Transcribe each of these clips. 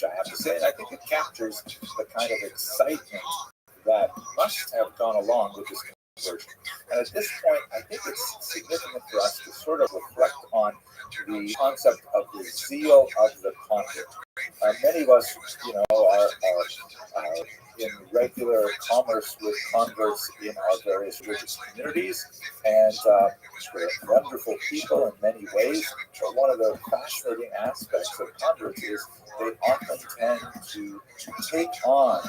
much, I have to say, and I think it captures the kind of excitement that must have gone along with this conversion. And at this point, I think it's significant for us to sort of reflect on the concept of the zeal of the convert. Many of us, are in regular commerce with converts in our various religious communities, and they're wonderful people in many ways. But one of the fascinating aspects of converts is they often tend to take on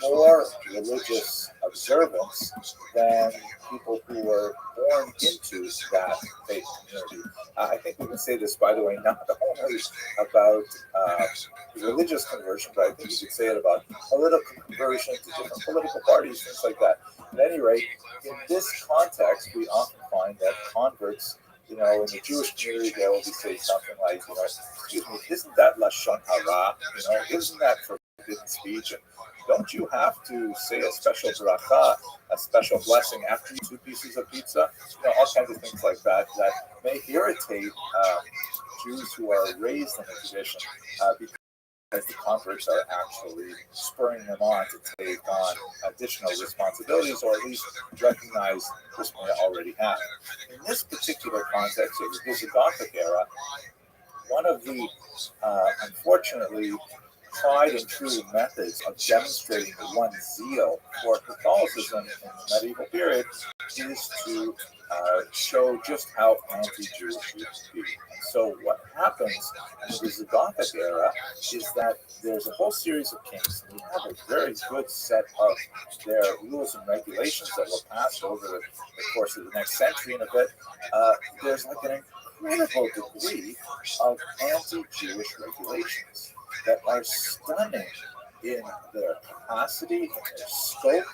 more religious observance than people who were born into that faith community. I think we can say this, by the way, not only about religious conversion, but I think you could say it about political conversion to different political parties, things like that. At any rate, in this context, we often find that converts, in the Jewish community, they will say something like, excuse me, isn't that lashon hara? Isn't that forbidden speech? And don't you have to say a special bracha, a special blessing after you eat 2 pieces of pizza? All kinds of things like that that may irritate Jews who are raised in the tradition because the converts are actually spurring them on to take on additional responsibilities, or at least recognize this they already have. In this particular context of the Visigothic era, one of the, unfortunately, tried and true methods of demonstrating one's zeal for Catholicism in the medieval period is to show just how anti-Jewish you can be. And so what happens in the Visigothic era is that there's a whole series of kings, and we have a very good set of their rules and regulations that were passed over the course of the next century and a bit. There's like an incredible degree of anti-Jewish regulations that are stunning in their capacity, in their scope,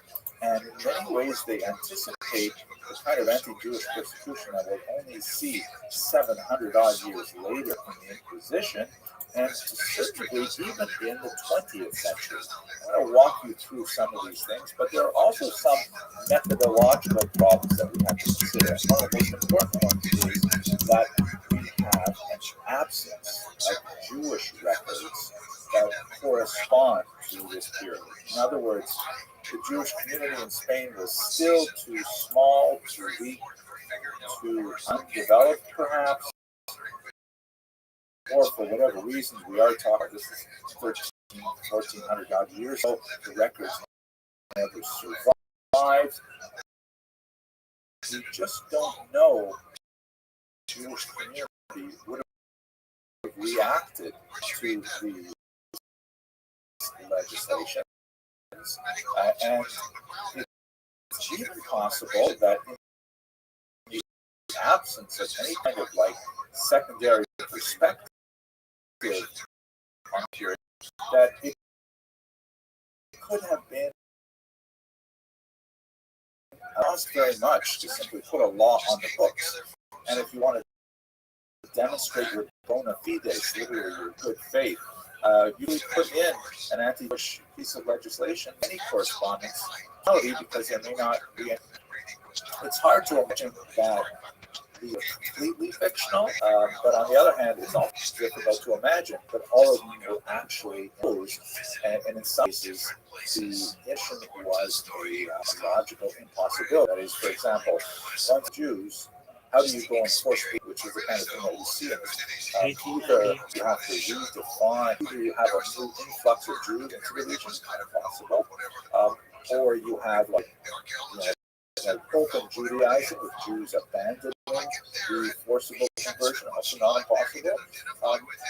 and in many ways they anticipate the kind of anti-Jewish persecution that we'll only see 700 odd years later in the Inquisition, and to certain degree even in the 20th century. I'm going to walk you through some of these things, but there are also some methodological problems that we have to consider. And one of the most important ones is that we have an absence of Jewish records that correspond to this period. In other words, the Jewish community in Spain was still too small, too weak, too undeveloped, perhaps, or for whatever reasons we are talking. This is 1,400 odd years ago. The records never survived. We just don't know the Jewish community would have reacted to the legislation. And it's even possible that in the absence of any kind of secondary perspective on the period, that it could have been asked very much to simply put a law on the books. And if you want to demonstrate your bona fides, literally your good faith, you would put in an anti-Jewish piece of legislation, any correspondence, because there may not be. It's hard to imagine that be completely fictional, but on the other hand, it's also difficult to imagine that all of them were actually posed, and in some cases, the mission was a logical impossibility. That is, for example, once Jews, how do you go and force people, which is the kind of thing that we see in this? Either you have to redefine, either you have a new influx of Jews into the region, kind of possible, or you have open Judaizing with Jews abandoning the forcible conversion, also not impossible,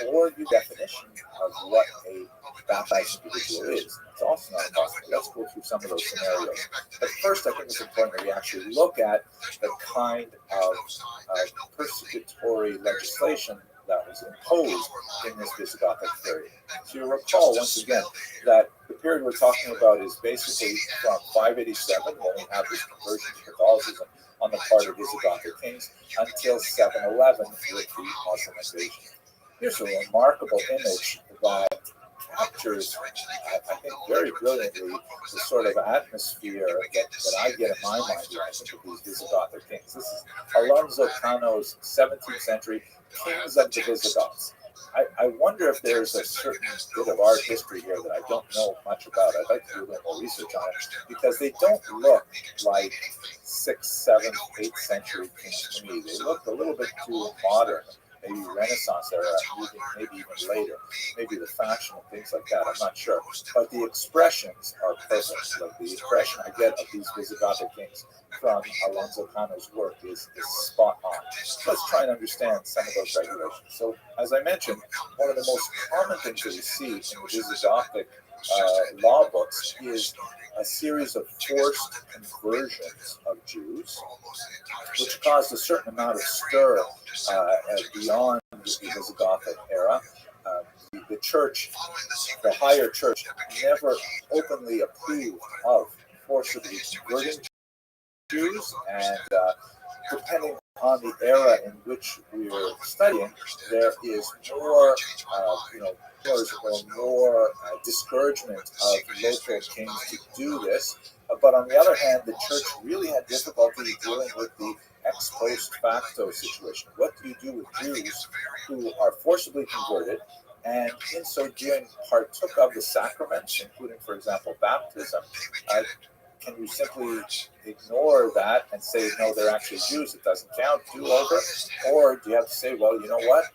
or the definition of what a baptized individual is. It's also not impossible. Let's go through some of those scenarios. But first, I think it's important that we actually look at the kind of persecutory legislation that was imposed in this Visigothic period. So you recall, once again, that the period we're talking about is basically from 587, when we have this conversion to Catholicism on the part of Visigothic kings, until 711 with the Muslim invasion. Here's a remarkable image that captures, I think, very brilliantly the sort of atmosphere that I get in my mind when I think of these Visigothic kings. This is Alonso Cano's 17th century Kings of the Visigoths. I wonder if there's a certain bit of art history here that I don't know much about. I'd like to do a little more research on it because they don't look like 6th, 7th, 8th century kings to me. They look a little bit too modern, maybe Renaissance era, maybe even later, maybe the fashion and things like that. I'm not sure, but the expressions are perfect. Like the impression I get of these Visigothic kings from Alonso Cano's work is spot on. Let's try and understand some of those regulations. So, as I mentioned, one of the most common things that we see in the Visigothic law books is a series of forced conversions of Jews, which caused a certain amount of stir beyond the Visigothic era. The church, the higher church, never openly approved of forcibly converting Jews, and depending on the era in which we're studying, there is more, more discouragement of local kings to do this. But on the other hand, the church really had difficulty dealing with the ex post facto situation. What do you do with Jews who are forcibly converted and in so doing partook of the sacraments, including, for example, baptism? Can you simply ignore that and say, no, they're actually Jews, it doesn't count, do over? Or do you have to say, well, you know what,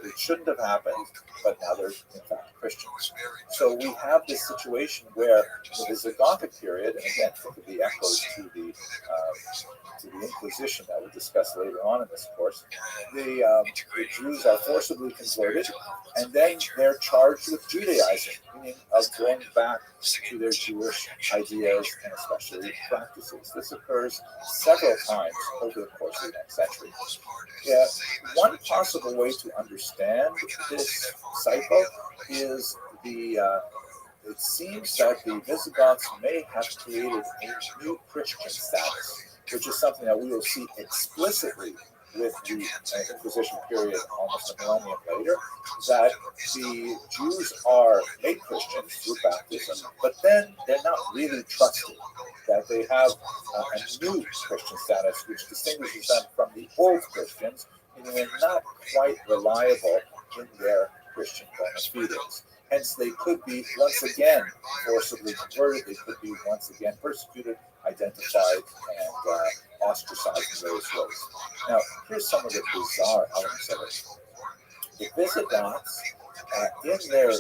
it shouldn't have happened, but now they're in fact Christians. So we have this situation where the Visigothic period, and again, it could be echoes to the Inquisition that we'll discuss later on in this course, the Jews are forcibly converted, and then they're charged with Judaizing, meaning of going back to their Jewish ideas and especially practices. This occurs several times over the course of the next century. One possible way to understand this cycle is it seems that the Visigoths may have created a new Christian status, which is something that we will see explicitly with the Inquisition period almost a millennium later, that the Jews are made Christians through baptism, but then they're not really trusted, that they have a new Christian status which distinguishes them from the old Christians, meaning they're not quite reliable in their Christian bona fides. Hence, they could be once again forcibly converted, they could be once again persecuted, identified, and ostracized in various ways. Now, here's some of the bizarre elements of it. The Visigoths, in their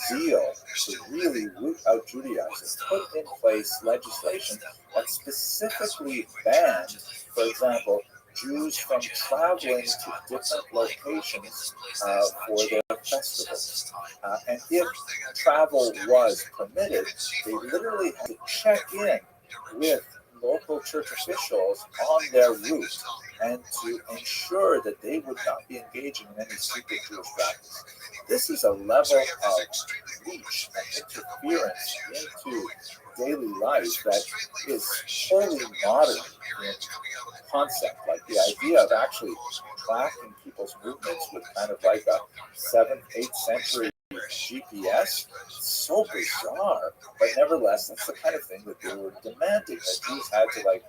zeal to really root out Judaizing, put in place legislation that specifically banned, for example, Jews from traveling to different locations for their festivals. And if travel was permitted, they literally had to check in with local church officials on their route and to ensure that they would not be engaging in any secret Jewish practice. This is a level of reach and interference into daily life that is wholly modern in concept. Like the idea of actually tracking people's movements with kind of like a 7th, 8th century GPS, so bizarre, but nevertheless, that's the kind of thing that they were demanding. That Jews had to like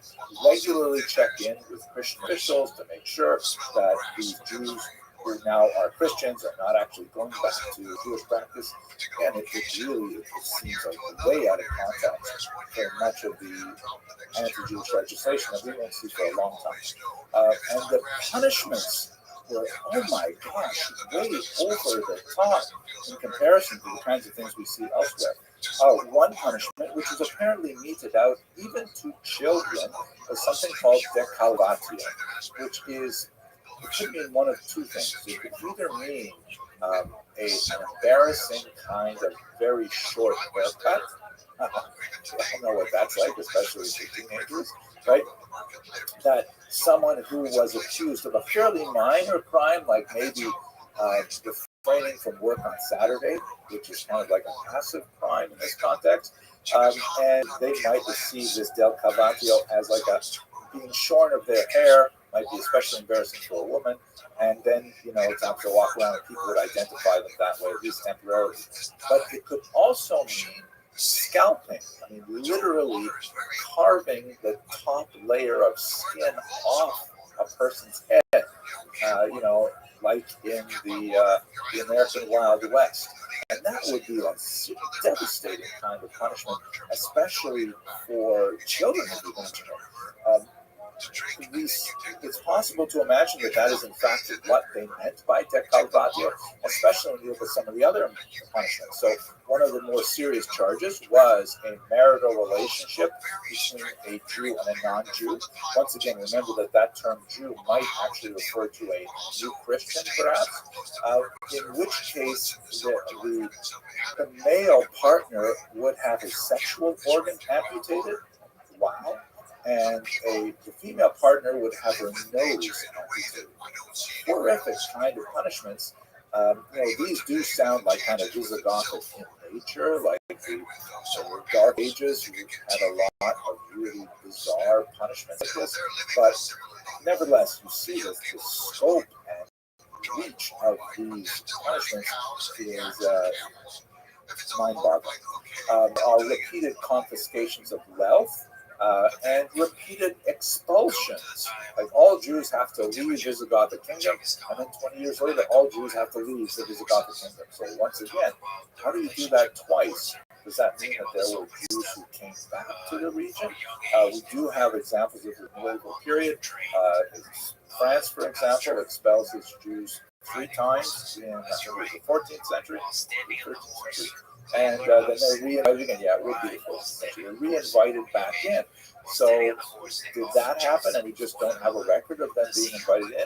regularly check in with Christian officials to make sure that these Jews who now are Christians are not actually going back to Jewish practice. And it really seems like way out of context for much of the anti-Jewish legislation that we won't see for a long time. And the punishments were, oh my gosh, way over the top in comparison to the kinds of things we see elsewhere. One punishment, which is apparently meted out even to children, is something called decalvatio, which is, it could mean one of two things. It could either mean an embarrassing kind of very short haircut. I don't know what that's like, especially for teenagers, right? That someone who was accused of a fairly minor crime, like maybe refraining from work on Saturday, which is kind of like a passive crime in this context, and they might receive this del cavatio as like a being shorn of their hair, might be especially embarrassing for a woman, and then, to have to walk around and people would identify them that way, at least temporarily. But it could also mean scalping. I mean, literally carving the top layer of skin off a person's head. like in the American Wild West. And that would be a devastating kind of punishment, especially for children, as we mentioned. It's possible to imagine that that is in fact what they meant by decalatio, especially when you look at some of the other punishments. So one of the more serious charges was a marital relationship between a Jew and a non-Jew. Once again, remember that that term Jew might actually refer to a new Christian, perhaps, in which case the male partner would have a sexual organ amputated. Wow. And the female partner would have her nose amputated. Horrific kind of punishments. These do sound like kind of Visigothic in nature, like the Dark Ages. You had a lot of really bizarre punishments like this, but nevertheless, you see the scope and reach of these punishments is mind-boggling. Are repeated confiscations of wealth. And repeated expulsions. Like all Jews have to leave Visigothic kingdom, and then 20 years later, all Jews have to leave the Visigothic kingdom. So once again, how do you do that twice? Does that mean that there were Jews who came back to the region? We do have examples of the medieval period. France, for example, expels its Jews 3 times in the 14th century, 13th century. And then they're re-invited again. Yeah, it would be the 14th century. They're re-invited back in. So did that happen and we just don't have a record of them being invited in?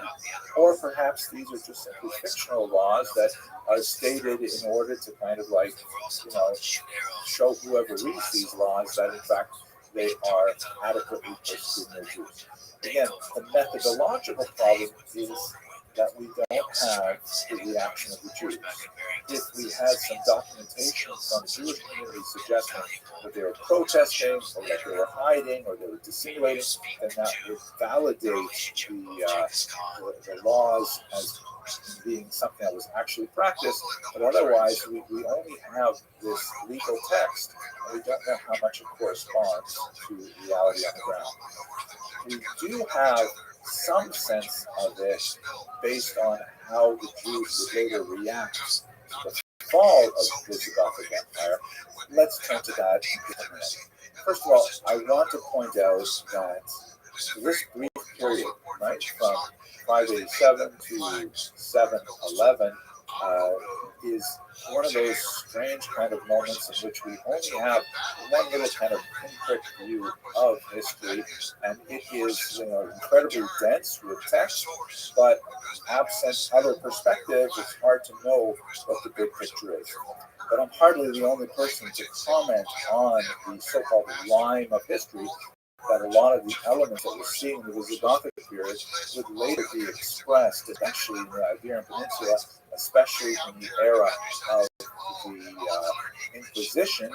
Or perhaps these are just simply fictional laws that are stated in order to kind of like, show whoever reads these laws that in fact they are adequately persecuting their Jews. Again, the methodological problem is that we don't have the reaction of the Jews. If we had some documentation from Jewish communities suggesting that they were protesting, or that they were hiding, or they were dissimulating, then that would validate the laws as being something that was actually practiced. But otherwise, we only have this legal text, and we don't know how much it corresponds to reality on the ground. We do have some sense of it based on how the Jews would later react to the fall of the Visigothic Empire. Let's turn to that in a minute. First of all, I want to point out that this brief period, right, from 587 to 711, is one of those strange kind of moments in which we only have one little kind of pinprick view of history, and it is incredibly dense with text, but absent other perspectives, it's hard to know what the big picture is. But I'm hardly the only person to comment on the so-called rhyme of history, that a lot of the elements that we're seeing in the Visigothic period would later be expressed, especially in the Iberian Peninsula, especially in the era of the Inquisition.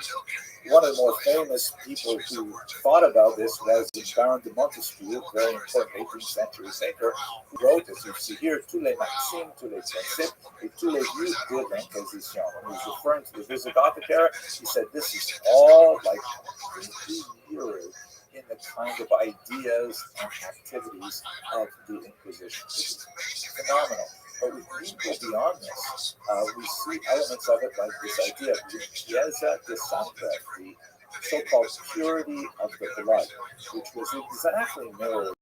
One of the more famous people who thought about this was the Baron de Montesquieu, a very important 18th century thinker, who wrote, as you see here, tous les maximes, tous les principes, et tous les vues de l'Inquisition. When he was referring to the Visigothic era, he said this is all like completely mirrored in the kind of ideas and activities of the Inquisition. It's phenomenal. But we need to go beyond this. We see elements of it like this idea of limpieza de sangre, the so-called purity of the blood, which was exactly mirrored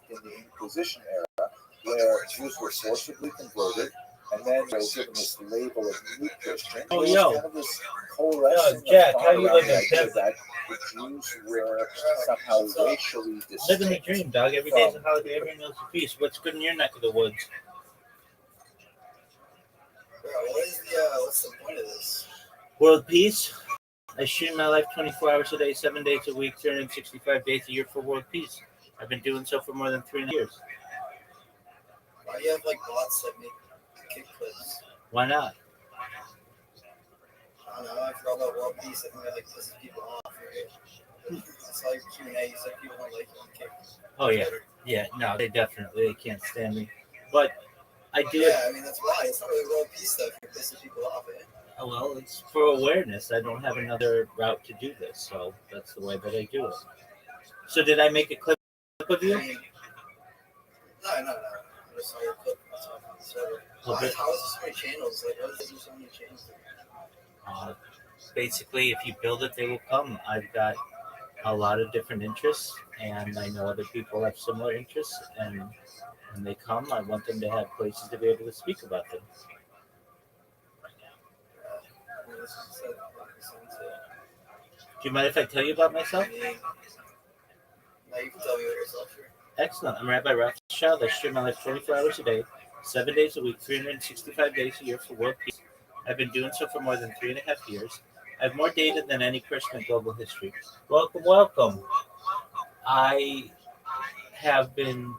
in the Inquisition era, where Jews were forcibly converted, and then they were given this label of new Christian. Oh, yo. Kind of this coalescing Jack, of how you thought living, around the idea Pip? that the Jews were somehow racially distinct. Living the dream, dog. Every day's a holiday, everyone knows a feast. What's good in your neck of the woods? What's the point of this? World peace. I stream my life 24 hours a day, 7 days a week, 365 days a year for world peace. I've been doing so for more than 3 years. Why do you have like bots that make kick clips? Why not? I don't know. I forgot about world peace. I think that like pisses people off. Right? I saw your Q&A. You said people don't like you on kick. Oh yeah, yeah. No, they can't stand me. But I do. Yeah, I mean that's why. It's not really world peace stuff. You're pissing people off. Eh? Well, it's for awareness. I don't have another route to do this, so that's the way that I do it. So did I make a clip of you? I mean, no. just saw your clip. That's how I found the server. Okay. How is there so many channels? Like, what is there so many channels? Basically, if you build it, they will come. I've got a lot of different interests, and I know other people have similar interests, and when they come, I want them to have places to be able to speak about them. Do you mind if I tell you about myself? Now you can tell me about yourself, sure. Excellent. I'm Rabbi Rothschild. I stream my life 24 hours a day, 7 days a week, 365 days a year for world peace. I've been doing so for more than 3.5 years. I have more data than any person in global history. Welcome, welcome. I have been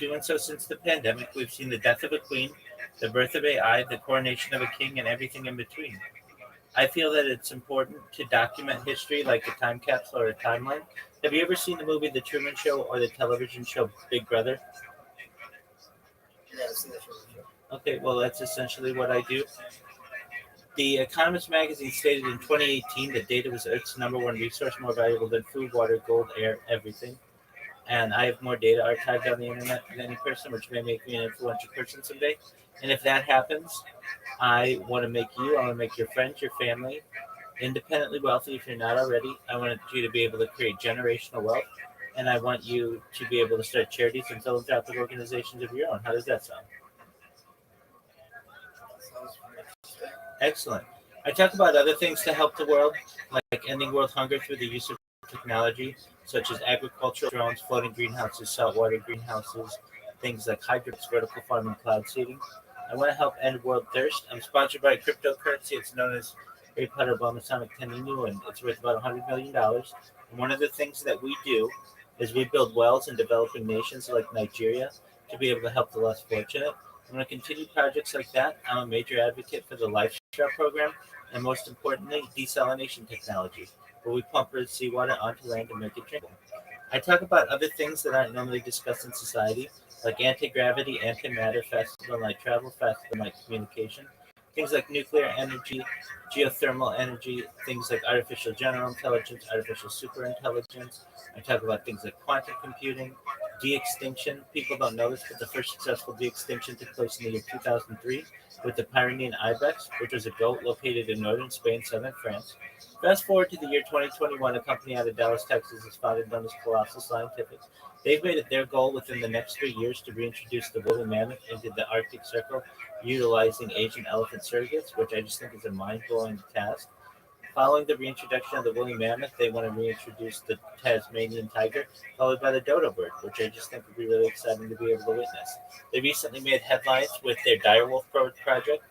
doing so since the pandemic. We've seen the death of a queen, the birth of AI, the coronation of a king, and everything in between. I feel that it's important to document history like a time capsule or a timeline. Have you ever seen the movie The Truman Show or the television show Big Brother? Yeah, I've seen that show. Okay, well, that's essentially what I do. The Economist magazine stated in 2018 that data was Earth's number one resource, more valuable than food, water, gold, air, everything. And I have more data archived on the internet than any person, which may make me an influential person someday. And if that happens, I want to make you, I want to make your friends, your family, independently wealthy if you're not already. I want you to be able to create generational wealth, and I want you to be able to start charities and philanthropic organizations of your own. How does that sound? Sounds pretty interesting. Excellent. I talk about other things to help the world, like ending world hunger through the use of technology, such as agricultural drones, floating greenhouses, saltwater greenhouses, things like hydroponics, vertical farming, cloud seeding. I want to help end world thirst. I'm sponsored by cryptocurrency. It's known as Harry Potter Balsamic Teninu, and it's worth about $100 million. And one of the things that we do is we build wells in developing nations like Nigeria to be able to help the less fortunate. I'm going to continue projects like that. I'm a major advocate for the Lifestyle program, and most importantly, desalination technology, where we pump Earth's seawater onto land and make it drinkable. I talk about other things that aren't normally discussed in society, like anti-gravity, antimatter, faster than light travel, faster than light communication, things like nuclear energy, geothermal energy, things like artificial general intelligence, artificial superintelligence. I talk about things like quantum computing, de-extinction. People don't know this, but the first successful de-extinction took place in the year 2003 with the Pyrenean ibex, which was a goat located in northern Spain, southern France. Fast forward to the year 2021, a company out of Dallas, Texas is founded known as Colossal Scientific. They've made it their goal within the next 3 years to reintroduce the woolly mammoth into the Arctic Circle, utilizing Asian elephant surrogates, which I just think is a mind-blowing task. Following the reintroduction of the woolly mammoth, they want to reintroduce the Tasmanian tiger, followed by the dodo bird, which I just think would be really exciting to be able to witness. They recently made headlines with their direwolf project.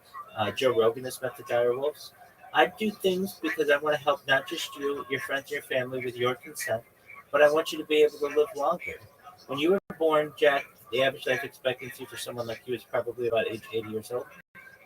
Joe Rogan has met the direwolves. I do things because I want to help not just you, your friends, and your family with your consent, but I want you to be able to live longer. When you were born, Jack, the average life expectancy for someone like you is probably about age 80 years old.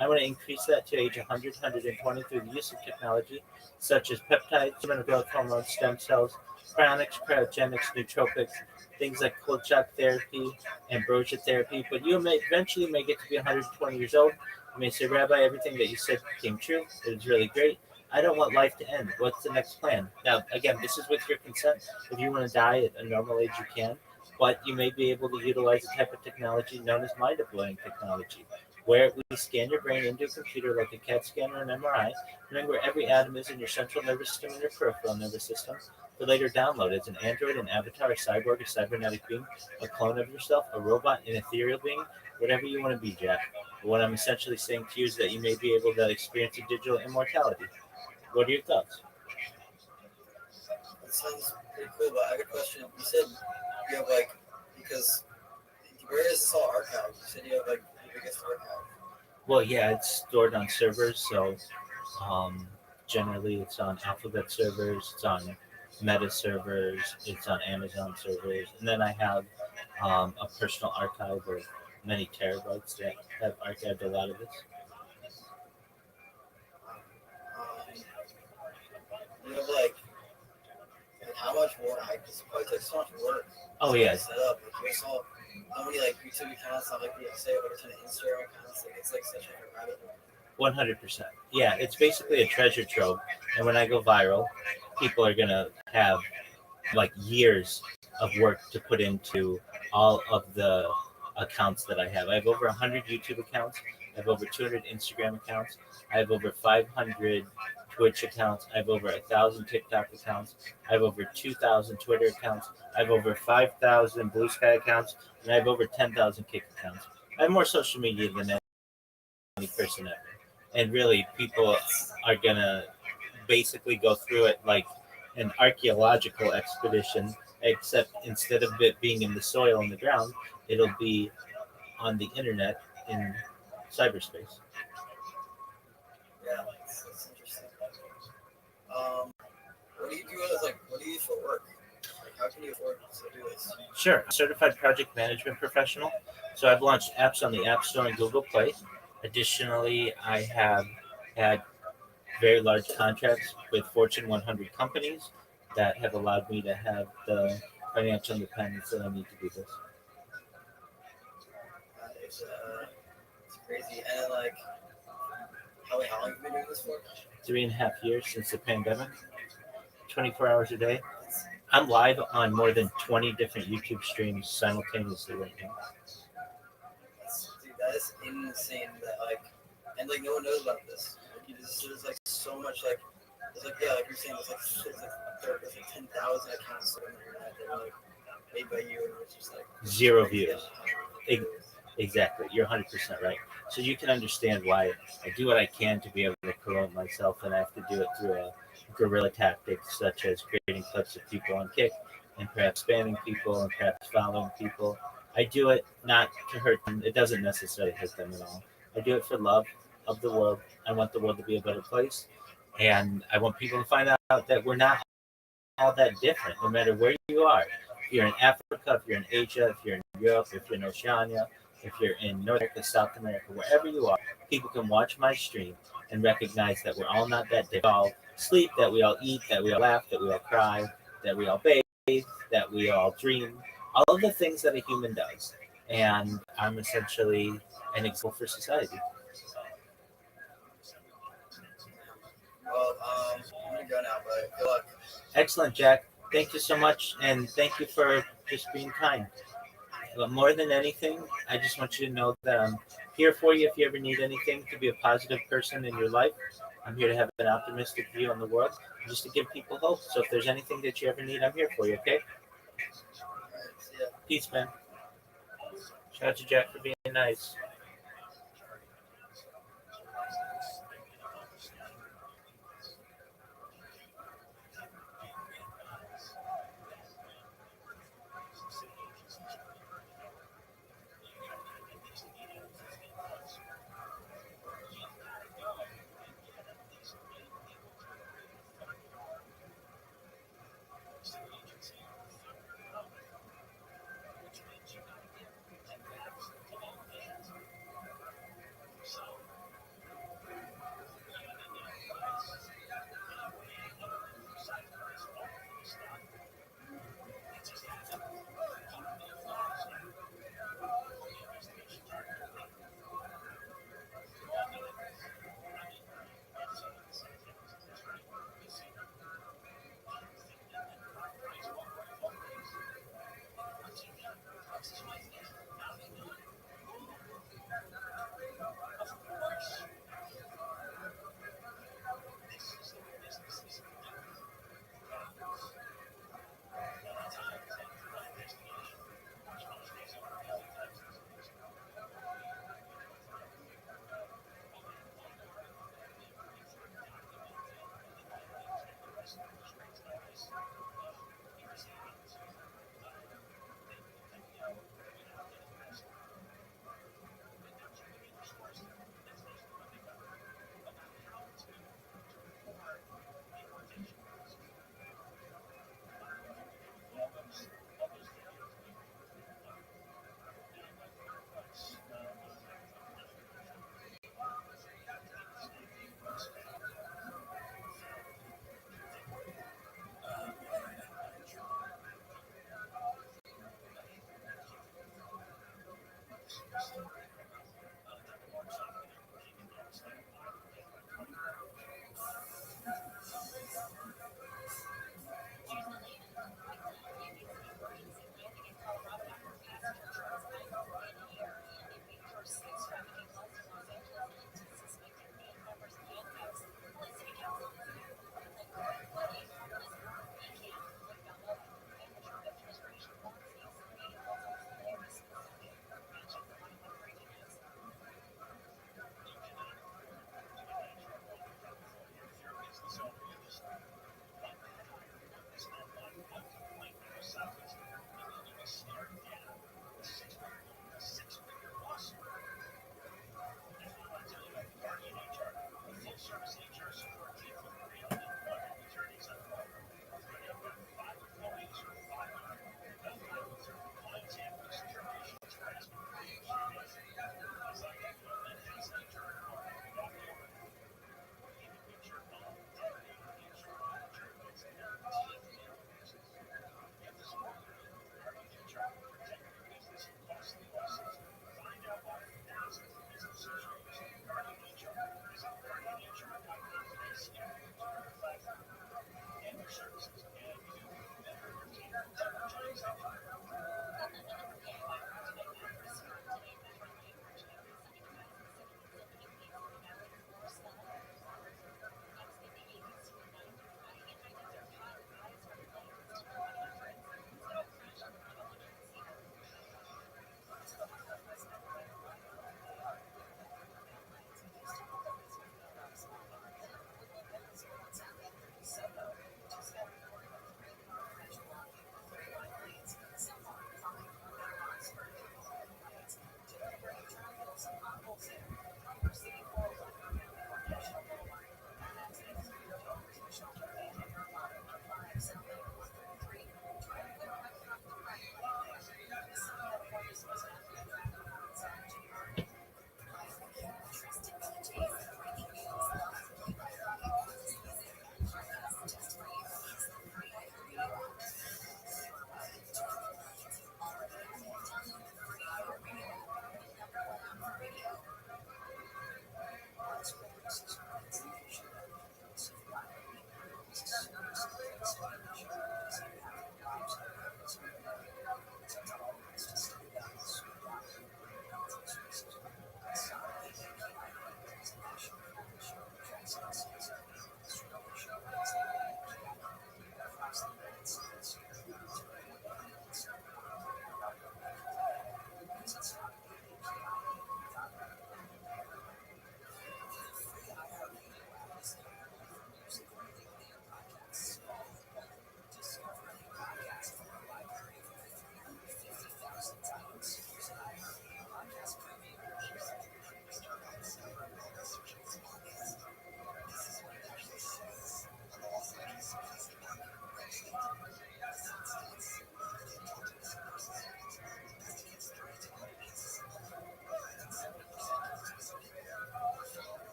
I want to increase that to age 100, 120 through the use of technology such as peptides, human growth hormones, stem cells, cryonics, cryogenics, nootropics, things like cold shock therapy, ambrosia therapy. But you may eventually get to be 120 years old. You may say, Rabbi, everything that you said came true. It was really great. I don't want life to end. What's the next plan? Now, again, this is with your consent. If you want to die at a normal age, you can. But you may be able to utilize a type of technology known as mind-blowing technology, where we scan your brain into a computer like a CAT scan or an MRI, knowing where every atom is in your central nervous system and your peripheral nervous system, to later download as an android, an avatar, a cyborg, a cybernetic being, a clone of yourself, a robot, an ethereal being, whatever you want to be, Jack. But what I'm essentially saying to you is that you may be able to experience a digital immortality. What are your thoughts? That sounds pretty cool, but I got a question. You said you have like, because where is this all archived? You said you have like the biggest archive. Well, yeah, it's stored on servers, so generally it's on Alphabet servers, it's on Meta servers, it's on Amazon servers, and then I have a personal archive of many terabytes that have archived a lot of this. You have like how much more? Like, this probably takes so much work. Oh to yeah, set up. Like, you saw how many like YouTube accounts, not like we say, but a ton of Instagram accounts. Like, it's like such a rabbit hole. 100%. Yeah, it's basically a treasure trove, and when I go viral, people are gonna have like years of work to put into all of the accounts that I have. I have over 100 YouTube accounts. I have over 200 Instagram accounts. I have over 500 Twitch accounts. I have over 1,000 TikTok accounts. I have over 2,000 Twitter accounts. I have over 5,000 Blue Sky accounts, and I have over 10,000 Kick accounts. I have more social media than any person ever. And really, people are gonna basically go through it like an archaeological expedition, except instead of it being in the soil in the ground, it'll be on the internet in cyberspace. Yeah, that's interesting. What do you do as what do you do for work? Like, how can you afford to do this? Sure, certified project management professional. So I've launched apps on the App Store and Google Play. Additionally, I have had very large contracts with Fortune 100 companies that have allowed me to have the financial independence that I need to do this. It's crazy. And like, how long have you been doing this for? 3.5 years since the pandemic, 24 hours a day. I'm live on more than 20 different YouTube streams simultaneously right now. Dude, that is insane. That and no one knows about this. There's so much there's like you're saying there's 10,000 accounts on the internet that are made by you, and it's just Zero views. Exactly. You're 100% right. So you can understand why I do what I can to be able to promote myself, and I have to do it through a guerrilla tactics such as creating clips of people on Kick and perhaps spamming people and perhaps following people. I do it not to hurt them. It doesn't necessarily hurt them at all. I do it for love of the world. I want the world to be a better place. And I want people to find out that we're not all that different, no matter where you are. If you're in Africa, if you're in Asia, if you're in Europe, if you're in Oceania, if you're in North America, South America, wherever you are, people can watch my stream and recognize that we're all not that different. We all sleep, that we all eat, that we all laugh, that we all cry, that we all bathe, that we all dream, all of the things that a human does. And I'm essentially an example for society. Well, I'm gonna go now, but good luck. Excellent, Jack. Thank you so much, and thank you for just being kind. But more than anything, I just want you to know that I'm here for you if you ever need anything to be a positive person in your life. I'm here to have an optimistic view on the world, just to give people hope. So if there's anything that you ever need, I'm here for you, okay? Alright, see ya. Peace, man. Shout out to Jack for being nice.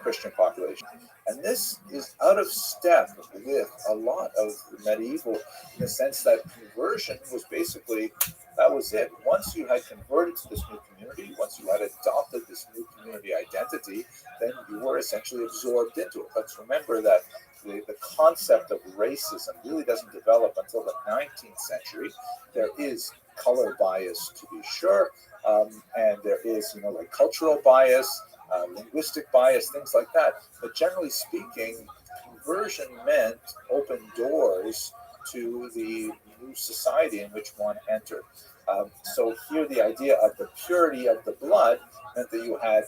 Christian population. And this is out of step with a lot of medieval, in the sense that conversion was basically, that was it. Once you had converted to this new community, once you had adopted this new community identity, then you were essentially absorbed into it. Let's remember that the concept of racism really doesn't develop until the 19th century. There is color bias, to be sure, and there is, like cultural bias, linguistic bias, things like that. But generally speaking, conversion meant open doors to the new society in which one entered. So here the idea of the purity of the blood meant that you had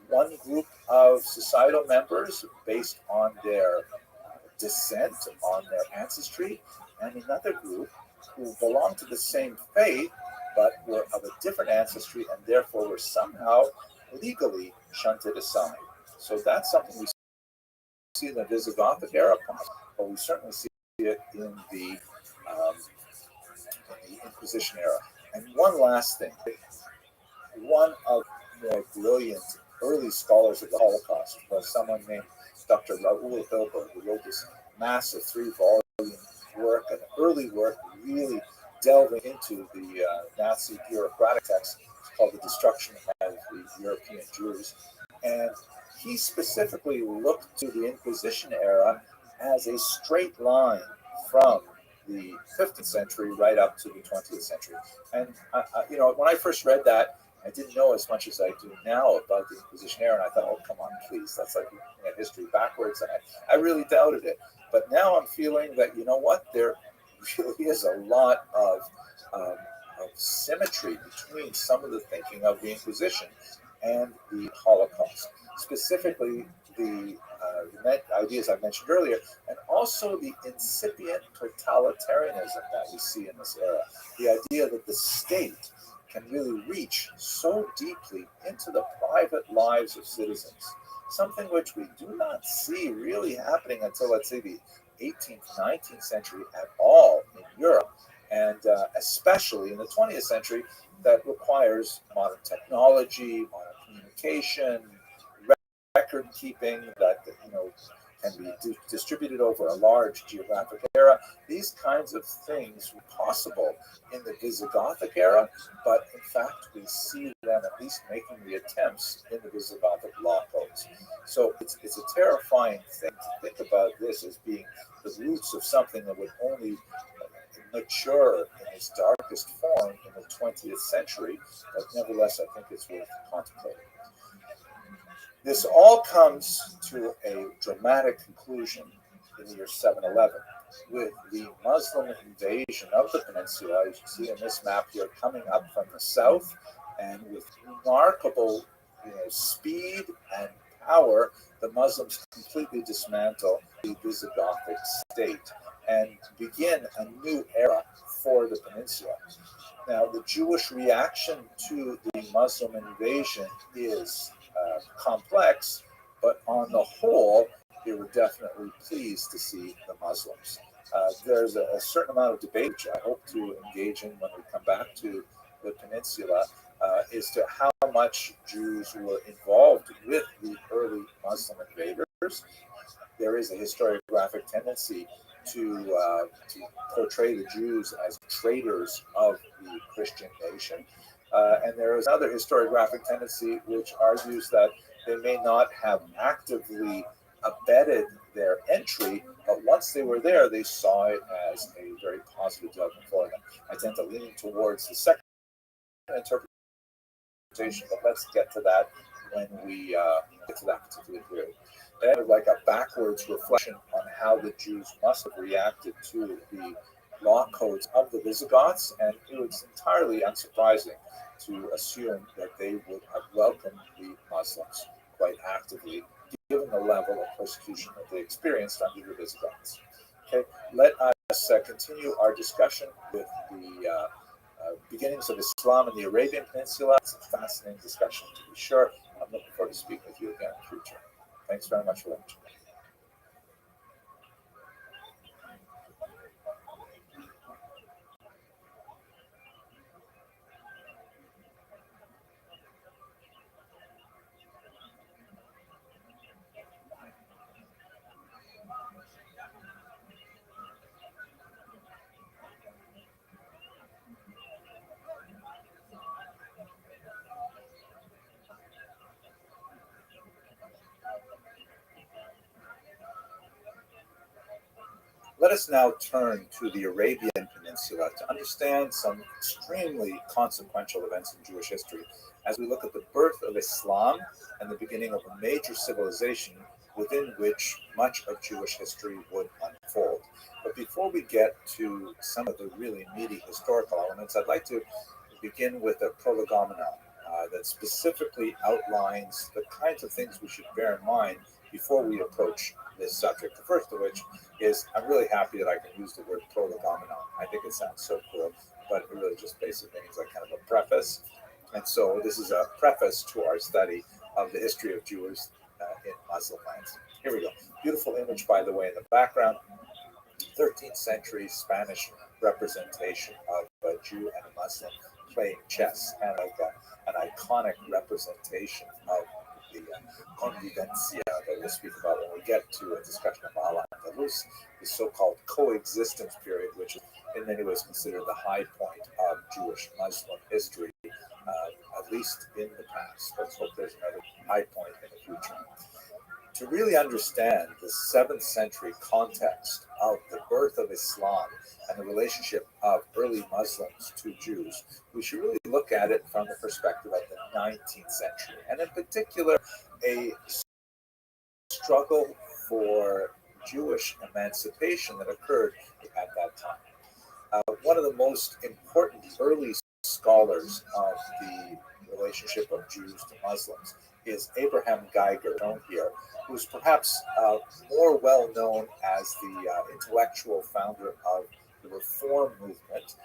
one group of societal members based on their descent, on their ancestry, and another group who belonged to the same faith but were of a different ancestry and therefore were somehow legally shunted aside. So that's something we see in the Visigothic era, but we certainly see it in the Inquisition era. And one last thing, one of the more brilliant early scholars of the Holocaust was someone named Dr. Raoul Hilberg, who wrote this massive 3-volume work, an early work, really delving into the Nazi bureaucratic text called The Destruction of the European Jews. And he specifically looked to the Inquisition era as a straight line from the 15th century right up to the 20th century. And, when I first read that, I didn't know as much as I do now about the Inquisition era. And I thought, oh, come on, please. That's like looking at history backwards. And I really doubted it. But now I'm feeling that, you know what, there really is a lot of symmetry between some of the thinking of the Inquisition and the Holocaust, specifically the ideas I mentioned earlier, and also the incipient totalitarianism that we see in this era. The idea that the state can really reach so deeply into the private lives of citizens, something which we do not see really happening until, let's say, the 18th, 19th century at all in Europe, and especially in the 20th century, that requires modern technology, modern communication, record keeping that can be distributed over a large geographic area. These kinds of things were possible in the Visigothic era, but in fact we see them at least making the attempts in the Visigothic law codes. So it's a terrifying thing to think about this as being the roots of something that would only mature in its darkest form in the 20th century, but nevertheless I think it's worth contemplating. This all comes to a dramatic conclusion in the year 711 with the Muslim invasion of the peninsula, as you see in this map here, coming up from the south, and with remarkable speed and power, the Muslims completely dismantle the Visigothic state and begin a new era for the peninsula. Now, the Jewish reaction to the Muslim invasion is complex, but on the whole, they were definitely pleased to see the Muslims. There's a certain amount of debate, which I hope to engage in when we come back to the peninsula, as to how much Jews were involved with the early Muslim invaders. There is a historiographic tendency to portray the Jews as traitors of the Christian nation. And there is another historiographic tendency which argues that they may not have actively abetted their entry, but once they were there, they saw it as a very positive development for them. I tend to lean towards the second interpretation, but let's get to that when we get to that particular period. Then, like a backwards reflection on how the Jews must have reacted to the law codes of the Visigoths, and it was entirely unsurprising to assume that they would have welcomed the Muslims quite actively, given the level of persecution that they experienced under the Visigoths. Okay, let us continue our discussion with the beginnings of Islam in the Arabian Peninsula. It's a fascinating discussion, to be sure. I'm looking forward to speaking with you again in the future. Thanks very much for watching. Let us now turn to the Arabian Peninsula to understand some extremely consequential events in Jewish history as we look at the birth of Islam and the beginning of a major civilization within which much of Jewish history would unfold. But before we get to some of the really meaty historical elements, I'd like to begin with a prolegomena that specifically outlines the kinds of things we should bear in mind before we approach this subject. The first of which is, I'm really happy that I can use the word prolegomena. I think it sounds so cool, but it really just basically means like kind of a preface. And so this is a preface to our study of the history of Jews in Muslim lands. Here we go. Beautiful image, by the way, in the background. 13th century Spanish representation of a Jew and a Muslim playing chess, and like an iconic representation of the convivencia that we'll speak about when we get to a discussion of Allah and was the so-called coexistence period, which is in many ways considered the high point of Jewish-Muslim history, at least in the past. Let's hope there's another high point in the future. To really understand the 7th century context of the birth of Islam and the relationship of early Muslims to Jews, we should really look at it from the perspective of the 19th century, and in particular, a struggle for Jewish emancipation that occurred at that time. One of the most important early scholars of the relationship of Jews to Muslims is Abraham Geiger, shown here, who's perhaps more well known as the intellectual founder of the Reform movement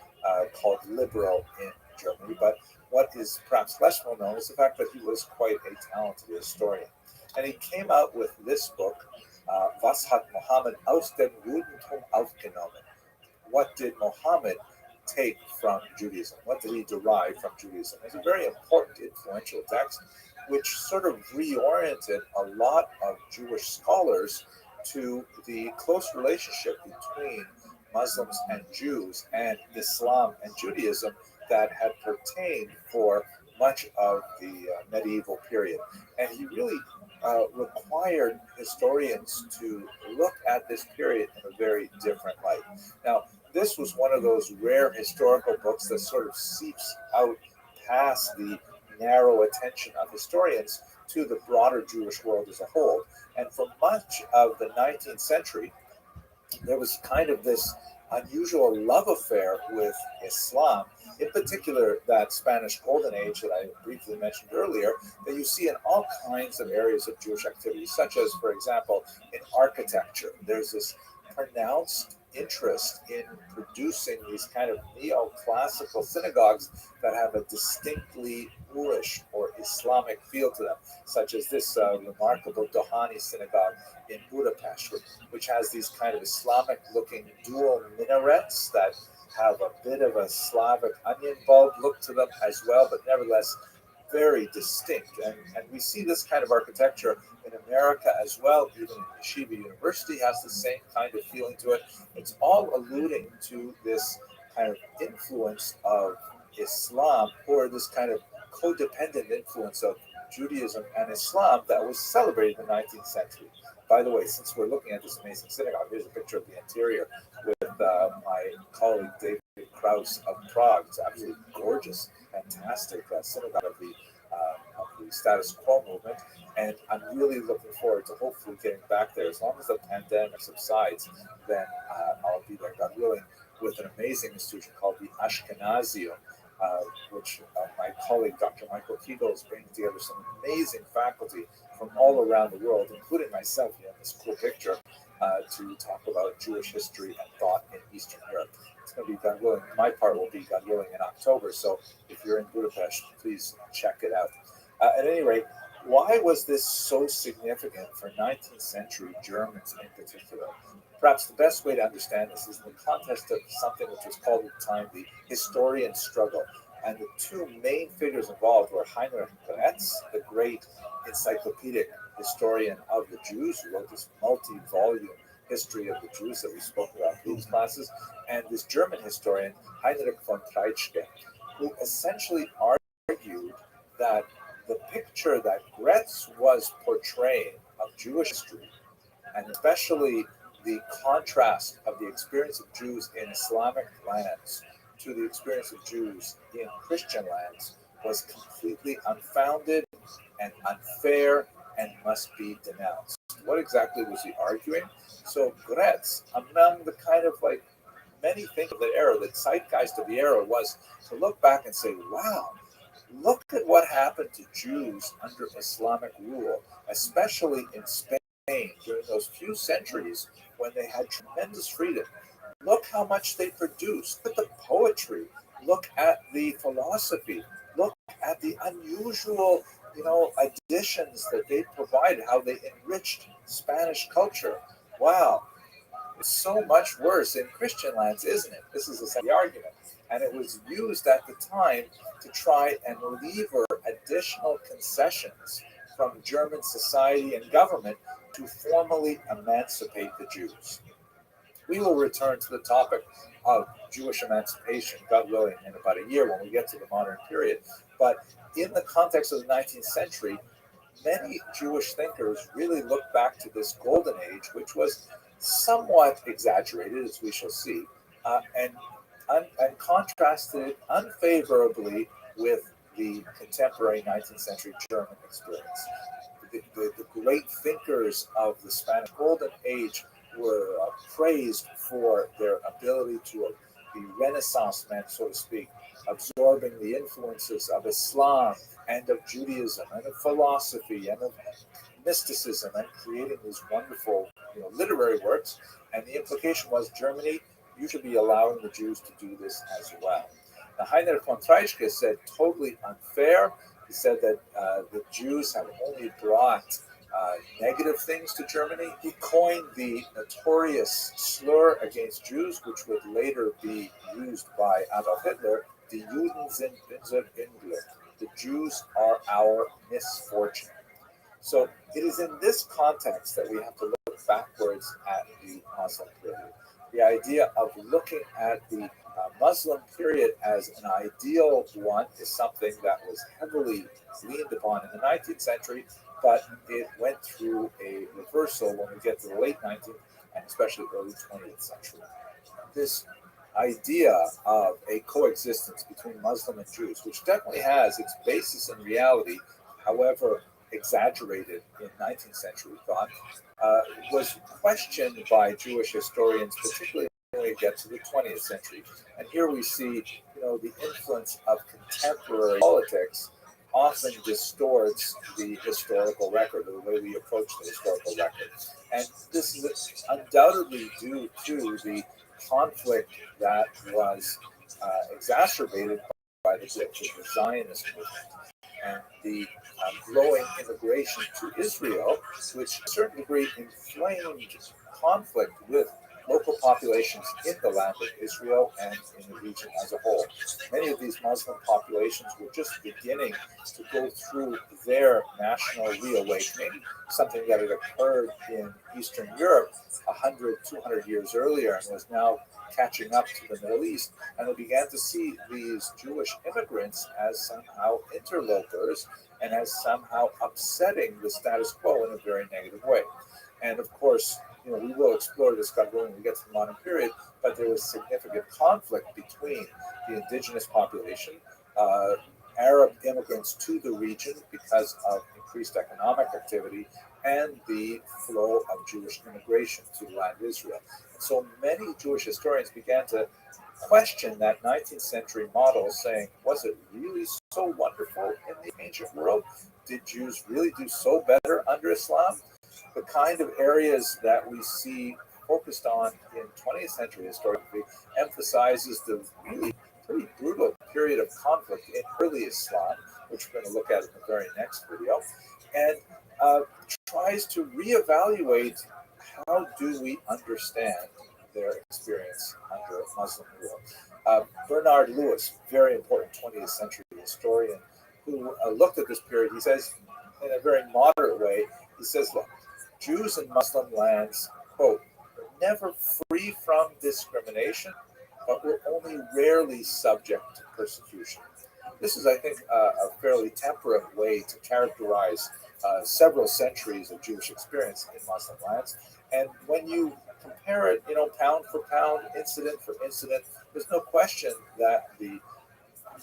called Liberal in Germany. But what is perhaps less well known is the fact that he was quite a talented historian. And he came out with this book, Was hat Mohammed aus dem Judentum aufgenommen? What did Mohammed take from Judaism? What did he derive from Judaism? It's a very important, influential text, which sort of reoriented a lot of Jewish scholars to the close relationship between Muslims and Jews and Islam and Judaism that had pertained for much of the medieval period. And he really required historians to look at this period in a very different light. Now, this was one of those rare historical books that sort of seeps out past the narrow attention of historians to the broader Jewish world as a whole. And for much of the 19th century, there was kind of this unusual love affair with Islam, in particular that Spanish Golden Age that I briefly mentioned earlier, that you see in all kinds of areas of Jewish activity, such as, for example, in architecture. There's this pronounced interest in producing these kind of neoclassical synagogues that have a distinctly Moorish or Islamic feel to them, such as this remarkable Dohani synagogue in Budapest, which has these kind of Islamic-looking dual minarets that have a bit of a Slavic onion bulb look to them as well, but nevertheless very distinct. And we see this kind of architecture in America as well. Even Yeshiva University has the same kind of feeling to it. It's all alluding to this kind of influence of Islam, or this kind of codependent influence of Judaism and Islam that was celebrated in the 19th century. By the way, since we're looking at this amazing synagogue, here's a picture of the interior with my colleague David Krauss of Prague. It's absolutely gorgeous, fantastic synagogue of the status quo movement. And I'm really looking forward to hopefully getting back there. As long as the pandemic subsides, then I'll be there, God willing, with an amazing institution called the Ashkenazium, which my colleague Dr. Michael Kegel is bringing together some amazing faculty from all around the world, including myself here in this cool picture, to talk about Jewish history and thought in Eastern Europe. It's going to be, God willing, my part will be, God willing, in October. So if you're in Budapest, please check it out. At any rate, why was this so significant for 19th century Germans in particular? Perhaps the best way to understand this is in the context of something which was called at the time the historian struggle. And the two main figures involved were Heinrich Gretz, the great encyclopedic historian of the Jews, who wrote this multi-volume history of the Jews that we spoke about in these classes, and this German historian, Heinrich von Treitschke, who essentially argued that the picture that Gretz was portraying of Jewish history, and especially the contrast of the experience of Jews in Islamic lands to the experience of Jews in Christian lands, was completely unfounded and unfair and must be denounced. What exactly was he arguing? So Gretz, among the kind of like many things of the era, the zeitgeist of the era, was to look back and say, wow, look at what happened to Jews under Islamic rule, especially in Spain during those few centuries when they had tremendous freedom. Look how much they produced. Look at the poetry. Look at the philosophy. Look at the unusual, additions that they provided, how they enriched Spanish culture. Wow. It's so much worse in Christian lands, isn't it? This is the argument. And it was used at the time to try and lever additional concessions from German society and government to formally emancipate the Jews. We will return to the topic of Jewish emancipation, God willing, in about a year when we get to the modern period. But in the context of the 19th century, many Jewish thinkers really look back to this golden age, which was somewhat exaggerated, as we shall see, and contrasted it unfavorably with the contemporary 19th century German experience. The great thinkers of the Spanish Golden Age were praised for their ability to be Renaissance men, so to speak, absorbing the influences of Islam and of Judaism and of philosophy and of mysticism and creating these wonderful, literary works. And the implication was Germany, you should be allowing the Jews to do this as well. Now, Heinrich von Treitschke said totally unfair. He said that the Jews have only brought negative things to Germany. He coined the notorious slur against Jews, which would later be used by Adolf Hitler, die Juden sind unser Unglück. The Jews are our misfortune. So it is in this context that we have to look backwards at the Muslim period. The idea of looking at the Muslim period as an ideal one is something that was heavily leaned upon in the 19th century, but it went through a reversal when we get to the late 19th and especially early 20th century. This idea of a coexistence between Muslim and Jews, which definitely has its basis in reality, however exaggerated in 19th century thought, was questioned by Jewish historians, particularly when we get to the 20th century. And here we see, the influence of contemporary politics often distorts the historical record, or the way we approach the historical record. And this is undoubtedly due to the conflict that was exacerbated by the Zionist movement and the growing immigration to Israel, which to a certain degree inflamed conflict with local populations in the land of Israel and in the region as a whole. Many of these Muslim populations were just beginning to go through their national reawakening, something that had occurred in Eastern Europe 100, 200 years earlier and was now catching up to the Middle East. And they began to see these Jewish immigrants as somehow interlopers and as somehow upsetting the status quo in a very negative way. And of course, we will explore this, God willing, when we get to the modern period, but there was significant conflict between the indigenous population, Arab immigrants to the region because of increased economic activity, and the flow of Jewish immigration to the land of Israel. And so many Jewish historians began to question that 19th century model, saying, was it really so wonderful in the ancient world? Did Jews really do so better under Islam? The kind of areas that we see focused on in 20th century historiography emphasizes the really pretty brutal period of conflict in early Islam, which we're going to look at in the very next video, and tries to reevaluate how do we understand their experience under Muslim rule. Bernard Lewis, very important 20th century historian, who looked at this period, he says, in a very moderate way, he says, look, Jews in Muslim lands, quote, were never free from discrimination, but were only rarely subject to persecution. This is, I think, a fairly temperate way to characterize several centuries of Jewish experience in Muslim lands. And when you compare it, pound for pound, incident for incident, there's no question that the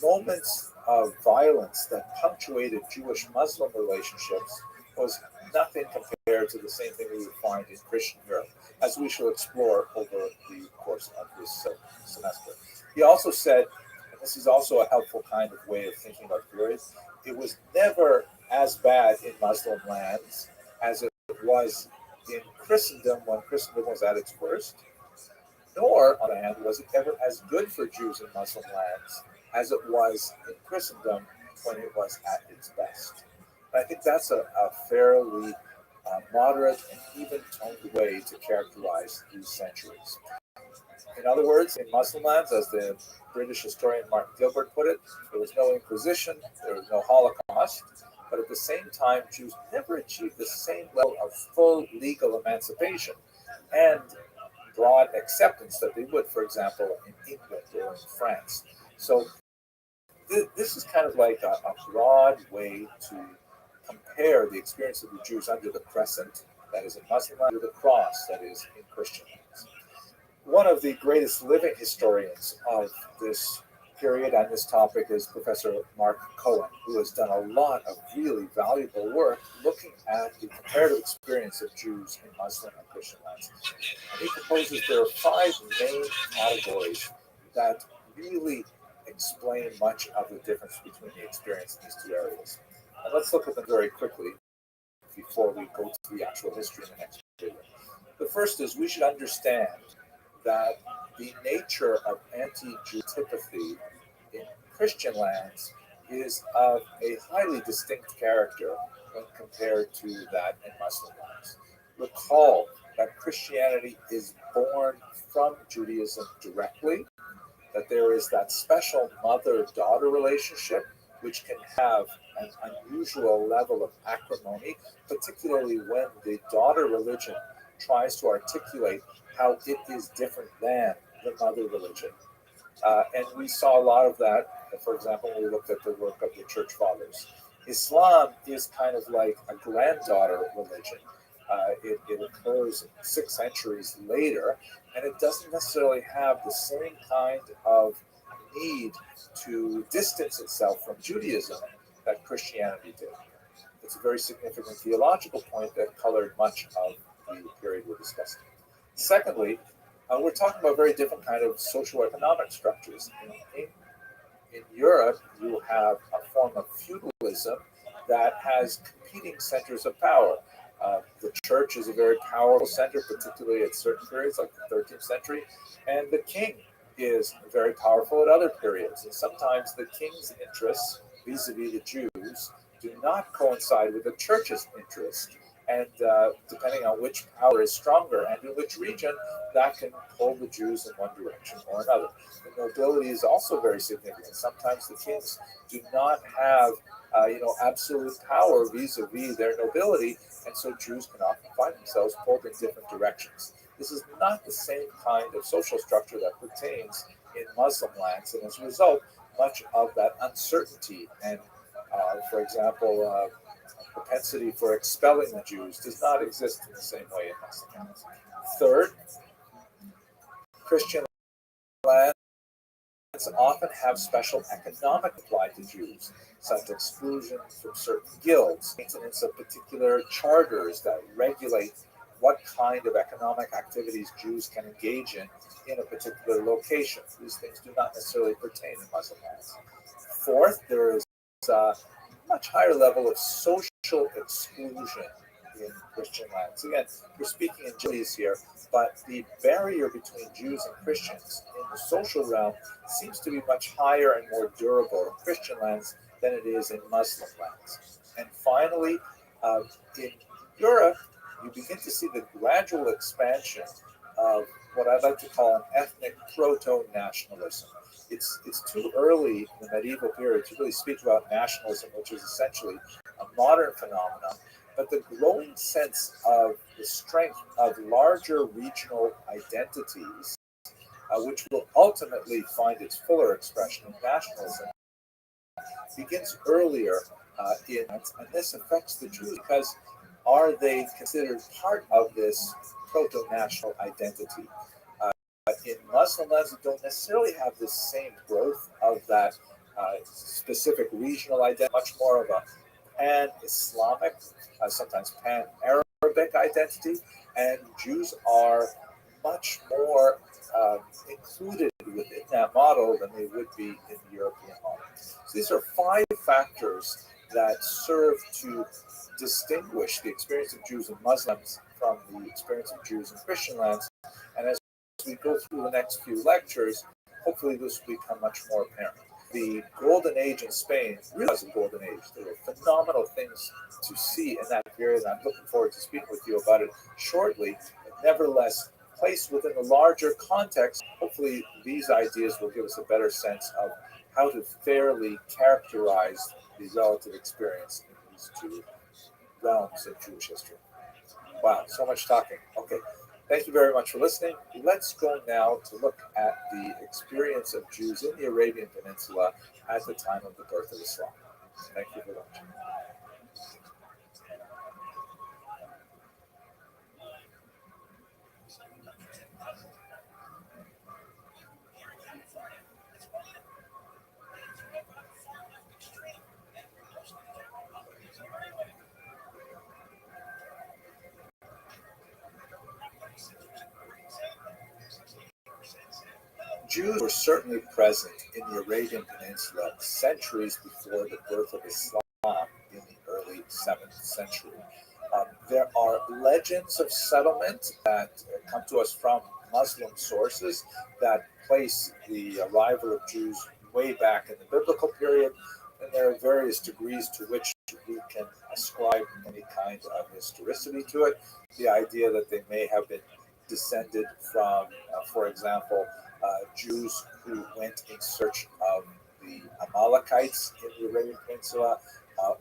moments of violence that punctuated Jewish-Muslim relationships was nothing compared to the same thing we would find in Christian Europe, as we shall explore over the course of this semester. He also said, and this is also a helpful kind of way of thinking about periods, it was never as bad in Muslim lands as it was in Christendom when Christendom was at its worst, nor, on the other hand, was it ever as good for Jews in Muslim lands as it was in Christendom when it was at its best. And I think that's a fairly moderate and even-toned way to characterize these centuries. In other words, in Muslim lands, as the British historian Martin Gilbert put it, there was no Inquisition, there was no Holocaust, But at the same time, Jews never achieved the same level of full legal emancipation and broad acceptance that they would, for example, in England or in France. So this is kind of like a broad way to compare the experience of the Jews under the crescent, that is in Muslim, under the cross, that is in Christian lands. One of the greatest living historians of this period and this topic is Professor Mark Cohen, who has done a lot of really valuable work looking at the comparative experience of Jews in Muslim and Christian lands. And he proposes there are five main categories that really explain much of the difference between the experience in these two areas. And let's look at them very quickly before we go to the actual history in the next video. The first is we should understand that the nature of anti-Jew antipathy in Christian lands is of a highly distinct character when compared to that in Muslim lands. Recall that Christianity is born from Judaism directly, that there is that special mother-daughter relationship which can have an unusual level of acrimony, particularly when the daughter religion tries to articulate how it is different than the mother religion. And we saw a lot of that, for example, when we looked at the work of the church fathers. Islam is kind of like a granddaughter religion. It occurs 6 centuries later, and it doesn't necessarily have the same kind of need to distance itself from Judaism that Christianity did. It's a very significant theological point that colored much of the period we're discussing. Secondly, we're talking about very different kind of socioeconomic structures. In Europe, you have a form of feudalism that has competing centers of power. The church is a very powerful center, particularly at certain periods, like the 13th century, and the king is very powerful at other periods. And sometimes the king's interests vis-a-vis the Jews do not coincide with the church's interests. And depending on which power is stronger and in which region, that can pull the Jews in one direction or another. The nobility is also very significant. Sometimes the kings do not have absolute power vis-a-vis their nobility, and so Jews can often find themselves pulled in different directions. This is not the same kind of social structure that pertains in Muslim lands, and as a result, much of that uncertainty and, for example, propensity for expelling the Jews does not exist in the same way in Muslim lands. Third, Christian lands often have special economic applied to Jews, such as exclusion from certain guilds, maintenance of particular charters that regulate what kind of economic activities Jews can engage in a particular location. These things do not necessarily pertain in Muslim lands. Fourth, there is a much higher level of social exclusion in Christian lands. Again, we're speaking in generalities here, but the barrier between Jews and Christians in the social realm seems to be much higher and more durable in Christian lands than it is in Muslim lands. And finally, in Europe, you begin to see the gradual expansion of what I'd like to call an ethnic proto-nationalism. It's too early in the medieval period to really speak about nationalism, which is essentially a modern phenomenon. But the growing sense of the strength of larger regional identities, which will ultimately find its fuller expression in nationalism, begins earlier and this affects the Jews because are they considered part of this proto-national identity? In Muslim lands, you don't necessarily have the same growth of that specific regional identity, much more of a pan-Islamic, sometimes pan-Arabic identity, and Jews are much more included within that model than they would be in the European model. So these are 5 factors that serve to distinguish the experience of Jews and Muslims from the experience of Jews in Christian lands. And as we go through the next few lectures, hopefully this will become much more apparent. The Golden Age in Spain really was a golden age. There were phenomenal things to see in that period. I'm looking forward to speaking with you about it shortly, but nevertheless, placed within the larger context, hopefully these ideas will give us a better sense of how to fairly characterize the relative experience in these two realms in Jewish history. Wow, so much talking. Okay, thank you very much for listening. Let's go now to look at the experience of Jews in the Arabian Peninsula at the time of the birth of Islam. Thank you for watching. Jews were certainly present in the Arabian Peninsula centuries before the birth of Islam in the early 7th century. There are legends of settlement that come to us from Muslim sources that place the arrival of Jews way back in the biblical period, and there are various degrees to which we can ascribe any kind of historicity to it. The idea that they may have been descended from, for example, Jews who went in search of the Amalekites in the Arabian Peninsula,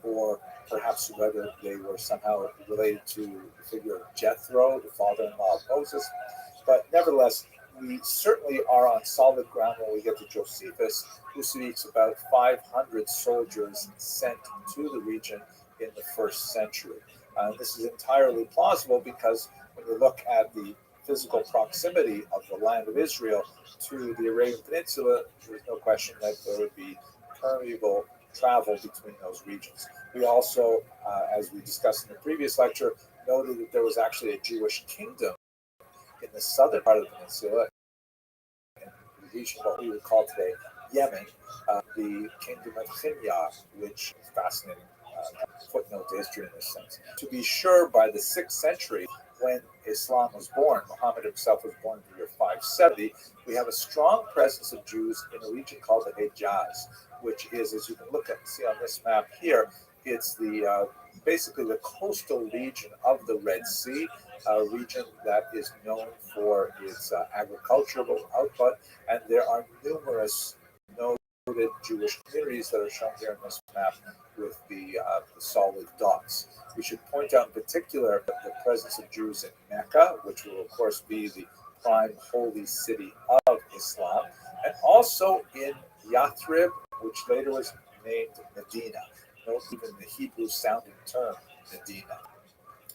or perhaps whether they were somehow related to the figure of Jethro, the father-in-law of Moses. But nevertheless, we certainly are on solid ground when we get to Josephus, who speaks about 500 soldiers sent to the region in the first century. This is entirely plausible because when you look at the physical proximity of the land of Israel to the Arabian Peninsula, there's no question that there would be permeable travel between those regions. We also, as we discussed in the previous lecture, noted that there was actually a Jewish kingdom in the southern part of the peninsula, in the region what we would call today Yemen, the kingdom of Himyar, which is fascinating footnote to history in this sense. To be sure, by the 6th century, when Islam was born, Muhammad himself was born in the year 570, we have a strong presence of Jews in a region called the Hejaz, which is, as you can look at and see on this map here, it's the basically the coastal region of the Red Sea, a region that is known for its agricultural output, and there are numerous noted Jewish communities that are shown here in this map with the solid dots. We should point out in particular the presence of Jews in Mecca, which will of course be the prime holy city of Islam, and also in Yathrib, which later was named Medina. Note even the Hebrew sounding term Medina,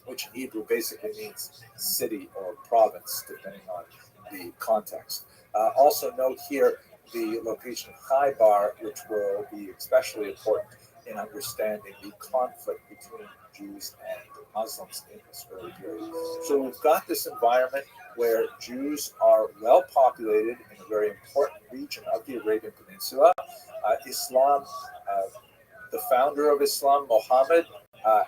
which in Hebrew basically means city or province, depending on the context. Also note here the location of Khaybar, which will be especially important in understanding the conflict between Jews and Muslims in this early period. So we've got this environment where Jews are well populated in a very important region of the Arabian Peninsula. Islam, the founder of Islam, Muhammad,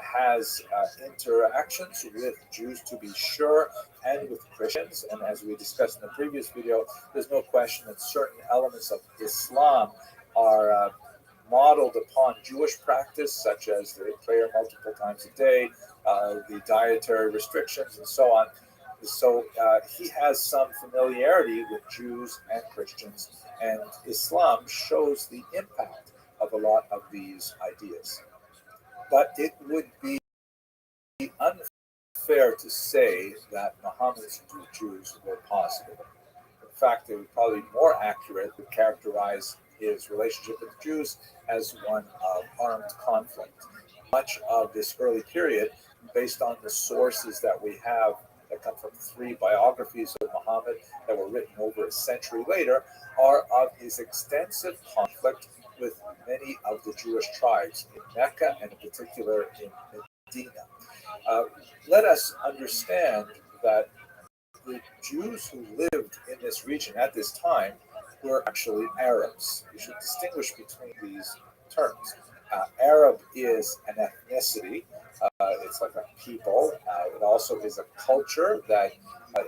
has interactions with Jews, to be sure, and with Christians. And as we discussed in the previous video, there's no question that certain elements of Islam are modeled upon Jewish practice, such as the prayer multiple times a day, the dietary restrictions, and so on. So he has some familiarity with Jews and Christians, and Islam shows the impact of a lot of these ideas. But it would be unfair to say that Muhammad's Jews were positive. In fact, it would probably be more accurate to characterize his relationship with the Jews as one of armed conflict. Much of this early period, based on the sources that we have that come from 3 biographies of Muhammad that were written over a century later, are of his extensive conflict with many of the Jewish tribes in Mecca and in particular in Medina. Let us understand that the Jews who lived in this region at this time were actually Arabs. We should distinguish between these terms. Arab is an ethnicity. It's like a people. It also is a culture that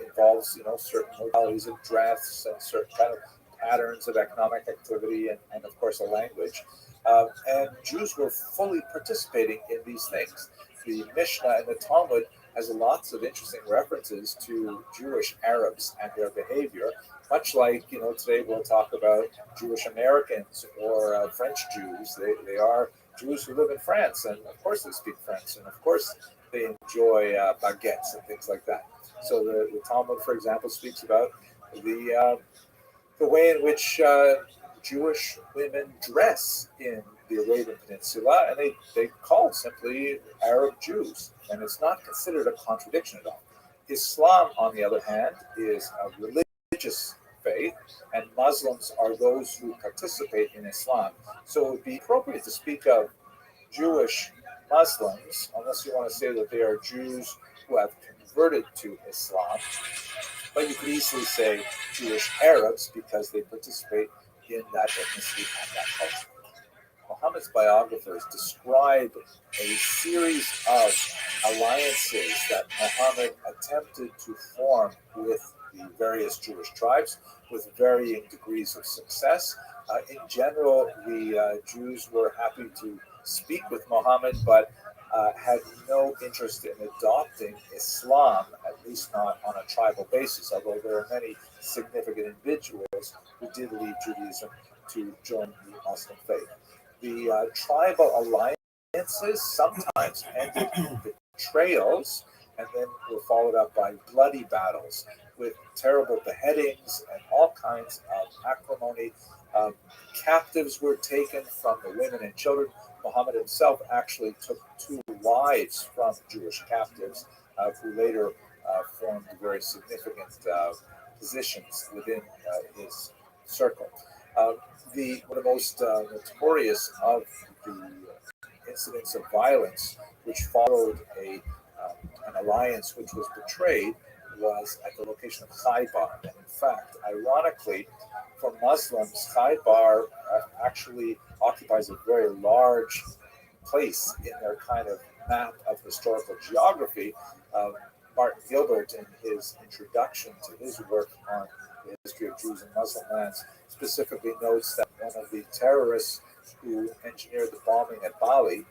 involves, certain modalities of dress and certain kind of patterns of economic activity, and of course a language. And Jews were fully participating in these things. The Mishnah and the Talmud has lots of interesting references to Jewish Arabs and their behavior, much like, today we'll talk about Jewish Americans or French Jews. They are Jews who live in France, and of course they speak French, and of course they enjoy baguettes and things like that. So the Talmud, for example, speaks about the way in which Jewish women dress in the Arabian Peninsula, and they call simply Arab Jews, and it's not considered a contradiction at all. Islam, on the other hand, is a religious faith, and Muslims are those who participate in Islam. So it would be appropriate to speak of Jewish Muslims, unless you want to say that they are Jews who have converted to Islam. But you could easily say Jewish Arabs because they participate in that ethnicity and that culture. Muhammad's biographers describe a series of alliances that Muhammad attempted to form with the various Jewish tribes with varying degrees of success. In general, the Jews were happy to speak with Muhammad, but had no interest in adopting Islam, at least not on a tribal basis, although there are many significant individuals who did leave Judaism to join the Muslim faith. The tribal alliances sometimes ended in betrayals and then were followed up by bloody battles with terrible beheadings and all kinds of acrimony. Captives were taken from the women and children. Muhammad himself actually took 2 wives from Jewish captives who later formed very significant positions within his circle. One of the most notorious of the incidents of violence which followed an alliance which was betrayed was at the location of Khaybar. And in fact, ironically, for Muslims, Khaybar actually occupies a very large place in their kind of map of historical geography. Martin Gilbert, in his introduction to his work on the history of Jews in Muslim lands, specifically notes that one of the terrorists who engineered the bombing at Bali,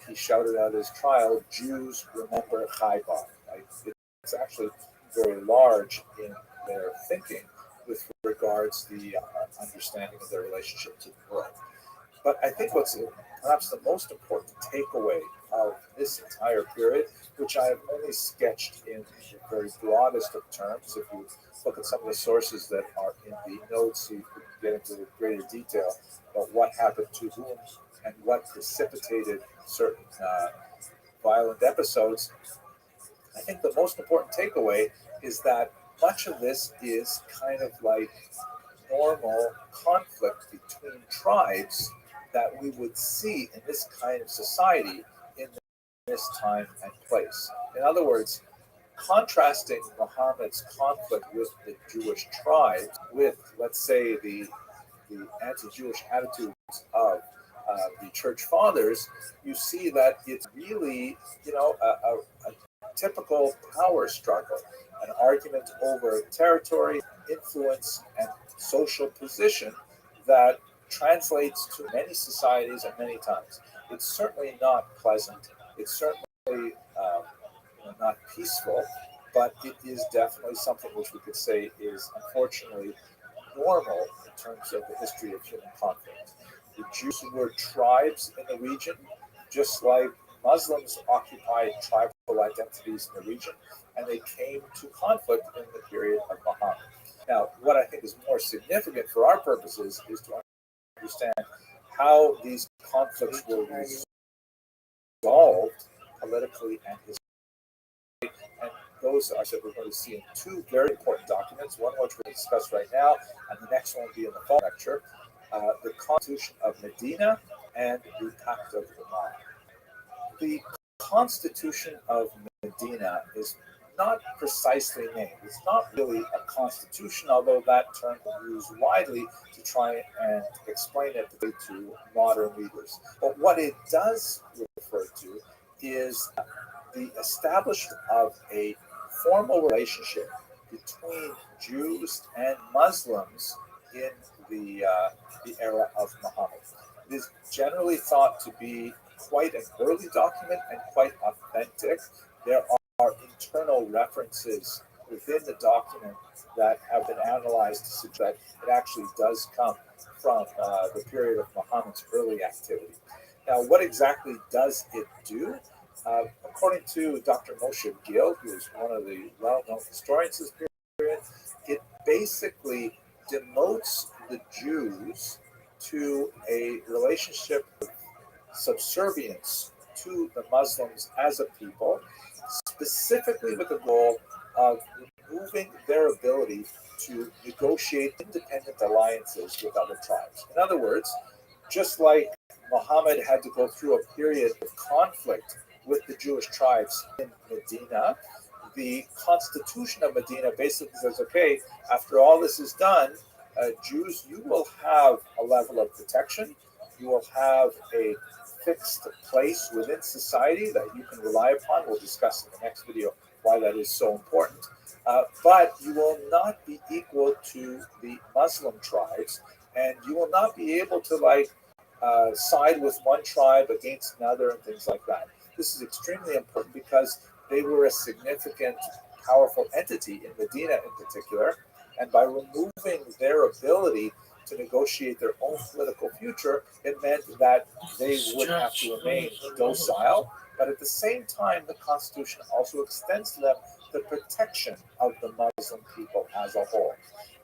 he shouted out his trial, "Jews remember Khaybar." Right? It's actually very large in their thinking with regards to the understanding of their relationship to the world. But I think what's perhaps the most important takeaway of this entire period, which I have only sketched in the very broadest of terms, if you look at some of the sources that are in the notes, you can get into greater detail about what happened to whom and what precipitated certain violent episodes. I think the most important takeaway is that much of this is kind of like normal conflict between tribes that we would see in this kind of society in this time and place. In other words, contrasting Muhammad's conflict with the Jewish tribes with, let's say, the anti-Jewish attitudes of the church fathers, you see that it's really, a typical power struggle, an argument over territory, influence, and social position that translates to many societies and many times. It's certainly not pleasant. It's certainly not peaceful, but it is definitely something which we could say is unfortunately normal in terms of the history of human conflict. The Jews were tribes in the region, just like Muslims occupied tribal identities in the region, and they came to conflict in the period of Muhammad. Now, what I think is more significant for our purposes is to understand how these conflicts were resolved politically and historically. And those I said we're going to see in 2 very important documents, one which we'll discuss right now, and the next one will be in the fall lecture, the Constitution of Medina and the Pact of Imam. The Constitution of Medina is not precisely named. It's not really a constitution, although that term is used widely to try and explain it to modern readers. But what it does refer to is the establishment of a formal relationship between Jews and Muslims in the era of Muhammad. It is generally thought to be quite an early document and quite authentic. There are internal references within the document that have been analyzed to suggest that it actually does come from the period of Muhammad's early activity. Now, what exactly does it do? According to Dr. Moshe Gil, who is one of the well-known historians of this period, it basically demotes the Jews to a relationship of subservience to the Muslims as a people, specifically with the goal of removing their ability to negotiate independent alliances with other tribes. In other words, just like Muhammad had to go through a period of conflict with the Jewish tribes in Medina, the constitution of Medina basically says, okay, after all this is done, Jews, you will have a level of protection. You will have a fixed place within society that you can rely upon. We'll discuss in the next video why that is so important. But you will not be equal to the Muslim tribes, and you will not be able to side with one tribe against another and things like that. This is extremely important because they were a significant, powerful entity in Medina in particular, and by removing their ability to negotiate their own political future, it meant that they would have to remain docile. But at the same time, the Constitution also extends to them the protection of the Muslim people as a whole.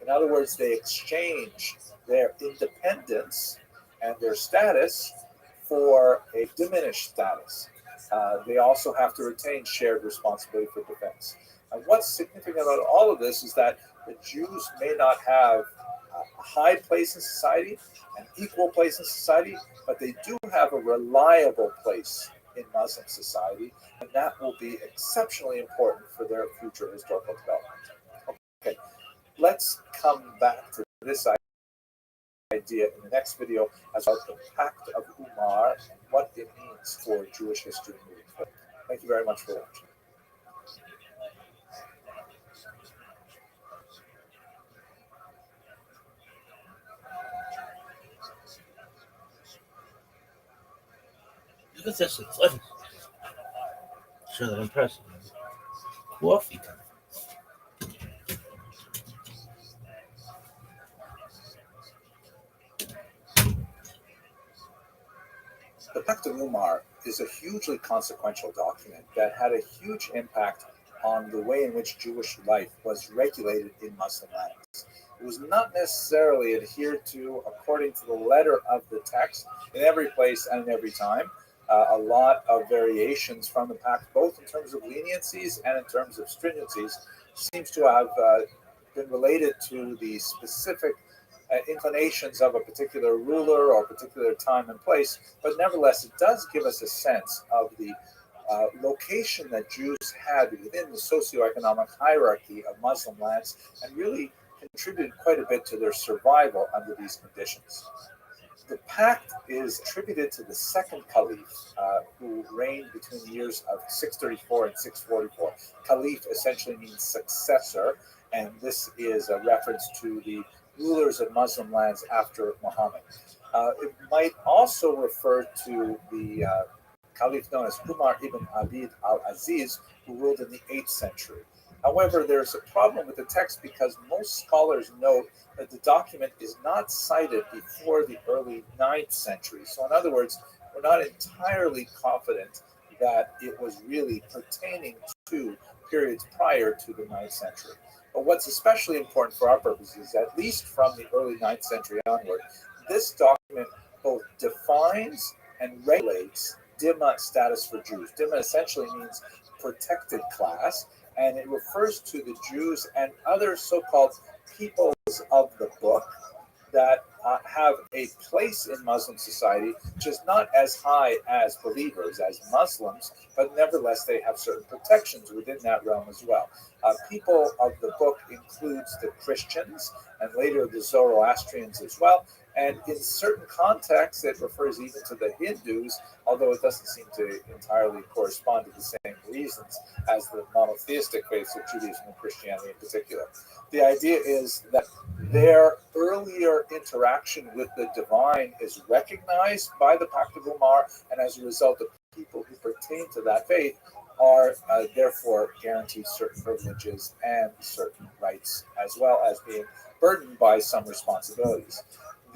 In other words, they exchange their independence and their status for a diminished status. They also have to retain shared responsibility for defense. And what's significant about all of this is that the Jews may not have a high place in society, an equal place in society, but they do have a reliable place in Muslim society, and that will be exceptionally important for their future historical development. Okay, let's come back to this idea in the next video as well, the Pact of Umar and what it means for Jewish history moving forward. Thank you very much for watching. Look at this. It's like, sure that impressive. Coffee time. The Pact of Umar is a hugely consequential document that had a huge impact on the way in which Jewish life was regulated in Muslim lands. It was not necessarily adhered to according to the letter of the text in every place and in every time. A lot of variations from the pact, both in terms of leniencies and in terms of stringencies, seems to have been related to the specific inclinations of a particular ruler or a particular time and place, but nevertheless, it does give us a sense of the location that Jews had within the socioeconomic hierarchy of Muslim lands and really contributed quite a bit to their survival under these conditions. The pact is attributed to the second caliph, who reigned between the years of 634 and 644. Caliph essentially means successor, and this is a reference to the rulers of Muslim lands after Muhammad. It might also refer to the caliph known as Umar ibn Abid al-Aziz, who ruled in the 8th century. However, there's a problem with the text because most scholars note that the document is not cited before the early 9th century. So in other words, we're not entirely confident that it was really pertaining to periods prior to the 9th century. But what's especially important for our purposes, at least from the early 9th century onward, this document both defines and regulates Dhimma status for Jews. Dhimma essentially means protected class, and it refers to the Jews and other so-called peoples of the book that have a place in Muslim society, which is not as high as believers, as Muslims, but nevertheless they have certain protections within that realm as well. People of the book includes the Christians and later the Zoroastrians as well. And in certain contexts, it refers even to the Hindus, although it doesn't seem to entirely correspond to the same reasons as the monotheistic faiths of Judaism and Christianity in particular. The idea is that their earlier interaction with the divine is recognized by the Pact of Umar, and as a result, the people who pertain to that faith are therefore guaranteed certain privileges and certain rights, as well as being burdened by some responsibilities.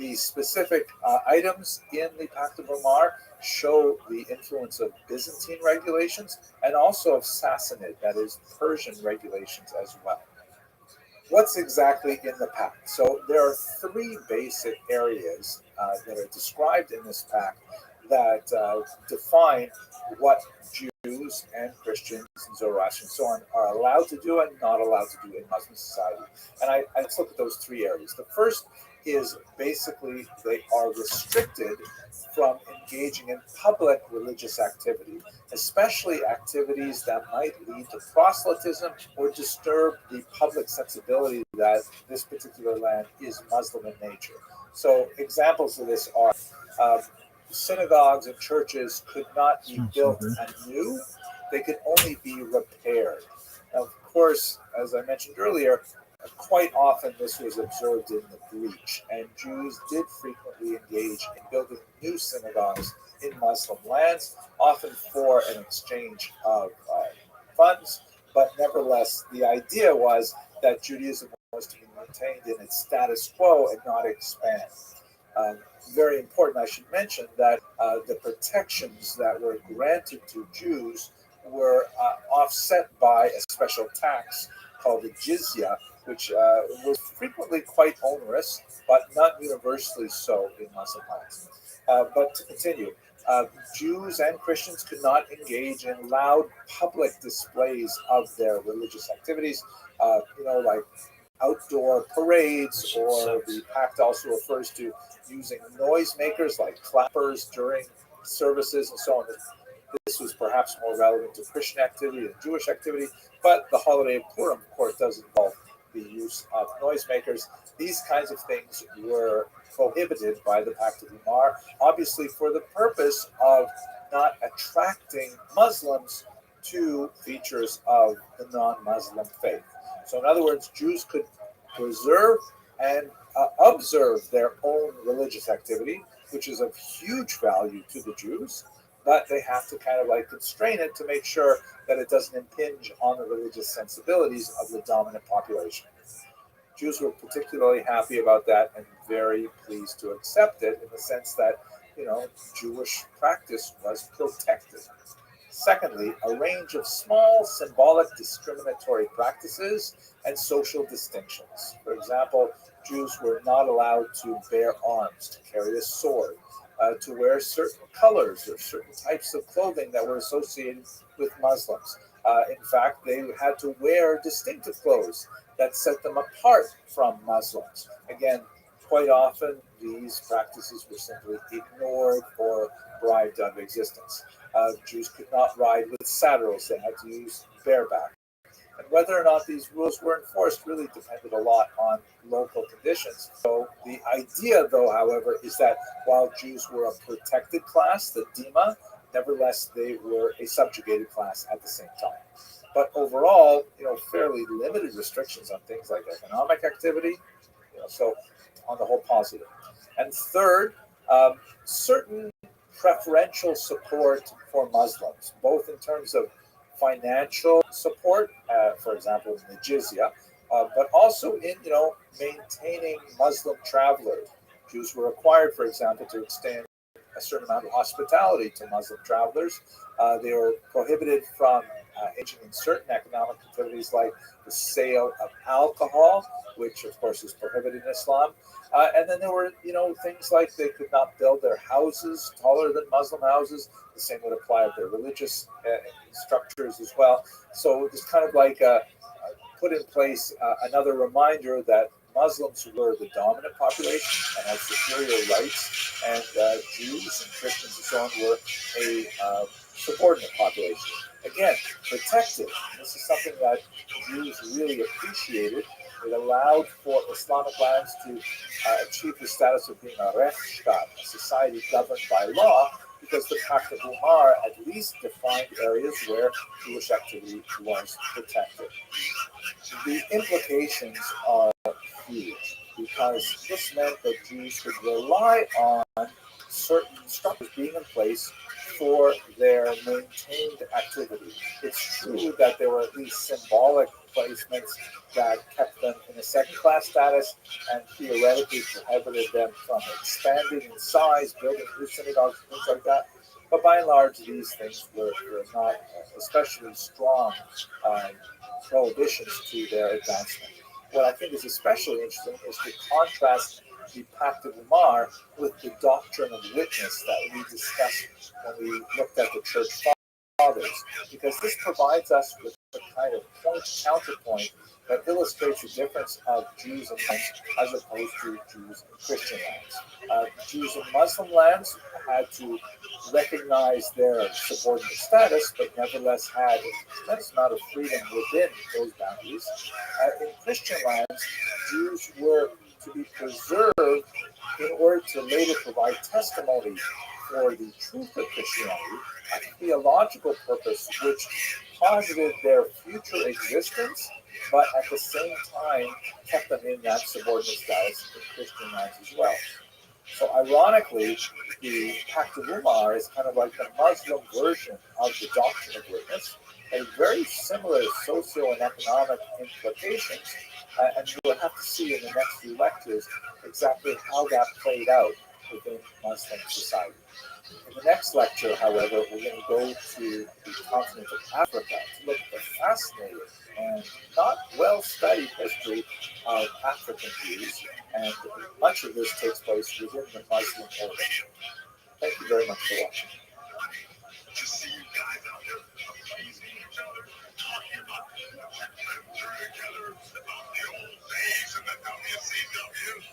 The specific items in the Pact of Umar show the influence of Byzantine regulations and also of Sassanid, that is Persian regulations as well. What's exactly in the pact? So there are three basic areas that are described in this pact that define what Jews and Christians and Zoroastrians and so on are allowed to do and not allowed to do in Muslim society. And let's look at those three areas. The first is basically they are restricted from engaging in public religious activity, especially activities that might lead to proselytism or disturb the public sensibility that this particular land is Muslim in nature. So examples of this are synagogues and churches could not be built anew. They could only be repaired. Now, of course, as I mentioned earlier, quite often this was observed in the breach, and Jews did frequently engage in building new synagogues in Muslim lands, often for an exchange of funds. But nevertheless, the idea was that Judaism was to be maintained in its status quo and not expand. Very important, I should mention that the protections that were granted to Jews were offset by a special tax called the jizya, which was frequently quite onerous, but not universally so in Muslim lands. But to continue, Jews and Christians could not engage in loud public displays of their religious activities, like outdoor parades, or the pact also refers to using noisemakers like clappers during services and so on. This was perhaps more relevant to Christian activity than Jewish activity, but the holiday of Purim, of course, does involve the use of noisemakers. These kinds of things were prohibited by the Pact of Umar, obviously for the purpose of not attracting Muslims to features of the non-Muslim faith. So in other words, Jews could preserve and observe their own religious activity, which is of huge value to the Jews, but they have to kind of like constrain it to make sure that it doesn't impinge on the religious sensibilities of the dominant population. Jews were particularly happy about that and very pleased to accept it in the sense that, Jewish practice was protected. Secondly, a range of small symbolic discriminatory practices and social distinctions. For example, Jews were not allowed to bear arms, to carry a sword, to wear certain colors or certain types of clothing that were associated with Muslims. In fact, they had to wear distinctive clothes that set them apart from Muslims. Again, quite often these practices were simply ignored or bribed out of existence. Jews could not ride with saddles, they had to use bareback. And whether or not these rules were enforced really depended a lot on local conditions. So the idea, though, however, is that while Jews were a protected class, the Dima, nevertheless, they were a subjugated class at the same time. But overall, fairly limited restrictions on things like economic activity, so on the whole positive. And third, certain preferential support for Muslims, both in terms of financial support, for example, in the jizya, but also in maintaining Muslim travelers. Jews were required, for example, to extend a certain amount of hospitality to Muslim travelers. They were prohibited from engaging in certain economic activities like the sale of alcohol, which of course is prohibited in Islam. And then there were, things like they could not build their houses taller than Muslim houses. The same would apply to their religious structures as well. So it was kind of like put in place another reminder that Muslims were the dominant population and had superior rights, and Jews and Christians and so on were a subordinate population. Again, protected. This is something that Jews really appreciated. It allowed for Islamic lands to achieve the status of being a Rechtsstaat, a society governed by law, because the Pact of Umar at least defined areas where Jewish activity was protected. The implications are huge, because this meant that Jews could rely on certain structures being in place for their maintained activity. It's true that there were at least symbolic placements that kept them in a second-class status and theoretically prohibited them from expanding in size, building new synagogues, things like that. But by and large, these things were not especially strong prohibitions to their advancement. What I think is especially interesting is to contrast the Pact of Umar with the doctrine of witness that we discussed when we looked at the church fathers, because this provides us with a kind of counterpoint that illustrates the difference of Jews and Muslims as opposed to Jews and Christian lands. Jews in Muslim lands had to recognize their subordinate status, but nevertheless had a tremendous amount of freedom within those boundaries. In Christian lands, Jews were to be preserved in order to later provide testimony for the truth of Christianity, a theological purpose which posited their future existence, but at the same time kept them in that subordinate status in Christian lands as well. So ironically, the Pact of Umar is kind of like the Muslim version of the doctrine of witness, and very similar socio and economic implications. And we'll have to see in the next few lectures exactly how that played out within Muslim society. In the next lecture, however, we're going to go to the continent of Africa to look at the fascinating and not well-studied history of African Jews, and much of this takes place within the Muslim order. Thank you very much for watching. To see you guys out there appeasing each other, talking about together about the old days and the WCW.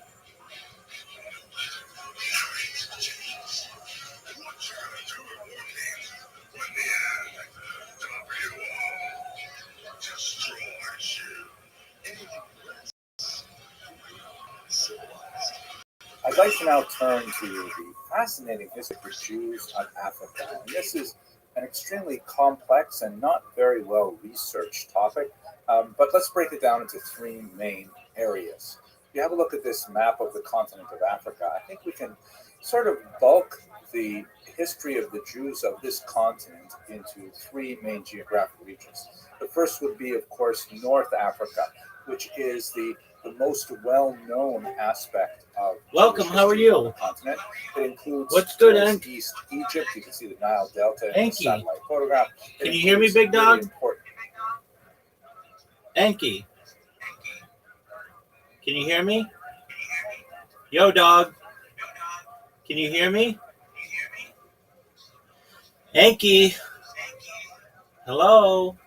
What you gonna do at working when the NWO destroys you? I'd like to now turn to the fascinating history of the Jews of Africa. And this is an extremely complex and not very well researched topic, but let's break it down into three main areas. If you have a look at this map of the continent of Africa, I think we can sort of bulk the history of the Jews of this continent into three main geographic regions. The first would be, of course, North Africa, which is the most well-known aspect of Welcome, how are you? The continent. It includes What's good, East Egypt. You can see the Nile Delta in the Enki. satellite photograph. Can you hear me, big dog? Really Enki. Can you hear me? Yo, dog. Can you hear me? Enki. Hello.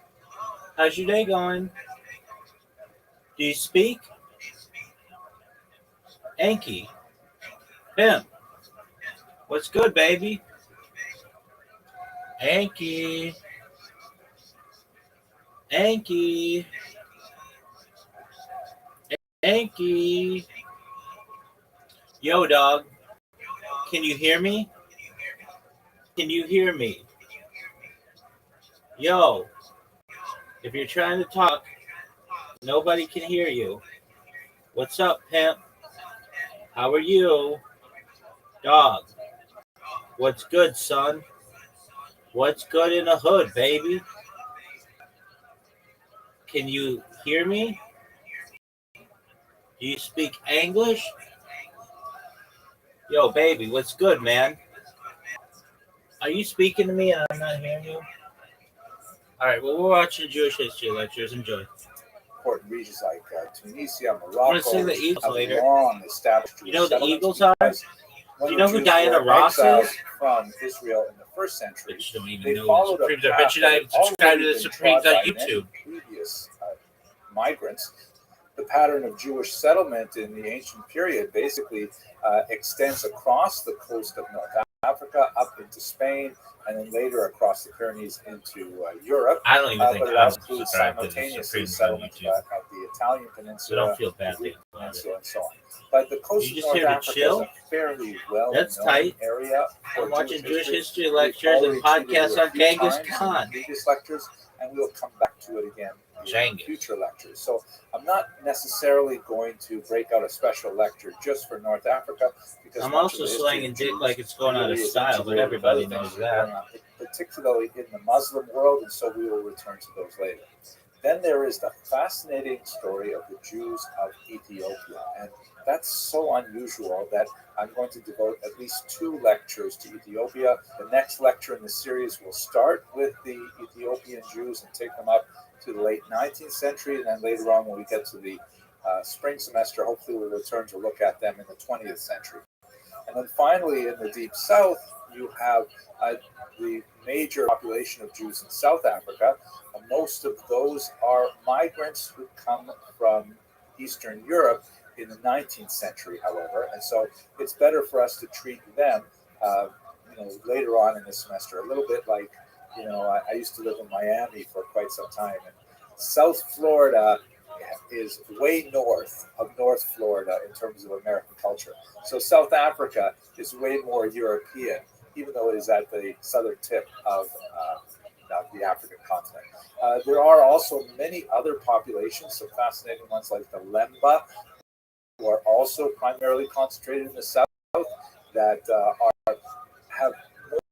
How's your day going? Do you speak? Enki. Pimp. What's good, baby? Enki. Enki. Enki. Yo, dog. Can you hear me? Can you hear me? Yo. If you're trying to talk, nobody can hear you. What's up, pimp? How are you? Dog. What's good, son? What's good in the hood, baby? Can you hear me? Do you speak English? Yo, baby, what's good, man? Are you speaking to me and I'm not hearing you? All right, well, we're watching Jewish history lectures. Enjoy. important regions like Tunisia, I'm Morocco, going to see the Eagles later. long established Jewish You know who the settlements Eagles are? because Do you when know the who Jews Diana were Ross exiled is? from Israel in the first century, Bitch don't even they know followed the a Supremes are. path Bitch, that I had subscribe to already the been Supremes trod on by many YouTube. previous migrants. The pattern of Jewish settlement in the ancient period basically extends across the coast of North Africa up into Spain, and then later across the Pyrenees into Europe. I don't even think but it I'm also includes subscribed to the simultaneously Supremes on settlement YouTube. of the Italian So Peninsula, don't feel the bad Greek about it. Peninsula, and so on. But the coast You of just North here to Africa chill? is a fairly well-known That's tight. area for I'm watching Jewish history We've lectures already and treated podcasts it a on few Genghis times in Khan. previous lectures, and we'll come back to it again in Genghis. future lectures. So I'm not necessarily going to break out a special lecture just for North Africa, because I'm much also of the history slanging of dick Jews like it's going out of really is style, but integrated with everybody other things knows that are that. going on, particularly in the Muslim world, and so we will return to those later. Then there is the fascinating story of the Jews of Ethiopia. And that's so unusual that I'm going to devote at least 2 lectures to Ethiopia. The next lecture in the series will start with the Ethiopian Jews and take them up to the late 19th century. And then later on, when we get to the spring semester, hopefully we'll return to look at them in the 20th century. And then finally, in the Deep South, you have the major population of Jews in South Africa. Most of those are migrants who come from Eastern Europe in the 19th century, however. And so it's better for us to treat them later on in the semester, a little bit like, I used to live in Miami for quite some time. And South Florida is way north of North Florida in terms of American culture. So South Africa is way more European, even though it is at the southern tip of the African continent. There are also many other populations, some fascinating ones like the Lemba, who are also primarily concentrated in the south, that have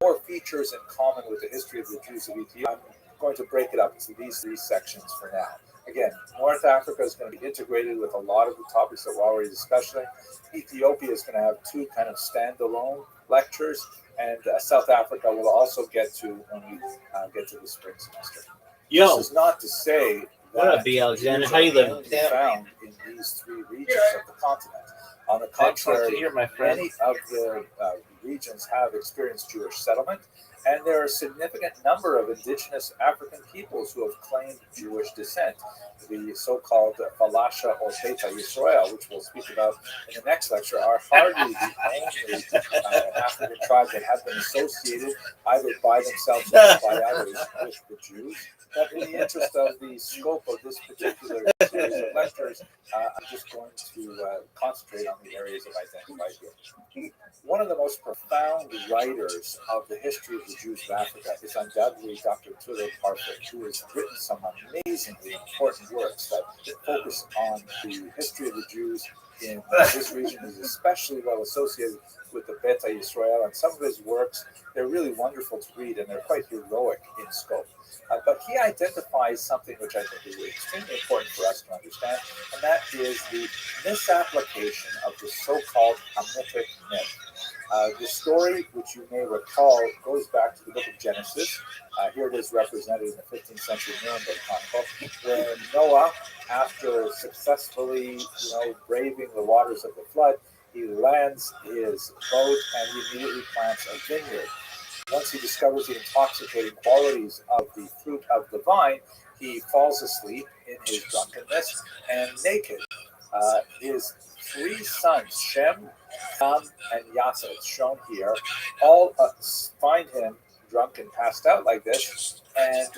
more features in common with the history of the Jews of Ethiopia. I'm going to break it up into these 3 sections for now. Again, North Africa is going to be integrated with a lot of the topics that we're already discussing. Ethiopia is going to have 2 kind of standalone lectures, and South Africa will also get to when we get to the spring semester. Yo, this is not to say what up, B. Alexander? How you living? Found in these 3 regions of the continent. On the contrary, many of the regions have experienced Jewish settlement, and there are a significant number of indigenous African peoples who have claimed Jewish descent. The so-called Falasha or Beta Yisrael, which we'll speak about in the next lecture, are hardly the only African tribes that have been associated either by themselves or by others with the Jews. But in the interest of the scope of this particular series of lectures, I'm just going to concentrate on the areas I've identified here. One of the most profound writers of the history of the Jews of Africa is undoubtedly Dr. Tudor Parfit, who has written some amazingly important works that focus on the history of the Jews in this region. Is especially well associated with the Beta Yisrael, and some of his works, they're really wonderful to read, and they're quite heroic in scope. But he identifies something which I think is extremely important for us to understand, and that is the misapplication of the so-called Hamitic myth. The story, which you may recall, goes back to the book of Genesis. Here it is represented in the 15th century Nuremberg Chronicle, where Noah, after successfully, braving the waters of the flood, he lands his boat and he immediately plants a vineyard. Once he discovers the intoxicating qualities of the fruit of the vine, he falls asleep in his drunkenness, and naked, his 3 sons, Shem, Ham, and Yafet, shown here, all find him drunk and passed out like this. And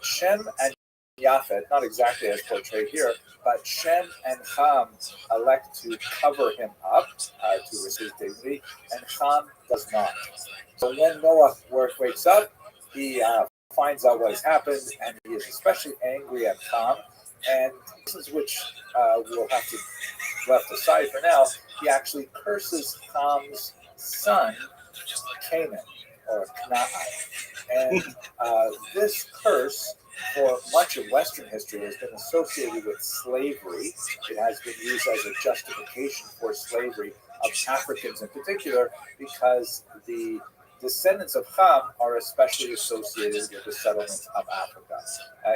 Shem and Yafet, not exactly as portrayed here, but Shem and Ham elect to cover him up to receive dignity, and Ham does not. So when Noah wakes up, he finds out what has happened, and he is especially angry at Ham. And reasons which we'll have to left aside for now, he actually curses Ham's son, Canaan, or Canaan. And this curse, for much of Western history, has been associated with slavery. It has been used as a justification for slavery of Africans in particular, because the descendants of Ham are especially associated with the settlement of Africa.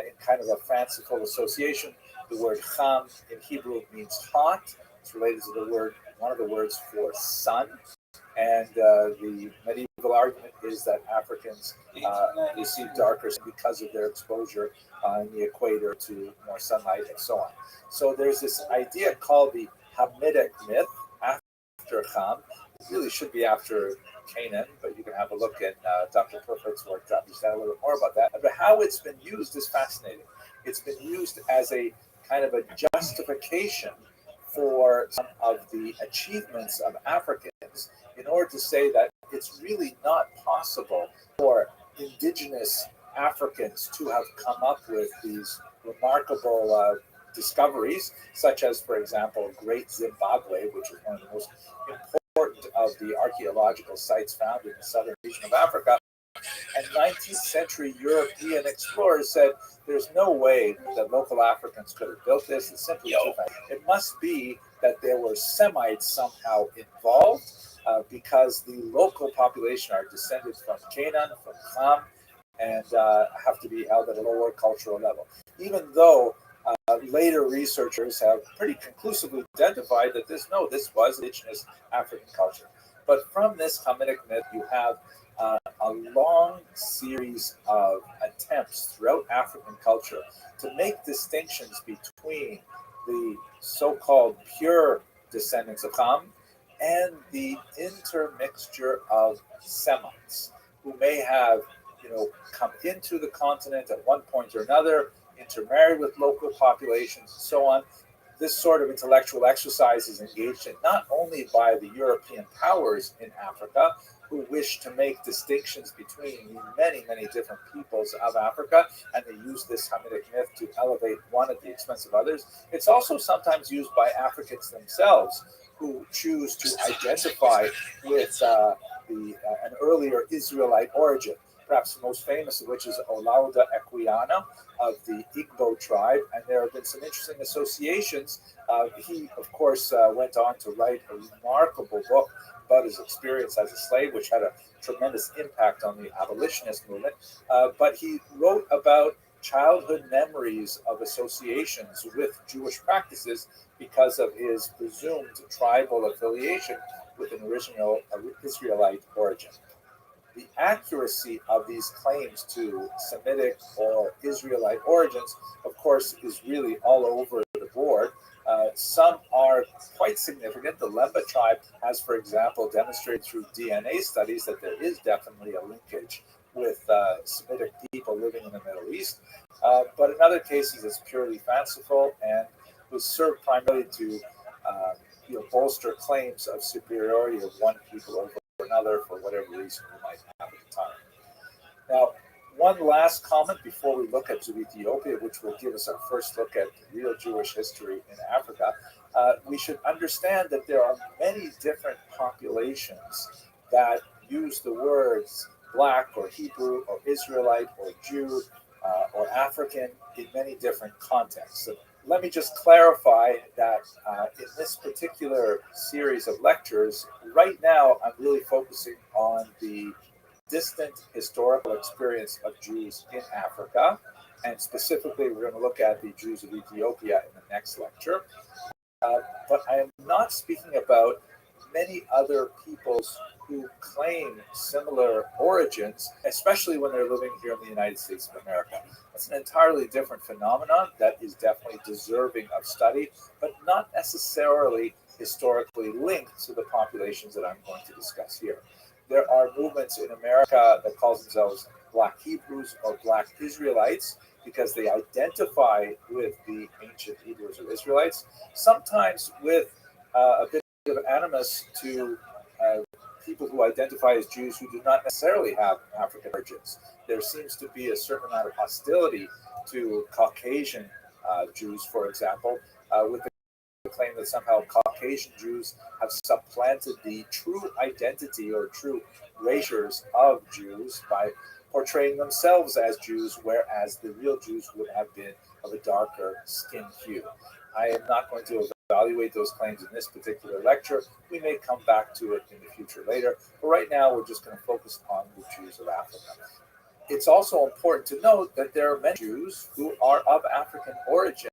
In kind of a fanciful association, the word Ham in Hebrew means hot. It's related to the word, one of the words for sun. And the medieval argument is that Africans receive darker because of their exposure on the equator to more sunlight and so on. So there's this idea called the Hamitic myth after Ham. It really should be after Canaan, but you can have a look at Dr. Perfect's work to understand a little bit more about that. But how it's been used is fascinating. It's been used as a kind of a justification for some of the achievements of Africans in order to say that it's really not possible for indigenous Africans to have come up with these remarkable discoveries, such as, for example, Great Zimbabwe, which is one of the most important of the archaeological sites found in the southern region of Africa, And 19th century European explorers said there's no way that local Africans could have built this. It's simply too fast. It must be that there were Semites somehow involved because the local population are descended from Canaan, from Ham, and have to be held at a lower cultural level. Even though later researchers have pretty conclusively identified that this was indigenous African culture. But from this Hamitic myth, you have a long series of attempts throughout African culture to make distinctions between the so-called pure descendants of Ham and the intermixture of Semites who may have, come into the continent at one point or another, intermarried with local populations, and so on. This sort of intellectual exercise is engaged in not only by the European powers in Africa, who wish to make distinctions between many, many different peoples of Africa, and they use this Hamitic myth to elevate one at the expense of others. It's also sometimes used by Africans themselves, who choose to identify with an earlier Israelite origin, perhaps the most famous of which is Olaudah Equiana of the Igbo tribe. And there have been some interesting associations. He, of course, went on to write a remarkable book about his experience as a slave, which had a tremendous impact on the abolitionist movement. But he wrote about childhood memories of associations with Jewish practices because of his presumed tribal affiliation with an original Israelite origin. The accuracy of these claims to Semitic or Israelite origins, of course, is really all over the board. Some are quite significant. The Lemba tribe has, for example, demonstrated through DNA studies that there is definitely a linkage with Semitic people living in the Middle East. But in other cases, it's purely fanciful and was served primarily to bolster claims of superiority of one people over another for whatever reason we might have at the time. Now, one last comment before we look at Ethiopia, which will give us our first look at real Jewish history in Africa. We should understand that there are many different populations that use the words Black or Hebrew or Israelite or Jew or African in many different contexts. So let me just clarify that in this particular series of lectures, right now I'm really focusing on the distant historical experience of Jews in Africa. And specifically, we're going to look at the Jews of Ethiopia in the next lecture. But I am not speaking about many other peoples who claim similar origins, especially when they're living here in the United States of America. That's an entirely different phenomenon that is definitely deserving of study, but not necessarily historically linked to the populations that I'm going to discuss here. There are movements in America that call themselves Black Hebrews or Black Israelites because they identify with the ancient Hebrews or Israelites, sometimes with a bit of animus to people who identify as Jews who do not necessarily have African origins. There seems to be a certain amount of hostility to Caucasian Jews, for example, with the claim that somehow Caucasian Jews have supplanted the true identity or true erasures of Jews by portraying themselves as Jews, whereas the real Jews would have been of a darker skin hue. I am not going to evaluate those claims in this particular lecture. We may come back to it in the future later, but right now we're just going to focus on the Jews of Africa. It's also important to note that there are many Jews who are of African origin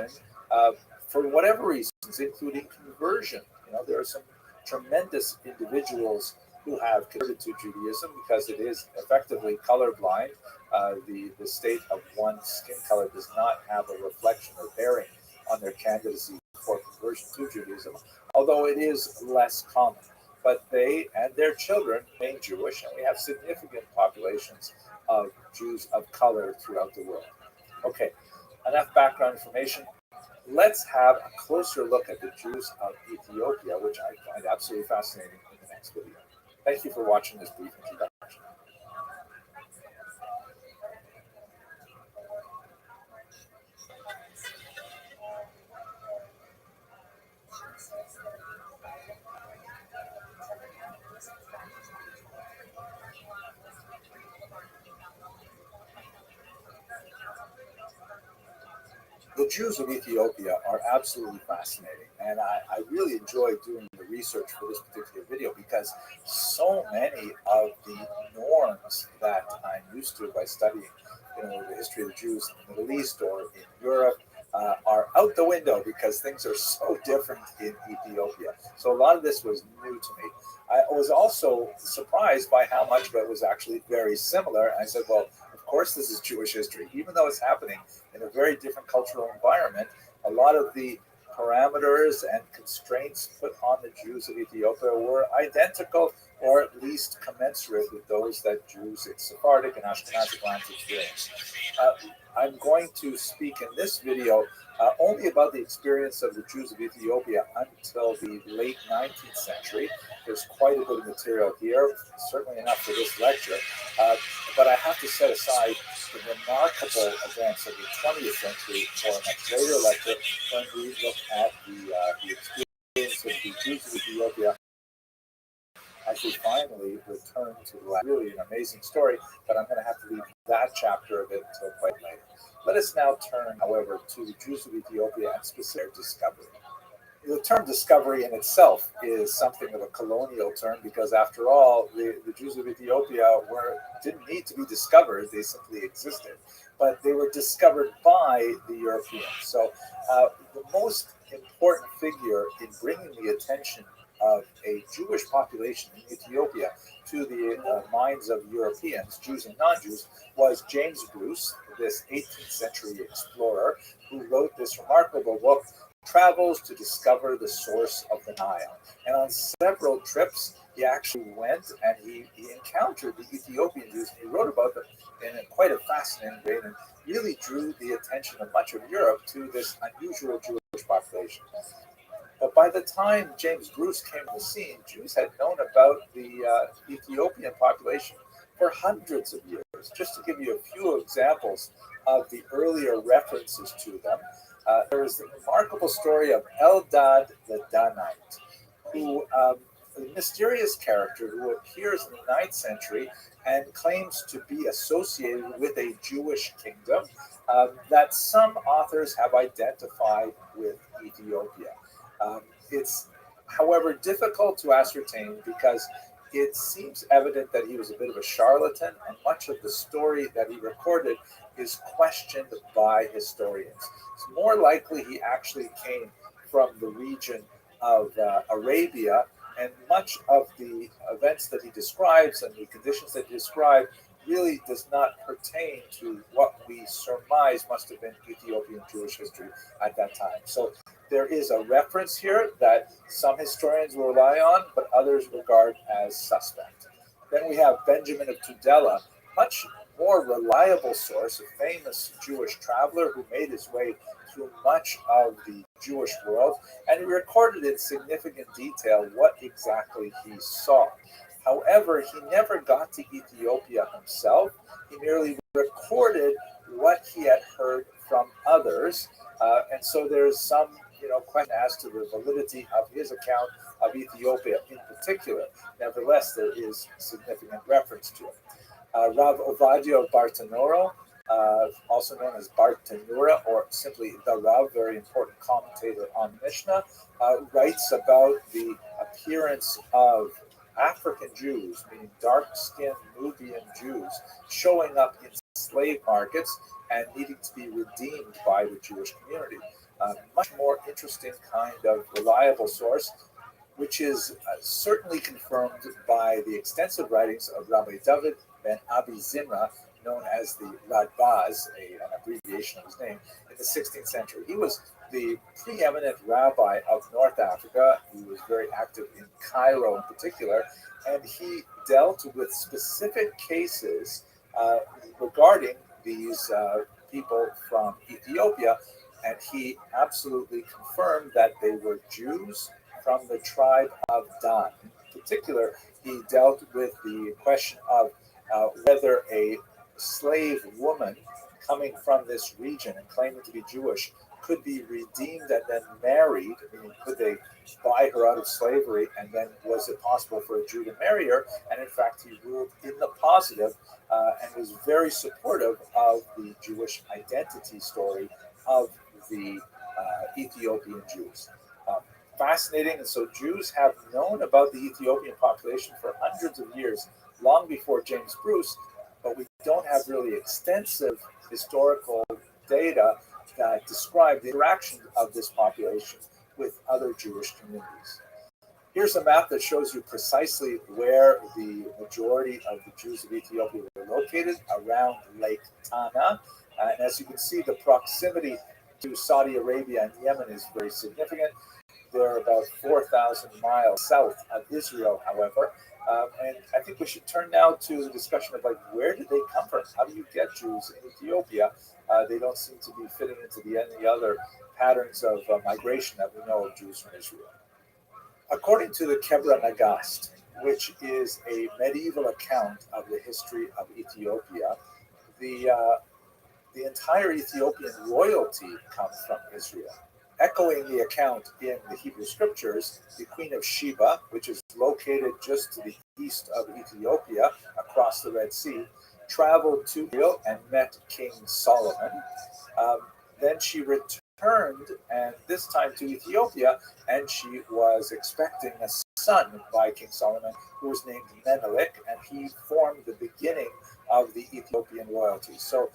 for whatever reasons, including conversion. There are some tremendous individuals who have converted to Judaism because it is effectively colorblind. The state of one's skin color does not have a reflection or bearing on their candidacy for conversion to Judaism, although it is less common. But they and their children remain Jewish, and we have significant populations of Jews of color throughout the world. Okay, enough background information. Let's have a closer look at the Jews of Ethiopia, which I find absolutely fascinating in the next video. Thank you for watching this brief introduction. the Jews of Ethiopia are absolutely fascinating, and I really enjoyed doing the research for this particular video because so many of the norms that I'm used to by studying, the history of the Jews in the Middle East or in Europe are out the window because things are so different in Ethiopia. So a lot of this was new to me. I was also surprised by how much of it was actually very similar. I said, well, of course this is Jewish history, even though it's happening in a very different cultural environment. A lot of the parameters and constraints put on the Jews of Ethiopia were identical or at least commensurate with those that Jews in Sephardic and Ashkenazic lands experienced. I'm going to speak in this video only about the experience of the Jews of Ethiopia until the late 19th century. There's quite a bit of material here, certainly enough for this lecture, but I have to set aside the remarkable events of the 20th century for a much later lecture when we look at the experience of the Jews of Ethiopia as they finally return to life. Really an amazing story, but I'm going to have to leave that chapter of it until quite later. Let us now turn, however, to the Jews of Ethiopia and specific discovery. The term discovery in itself is something of a colonial term because, after all, the Jews of Ethiopia didn't need to be discovered, they simply existed. But they were discovered by the Europeans. So the most important figure in bringing the attention of a Jewish population in Ethiopia to the minds of Europeans, Jews and non-Jews, was James Bruce, this 18th century explorer who wrote this remarkable book, Travels to Discover the Source of the Nile. And on several trips, he actually went and he encountered the Ethiopian Jews, and he wrote about them in quite a fascinating way and really drew the attention of much of Europe to this unusual Jewish population. But by the time James Bruce came on the scene, Jews had known about the Ethiopian population for hundreds of years. Just to give you a few examples of the earlier references to them, there is the remarkable story of Eldad the Danite, who a mysterious character who appears in the 9th century and claims to be associated with a Jewish kingdom that some authors have identified with Ethiopia. It's, however, difficult to ascertain because it seems evident that he was a bit of a charlatan, and much of the story that he recorded is questioned by historians. It's more likely he actually came from the region of Arabia, and much of the events that he describes and the conditions that he describes really does not pertain to what we surmise must have been Ethiopian Jewish history at that time. So there is a reference here that some historians will rely on, but others regard as suspect. Then we have Benjamin of Tudela, much more reliable source, a famous Jewish traveler who made his way through much of the Jewish world, and he recorded in significant detail what exactly he saw. However, he never got to Ethiopia himself. He merely recorded what he had heard from others, and so there's some question as to the validity of his account of Ethiopia in particular. Nevertheless, there is significant reference to it. Rav Ovadia of Bartanura, also known as Bartanura, or simply the Rav, very important commentator on Mishnah, writes about the appearance of African Jews, meaning dark-skinned Nubian Jews, showing up in slave markets and needing to be redeemed by the Jewish community. Much more interesting kind of reliable source, which is certainly confirmed by the extensive writings of Rabbi David ben Abi Zimra, known as the Radbaz, an abbreviation of his name, in the 16th century. He was the preeminent rabbi of North Africa. He was very active in Cairo in particular, and he dealt with specific cases regarding these people from Ethiopia, and he absolutely confirmed that they were Jews from the tribe of Dan. In particular, he dealt with the question of whether a slave woman coming from this region and claiming to be Jewish could be redeemed and then married, meaning could they buy her out of slavery, and then was it possible for a Jew to marry her? And in fact, he ruled in the positive and was very supportive of the Jewish identity story of the Ethiopian Jews. Fascinating. And so Jews have known about the Ethiopian population for hundreds of years, long before James Bruce, but we don't have really extensive historical data that describe the interaction of this population with other Jewish communities. Here's a map that shows you precisely where the majority of the Jews of Ethiopia were located, around Lake Tana. And as you can see, the proximity to Saudi Arabia and Yemen is very significant. They're about 4,000 miles south of Israel, however. And I think we should turn now to the discussion of like, where did they come from? How do you get Jews in Ethiopia? They don't seem to be fitting into any other patterns of migration that we know of Jews from Israel. According to the Kebra Nagast, which is a medieval account of the history of Ethiopia, the entire Ethiopian royalty comes from Israel. Echoing the account in the Hebrew scriptures, the Queen of Sheba, which is located just to the east of Ethiopia across the Red Sea, traveled to Israel and met King Solomon. Then she returned, and this time to Ethiopia, and she was expecting a son by King Solomon who was named Menelik, and he formed the beginning of the Ethiopian royalty. So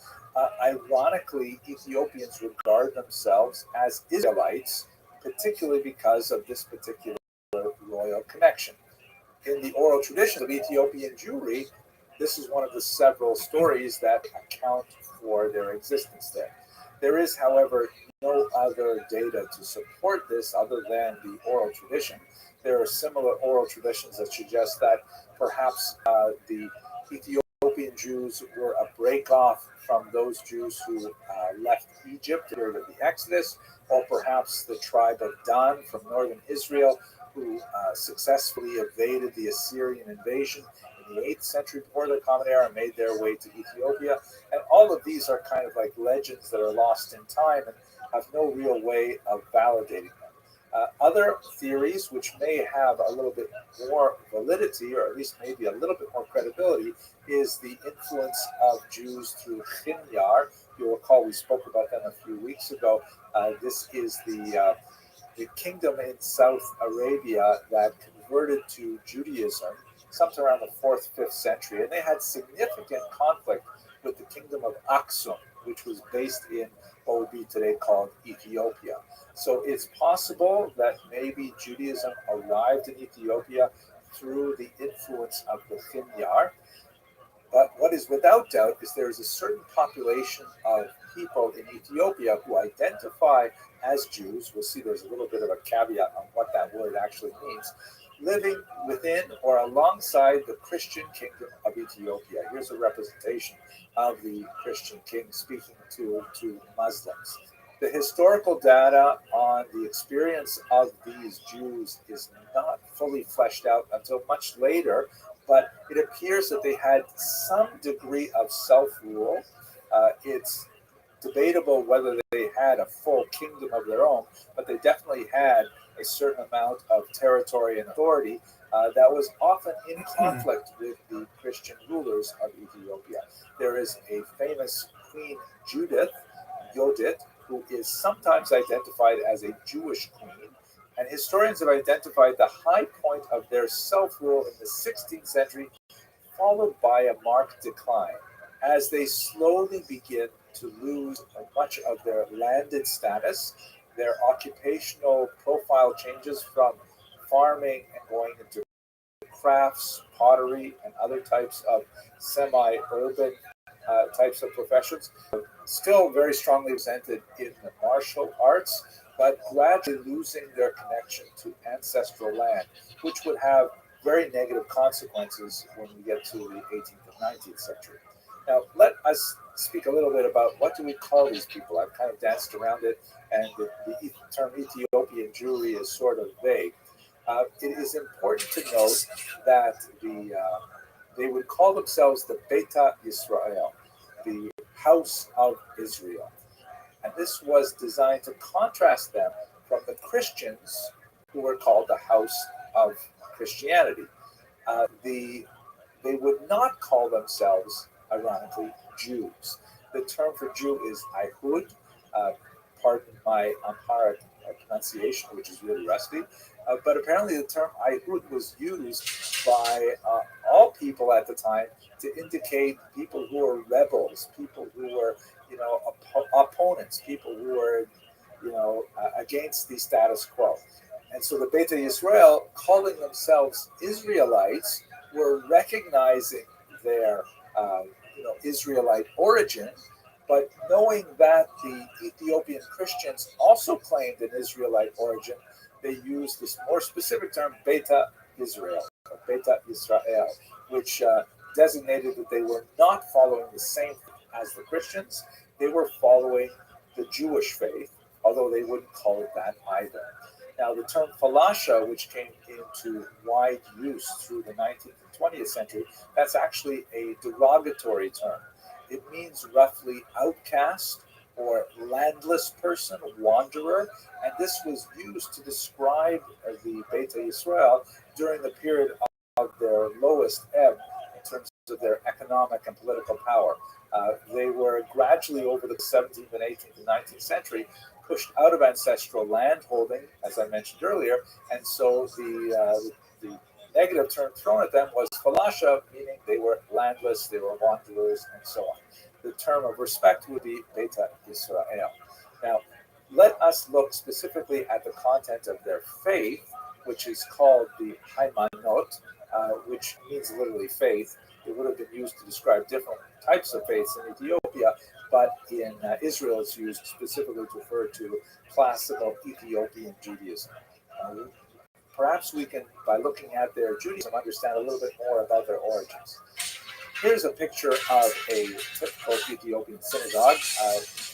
ironically, Ethiopians regard themselves as Israelites, particularly because of this particular royal connection. In the oral tradition of Ethiopian Jewry, this is one of the several stories that account for their existence there. There is, however, no other data to support this other than the oral tradition. There are similar oral traditions that suggest that perhaps the Ethiopian Jews were a break-off from those Jews who left Egypt during the Exodus, or perhaps the tribe of Dan from northern Israel who successfully evaded the Assyrian invasion in the 8th century before the Common Era and made their way to Ethiopia. And all of these are kind of like legends that are lost in time and have no real way of validating them. Other theories, which may have a little bit more validity, or at least maybe a little bit more credibility, is the influence of Jews through Chinyar. You'll recall we spoke about them a few weeks ago. This is the kingdom in South Arabia that converted to Judaism sometime around the 4th, 5th century. And they had significant conflict with the kingdom of Aksum, which was based in what would be today called Ethiopia. So it's possible that maybe Judaism arrived in Ethiopia through the influence of the Chinyar. But what is without doubt is there is a certain population of people in Ethiopia who identify as Jews. We'll see there's a little bit of a caveat on what that word actually means, living within or alongside the Christian kingdom of Ethiopia. Here's a representation of the Christian king speaking to Muslims. The historical data on the experience of these Jews is not fully fleshed out until much later, but it appears that they had some degree of self-rule. It's debatable whether they had a full kingdom of their own, but they definitely had a certain amount of territory and authority that was often in conflict with the Christian rulers of Ethiopia. There is a famous Queen Yodit, who is sometimes identified as a Jewish queen, and historians have identified the high point of their self-rule in the 16th century, followed by a marked decline as they slowly begin to lose much of their landed status. Their occupational profile changes from farming and going into crafts, pottery, and other types of semi-urban types of professions. Still very strongly represented in the martial arts, but gradually losing their connection to ancestral land, which would have very negative consequences when we get to the 18th and 19th century. Now, let us speak a little bit about what do we call these people. I've kind of danced around it, and the term Ethiopian Jewry is sort of vague. It is important to note that they would call themselves the Beta Israel, the House of Israel. And this was designed to contrast them from the Christians who were called the House of Christianity. They would not call themselves, ironically, Jews. The term for Jew is Ayhud. pardon my Amharic pronunciation, which is really rusty. But apparently, the term Aihud was used by all people at the time to indicate people who were rebels, people who were, opponents, people who were, against the status quo. And so the Beta Israel, calling themselves Israelites, were recognizing their, Israelite origin, but knowing that the Ethiopian Christians also claimed an Israelite origin, they used this more specific term, Beta Israel, or Beta Israel, which designated that they were not following the same as the Christians. They were following the Jewish faith, although they wouldn't call it that either. Now, the term falasha, which came into wide use through the 19th and 20th century, that's actually a derogatory term. It means roughly outcast or landless person, wanderer, and this was used to describe the Beta Yisrael during the period of their lowest ebb in terms of their economic and political power. They were gradually, over the 17th and 18th and 19th century, pushed out of ancestral land holding, as I mentioned earlier, and so the negative term thrown at them was falasha, meaning they were landless, they were wanderers, and so on. The term of respect would be Beta Israel. Now, let us look specifically at the content of their faith, which is called the Haimanot, which means literally faith. It would have been used to describe different types of faiths in Ethiopia, but in Israel it's used specifically to refer to classical Ethiopian Judaism. Perhaps we can, by looking at their Judaism, understand a little bit more about their origins. Here's a picture of a typical Ethiopian synagogue.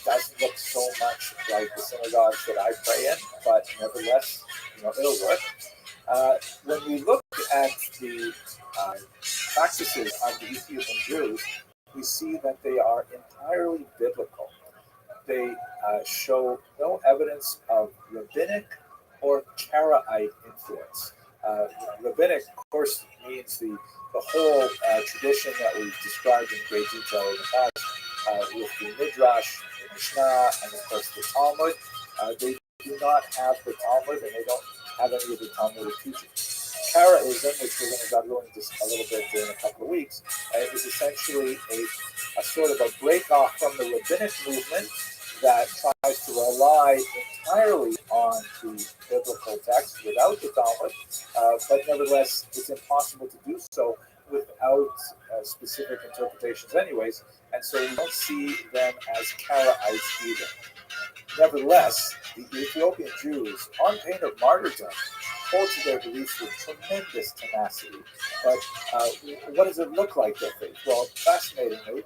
Doesn't look so much like the synagogues that I pray in, but nevertheless, it'll work. When we look at the practices of the Ethiopian Jews, we see that they are entirely biblical. They show no evidence of rabbinic or Karaite influence. Rabbinic, of course, means the whole tradition that we've described in great detail in the past, with the Midrash, the Mishnah, and of course the Talmud. They do not have the Talmud, and they don't have any of the Talmudic teachings. Karaism, which we're going to go into a little bit in a couple of weeks, is essentially a sort of a break off from the rabbinic movement that tries to rely entirely on the biblical text without the Talmud, but nevertheless, it's impossible to do so without specific interpretations anyways, and so we don't see them as Karaites either. Nevertheless, the Ethiopian Jews, on pain of martyrdom, hold to their beliefs with tremendous tenacity. But what does it look like, their faith? Well, fascinatingly,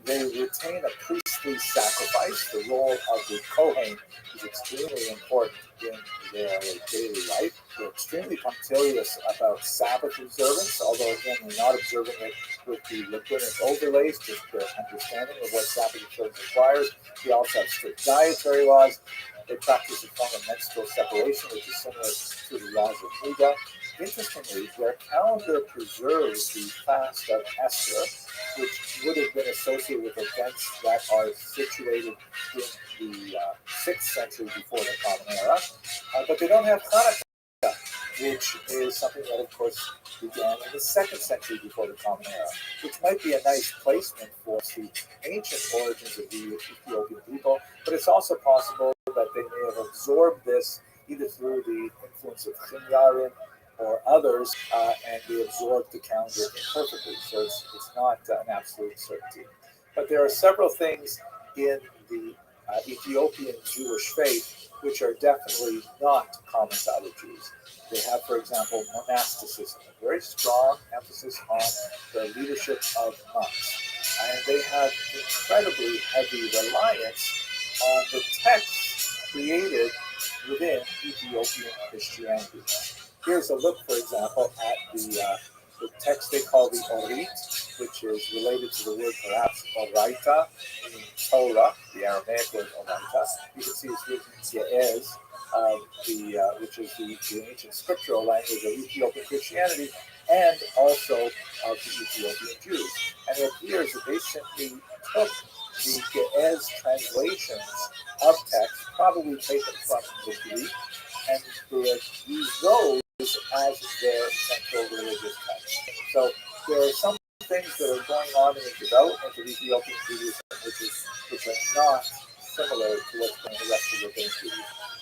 they retain a priestly sacrifice. The role of the Kohen is extremely important in their daily life. They're extremely punctilious about Sabbath observance, although, again, they're not observing it with the rabbinic overlays, just their understanding of what Sabbath observance requires. They also have strict dietary laws. They practice a form of menstrual separation, which is similar to the laws of Buddha. Interestingly, their calendar preserves the fast of Esther, which would have been associated with events that are situated in the 6th century before the Common Era. But they don't have Hanukkah, which is something that, of course, began in the 2nd century before the Common Era, which might be a nice placement for the ancient origins of the Ethiopian people, but it's also possible that they may have absorbed this either through the influence of Chinyarim or others, and they absorbed the calendar imperfectly. So it's not an absolute certainty. But there are several things in the Ethiopian Jewish faith which are definitely not common to other Jews. They have, for example, monasticism, a very strong emphasis on the leadership of monks. And they have incredibly heavy reliance on the texts created within Ethiopian Christianity. Here's a look, for example, at the text they call the Orit, which is related to the word perhaps Oraita, meaning Torah, the Aramaic word Oraita. You can see it's written Ge'ez, which is the ancient scriptural language of Ethiopian Christianity and also of the Ethiopian Jews. And it appears that they simply took the Ge'ez translations of text, probably taken from the Greek, and they use those as their central religious text. So there are some things that are going on in the development of Ethiopian Judaism which are not similar to what's going on in the rest of the Judaism.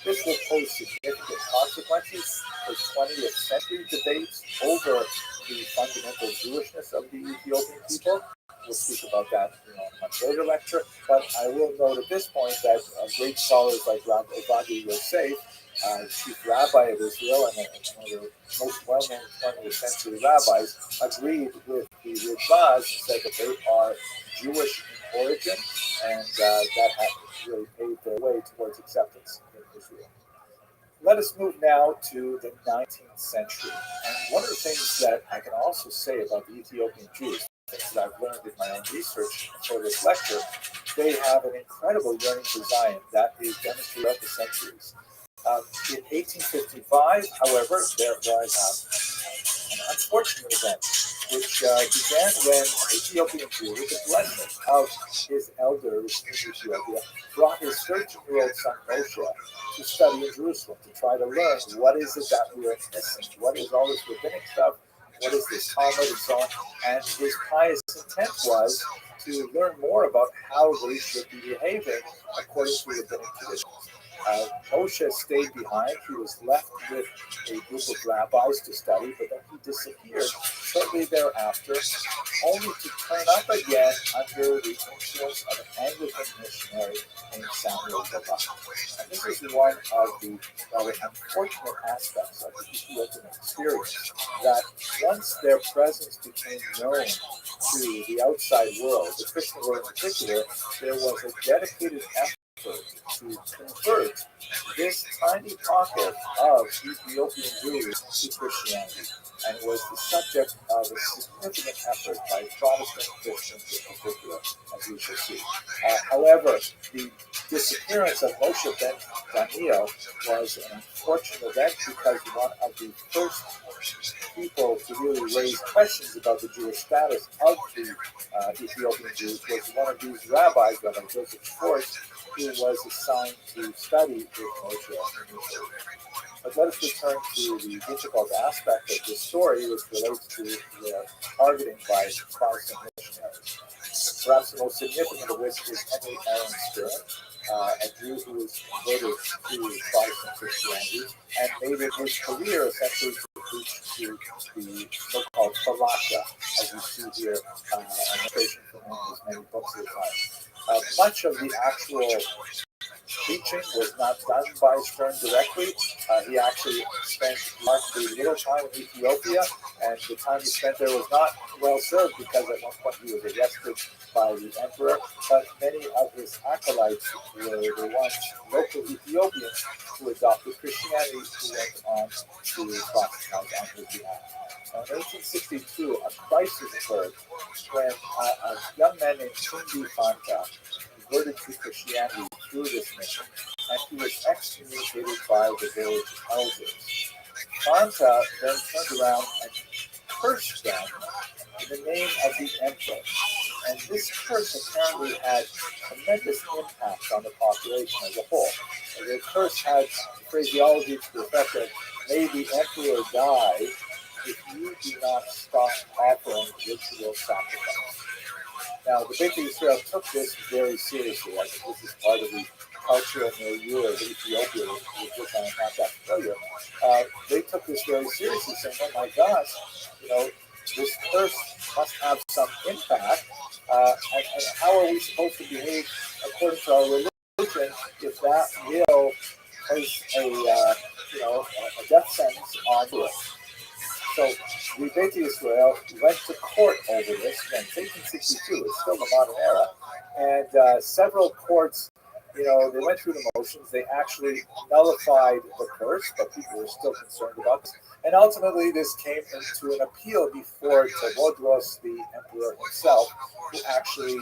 This will pose significant consequences for 20th century debates over the fundamental Jewishness of the Ethiopian people. We'll speak about that in a much later lecture, but I will note at this point that great scholars like Rabbi Ovadia Yosef, chief rabbi of Israel and one of the most well-known 20th century rabbis, agreed with the Ritbaz, said that they are Jewish in origin, and that has really paved their way towards acceptance in Israel. Let us move now to the 19th century. And one of the things that I can also say about the Ethiopian Jews, things that I've learned in my own research for this lecture, they have an incredible yearning for Zion that is demonstrated throughout the centuries. In 1855, however, there was an unfortunate event which began when an Ethiopian Jew, with the blessing of his elders in Ethiopia, brought his 13-year-old son Moshe to study in Jerusalem, to try to learn what is it that we are missing, what is all this rabbinic stuff, what is this Talmud, and so on. And his pious intent was to learn more about how they should be behaving according to rabbinic traditions. Moshe stayed behind. He was left with a group of rabbis to study, but then he disappeared shortly thereafter, only to turn up again under the influence of an Anglican missionary named Samuel Gabak. And this is one of the rather unfortunate aspects of the Ethiopian experience, that once their presence became known to the outside world, the Christian world in particular, there was a dedicated effort to convert this tiny pocket of Ethiopian Jews to Christianity, and was the subject of a significant effort by Protestant Christians in particular, as we shall see. However, the disappearance of Moshe ben Daniel was an unfortunate event, because one of the first people to really raise questions about the Jewish status of the Ethiopian Jews was one of these rabbis, Rabbi Joseph Schwartz, who was assigned to study with Moshe initially. But let us return to the difficult aspect of this story, which relates to their targeting by Protestant missionaries. Perhaps the most significant of which is Henry Aaron Stern, a Jew who was converted to Protestant Christianity and made it his career essentially to preach to the so-called Falasha, as you see here, an illustration from one of his many books of the time. Much of the actual teaching was not done by Stern directly. He actually spent remarkably little time in Ethiopia, and the time he spent there was not well served, because at one point he was arrested by the emperor. But many of his acolytes were the ones, local Ethiopians, who adopted Christianity, who went on to proselytize on his behalf. Now, in 1862, a crisis occurred when a young man named Tundi Fanta converted to Christianity through this mission, and he was excommunicated by the village elders. Fanta then turned around and cursed them in the name of the emperor. And this curse apparently had tremendous impact on the population as a whole. And the curse had phraseology to the effect of, "May the emperor die if you do not stop offering ritual sacrifice." Now, the Beit Israel took this very seriously. I think this is part of the culture and milieu of Ethiopia, with which I'm not that familiar. They took this very seriously, saying, "Oh my gosh, this curse must have some impact. And how are we supposed to behave according to our religion if that will place a death sentence on us?" So the Beit Israel went to court over this. Again, it's 1862. It's still the modern era, and several courts, they went through the motions. They actually nullified the curse, but people were still concerned about this. And ultimately, this came into an appeal before Tewodros, the emperor himself, who actually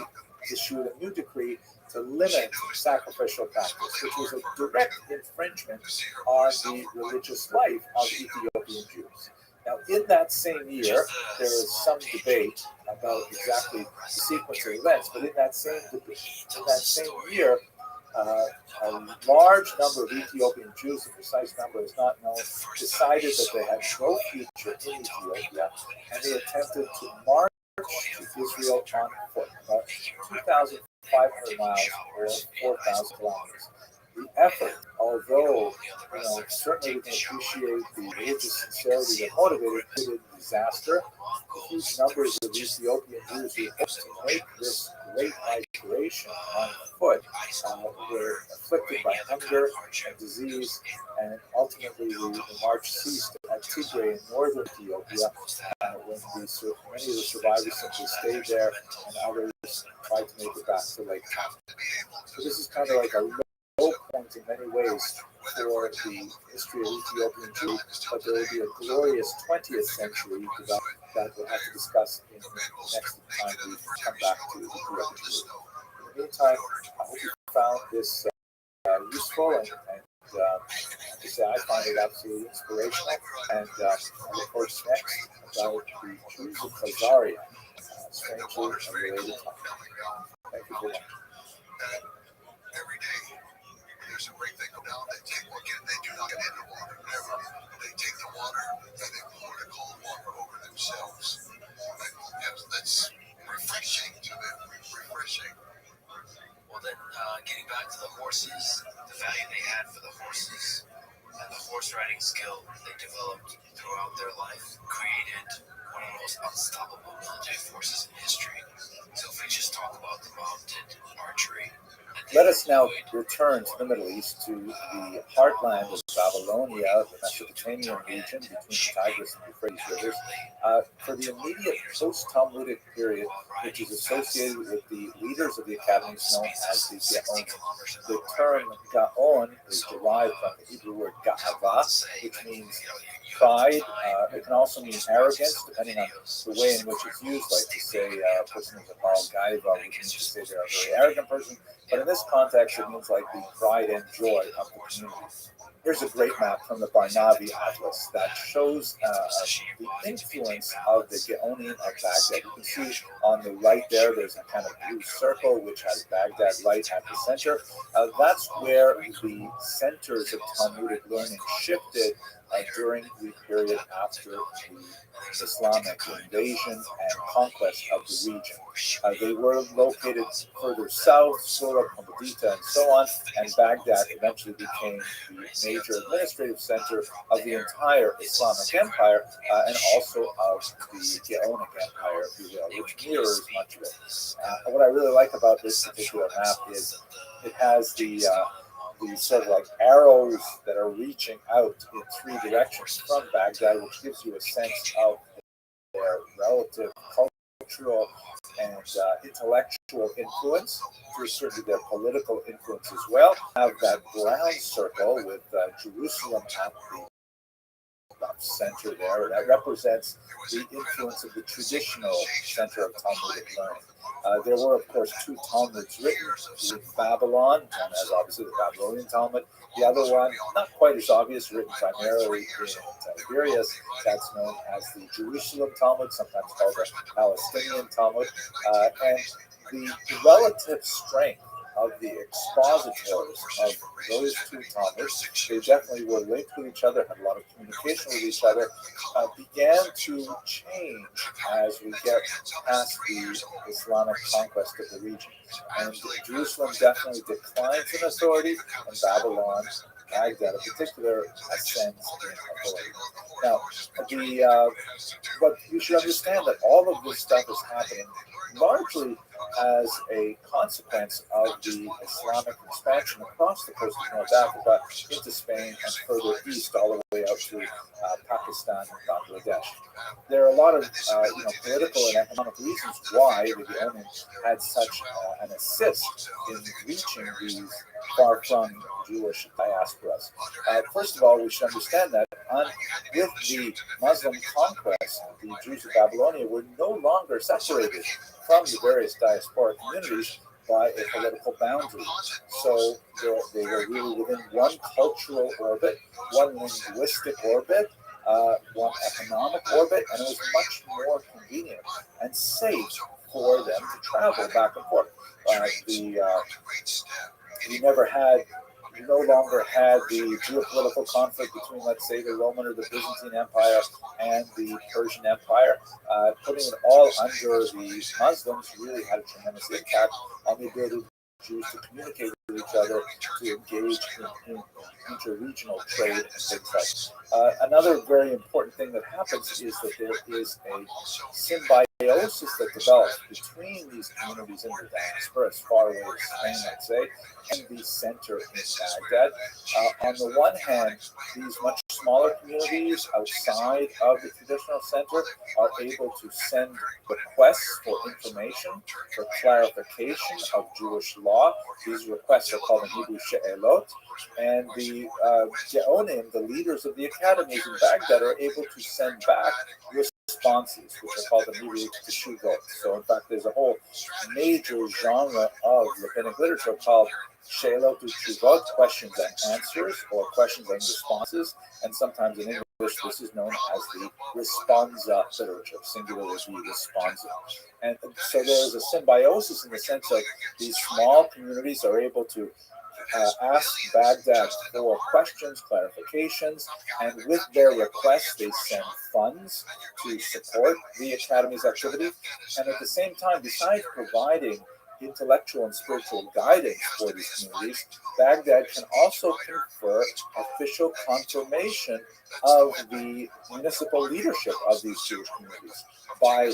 issued a new decree to limit sacrificial practice, which was a direct infringement on the religious life of Ethiopian Jews. Now, in that same year, there is some debate about exactly the sequence of events, but in that same year, a large number of Ethiopian Jews, the precise number is not known, decided that they had no future in Ethiopia, and they attempted to march to Israel on foot, about 2,500 miles or 4,000 kilometers. The effort, although certainly we can appreciate the religious sincerity that motivated it, a disaster. The huge numbers of Ethiopian Jews who hoped to make this great migration on foot were afflicted by hunger and disease, and ultimately the march ceased at Tigray in northern Ethiopia when many of the survivors simply stayed there and others tried to make it back to Lake Chad. So this is kind of like a low point in many ways for the history of Ethiopian Jews, but there will be a glorious 20th century that we'll have to discuss in the next time we come back to Ethiopian Jews. In the meantime, I hope you found this useful, and to say I find it absolutely inspirational. And I look forward to next about the Jews of Khazaria, strangely related topic. Thank you very much. Every day, there's a great thing down. They do not get in the water, never. They take the water and they pour the cold water over themselves. And that's refreshing to them, refreshing. Well, then, getting back to the horses, the value they had for the horses and the horse riding skill they developed throughout their life created one of the most unstoppable military forces in history. So if we just talk about the mounted archery. Let us now return to the Middle East, to the heartland of Babylonia, the Mesopotamian region between the Tigris and Euphrates rivers, for the immediate post-Talmudic period, which is associated with the leaders of the academies known as the Gaonim. The term Gaon is derived from the Hebrew word Ga'ava, which means pride. It can also mean arrogance, depending on the way in which it's used, like to say a person is a Baal Gaiva, which means to say they're a very arrogant person. But in this context, it means like the pride and joy of the community. Here's a great map from the Barnabi Atlas that shows the influence of the Gaonim at Baghdad. You can see on the right there's a kind of blue circle which has Baghdad right at the center. That's where the centers of Talmudic learning shifted during the period after the Islamic invasion and conquest of the region. They were located further south, Sura, Pumbedita, and so on, and Baghdad eventually became the major administrative center of the entire Islamic Empire and also of the Gaonic Empire, if you will, which mirrors much of it. What I really like about this particular map is it has the sort of like arrows that are reaching out in three directions from Baghdad, which gives you a sense of their relative cultural and intellectual influence, to a certain their political influence as well. Have that brown circle with Jerusalem at the center there. That represents the influence of the traditional center of Talmudic learning. There were, of course, two Talmuds written in Babylon, and as obviously the Babylonian Talmud. The other one, not quite as obvious, written primarily in Tiberias, that's known as the Jerusalem Talmud, sometimes called the Palestinian Talmud. And the relative strength of the expositors of those two Talmuds, they definitely were linked with each other, had a lot of communication with each other, began to change as we get past the Islamic conquest of the region. And Jerusalem definitely declines in authority, and Babylon, Baghdad in particular, ascends in authority. Now, but you should understand that all of this stuff is happening largely as a consequence of the Islamic expansion across the coast of North Africa into Spain and further east, all the way out to Pakistan and Bangladesh. There are a lot of political and economic reasons why the Gaonim had such an assist in reaching these far from Jewish diasporas. First of all, we should understand that with the Muslim conquest, the Jews of Babylonia were no longer separated from the various diasporic communities by a political boundary. So they were really within one cultural orbit, one linguistic orbit, one economic orbit, and it was much more convenient and safe for them to travel back and forth. you no longer had the geopolitical conflict between, let's say, the Roman or the Byzantine Empire and the Persian Empire. Putting it all under the Muslims really had a tremendous impact on the ability of Jews to communicate with each other, to engage in interregional trade and things like. Another very important thing that happens is that there is a symbiosis that develops between these communities in the diaspora, as far away as Spain, let's say, and the center in Baghdad. On the one hand, these much smaller communities outside of the traditional center are able to send requests for information, for clarification of Jewish law. These requests are called in Hebrew she'elot, and the Geonim, the leaders of the academies in Baghdad, are able to send back responses, which are called in Hebrew teshuvot. So, in fact, there's a whole major genre of rabbinic literature called she'elot teshuvot, questions and answers, or questions and responses, and sometimes in English this is known as the responsa literature, singular is the responsa. And so there's a symbiosis in the sense of these small communities are able to ask Baghdad for questions, clarifications, and with their requests, they send funds to support the Academy's activity. And at the same time, besides providing intellectual and spiritual guidance for these communities, Baghdad can also confer official confirmation of the municipal leadership of these Jewish communities by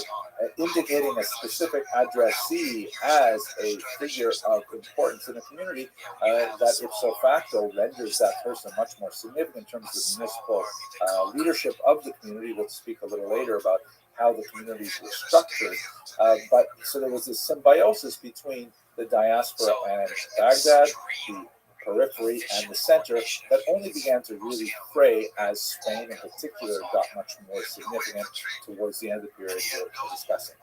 indicating a specific addressee as a figure of importance in the community that ipso facto renders that person much more significant in terms of the municipal leadership of the community. We'll speak a little later about how the communities were structured. But so there was this symbiosis between the diaspora and Baghdad, the periphery and the center, that only began to really fray as Spain in particular got much more significant towards the end of the period we're discussing.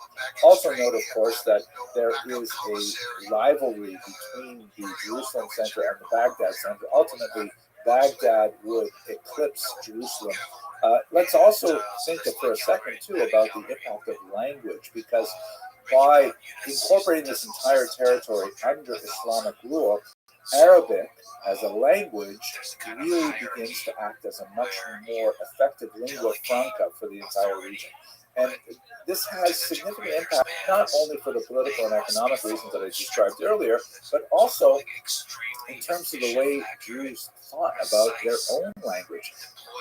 Also note, of course, that there is a rivalry between the Jerusalem center and the Baghdad center. Ultimately, Baghdad would eclipse Jerusalem. Let's also think for a second, too, about the impact of language, because by incorporating this entire territory under Islamic rule, Arabic as a language really begins to act as a much more effective lingua franca for the entire region. And this has significant impact not only for the political and economic reasons that I described earlier, but also in terms of the way Jews thought about their own language.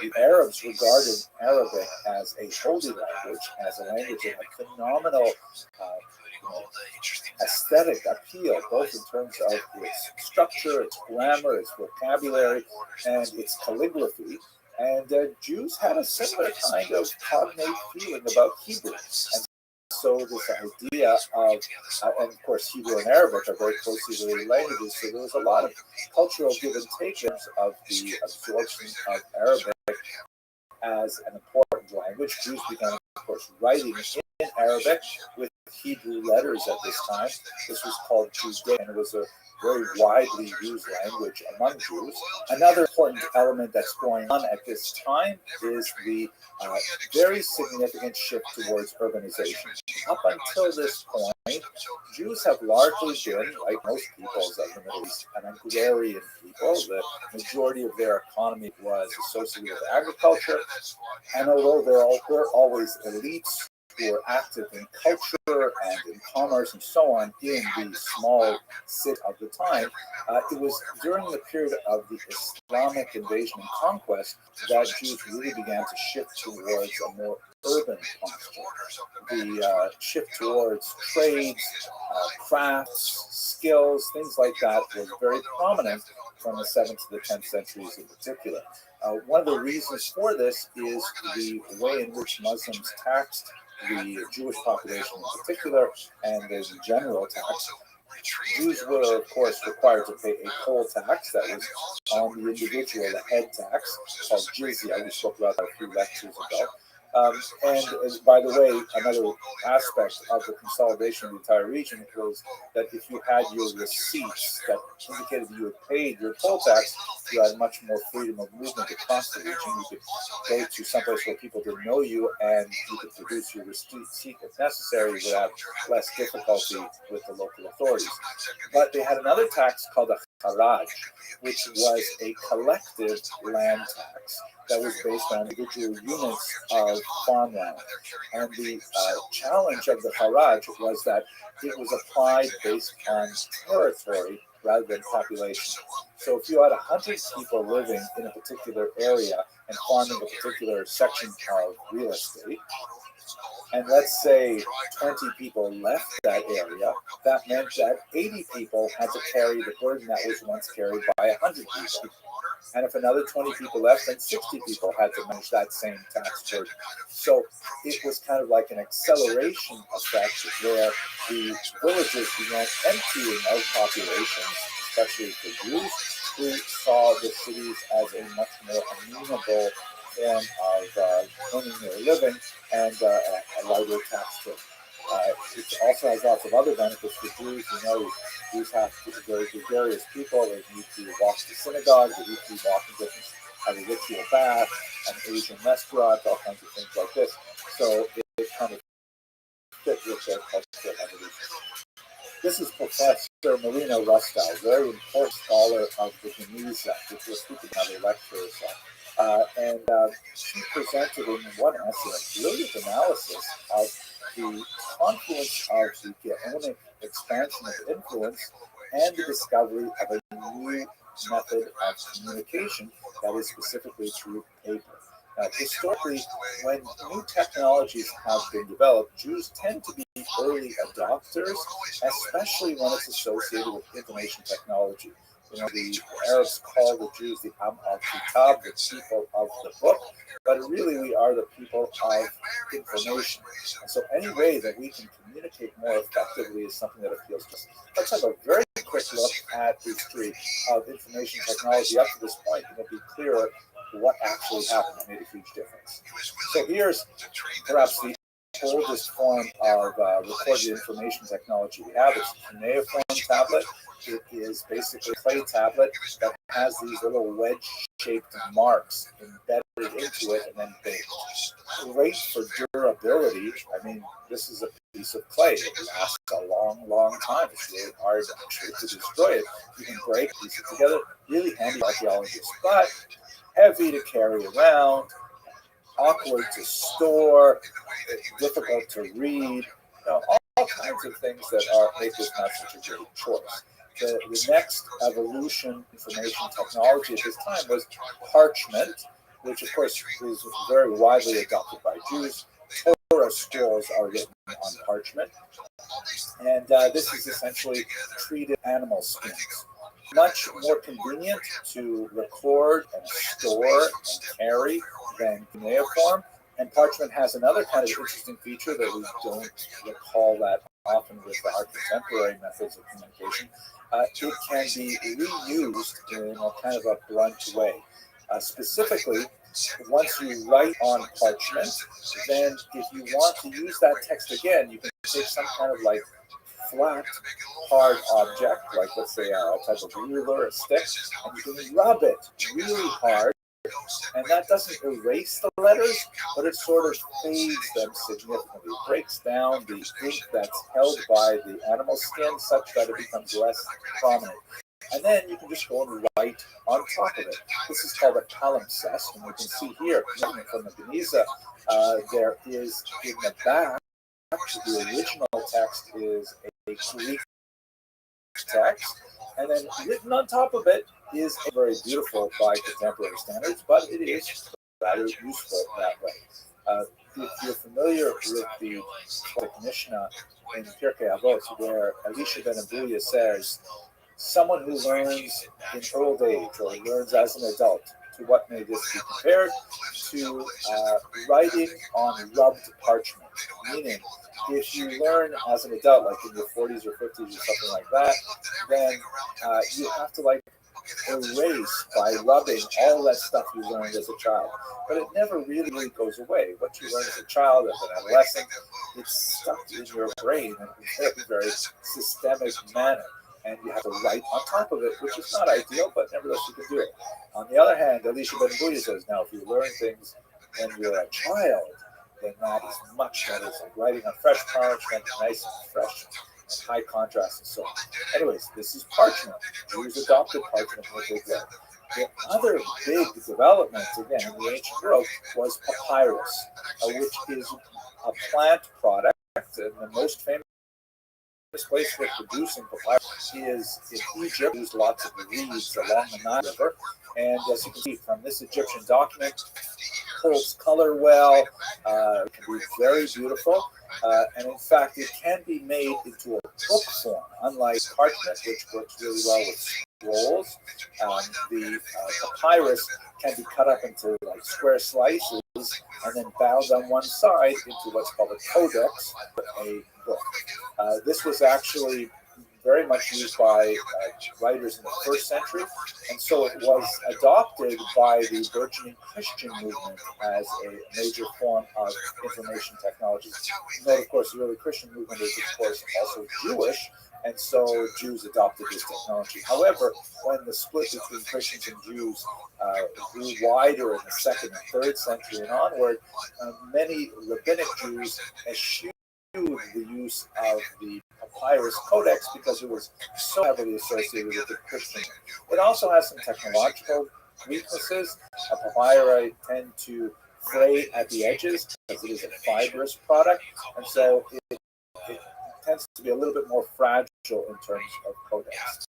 The Arabs regarded Arabic as a holy language, as a language that had phenomenal aesthetic appeal, both in terms of its structure, its grammar, its vocabulary, and its calligraphy. And Jews had a similar kind of cognate feeling about Hebrew. And so this idea of, and of course Hebrew and Arabic are very closely related languages, so there was a lot of cultural give and take of the absorption of Arabic as an important language. Jews began, of course, writing in Arabic with Hebrew letters at this time. This was called Judaic, and it was a very widely used language among Jews. Another important element that's going on at this time is the very significant shift towards urbanization. Up until this point, Jews have largely been, like most peoples of the Middle East, an agrarian people. The majority of their economy was associated with agriculture, and although there were always elites who were active in culture and in commerce and so on in the small city of the time, it was during the period of the Islamic invasion and conquest that Jews really began to shift towards a more urban posture. The shift towards trades, crafts, skills, things like that was very prominent from the 7th to the 10th centuries in particular. One of the reasons for this is the way in which Muslims taxed the Jewish population in particular, and the general tax. Jews were, of course, required to pay a poll tax that was on the individual, the head tax, called jizya. We spoke about that a few lectures ago. And by the way, another aspect of the consolidation of the entire region was that if you had your receipts that indicated that you had paid your poll tax, you had much more freedom of movement across the region. You could go to someplace where people didn't know you, and you could produce your receipt if necessary without less difficulty with the local authorities. But they had another tax called a haraj, which was a collective land tax that was based on individual units of farmland. And the challenge of the haraj was that it was applied based on territory rather than population. So if you had 100 people living in a particular area and farming a particular section of real estate, and let's say 20 people left that area, that meant that 80 people had to carry the burden that was once carried by 100 people. And if another 20 people left, then 60 people had to manage that same tax burden. So it was kind of like an acceleration effect where the villages began emptying of populations, especially for Jews, who saw the cities as a much more amenable form of earning their living and a lighter tax bill. It also has lots of other benefits for Jews. You know, Jews have to go to various people. They need to walk to synagogue. They need to walk in different, have a ritual bath, an Asian restaurant, all kinds of things like this. So it kind of fit with their cultural evolution. This is Professor Marina Rustow, very important scholar of the Geniza, which we'll speak about in a lecture or so. She presented in one essay a brilliant analysis of the confluence of the Geonic expansion of influence and the discovery of a new method of communication that is specifically through paper. Historically, when new technologies have been developed, Jews tend to be early adopters, especially when it's associated with information technology. You know, the Arabs call the Jews the Am al-Kitab, the people of the book, but really we are the people of information. And so any way that we can communicate more effectively is something that appeals to us. Let's have a very quick look at the history of information technology up to this point, and it'll be clearer what actually happened that made a huge difference. So here's perhaps the oldest form of recorded information technology we have. It's a cuneiform tablet. It is basically a clay tablet that has these little wedge-shaped marks embedded into it and then baked. Great for durability. I mean, this is a piece of clay. It lasts a long, long time. It's really hard to destroy it. You can break, piece it together. Really handy archaeologists, but heavy to carry around, awkward to store, difficult to read, you know, all kinds of things that make this not such a great choice. The next evolution information technology at this time was parchment, which of course is very widely adopted by Jews. Torah scrolls are written on parchment, and this is essentially treated animal skins. Much more convenient to record and store and carry than cuneiform. And parchment has another kind of interesting feature that we don't recall that often with our contemporary methods of communication. It can be reused in a kind of a blunt way. Specifically, once you write on parchment, then if you want to use that text again, you can take some kind of like flat, hard object, like let's say a type of ruler, a stick, and you can rub it really hard, and that doesn't erase the letters, but it sort of fades them significantly. It breaks down the ink that's held by the animal skin such that it becomes less prominent. And then you can just go and write on top of it. This is called a palimpsest, and you can see here from the Geniza, there is in the back, the original text is a Greek text, and then written on top of it is very beautiful by contemporary standards, but it is rather useful that way. If you're familiar with the Mishnah in Pirkei Avot, where Elisha ben Abuya says, someone who learns in old age or learns as an adult, to what may this be compared? To writing on rubbed parchment, meaning if you learn as an adult, like in your 40s or 50s or something like that, then you have to like erase by rubbing all that stuff you learned as a child. But it never really goes away. What you learn as a child, as an adolescent, it's stuck in your brain in a very systemic manner. And you have to write on top of it, which is not ideal, but nevertheless you can do it. On the other hand, Elisha ben Abuya says, now if you learn things when you're a child, then that is much better. It's like writing on fresh parchment, nice and fresh high contrast and so on. Anyways, this is parchment. Jews adopted parchment in a big way. The other big development, again, in the ancient world was papyrus, which is a plant product, and the most famous place for producing papyrus is in Egypt. Used lots of reeds along the Nile River, and as you can see from this Egyptian document, holds color well, it can be very beautiful, and in fact, it can be made into a book form, unlike parchment, which works really well with scrolls. The papyrus can be cut up into like square slices and then bound on one side into what's called a codex, a book. This was actually very much used by writers in the first century, and so it was adopted by the burgeoning Christian movement as a major form of information technology. You know, of course, the early Christian movement is, of course, also Jewish, and so Jews adopted this technology. However, when the split between Christians and Jews grew wider in the second and third century and onward, many rabbinic Jews eschewed the use of the papyrus codex because it was so heavily associated with the Christian. It also has some technological weaknesses. Papyri tend to fray at the edges because it is a fibrous product, and so it tends to be a little bit more fragile in terms of codex.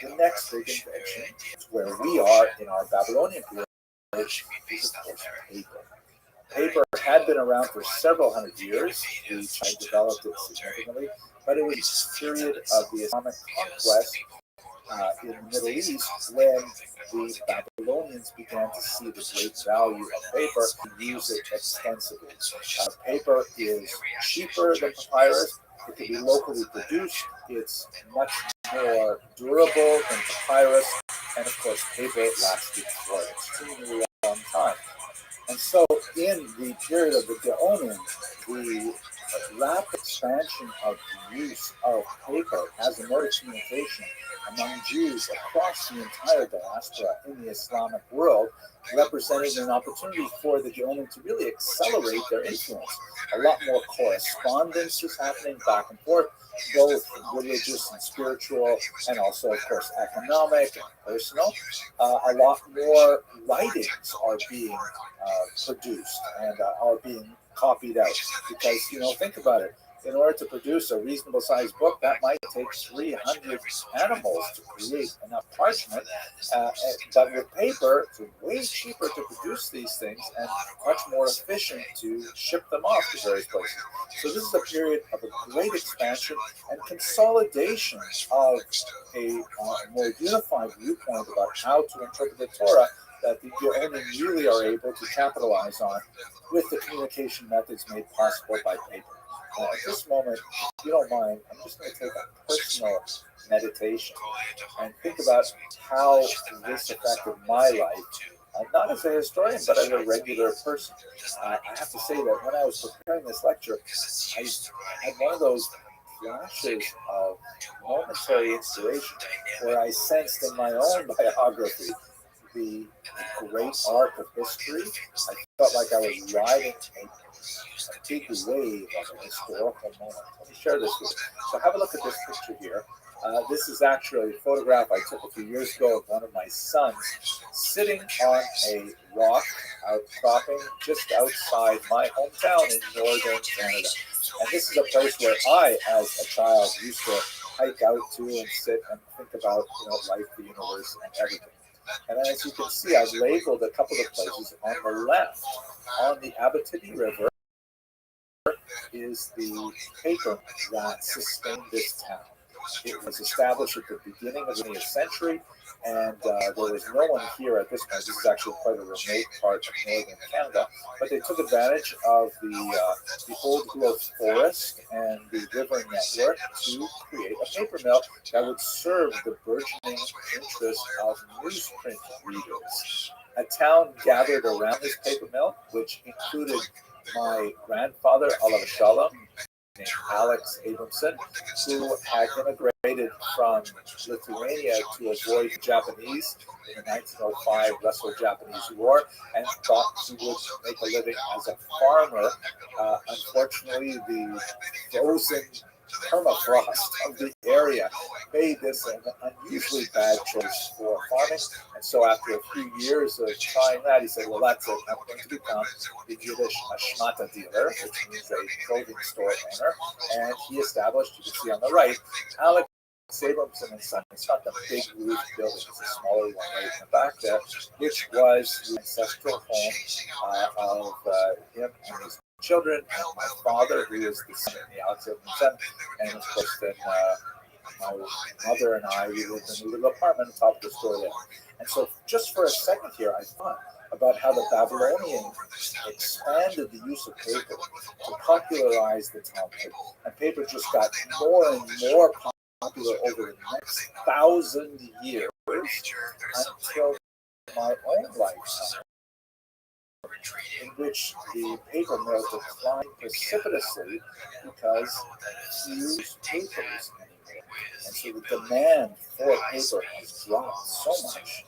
The next big invention is where we are in our Babylonian period, which is, of course, paper. Paper had been around for several hundred years. The China developed it significantly, but it was this period of the Islamic conquest in the Middle East when the Babylonians began to see the great value of paper and use it extensively. Paper is cheaper than papyrus. It can be locally produced. It's much more durable than papyrus, and of course, paper lasted for an extremely long time. And so, in the period of the Gaonim, the rapid expansion of the use of paper as a mode of communication among Jews across the entire diaspora in the Islamic world represented an opportunity for the Gaonim to really accelerate their influence. A lot more correspondence is happening back and forth, both religious and spiritual, and also, of course, economic and personal. A lot more writings are being produced and are being copied out. Because, think about it. In order to produce a reasonable sized book, that might take 300 animals to create enough parchment. But with paper, it's way cheaper to produce these things and much more efficient to ship them off to various places. So this is a period of a great expansion and consolidation of a more unified viewpoint about how to interpret the Torah that the Gaonim really are able to capitalize on with the communication methods made possible by paper. At this moment, if you don't mind, I'm just going to take a personal meditation and think about how this affected my life, not as a historian, but as a regular person. I have to say that when I was preparing this lecture, I had one of those flashes of momentary inspiration where I sensed in my own biography the great arc of history. I felt like I was riding a big wave of a historical moment. Let me share this with you. So have a look at this picture here. This is actually a photograph I took a few years ago of one of my sons sitting on a rock outcropping just outside my hometown in northern Canada. And this is a place where I, as a child, used to hike out to and sit and think about life, the universe, and everything. And as you can see, I've labeled a couple of places. On the left, on the Abitibi River, is the paper that sustained this town. It was established at the beginning of the 20th century, and there was no one here at this point. This is actually quite a remote part of northern Canada, but they took advantage of the old growth forest and the river network to create a paper mill that would serve the burgeoning interest of newsprint readers. A town gathered around this paper mill, which included my grandfather, Olav Shalom, named Alex Abramson, who had immigrated from Lithuania to avoid the Japanese in the 1905 Russo-Japanese War and thought he would make a living as a farmer. Unfortunately, the frozen permafrost of the area made this an unusually bad choice for farming. And so after a few years of trying that, he said, well, that's it. I'm going to become the Yiddish Ashmata dealer, which means a clothing store owner. And he established, you can see on the right, Alex Abramson and Son. It's not the big roof building, it's a smaller one right in the back there, which was the ancestral home of him and his children, and my father, who is the son of the Alex Abramson, and of course then my mother and I, we lived in a little apartment on top of the store there. And so just for a second here, I thought about how the Babylonians expanded the use of paper to popularize the Talmud, and paper just got more and more popular over the next 1,000 years until my own lifetime, in which the paper mill declined precipitously because we use papers anymore. And so the demand for paper has dropped so much.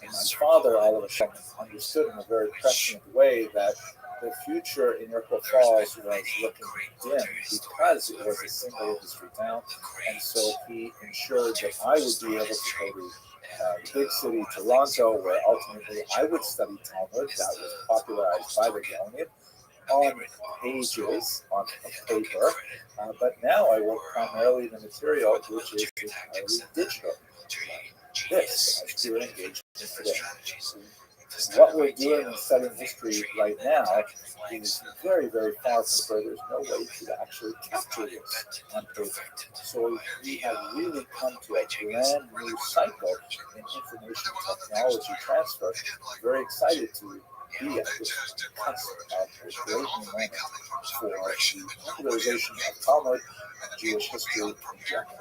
And my father, all of a sudden, understood in a very prescient way that the future in Iroquois Falls was looking dim because it was a single industry town. And so he ensured that I would be able to go to the big city, Toronto, where ultimately I would study Talmud that was popularized by the Gaonian on pages on paper. But now I work primarily in the material, which is entirely digital. This is your engagement today. What we're doing in studying history right now is very, very far from where there's no way to actually capture this on paper. So we have really come to a brand new cycle in information technology transfer. I'm very excited to be at this cusp of this great new moment for the popularization of Talmud and Jewish history in general.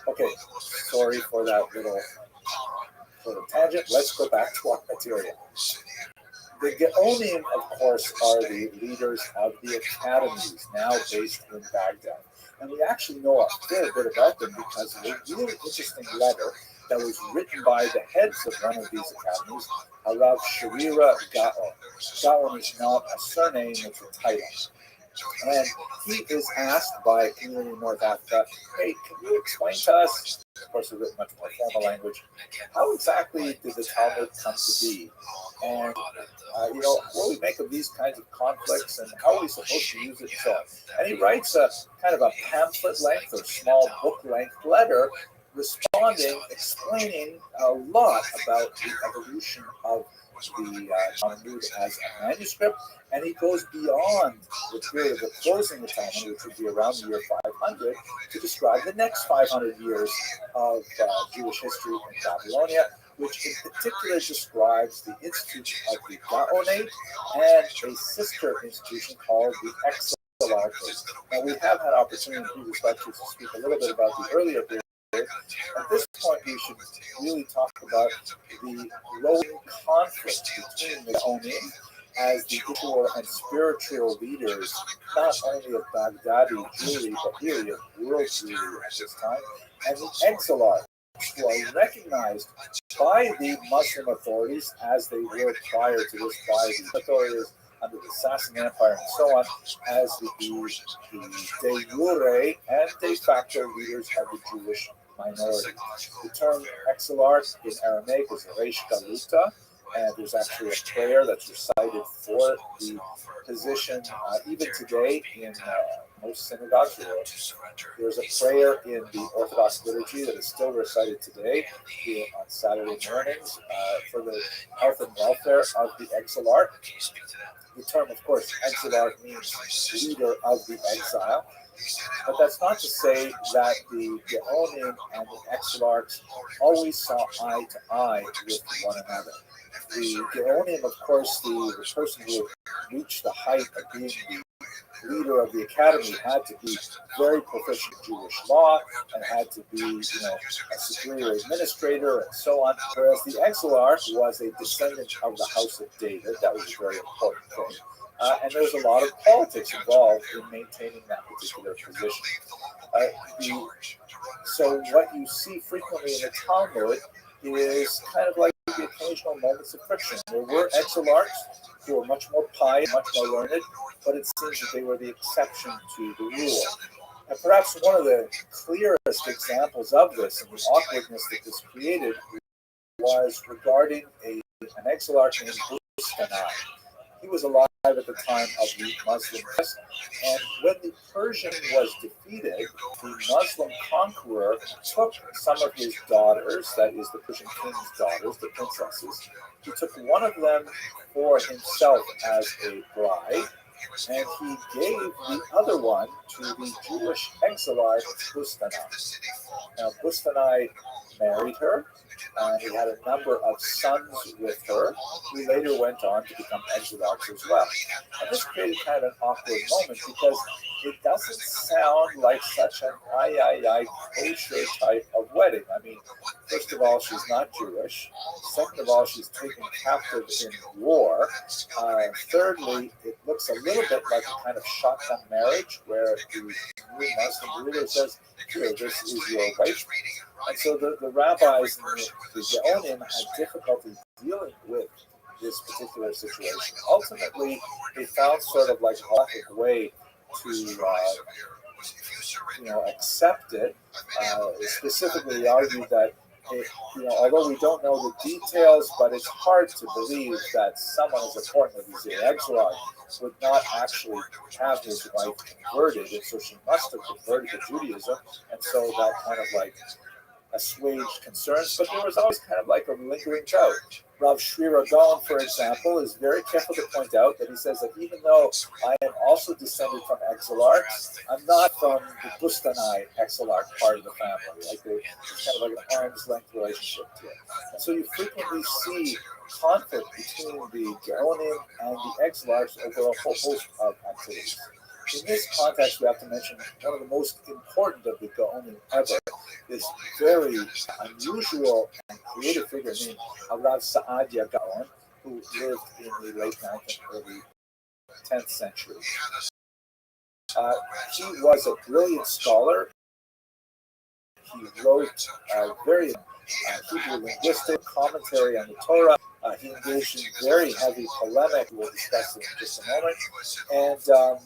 Okay, sorry for that little sort of tangent. Let's go back to our material. The Gaonim, of course, are the leaders of the academies now based in Baghdad. And we actually know a fair bit about them because of a really interesting letter that was written by the heads of one of these academies, Rav Sharira Gaon. Gaon is not a surname, it's a title. And he is asked by a community in North Africa, hey, can you explain to us, of course, a much more formal language, how exactly did the Talmud come to be? And, what do we make of these kinds of conflicts, and how are we supposed to use it and so on? And he writes a kind of a pamphlet length or small book length letter responding, explaining a lot about the evolution of the Talmud as a manuscript, and he goes beyond the period of the closing the Talmud, which would be around the year 500, to describe the next 500 years of Jewish history in Babylonia, which in particular describes the institution of the Gaonate and a sister institution called the Exilarchate. Now, we have had opportunity in previous lectures to speak a little bit about the earlier period. At this point, we should really talk about the growing conflict between the Gaonim as the intellectual and spiritual leaders, not only of Baghdadi Jewry, but really of world Jewry at this time, and the Exilarchs, who are recognized by the Muslim authorities as they were prior to this, by the authorities under the Sassanid Empire and so on, as the de jure and de facto leaders of the Jewish minority. The term exilarch in Aramaic is Reish Galuta, and there's actually a prayer that's recited for the position even today in most synagogues. There's a prayer in the Orthodox liturgy that is still recited today here on Saturday mornings for the health and welfare of the exilarch. The term, of course, exilarch means leader of the exile. But that's not to say that the Gaonim and the exilarchs always saw eye to eye with one another. The Gaonim, of course, the person who reached the height of being the leader of the academy had to be very proficient in Jewish law and had to be, a superior administrator and so on. Whereas the exilarch was a descendant of the house of David. That was a very important thing. And there's a lot of politics involved in maintaining that particular position. So what you see frequently in the Talmud is kind of like the occasional moments of friction. There were exilarchs who were much more pious, much more learned, but it seems that they were the exception to the rule. And perhaps one of the clearest examples of this and the awkwardness that this created was regarding an exilarch named Bustanai. He was alive at the time of the Muslim test, and when the Persian was defeated, the Muslim conqueror took some of his daughters, that is the Persian king's daughters, the princesses. He took one of them for himself as a bride, and he gave the other one to the Jewish exilarch Bustanai. Now, Bustanai married her. He had a number of sons with her, who later went on to become exilarchs as well. And this created kind of an awkward moment because it doesn't sound like such an kosher type of wedding. I mean, first of all, she's not Jewish. Second of all, she's taken captive in war. Thirdly, it looks a little bit like a kind of shotgun marriage where the new Muslim ruler says, here, this is your wife. And so the rabbis and the Gaonim had difficulty dealing with this particular situation. Ultimately, they found sort of like a halachic way to accept it. Specifically, they argued that although we don't know the details, but it's hard to believe that someone as important as the exilarch would not actually have his wife converted, and so she must have converted to Judaism, and so that kind of like assuaged concerns, but there was always kind of like a lingering doubt. Rav Shrira Gaon, for example, is very careful to point out that he says that even though I am also descended from exilarchs, I'm not from the Bustanai exilarch part of the family. Like it's kind of like an arm's length relationship to it. And so you frequently see conflict between the Gaonim and the exilarchs over a whole host of activities. In this context, we have to mention one of the most important of the Gaonim ever, this very unusual and creative figure named Rav Saadia Gaon, who lived in the late 9th and early 10th century. He was a brilliant scholar. He wrote very Hebrew linguistic commentary on the Torah. He engaged in very heavy polemic. We'll discuss it in just a moment. And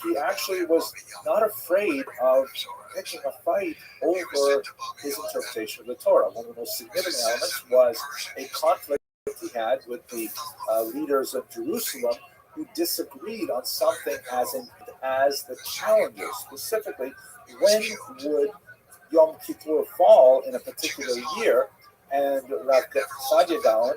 he actually was not afraid of picking a fight over his interpretation of the Torah. One of the most significant elements was a conflict he had with the leaders of Jerusalem who disagreed on something as the calendar. Specifically, when would Yom Kippur fall in a particular year? And Rav Saadia Gaon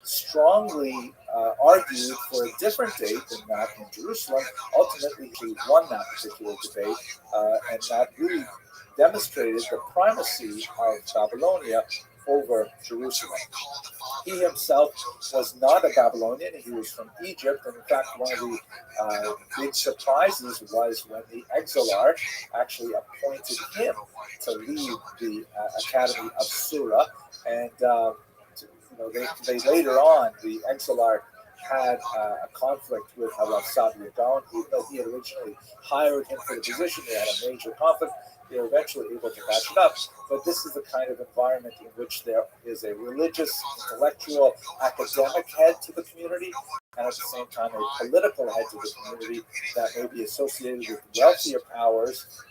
strongly argued for a different date than that in Jerusalem. Ultimately, he won that particular debate, and that really demonstrated the primacy of Babylonia over Jerusalem. He himself was not a Babylonian. He was from Egypt, and in fact, one of the big surprises was when the exilarch actually appointed him to lead the Academy of Surah, and they later on, the exilarch had a conflict with Rav Saadia Gaon, even though he had originally hired him for the position. They had a major conflict. They were eventually able to patch it up. But this is the kind of environment in which there is a religious, intellectual, academic head to the community, and at the same time a political head to the community that may be associated with wealthier powers.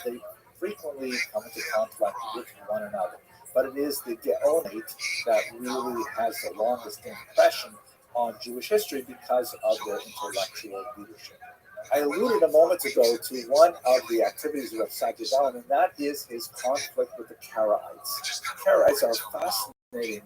They frequently come into conflict with one another. But it is the Gaonate that really has the longest impression on Jewish history because of their intellectual leadership. I alluded a moment ago to one of the activities of Saadia Gaon, and that is his conflict with the Karaites. Karaites are a fascinating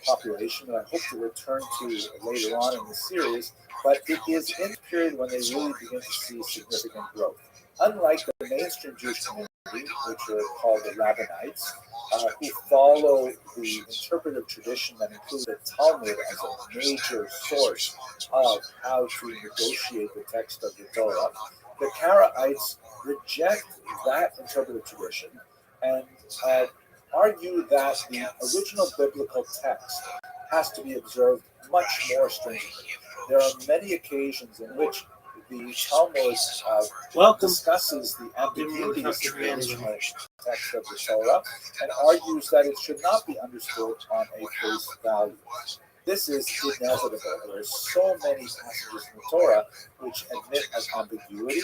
population that I hope to return to later on in the series, but it is in the period when they really begin to see significant growth. Unlike the mainstream Jewish community, which are called the Rabbinites, who follow the interpretive tradition that includes the Talmud as a major source of how to negotiate the text of the Torah. The Karaites reject that interpretive tradition and argue that the original biblical text has to be observed much more stringently. There are many occasions in which the Talmud discusses the ambiguities of the original text of the Torah and argues that it should not be understood on a face value. This is inevitable. There are so many passages in the Torah which admit of ambiguity.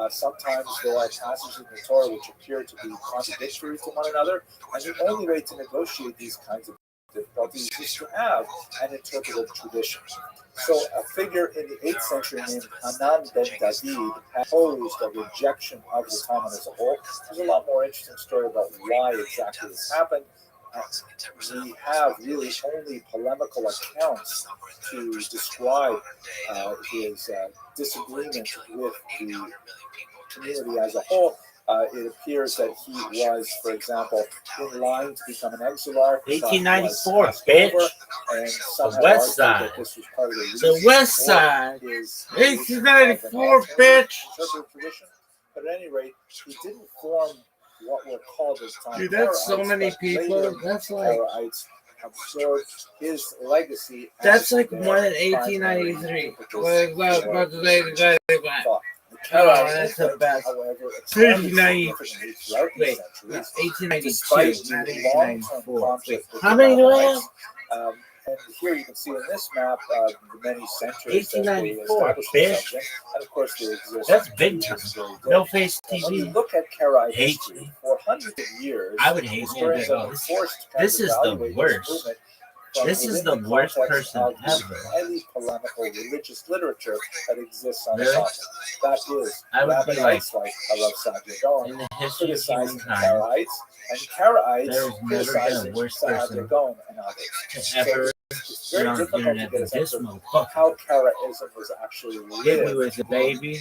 Sometimes there are passages in the Torah which appear to be contradictory to one another, and the only way to negotiate these kinds of difficulties is to have an interpretive tradition. So a figure in the 8th century named Hanan ben David posed a rejection of the Talmud as a whole. There's a lot more interesting story about why exactly this happened. We have really only polemical accounts to describe his disagreement with the community as a whole. It appears that he was, for example, in line to become an exilarch. 1894, bitch. And some The have West argued that Side. this was part of the The reason West for Side. his 1894, bitch. interpretive tradition. But at any rate, he didn't form what were called at the time Dude, that's so Karaites, many but people. later That's like Karaites absorbed his legacy. that's as like their more than primary 1893. impetus Well, for the Oh, Karaite that's the movement, best. however, expanded 1890 significantly throughout the Wait, centuries, 1892, despite not the long-term 1894. conflict with How the many do I Rabbinites. have? And here you can see in this map the many centers that they 1894, established bitch. themselves in, and of course they exist. That's big time. No face When you TV. look at Karaite Hate history, me. for hundreds of years, I would hate me. historians have Oh, been forced to this is the evaluate worst. this movement from This is within the worst context person of the ever. highly polemical religious literature that exists on the Really? topic. That is, I would be like, Rabbinites like Harav Saadia Gaon in the history of criticizing humankind, Karaites, and Karaites there has never been a criticizing worse Saadia person Gaon and others. to ever It's get very on the difficult to internet get a than sense this of motherfucker. how Karaism was actually Hit me lived with it, baby.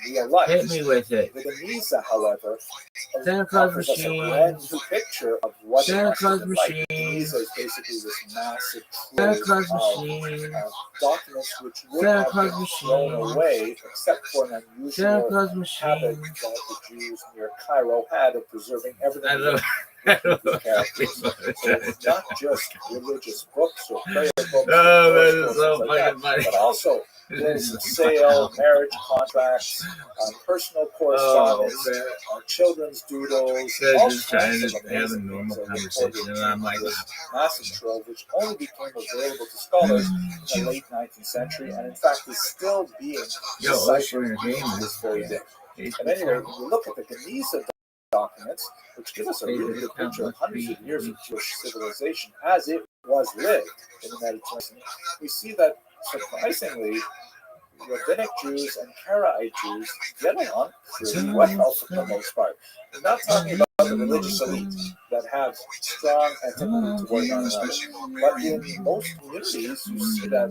in real life. Hit me with it. The Geniza, however, Santa Claus offers us a machine. brand new picture of what it Santa must have Claus been like. machine. Geniza is basically this massive Santa trove Claus of machine. documents which would Santa have Claus been thrown machine. away except for an Santa unusual Claus habit machine. that the Jews near Cairo had of preserving everything. I love with characters. So it's not just religious books or prayer books, Oh, or that is so things like fucking funny. but also bills of sale, marriage contracts, personal correspondence, children's doodles. They're all just trying kinds to of have a amazing normal things are conversation, recorded and I'm like, in this massive trove, which only became available to scholars in the late 19th century, and in fact is still being deciphered your game to this very day. At any rate, when you look at the Geniza documents, which give us a really good picture of hundreds of years of Jewish civilization as it was lived in the Mediterranean, we see that surprisingly, Rabbinic Jews and Karaite Jews get along pretty well for the most part. We're not talking about the religious elite that have strong antipathy toward one another, but in most communities, you see that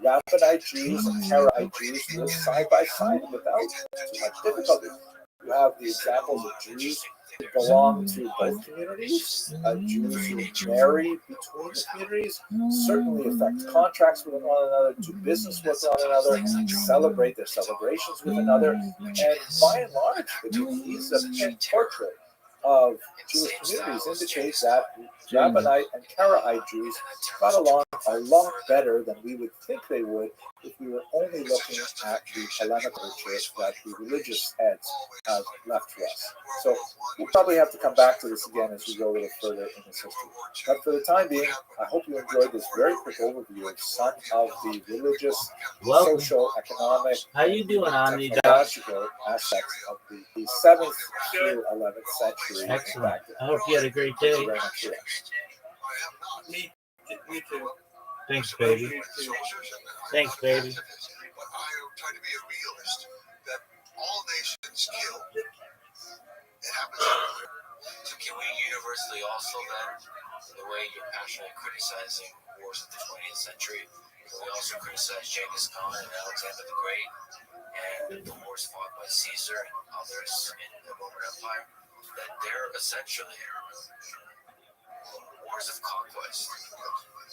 Rabbinite Jews and Karaite Jews live side by side without too much difficulty. You have the examples of Jews who belong to both communities, Jews who marry between the communities, certainly affect contracts with one another, do business with one another, celebrate their celebrations with another, and by and large, the Geniza portrait of Jewish communities indicates that Rabbinite and Karaite Jews got along a lot better than we would think they would if we were only looking at the polemical literature that the religious heads have left for us. So we'll probably have to come back to this again as we go a little further in this history. But for the time being, I hope you enjoyed this very quick overview of some of the religious, social, economic, how you doing, Omni? technological aspects of the 7th through 11th century. Excellent. I hope you had a great day. Thank you very much for that. Me too. Thanks, baby. Thanks, baby. But I try to be a realist that all nations kill. It happens everywhere. So can we universally also then, the way you're passionately criticizing wars of the 20th century, can we also criticize Genghis Khan and Alexander the Great and the wars fought by Caesar and others in the Roman Empire? That they're essentially wars of conquest,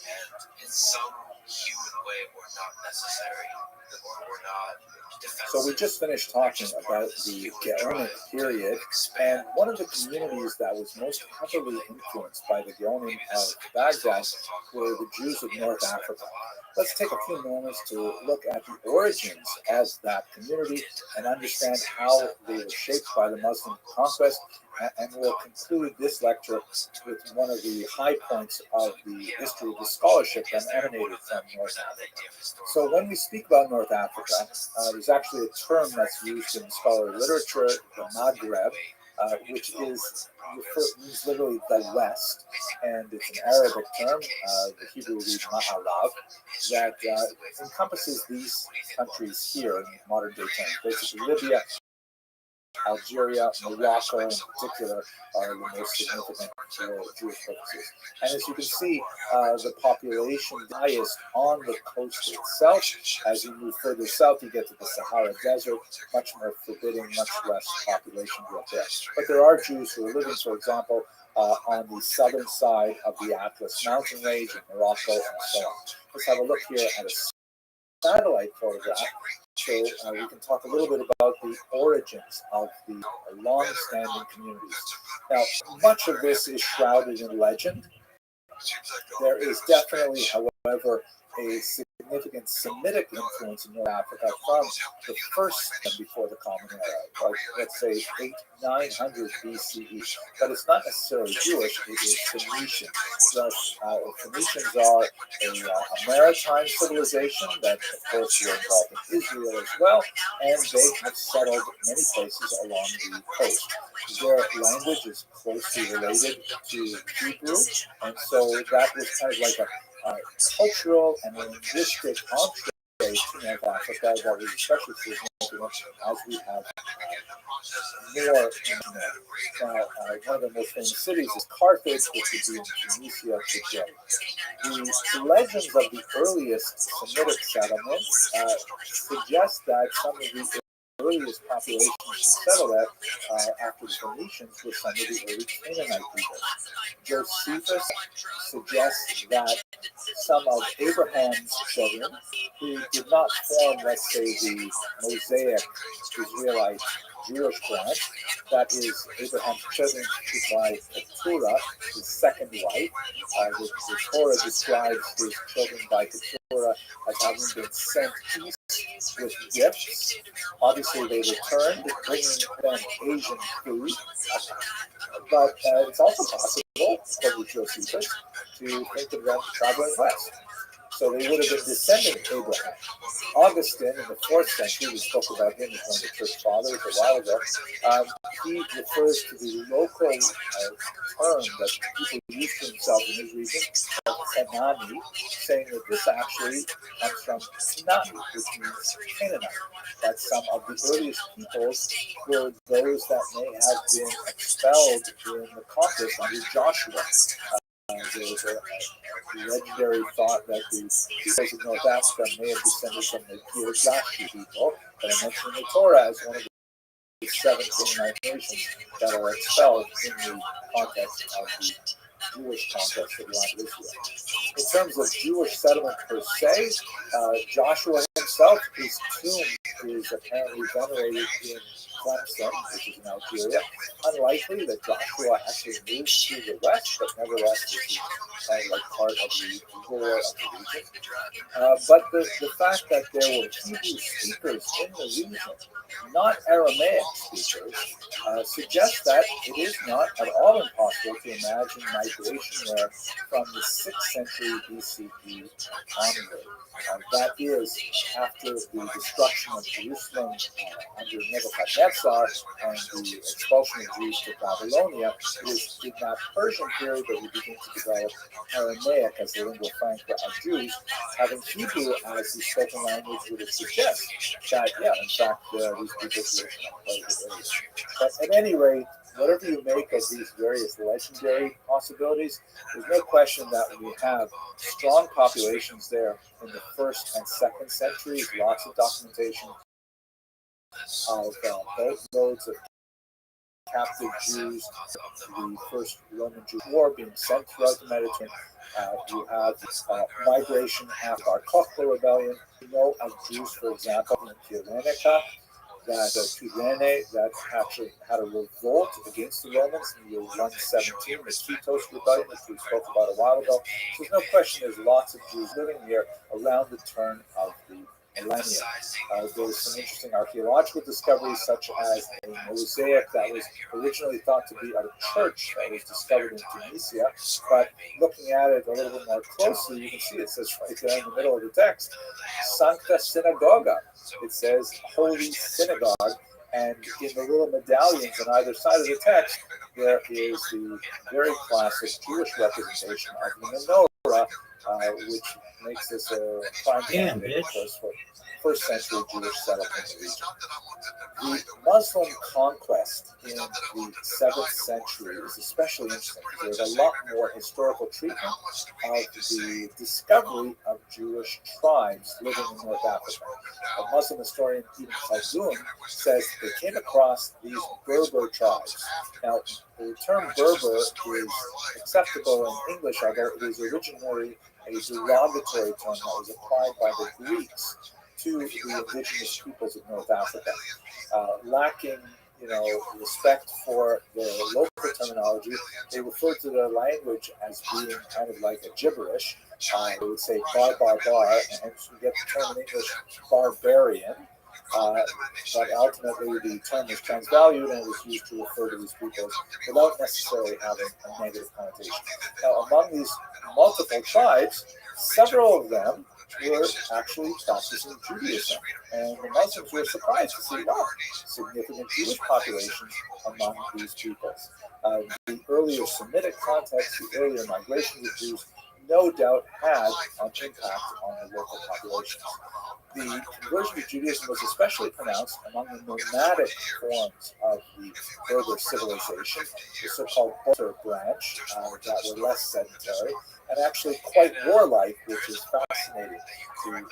and in some human way were not necessary, or were not defensive. So we just finished talking about the Gaonic period, and one of the communities that was most heavily influenced by the Gaonim of Baghdad were the Jews of North Africa. Let's take a few moments to look at the origins of that community and understand how they were shaped by the Muslim conquest and we'll conclude this lecture with one of the high points of the history of the scholarship that emanated from North Africa. So when we speak about North Africa, there's actually a term that's used in scholarly literature, the Maghreb, which means literally the West, and it's an Arabic term, the Hebrew would be Ma'arab, that encompasses these countries here in modern day times, basically Libya, Algeria, Morocco in particular are the most significant for Jewish purposes. And as you can see, the population is highest on the coast itself. As you move further south, you get to the Sahara Desert, much more forbidding, much less population growth there. But there are Jews who are living, for example, on the southern side of the Atlas mountain range in Morocco and so on. Let's have a look here at a satellite photograph. So we can talk a little bit about the origins of the long-standing communities. Now, much of this is shrouded in legend. There is definitely, however, a significant Semitic influence in North Africa from the first before the Common Era, like let's say 900 BCE. But it's not necessarily Jewish, it is Phoenician. Thus, Phoenicians are a maritime civilization that, of course, were involved in Israel as well, and they have settled many places along the coast. Their language is closely related to Hebrew, and so that was kind of like a cultural and linguistic entree to North Africa that was especially significant as we have more. Now, one of the most famous cities is Carthage, which would be in Tunisia today. The legends of the earliest Semitic settlements suggest that some of the earliest populations to settle there after the Phoenicians were some of the early Canaanite people. Josephus suggests that some of Abraham's children who did not form, let's say, the Mosaic Israelite Jewish branch, that is, Abraham's children by Keturah, his second wife. The Torah describes his children by Keturah as having been sent east with gifts. Obviously, they returned, bringing them Asian food. But it's also possible, according to Josephus, to think of them traveling west. So they would have been descending Abraham. Augustine, in the 4th century, we spoke about him as one of the church fathers a while ago, he refers to the local term that people use for themselves in his region, Canaani, saying that this actually comes from Canaani, which means Canaanite. That some of the earliest peoples were those that may have been expelled in the conquest under Joshua. There was a legendary thought that the peoples of North Africa may have descended from the Girgashi people that are mentioned in the Torah as one of the 7 Canaanite nations that are expelled in the context of the Jewish context of the land of Israel. In terms of Jewish settlement per se, Joshua himself, his tomb is apparently venerated in Clemson, which is in Algeria. Unlikely that Joshua actually moved to the west, but nevertheless, this is kind of like part of the lore of the region. But the fact that there were Hebrew speakers in the region, not Aramaic speakers, suggests that it is not at all impossible to imagine migration there from the 6th century BCE onward. That is, after the destruction of Jerusalem under Nebuchadnezzar and the expulsion of Jews to Babylonia, it is in that Persian period that we begin to develop Aramaic as the lingua franca of Jews, having Hebrew as the spoken language would suggest that, yeah, in fact, these people were quite a bit earlier. But at any rate, whatever you make of these various legendary possibilities, there's no question that we have strong populations there in the 1st and 2nd centuries, lots of documentation of boatloads of captive Jews, the first Roman Jewish war being sent throughout the Mediterranean. You have migration after Bar Kokhba rebellion. You know of Jews, for example, in Cyrenaica, that Cyrene, that actually had a revolt against the Romans in the year 117, the Kitos rebellion, which we spoke about a while ago. So there's no question there's lots of Jews living here around the turn of the millennia. There's some interesting archaeological discoveries, such as a mosaic that was originally thought to be a church that was discovered in Tunisia. But looking at it a little bit more closely, you can see it says right there in the middle of the text, Sancta Synagoga. It says Holy Synagogue. And in the little medallions on either side of the text, there is the very classic Jewish representation of the menorah, which makes this a prime candidate, of course, for first century Jewish settlement in the region. The Muslim conquest in the 7th century is especially interesting because there's a lot more historical treatment of the discovery of Jewish tribes living in North Africa. A Muslim historian, Ibn Khaldun, says they came across these Berber tribes. Now, the term Berber is acceptable in English, although it is originally a derogatory term that was applied by the Greeks to the indigenous peoples of North Africa. Lacking, respect for their local terminology, they refer to their language as being kind of like a gibberish. They would say bar, and hence we get the term in English barbarian. But ultimately the term was transvalued and it was used to refer to these peoples without necessarily having a negative connotation. Now, among these multiple tribes, several of them were actually practicing Judaism, and the Muslims were surprised to see significant Jewish populations among these peoples. The earlier Semitic context, the earlier migration of Jews, no doubt had an impact on the local populations. The conversion to Judaism was especially pronounced among the nomadic forms of the Berber civilization, the so-called Berber branch, that were less sedentary, and actually quite warlike, which is fascinating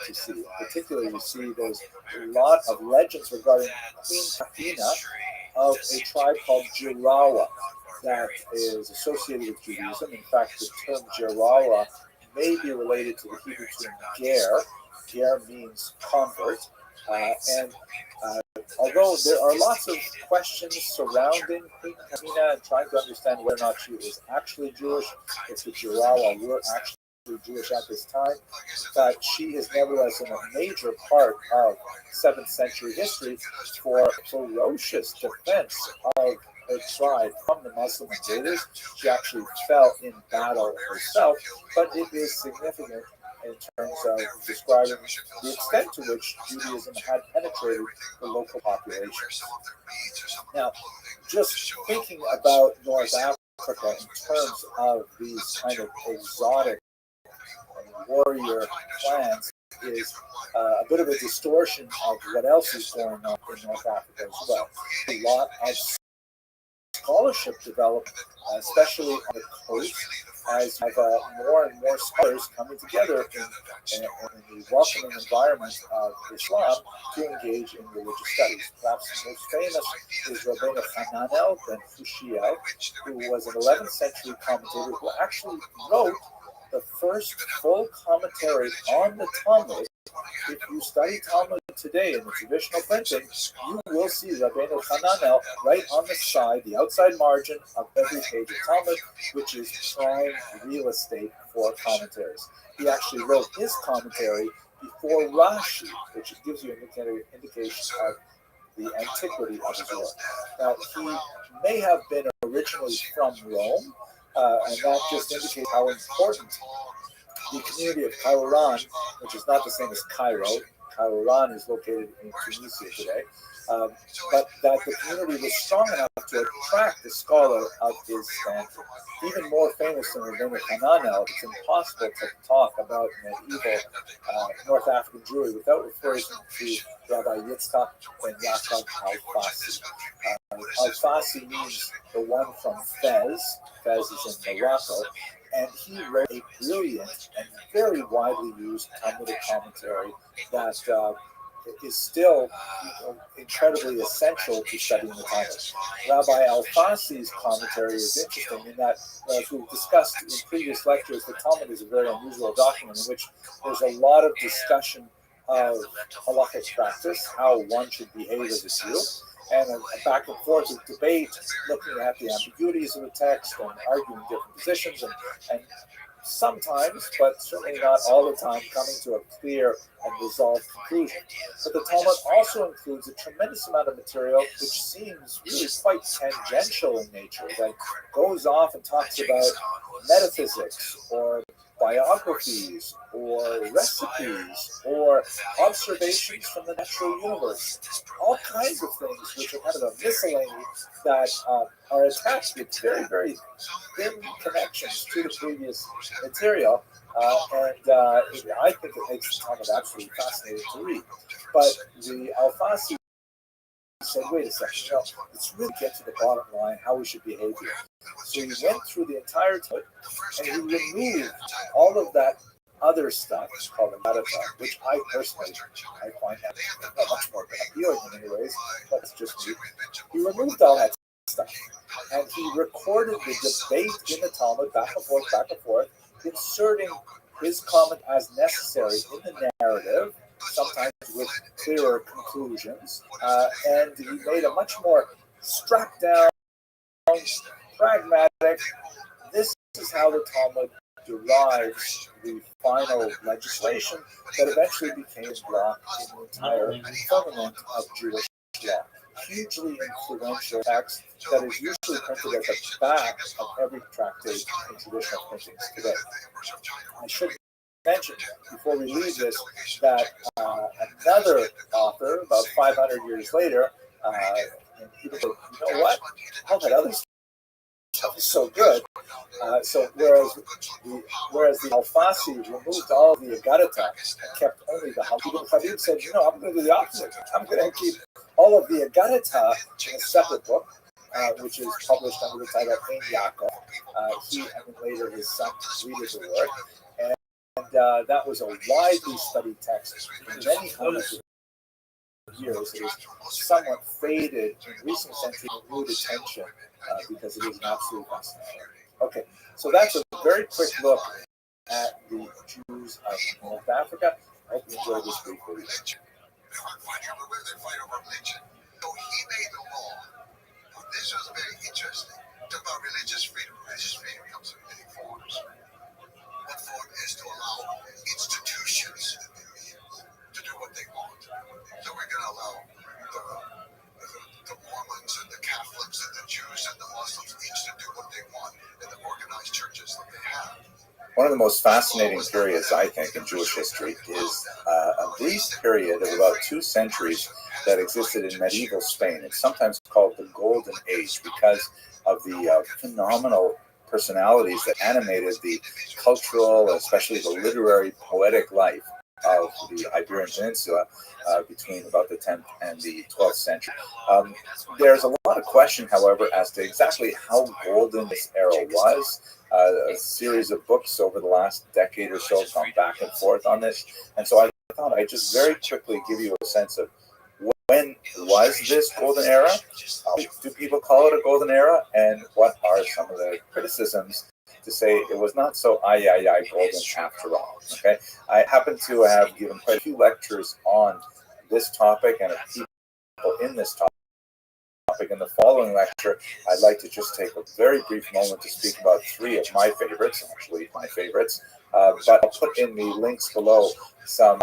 to see. Particularly, you see there's a lot of legends regarding Queen Athena of a tribe called Jirawa that is associated with Judaism. In fact, the term Jirawa may be related to the Hebrew term ger. Ger means convert. Although there are lots of questions surrounding Queen Athena and trying to understand whether or not she was actually Jewish, if the Jirawa were actually Jewish at this time, but she is nevertheless in a major part of 7th century history for ferocious defense of her tribe from the Muslim invaders. She actually fell in battle herself, but it is significant in terms of describing the extent to which Judaism had penetrated the local populations. Now, just thinking about North Africa in terms of these kind of exotic warrior clans is a bit of a distortion of what else is going on in North Africa as well. A lot of scholarship developed, especially on the coast, as you have more and more scholars coming together in the welcoming environment of Islam to engage in religious studies. Perhaps the most famous is Rabbeinu Hananel ben Fushiel, who was an 11th century commentator who actually wrote the first full commentary on the Talmud. If you study Talmud today in the traditional printing, you will see Rabbeinu Hananel right on the side, the outside margin of every page of Talmud, which is prime real estate for commentaries. He actually wrote his commentary before Rashi, which gives you an indication of the antiquity of his work. Now, he may have been originally from Rome, and that just indicates how important the community of Qairouan, which is not the same as Cairo. Qairouan is located in Tunisia today, but that the community was strong enough to attract a scholar of his standard. Even more famous than Rabbeinu Hananel, it's impossible to talk about medieval North African Jewry without referring to Rabbi Yitzchak ben Yaakov al-Fassi. Al-Fassi means the one from Fez. Fez is in Morocco. And he wrote a brilliant and very widely used Talmudic commentary that is still incredibly essential to studying the Talmud. Rabbi Al-Fassi's commentary is interesting in that, as we've discussed in previous lectures, the Talmud is a very unusual document in which there's a lot of discussion of halakhic practice, how one should behave as a Jew, and a back and forth of debate, looking at the ambiguities of the text and arguing different positions and sometimes, but certainly not all the time, coming to a clear and resolved conclusion. But the Talmud also includes a tremendous amount of material which seems really quite tangential in nature, that goes off and talks about metaphysics or biographies or recipes or observations from the natural universe, all kinds of things which are kind of a miscellany that are attached with very, very thin connections to the previous material. I think it makes the Talmud absolutely fascinating to read. But the Alfasi said, wait a second, let's really get to the bottom line, how we should behave here. So he went through the entire Talmud and he removed all of that other stuff called the Gadata, which I personally find that much more appealing in many ways, but it's just me. He removed all that stuff and he recorded the debate in the Talmud back and forth, inserting his comment as necessary in the narrative, sometimes with clearer conclusions, and he made a much more strapped down, pragmatic. This is how the Talmud derives the final legislation that eventually became law in the entire firmament of Jewish law. Hugely influential text that is usually printed at the back of every tractate in traditional printings today. I should mention, before we leave this, that another author, about 500 years later, and people go, you know what? All that other stuff is so good. So whereas the Alfasi removed all of the Agadata and kept only the Habib, Habib said, I'm going to do the opposite. I'm going to keep all of the Agadata in a separate book, which is published under the title Ein Yaakov. He and then later his son read the work. And that was a widely studied text for many hundreds of years. It is somewhat faded in recent centuries of renewed attention because it is an absolute fascinating. Okay, so that's a very quick look at the Jews of North Africa. I hope you enjoyed this brief video. They fight over religion. So he made the law. This was very interesting. Talk about religious freedom. Religious freedom comes in many forms. One form is to allow institutions to do what they want. So we're going to allow the Mormons and the Catholics and the Jews and the Muslims each to do what they want in the organized churches that they have. One of the most fascinating periods, I think, in Jewish history is a brief period of about 2 centuries that existed in medieval Spain. It's sometimes called the Golden Age because of the phenomenal personalities that animated the cultural, especially the literary, poetic life of the Iberian Peninsula between about the 10th and the 12th century. There's a lot of question, however, as to exactly how golden this era was. A series of books over the last decade or so have gone back and forth on this. And so I thought I'd just very quickly give you a sense of when was this golden era? Do people call it a golden era? And what are some of the criticisms to say it was not so golden after all? Okay, I happen to have given quite a few lectures on this topic and of people in this topic. In the following lecture, I'd like to just take a very brief moment to speak about 3 of my favorites, actually my favorites, but I'll put in the links below some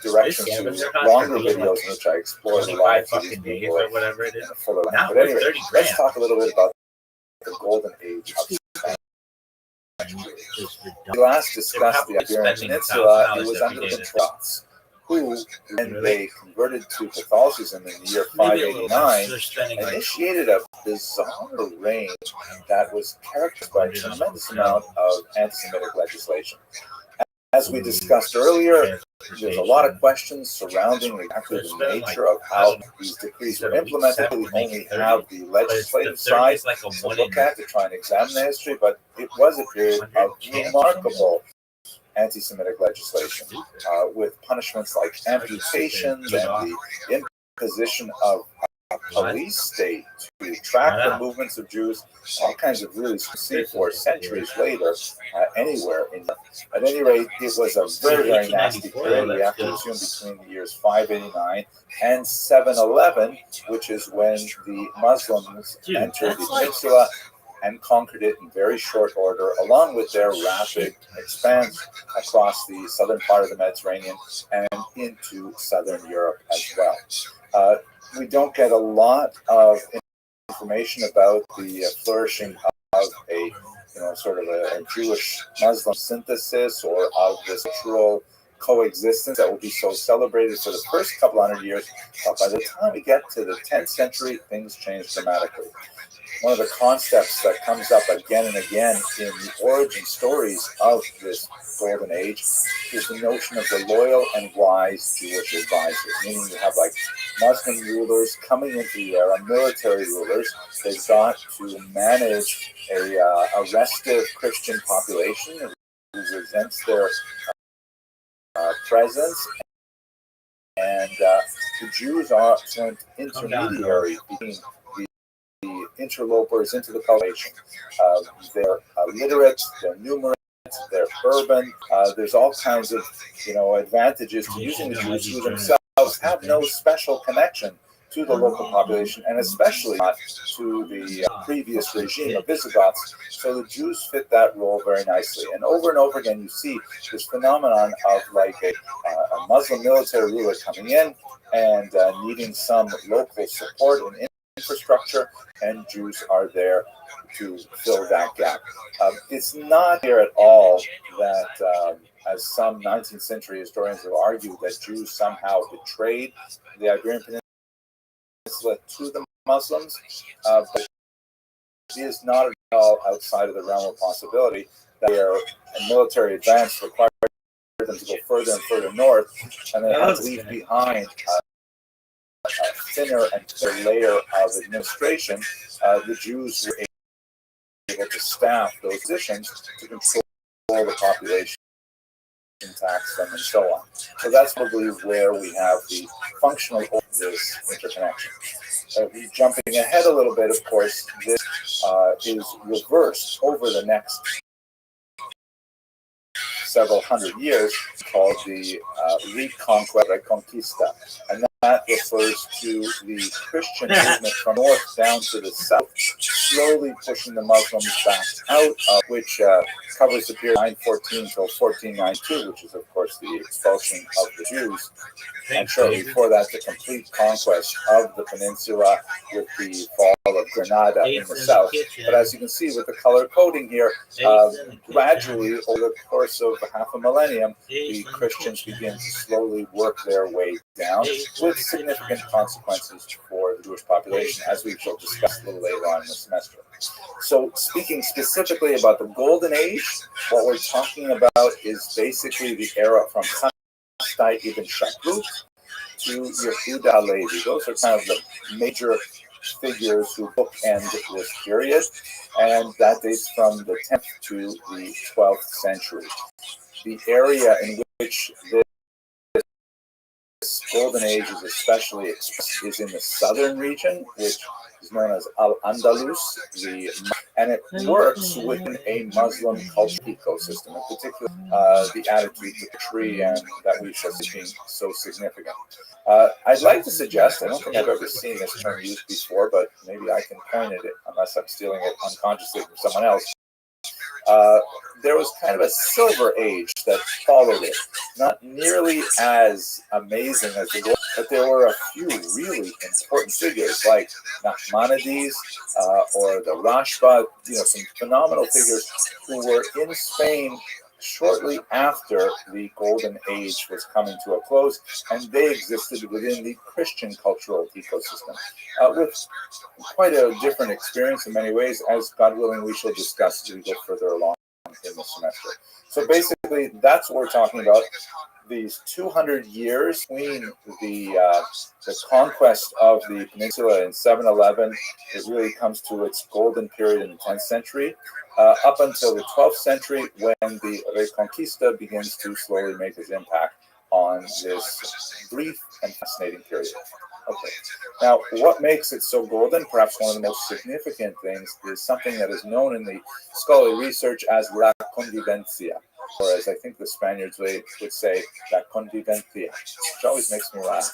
directions to longer videos in which I explore the lives of these people in a fuller length. But anyway, let's talk a little bit about the golden age of Spain. We last discussed the Iberian Peninsula. It was under the Goths, who, when they converted to Catholicism in the year 589, initiated a bizarre reign that was characterized by a tremendous amount of anti-Semitic legislation. As we discussed earlier, there's a lot of questions surrounding exactly the nature of how these decrees were implemented. We only have the legislative side to look at to try and examine the history, but it was a period of remarkable anti-Semitic legislation with punishments like amputations and the imposition of a police state to track the movements of Jews, all kinds of really see for centuries later anywhere. At any rate, it was a very, very nasty period. We have to assume between the years 589 and 711, which is when the Muslims entered the peninsula and conquered it in very short order, along with their rapid expanse across the southern part of the Mediterranean and into southern Europe as well. We don't get a lot of information about the flourishing of a sort of a Jewish Muslim synthesis or of this cultural coexistence that will be so celebrated for the first couple hundred years. But by the time we get to the 10th century, things change dramatically. One of the concepts that comes up again and again in the origin stories of this golden age is the notion of the loyal and wise Jewish advisors, meaning you have like Muslim rulers coming into the era, military rulers. They've got to manage a restive Christian population who resents their presence, and the Jews are an intermediary between the interlopers into the population. They're literate, they're numerate, they're urban. There's all kinds of advantages to using the Jews who themselves have no special connection to the local population, and especially not to the previous regime of Visigoths. So the Jews fit that role very nicely. And over again, you see this phenomenon of like a Muslim military ruler coming in and needing some local support and infrastructure, and Jews are there to fill that gap. It's not here at all that, as some 19th century historians have argued, that Jews somehow betrayed the Iberian Peninsula to the Muslims, but it is not at all outside of the realm of possibility that their military advance required them to go further and further north, and they had to leave behind a thinner and thinner layer of administration. The Jews were able to staff those positions to control the population, tax them, and so on. So that's probably where we have the functional this interconnection. Jumping ahead a little bit, of course, this is reversed over the next several hundred years, called the Reconquista, and that refers to the Christian movement from north down to the south, slowly pushing the Muslims back out, which covers the period 914 till 1492, which is, of course, the expulsion of the Jews, and shortly before that, the complete conquest of the peninsula with the fall of Granada in the south. But as you can see with the color coding here, gradually over the course of half a millennium, the Christians begin to slowly work their way down, with significant consequences for the Jewish population, as we shall discuss a little later on in the semester. So, speaking specifically about the Golden Age, what we're talking about is basically the era from Chastai ibn Shakrut to Yehuda Halevi. Those are kind of the major figures who bookend this period, and that dates from the 10th to the 12th century. The area in which this golden age is especially expressed is in the southern region, which is known as Al-Andalus, and it works within a Muslim cultural ecosystem, in particular the attitude to the tree, and that we shall see being so significant. I'd like to suggest, I don't think I've ever seen this term used before, but maybe I can coin it unless I'm stealing it unconsciously from someone else. There was kind of a silver age that followed it. Not nearly as amazing as the gold, but there were a few really important figures like Nachmanides or the Rashba, some phenomenal figures who were in Spain shortly after the Golden Age was coming to a close, and they existed within the Christian cultural ecosystem, with quite a different experience in many ways, as God willing we shall discuss as we go further along in the semester. So basically, that's what we're talking about. These 200 years between the conquest of the peninsula in 711, it really comes to its golden period in the 10th century, up until the 12th century, when the Reconquista begins to slowly make its impact on this brief and fascinating period. Okay. Now, what makes it so golden, perhaps one of the most significant things, is something that is known in the scholarly research as la convivencia, or as I think the Spaniards would say, la convivencia, which always makes me laugh.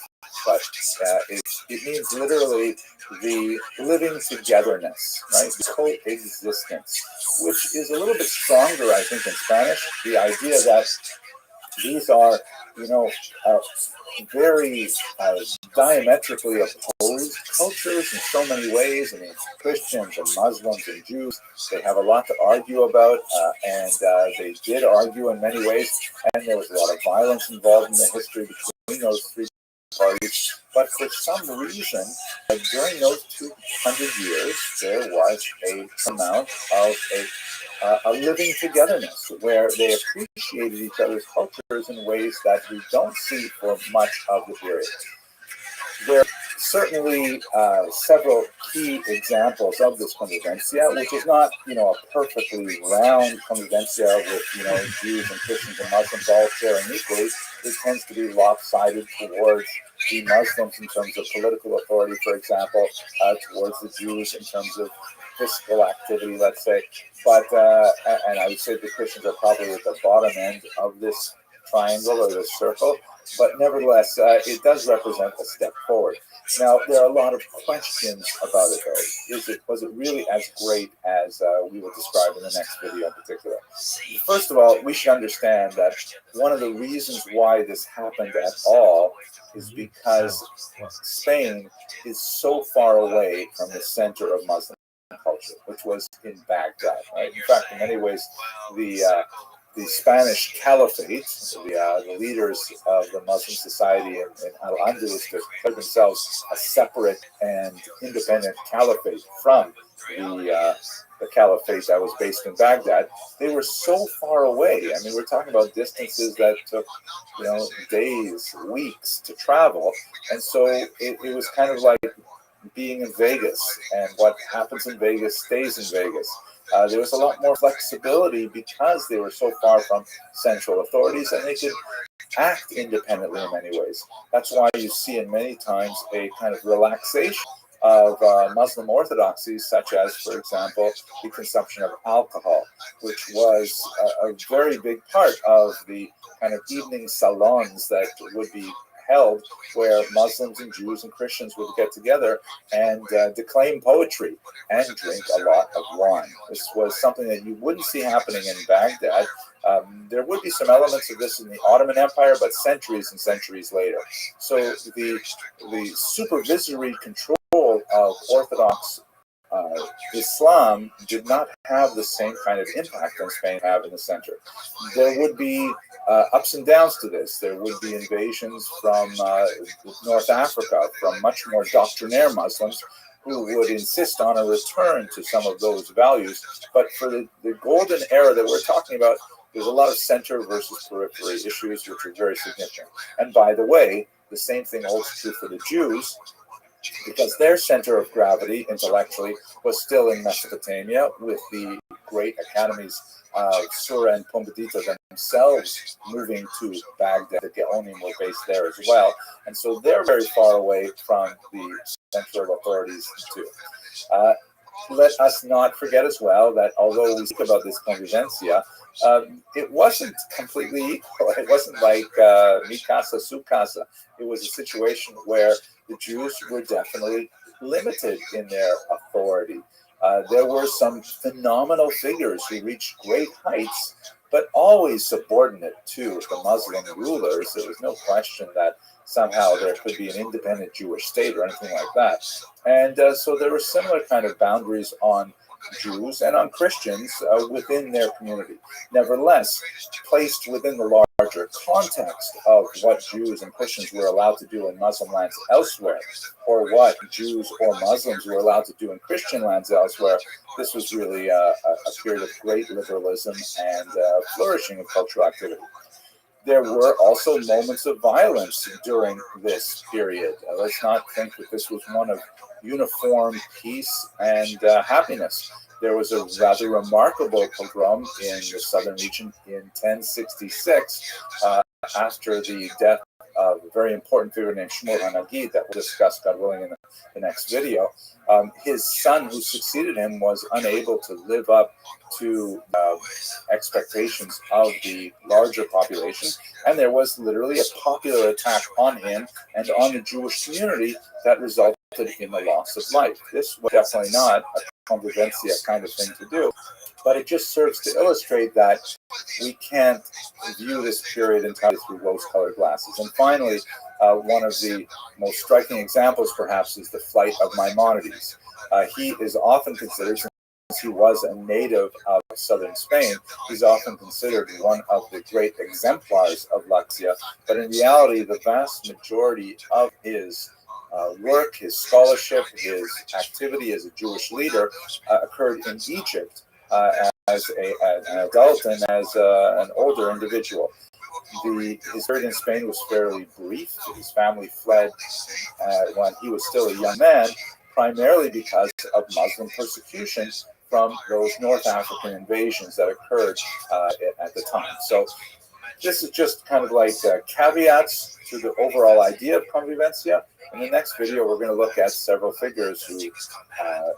but it means literally the living togetherness, right? Coexistence, which is a little bit stronger, I think, in Spanish. The idea that these are, you know, very diametrically opposed cultures in so many ways. I mean, Christians and Muslims and Jews, they have a lot to argue about, and they did argue in many ways, and there was a lot of violence involved in the history between those three parties. But for some reason, during those 200 years, there was a amount of a living togetherness where they appreciated each other's cultures in ways that we don't see for much of the period. There are certainly several key examples of this convivencia, which is not, you know, a perfectly round convivencia with, you know, Jews and Christians and Muslims all sharing equally. It tends to be lopsided towards the Muslims in terms of political authority, for example, towards the Jews in terms of fiscal activity, let's say. But, and I would say the Christians are probably at the bottom end of this triangle or this circle. But nevertheless, it does represent a step forward. Now, there are a lot of questions about it, though. Was it really as great as we will describe in the next video in particular? First of all, we should understand that one of the reasons why this happened at all is because Spain is so far away from the center of Muslim culture, which was in Baghdad. Right? In fact, in many ways, the Spanish Caliphate, the leaders of the Muslim society in Al-Andalus, declared themselves a separate and independent caliphate from the caliphate that was based in Baghdad. They were so far away. I mean, we're talking about distances that took, you know, days, weeks to travel. And so it was kind of like being in Vegas, and what happens in Vegas stays in Vegas. There was a lot more flexibility because they were so far from central authorities, and they could act independently in many ways. That's why you see in many times a kind of relaxation of Muslim orthodoxies, such as, for example, the consumption of alcohol, which was a very big part of the kind of evening salons that would be held, where Muslims and Jews and Christians would get together and declaim poetry and drink a lot of wine. This was something that you wouldn't see happening in Baghdad. There would be some elements of this in the Ottoman Empire, but centuries and centuries later. So the supervisory control of Orthodox Islam did not have the same kind of impact on Spain have in the center. There would be ups and downs to this. There would be invasions from North Africa, from much more doctrinaire Muslims who would insist on a return to some of those values. But for the golden era that we're talking about, there's a lot of center versus periphery issues which are very significant. And by the way, the same thing holds true for the Jews, because their center of gravity intellectually was still in Mesopotamia, with the great academies of Sura and Pumbedita themselves moving to Baghdad. The Gaonim were based there as well. And so they're very far away from the central authorities too. Let us not forget as well that although we speak about this convivencia, it wasn't completely equal. It wasn't like mi casa, su casa. It was a situation where the Jews were definitely limited in their authority. There were some phenomenal figures who reached great heights, but always subordinate to the Muslim rulers. There was no question that somehow there could be an independent Jewish state or anything like that. And so there were similar kind of boundaries on Jews and on Christians within their community. Nevertheless, placed within the larger context of what Jews and Christians were allowed to do in Muslim lands elsewhere, or what Jews or Muslims were allowed to do in Christian lands elsewhere, this was really a period of great liberalism and flourishing of cultural activity. There were also moments of violence during this period. Let's not think that this was one of uniform peace and happiness. There was a rather remarkable pogrom in the southern region in 1066 after the death of very important figure named Shmuel HaNagid that we'll discuss, God willing, in the next video. His son, who succeeded him, was unable to live up to expectations of the larger population, and there was literally a popular attack on him and on the Jewish community that resulted in the loss of life. This was definitely not a convivencia kind of thing to do, but it just serves to illustrate that we can't view this period entirely through rose-colored glasses. And finally, one of the most striking examples, perhaps, is the flight of Maimonides. He is often considered, since he was a native of southern Spain, he's often considered one of the great exemplars of Laxia. But in reality, the vast majority of his work, his scholarship, his activity as a Jewish leader occurred in Egypt as an adult and as an older individual. His period in Spain was fairly brief. His family fled when he was still a young man, primarily because of Muslim persecution from those North African invasions that occurred at the time. So this is just kind of like caveats to the overall idea of convivencia. In the next video, we're going to look at several figures who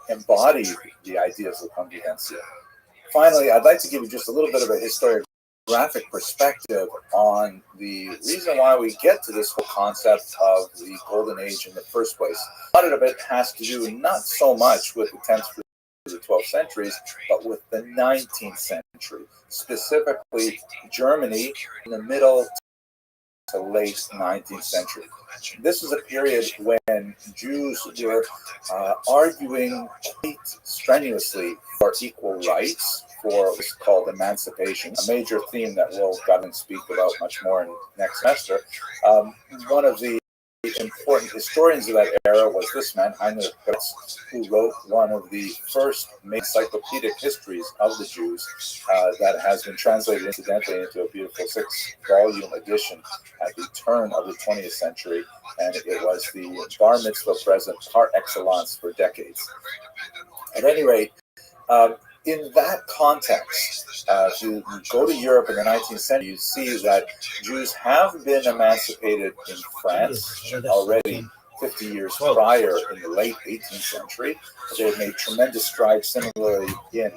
embody the ideas of convivencia. Finally, I'd like to give you just a little bit of a historiographic perspective on the reason why we get to this whole concept of the Golden Age in the first place. A lot of it has to do not so much with the 10th through the 12th centuries, but with the 19th century, specifically Germany in the middle to late 19th century. This is a period when Jews were arguing quite strenuously for equal rights, for what's called emancipation, a major theme that we'll go and speak about much more in next semester. One of the important historians of that era was this man, Heinrich Goetz, who wrote one of the first encyclopedic histories of the Jews that has been translated incidentally into a beautiful 6-volume edition at the turn of the 20th century, and it was the bar mitzvah present par excellence for decades. At any rate, in that context, if you go to Europe in the 19th century, you see that Jews have been emancipated in France already 50 years prior in the late 18th century. They've made tremendous strides similarly in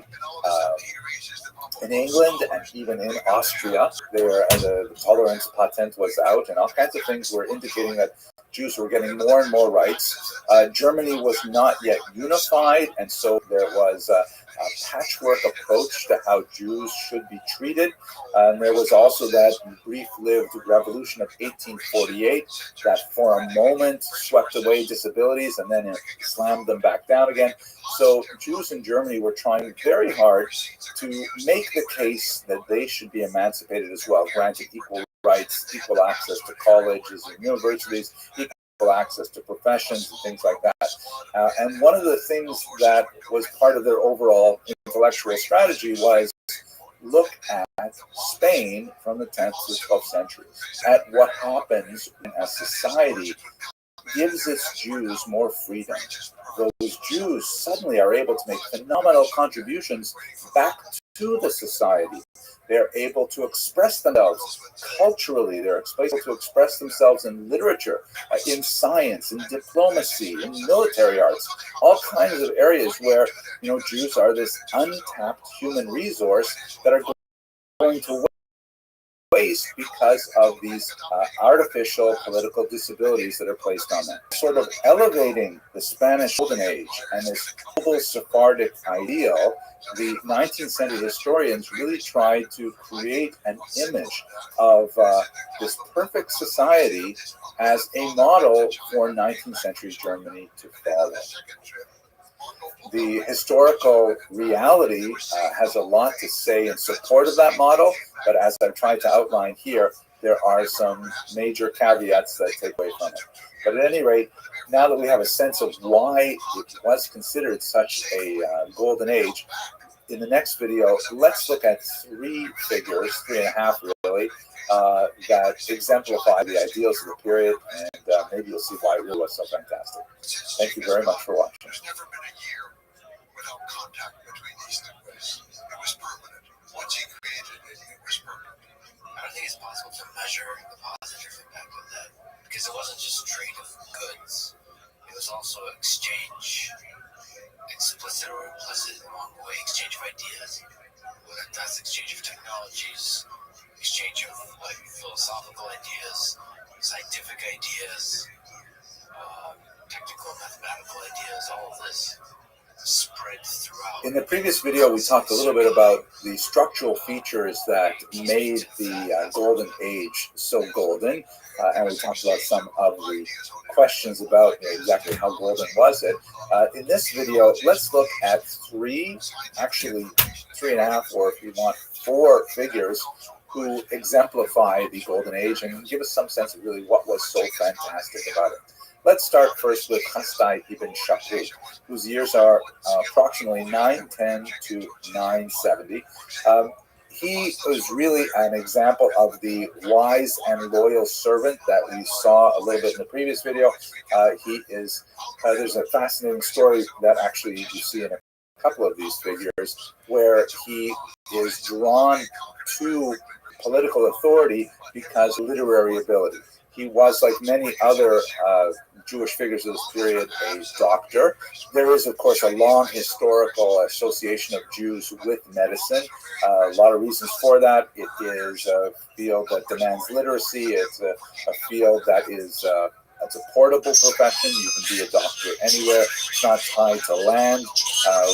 England and even in Austria. There, the tolerance patent was out, and all kinds of things were indicating that Jews were getting more and more rights. Germany was not yet unified, and so there was a patchwork approach to how Jews should be treated. And there was also that brief-lived revolution of 1848 that for a moment swept away disabilities and then it slammed them back down again. So Jews in Germany were trying very hard to make the case that they should be emancipated as well, granted equal rights, equal access to colleges and universities, equal access to professions and things like that. And one of the things that was part of their overall intellectual strategy was look at Spain from the 10th to the 12th centuries, at what happens when a society gives its Jews more freedom. Those Jews suddenly are able to make phenomenal contributions back to the society. They're able to express themselves culturally. They're able to express themselves in literature, in science, in diplomacy, in military arts, all kinds of areas where, Jews are this untapped human resource that are going to waste because of these artificial political disabilities that are placed on them. Sort of elevating the Spanish Golden Age and this global Sephardic ideal, the 19th century historians really tried to create an image of this perfect society as a model for 19th century Germany to follow. The historical reality has a lot to say in support of that model, but as I've tried to outline here, there are some major caveats that take away from it. But at any rate, now that we have a sense of why it was considered such a golden age, in the next video, let's look at 3 figures, 3.5 really, that exemplify the ideals of the period, and maybe you'll see why it really was so fantastic. Thank you very much for watching. There's never been a year without contact between these things. It was permanent. Once he created it, it was permanent. I don't think it's possible to measure the positive impact of that. because it wasn't just trade of goods, it was also exchange, explicit or implicit along the way, exchange of ideas, whether that's exchange of technologies, exchange of like philosophical ideas, scientific ideas, technical mathematical ideas, all of this spread throughout. In the previous video, we talked a little bit about the structural features that made the Golden Age so golden, and we talked about some of the questions about exactly how golden was it. In this video, let's look at actually three and a half, or if you want, 4 figures who exemplify the Golden Age and give us some sense of really what was so fantastic about it. Let's start first with Hastai ibn Shaprut, whose years are approximately 910 to 970. He was really an example of the wise and loyal servant that we saw a little bit in the previous video. There's a fascinating story that actually you see in a couple of these figures where he is drawn to political authority because of literary ability. He was, like many other Jewish figures of this period, a doctor. There is, of course, a long historical association of Jews with medicine. A lot of reasons for that. It is a field that demands literacy. It's a field that is it's a portable profession. You can be a doctor anywhere. It's not tied to land,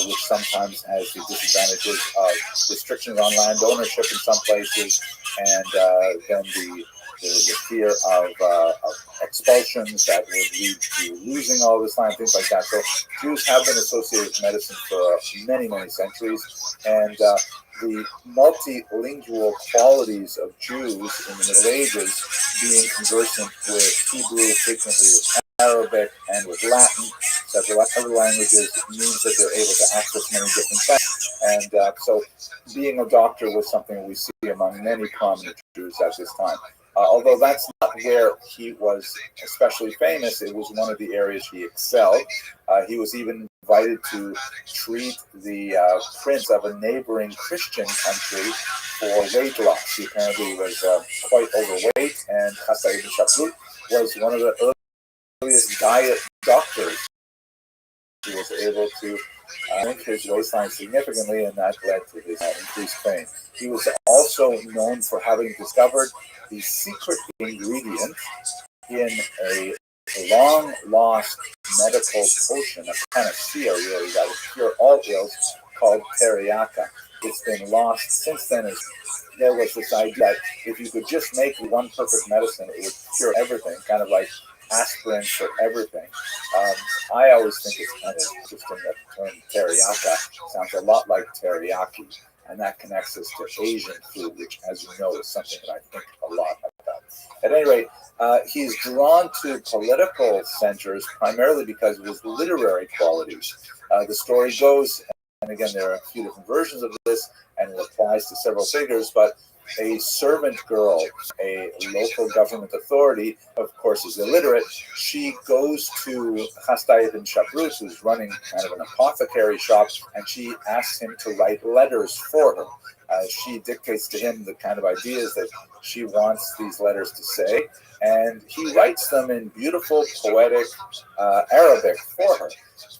which sometimes has the disadvantages of restrictions on land ownership in some places, and then the fear of expulsions that would lead to losing all this land, things like that. So Jews have been associated with medicine for many, many centuries, and the multilingual qualities of Jews in the Middle Ages, being conversant with Hebrew, frequently with Arabic, and with Latin, several other languages, means that they're able to access many different things. And so being a doctor was something we see among many prominent Jews at this time. Although that's not where he was especially famous, it was one of the areas he excelled. He was even invited to treat the prince of a neighboring Christian country for weight loss. He apparently was quite overweight, and Hasai ibn Shaprut was one of the earliest diet doctors. He was able to shrink his waistline significantly, and that led to his increased fame. He was also known for having discovered the secret ingredient in a long-lost medical potion, a panacea really, that would cure all ills, called teriyaka. It's been lost since then. There was this idea that if you could just make one perfect medicine, it would cure everything, kind of like aspirin for everything. I always think it's kind of interesting that the term teriyaka sounds a lot like teriyaki, and that connects us to Asian food, which, as you know, is something that I think a lot about. At any rate, he's drawn to political centers primarily because of his literary qualities. The story goes, and again, there are a few different versions of this, and it applies to several figures, but a servant girl, a local government authority, of course, is illiterate. She goes to Hastai ibn Shaprut, who's running kind of an apothecary shop, and she asks him to write letters for her. She dictates to him the kind of ideas that she wants these letters to say, and he writes them in beautiful, poetic Arabic for her.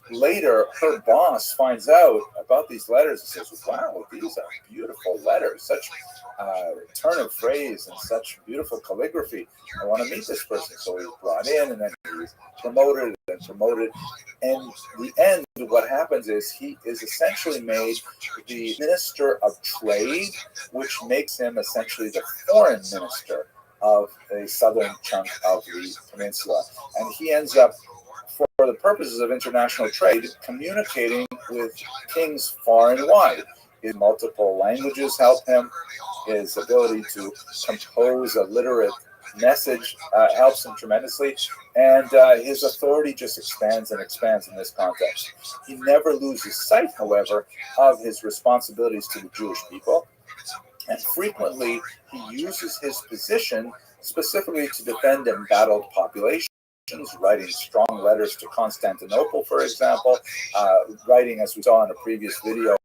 Later, her boss finds out about these letters and says, wow, these are beautiful letters, such turn of phrase and such beautiful calligraphy. I want to meet this person. So he's brought in, and then he's promoted and promoted. And the end, what happens is he is essentially made the minister of trade, which makes him essentially the foreign minister of a southern chunk of the peninsula. And he ends up, for the purposes of international trade, communicating with kings far and wide. His multiple languages help him. His ability to compose a literate message helps him tremendously. And his authority just expands and expands in this context. He never loses sight, however, of his responsibilities to the Jewish people. And frequently, he uses his position specifically to defend embattled populations, writing strong letters to Constantinople, for example, writing, as we saw in a previous video,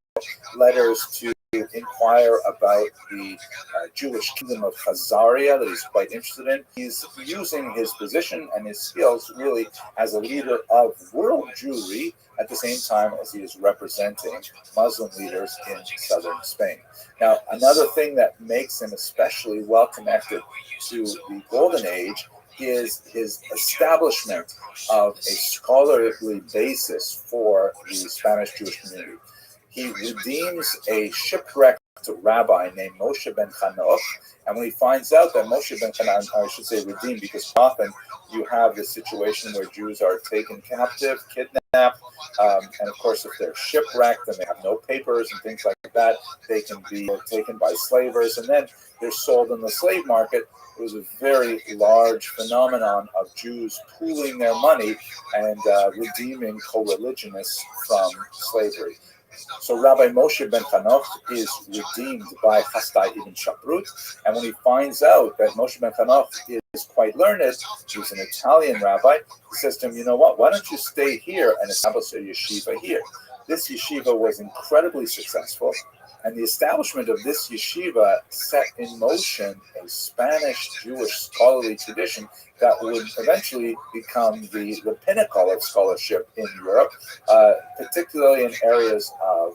letters to inquire inquire about the Jewish kingdom of Khazaria that he's quite interested in. He's using his position and his skills really as a leader of world Jewry at the same time as he is representing Muslim leaders in southern Spain. Now, another thing that makes him especially well connected to the Golden Age is his establishment of a scholarly basis for the Spanish Jewish community. He redeems a shipwrecked rabbi named Moshe ben Chanoch, and when he finds out that Moshe ben Chanoch, I should say redeemed, because often you have this situation where Jews are taken captive, kidnapped, and of course if they're shipwrecked and they have no papers and things like that, they can be taken by slavers and then they're sold in the slave market. It was a very large phenomenon of Jews pooling their money and redeeming co-religionists from slavery. So Rabbi Moshe ben Chanoch is redeemed by Chasdai ibn Shaprut, and when he finds out that Moshe ben Chanoch is quite learned, he's an Italian rabbi, he says to him, you know what, why don't you stay here and establish a yeshiva here? This yeshiva was incredibly successful, and the establishment of this yeshiva set in motion a Spanish Jewish scholarly tradition that would eventually become the pinnacle of scholarship in Europe, particularly in areas of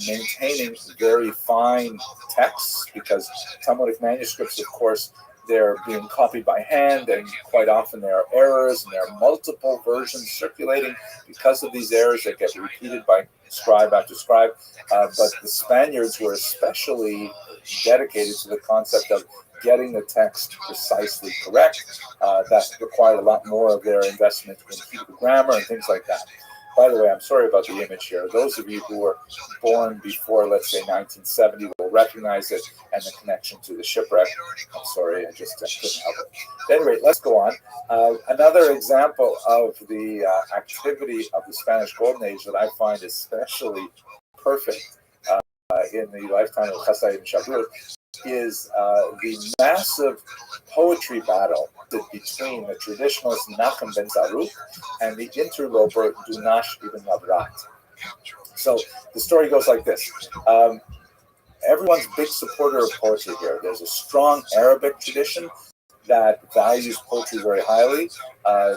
maintaining very fine texts, because Talmudic manuscripts, of course, they're being copied by hand, and quite often there are errors, and there are multiple versions circulating because of these errors that get repeated by scribe after scribe. But the Spaniards were especially dedicated to the concept of getting the text precisely correct. That required a lot more of their investment in Hebrew grammar and things like that. By the way, I'm sorry about the image here. Those of you who were born before, let's say, 1970 will recognize it and the connection to the shipwreck. I'm sorry, I just couldn't help it. At any rate, let's go on. Another example of the activity of the Spanish Golden Age that I find especially perfect in the lifetime of Chasdai ibn Shaprut is the massive poetry battle between the traditionalist Menachem ben Zaruk and the interloper Dunash ibn Labrat. So the story goes like this. Everyone's big supporter of poetry here. There's a strong Arabic tradition that values poetry very highly.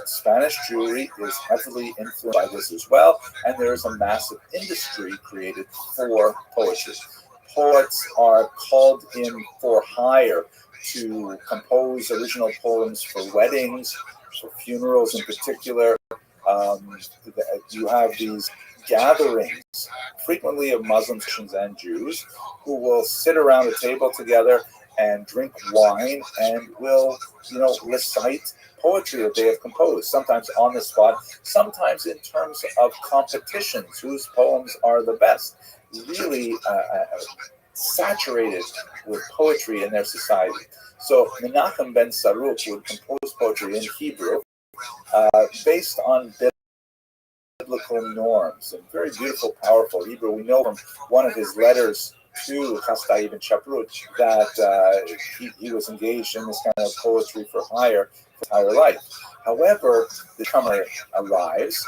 Spanish Jewry is heavily influenced by this as well, and there is a massive industry created for poetry. Poets are called in for hire to compose original poems for weddings, for funerals in particular. You have these gatherings, frequently of Muslims, Christians, and Jews, who will sit around a table together and drink wine and will, recite poetry that they have composed, sometimes on the spot, sometimes in terms of competitions, whose poems are the best. Really saturated with poetry in their society. So Menachem ben Zaruk would compose poetry in Hebrew based on biblical norms, and very beautiful, powerful Hebrew. We know from one of his letters to Chasdai ibn Shaprut that he was engaged in this kind of poetry for hire life. However, the comer arrives,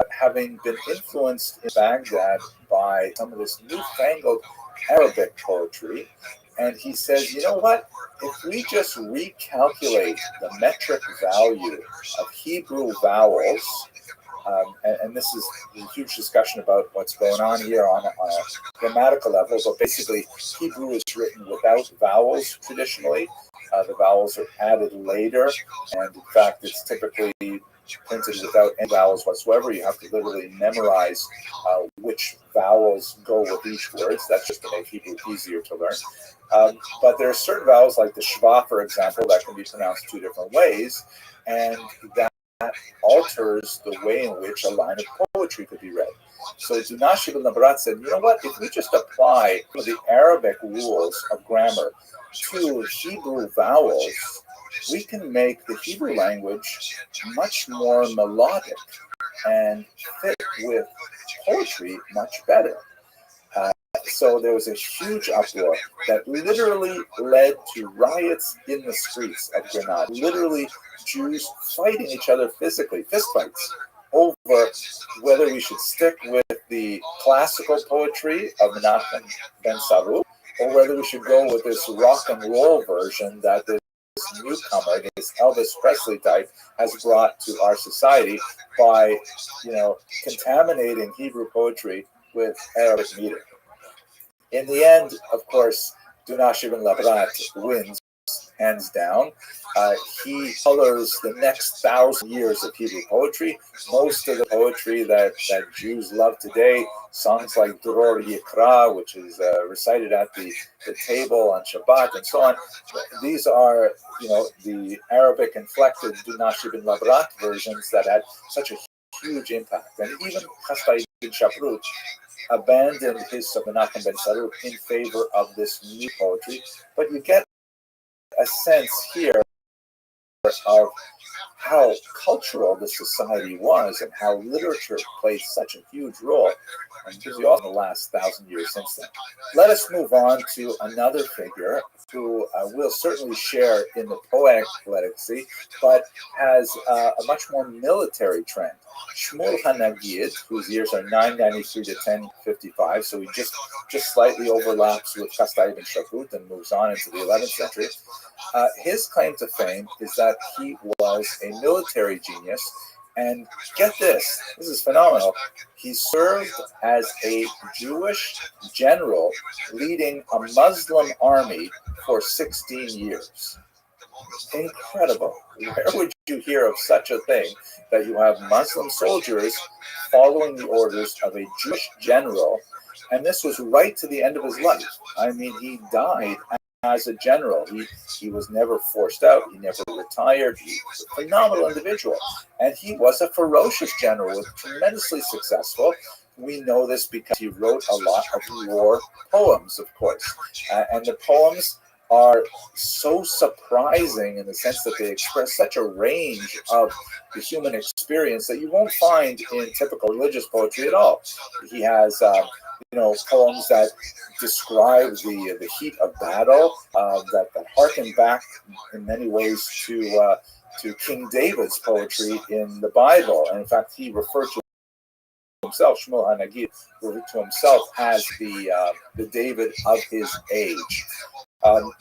having been influenced in Baghdad by some of this newfangled Arabic poetry, and he says, you know what, if we just recalculate the metric value of Hebrew vowels, and this is a huge discussion about what's going on here on a grammatical level, but basically Hebrew is written without vowels traditionally. The vowels are added later, and in fact it's typically printed without any vowels whatsoever. You have to literally memorize which vowels go with each word. So that's just to make Hebrew easier to learn. But there are certain vowels, like the shva, for example, that can be pronounced two different ways, and that alters the way in which a line of poetry could be read. So Dunash ibn Labrat said, you know what, if we just apply the Arabic rules of grammar to Hebrew vowels, we can make the Hebrew language much more melodic and fit with poetry much better. So there was a huge uproar that literally led to riots in the streets of Grenada. Literally, Jews fighting each other physically, fistfights, over whether we should stick with the classical poetry of Menachem ben Zaruk or whether we should go with this rock and roll version that this newcomer, this Elvis Presley type, has brought to our society by, contaminating Hebrew poetry with Arabic meter. In the end, of course, Dunash ibn Labrat wins, hands down. He colors the next 1,000 years of Hebrew poetry. Most of the poetry that Jews love today, songs like Dror Yikra, which is recited at the table on Shabbat and so on, these are, the Arabic inflected Dunash ibn Labrat versions that had such a huge impact. And even Chastai ibn Shaprut abandoned his Menachem ben Sarur in favor of this new poetry. But you get a sense here of how cultural the society was and how literature played such a huge role, and particularly in the last 1,000 years since then. Let us move on to another figure who will certainly share in the poetic legacy, but has a much more military trend. Shmuel HaNagid, whose years are 993 to 1055, so he just slightly overlaps with Chastai ibn Shaprut and moves on into the 11th century. His claim to fame is that he was a military genius, and get this is phenomenal. He served as a Jewish general leading a Muslim army for 16 years. Incredible. Where would you hear of such a thing, that you have Muslim soldiers following the orders of a Jewish general? And this was right to the end of his life. I mean, he died as a general. He was never forced out. He never retired. He was a phenomenal individual. And he was a ferocious general, tremendously successful. We know this because he wrote a lot of war poems, of course. And the poems are so surprising in the sense that they express such a range of the human experience that you won't find in typical religious poetry at all. He has poems that describe the heat of battle, that harken back in many ways to King David's poetry in the Bible. And in fact, he referred to himself, Shmuel HaNagid, referred to himself as the David of his age.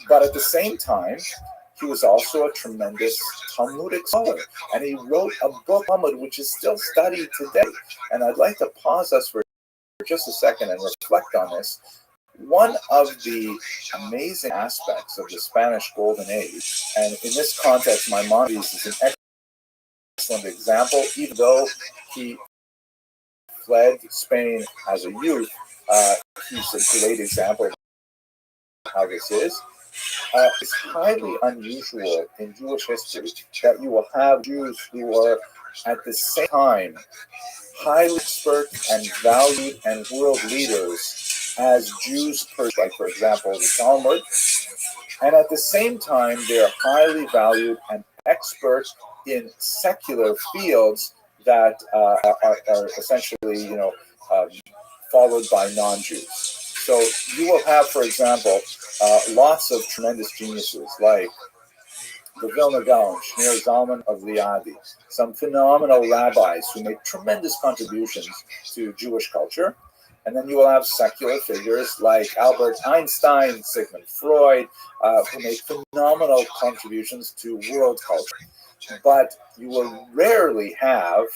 But at the same time, he was also a tremendous Talmudic scholar, and he wrote a book, Talmud, which is still studied today. And I'd like to pause us for just a second and reflect on this. One of the amazing aspects of the Spanish Golden Age, and in this context, Maimonides is an excellent example, even though he fled Spain as a youth, he's a great example of how this is. It's highly unusual in Jewish history that you will have Jews who are at the same time highly expert and valued and world leaders as Jews, like for example the Talmud, and at the same time they are highly valued and expert in secular fields that are essentially followed by non-Jews. So you will have, for example, lots of tremendous geniuses like the Vilna Gaon, Shneur Zalman of Liadi, some phenomenal rabbis who make tremendous contributions to Jewish culture. And then you will have secular figures like Albert Einstein, Sigmund Freud, who make phenomenal contributions to world culture. But you will rarely have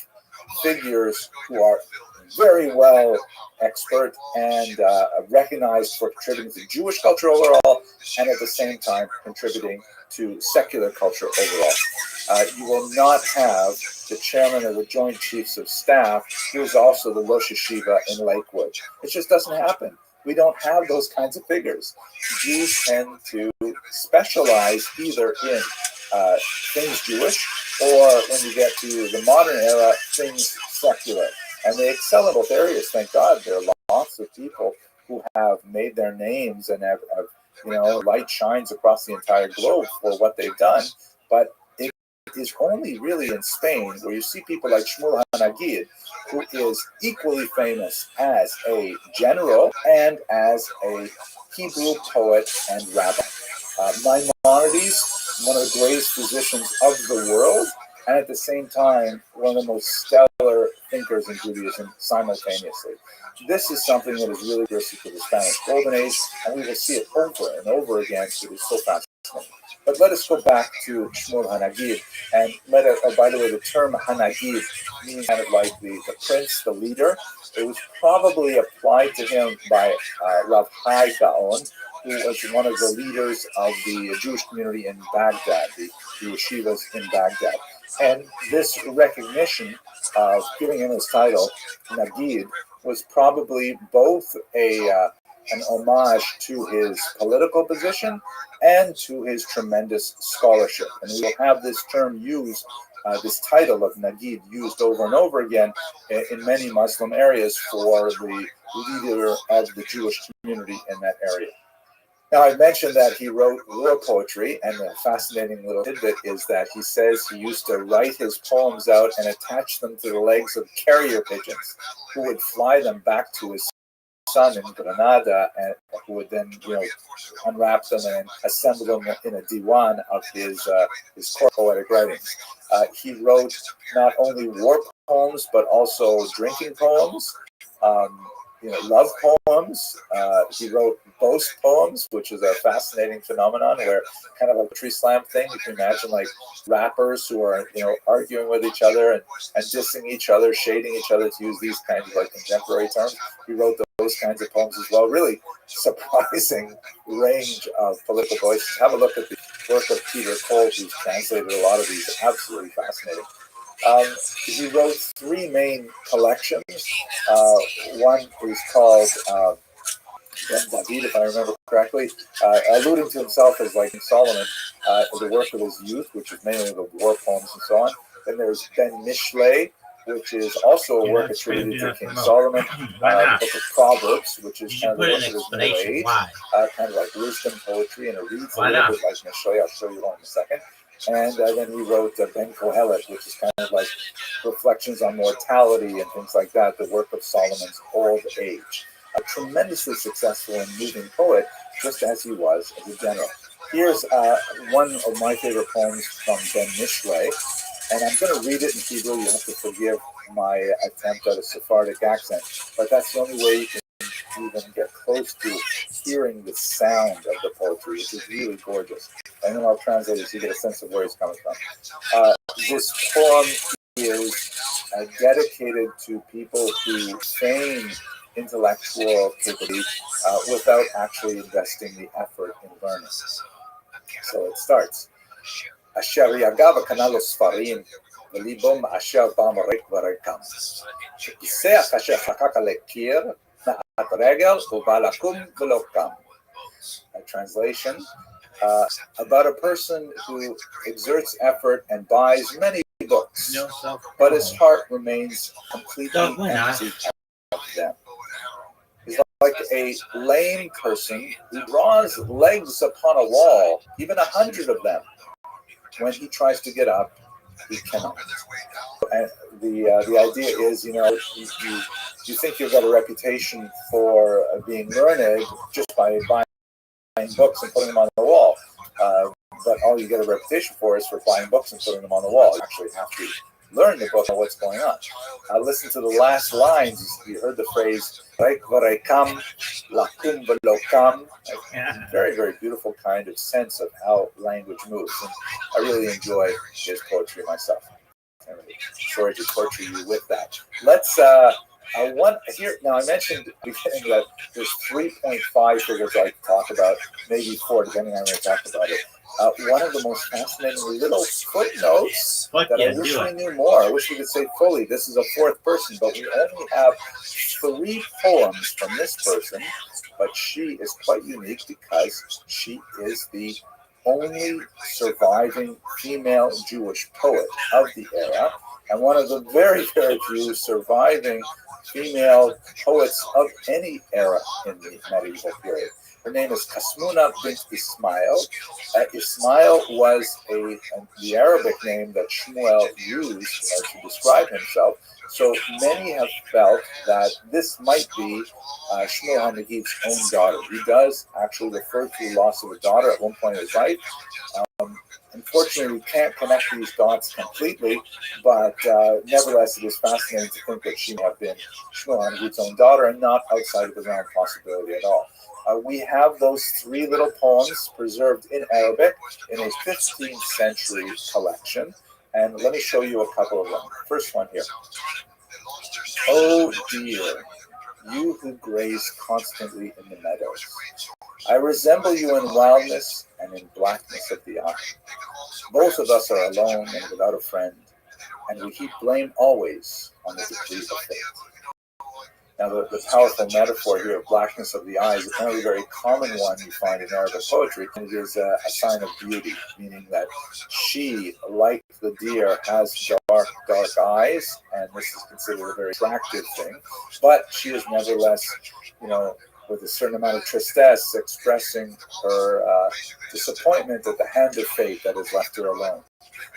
figures who are very well expert and recognized for contributing to Jewish culture overall, and at the same time contributing to secular culture overall. You will not have the chairman of the Joint Chiefs of Staff, who is also the Rosh Hashiva in Lakewood. It just doesn't happen. We don't have those kinds of figures. Jews tend to specialize either in things Jewish, or when you get to the modern era, things secular. And they excel in both areas, thank God. There are lots of people who have made their names and have light shines across the entire globe for what they've done. But it is only really in Spain where you see people like Shmuel HaNagid, who is equally famous as a general and as a Hebrew poet and rabbi. Maimonides, one of the greatest physicians of the world, and at the same time, one of the most stellar thinkers in Judaism simultaneously. This is something that is really characteristic of the Spanish Golden Age, and we will see it over and over again. It is so fascinating. But let us go back to Shmuel Hanagid, and by the way, the term Hanagid means kind of like the prince, the leader. It was probably applied to him by Rav Hai Gaon, who was one of the leaders of the Jewish community in Baghdad, the yeshivas in Baghdad. And this recognition of giving him his title, Nagid, was probably both an homage to his political position and to his tremendous scholarship. And we will have this term used, this title of Nagid, used over and over again in many Muslim areas for the leader of the Jewish community in that area. Now, I mentioned that he wrote war poetry, and a fascinating little tidbit is that he says he used to write his poems out and attach them to the legs of carrier pigeons, who would fly them back to his son in Granada, and who would then, unwrap them and assemble them in a diwan of his poetic writings. He wrote not only war poems, but also drinking poems, love poems. He wrote boast poems, which is a fascinating phenomenon where kind of a poetry slam thing. You can imagine like rappers who are, arguing with each other and dissing each other, shading each other, to use these kinds of like contemporary terms. He wrote those kinds of poems as well. Really surprising range of political voices. Have a look at the work of Peter Cole, who's translated a lot of these. Absolutely fascinating. He wrote three main collections. One is called David, if I remember correctly, alluding to himself as like Solomon, the work of his youth, which is mainly the war poems and so on. Then there's Ben Mishlei, which is also a work attributed to King Solomon. The book of Proverbs, which is kind of the work of his middle age, kind of like wisdom poetry, and it reads a little bit like Mishlei. I'll show you one in a second. And then he wrote Ben Kohelet, which is kind of like reflections on mortality and things like that, the work of Solomon's old age. A tremendously successful and moving poet, just as he was as a general. Here's one of my favorite poems from Ben Mishlei, and I'm going to read it in Hebrew. You have to forgive my attempt at a Sephardic accent, but that's the only way you can even get close to hearing the sound of the poetry, which is really gorgeous. And then I'll translate it so you get a sense of where he's coming from. This poem is dedicated to people who feign intellectual capability without actually investing the effort in learning. So it starts. Asher yagav kanal sfarim v'libom asher bam rik v'rikam. Kiseach asher chakak lekir na'at regel u'ba lakum v'lo kam. A translation. About a person who exerts effort and buys many books, but his heart remains completely empty of them. He's like a lame person who draws legs upon a wall, even 100 of them. When he tries to get up, he cannot. And the idea is, you think you've got a reputation for being learned just by buying books and putting them on the wall. But all you get a reputation for is for buying books and putting them on the wall. You actually have to learn the book and what's going on. Listen to the last lines. You heard the phrase, "Kam lakum v'lokam." Very, very beautiful kind of sense of how language moves. And I really enjoy his poetry myself. I'm sorry to torture you with that. Let's here now. I mentioned at the beginning that there's 3.5 figures I can talk about, maybe 4, depending on when I talk about it. One of the most fascinating little footnotes that I wish we knew more. I wish we could say fully. This is a fourth person, but we only have 3 poems from this person. But she is quite unique because she is the only surviving female Jewish poet of the era, and one of the very, very few surviving female poets of any era in the medieval period. Her name is Kasmuna bint Ismail. Ismail was the Arabic name that Shmuel used to describe himself. So many have felt that this might be Shmuel HaNagid's own daughter. He does actually refer to the loss of a daughter at one point in his life. Unfortunately, we can't connect these dots completely, but nevertheless, it is fascinating to think that she may have been Shmuel Hanagid's own daughter and not outside of the realm of possibility at all. We have those three little poems preserved in Arabic in a 15th century collection, and let me show you a couple of them. First one here. Oh dear, you who graze constantly in the meadows, I resemble you in wildness and in blackness of the eye. Both of us are alone and without a friend, and we heap blame always on the decree of fate. Now, the powerful metaphor here of blackness of the eye is apparently a very common one you find in Arabic poetry, and it is a sign of beauty, meaning that she, like the deer, has dark, dark eyes, and this is considered a very attractive thing, but she is nevertheless, with a certain amount of tristesse, expressing her disappointment at the hand of fate that has left her alone.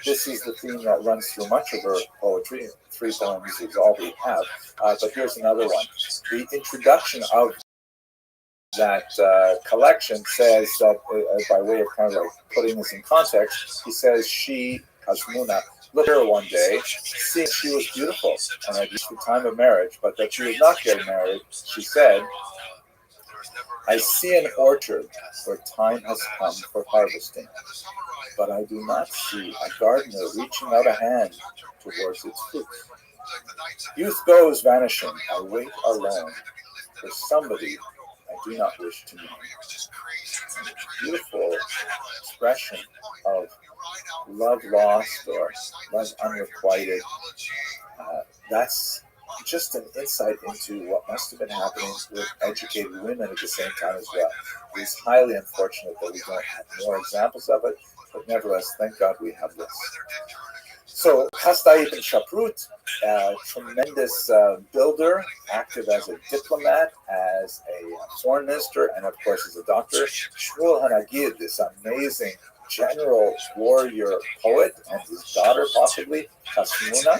This is the theme that runs through much of her poetry. 3 poems is all we have, but here's another one. The introduction of that collection says that, by way of kind of like putting this in context, he says she, Kazmuna, looked at her one day, seeing she was beautiful and had reached the time of marriage, but that she was not getting married. She said, I see an orchard where time has come for harvesting, but I do not see a gardener reaching out a hand towards its fruit. Youth goes vanishing. I wait alone for somebody I do not wish to know. Beautiful expression of love lost or love unrequited. That's just an insight into what must have been happening with educated women at the same time as well. It is highly unfortunate that we don't have more examples of it, but nevertheless, thank God we have this. So, Hastai ibn Shaprut, tremendous builder, active as a diplomat, as a foreign minister, and of course as a doctor. Shmuel Hanagid, this amazing general warrior poet, and his daughter possibly, Hasmuna.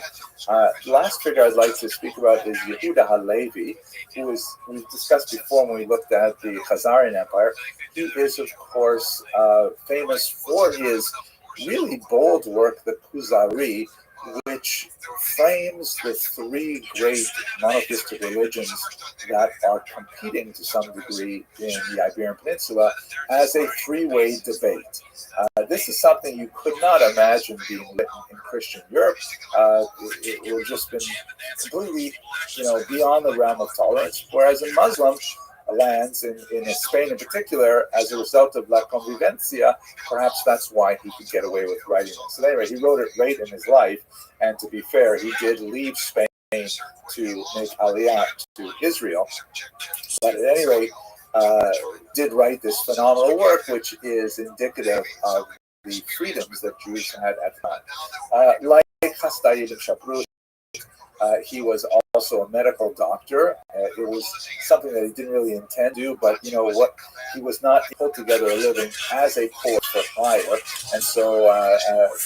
The last figure I'd like to speak about is Yehuda Halevi, who is, we've discussed before when we looked at the Khazarian Empire. He is, of course, famous for his really bold work, the Kuzari, which frames the 3 great monotheistic religions that are competing to some degree in the Iberian Peninsula as a 3-way debate. This is something you could not imagine being written in Christian Europe. It would have just been completely, beyond the realm of tolerance. Whereas in Muslim lands, in Spain in particular, as a result of La Convivencia, perhaps that's why he could get away with writing it. So anyway, he wrote it late in his life, and to be fair, he did leave Spain to make Aliyah to Israel. But at any rate, did write this phenomenal work, which is indicative of the freedoms that Jews had at the time. Like Hastai ibn Shaprut, he was also a medical doctor. It was something that he didn't really intend to do, but you know what? He was not put together a living as a poet for hire, and so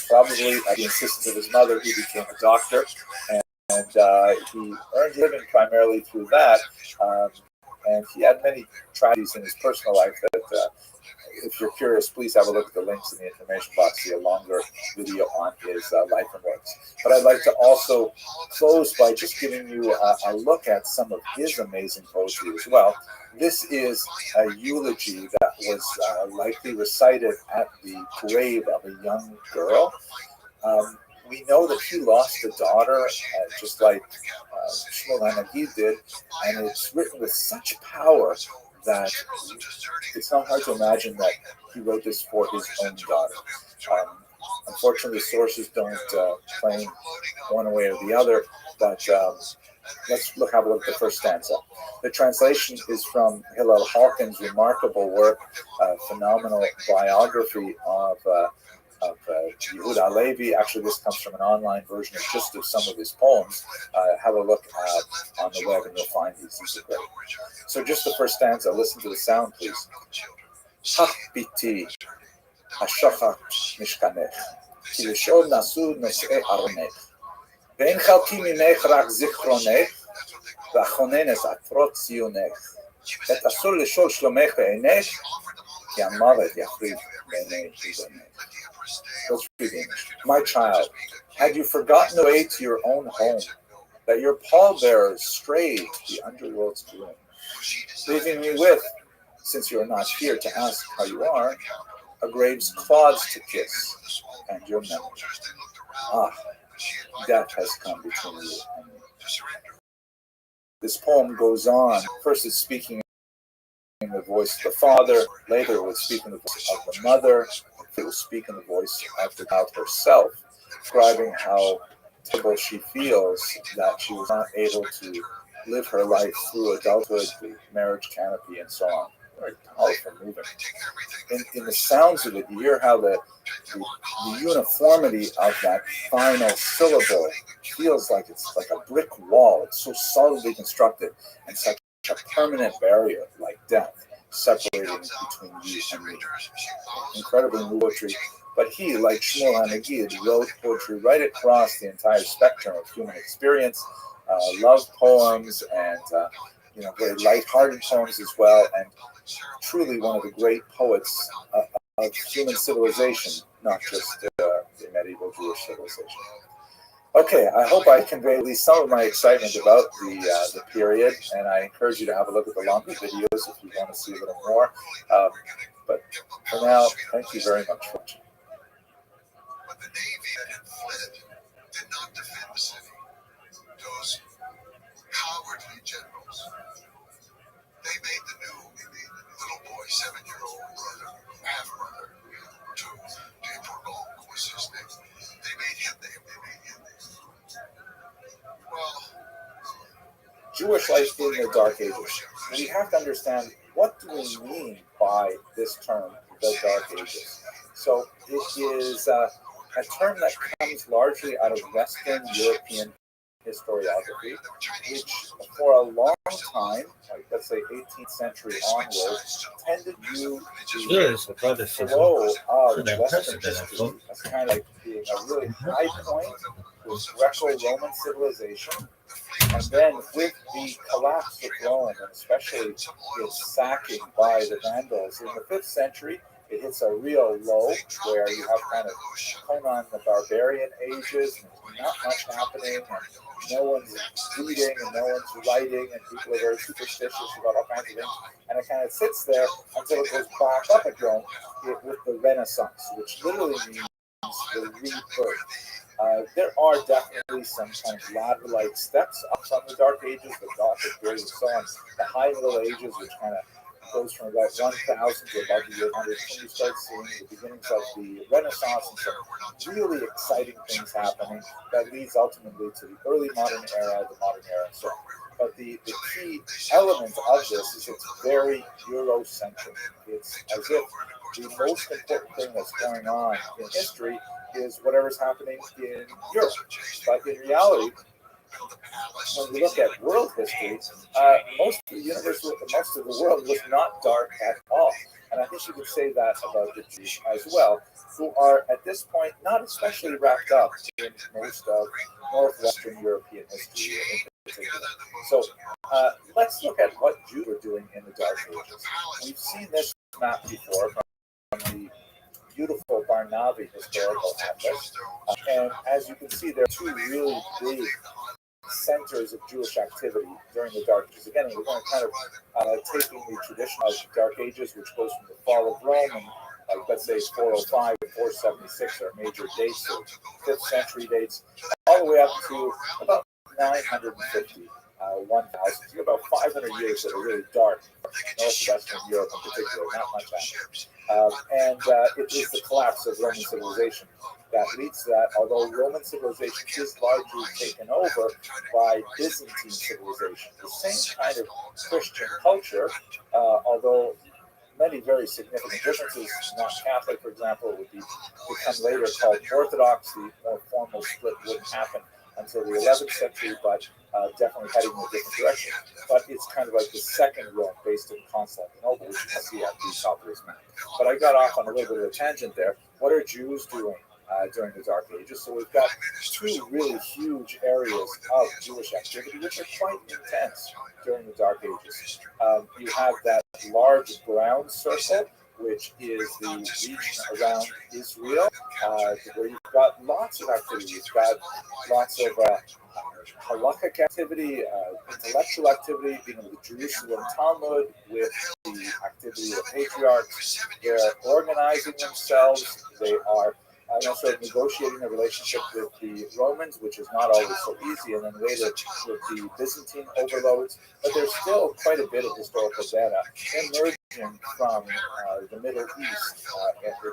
probably at the insistence of his mother, he became a doctor, and he earned a living primarily through that. And he had many tragedies in his personal life that, if you're curious, please have a look at the links in the information box, see a longer video on his life and works. But I'd like to also close by just giving you a look at some of his amazing poetry as well. This is a eulogy that was likely recited at the grave of a young girl. We know that he lost a daughter, just like Shmuel Hanagid did, and it's written with such power that it's not hard to imagine that he wrote this for his own daughter. Unfortunately, sources don't claim one way or the other, but let's have a look at the first stanza. The translation is from Hillel Halkin's remarkable work, phenomenal biography of Yehuda Halevi. Actually, this comes from an online version of just of some of his poems. Have a look on the web and you'll find these. These are great. So just the first stanza, listen to the sound, please. Hach biti, hashochat mishkanech, ki lishol nasu nosei aronech, ve'en chalki mimech rak zichronech, ve'achonenes atrot zionech, et asur lishol shlomech ve'enech, כי המוות יחריב בעיני חידונך. Let's begin. My child, had you forgotten the way to your own home, that your pallbearers strayed to the underworld's doom, leaving me with, since you are not here to ask how you are, a grave's clods to kiss, and your memory. Ah, death has come between you and me. This poem goes on. First it's speaking in the voice of the father, later it will speak in the voice of the mother, it will speak in the voice of the child herself, describing how terrible she feels that she was not able to live her life through adulthood, the marriage canopy, and so on. Very powerful movement. In the sounds of it, you hear how the uniformity of that final syllable feels like it's like a brick wall. It's so solidly constructed and such a permanent barrier like death separating between you and me. Incredibly moving poetry. But he, like Shmuel HaNagid, wrote poetry right across the entire spectrum of human experience, love poems and very light-hearted poems as well, and truly one of the great poets of human civilization, not just the medieval Jewish civilization. Okay, I hope I convey at least some of my excitement about the period, and I encourage you to have a look at the longer videos if you want to see a little more. But for now, thank you very much for watching. But the Navy that had fled did not defend the city. Those cowardly generals, they made the new little boy, 7-year-old brother, half-brother, to Deportol was his name. They made him. Well, Jewish life in the Dark Ages. We have to understand, what do we mean by this term, the Dark Ages? So it is a term that comes largely out of Western European historiography, which for a long time, like let's say 18th century onwards, tended to the flow of Western history as kind of like being a really high point with Greco-Roman civilization. And then with the collapse of Rome, and especially its sacking by the Vandals in the 5th century, it hits a real low where you have kind of Conan the Barbarian ages, and not much happening, and no one's reading, and no one's writing, and people are very superstitious about all kinds of things. And it kind of sits there until it goes back up again with the Renaissance, which literally means the rebirth. There are definitely some kind of ladder-like steps up from the Dark Ages, the Gothic period, and so on. The High Middle Ages, which kind of goes from about 1000 to about the year 100, when you start seeing the beginnings of the Renaissance and some really exciting things happening that leads ultimately to the early modern era, the modern era, and so on. But the key element of this is it's very Eurocentric. It's as if the most important thing that's going on in history is whatever's happening in Europe. But in reality, when we look at world history, most of the universe, most of the world was not dark at all. And I think you could say that about the Jews as well, who are at this point not especially wrapped up in most of Northwestern European history in particular. So let's look at what Jews were doing in the Dark Ages. We've seen this map before from the beautiful Barnavi historical atlas. And as you can see, there are two really big centers of Jewish activity during the Dark Ages. Again, we're going to kind of taking the tradition of the Dark Ages, which goes from the fall of Rome, and let's say 405 and 476 are major dates, so 5th century dates, all the way up to about 950. 1000, so about 500 years that are really dark, northwestern Europe in particular, not much happening. It is the collapse of Roman civilization that leads to that, although Roman civilization is largely taken over by Byzantine civilization, the same kind of Christian culture, although many very significant differences. Not Catholic, for example, would become later called Orthodox. The more formal split wouldn't happen until the 11th century, but definitely heading in a different direction. But it's kind of like the second Rome based in Constantinople, which you can see at the top of this map. But I got off on a little bit of a tangent there. What are Jews doing during the Dark Ages? So we've got two really huge areas of Jewish activity, which are quite intense during the Dark Ages. You have that large ground circle which is the region around Israel, where you've got lots of activity. You've got lots of halakhic activity, intellectual activity, being in the Jerusalem Talmud, with the activity of patriarchs. They're organizing themselves. They are sort of negotiating a relationship with the Romans, which is not always so easy, and then later with the Byzantine overloads. But there's still quite a bit of historical data emerging from the Middle East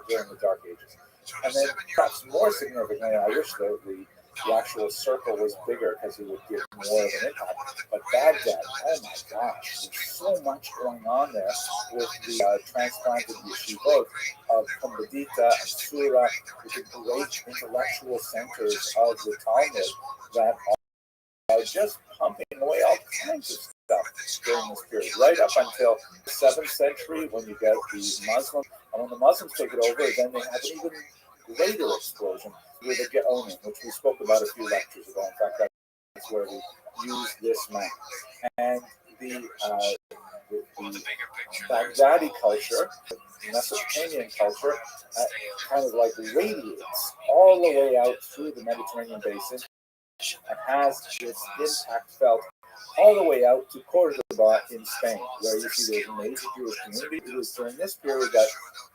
during the Dark Ages. And then perhaps more significantly, I wish the actual circle was bigger because it would give more of an impact. But Baghdad, oh my gosh, there's so much going on there with the transplanted yeshivot of Kumbedita and Sura, with the great intellectual centers of the Talmud that are just pumping away all kinds of stuff during this period, right up until the 7th century when you get the Muslims. And when the Muslims take it over, then they have an even greater explosion with the Gaonim, which we spoke about a few lectures ago. In fact, that's where we use this map. And the Baghdadi culture, the Mesopotamian culture, kind of like radiates all the way out through the Mediterranean basin and has its impact felt all the way out to Cordoba in Spain, where you see there's a major Jewish community. It was during this period that,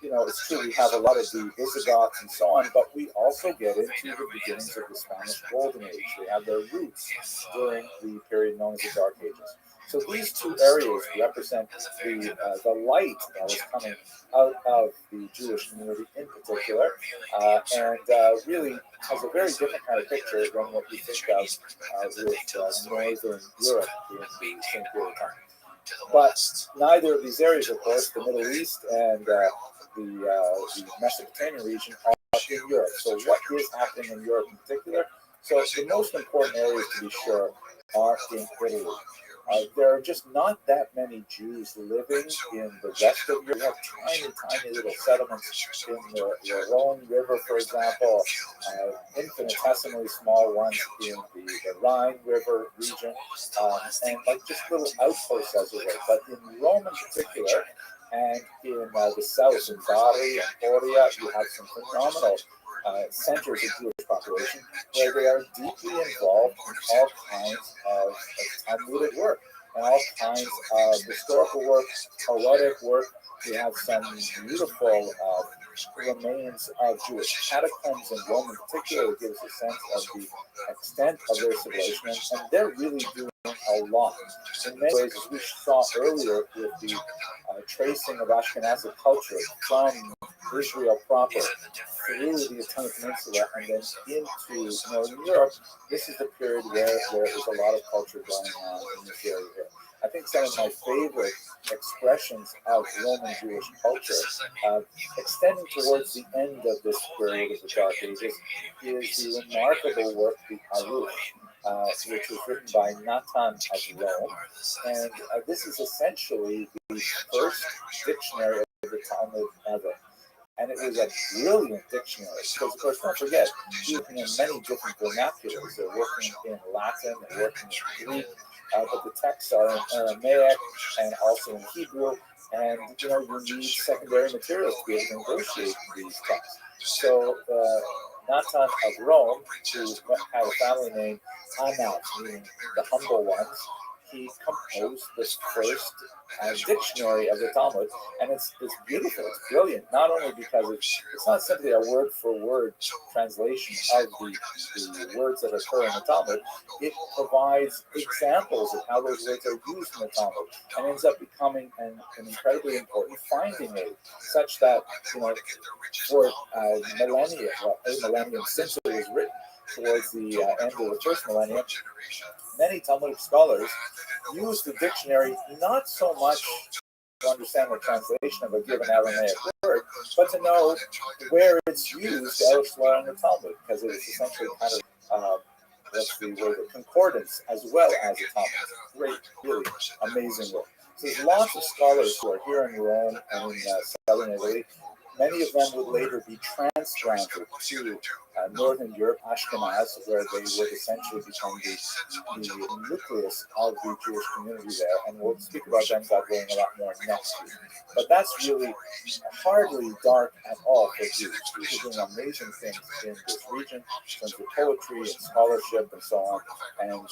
it's true we have a lot of the Visigoths and so on, but we also get into the beginnings of the Spanish Golden Age. They have their roots during the period known as the Dark Ages. So these two areas represent the light that was coming out of the Jewish community in particular, and really has a very different kind of picture than what you think of with Northern Europe during the same period of time. But neither of these areas, of course, the Middle East and the Mesopotamian region, are in Europe. So what is happening in Europe in particular? So the most important areas, to be sure, are in Italy. There are just not that many Jews living in the rest of Europe. We have tiny little settlements in the Rhone River, for example, infinitesimally small ones in the Rhine River region, and like just little outposts, as it were. But in Rome in particular, and in the south, in Bari and Oria, you have some phenomenal centers of Jewish population where they are deeply involved in all kinds of Talmudic work and all kinds of historical work, poetic work. We have some beautiful remains of Jewish catacombs in Rome in particular. It gives a sense of the extent of their civilization, and they're really doing a lot. In many ways, as we saw earlier with the tracing of Ashkenazi culture from Israel proper through the Italian Peninsula and then into Northern Europe, this is the period where there is a lot of culture going on in this area here. I think some of my favorite expressions of Roman Jewish culture, extending towards the end of this period of the Dark Ages, is the remarkable work, the Aruch, which was written by Natan of Rome. And this is essentially the first dictionary of the Talmud ever. And it was a brilliant dictionary because, of course, don't forget, you're working in many different vernaculars. They're working in Latin, they're working in Greek, but the texts are in Aramaic and also in Hebrew. And, you need secondary materials to be able to negotiate these texts. So, Natan of Rome, who had a family name Anas, meaning the humble ones, he composed this first dictionary of the Talmud, and it's beautiful, it's brilliant, not only because it's not simply a word-for-word translation of the words that occur in the Talmud, it provides examples of how those words are used in the Talmud, and ends up becoming an incredibly important finding aid, such that, for millennia, a millennium since it was written, towards the end of the first millennium, many Talmudic scholars use the dictionary not so much to understand the translation of a given Aramaic word, but to know where it's used elsewhere in the Talmud, because it is essentially kind of what's the word, a concordance as well as a Talmud. Great, really amazing work. So there's lots of scholars who are here in Rome and in southern Italy Many of them would later be transplanted to Northern Europe, Ashkenaz, where they would essentially become the nucleus of the Jewish community there. And we'll speak about them, God willing, a lot more next week. But that's really hardly dark at all for Jews. Jews are doing amazing things in this region in terms of poetry and scholarship and so on. And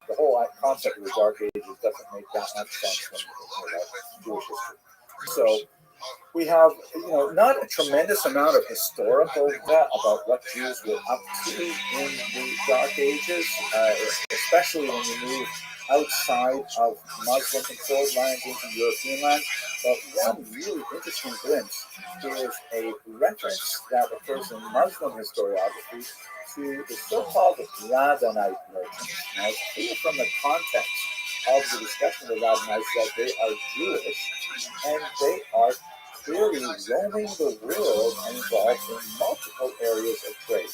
the whole concept of the Dark Ages doesn't make that much sense when you think about Jewish history. So we have, not a tremendous amount of historical data about what Jews were up to in the Dark Ages, especially when you move outside of Muslim-controlled lands into European lands. But one really interesting glimpse is a reference that occurs in Muslim historiography to the so-called Radhanite merchants. Now, it's clear from the context of the discussion of the Radhanites that they are Jewish, and they are clearly roaming the world and involved in multiple areas of trade.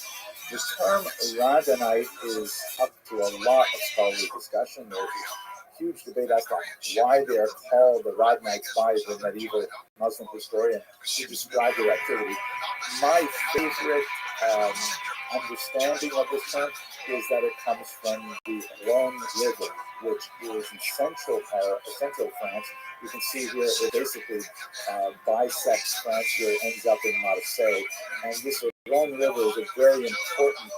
The term Radhanite is up to a lot of scholarly discussion. There's a huge debate as to why they are called the Radhanites by the medieval Muslim historian to describe their activity. My favorite understanding of this term is that it comes from the Rhone River, which is in central France. You can see here it basically bisects France here, it ends up in Marseille. And this Rhone River is a very important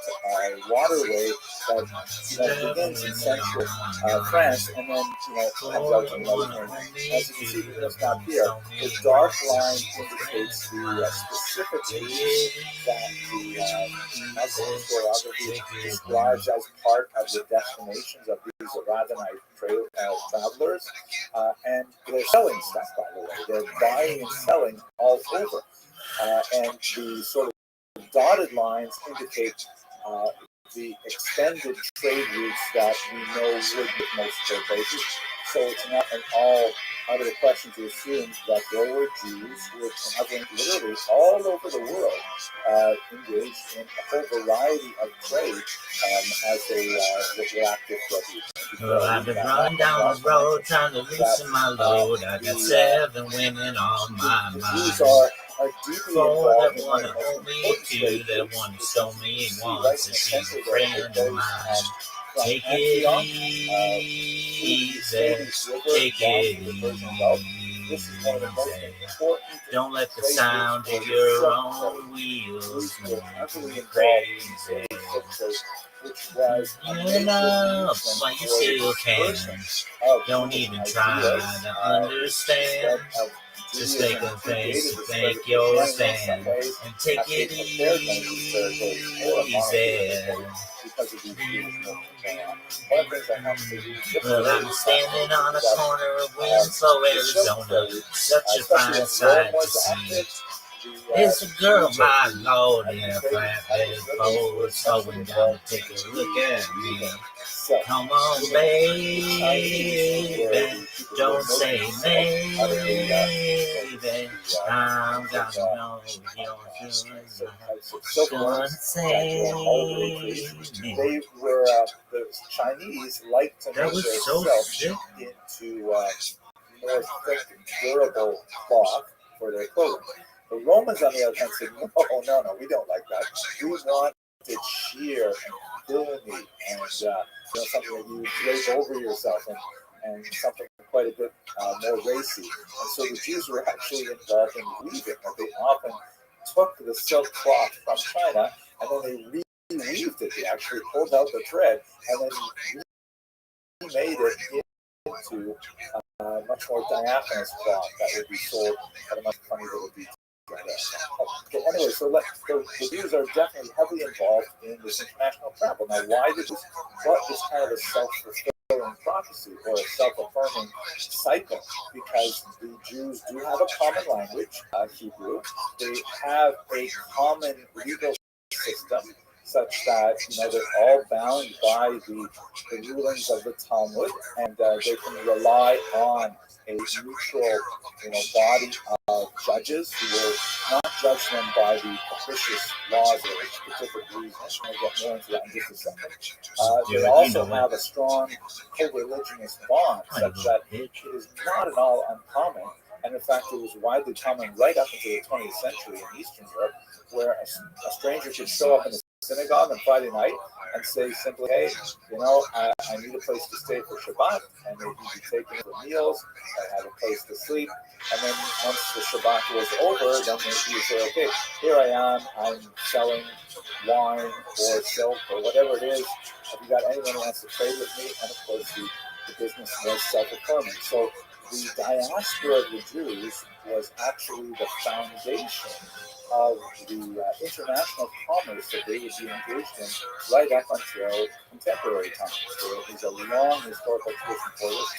waterway that begins in central France and then comes out to the Mediterranean. As you can see from this map here, the dark line indicates the specific routes that the Muslim historiography describes as part of the destinations of these Radhanite travelers. And they're selling stuff, by the way. They're buying and selling all over. And the sort of dotted lines indicate the extended trade routes that we know would with most of their places. So it's not at all out of the question to assume that there were Jews who were traveling literally all over the world, engaged in a whole variety of trade as they were active refugees. Well, I've been running down the road trying to loosen my load. I got 7 women on my mind. Four that want to hold me, 2 that want to show me, 1 that she's a friend of mine. Take it easy, take it easy. Don't let the sound of your own wheels make you crazy. Get up while you still can. Don't even try to understand. Just make a face to thank your stand and take it easy. Well, I'm standing on a corner of Winslow, Arizona. Such a fine sight to see. It's a girl, my lord, in a flatbed pole, slowing down to take a look at me. Come on, baby, don't say maybe. I'm gonna know you're gonna say me. They were the Chinese liked to make their silk into more thick, durable cloth for their clothing. The Romans, on the other hand, said, no, we don't like that. We want it sheer and filmy and something that you drape over yourself and something quite a bit more racy. And so the Jews were actually involved in weaving. They often took the silk cloth from China and then they reweaved it. They actually pulled out the thread and then remade it into much more diaphanous cloth that would be sold at a much funny little detail. Okay, anyway, so the Jews are definitely heavily involved in this international travel. Now, why did this? What is kind of a self-fulfilling prophecy or a self-affirming cycle? Because the Jews do have a common language, Hebrew. They have a common legal system, such that they're all bound by the rulings of the Talmud, and they can rely on a neutral, body of judges who will not judge them by the capricious laws or specific reasons. I'll get more into that in just a second. They also have a strong co-religionist bond, such that it is not at all uncommon. And in fact, it was widely common right up into the 20th century in Eastern Europe, where a stranger could show up in a synagogue on Friday night and say simply, hey, I need a place to stay for Shabbat, and they'd be taken for meals, I have a place to sleep, and then once the Shabbat was over, then he would say, okay, here I am, I'm selling wine or silk or whatever it is, have you got anyone who wants to trade with me? And of course the business was self-affirming. So the diaspora of the Jews was actually the foundation of the international commerce that they would be engaged in right up until contemporary times. So there's a long historical tradition for this.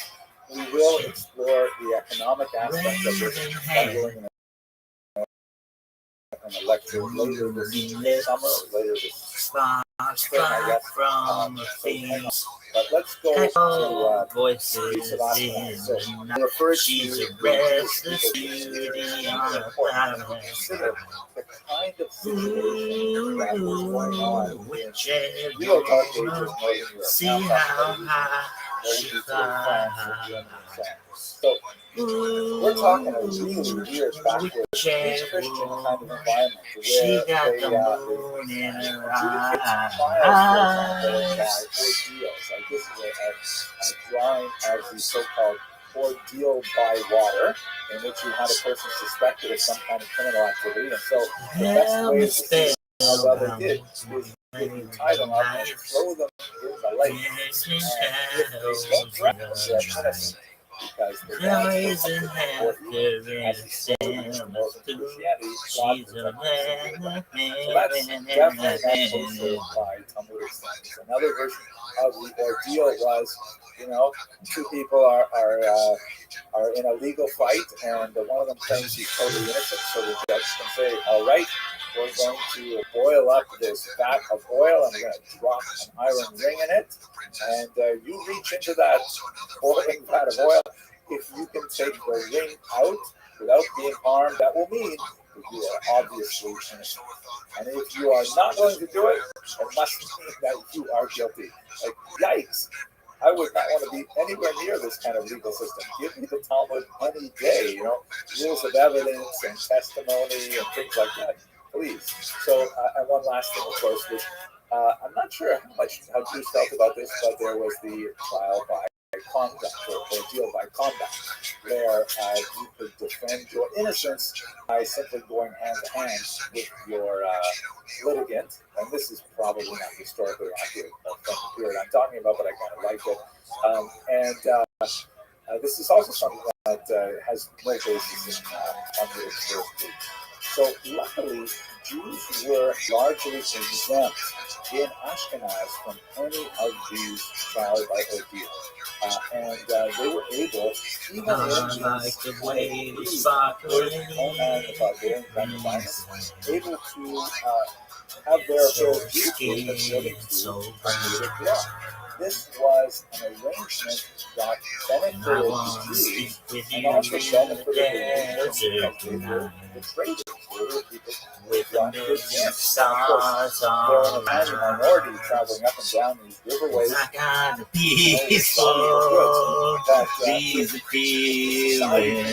We will explore the economic aspects of this by doing a lecture later this summer or later this spring, I guess. But let's go to voices in the night. She's a restless beauty on a planet. The kind of situation that was going on in real dark ages of Northern Europe. See how high she flies. So we're talking a really weird, backward, pre-Christian kind of environment where she got they the moon in her eyes. Ordeals. Like this is a drawing of the so-called ordeal by water, in which you had a person suspected of some kind of criminal activity, and so the best way to see how well they did is if you tie them up and throw them in the lake, and if they don't drown, they're innocent. Because the There isn't half there as is the Christianity, God she's a so man. that's definitely not kosher by Talmudic standards. Another version of the ordeal was, two people are in a legal fight, and one of them claims he's totally innocent, so the judge can say, all right, we're going to boil up this vat of oil, and we're going to drop an iron ring in it, and you reach into that boiling vat of oil. If you can take the ring out without being harmed, that will mean that you are obviously innocent. And if you are not willing to do it, it must mean that you are guilty. Like, yikes. I would not want to be anywhere near this kind of legal system. Give me the Talmud any day, rules of evidence and testimony and things like that. Please. So, and one last thing, of course, which I'm not sure how Jews felt about this, but there was the trial by conduct or deal by conduct, where you could defend your innocence by simply going hand to hand with your litigant. And this is probably not historically accurate from the period I'm talking about, but I kind of like it. This is also something that has no basis in Talmudic jurisprudence. So luckily, Jews were largely exempt in Ashkenaz from any of these trial by ordeal. And they were able, even in the way the sparkling able to have their affairs deeply according to Talmudic law. This was an arrangement that benefited the Jews and also benefited the nations because they were the traders. They were people who brought goods in. Of course, they're in a tiny minority traveling up and down these riverways. I got a peaceful, easy feeling,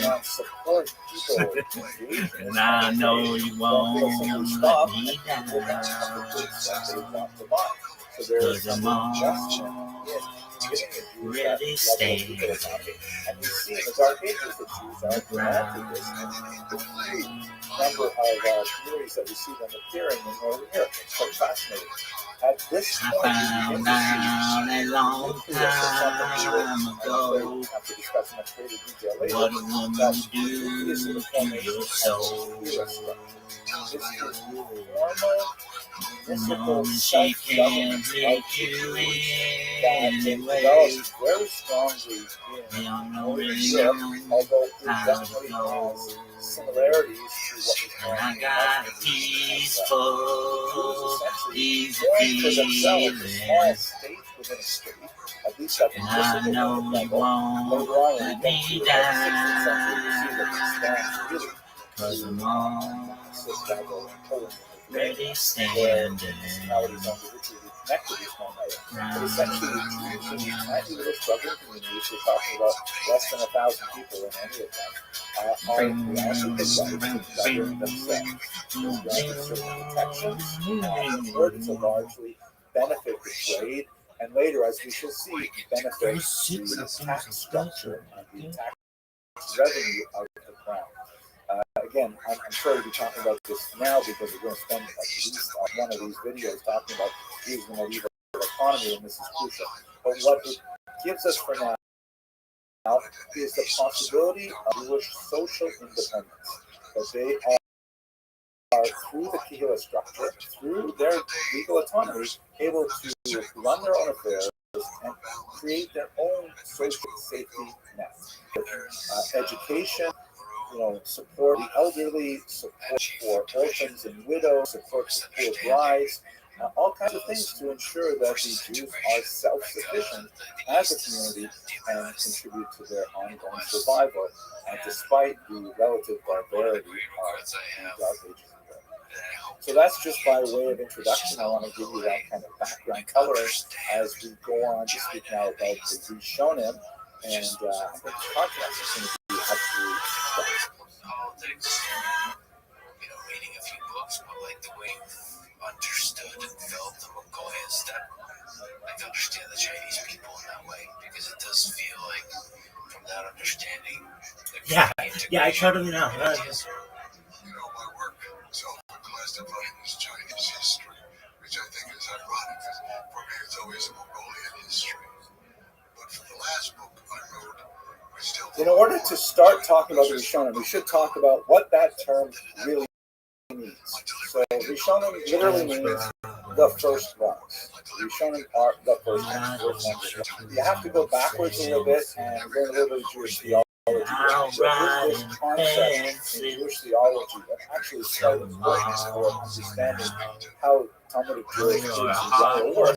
and I know you won't let me down. Cause I'm all ready standing and we see in the dark ages that Jews are granted this number of communities that we see them appearing in Northern Europe. It's quite fascinating. At this point, I found out a long time ago what a woman do to your soul. No, she can make you anyway. Very strongly I know although it how definitely to has go. similarities to what was going I on. got a peaceful, easy For themselves, a small feeling, state within a state, at least at the and I know you level. won't Later on, let when me we get to the 16th century, we see that down. it stands really Cause I'm all Chicago and Poland, ready where standing. municipalities under Richard connect with these moments. But essentially, these are these tiny little struggling communities, we're talking about less than 1,000 people in any of them, are granted the right to govern themselves. They're granted certain protections in order to largely benefit the trade, and later, as we shall see, benefit the tax structure and the tax revenue of the crown. Again, I'm sorry to be talking about this now because we're going to spend at least one of these videos talking about using the legal economy, and this is crucial. But what it gives us for now is the possibility of Jewish social independence, that they are through the Kehillah structure, through their legal autonomy, able to run their own affairs and create their own social safety net. Education, support the elderly, support for orphans and widows, support for poor brides, all kinds of things to ensure that the Jews are self-sufficient as a community and contribute to their ongoing survival, despite the relative barbarity of the Dark Ages. So that's just by way of introduction. I want to give you that kind of background coloring as we go on to speak now about the Rishonim, and I think the contrast is going to be absolutely politics, reading a few books, but like the way you've understood and felt the Mongolian steppe, I can understand the Chinese people in that way, because it does feel like, from that understanding, I totally know. My work self-classifying as Chinese history, which I think is ironic, because for me it's always Mongolian history. But for the last book I wrote, in order to start talking about the Rishonim, we should talk about what that term really means. So Rishonim literally means the first ones. Rishonim are the first ones. You have to go backwards a little bit and learn a little bit of Jewish theology. So this concept in Jewish theology that actually is quite important for understanding how Talmudic Judaism works.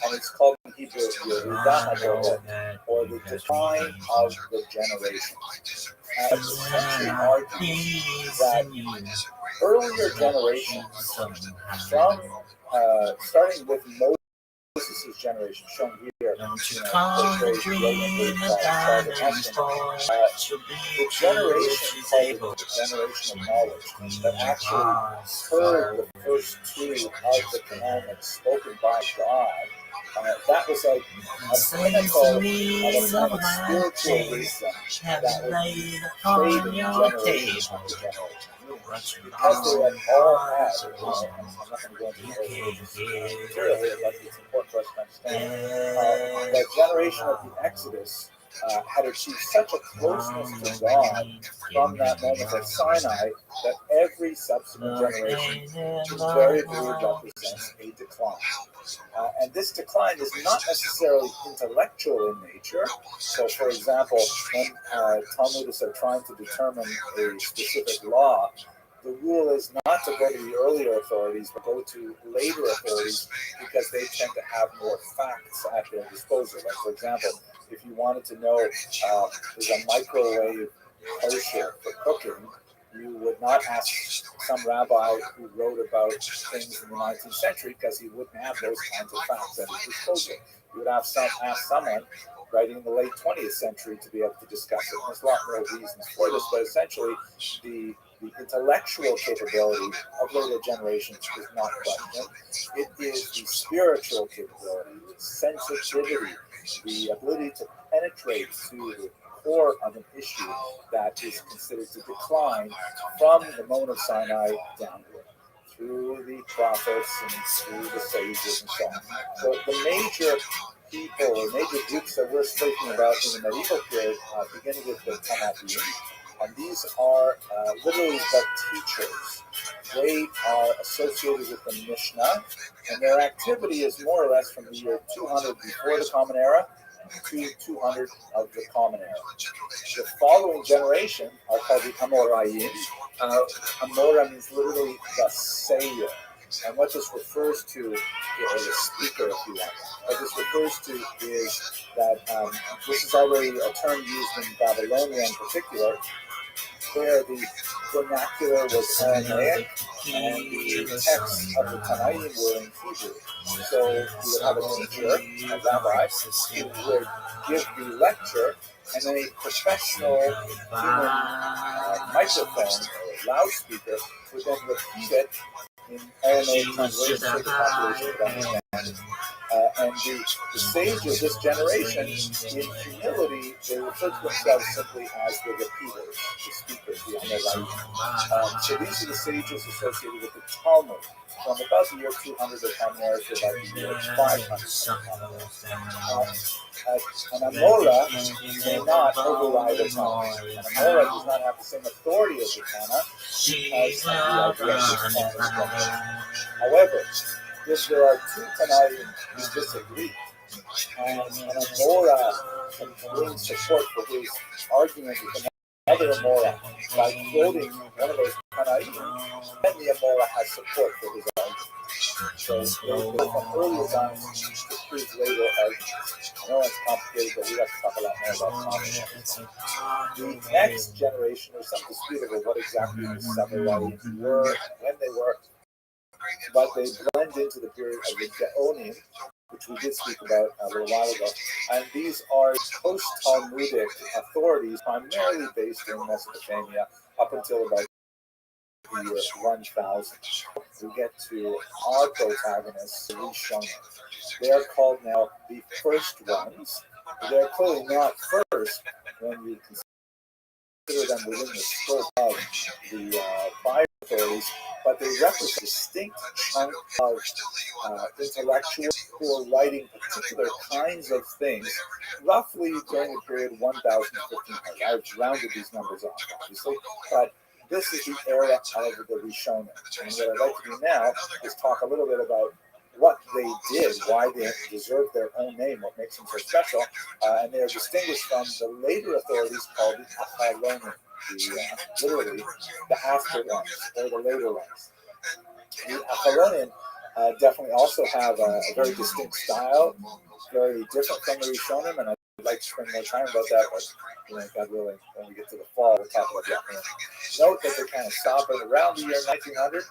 And it's called in Hebrew Yehudah, or the decline of the generation. Essentially argues that earlier generations, from starting with Moses' generation, shown here, the generation called the generation of knowledge that actually heard the first two of the commandments spoken by God. That was like a pinnacle of a kind of spiritual wisdom that was craving generation after generation. Because they had all had, I'm not going to go into the material here, but it's important for us to understand the generation of the Exodus had achieved such a closeness to God from that moment at Sinai that every subsequent generation invariably represents a decline. And this decline is not necessarily intellectual in nature. So, for example, when Talmudists are trying to determine a specific law, the rule is not to go to the earlier authorities, but go to later authorities because they tend to have more facts at their disposal. Like, for example, if you wanted to know is a microwave kosher for cooking, you would not ask some rabbi who wrote about things in the 19th century because he wouldn't have those kinds of facts at his disposal. You would ask someone writing in the late 20th century to be able to discuss it. There's a lot more reasons for this, but essentially the intellectual capability of later generations is not questioned. It is the spiritual capability, the sensitivity, the ability to penetrate to the core of an issue that is considered to decline from the moment of Sinai downward, through the prophets and through the sages and so on. So the major people or major groups that we're speaking about in the medieval period, beginning with the Tanaim, and these are literally the teachers. They are associated with the Mishnah, and their activity is more or less from the year 200 before the Common Era to 200 of the Common Era. The following generation are called the Amoraim. Amora means literally the sayer. And what this refers to, or the speaker if you want, what this refers to is that this is already a term used in Babylonia in particular, where the vernacular was Aramaic and the texts of the Tanaim were in Hebrew. So you would have a teacher, a rabbi, who would give the lecture, and then a professional human microphone or loudspeaker would then repeat it in Aramaic translation so the population could understand. And the sage of this generation, in humility, they refer to themselves simply as the repeaters, the speakers, the Amerai. So these are the sages associated with the Talmud, from about the year 200 of Hanukkah to about the year 500. An Amora may not override a Tana. An Amora does not have the same authority as the Tana because of the idea of this Tana. However, if there are two Tanaim who disagree, and an Amora can bring support for his argument with another Amora by quoting one of those Tanaim, then the Amora has support for his argument. So they go from earlier times to prove later arguments. I know it's complicated, but we have to talk a lot more about Talmud. The next generation, there's some dispute over what exactly the Samurai were, when they were, but they blend into the period of the Geonim, which we did speak about a little while ago. And these are post-Talmudic authorities, primarily based in Mesopotamia, up until about the year 1000. We get to our protagonists, the Rishonim. They are called now the first ones. They're clearly not first when you consider them within the scope of the prior authorities, but they represent a distinct chunk of intellectuals who are writing particular kinds of things, roughly during the period 1000 to 1500. I've rounded these numbers off, obviously, but this is the era of the Rishonim. And what I'd like to do now is talk a little bit about what they did, why they deserve their own name, what makes them so special, and they are distinguished from the later authorities called the Acharonim, literally the after ones, or the later ones. The Acharonim definitely also have a very distinct style, very different from the Rishonim, and I'd like to spend more time about that, but God willing, when we get to the fall, we'll talk about that. Note that they kind of stop at around the year 1900.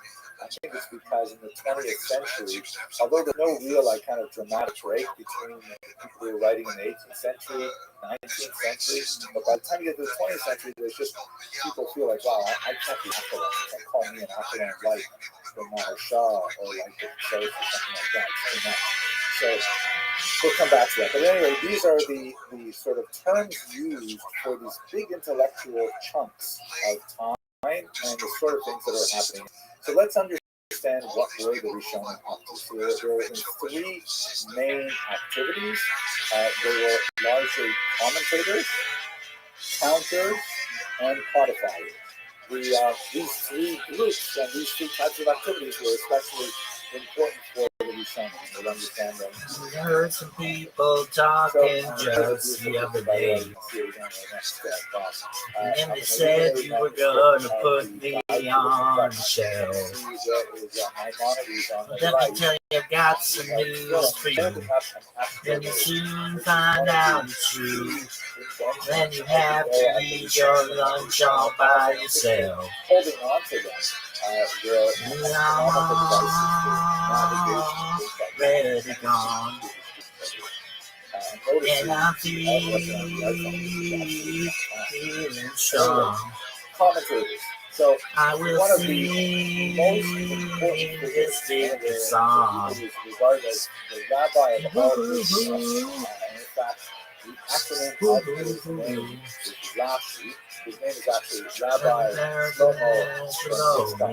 I think it's because in the 20th century, although there's no real kind of dramatic break between the people who were writing in the 18th century, 19th century, but by the time you get to the 20th century, there's just people feel like, wow, I can't be Acharon. You can't call me an Acharon like the Maharsha or like the Sheriff or something like that. It's too much. So we'll come back to that. But anyway, these are the sort of terms used for these big intellectual chunks of time and the sort of things that are happening. So let's understand what were the Rishonim up to. So there were three main activities. They were largely commentators, counters, and codifiers. These three groups and these three types of activities were especially important for the Rishonim. You'll understand them. I heard some people talking just the other day. And they said you were going to put me on the shelf. Let me tell you, I've got some news for you. Then you soon find out the truth. Then you have to eat your lunch all by yourself. Holding on to them. Ready gone. And I feel strong. Commentators. So I will one of sing the most important this figures big song. is regarded as the rabbi of all Jews. In fact, the acronym of his name is Rashi. His name is actually Rabbi Shlomo.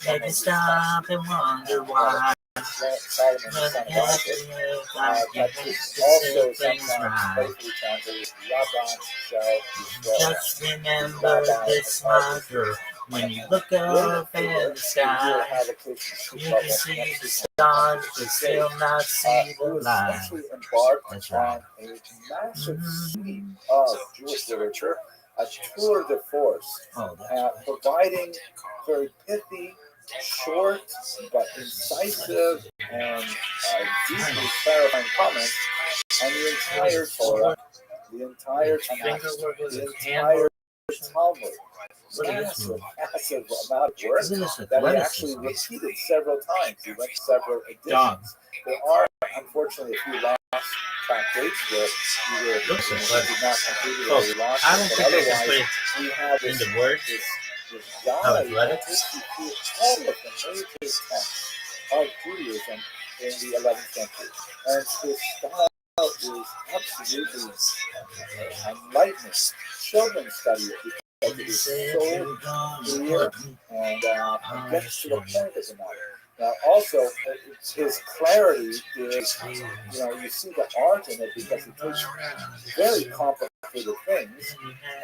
Maybe stop and wonder why. Solomon, the son of Isaac, that is also sometimes playfully translated Rabban Shel Yisrael. Just remember this mantra. When you look up in the sky, you can see the stars, but still not see the light. That's right. On a massive suite of Jewish literature, a tour de force, providing very pithy, short but incisive and deeply clarifying comments on the entire Torah, the entire Tanakh, the entire Talmud. Look at this Massive, movie. massive amount of work Isn't this that he actually athleticism? repeated several times. He went several Dog. editions. There are, unfortunately, a few lost tractates where either Looks he athletic. did not complete it or Folks, he lost I it, don't but think I can otherwise, put we have it this, into words. this How guide that athletics? takes you through all of the major texts of Judaism in the 11th century. And his style is absolutely enlightening. Children study it because it is so clear and gets to the point of the matter. Now, also, his clarity is, you see the art in it because he takes very complicated things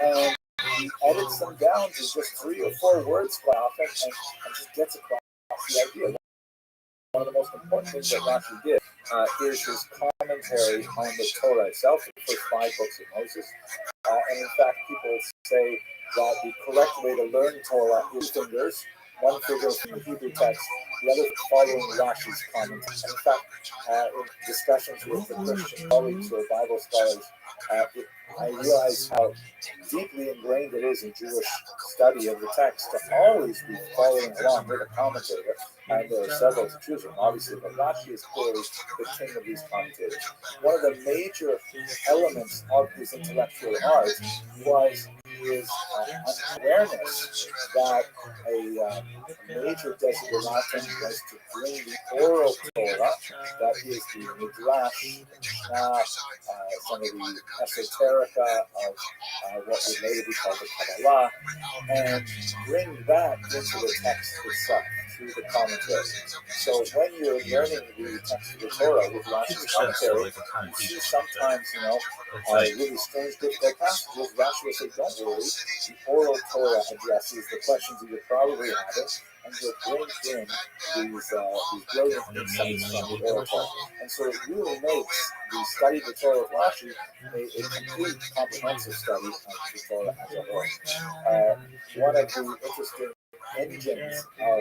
and he edits them down to just 3 or 4 words quite often and just gets across the idea. One of the most important things that Rashi did is his commentary on the Torah itself, the first 5 books of Moses. And in fact, people say that the correct way to learn Torah is fingers. One finger from the Hebrew text, the other following Rashi's commentary. And in fact, in discussions with the Christian colleagues or Bible scholars, I realized how deeply ingrained it is in Jewish study of the text to always be following along with a commentator. And there are several to choose from, obviously, but Rashi is clearly the king of these commentators. One of the major elements of his intellectual art was his awareness that a major desideratum was to bring the oral Torah, that is the Midrash, some of the esoterica of what would later be called the Kabbalah, and bring that into the text itself through the commentary. So when you're learning the text of the Torah with Rashi's commentary, you see sometimes, really strange, difficult passages. Rashi will say, don't worry, the oral Torah addresses the questions that you're probably having, and you'll bring in these brilliant insights from the oral Torah. And so it really makes the study of the Torah of Rashi a complete, comprehensive study of the Torah as a whole. One of the interesting engines of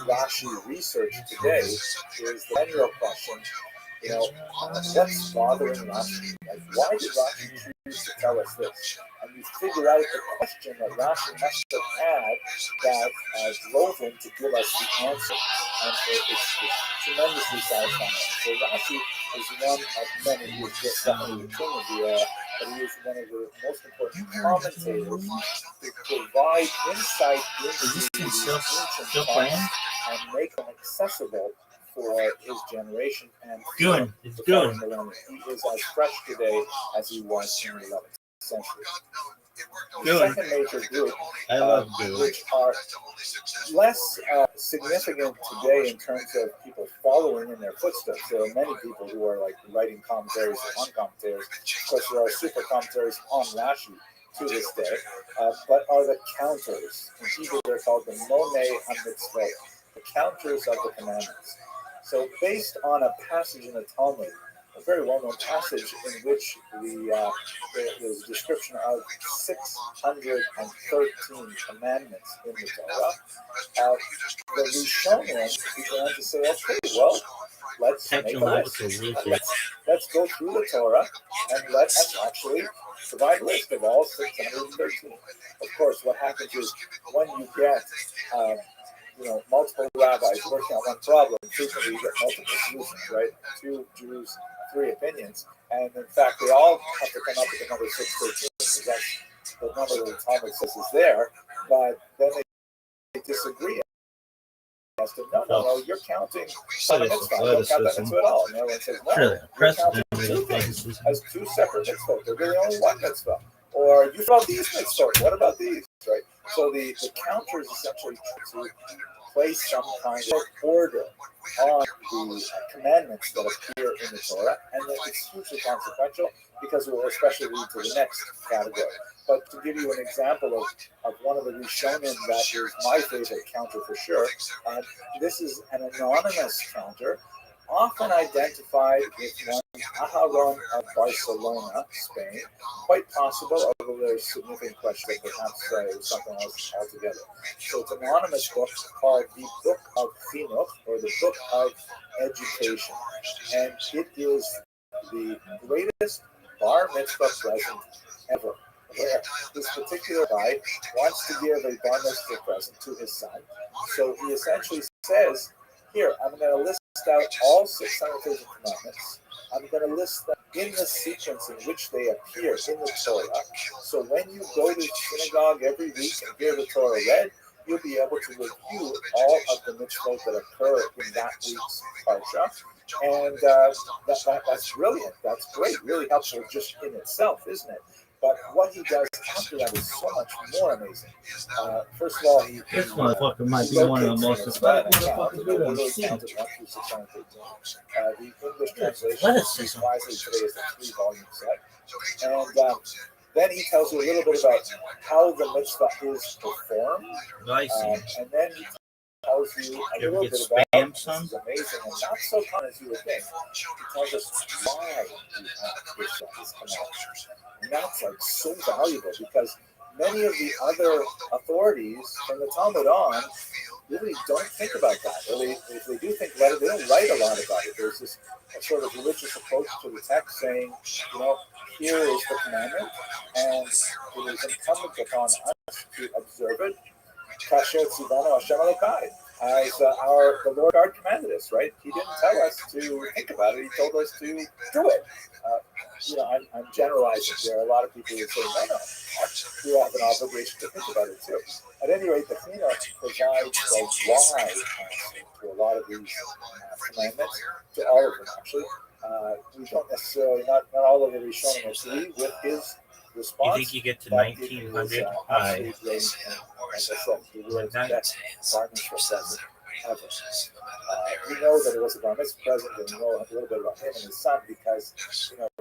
Rashi research today is the perennial question, what's bothering Rashi? Like, why did Rashi choose to tell us this? And you figure out the question that Rashi must have had that drove him to give us the answer. And it's tremendously satisfying. So Rashi is one of many. He is just definitely the king of the era, but he is one of the most important commentators to provide insight into the ancient texts and make them accessible for his generation and good. It's good. He is as fresh today as he was in the 11th century. The Good. second major group, I love good. which are less significant today in terms of people following in their footsteps. There are many people who are like writing commentaries on commentaries. Of course, there are super commentaries on Rashi to this day, but are the counters. In Hebrew, they're called the Monei HaMitzvot, the counters of the commandments. So based on a passage in the Talmud, a very well-known passage in which there's a description of 613 commandments in the Torah, the Rishonim began to say, okay, well, let's make a list. Let's go through the Torah and let us actually provide a list of all 613. Of course, what happens is when you get multiple rabbis working on one problem, frequently you get multiple solutions, right? 2 Jews, 3 opinions, and in fact, they all have to come up with another 613, because that's the number that the Talmud says is there, but then they disagree as to, no, you're counting one mitzvah, don't count that mitzvah at all. And everyone says, no, you're counting 2 things as 2 separate mitzvahs. They're really only 1 mitzvah. Or you throw these mitzvahs, what about these, right? So the counters essentially try to place some kind of order on the commandments that appear in the Torah, and then it's hugely consequential because it will especially lead to the next category. But to give you an example of one of the Rishonim that is my favorite counter for sure, this is an anonymous counter, often identified with one Aharon of Barcelona, Spain. Quite possible, although there's significant questions that perhaps it was something else altogether. So it's an anonymous book called the Book of Chinuch, or the Book of Education. And it is the greatest bar mitzvah present ever. where this particular guy wants to give a bar mitzvah present to his son. So he essentially says, here, I'm going to list out all 613 commandments. I'm going to list them in the sequence in which they appear in the Torah. So when you go to synagogue every week and hear the Torah read, you'll be able to review all of the mitzvot that occur in that week's parsha. And that's brilliant. That's great. Really helpful just in itself, isn't it? But what he does after that is so much more amazing. First of all, This motherfucker might be one of the most effective motherfuckers we've ever seen. The English translation Let us see is some. wisely today is a 3-volume set. And then he tells you a little bit about how the mitzvah is performed. And then he tells you a You ever little get bit about spam, this son? is amazing and not so common as you would think. He tells us why we have this commandment. And that's like so valuable because many of the other authorities from the Talmud on really don't think about that. Or if they do think about it, they don't write a lot about it. There's this sort of religious approach to the text saying, here is the commandment, and it is incumbent upon us to observe it. Kasher tzivanu Hashem Elokai, as the Lord God commanded us, right? He didn't tell us to think about it. He told us to do it. I'm generalizing. There are a lot of people who say, no, we have an obligation to think about it too. At any rate, the Chinuch provides the why to a lot of these commandments, to all of them actually. We don't necessarily, not all of the Rishonim agree with his response. You think you get to 1900 high with bar mitzvah present ever. We know that it was a bar mitzvah present, and we know a little bit about him and his son because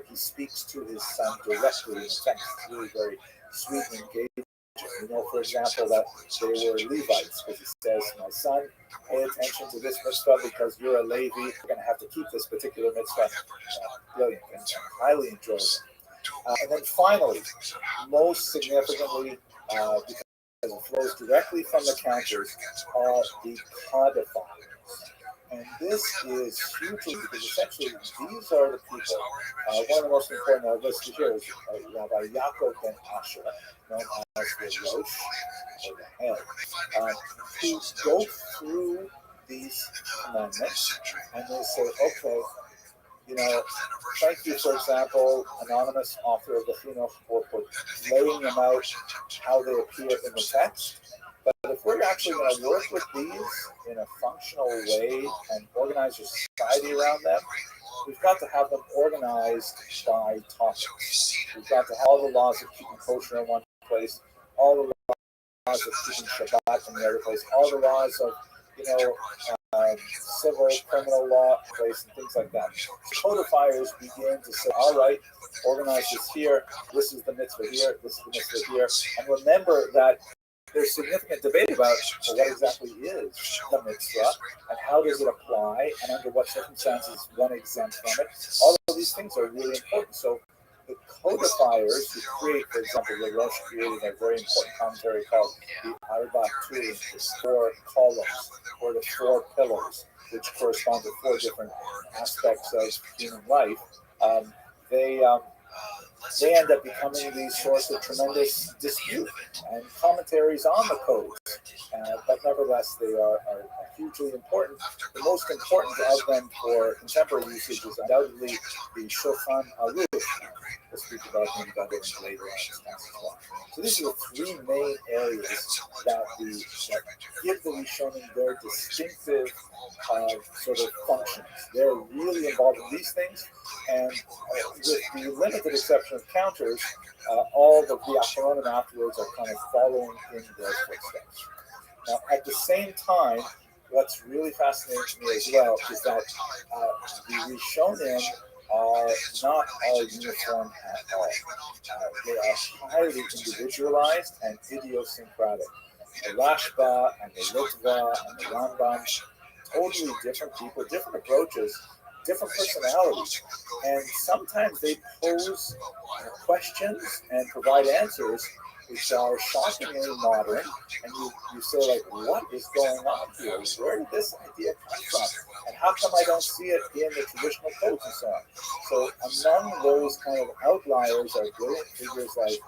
he speaks to his son directly in the text. It's really very sweet and engaging. We know, for example, that they were Levites because he says, "My son, pay attention to this mitzvah because you're a Levi. You're going to have to keep this particular mitzvah." Brilliant and highly enjoyable. And then finally, most significantly, because it flows directly from the counters, are the codifiers. And this is hugely because essentially these are the people. One of the most important on our list here is Rabbi Yaakov ben Asher, known as the Rosh, or the head, who go through these commandments and they say, okay, thank you, for example, anonymous author of the Chinuch, for laying them out how they appear in the text. But if we're actually going to work with these in a functional way and organize a society around them, we've got to have them organized by topics. We've got to have all the laws of keeping kosher in one place, all the laws of keeping Shabbat in the other place, all the laws of, civil, criminal law place, and things like that. Codifiers begin to say, all right, organize this here, this is the mitzvah here, this is the mitzvah here, and remember that there's significant debate about what exactly is the mitzvah and how does it apply and under what circumstances is one exempt from it. All of these things are really important. So the codifiers who create, for example, the Rosh created a very important commentary called the Arba Turim, the 4 columns or the 4 pillars, which correspond to 4 different aspects of human life. They end up becoming these source of tremendous dispute and commentaries on the codes. But nevertheless, they are hugely important. The most important of them for contemporary usage is undoubtedly the Shulchan Aruch. We'll speak about them better later on this class as well. So these are the 3 main areas that give the Rishonim their distinctive sort of functions. They're really involved in these things, and with the limited exception of counters, all the Achronim afterwards are kind of following in their footsteps. Now, at the same time, what's really fascinating to me as well is that the Rishonim are not all uniform at all. They are highly individualized and idiosyncratic. The Rashba and the Litva and the Rambam, totally different people, different approaches, different personalities, and sometimes they pose questions and provide answers which are shockingly modern, and you say, like, what is going on here? Where did this idea come from? And how come I don't see it in the traditional codes and so on? So among those kind of outliers are brilliant figures like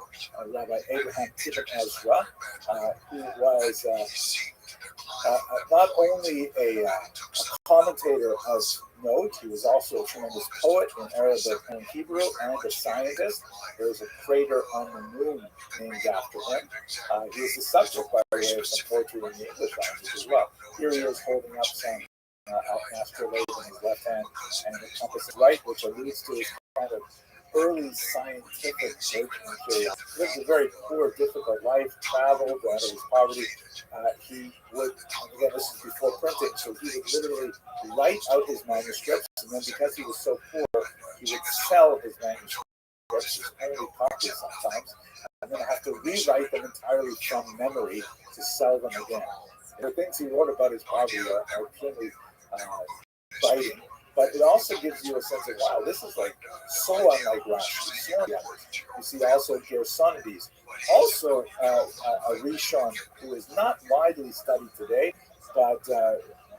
Rabbi Abraham Tibbet Ezra, who was not only a commentator of note, he was also a tremendous poet in Arabic and Hebrew, and a scientist. There's a crater on the moon named after him. He is the subject, by the way, of some poetry in the English language as well. Here he is holding up some astrolabe in his left hand and the compass in right, which alludes to his kind of early scientific nature. He lived a very poor, difficult life, traveled out of his poverty. He would, again, this is before printing, so he would literally write out his manuscripts, and then because he was so poor, he would sell his manuscripts, his only copies sometimes, and then have to rewrite them entirely from memory to sell them again. The things he wrote about his poverty are plainly biting, but it also gives you a sense of, wow, this is like so unlike Rashi, so unlike others. You see also Gersonides, also a Rishon who is not widely studied today, but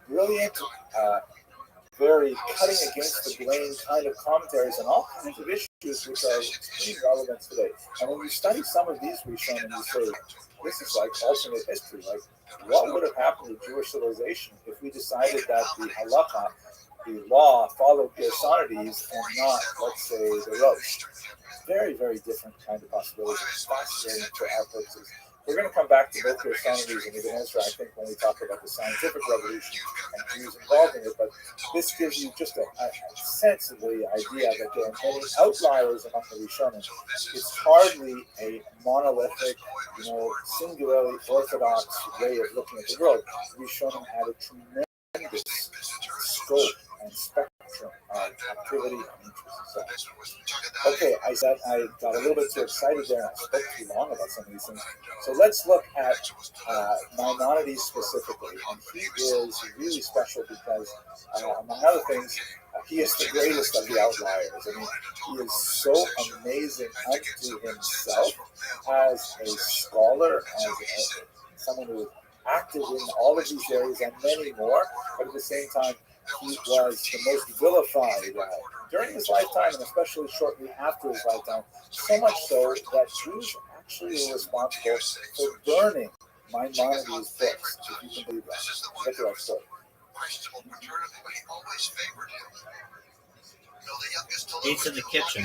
brilliant, very cutting against the grain kind of commentaries on all kinds of issues which are extremely relevant today. And when you study some of these Rishon and you say, this is like alternate history, like what would have happened to Jewish civilization if we decided that the halacha, the law, followed Gersonides and not, let's say, the Rosh? Very, very different kind of possibilities. Fascinating for our purposes. We're going to come back to both Gersonides and Ibn Ezra, I think, when we talk about the scientific revolution and Jews involved in it. But this gives you just a sense of the idea that there are many outliers among the Rishonim. It's hardly a monolithic, singularly orthodox way of looking at the world. Rishonim had a tremendous scope and spectrum of activity and interest. Okay, I said I got a little bit too excited there and I spoke too long about some of these things. So let's look at Maimonides specifically. And he is really special because, among other things, he is the greatest of the outliers. I mean, he is so amazing unto himself as a scholar, as someone who is active in all of these areas and many more, but at the same time, he was the most vilified during his lifetime, and especially shortly after his lifetime, so much so that Jews actually were responsible for burning Maimonides' books, if you can believe that. Get to that story. He's in the kitchen.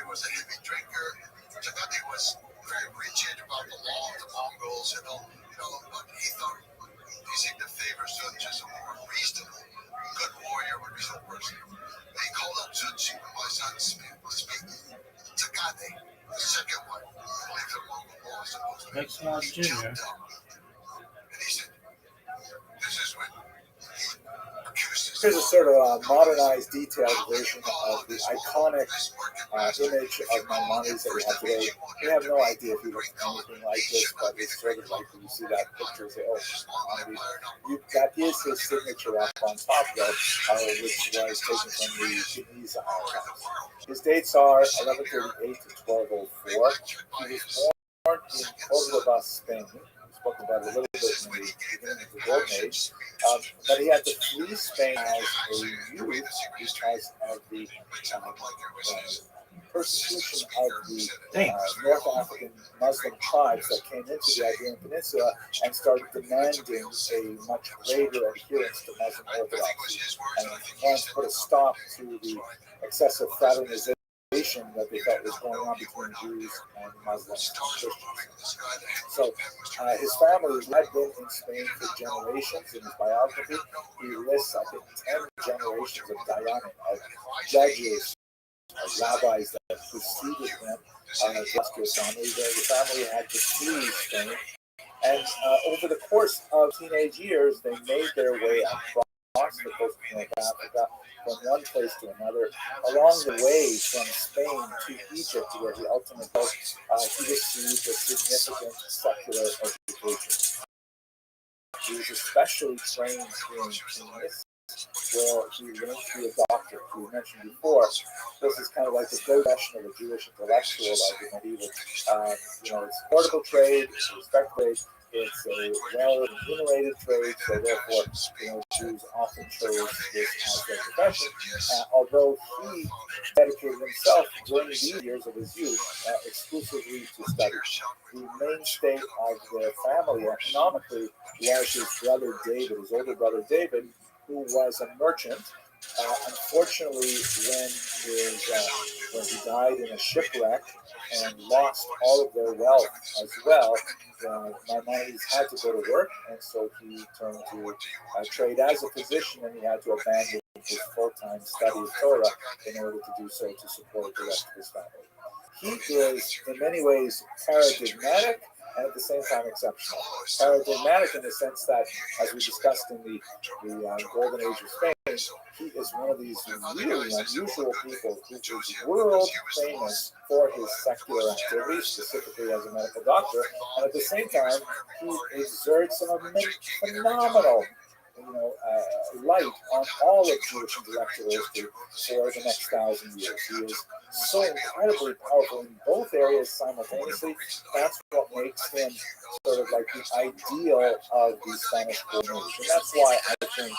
Was a heavy drinker. Tagadi was very rigid about the law of the Mongols and all, but he thought he seemed to favor judges a more reasonable, good warrior would be the person. They called up Jutsu when my son speak. Tagadi, the second one, believed the Mongol law was supposed to Next one, Junior. And he said, this is when Here's a sort of modernized, detailed version of the iconic image of Maimonides that we have today. We have no idea if he looked anything like this, but it's sort of like when you see that picture, say, oh, Maimonides. That is his signature up on top, though, which was taken from the Chinese archives. His dates are 1138 to 1204. He was born in Cordoba, Spain. Spoke about it a little bit in the beginning of the Golden Age, but he had to flee Spain as a youth because of the persecution of the North African Muslim tribes that came into the Iberian Peninsula and started demanding a much greater adherence to Muslim orthodoxy, and wanted to put a stop to the excessive fraternization that they felt was going on between Jews and Muslims and Christians. So his family had been in Spain for generations. In his biography, he lists, I think, 10 generations of Dayanim, of judges, of rabbis that preceded him. The family had to flee Spain. And over the course of teenage years, they made their way across the coast of North Africa, from one place to another, along the way from Spain to Egypt, where he ultimately he received a significant secular education. He was especially trained in this, where he learned to be a doctor. We mentioned before, this is kind of like the profession of a Jewish intellectual of the medieval It's a portable trade, it's a respect trade, it's a well remunerated trade, so therefore, Jews often chose this as their profession. Although he dedicated himself during these years of his youth exclusively to study. The mainstay of their family economically was his brother David, his older brother David, who was a merchant. Unfortunately, when he died in a shipwreck and lost all of their wealth as well, Maimonides had to go to work, and so he turned to trade as a physician, and he had to abandon his full-time study of Torah in order to do so to support the rest of his family. He is, in many ways, paradigmatic and at the same time exceptional. Paradigmatic in the sense that, as we discussed in the Golden Age of Spain, he is one of these really unusual people who is world famous for his secular activities, specifically as a medical doctor, and at the same time, he exerts some phenomenal light on all of Jewish intellectual history for the next 1,000 years. He is so incredibly powerful in both areas simultaneously. That's what makes him sort of like the ideal of the Spanish Golden Age. And that's why I think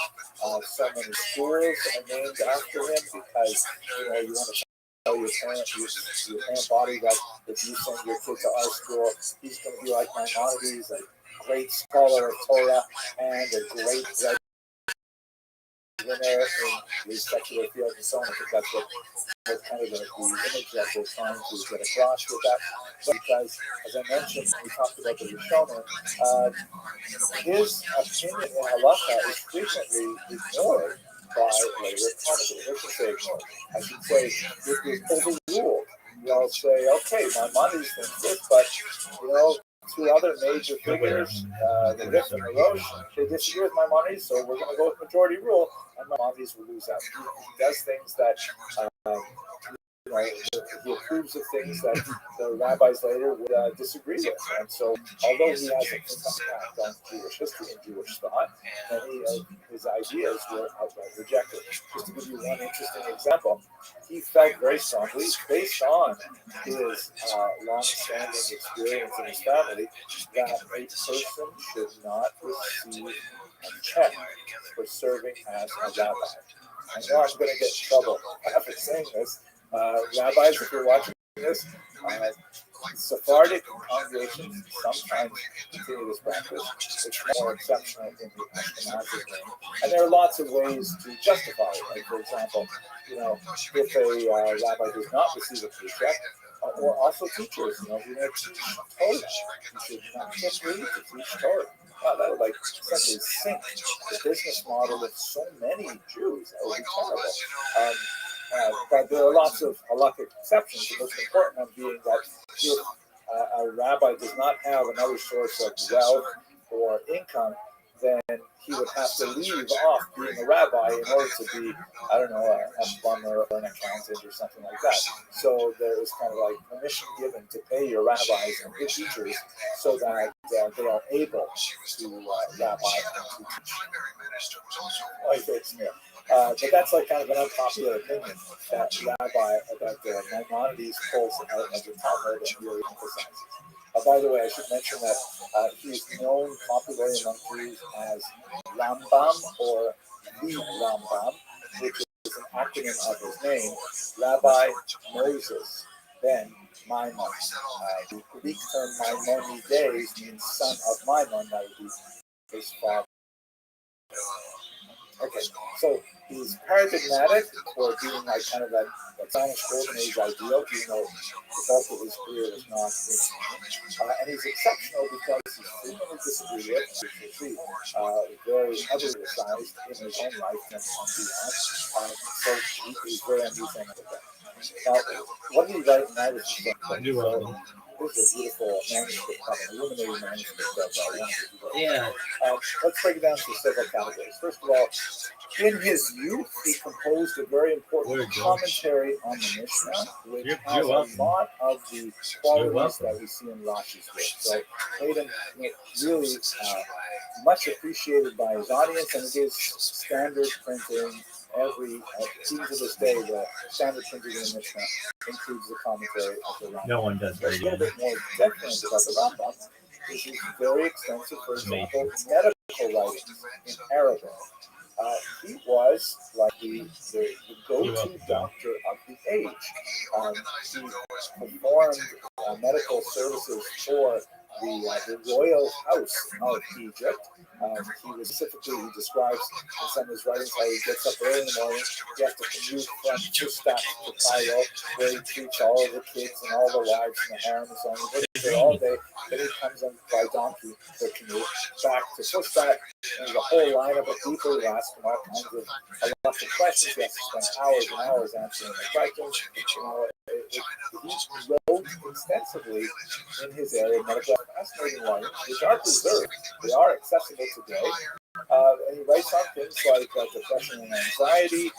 so many schools are named after him, because you want to tell your parent body that if you send your kid to our school, he's going to be like Maimonides, a great scholar of Torah and a great winner in the secular field and so on. I think that's what kind of the image that we're trying to get across with that. Because, as I mentioned, when we talked about the Rishonim, his opinion in halakha is frequently ignored by later commentators. I should say ignored. I should say it was overruled. They'll say, okay, Maimonides thinks this, but, two other major figures, the Rif and the Rosh, they disagree with Maimonides, so we're going to go with majority rule, and Maimonides will lose out. He does things that, he approves of things that the rabbis later would disagree with. And so, although he has an impact on Jewish history and Jewish thought, many of his ideas were outright rejected. Just to give you one interesting example, he felt very strongly, based on his long-standing experience in his family, that a person should not receive a check for serving as a rabbi. I know I'm going to get in trouble after saying this. Rabbis, if you're watching this, Sephardic congregations sometimes continue this practice. It's more exceptional in the Ashkenazic way. And there are lots of ways to justify it. Like, for example, if a rabbi does not receive a paycheck, or also teachers, who teach Torah, you should not get paid to teach Torah. Wow, that would essentially sink the business model of so many Jews. That would be terrible. But there are lots of halakhic exceptions. The most important one being that if a rabbi does not have another source of wealth or income, then he would have to leave off being a rabbi in order to be, a plumber or an accountant or something like that. So there is kind of like permission given to pay your rabbis and your teachers so that they are able to rabbi and to teach. But that's kind of an unpopular opinion that Maimonides pulls out of the Talmud and really emphasizes. By the way, I should mention that he is known popularly among Jews as Rambam, or the Rambam, which is an acronym of his name, Rabbi Moses ben Maimon. The Greek term Maimonides means son of Maimon, that would be his father. Okay, so he's paradigmatic for being kind of that Spanish Golden Age ideal, even though the bulk of his career was not in and he's exceptional because he's frequently disagreed with, very heavily criticized in his own life and beyond. So he's very unusual with that. Now, what did he write in Irish? This is a beautiful manuscript, illuminating manuscript of Yeah. Let's break it down to several categories. First of all, In his youth, he composed a very important Word, Joe. commentary on the Mishnah, which You're has a welcome. lot of the qualities welcome. that we see in Rashi's work. So, made him really much appreciated by his audience, and it is standard printing. Even to this day, the standard printing in the Mishnah includes the commentary of the Rambam. No one does What's a little right bit more different about the Rambam is his very extensive, for example, medical writings in Arabic. He was like the go-to doctor of the age. He performed medical services for the royal house of Egypt. He describes in some of his writings how he gets up early in the morning. He has to commute from Fustat to Cairo, where he treats all of the kids and all the wives and the harem and so on. He works there all day. Then he comes on by donkey for commute back to Fustat. There's a whole lineup of people who ask him all kinds of lots of questions. He has to spend hours and hours answering the questions. He wrote extensively in his area of medical fascinating writings, which are preserved. They are accessible today. And he writes on things like depression and anxiety,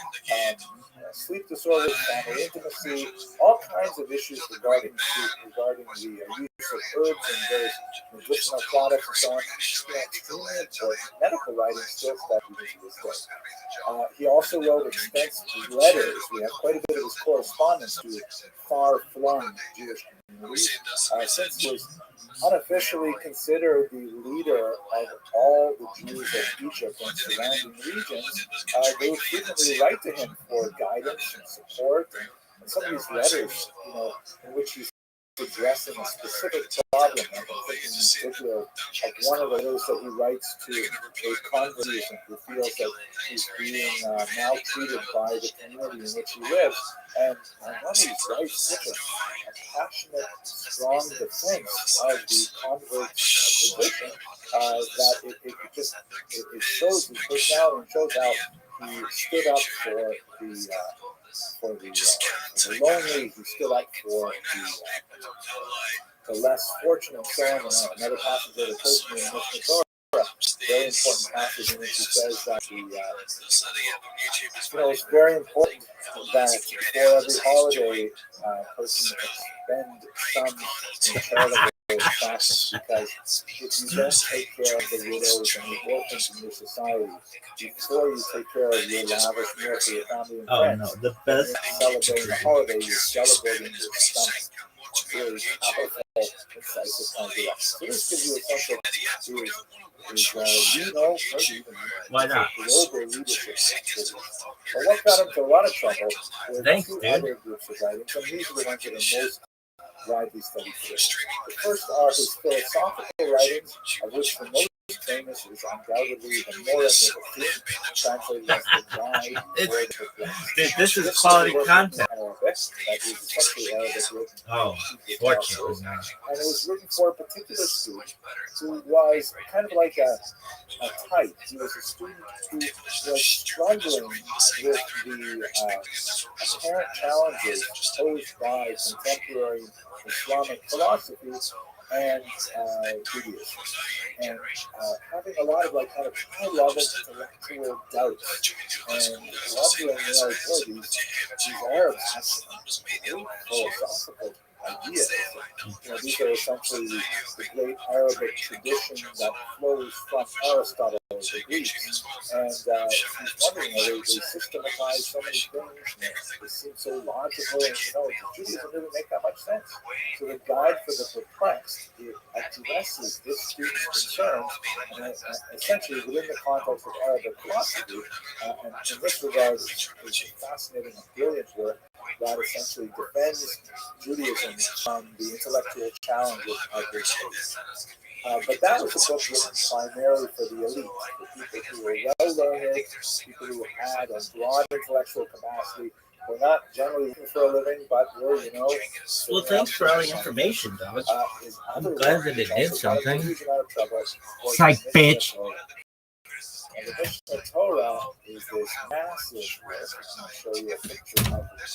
sleep disorders, family intimacy, all kinds of issues regarding the use of herbs and various medicinal products and so on. Extremely important medical writing still that we use to this day. He also wrote extensive letters. We have quite a bit of his correspondence to far-flung Jewish communities. Since he was unofficially considered the leader of all the Jews of Egypt and surrounding regions, they would frequently write to him for guidance and support. And some of these letters, in which he's addressing a specific problem, I'm thinking in particular of one of the letters that he writes to a convert who feels that he's being maltreated by the community in which he lives. And one of these writes such a passionate, strong defense of the convert's position that it shows his personality and shows how he stood up for the lonely. He stood up for the less fortunate, and so on. Another passage that occurs to me in the Mishnah Torah, very important passage in which he says that it's very important that before every holiday, a person spend some charitable fashion, because if you don't take care of the widows and the orphans in your society, before you take care of your lavish meal for your family and friends, the best celebrating the holiday, you're celebrating your stomach. Really powerful, incisive kind of direction. So this gives you a sense of why not? global leadership. But what got him to a lot of trouble were two other groups of writings, and these are the ones that are most widely studied today. The first are his philosophical writings, of which the most famous is undoubtedly the Moreh Nevuchim, translated as the Guide. This is quality content. That is essentially Arabic written. Oh, fortunately not. And it was written for a particular student who was kind of like a type. He was a student who was struggling with the apparent challenges posed by contemporary Islamic philosophy and Judaism, and having a lot of kind of high-level intellectual doubts, and wondering, these Arabs have some great philosophical ideas. These are essentially the great Arabic tradition that flows from Aristotle, the Greeks, and he's wondering, they systematize so many things, and they seem so logical, and Judaism doesn't make that much sense. So the Guide for the Perplexed, it addresses this student's concerns, and essentially within the context of Arabic philosophy, and in this regard, it's fascinating and brilliant work that essentially defends Judaism from the intellectual challenges of this faith. But that was a book written primarily for the elite, for people who were well-learned, people who had a broad intellectual capacity. We're not generally looking for a living, but we're, Well, thanks for all the information, dog. I'm glad that it did something. Psych, bitch. And the Mishnah Torah is this massive work. I'll show you a picture of the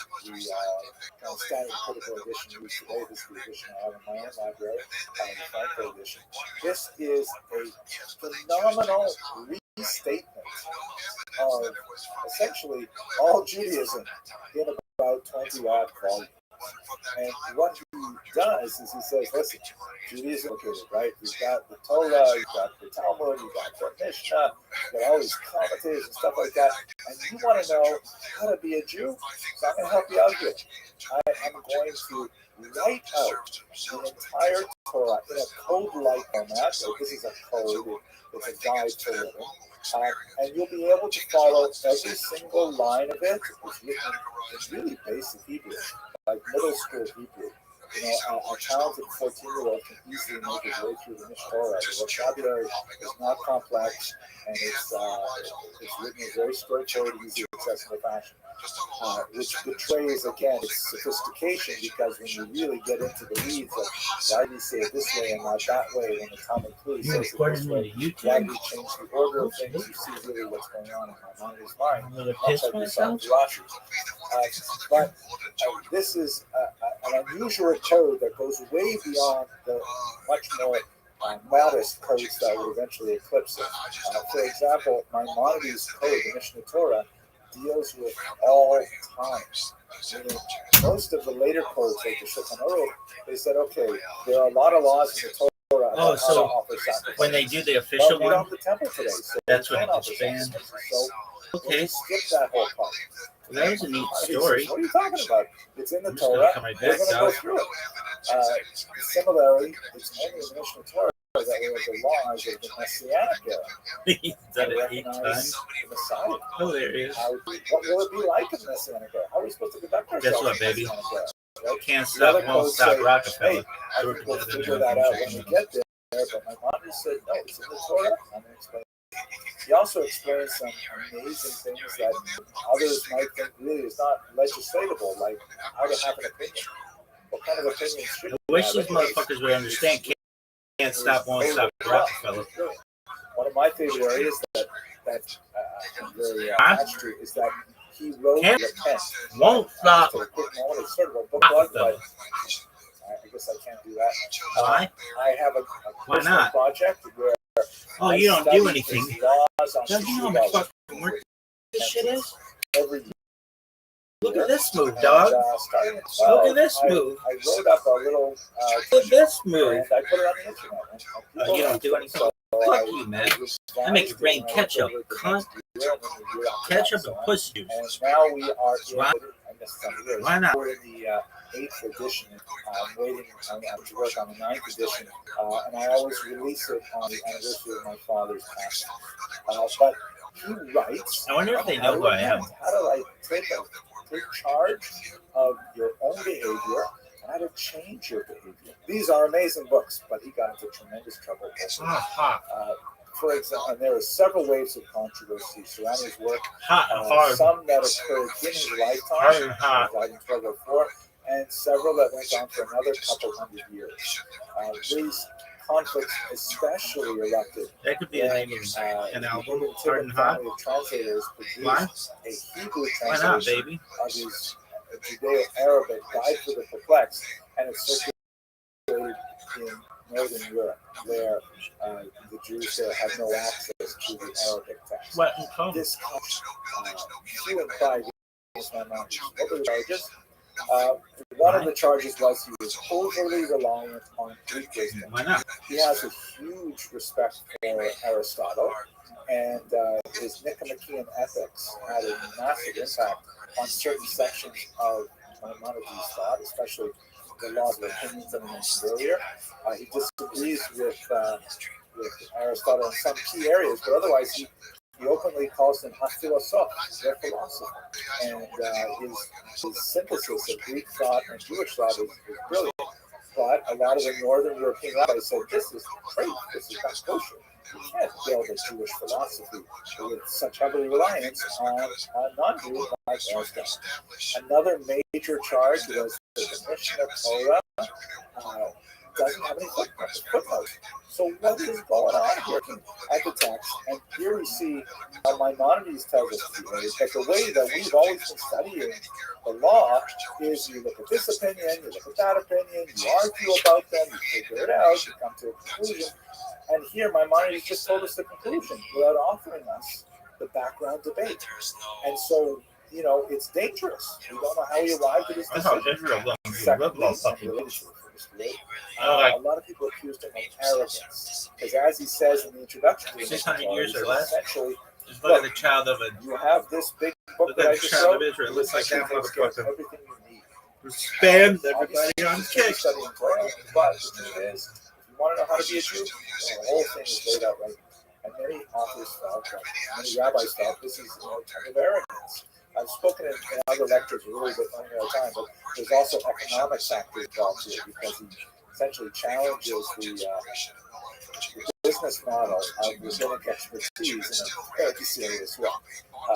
standard critical edition used today. This is the edition I have in my own library, the Franco edition. This is a phenomenal restatement of essentially all Judaism in about 20 odd volumes. And what he does is he says, listen, Judaism is located, right? You've got the Torah, you've got the Talmud, you've got the Mishnah, you've got all these commentators and stuff like that. And you want to know how to be a Jew? So I'm going to help you out here. I am going to write out the entire Torah in a code-like format. So this is a code, it's a guide to living. And you'll be able to follow every single line of it. It's written in really basic Hebrew, like middle school Hebrew. You know, a talented 14-year-old can easily make his way through the Mishnah Torah. The vocabulary is not complex, and it's written in a very straightforward, easy, accessible fashion. Which betrays, again, its sophistication, because when you really get into the weeds of why do you say it this way and not that way, when the Talmud clearly says it this way, why do you change the order of things, you see really what's going on in Maimonides' mind. But this is an unusual code that goes way beyond the much more modest codes that would eventually eclipse it. For example, Maimonides' code, the Mishnah Torah, deals with all times. Meaning, most of the later codes, like the Shulchan Aruch, they said, okay, there are a lot of laws in the Torah. Oh, so when they do the official one, the temple today, so that's when it gets banned. So, okay, skip that whole part. Well, that was a neat story. What are you talking about? It's in the I'm Torah. come right We're back, going to go through it. Similarly, it's only in the Mishnah Torah that we have the laws of the Messianic era. He's done it 8 times. The Messiah. Hilarious. What will it be like in the Messianic era? How are we supposed to conduct ourselves? Guess what, baby? Right? Can't stop, won't stop, Rockefeller. Hey, I think we'll figure that out when we get there. But my mom just said, no, it's in the Torah. I'm going to explain. He also explains some amazing things that others might think really is not legislatable, like how to have an opinion. What kind of opinion should I wish these motherfuckers would understand. Can't stop, won't stop, Rockefeller. One of my favorite areas that I'm very attached to is that he wrote Can't, the pen. won't stop. It's sort of a book like, but I guess I can't do that. Why? I have a personal project where oh, you don't do anything. Don't you know how much fucking work this shit is? Every year. Look at this move, dog. Look at this move. I wrote up a little. Look at this move. And I put it on the internet. You don't do anything. Fuck you, man. I make it rain ketchup, cunt. Ketchup and pussy juice. And now we are Why? Why not? We're in the 8th edition. I'm waiting to work on the 9th edition. And I always release it on the anniversary of my father's passing. But he writes. I wonder if they know who I am. How do I take charge of your own behavior and how to change your behavior? These are amazing books, but he got into tremendous trouble. For example, and there are several waves of controversy surrounding his work. Some that occurred in his lifetime, died in 1204, and several that went on for another couple hundred years. These conflicts especially erupted. That could be the name of an album. Hard and Hot. Translators produced a Hebrew translation not, baby? of his Judeo-Arabic Guide for the Perplexed, and it's circulated in Northern Europe, where the Jews there had no access to the Arabic text. What in common? This few and pride against my mom. What were the charges? One of the charges was he was overly reliant on Greek wisdom. Why not? He has a huge respect for Aristotle, and his Nicomachean ethics had a massive impact on certain sections of Maimonides' thought, especially the law of opinions that I mentioned earlier. He disagrees with Aristotle in some key areas, but otherwise he openly calls them philosophe, their philosopher. And his synthesis of Greek thought and Jewish thought is brilliant. But a lot of the Northern European rabbis said, this is great, this is not kosher. You can't build a Jewish philosophy with such heavy reliance on non-Jews like Aristotle. Another major charge was that the Mishnah Torah doesn't have any footnotes. So what is going on here at the text? And here we see how Maimonides tells us today that the way that we've always been studying the law is you look at this opinion, you look at that opinion, you argue about them, you figure it out, you come to a conclusion. And here Maimonides just told us the conclusion without offering us the background debate. And so, you know, it's dangerous. We don't know how he arrived at his decision. Secondly, and related to the first bit, a lot of people accused him of arrogance. Because as he says in the introduction to the 600 years or Mishnah, less. essentially, Just look at the child of a. you have this big book Look that at I the just child wrote. of Israel. It looks like This that takes care of motherfucker. everything you need. Spammed everybody on Obviously, kick. studying Torah, but the truth is, if you want to know how to be a Jew, the whole thing is laid out right. And many authors felt, many rabbis felt, this is a type of arrogance. I've spoken in other lectures a little bit running out of time, but there's also economic factors involved here because he essentially challenges the business model of rabbinic expertise in a very serious way.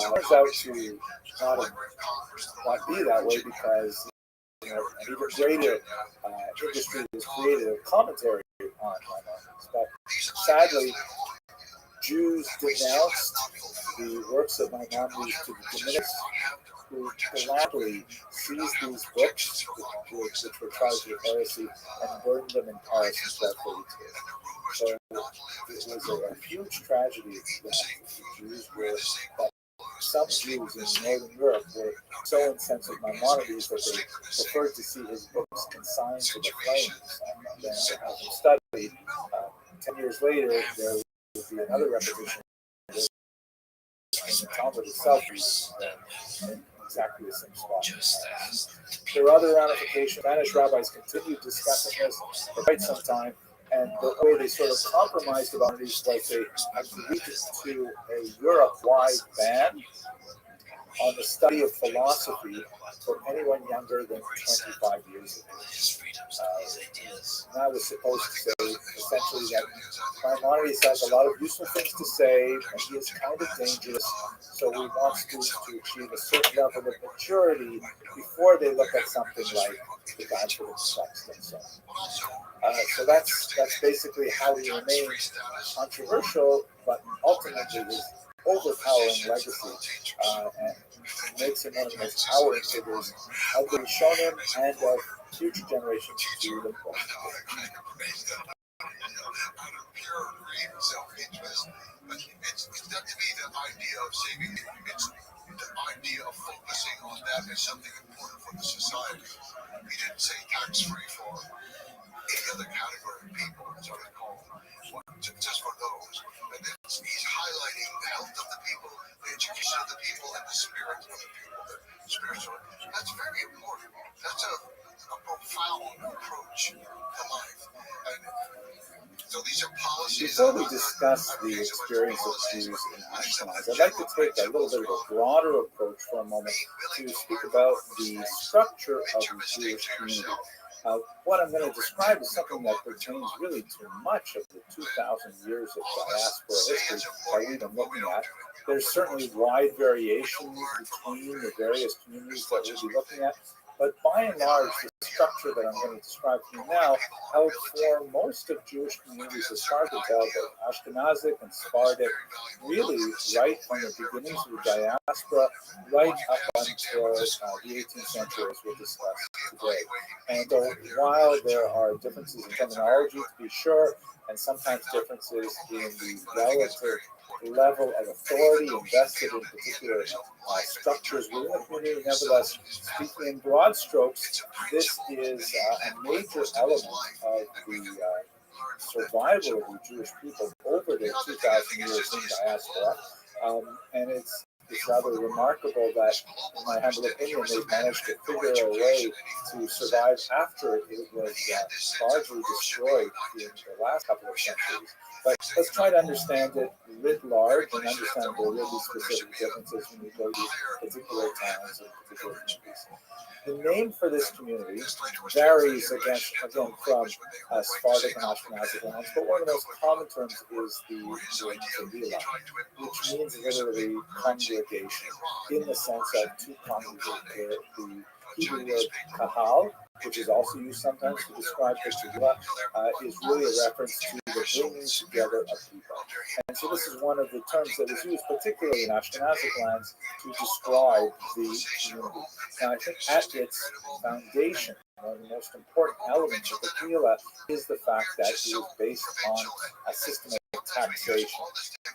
Turns out to not be that way because an even greater industry was created of commentary on Maimonides. But sadly, Jews denounced the works of Maimonides to the Dominics, who gladly seized these books, which were charged with heresy, and burned them in Paris in 1232. So it was a huge tragedy that the Jews were, that some Jews in Northern Europe were so incensed with Maimonides that they preferred to see his books consigned to the flames than to have them studied. 10 years later, there would be another repetition. And the Talmud itself is in exactly the same spot. There are other ramifications. Spanish rabbis continued discussing this for quite some time, and the way they sort of compromised about these was they agreed to a Europe-wide ban on the study of philosophy for anyone younger than 25 years of age. That was supposed to say essentially that Maimonides has a lot of useful things to say, and he is kind of dangerous, so we want students to achieve a certain level of maturity before they look at something like the Godhead of sex and so on. So that's basically how he remains controversial, but ultimately his overpowering legacy and makes him one of the most towering figures of the Rishonim and of future generations to look for. Out of pure greed and self-interest. But it's not to me the idea of saving it. It's the idea of focusing on that as something important for the society. He didn't say tax-free for any other category of people, as I recall. Just for those. And then he's highlighting the health of the people, the education of the people, and the spirit of the people, the spiritual. That's very important. That's a profound approach to life. And so these are policies. Before we discuss the experience of Jews in Ashkenaz, I'd like to take a little bit of a broader approach for a moment to speak about the structure of the Jewish community. What I'm going to describe is something that pertains really to much of the 2,000 years of diaspora history that we've been looking at. There's certainly wide variation between the various communities that we'll be looking at, but by and large, the structure that I'm going to describe to you now held for most of Jewish communities as far as I can tell, both Ashkenazic and Sephardic, really right from the beginnings of the diaspora, right up until the 18th century, as we'll discuss today. And so while there are differences in terminology, to be sure, and sometimes differences in the relative level of authority invested in particular structures within the community, nevertheless, speaking in broad strokes, this is a major element of the survival of the Jewish people over the 2,000 years in diaspora. And it's rather remarkable that, in my humble opinion, they've managed to figure a way to survive after it was largely destroyed in the last couple of centuries. But let's try to understand it writ large and understand there will be specific differences when we go to particular towns and particular communities. The name for this community varies again from Sephardic and Ashkenazic lands, but one of the most common terms is the Kehillah, which means literally congregation, in the sense of to congregate. The Hebrew word kahal, which is also used sometimes to describe the Tehillah, is really a reference to the bringing together of people. And so this is one of the terms that is used particularly in Ashkenazic lands to describe the community. Now I think at its foundation, one of the most important elements of the Tehillah is the fact that it is based on a system of taxation.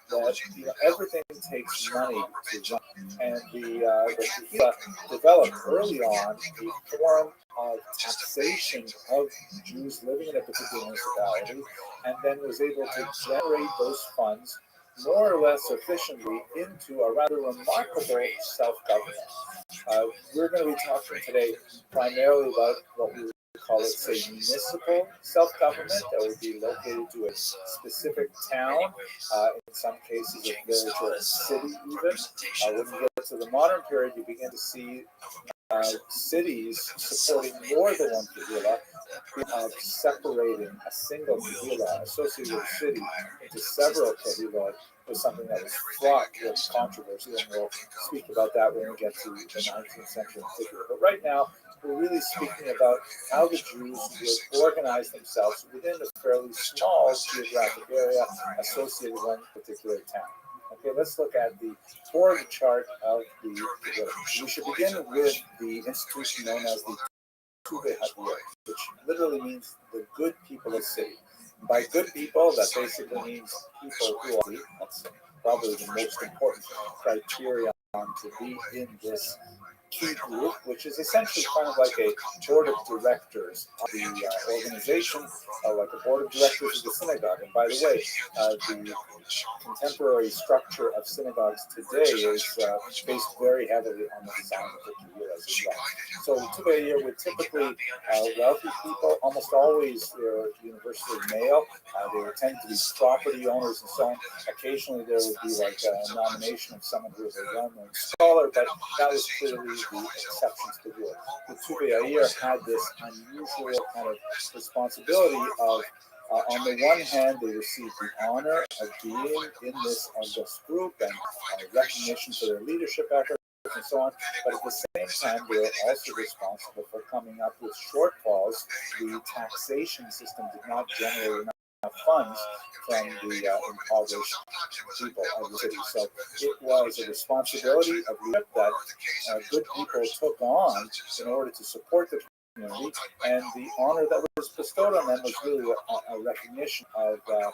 That everything takes money to run, and the Tehillah developed early on a form of taxation of Jews living in a particular municipality, and then was able to generate those funds more or less efficiently into a rather remarkable self-government. We're going to be talking today primarily about what we would call it, say, municipal self-government that would be located to a specific town, in some cases a village or a city even. When you get to the modern period, you begin to see cities supporting more than one Tehillah, separating a single Tehillah associated with a city into several Tehillah was something that was fraught with controversy, and we'll speak about that when we get to the 19th century in particular. But right now, we're really speaking about how the Jews would organize themselves within a fairly small geographic area associated with one particular town. Okay, let's look at the org chart of the village. We should begin with the institution known as the Tuvei Hadir, which literally means the good people of the city. By good people, that basically means people who are, that's probably the most important criterion to be in this key group, which is essentially kind of like a board of directors of the organization, like a board of directors of the synagogue. And by the way, the contemporary structure of synagogues today is based very heavily on the design of the Tehillah as well. So the Tuvei would typically wealthy people, almost always they're universally male. They would tend to be property owners and so on. Occasionally there would be like a nomination of someone who was a well-known scholar, but that was clearly the exceptions to the rule. The Tuvei had this unusual kind of responsibility of on the one hand, they received the honor of being in this august group and recognition for their leadership efforts and so on. But at the same time, they were also responsible for coming up with shortfalls. The taxation system did not generate enough funds from the impoverished people of the city. So it was a responsibility of leadership that good people took on in order to support the community, and the honor that was bestowed on them was really a recognition of the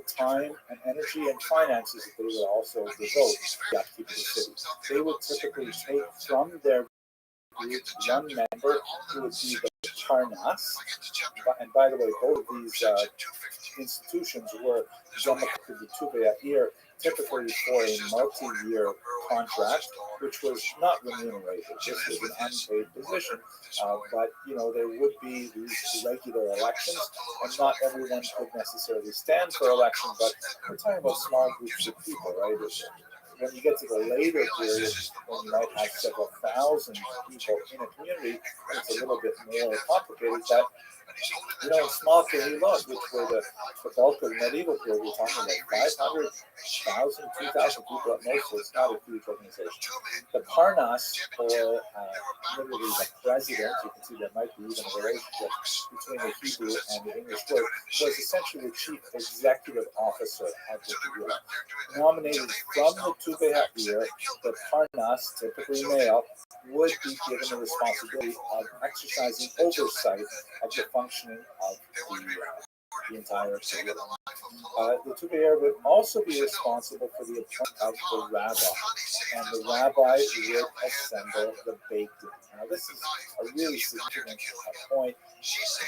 time and energy and finances that they would also devote to keep the city. They would typically take from their group one member who would be the Parnas, and by the way, both of these institutions were democratic the Tuvei typically for a multi-year contract, which was not remunerated. This was an unpaid position, but there would be these regular elections, and not everyone could necessarily stand for election. But we're talking about small groups of people, right? When you get to the later period, when you might have several thousand people in a community, it's a little bit more complicated. That in small Tehillah, which were the bulk of the medieval period, we're talking about 500,000, 2,000 people at most, so it's not a huge organization. The Parnas, or literally the president, you can see there might be even a relationship between the Hebrew and the English word, was essentially the chief executive officer of the Tehillah. Nominated from the Tuvei Hadir, the Parnas, typically male, would be given the responsibility of exercising oversight of the functioning of the entire Tehillah. The Tuvei would also be responsible for the appointment of the rabbi, and the rabbi would assemble the Beit Din. Now, this is a really significant point.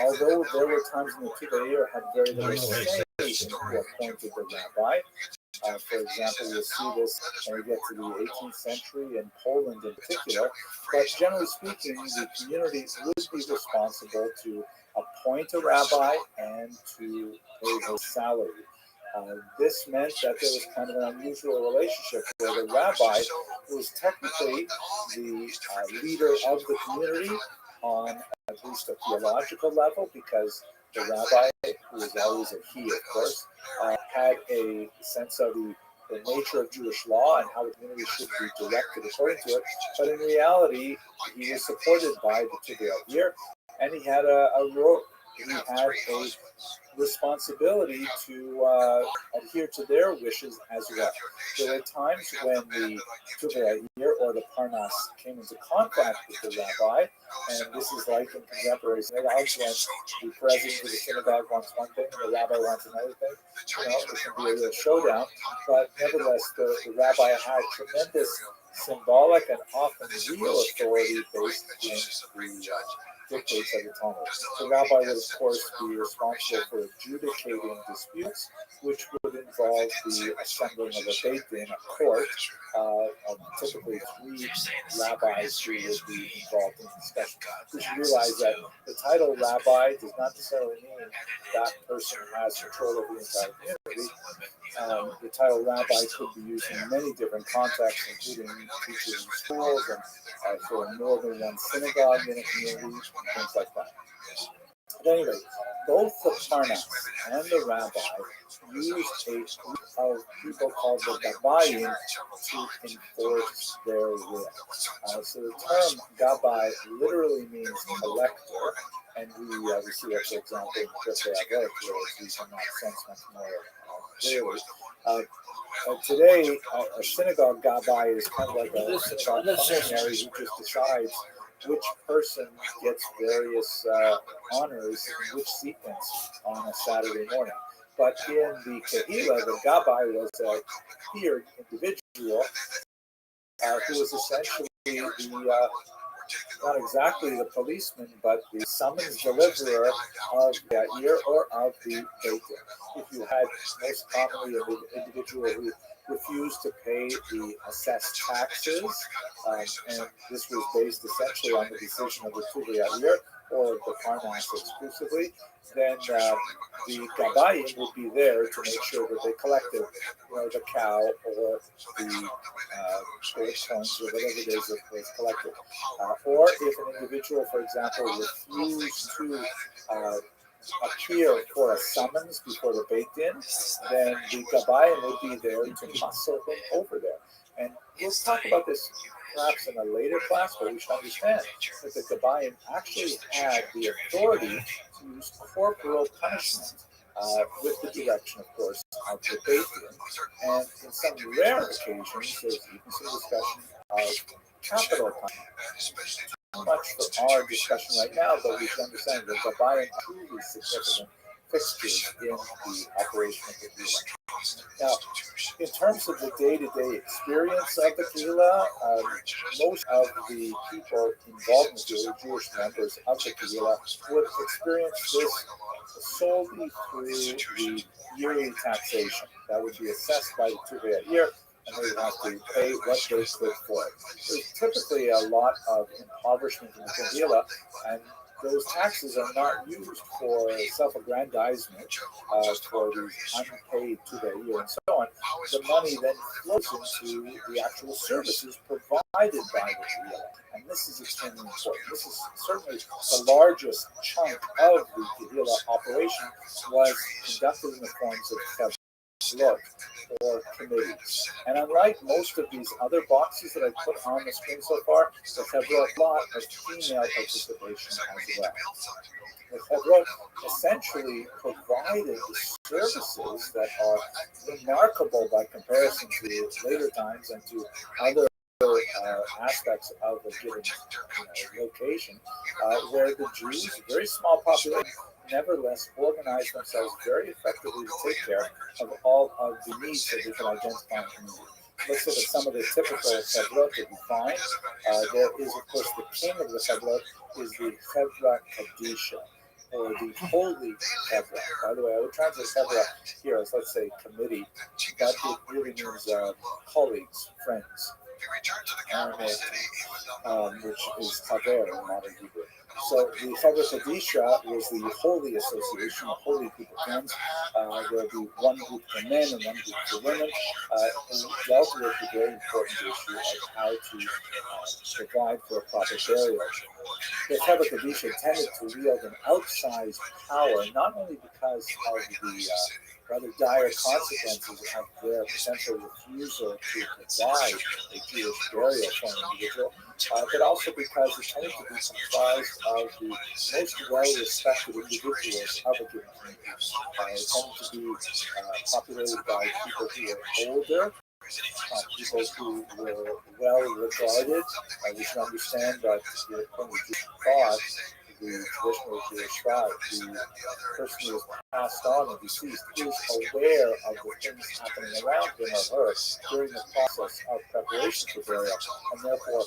Although there were times when the Tuvei had very little say who appointed the rabbi. For example, you'll see this when we get to the 18th century in Poland in particular. But generally speaking, the community would be responsible to appoint a rabbi and to pay his salary. This meant that there was kind of an unusual relationship where the rabbi was technically the leader of the community on at least a theological level, because the rabbi, who was always a he, of course, had a sense of the the nature of Jewish law and how the community should be directed according to it. But in reality, he was supported by the Tigrayat year, and he had a responsibility to adhere to their wishes as well. There were times when the Tuvei or the Parnas came into contact with the rabbi, and this is like in contemporary synagogues when the president of the synagogue wants one thing and the rabbi wants another thing. It can be a real showdown, but nevertheless, the rabbi had tremendous symbolic and often real authority based in the dictates of the Talmud. The rabbi would, of course, be responsible for adjudicating disputes, which would involve the assembling of a beit din, a court, of typically 3 rabbis who would be involved in discussion. We should realize that the title rabbi does not necessarily mean that person has control of the entire community. The title rabbi could be used in many different contexts, including teaching in schools and for more than one synagogue in a community, things like that. But anyway, both the Parnas and the rabbi used a group of people called the Gabayim to enforce their will. So the term Gabbai literally means collector, and we see that, for example, in Pirkei Avot, where it's used in that sense much more clearly. Today, a synagogue Gabbai is kind of like a synagogue functionary who just decides which person gets various honors in which sequence on a Saturday morning. But in the Kehillah, the Gabbai was a feared individual who was essentially not exactly the policeman, but the summons deliverer of the year or of the beit din. If you had most commonly an individual who refused to pay the assessed taxes, and this was based essentially on the decision of the Tuvei year or the Parnas exclusively, then the Gabayim would be there to make sure that they collected, the cow or the gold coins or whatever it is that was collected. Or if an individual, for example, refused to appear for a summons before the beit din, then the Gabayim would be there to muscle him over there. And we'll talk about this perhaps in a later class, but we should understand that the Gabayim actually had the authority to use corporal punishment with the direction, of course, of the beit din. And in some rare occasions, there's even some discussion of capital punishment. Too much for our discussion right now, but we should understand that the Gabayim are truly significant fixtures in the operation of the Kehillah. Now, in terms of the day-to-day experience of the Kehillah, most of the people involved in the Kehillah, Jewish members of the Kehillah, would experience this solely through the yearly taxation that would be assessed by the Tuvei year, and they would have to pay what they could for it. There's typically a lot of impoverishment in the Kehillah, and those taxes are not used for self-aggrandizement, for the unpaid Tuvei year and so on. The money then flows into the actual services provided by the Kehillah. And this is extremely important. This is certainly the largest chunk of the Kehillah operation was conducted in the forms of look or committees. And unlike most of these other boxes that I put on the screen so far, the Chevrot lot of female participation as well. The Chevrot essentially provided services that are remarkable by comparison to later times and to other aspects of a given location, where the Jews, a very small population, nevertheless organize themselves very effectively to take care of all of the needs that we can identify in the community. Let's look at some of the typical Chevrot that we find. There is, of course, the king of the Chevrot is the Chevra Kadisha, or the Holy Chevra. By the way, I would translate Chevra here as, let's say, committee, but it really means colleagues, friends, which is Chaver in modern Hebrew. So the Chevra Kadisha was the holy association, the holy group of friends. There would be one group for men and one group for women. And dealt with the very important issue of how to provide for a proper burial. The Chevra Kadisha tended to wield an outsized power, not only because of the rather dire consequences of their potential refusal to provide a Jewish burial for an individual, but also because it tended to be comprised of the most well-respected individuals of a given community. It tended to be populated by people who were older, people who were well regarded. We should understand that according to Jewish thought, the traditional Jewish thought, the person who is passed on and deceased is aware of the things happening around him or her during the process of preparation for burial, and therefore,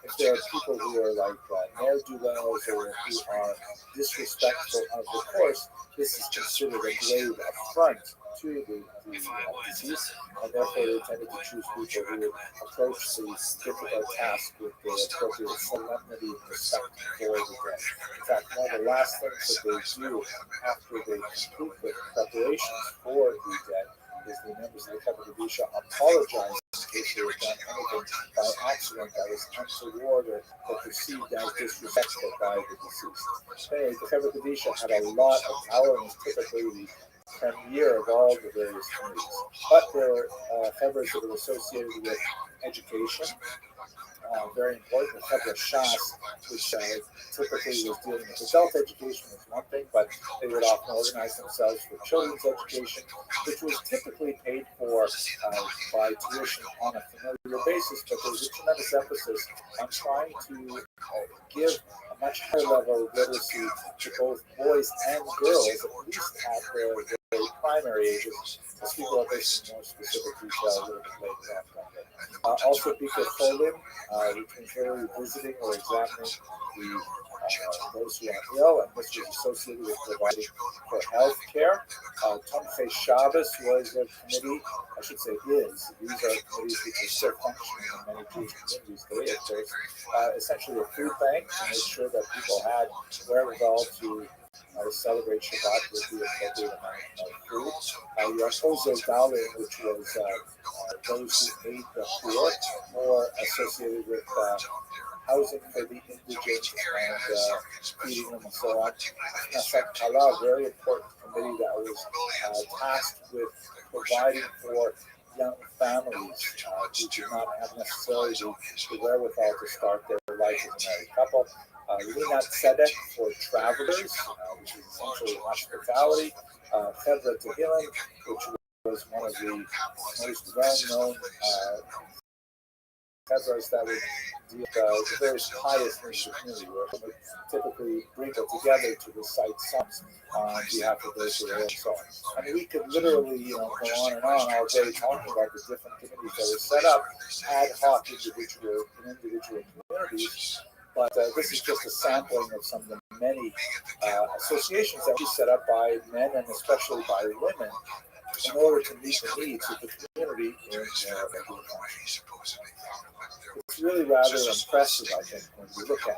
if there are people who are like ne'er-do-wells or who are disrespectful of the course, this is considered a grave affront to the deceased, and therefore they tended to choose people who would approach the difficult task with the appropriate solemnity and respect for the dead. In fact, one of the last things that they do after they complete the preparations for the dead is the members of the Chevra Kadisha apologize in case they have done anything by accident that was untoward or perceived as disrespectful by the deceased. Anyway, the Chevra Kadisha had a lot of power and was typically the premier of all the various communities. But there are Chevras that are associated with education. Very important. The Chevra Shas, which typically was dealing with adult education, was one thing, but they would often organize themselves for children's education, which was typically paid for by tuition on a familiar basis. But there was a tremendous emphasis on trying to give a much higher level of literacy to both boys and girls, at least at their very primary ages. I'll speak about this in more specific detail a little bit later on. Also, Bika Cholim, which means literally visiting or examining those who are ill, and this was associated with providing for health care. Tomchei Shabbos was a committee, I should say is. These are committees which are still functioning in many Jewish communities today, of course. Essentially a food bank to make sure that people had wherewithal to celebrate Shabbat with the appropriate amount of food. You have Hozo Dalim, which was those who aid the poor, more associated with housing for the indigent and feeding them and so on. Nasat Kala, a very important committee that was tasked with providing for young families who do not have necessarily the wherewithal to start their life as a married couple. Linat Tzedek for travelers, which is essentially hospitality. Chevra Tehillim, which was one of the most well-known Chevras that would deal with the various pious things of the community, where they would typically bring them together to recite psalms on behalf of those who are ill and so on. I mean, we could literally go on and on all day talking about the different committees that were set up, ad hoc individual communities. But this is just a sampling of some of the many associations that we set up by men and especially by women in order to meet the needs of the community in their everyday life. It's really rather impressive, I think, when we look at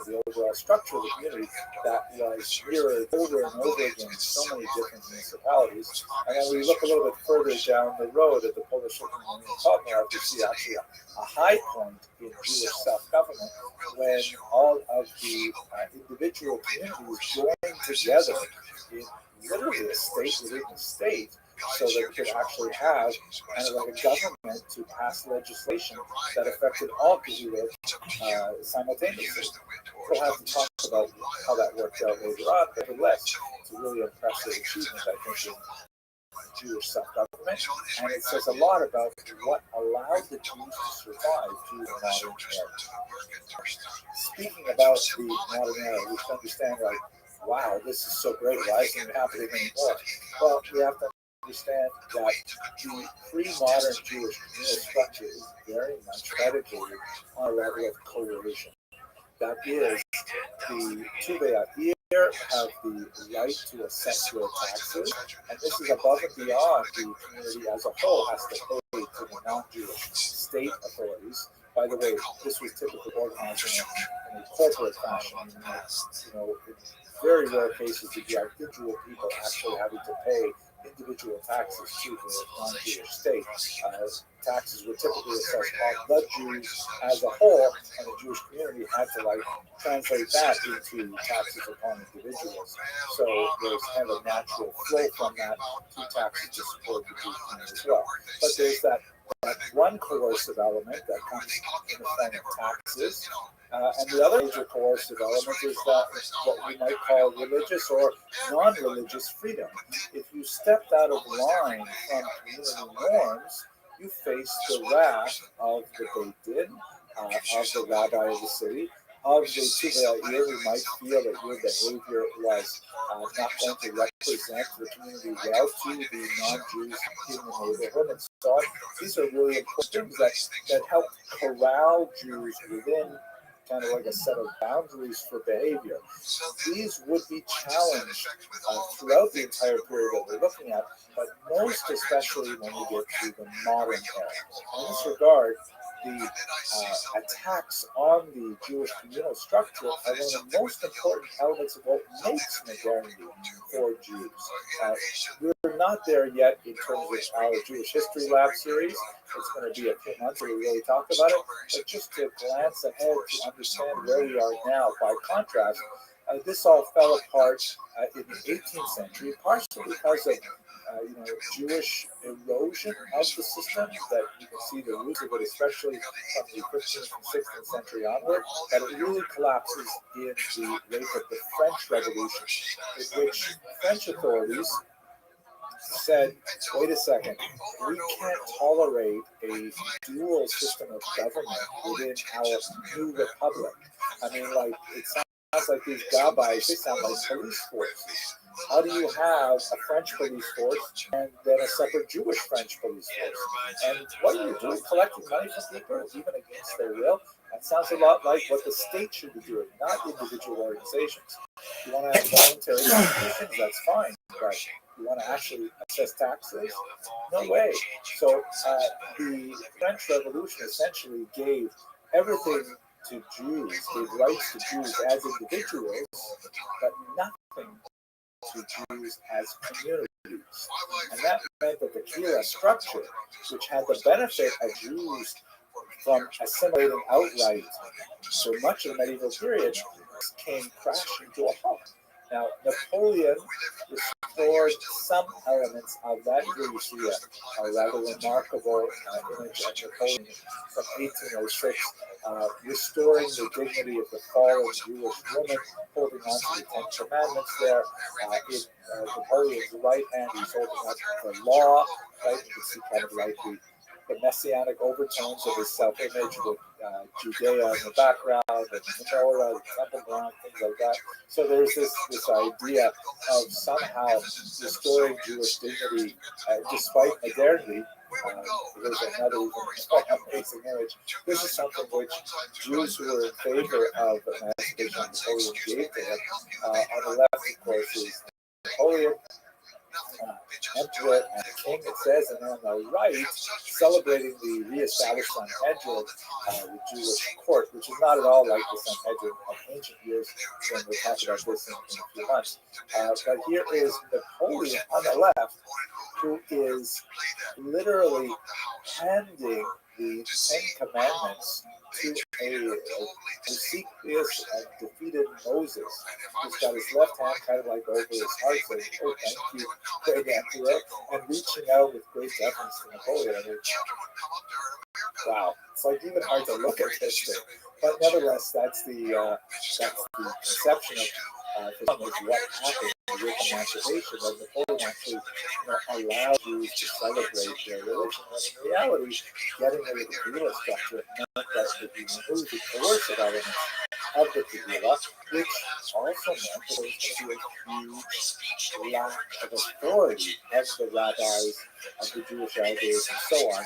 the overall structure of the community that was mirrored over and over again in so many different municipalities. And then we look a little bit further down the road at the Polish Commonwealth, we see actually a high point in Jewish self-government when all of the individual communities joined together in literally a state within the state, so that we could actually have kind of like a government to pass legislation that affected all Kehilot simultaneously. We'll have to talk about how that worked out later on, but nevertheless, it's a really impressive achievement, I think, in Jewish self-government, and it says a lot about what allowed the Jews to survive through the modern era. Speaking about the modern era, we should understand, like, wow, this is so great, why isn't it happening anymore? Well, we have to understand that the pre-modern Jewish communal structure is very much predicated on a level of coercion. That is, the Tuvei have the right to assess your taxes, and this is above and beyond the community as a whole has to pay to the non-Jewish state authorities. by the way, this was typically organized in a corporate fashion. In very rare cases did you have individual people actually having to pay individual taxes to the non-Jewish state. Taxes were typically assessed on the Jews as a whole, and the Jewish community had to translate that into taxes upon individuals. So there's kind of a natural flow from that to taxes to support the Jewish community as well. But there's that one coercive element that comes in the form of taxes. And the other major coercive element is that what we might call religious or non-religious freedom. If you stepped out of line from community norms, you face the wrath of the Beit Din, of the rabbi of the city, of the Tivrair, who might feel that your behavior was not going to represent the community well to the non-Jews in the neighborhood, and so on. These are really important things that help corral Jews within kind of like a set of boundaries for behavior. These would be challenged throughout the entire period that we're looking at, but most especially when we get to the modern era. In this regard, the attacks on the Jewish communal structure are one of the most important elements of what makes modernity for Jews. We're not there yet in terms of our Jewish History Lab series. It's going to be a few months where we really talk about it, but just to glance ahead to understand where we are now, by contrast, this all fell apart in the 18th century, partially because of Jewish erosion of the system, that you can see the roots of it, especially from the 15th and 16th century onward, that it really collapses in the wake of the French Revolution, in which French authorities said, wait a second, we can't tolerate a dual system of government within our new republic. I mean, it sounds like these gabbais, they sound like police forces. How do you have a French police force and then a separate Jewish French police force? And what are you doing, collecting money from people, even against their will? That sounds a lot like what the state should be doing, not individual organizations. You want to have voluntary contributions, that's fine, but you want to actually assess taxes? No way. So the French Revolution essentially gave everything to Jews, gave rights to Jews as individuals, but nothing to Jews as communities. And that meant that the Kira structure, which had the benefit of Jews from assimilating outright for much of the medieval period, came crashing to a halt. Now, Napoleon restored some elements of that. Here you see a rather remarkable image of Napoleon from 1806, restoring the dignity of the fallen Jewish woman, holding on to the Ten Commandments there. In Napoleon's right hand, he's holding up the law, right? You can see kind of like the messianic overtones of his self-image with Judea in the background, and the menorah, the temple ground, things like that. So there's this idea of somehow restoring Jewish dignity despite modernity. There's another even amazing image. This is something which Jews who were in favor of emancipation Napoleon gave to him. On the left, of course, is Napoleon, emperor and king, it says, and on the right, celebrating the re-established Sanhedrin, the Jewish court, which is not at all like the Sanhedrin of ancient years, when we'll talk about this in a few months. But here is Napoleon on the left, who is literally handing the Ten Commandments to a obsequious and defeated Moses, who's got his left hand kind of like over his heart, saying, "Oh, thank you, great emperor," and reaching out with great deference to Napoleon. I mean, wow, it's like even hard to look at this thing. But nevertheless, that's the conception of what happened with emancipation, that Napoleon actually allowed Jews to celebrate their religion. When in reality, getting rid of the Kabbalah structure meant that if you remove the coercive elements of the Kabbalah, which also meant that there was going to be a huge lack of authority of the rabbis, of the Jewish elders, and so on.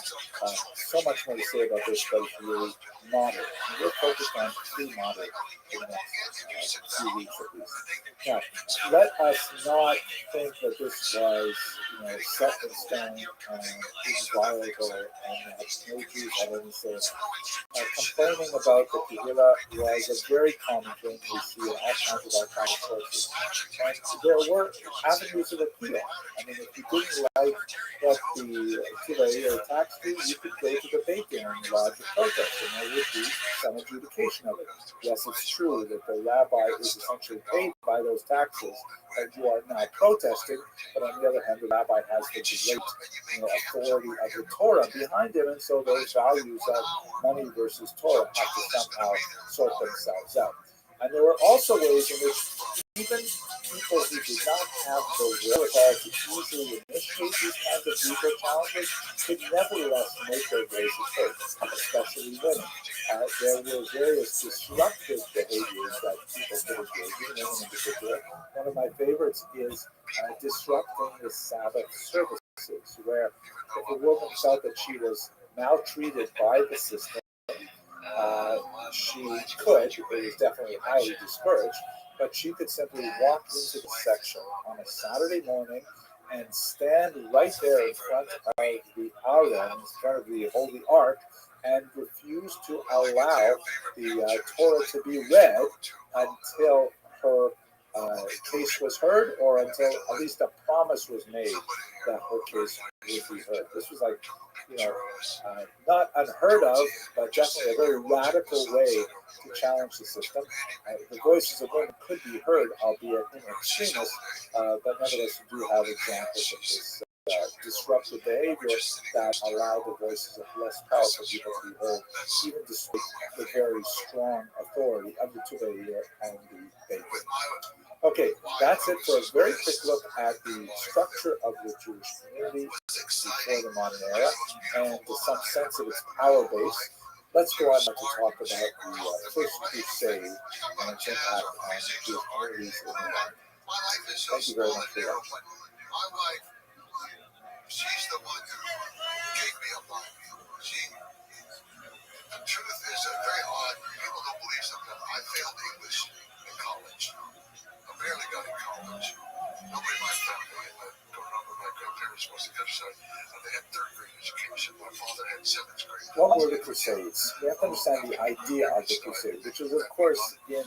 So much more to say about this, but if you really moderate. And we're focused on true moderate for the next few weeks at least. Now, let us not think that this was, set in stone, inviolable, and that no Jews had any say. Complaining about the Kehillah was a very common thing we see in all kinds of archival sources. And there were avenues of appeal. I mean, if you didn't like what the Kehillah taxed you, you could go to the Beit Din and lodge a protest, and there would be some adjudication of it. Yes, it's true that the rabbi is essentially paid by those taxes, and you are now protesting, but on the other hand, the rabbi has the great authority of the Torah behind him, and so those values of money versus Torah have to somehow sort themselves out. And there were also ways in which even people who did not have the wherewithal to easily initiate these kinds of legal challenges could nevertheless make their voices heard, especially women. There were various disruptive behaviors that people could engage in, women in particular. One of my favorites is disrupting the Sabbath services, where if a woman felt that she was maltreated by the system, she could, it was definitely highly discouraged, but she could simply walk into the section on a Saturday morning and stand right there in front of the Aron, in front of the Holy Ark, and refuse to allow the Torah to be read until her case was heard, or until at least a promise was made that her case would be heard. This was like, not unheard of, but definitely a very radical way to challenge the system. The voices of women could be heard, albeit in extremis, but nevertheless, we do have examples of this disruptive behavior that allow the voices of less powerful people to be heard, even despite the very strong authority of the Tuvei and the Beit. Okay, that's it for a very quick look at the structure of the Jewish community before the modern era and some sense of its power base. Let's go on to talk about the First Crusade and its impact on Jewish communities in the world. Thank you very much for watching. My wife, she's the one who gave me a life. The truth is very odd. People don't believe something. I failed English in college. I barely got in college. Nobody in my family, growing up with my grandparents was the countryside, they had third grade education. My father had seventh grade. What were the Crusades? We have to understand the idea of the Crusade, which is, of course, in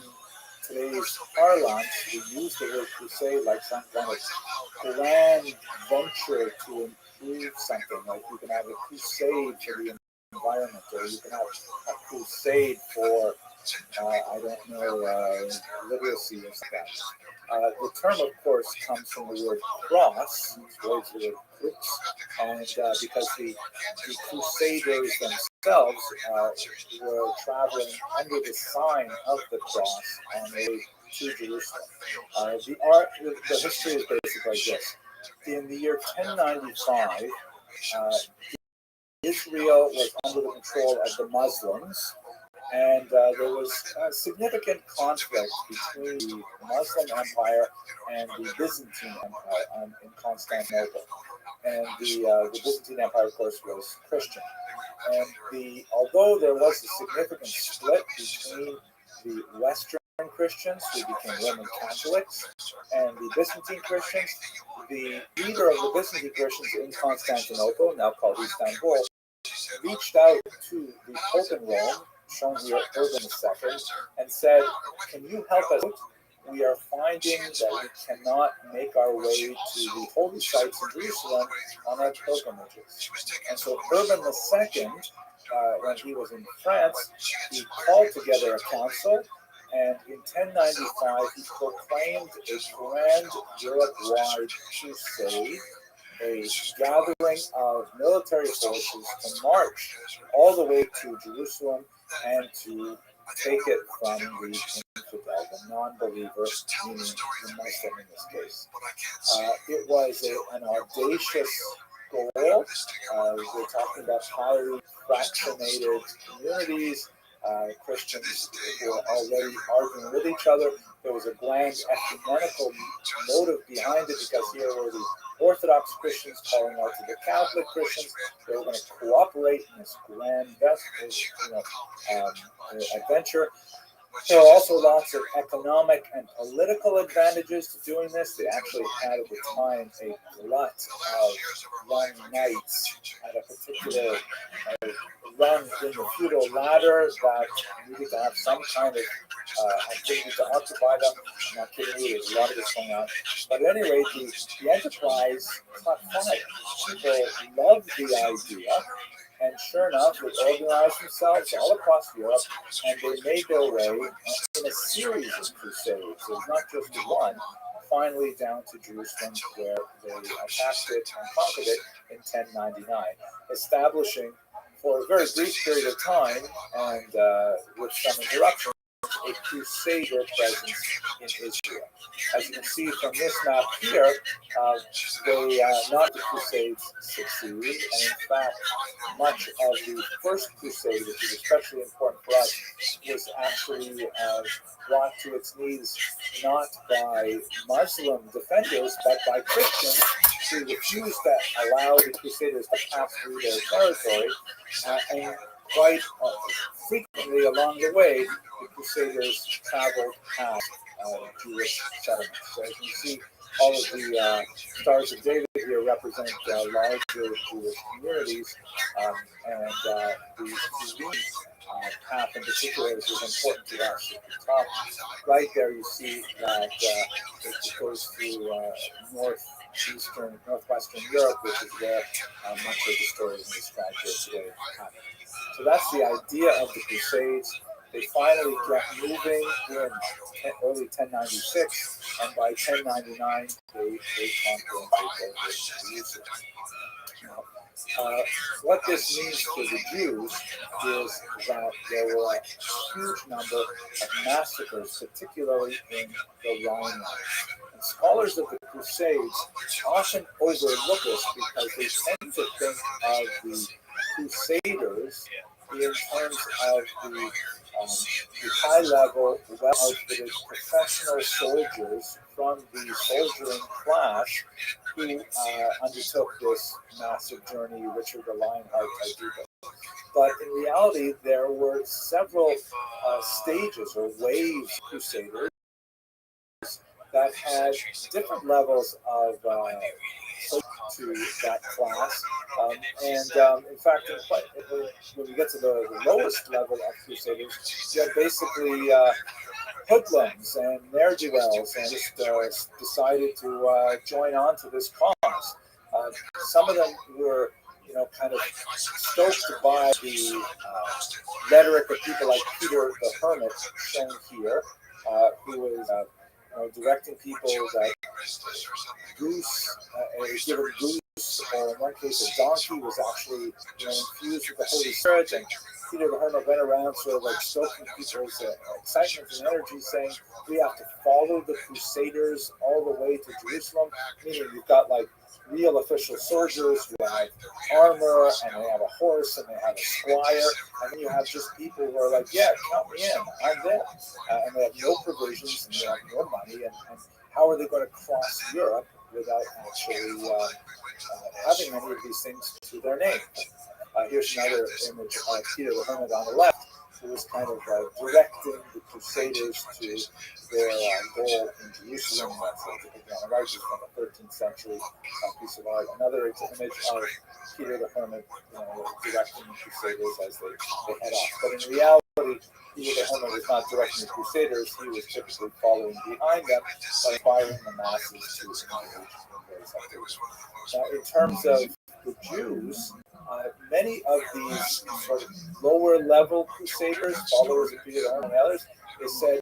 today's parlance, we use the word crusade like some kind of grand venture to improve something. Like you can have a crusade for the environment, or you can have a crusade for, literacy or something like that. The term, of course, comes from the word cross, it's related to the word crux, and because the crusaders themselves were traveling under the sign of the cross on the way to Jerusalem. The history is basically this. In the year 1095, Israel was under the control of the Muslims, and there was a significant conflict between the Muslim Empire and the Byzantine Empire in Constantinople. And the Byzantine Empire, of course, was Christian. And although there was a significant split between the Western Christians, who became Roman Catholics, and the Byzantine Christians, the leader of the Byzantine Christians in Constantinople, now called Istanbul, reached out to the Pope in Rome, shown here Urban II, and said, "Can you help us out? We are finding that we cannot make our way to the holy sites in Jerusalem on our pilgrimages." And so Urban II, when he was in France, he called together a council, and in 1095 he proclaimed a grand Europe-wide crusade, a gathering of military forces to march all the way to Jerusalem and to take it from the infidel, the non-believer, meaning the Muslim in this case. It was an audacious goal. We're talking about highly fractionated communities. Christians were already arguing with each other. There was a grand ecumenical motive behind it, because here were the Orthodox Christians calling out to the Catholic Christians. They were going to cooperate in this grand adventure. There are also lots of economic and political advantages to doing this. They actually had at the time a glut of young knights at a particular run in the feudal ladder that needed to have some kind of activity to occupy them. I'm not kidding you, there's a lot of this going on. But at any rate, the enterprise caught fire. People loved the idea. And sure enough, they organized themselves all across Europe, and they made their way in a series of crusades. It was not just one, finally down to Jerusalem, where they attacked it and conquered it in 1099, establishing for a very brief period of time, and with some interruptions, a crusader presence in Israel. As you can see from this map here, not the Crusades succeeded, and in fact, much of the first crusade, which is especially important for us, was actually brought to its knees not by Muslim defenders, but by Christians who refused to allow the Crusaders to pass through their territory, and quite frequently along the way, the Crusaders traveled past Jewish settlements. So as you see, all of the Stars of David here represent larger Jewish communities, and the path in particular is important to us. At the top right there, you see that it goes through northwestern Europe, which is where much of the stories in this described here today happen. So that's the idea of the Crusades. They finally get moving in early 1096, and by 1099, they conquer and take over Jerusalem. What this means for the Jews is that there were a huge number of massacres, particularly in the Rhineland. And scholars of the Crusades often overlook this because they tend to think of the Crusaders in terms of the high-level, well-outfitted professional soldiers from the soldiering class who undertook this massive journey, Richard the Lionheart type people. But in reality, there were several stages or waves of Crusaders that had different levels of to that class. In fact, when you get to the lowest level of Crusaders, you have basically hoodlums and ne'er-do-wells and just decided to join on to this cause. Some of them were, kind of stoked by the rhetoric of people like Peter the Hermit, shown here, who was directing people that goose, given goose, or in one case a donkey, was actually infused with the Holy Spirit, and Peter the Hermit went around sort of like stoking people's excitement and energy, saying we have to follow the Crusaders all the way to Jerusalem, meaning you've got like real official soldiers who have armor, and they have a horse, and they have a squire, and then you have just people who are like, yeah, count me in, I'm there, and they have no provisions, and they have no money, and how are they going to cross Europe without actually having any of these things to their name? Here's another image of Peter the Hermit on the left, who was kind of directing the Crusaders to their goal in Jerusalem. That's an art from the 13th century piece of art. Another image of Peter the Hermit, directing the Crusaders as they head off. But in reality, Peter the Hermit was not directing the Crusaders; he was typically following behind them by inspiring the masses to engage in various activities. Now, in terms of the Jews, many of these sort of lower level Crusaders, followers of Peter the Hermit and others, they said,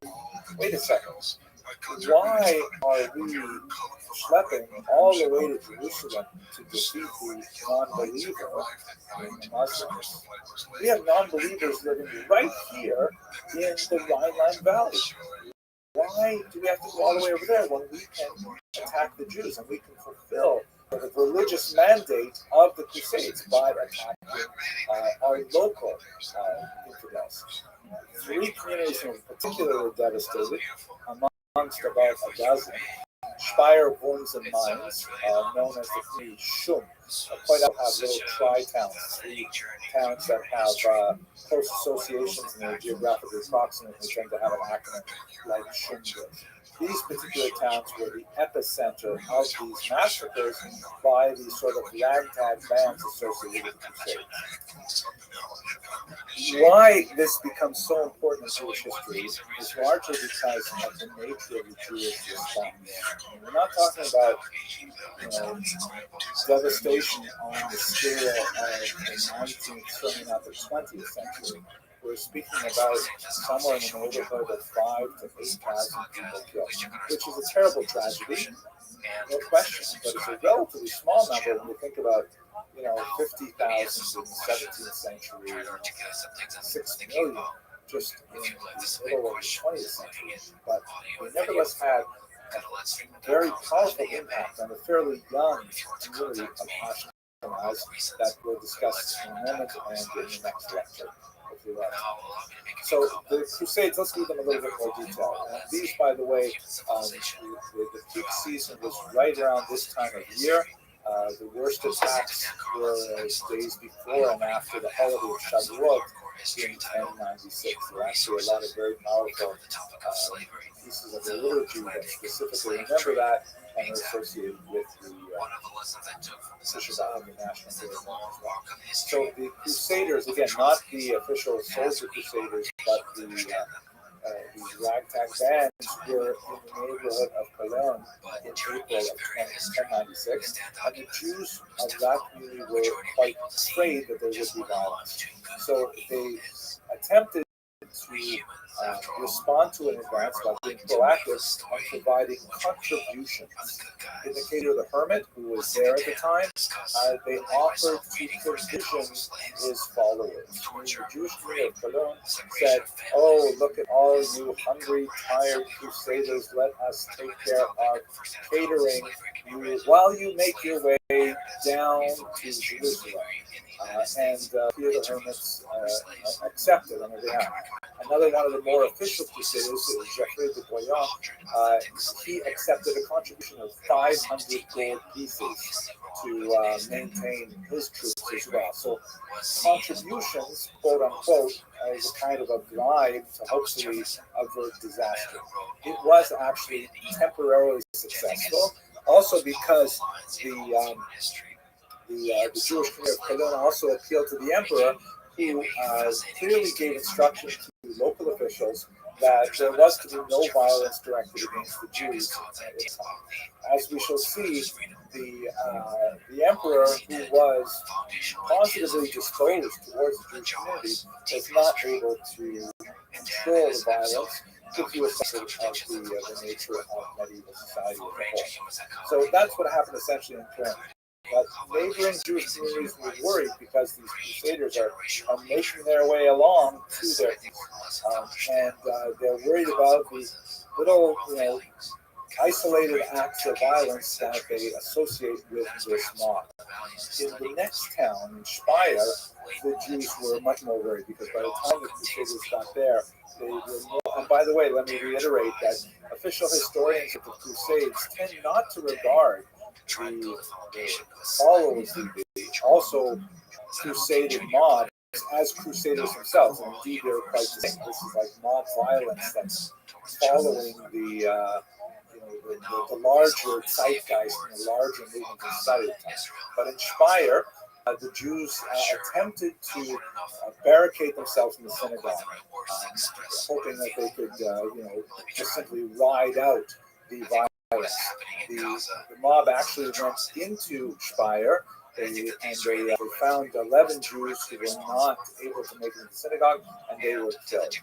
wait a second, why are we schlepping all the way to Jerusalem to defeat the non-believer in the Muslims? We have non-believers living right here in the Rhineland Valley. Why do we have to go all the way over there when we can attack the Jews and we can fulfill the religious mandate of the Crusades by attacking our local infidels? Three communities in particular were devastated, amongst about a dozen. Speyer, Worms, and Mainz, known as the three Schum, quite often have little tri-towns, three towns that have close associations and they're geographically proximate. They tend to have an acronym like Schum does. These particular towns were the epicenter of these massacres by these sort of ragtag bands associated with the Crusades. Why this becomes so important in Jewish history is largely because of the nature of the Jewish response. We're not talking about, devastation on the scale of the 19th, certainly not the 20th century. We're speaking about somewhere in the neighborhood of 5,000 to 8,000 people killed, which is a terrible tragedy, no question, but it's a relatively small number when you think about 50,000 in the 17th century, 6 million just in the middle of the 20th century. But we nevertheless had a very powerful impact on a fairly young community of Ashkenaz that we'll discuss in a moment and in the next lecture. So the Crusades, let's give them a little bit more detail. And these, by the way, the peak season was right around this time of year. The worst attacks were days before and after the holiday of Shavuot in 1096. There are actually a lot of very powerful pieces of the liturgy that specifically remember that and are associated with the Shabbat, the national day as well. So the Crusaders, again, not the official soldier Crusaders, but these ragtag bands were in the neighborhood of Cologne in April of 1096, and the Jews of that community were quite afraid that there would be violence. So they attempted to respond to it in advance by being proactive and providing contributions. In the case of the hermit, who was there at the time, they offered to condition his followers. The Jewish community of Cologne said, "Oh, look at all you hungry, tired crusaders, let us take care of catering you while you make your way down to Jerusalem." And here the hermits accepted on their behalf. Another one of the more official crusaders, Geoffrey de Bouillon, he accepted a contribution of 500 gold pieces to maintain his troops as well. So contributions, quote unquote, as a kind of a bribe to hopefully avert disaster. It was actually temporarily successful, also because the Jewish community of Cologne also appealed to the emperor, who clearly gave instructions to local officials that there was to be no violence directed against the Jews. As we shall see, the emperor, who was positively disposed towards the Jewish community, was not able to control the violence, which was of the nature of medieval society as a whole. So that's what happened essentially in Cologne. But neighboring Jewish communities were worried because these crusaders are making their way along to their and they're worried about these little, isolated acts of violence that they associate with this mob. In the next town, in Speyer, the Jews were much more worried because by the time the crusaders got there, they were more. And by the way, let me reiterate that official historians of the Crusades tend not to regard the followers of the also crusaded mob as crusaders themselves. And indeed, they're quite distinct. This is like mob violence that's following the larger zeitgeist and the larger movement in society. But in Speyer, the Jews attempted to barricade themselves in the synagogue, hoping that they could, just simply ride out the violence. The mob actually went into Speyer, and they found 11 Jews who were not able to make it into the synagogue, and they were killed.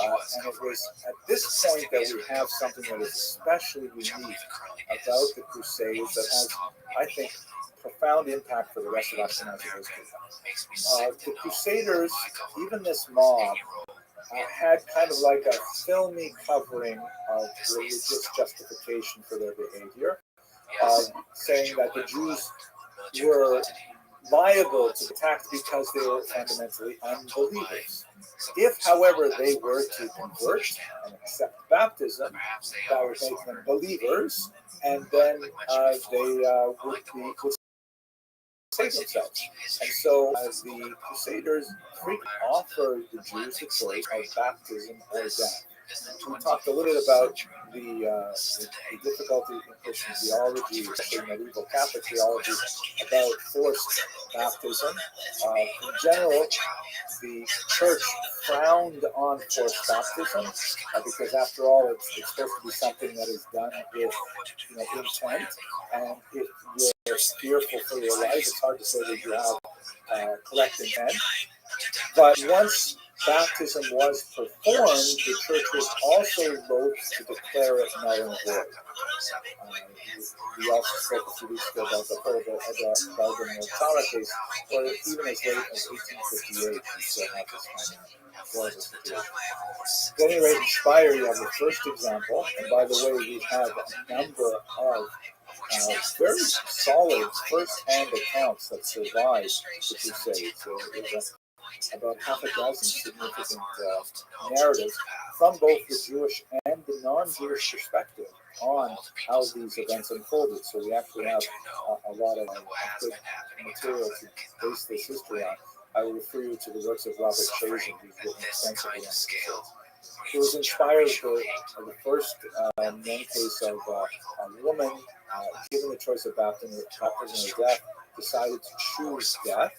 And it was at this point that we have something that is especially unique about the Crusades that has, I think, profound impact for the rest of Ashkenazi history. The Crusaders, even this mob, had kind of like a filmy covering of religious justification for their behavior, saying that the Jews were liable to be attacked because they were fundamentally unbelievers. If, however, they were to convert and accept baptism, that would make them believers, and then would save themselves. And so the Crusaders frequently offered the Jews the choice of baptism or death. We talked a little bit about the difficulty in Christian theology, especially medieval Catholic theology, about forced baptism. In general, the church frowned on forced baptism because, after all, it's supposed to be something that is done with intent. And if you're fearful for your life, it's hard to say that you have correct intent. But once baptism was performed, the church was also loath to declare it null and void. We also spoke a few weeks ago about the Belgian Mortara case, where even as late as 1858, we still have this kind of horrible situation. At any rate, in Speyer, you have the first example, and by the way, we have a number of very solid first-hand accounts that survive the Crusades. There's about half a dozen significant narratives from both the Jewish and the non-Jewish perspective on how these events unfolded. So we actually have a lot of good material to base this history on. I will refer you to the works of Robert Chazen, who's written extensively on this. It was inspired the first known case of a woman given the choice of baptism or death, decided to choose death.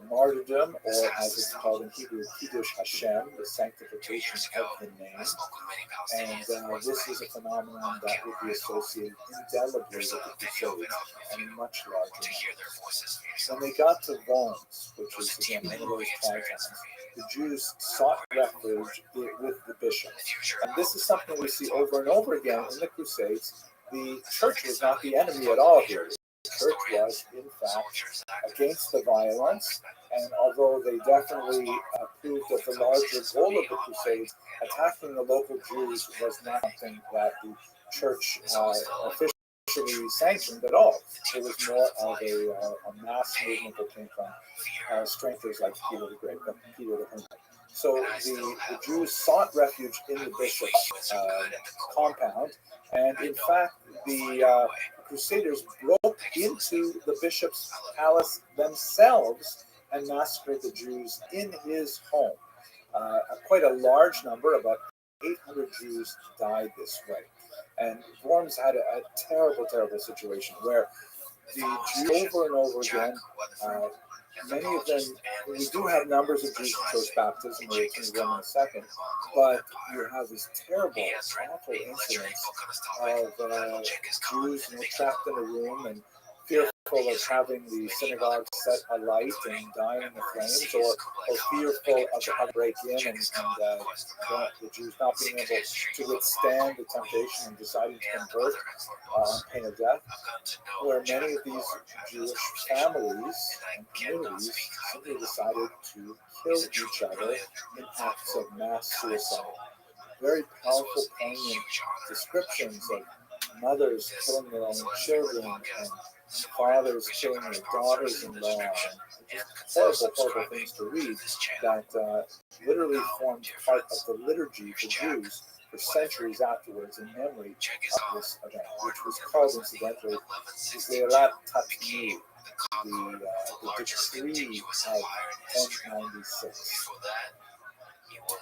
Martyrdom, or as it's called in Hebrew, Kiddush Hashem, the sanctification of the name. And this is a phenomenon that would be associated indelibly with the Crusades and in much larger numbers. When they got to Worms, which was again one of those trial towns, the Jews sought refuge with the bishop. And this is something we see over and over again in the Crusades. The church was not the enemy at all here. Church was, in fact, against the violence, and although they definitely approved of the larger goal of the Crusades, attacking the local Jews was not something that the church officially sanctioned at all. It was more of a mass movement that came from strengthers like Peter the Great, Peter the Hermit. So the Jews sought refuge in the bishop's compound, and in fact, the Crusaders broke into the bishop's palace themselves and massacred the Jews in his home. Quite a large number, about 800 Jews died this way. And Worms had a terrible, terrible situation where the Jews over and over again, many of them, we do have numbers of Jews who chose baptism, we'll turn to them in a second, but you have these terrible, awful incidents of Jews trapped in a room and fearful of having the synagogue set alight and dying in the flames, or fearful of the break in and the Jews not being able to withstand the temptation and deciding to convert on pain of death, where many of these Jewish families and communities simply decided to kill each other in acts of mass suicide. Very powerful, poignant descriptions of mothers killing their own children and fathers killing their daughters-in-law, and horrible, horrible things to read that literally formed part of the liturgy for Jews for centuries afterwards in memory of this event, which was called, incidentally, Zeelat Tatnu, the decree of 1096.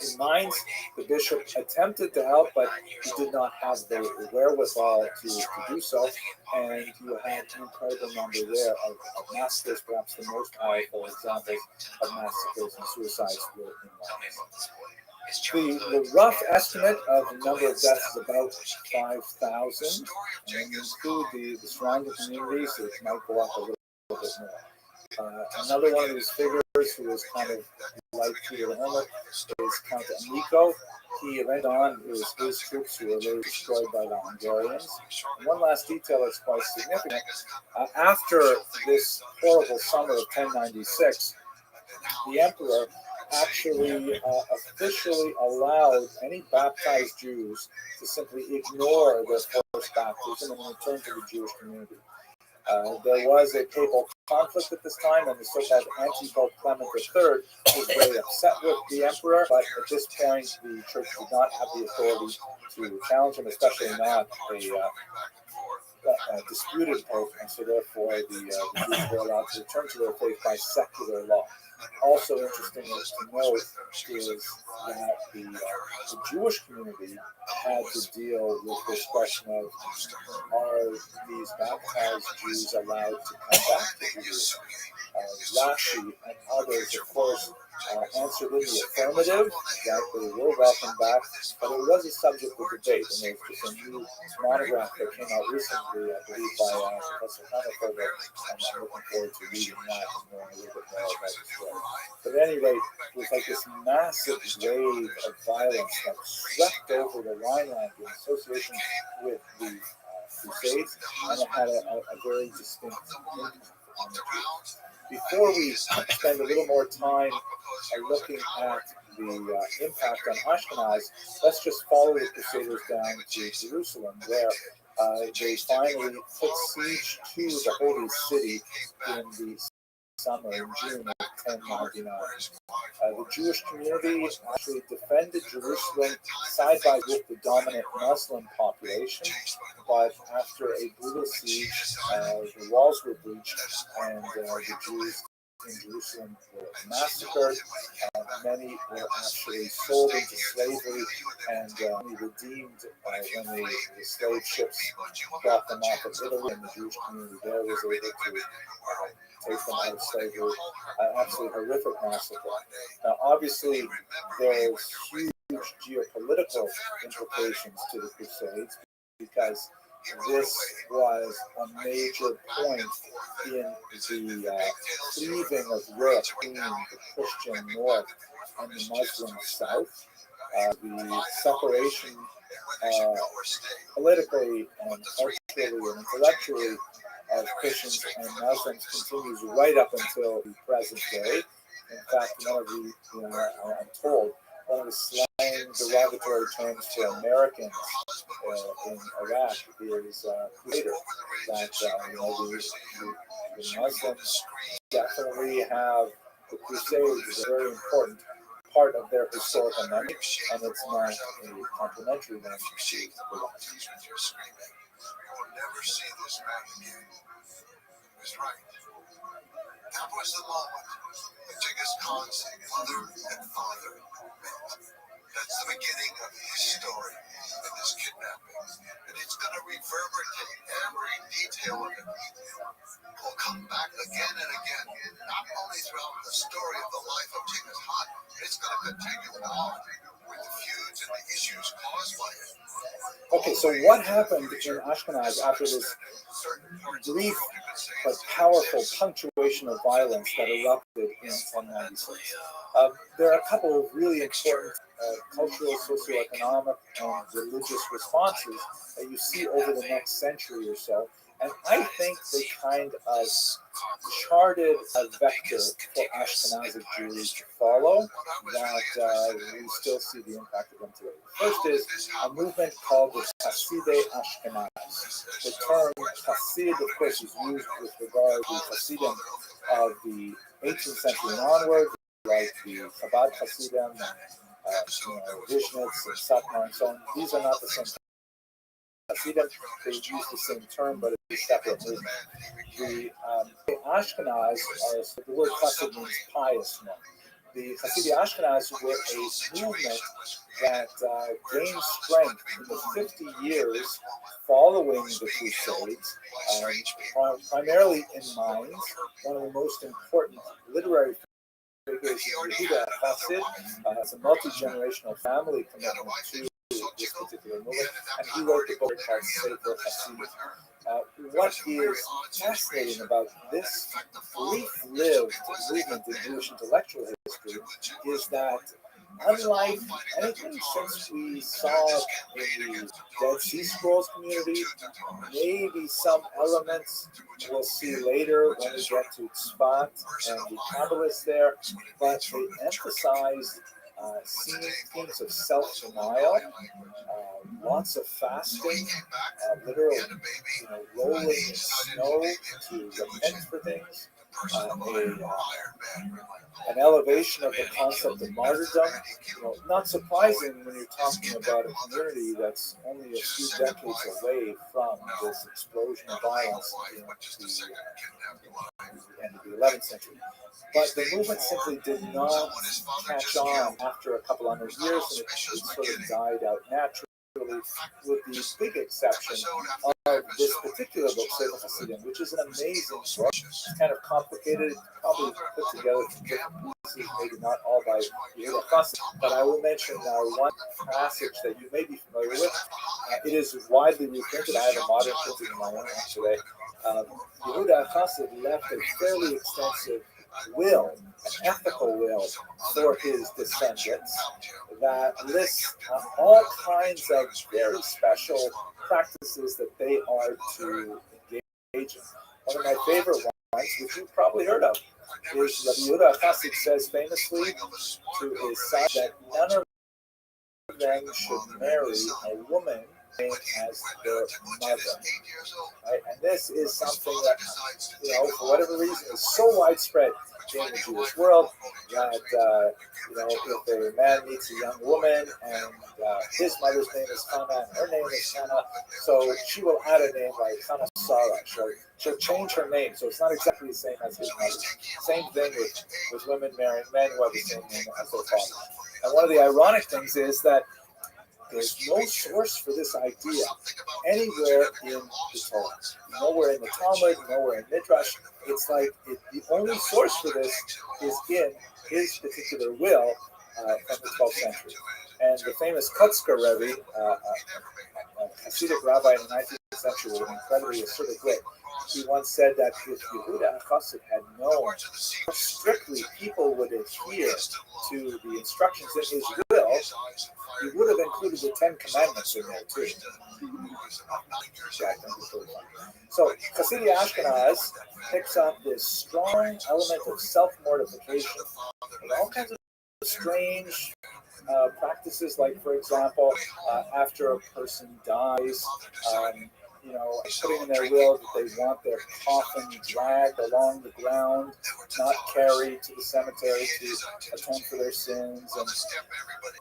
In Mainz, the bishop attempted to help, but he did not have the wherewithal to do so, and you had an incredible number there of massacres. Perhaps the most powerful examples of massacres and suicides were in Mainz. The rough estimate of the number of deaths is about 5,000, and when you include the surrounding communities, it might go up a little bit more. Another one of these figures who was kind of like Peter the Hermit is Count Amico. He went on, it was his troops who were later destroyed by the Hungarians. And one last detail that's quite significant. After this horrible summer of 1096, the emperor actually officially allowed any baptized Jews to simply ignore their forced baptism and return to the Jewish community. There was a papal conflict at this time, and the so-called anti-Pope Clement III was very upset with the emperor, but at this point, the church did not have the authority to challenge him, especially not a disputed pope, and so therefore the Jews were allowed to return to their faith by secular law. Also interesting to note is that the Jewish community had to deal with this question of, are these baptized Jews allowed to come back to Judaism? Rashi and others, of course, answered in the affirmative that they were welcome back, but it was a subject of debate, and there's just a new monograph that came out recently, I believe, by Professor Hannaford, and I'm looking forward to reading that and knowing a little bit more about the story. But at any rate, it was like this massive wave of violence that swept over the Rhineland in association with the Crusades, and it had a very distinct impact on the Jews. Before we spend a little more time looking at the impact on Ashkenaz, let's just follow the Crusaders down to Jerusalem, where they finally put siege to the Holy City in the summer, in June of 1099. The Jewish community actually defended Jerusalem side by side with the dominant Muslim population, but after a brutal siege, the walls were breached, and the Jews in Jerusalem were massacred. Many were actually sold into slavery and redeemed when the slave ships brought them off of Italy, and the Jewish community there was able to take them out of slavery. Absolutely horrific massacre. Now, obviously, there's huge geopolitical implications to the Crusades, because this was a major point in the cleaving of Europe between the Christian North and the Muslim South. The separation politically and culturally and intellectually of Christians and Muslims continues right up until the present day. In fact, one of the, I'm told, one of the slang derogatory terms for Americans in Iraq is crusader. That the Muslims definitely have the Crusades as a very important part of their historical memory, and it's not a complimentary one to the Iraq. You will never see this man again. He was right. That was the moment when Genghis Khan's mother and father met. That's the beginning of his story in this kidnapping. And it's going to reverberate every detail of it. Will come back again and again, not only throughout the story of the life of Genghis Khan, it's going to continue on with the feuds and the issues caused by it. Okay, so what happened in Ashkenaz after this brief but powerful punctuation of violence that erupted in 1096? There are a couple of really important cultural, socioeconomic, and religious responses that you see over the next century or so. And I think they kind of charted a vector for Ashkenazic Jews to follow that we still see the impact of them today. First is a movement called the Hasidei Ashkenaz. The term Hasid, of course, is used with regard to Hasidim of the 18th century and onward, like the Chabad Hasidim, Vishnitz and Satmar and so on. These are not the same Hasidim. They use the same term, but it's a separate movement. The Ashkenaz, the word Hasid means pious one. The Hasidi Ashkenaz were a movement that gained strength in the 50 years following the Crusades, primarily in Mainz. One of the most important literary figures is Yehuda Hasid. It's a multi-generational family commitment to this particular movement, and he wrote the book called Sefer Hasid. What is fascinating about this brief-lived movement in Jewish intellectual history is that, unlike anything since we saw in the Dead Sea Scrolls community, maybe some elements we'll see later when we get to Tzfat and the Kabbalists there, but they emphasized Themes of self-denial, lots of fasting, literal, rolling in snow to repent for things, an elevation of the concept of martyrdom. Not surprising when you're talking about a community that's only a few decades away from this explosion of violence in the end of the 11th century. But the movement simply did not catch on after a couple hundred years, and it sort of died out naturally, with the big exception of this particular book, Sefer Hasidim, which is an amazing book. It's kind of complicated, probably put together from different pieces, maybe not all by Yehuda Chassid, but I will mention one passage that you may be familiar with. It is widely reprinted. I have a modern printing in my own today. Yehuda Chassid left a fairly extensive will, an ethical will for his descendants that lists all kinds of very special practices that they are to engage in. One of my favorite ones, which you've probably heard of, is Rabbi Yehuda Chassid says famously to his son that none of them should marry a woman as their mother. Right? And this is something that, for whatever reason, is so widespread in the Jewish world that, if a man meets a young woman and his mother's name is Hannah and her name is Hannah, so she will add a name like Hannah Sarah. She'll change her name, so it's not exactly the same as his mother. Same thing with women marrying men who have the same name as their father. And one of the ironic things is that there's no source for this idea anywhere in the Torah. Nowhere in the Talmud, nowhere in Midrash. It's like the only source for this is in his particular will from the 12th century. And the famous Kotzker Rebbe, a Hasidic rabbi in the 19th century with an incredibly assertive wit, he once said that if Yehuda Chassid had known how strictly people would adhere to the instructions in his will, he would have included the 10 Commandments in there too. So Hasidic Ashkenaz picks up this strong element of self-mortification and all kinds of strange practices, like, for example, after a person dies, putting in their will that they want their coffin dragged along the ground, not carried to the cemetery to atone for their sins,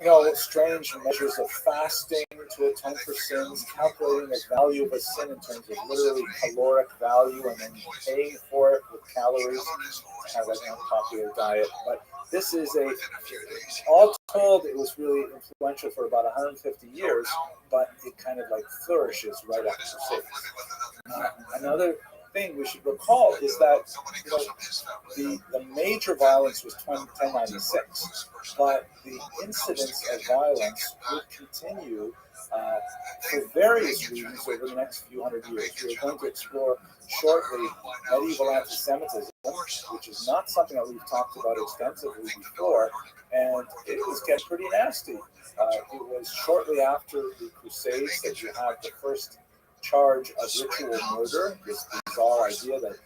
and strange measures of fasting to atone for sins, calculating the value of a sin in terms of literally caloric value, and then paying for it with calories, kind of like an unpopular diet. But this is all told, it was really influential for about 150 years, but it kind of like flourishes right after Crusades. Another thing we should recall is that the major violence was 1096, but the incidence of violence would continue for various reasons over the next few hundred years. We're going to explore shortly medieval anti-Semitism, which is not something that we've talked about extensively before, and it was getting pretty nasty. It was shortly after the Crusades that you had the first charge of ritual murder, this bizarre idea that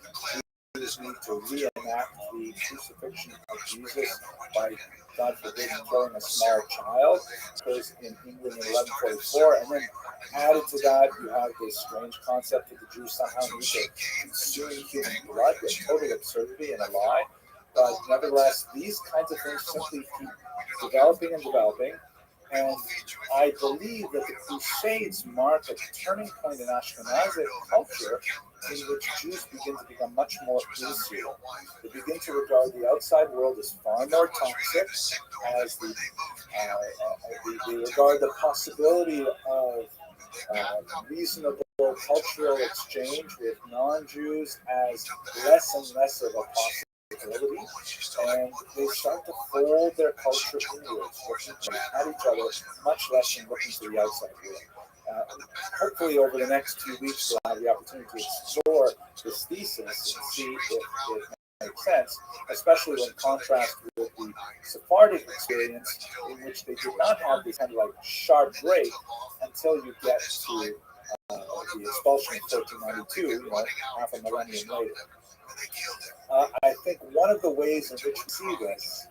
Jews need to reenact the crucifixion of Jesus by, God forbid, killing a small child, because in England in 1144, and then added to that, you have this strange concept that the Jews somehow need to consume human blood, a total absurdity and a lie. But nevertheless, these kinds of things simply keep developing and developing. And I believe that the Crusades mark a turning point in Ashkenazic culture in which Jews begin to become much more insular. They begin to regard the outside world as far more toxic, as they regard the possibility of reasonable cultural exchange with non-Jews as less and less of a possibility. And they start to fold their culture inwards, looking at each other much less than looking to the outside world. Hopefully, over the next 2 weeks, we'll have the opportunity to explore this thesis and see if it makes sense, especially when contrast with the Sephardic experience, in which they did not have this kind of like sharp break until you get to the expulsion of 1492, half a millennium later. I think one of the ways in which we see this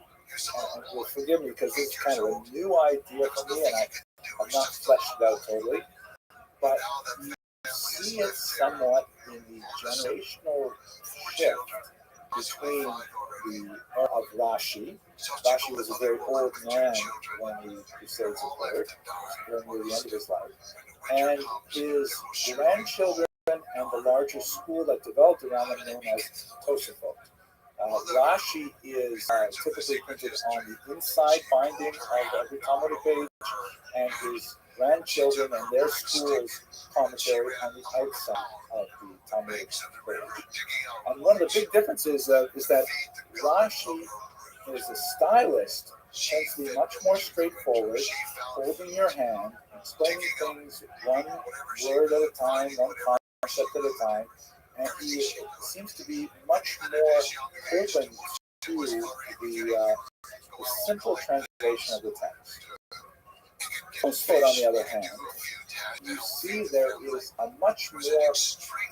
and you'll forgive me because it's kind of a new idea for me, and I've not fleshed it out totally, but you see it somewhat in the generational shift between the era of Rashi. Rashi was a very old man when the Crusades occurred, near the end of his life, and his grandchildren and the larger school that developed around them known as Tosafot. Rashi is typically printed on the inside binding of every Talmudic page, and his grandchildren and their school's commentary on the outside of the Talmudic page. And one of the big differences is that Rashi, as a stylist, tends to be much more straightforward, holding your hand, explaining things one word at a time, one concept at a time, and he seems to be much more open to the simple translation of the text. Tosfot, on the other hand, you see there is a much more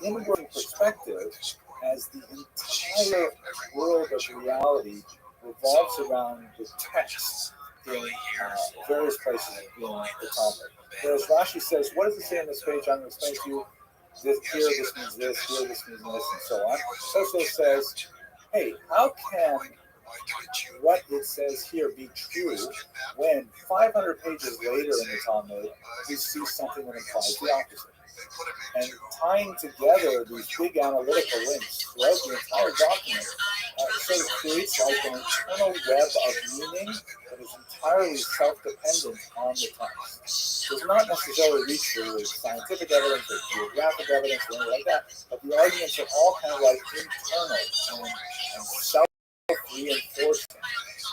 inward perspective as the entire world of reality revolves around the text in various places in the Talmud. Whereas Rashi says, what does it say on this page? I'm going to explain to you. This, here, this means this, here, this means this, and so on. Toso says, hey, how can what it says here be true when 500 pages later in the Talmud, we see something that implies the opposite? And tying together these big analytical links throughout the entire document sort of creates like an internal web of meaning that is entirely self-dependent on the text. Does not necessarily reach for scientific evidence or geographic evidence or anything like that, but the arguments are all kind of like internal and self-reinforcing.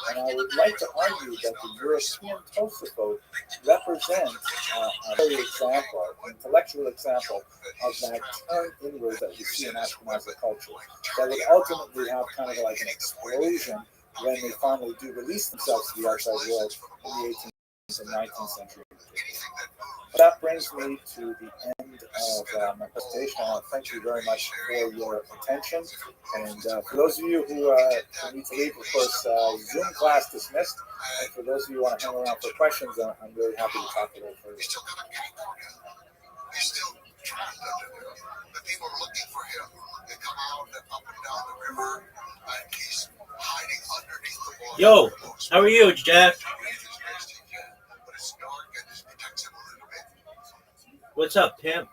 And I would like to argue that the European Tosafot represents a very example, an intellectual example of that turn inward that you see in Ashkenazi culture. That would ultimately have kind of like an explosion when they finally do release themselves to the outside world in the 18th and 19th century. That brings me to the end of my presentation. I want to thank you very much for your attention. And for those of you who need to leave, of course, Zoom class dismissed. And for those of you who want to hang around for questions, I'm really happy to talk a little further. He's still trapped under there. The people are looking for him. They come out and up and down the river, and he's hiding underneath the water. Yo, how are you, Jeff? But it's dark and this protects him a little bit. What's up, pimp?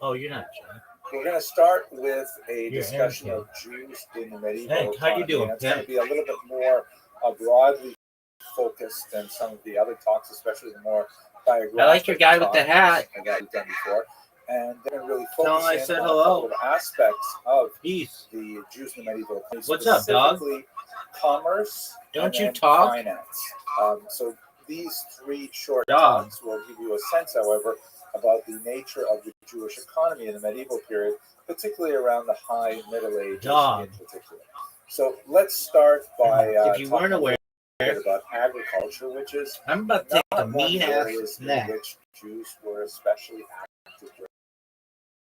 Oh, you're not Jeff. We're going to start with a discussion of Jews in the medieval Hey, how you doing, and it's going to be a little bit more broadly focused than some of the other talks, especially the more biographic. I like your guy with the hat. That we've done before. And they're going to really focus I in said on hello. a couple of aspects of Peace. the Jews in the medieval. What's up, dog? Specifically commerce. Don't you and talk? Finance. So these three short Dog. talks will give you a sense, however, about the nature of the Jewish economy in the medieval period, particularly around the High Middle Ages Dog. in particular. So let's start by If you weren't aware, about agriculture, which is I'm about to take a not one of mean the ass areas in nap. which Jews were especially active during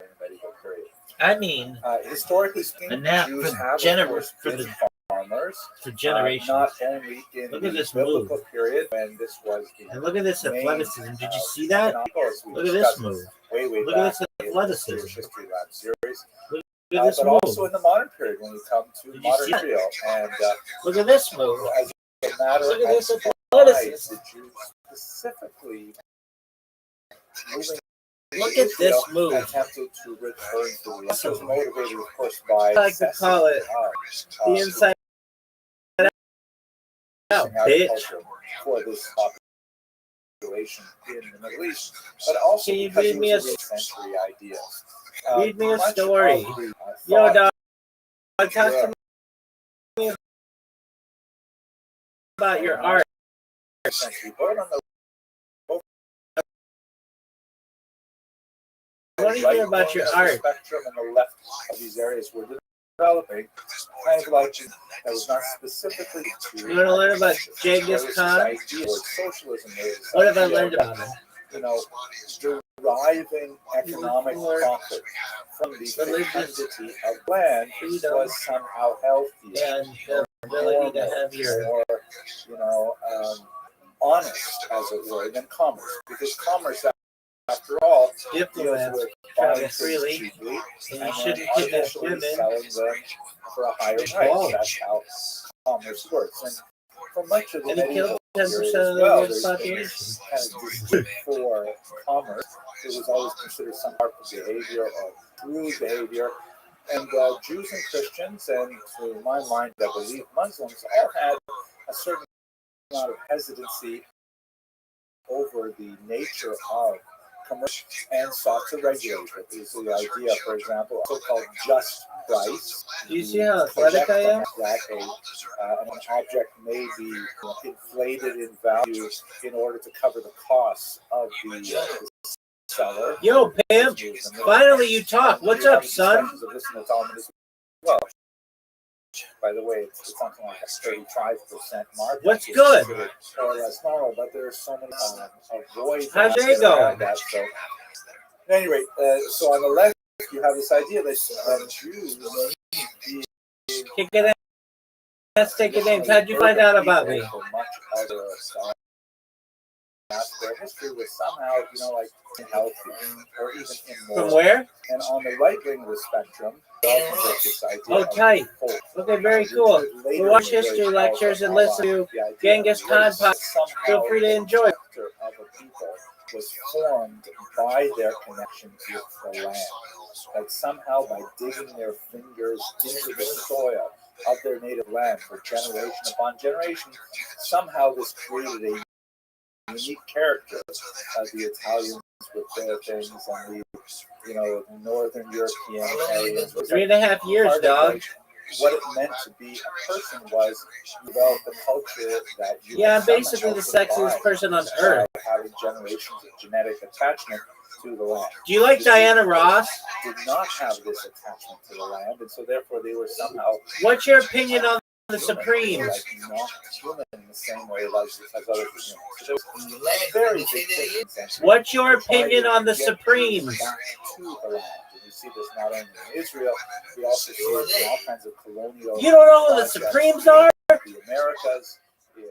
the medieval period. I mean, Historically speaking, a nap Jews for have, of gener- course, for been the- farmers. for generations. Not only in Look the at this biblical move. period when this was the And look at this main, athleticism. Did you see that? as we Look at this discussed move. way Look back at this in the athleticism. Jewish History Lab series. Look at this But move. also in the modern period when you come to Did you modern see that? Israel. And Look at this move. as a matter Look at of this why athleticism. the Jews specifically moving Look at this move. attempted to return to the This was motivated, of course, by I like to call it the inside out, bitch. agriculture for this population in the Middle East, but also Can you because read it me was a- a century ideas. Read me a Much story. of the, Yo, thought dog, talk to me about your art. century, both on the I want to hear about your art. spectrum and the left of these areas were developing kind of like that was not specifically to You want to learn about there Genghis was this Khan? idea towards socialism. There was this What have I idea learned that, about him? you know, deriving economic profit from the Religious fecundity of land was somehow healthy and ability to have your more, you know, honest, as it were, than commerce. Because commerce, after all, deals diplomats with travel buying things freely, cheaply and and you shouldn't then kidnap artificially women. selling them for a higher price. Wow. That's how commerce works. And for much of the And he killed medieval 10% period of as the well, world's there's been population. this kind of dispute for commerce. It was always considered some harmful behavior or rude behavior. And Jews and Christians, and to my mind, I believe Muslims, all had a certain amount of hesitancy over the nature of commerce and sought to regulate it. Is the idea, for example, so-called just price. Do you see how athletic I am? That an object may be inflated in value in order to cover the costs of the seller. Yo, Pam, finally you talk. What's up, son? Of this in the Talmud as well. By the way, it's something like a 35% mark. What's good? Or less normal, but there's so many avoid. How's your day going? That, so. At any rate, so on the left, you have this idea that Jews Kick it. Let's take your names. How'd you find out about me? Their history was somehow, like healthy or even immoral. From where? And on the right wing of the spectrum, oh, tight. Okay, very cool. We'll watch history lectures and listen to Genghis Khan. Feel free to enjoy. Of a people was formed by their connection with the land. Like somehow by digging their fingers into the soil of their native land for generation upon generation, somehow this created a unique character of the Italians with their things and the Northern European areas. 3.5 years, dog. What it meant to be a person was develop the culture that you. Yeah, I'm basically the sexiest person on earth. Having generations of genetic attachment to the land. Do you like Diana Ross? Did not have this attachment to the land, and so therefore they were somehow. What's your opinion on the Supremes? Like not human in the same way as other humans. So very big difference. What's your opinion on the Supremes? Back to the land. And you see this not only in Israel, we also see it in all kinds of colonial. You don't know who the Supremes are? The Americas, in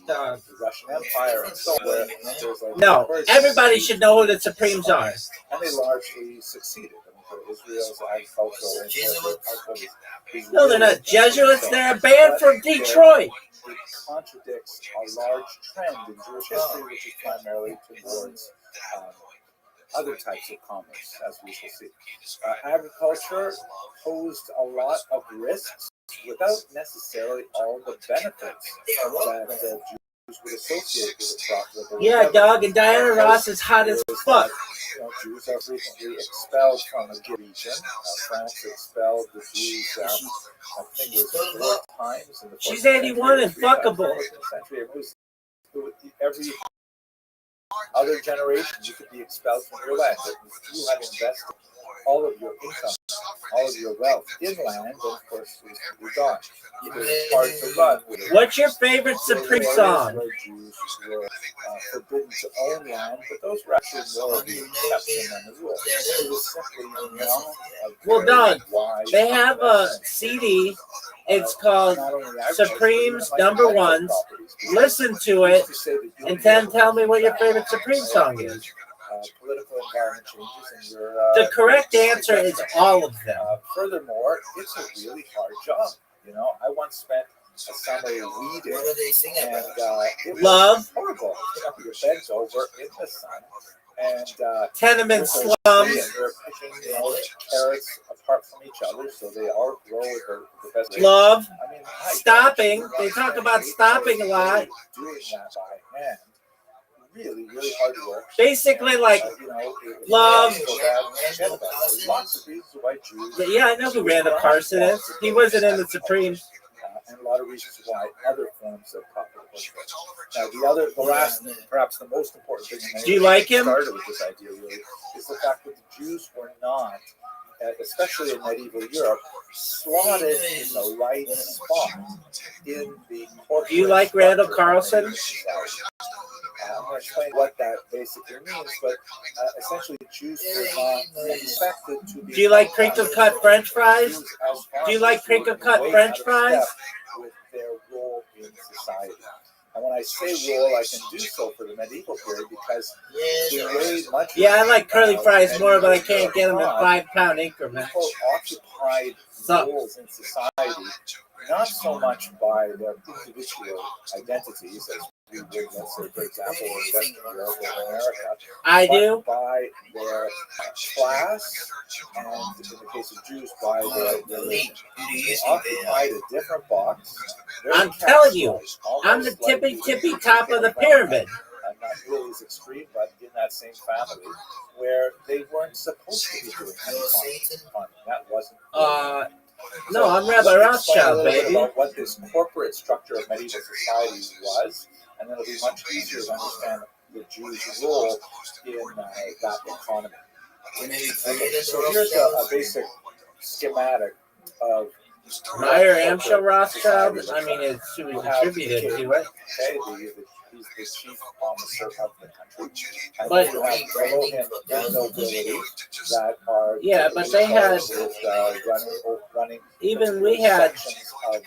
the Russian Empire, and so on. No, everybody should know who the Supremes are. And they largely succeeded. Israel's agricultural. No, they're not Jesuits. They're a band from Detroit. It contradicts a large trend in Jewish history, which is primarily towards other types of commerce, as we shall see. Agriculture posed a lot of risks without necessarily all the benefits that Jews would associate with a profitable. Yeah, dog, and Diana Ross is hot as fuck. Jews are frequently expelled from a region. France expelled the Jews, I think it was 4 times in the 14th She's 81 and fuckable. Century. It was every other generation you could be expelled from your land. If you had invested all of your income, all of your wealth in land, then of course you're gone. It's hard to run. What's your favorite Supreme song? Where Jews were forbidden to own land, but those were actually more of the exception than the rule. It was simply Well, dog, they have a CD. It's called Supremes Number Ones. Listen to it, and then tell me what your favorite Supreme song is. Political environment changes, and your The correct answer is all of them. Furthermore, it's a really hard job. I once spent a summer weeding, What are they singing and about? it was Love. horrible. Your beds over in the sun, and Tenement with those slums. trees, they're picking carrots apart from each other, so they all grow the best way. Love. I mean, Stopping. They talk about stopping a lot. Doing that by hand, really hard work. Basically, like, love. Lots of reasons why Jews. Yeah, I know who Randall Carson is. He wasn't in the Supremes. And a lot of reasons why other forms of popular culture. Now, the last, perhaps the most important thing. Do you like him? Started with this idea really is the fact that the Jews were not, especially in medieval Europe, slotted in the right spot in the. Do you like Randall Carlson? I'm explain what that basically means, but essentially Jews were not expected to be. Do you like crinkle cut French fries? Do you like crinkle cut French fries? With their role in society. And when I say role, I can do so for the medieval period because the way much. Yeah, I like curly fries more, but I can't get them in 5-pound increments. People occupied roles in society not so much by their individual identities, as we would, let's say, for example, in Western Europe or America. I do. By their class, and in the case of Jews, by their religion. They occupied a different box. I'm telling you, I'm the tippy top of the pyramid. Not really as extreme, but in that same family, where they weren't supposed to be doing any farming. That wasn't. No, I'm Rabbi Rothschild, baby. About what this corporate structure of medieval society was, and then it'll be much easier to understand the Jews' role in that economy. Okay, so here's a basic schematic of Meyer Amschel Rothschild. I mean, she was attributed to it. Okay, he's the chief officer of the country. And But you have below him the nobility that are but they had running even we had sections of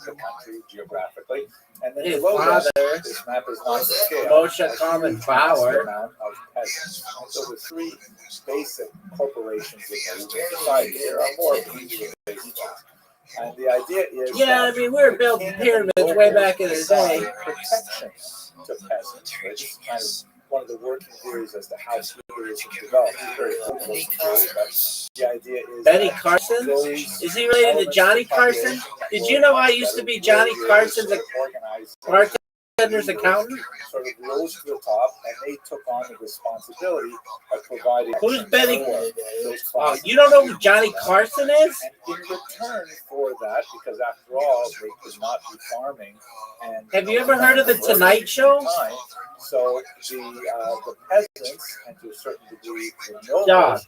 the country geographically. And then his below father, this map is not the scale. Moshe Common Bauer. Amount of peasants. And so the three basic corporations in the society. There are more regional based. And the idea is I mean, we were building pyramids way back in the day. Protection to peasants, which is kind of one of the working theories as to how feudalism developed. It's very hopeful theory, but the idea is Benny Carson? Is he related to Johnny Carson? Did you know I used to be Johnny Carson's bartender's accountant? Sort of rose to the top, and they took on the responsibility of providing. Who's Benny? Those Oh, you don't know who Johnny Carson is? And in return for that, because after all, they could not be farming. And have you ever heard of the Tonight Show? So the peasants, and to a certain degree, the nobles, Dog.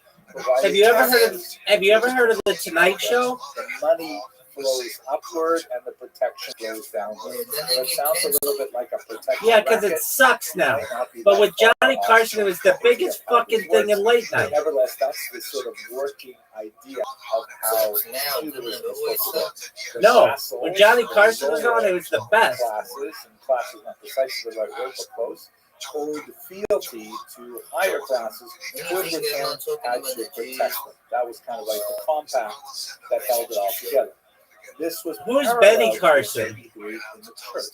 Have you ever heard of the Tonight Show? The money flows upward and the protection goes downward. So it sounds a little bit like a protection. Yeah, because it sucks now. But with Johnny Carson, it was the biggest fucking thing in late night. Nevertheless, that's the sort of working idea of how feudalism is supposed to work. No, when Johnny Carson was on, it was the best. Classes, not precisely the right word, but close, owed fealty to higher classes would return had to protect them. That was kind of like the compact that held it all together. This was who's Benny Carson? In the church.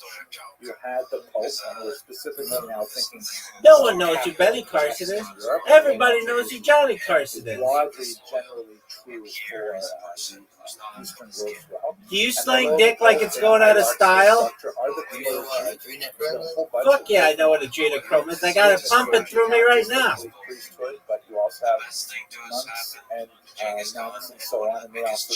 You had the Pope, and we're specifically now thinking. No one knows who Benny Carson is. Everybody knows who Johnny Carson is. Broadly, generally true for the Eastern world as well. Do you sling dick like it's going out of style? Fuck yeah, I know what adrenochrome is. I got it pumping through me right now. Priesthood, but you also have monks and nuns and so on, and they also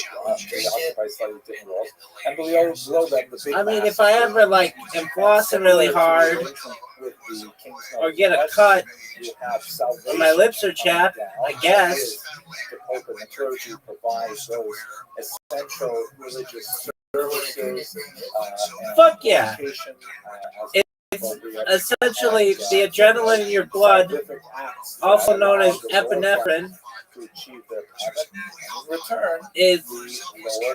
they occupy slightly different roles. And below them, the big. I mean, if I ever like am flossing really hard or get a cut, or my lips are chapped, I guess. The Pope and the clergy provide those essential religious services. Fuck yeah. It's essentially the adrenaline in your blood, also known as epinephrine, to achieve their payment. In return, is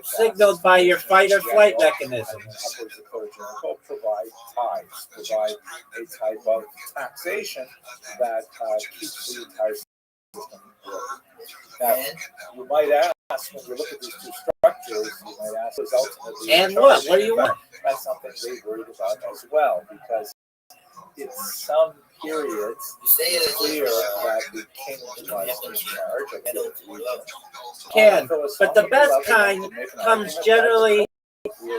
signaled by your fight or flight mechanism. Upwards of clergy will provide tithes, provide a type of taxation that keeps the entire system working. Now, you might ask, when you look at these two structures, you might ask, is ultimately. And what? What do you want? That's something they worried about as well, because in some periods, it's clear that the king was in charge of the region. But the best kind comes generally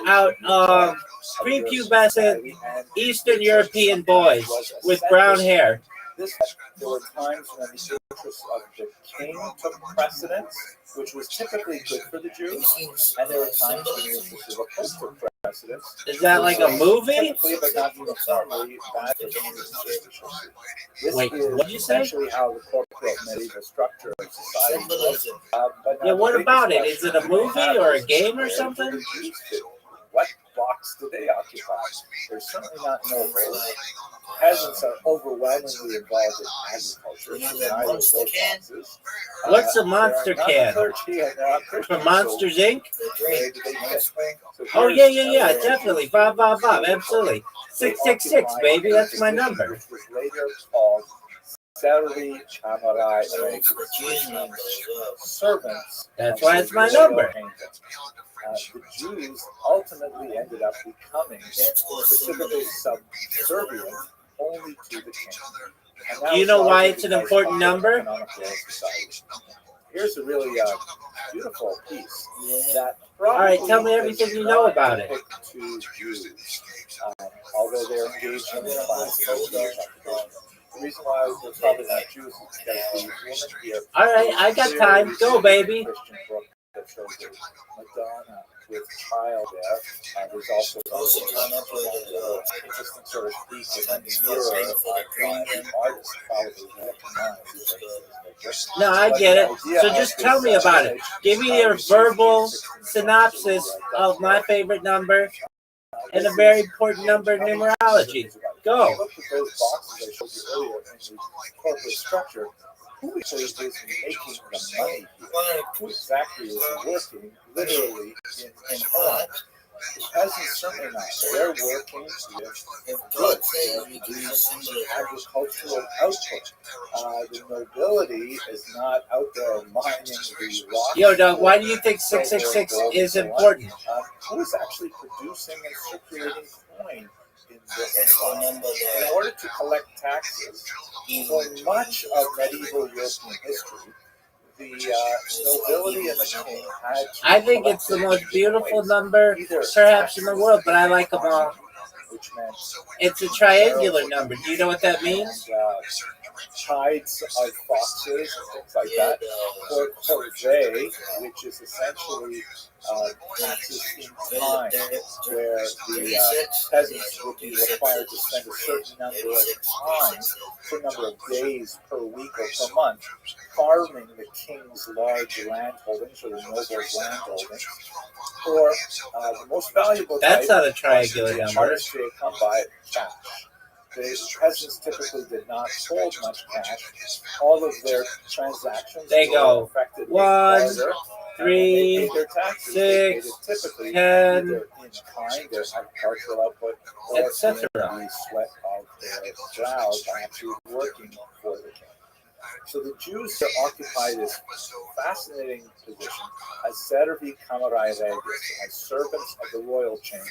out of prepubescent Eastern European boys with brown hair. There were times when the interests of the king took precedence, which was typically good for the Jews, and there were times when the interests of the Pope took precedence. Is that like a movie? Typically, but not uniformly bad for the Jews. Wait, what did you say? Essentially how the corporate medieval structure of society was. Yeah, what about it? Is it a movie or a game or something? What box do they occupy? They're certainly not nobles. Peasants are overwhelmingly involved in agriculture. You know So that neither of monster those can? boxes. What's a monster They're not can? clergy and they're not Christian, From Monsters Inc.? The They drink. fit. So Oh, here's yeah, another definitely. Bob, absolutely. They 666, occupy baby, a that's my position number. which was later called Servi Kamarai It's the Jews' number as well. servants. That's of why the it's my royal number. kingdom. The Jews ultimately ended up becoming That's called specifically symbolism. subservient only to the king. And that Do you was know why largely it's an because important of their number? economic role in society. Here's a really beautiful piece Yeah. that All right, probably tell me everything does you know not about it. depict two Jews, although they're engaged in this class of Jewish occupation. The reason why they're probably not Jews is because the woman here. All right, I got time. Go, baby. Christian book that shows a Madonna with child there. There's also Also come up with interesting sort of piece in the mirror the artist probably recognized. No, I get it. So just tell me about it. Give me your verbal synopsis of my favorite number and a very important number in numerology. Go. Look at those boxes I showed you earlier in the corporate structure. Who actually is making the money here? Who exactly is working literally in home? The peasants certainly not. They're working with goods. They're producing agricultural output. The nobility is not out there mining the rock. Yo, Doug, why do you think 666 is important? Who is actually producing and circulating coin in this environment? In order to collect taxes, for much of medieval European history, the nobility and the king had to I think it's the most beautiful number perhaps in the world, but I like them all. Which meant It's a triangular number. Do you know what that means? hides of foxes and things like that, or corvée, which is essentially taxes in time, where the peasants would be required to spend a certain number of times, a number of days per week or per month, farming the king's large land holdings or the noble's land holdings, or the most valuable That's type not a triangular was the number. hardest to come by cash. The peasants typically did not hold much cash. All of their transactions They go were affected 1, barter, 3, and when they paid their taxes, they paid it 6, typically 10, either in kind, their agricultural output, or in etc. the sweat of their brows by actually working for the king. So the Jews occupy this fascinating position as servi Kamarai Regis, as servants of the royal chamber.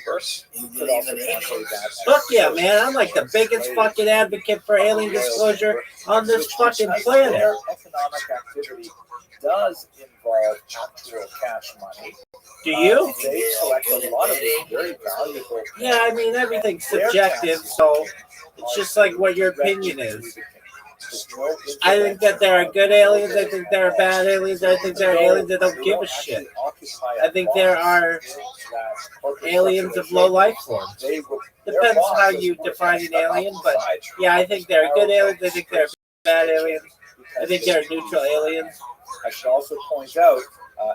You could also translate that as Fuck yeah, man. I'm like the biggest fucking advocate for alien disclosure on this fucking planet. Their economic activity does involve actual cash money. Do you? They collect a lot of this very valuable. Yeah, I mean, everything's subjective, so it's just like what your opinion is. I think that there are good aliens. I think there are bad aliens. I think there are aliens that don't give a shit. I think there are aliens of low life form. Depends on how you define an alien, but yeah, I think there are good aliens. I think there are bad aliens. I think there are neutral aliens. I should also point out,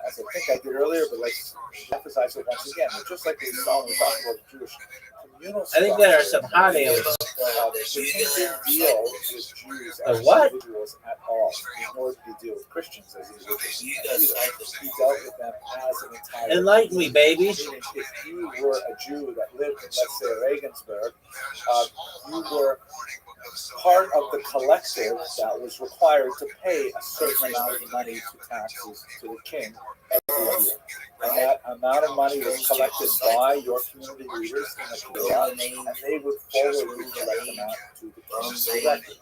as I think I did earlier, but let's emphasize it once again, that just like we saw when we talked about Jewish communal I think there are some hot aliens. the king didn't deal with Jews The as what? individuals at all, nor did he deal with Christians as individuals. He dealt with them as an entire. Enlighten me, baby. Meaning, if you were a Jew that lived in, let's say, Regensburg, you were part of the collective that was required to pay a certain amount of money to taxes to the king every year. And that amount of money was collected by your community leaders in the community, and they would forwardly collect them out to the king directly.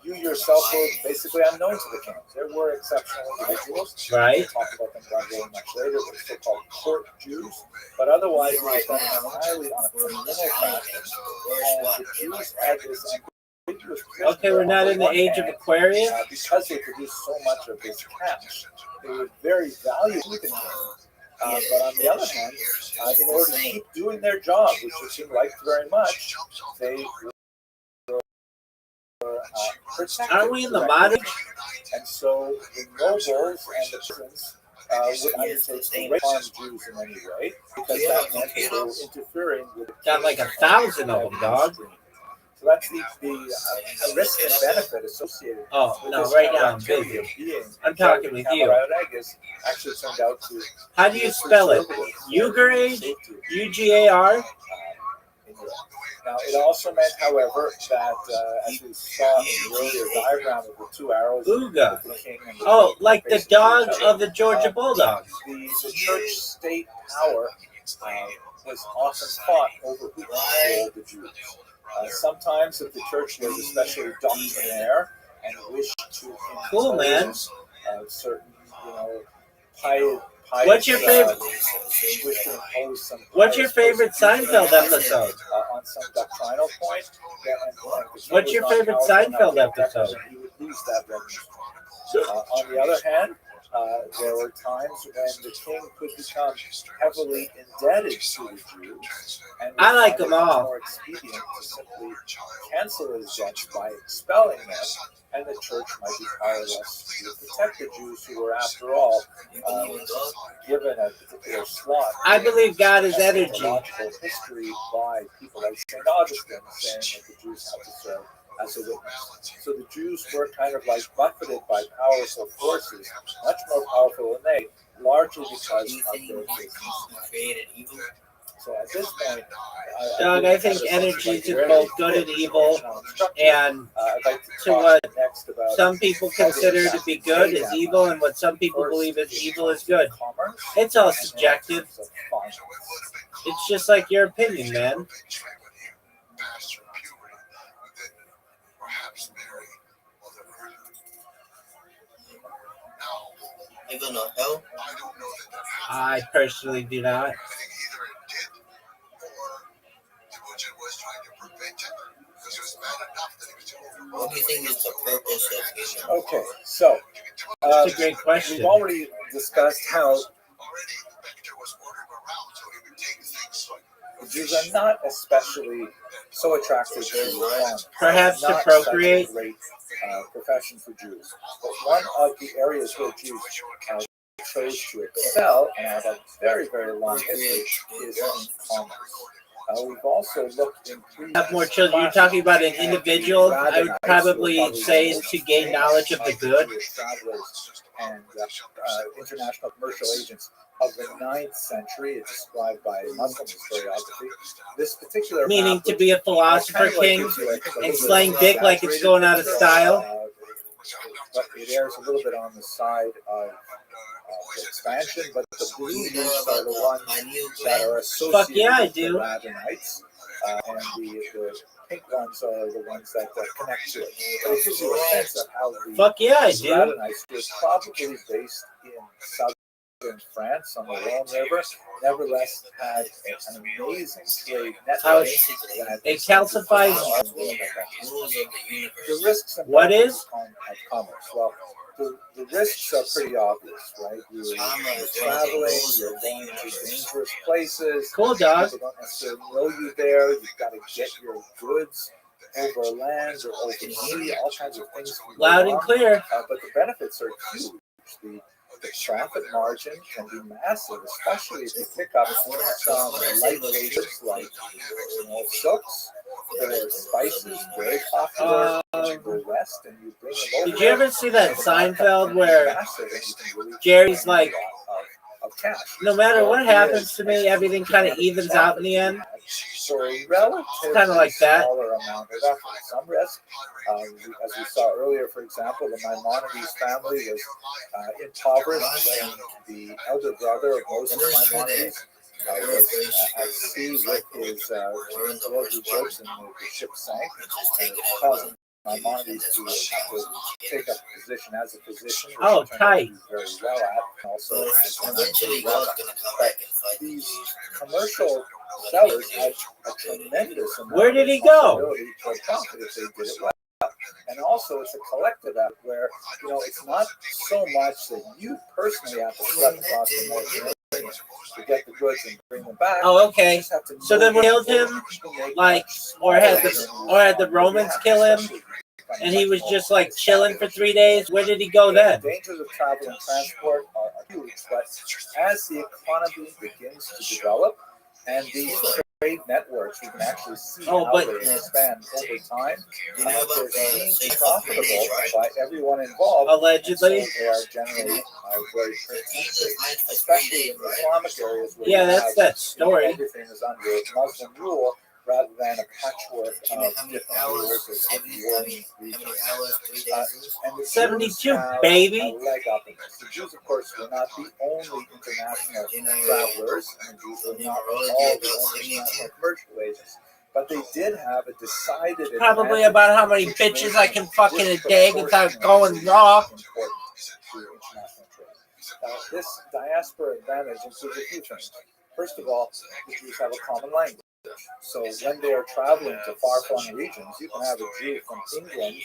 You yourself were basically unknown to the king. There were exceptional individuals. Right. We'll talk about them very much later. They're still called court Jews. But otherwise, it was done entirely on a communal fashion. And the Jews had this ambiguous position. Okay, we're not in the age of Aquarius. Because they produced so much of this cash, they were very valuable to the king. But on the other hand, in order to keep doing their job, which the king liked very much, they were protected. Aren't we in the modern? And so the nobles and the peasants would undertake to rape harm Jews in any way, because that meant they were interfering with Got like 1,000 of them, dog. So that's the risk and benefit associated Oh, with no, this right kind of now I'm activity busy. of being. I'm talking with you. Camaradagus actually turned out to. How do you spell it? Ugarage? UGAR? Now, it also meant, however, that as we saw in the earlier diagram of the two arrows, Ooga. the king and the Oh, queen like the facing dog each other, of the Georgia Bulldogs. the church-state power was often fought over who controlled the Jews. Sometimes, if the church was especially doctrinaire and wished to Cool, man. impose certain, pious. What's your favorite? Wish to impose some. What's your favorite Seinfeld episode? On some doctrinal point. What's your favorite Seinfeld episode? He would lose that revenue. On the other hand, there were times when the king could become heavily indebted to the Jews, and I like them all. More expedient to simply cancel his debts by expelling them, and the church might be powerless to protect the Jews who were, after all, given a particular slot. I believe God is energy. Theological history by people like St. Augustine saying that the Jews have to serve as a witness. So the Jews were kind of like buffeted by powerful forces, much more powerful than they, largely because of their business. So at this point, Doug, I think energy is both good and evil, and to what some people consider to be good is evil, and what some people believe is evil is good. It's all subjective. It's just like your opinion, man. You gonna help? I personally do not. What do you think is the purpose of it? Okay, so That's a great question. we've already discussed how the Jews are not especially so attracted to Islam. Perhaps to Not procreate. such a great profession for Jews. But one of the areas where Jews chose to excel and have a very, very long history is in commerce. We've also looked in Have more children. You're talking about an individual. I would probably say is to gain knowledge of the good. And international commercial agents of the 9th century, it's described by Muslim historiography. This particular Meaning to be a philosopher king and slang dick like it's going out of style. But it airs a little bit on the side of expansion, but the blue leaves are the ones that are associated Fuck yeah, I with do. the Ladinites, and the pink ones are the ones that connect to it. But it gives you a sense of how the Fuck yeah, I do. Ladinites was probably based in southern France on the Rhone River. Nevertheless, had an amazing trade network. It calcifies. The risks and What is? of commerce. Well, the risks are pretty obvious, right? You're traveling, you're going to dangerous places. Cool, dog. People don't necessarily know you there. You've got to get your goods over land or over sea. All kinds of things can go Loud and wrong. clear. But the benefits are huge. The profit margin can be massive, especially if you pick up some lightweight goods like silks or spices, very popular in the West, and you bring them over. Did you ever see that Seinfeld where Massive, and you can really Jerry's like, of cash. no matter what happens to me, everything kind of evens out in the end? So a relatively Kinda like that. smaller amount of effort, some risk. As we saw earlier, for example, the Maimonides family was impoverished when the elder brother of Moses Maimonides was at sea with his worldly goods, and the ship sank, causing Maimonides to have to take up a position as a physician, which Oh, he turned out tight. to do very well at, also as an Eventually, rabbi. God's gonna come back and fight These commercial sellers had a tremendous amount Where did he of go? responsibility for profit if they did it well. And also, it's a collective effort where, it's not so much that you personally have to sweat across the Mediterranean to get the goods and bring them back. Oh, You okay. just have to So then we killed him, like, or had the Romans kill him, become And he much was more just like chilling for established. 3 days. Where did he go then? The dangers of travel and transport are huge, but as the economy begins to develop and these trade networks, we can actually see how they expand over time. They're seen to be profitable by everyone involved. Allegedly. So they are generally very protected, especially in Islamic areas where Yeah, that's that story. everything is under Muslim rule rather than a patchwork of different rulers of warring regions. And the 72, Jews have baby. a leg up in this. The Jews, of course, were not the only international travelers, and the Jews were not all the only international commercial agents. But they did have a decided Probably advantage, about how many which bitches made I them can fuck in a day disproportionately without going raw. important to international trade. This diaspora advantage includes a few things. First of all, the Jews have a common language. So when they are traveling to far-flung regions, you can have a Jew from England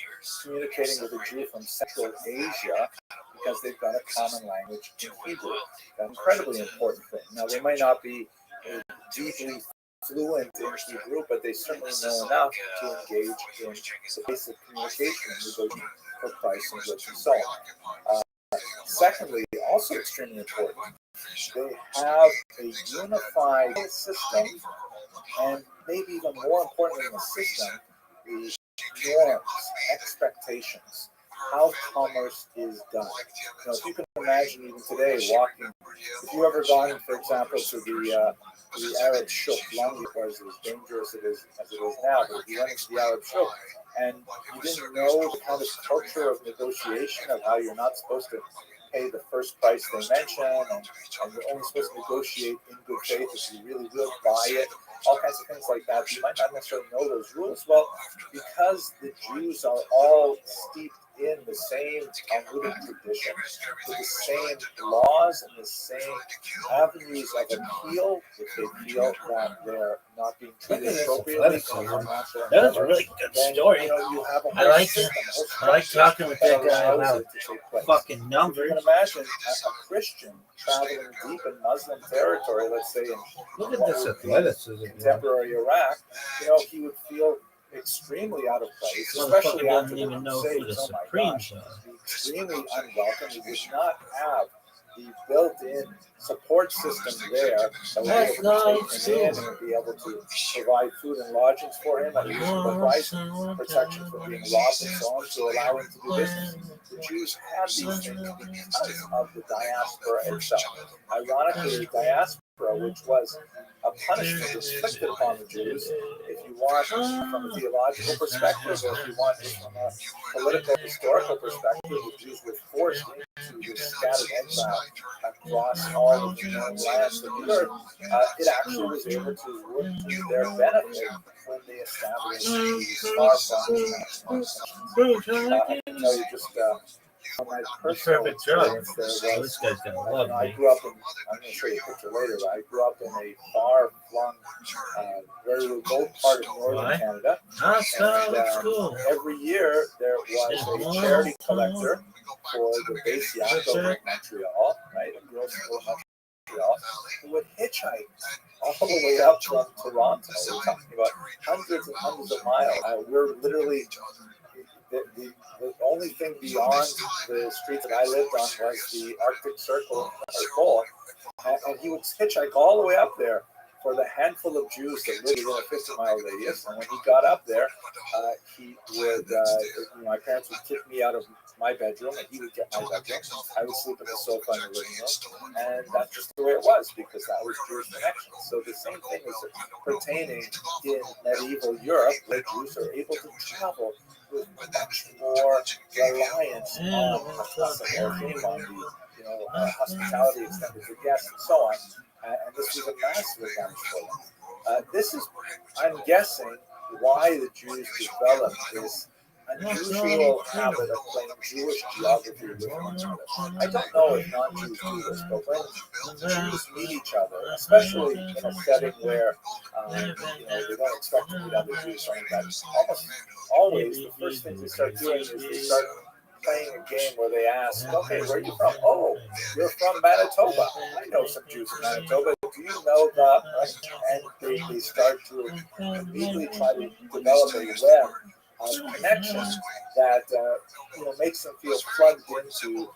communicating with a Jew from Central Asia because they've got a common language in Hebrew. That's an incredibly important thing. Now, they might not be deeply fluent in Hebrew, but they certainly know enough to engage in the basic communication and negotiation for price and goods and so on. Secondly, also extremely important, they have a unified system, and maybe even more importantly than the system, the norms, expectations, how commerce is done. Now, if you can imagine even today walking, if you've ever gone, for example, to the Arab Shuk, long before as dangerous as it is now, but if you went into the Arab Shuk and you didn't know the kind of culture of negotiation of how you're not supposed to pay the first price they mention, and you're only supposed to negotiate in good faith if you really will buy it, all kinds of things like that. You might not necessarily know those rules. Well, because the Jews are all steeped in the same Talmudic tradition, with the same laws and the same avenues of appeal, if they feel that they're not being treated appropriately. That was a really good story. You have a I like system, it. I like talking with that guy about fucking you numbers. can imagine a Christian traveling deep in Muslim territory, let's say in Look at this athleticism. contemporary Iraq, he would feel extremely out of place, Motherfucker especially after doesn't even the know who the Crusades. Oh my Supremes gosh, are. be extremely unwelcome. He would not have the built-in support system there that would be able to take him in and be able to provide food and lodgings for him at a reasonable price, protection from being robbed and so on, to allow him to do business. The Jews had these things because of the diaspora itself. Ironically, the diaspora, which was a punishment inflicted upon the Jews, if you want from a theological perspective, or if you want just from a political, historical perspective, the Jews were forced into this scattered exile across all of the known lands of the earth. It actually was able to work to their benefit when they established these far-flung I can tell you just from my personal experience, there was, This guy's gonna love I me. grew up in, I'm going to show you a picture later, but I grew up in a far-flung, very remote part of northern Canada. And Cool. every year there was a charity collector for the base Yaakov of Montreal, right? A girls' school in Montreal, who would hitchhike all the way up from Toronto. We're talking about hundreds and hundreds of miles. We're literally the only thing beyond the street that I lived on was the Arctic Circle or Pole, and he would hitchhike all the way up there for the handful of Jews that lived within a 50-mile radius. And when he got up there, he would, my parents would kick me out of my bedroom, and he would get my bedroom. I would sleep in the sofa in the living room, and that's just the way it was, because that was Jewish connection. So the same thing is pertaining in medieval Europe, where Jews are able to travel with much more reliance on the hospitality extended to guests and so on. And this was a massive advantage for them. This is, I'm guessing, why the Jews developed this unusual habit of playing Jewish geography with one another. I don't know if non-Jews do this, but when Jews meet each other, especially in a setting where they don't expect to meet other Jews, or anything like that, almost always the first thing they start doing is they start playing a game where they ask, okay, where are you from? Oh, you're from Manitoba. I know some Jews in Manitoba. Do you know the, right? And they start to immediately try to develop a web connection that makes them feel plugged into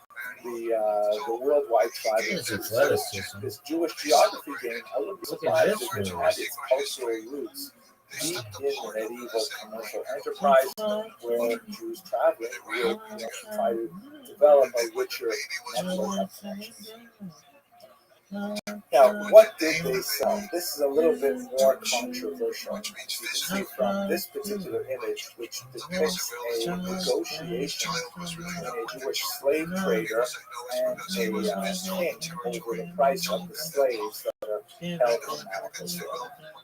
the worldwide tribal athleticism. This Jewish geography game, I wouldn't be Look at surprised this if it movie. had its cultural roots deep in the medieval commercial enterprise, where Jews traveling would try to develop a richer network of connections. Now, what did they sell? This is a little bit more controversial. You can see from this particular image, which depicts a negotiation between a Jewish slave trader and a king over the price of the slaves that are held in manacles.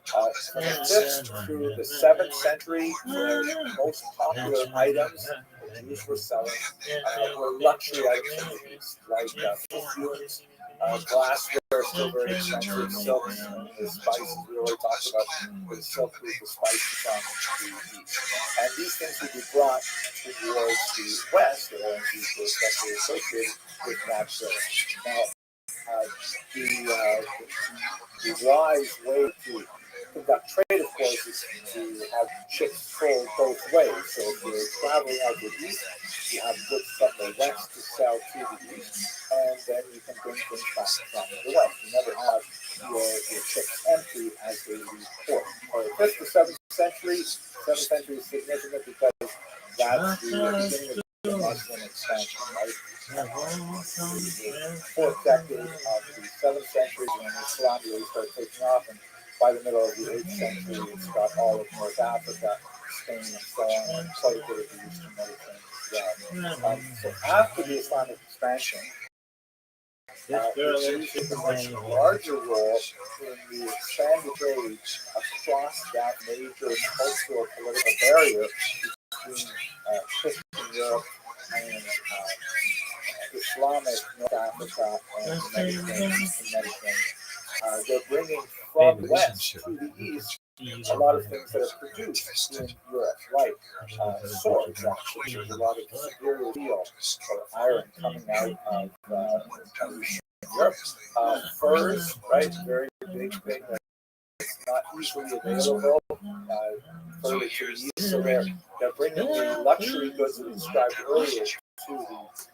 From the 5th through the 7th century, the most popular items the Jews were selling were luxury items from the East, like perfumes, glassware, still very expensive, silks, and the spices we already talked about, the silk root, the spices from the East. And these things would be brought towards the West, or these were especially associated with that trade. Now, the wise way to conduct trade, of course, is to have ships full both ways. So if you're traveling out the east, you have goods from the west to sell to the east, and then you can bring things back from the west. You never have your ships empty as they leave port. The 5th to 7th century, 7th century is significant because that's the beginning of the Muslim expansion, right? The 4th decade of the 7th century when Islam really started taking off, and by the middle of the 8th century, it's got all of North Africa, Spain, and so on, and quite a bit of the Eastern Mediterranean as well. So after the Islamic expansion, the Jews took a much larger role in the expanded trade across that major cultural political barrier between Christian Europe and Islamic North Africa and the Mediterranean. They're bringing from the west to the east a lot of things that are produced in Europe, like swords, actually. There's a lot of superior steel or iron coming out of Europe. Furs, right? Very big thing that's not easily available. Further to the east, so they're bringing the luxury goods that we described earlier to the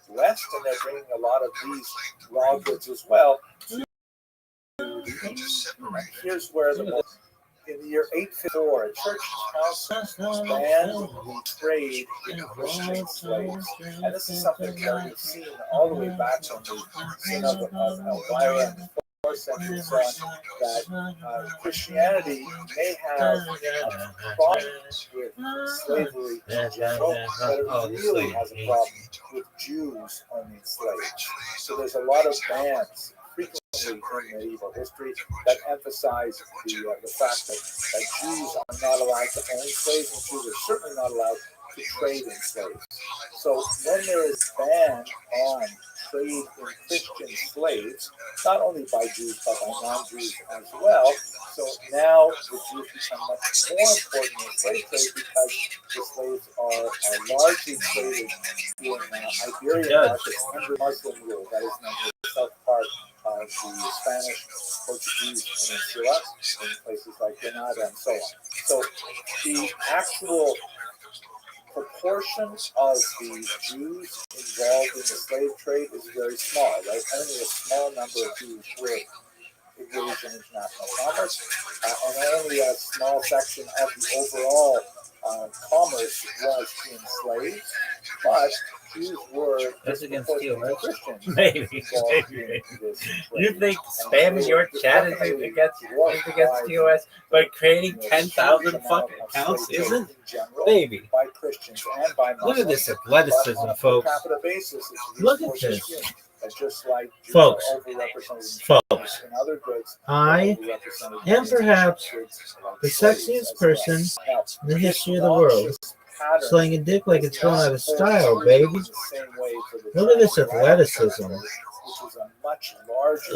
west, and they're bringing a lot of these raw goods as well to the east. Here's where in the year 854, a church council banned the trade in Christian slaves. And this is something that we've seen all the way back from the Synod of Elvira in the 4th century and so on, that Christianity may have problems with slavery in general, but it really has a problem with Jews owning slaves. So there's a lot of bans frequently in medieval history that emphasize the fact that Jews are not allowed to own slaves, and Jews are certainly not allowed to trade in slaves. So when there is ban on trade in Christian slaves, not only by Jews but by non-Jews as well, so now the Jews become much more important in the slave trade because the slaves are largely traded in Iberian markets under Muslim rule. That is the south part of the Spanish, Portuguese peninsula, in places like Granada and so on. So the actual proportion of the Jews involved in the slave trade is very small, right? Only a small number of Jews were engaged in international commerce, and only a small section of the overall commerce was in slaves, but Jews were disproportionately Christians. Maybe. You think spamming your chat is against TOS by creating 10,000 fucking accounts isn't? Maybe. By Christians and by Muslims. Look at this athleticism, folks. On a per capita basis, Look at this. Just like Folks, in other goods, I am perhaps the sexiest person in the history of the world. Slaying a dick like it's going out of style, baby. Look at this athleticism. Look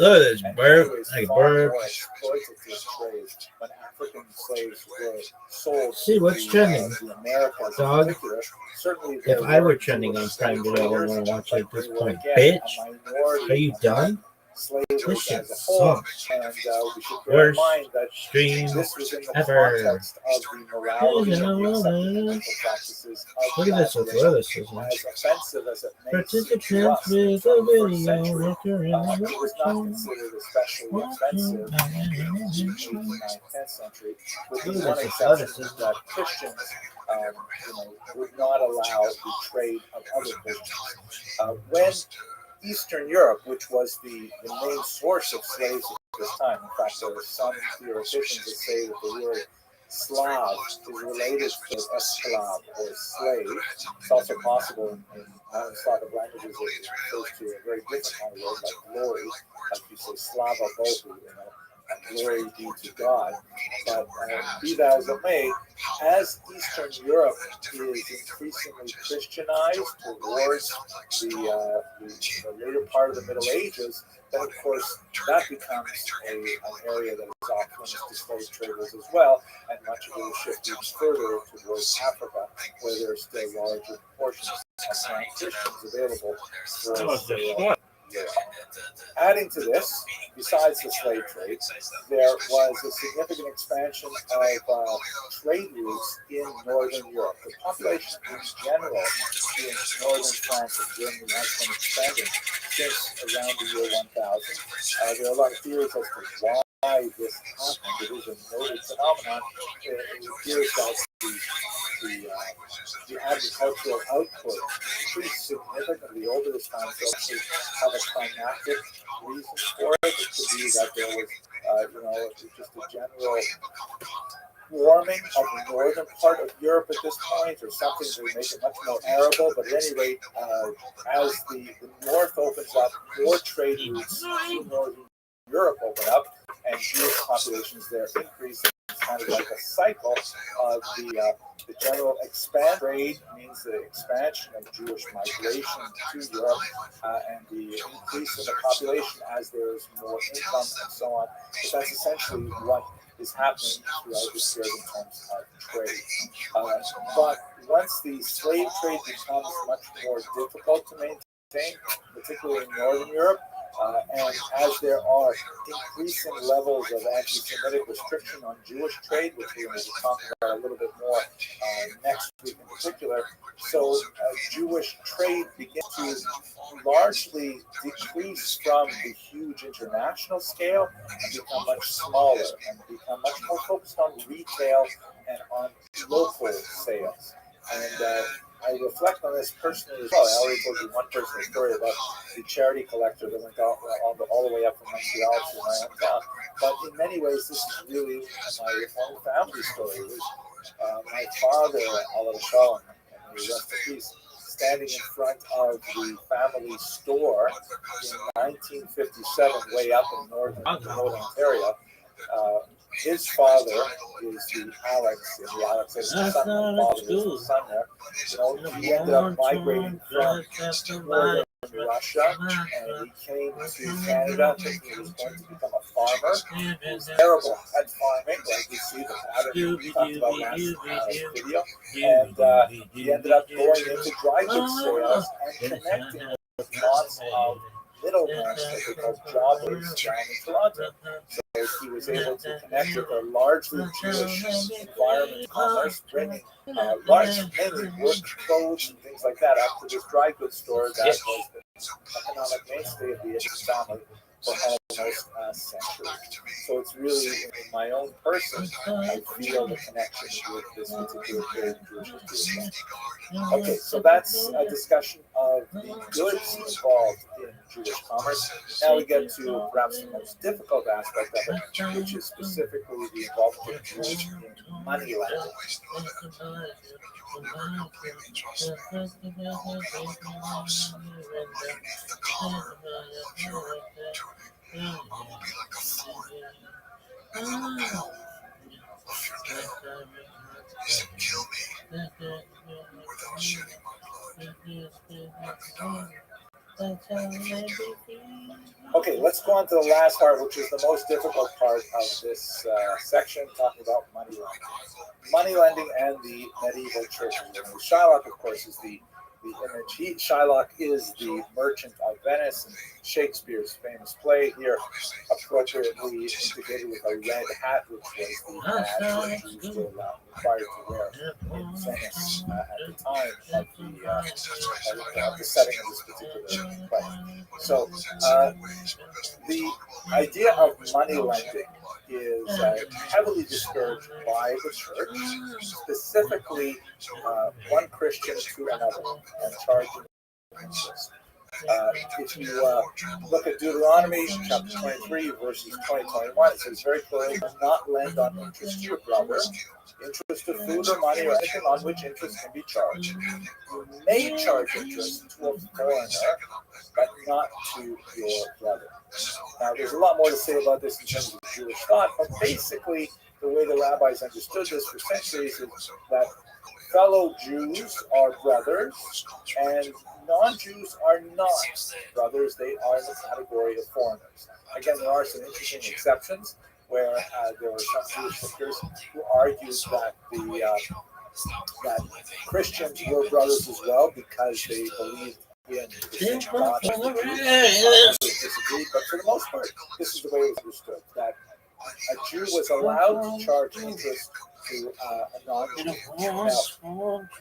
at this burp. Like burp. See what's trending. Dog. If I were trending on Prime Video, I wouldn't want to watch it at this point. Bitch, are you done? slavery This as shit a whole. sucks. And we should bear in Worst mind that stream this was in the ever. context of the morality and the accepted mental practices of Look at this athleticism. as offensive as it may seem to Participants us in the with a 21st video century. record It was not considered especially offensive in the 8th, 9th, 10th century, with the Look at one this exception athleticism. that Christians would not allow the trade of other Christians. When Eastern Europe, which was the main source of slaves at this time, in fact, there are some theoreticians that say that the word Slav is related to esclav or slave. It's also possible in non-Slavic languages it refers to a very different kind of word like glory, like you say Slava Bohu, glory be to God. But be that as it may, as Eastern Europe is increasingly Christianized towards the later part of the Middle Ages, then of course that becomes an area that is off limits to slave traders as well, and much of it will shift even further towards Africa, where there are still larger portions of non-Christians available for sale. Adding to this, besides the slave trade, there was a significant expansion of trade routes in Northern Europe. The population in general in Northern France and Germany has been expanding since around the year 1000. There are a lot of theories as to why this happened. It is a noted phenomenon. It appears that the agricultural output increased significantly over this time. So to have a climactic reason for it, it could be that there was, just a general warming of the northern part of Europe at this point, or something to make it much more arable. But at any rate, as the north opens up, more trade routes through northern Europe open up, and Jewish populations there increase. It's kind of like a cycle of the general expand trade means the expansion of Jewish migration to Europe and the increase in the population as there is more income and so on. But that's essentially what is happening throughout this period in terms of trade. But once the slave trade becomes much more difficult to maintain, particularly in Northern Europe, and as there are increasing levels of anti-Semitic restriction on Jewish trade, which we're going to talk about a little bit more next week in particular, so Jewish trade begins to largely decrease from the huge international scale and become much smaller and become much more focused on retail and on local sales. And I reflect on this personally as well. I already told you one personal story about the charity collector that went all the way up from Montreal to my hometown. But in many ways, this is really my own family story. It was my father, Allah Shalom, and the rest in peace, standing in front of the family store in 1957, way up in northern Ontario. His father is the Alex, and the Alex is the son. My father is the son there. He ended up migrating from northern Russia, and he came to Canada thinking he was going to become a farmer. He was terrible at farming, like you see the pattern we talked about last video. And he ended up going into dry goods sales and connecting with lots of middlemen that they call jobbers down in Toronto. So he was able to connect with a largely Jewish environment, commerce, bringing mainly work clothes and things like that up to this dry goods store that was the economic mainstay of the Israeli family for almost a century. So it's really, in my own person, I feel the connection with this particular period in Jewish history. Okay, so that's a discussion of the goods involved in Jewish commerce. Now we get to perhaps the most difficult aspect of it, which is specifically the involvement of Jews in money lending. Kill me without shedding my blood. Okay, let's go on to the last part, which is the most difficult part of this section, talking about money lending. Money lending and the medieval church. Shylock, of course, is the the image. Shylock is the Merchant of Venice, and Shakespeare's famous play here, appropriately indicated with a red hat, which was the badge that Jews were required to wear in Venice at the time of the setting of this particular play. So the idea of money lending is heavily discouraged by the church, specifically one Christian to another, and charging interest. If you look at Deuteronomy chapter 23, verses 20-21, it says very clearly, do not lend on interest to your brother, interest of food or money or anything on which interest can be charged. You may charge interest to a foreigner, but not to your brother. Now, there's a lot more to say about this in terms of Jewish thought, but basically, the way the rabbis understood this for centuries is that fellow Jews are brothers, and non-Jews are not brothers. They are in the category of foreigners. Again, there are some interesting exceptions where there were some Jewish thinkers who argued that that Christians were brothers as well because they believed in the God of the Jews. But for the most part, this is the way it was understood, that a Jew was allowed to charge interest to a non-Jew.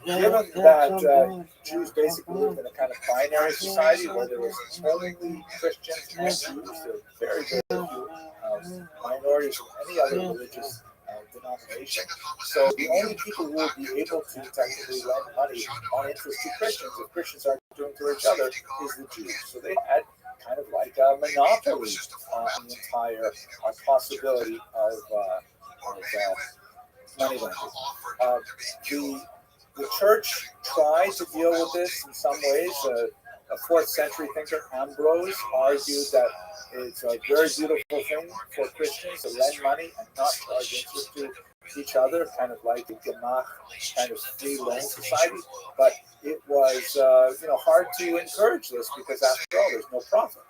Now, given that Jews basically lived in a kind of binary society where there was only Christians and Jews, there were very, very few minorities from any other religious denomination. So the only people who would be able to technically lend money on interest to Christians, if Christians aren't doing to each other, is the Jews. So they had kind of like a monopoly on the entire possibility of money lending. The church tried to deal with this in some ways. A 4th century thinker, Ambrose, argued that it's a very beautiful thing for Christians to lend money and not charge interest to each other, kind of like a Gemach kind of free loan society. But it was hard to encourage this because, after all, there's no profit.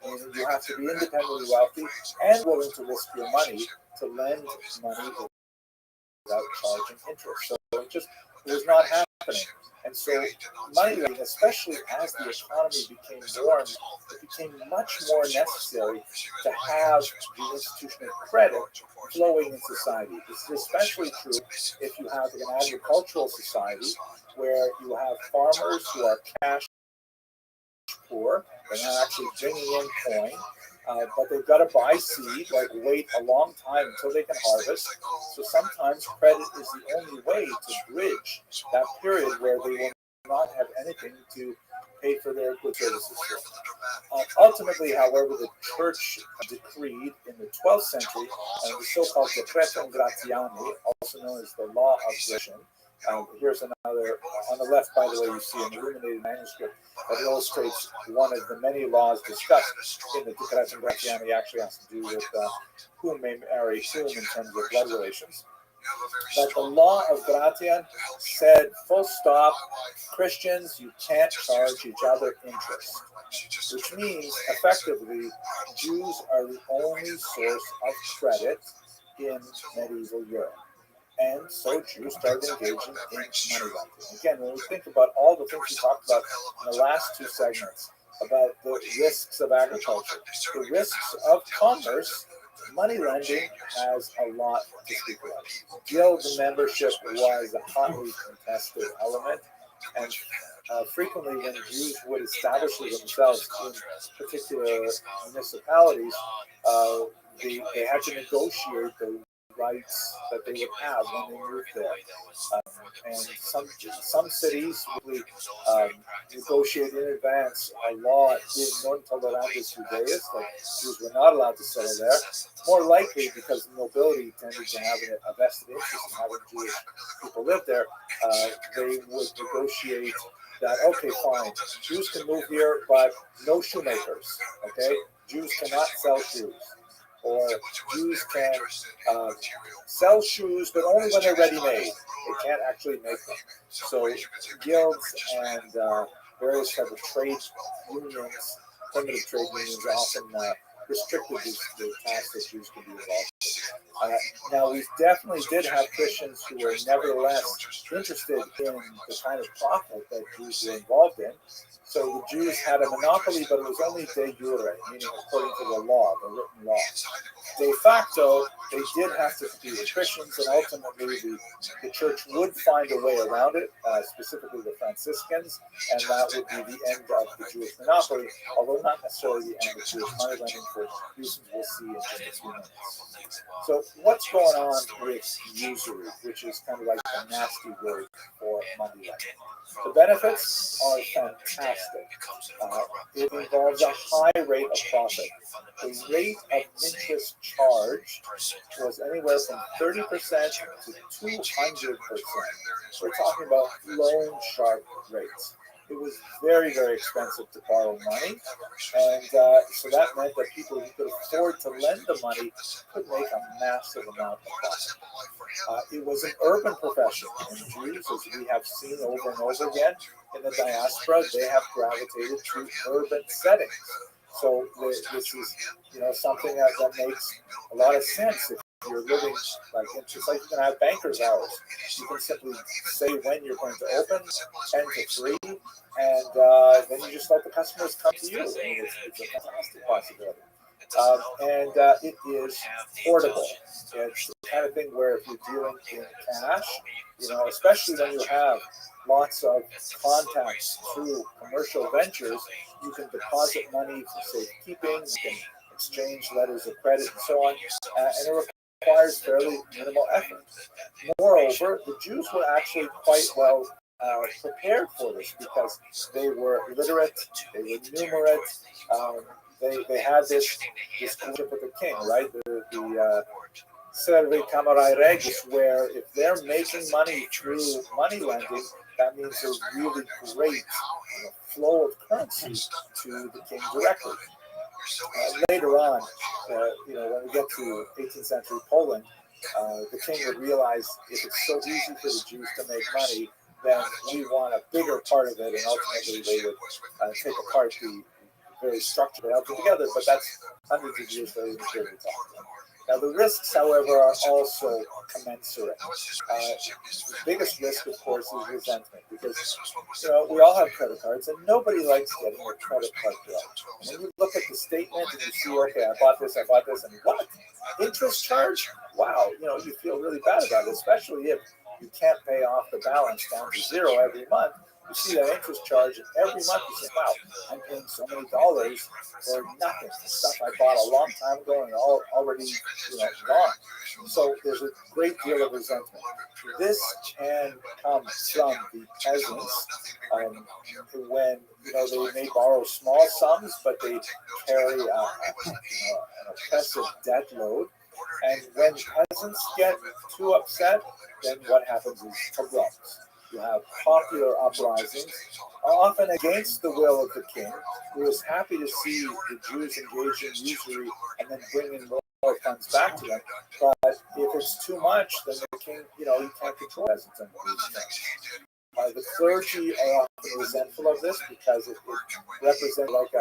I mean, you have to be independently wealthy and willing to risk your money to lend money without charging interest. So it just was not happening. And so money lending, especially as the economy became warm, it became much more necessary to have the institution of credit flowing in society. This is especially true if you have an agricultural society where you have farmers who are cash poor. They're not actually bringing in coin, but they've got to buy seed, like wait a long time until they can harvest. So sometimes credit is the only way to bridge that period where they will not have anything to pay for their goods services. Ultimately, however, the church decreed in the 12th century the so-called Decretum Gratiani, also known as the Law of Gratian. Here's another, on the left, by the way, you see an illuminated manuscript that illustrates one of the many laws discussed in the Decretum Gratiani. Actually has to do with who may marry whom in terms of blood relations. But the law of Gratian said, full stop, Christians, you can't charge each other interest. Which means, effectively, Jews are the only source of credit in medieval Europe. And so Jews started engaging in money lending. Again, when we think about all the things we talked about in the last 2 segments, about the risks of agriculture, the risks of commerce, money lending has a lot to speak about. Guild membership was a hotly contested element, and frequently when Jews would establish themselves in particular municipalities, they had to negotiate the rights that they would have when they moved there. And some cities really negotiated in advance a law in non tolerantes Judaeus, that Jews were not allowed to settle there. More likely because the nobility tended to have a vested interest in having Jewish people live there, they would negotiate that, okay, fine, Jews can move here, but no shoemakers, okay? Jews cannot sell shoes. Or Jews can sell shoes, but only when they're ready-made. They can't actually make them. So guilds and various types of trade unions, primitive trade unions, often restricted the tasks that Jews could be involved in. Now, we definitely did have Christians who were nevertheless interested in the kind of profit that Jews were involved in. So the Jews had a monopoly, but it was only de jure, meaning according to the law, the written law. De facto, they did have to compete with Christians, and ultimately the church would find a way around it, specifically the Franciscans, and that would be the end of the Jewish monopoly, although not necessarily the end of Jewish money lending for reasons we'll see in just a few minutes. So what's going on with usury, which is kind of like a nasty word for money lending? The benefits are fantastic. It involves a high rate of profit. The rate of interest charged was anywhere from 30% to 200%. We're talking about loan shark rates. It was very, very expensive to borrow money, and so that meant that people who could afford to lend the money could make a massive amount of profit. It was an urban profession, and Jews, as we have seen over and over again in the diaspora, they have gravitated to urban settings. So this is, something that makes a lot of sense. If you're living just like you can have banker's hours, you can simply say when you're going to open, 10 to 3, and then you just let the customers come to you. I mean, it's a fantastic possibility. And it is portable. It's the kind of thing where if you're dealing in cash, especially when you have lots of contacts through commercial ventures, you can deposit money for safekeeping, you can exchange letters of credit and so on, and it requires fairly minimal effort. Moreover, the Jews were actually quite well prepared for this because they were literate, they were numerate, they had this relationship with the king, right? The Servi Camerai Regis, where if they're making money through money lending, that means there's really great flow of currency to the king directly. Later on, when we get to 18th century Poland, the king would realize if it's so easy for the Jews to make money, then we want a bigger part of it, and ultimately they would take apart the very structure they held together, but that's hundreds of years later the period we're talking about. Now, the risks, however, are also commensurate. The biggest risk, of course, is resentment, because we all have credit cards, and nobody likes getting a credit card bill. And when you look at the statement and you see, okay, I bought this, and what? Interest charge? Wow, you feel really bad about it, especially if you can't pay off the balance down to zero every month. You see that interest charge, and every month you say, wow, I'm paying so many dollars for nothing. The stuff I bought a long time ago and already gone. So there's a great deal of resentment. This can come from the peasants when they may borrow small sums, but they carry an oppressive debt load. And when peasants get too upset, then what happens is pogroms. You have popular uprisings, often against the will of the king, who is happy to see the Jews engage in usury and then bring in more funds back to them. But if it's too much, then the king, he can't control peasants anymore. The clergy are often resentful of this because it represents like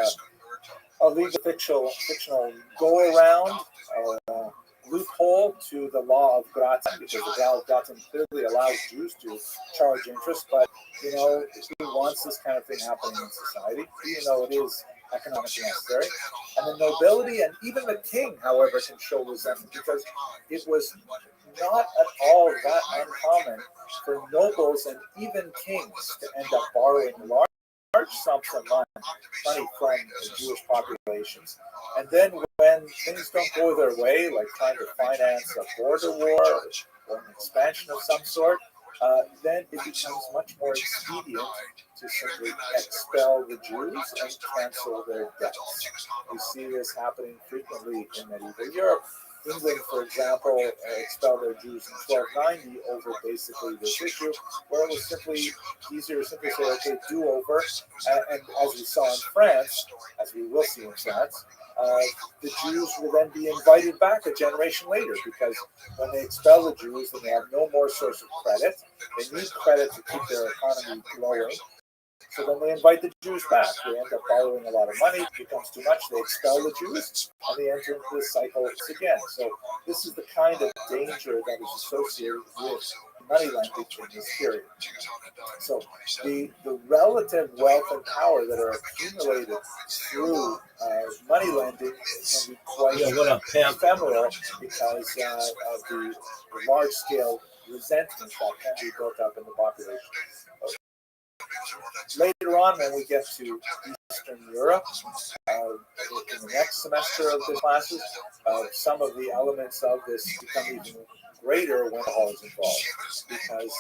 a legal fictional go-around or loophole to the law of gratia, because the law of gratia clearly allows Jews to charge interest, but who wants this kind of thing happening in society, even though it is economically necessary. And the nobility and even the king, however, can show resentment, because it was not at all that uncommon for nobles and even kings to end up borrowing large sums of money from the Jewish populations. And then when things don't go their way, like trying to finance a border war or an expansion of some sort, then it becomes much more expedient to simply expel the Jews and cancel their debts. We see this happening frequently in medieval Europe. England, for example, expelled their Jews in 1290 over basically this issue, where it was simply easier to simply say, okay, do over. And as we saw in France, as we will see in France, the Jews will then be invited back a generation later, because when they expel the Jews, then they have no more source of credit. They need credit to keep their economy growing. So then they invite the Jews back. They end up borrowing a lot of money. It becomes too much. They expel the Jews, and they enter into this cycle again. So this is the kind of danger that is associated with money lending in this period. So the relative wealth and power that are accumulated through money lending can be quite ephemeral because of the large-scale resentment that can be built up in the population. Later on, when we get to Eastern Europe, in the next semester of the classes, some of the elements of this become even greater when alcohol is involved. Because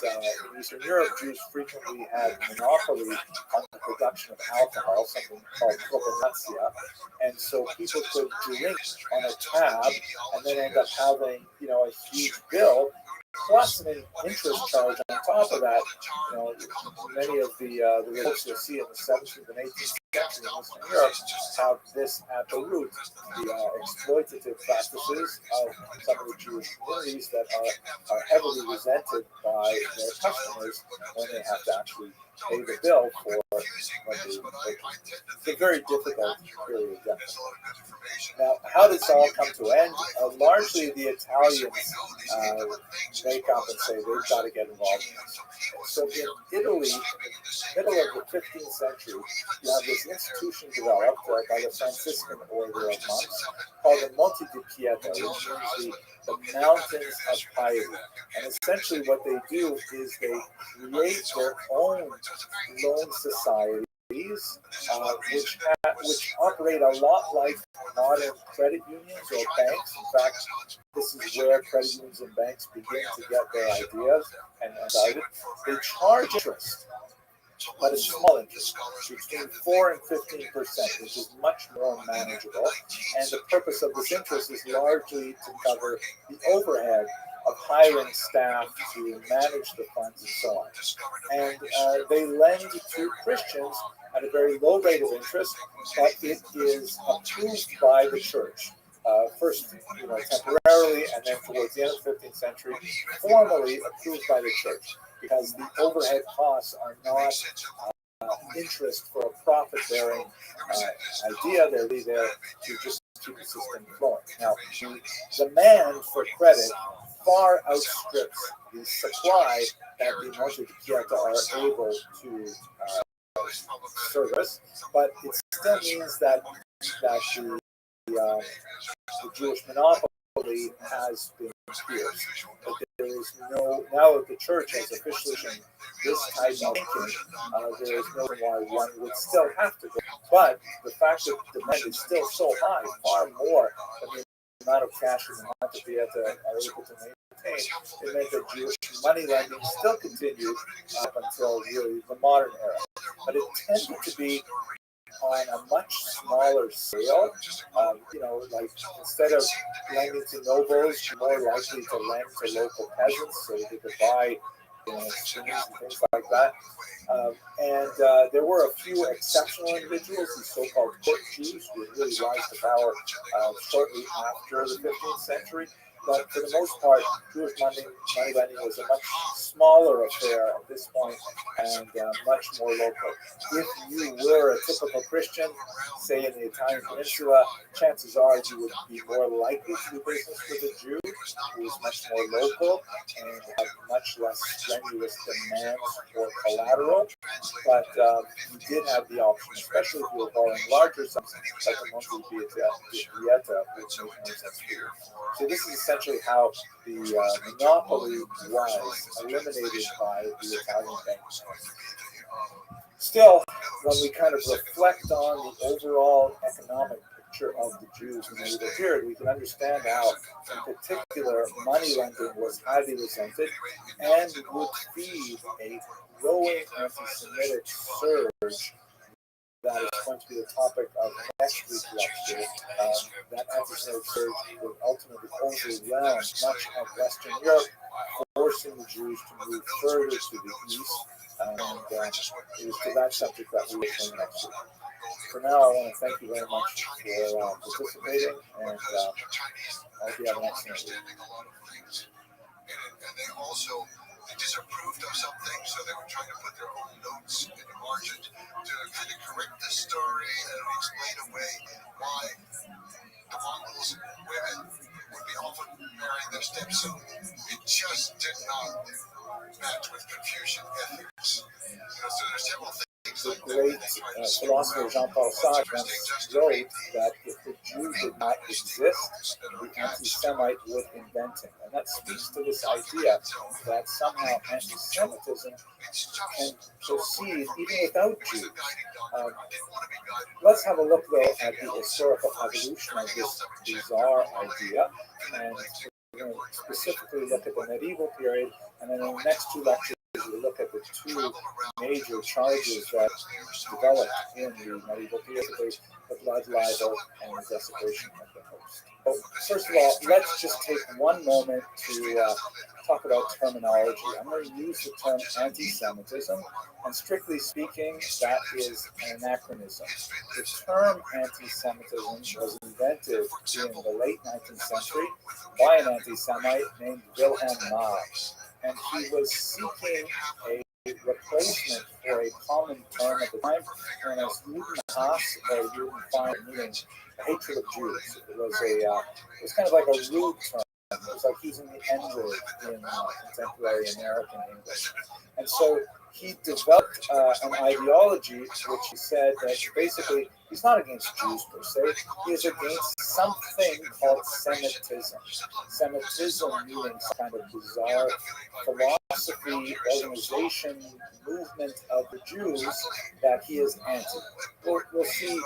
in Eastern Europe, Jews frequently had monopoly on the production of alcohol, something called propaganda, and so people could drink on a tab and then end up having, a huge bill plus an interest charge on top of that. Many of the books you'll see in the 17th and 18th century in Eastern Europe have this at the root, the exploitative practices of some of the Jewish communities that are heavily resented by their customers when they have to actually pay the bill for what they purchase. It's a very difficult period. Now, how does this all come to end? Largely, the Italians wake up and say they've got to get involved in this. So in Italy, in the middle of the 15th century, you have this institution developed by the Franciscan order of monks called the Monte di Pieta, which means the mountains of piety. And essentially what they do is they create their own loan societies, which operate a lot like modern credit unions or banks. In fact, this is where credit unions and banks begin to get their ideas and started. They charge interest, but it's small interest, between 4 and 15%, which is much more manageable. And the purpose of this interest is largely to cover the overhead of hiring staff to manage the funds and so on. And they lend to Christians at a very low rate of interest, but it is approved by the church. First, temporarily, and then towards the end of the 15th century, formally approved by the church, because the overhead costs are not interest for a profit-bearing idea. They're really there to just keep the system flowing. Now, the demand for credit far outstrips the supply that the Monte di Pieta are able to service, but it still means that the Jewish monopoly has been pierced. But there is now that the church has officially shown this type of thinking, there is no reason why one would still have to go. But the fact that demand is still so high, far more than the amount of cash in the Monte Pieta are able to maintain, it meant that Jewish money lending still continued up until really the modern era. But it tended to be on a much smaller scale. Like instead of lending to nobles, you're more likely to lend to local peasants so they could buy skins and things like that. There were a few exceptional individuals, these so-called court Jews, who really rise to power shortly after the 15th century. But for the most part, Jewish money lending was a much smaller affair at this point and much more local. If you were a typical Christian, say in the Italian peninsula, chances are you would be more likely to do business with a Jew who is much more local and have much less strenuous demands for collateral. But you did have the option, especially if you were borrowing larger sums, like the Monte Pieta, which makes more sense for you. So this is essentially how the monopoly was eliminated by the Italian banks. Still, when we kind of reflect on the overall economic picture of the Jews in the medieval period, we can understand how, in particular, money lending was highly resented and would feed a growing anti-Semitic surge that is going to be the topic of next week's lecture. That anti-Semitic surge would ultimately overwhelm much of Western Europe, forcing the Jews to move further to the east. It is to that subject that we will turn next week. For now, I want to thank you very much for participating, and I hope you have an excellent week. And they also disapproved of something, so they were trying to put their own notes in the margin to kind of correct the story and explain away why the Mongols women would be often marrying their stepson. It just did not match with Confucian ethics. So there's several things. The great philosopher Jean-Paul Sartre once wrote that if the Jew did not exist, the anti-Semite would invent him. And that speaks to this idea that somehow anti-Semitism can proceed even without Jews. Let's have a look, though, at the historical evolution of this bizarre idea. And we're going to specifically look at the medieval period, and then in the next two lectures, we look at the two major charges that developed in the medieval period, the blood libel and the desecration of the host. But first of all, let's just take one moment to talk about terminology. I'm going to use the term anti-Semitism, and strictly speaking, that is an anachronism. The term anti-Semitism was invented in the late 19th century by an anti-Semite named Wilhelm Marx. And he was seeking a replacement for a common term at the time known as Judenhass or Judenfeind, meaning hatred of Jews. It was kind of like a rude term. It was like using the N-word in contemporary American English. And so he developed an ideology which he said that basically he's not against Jews per se, he is against something called Semitism. Semitism meaning some kind of bizarre philosophy, organization, movement of the Jews that he is anti. We'll see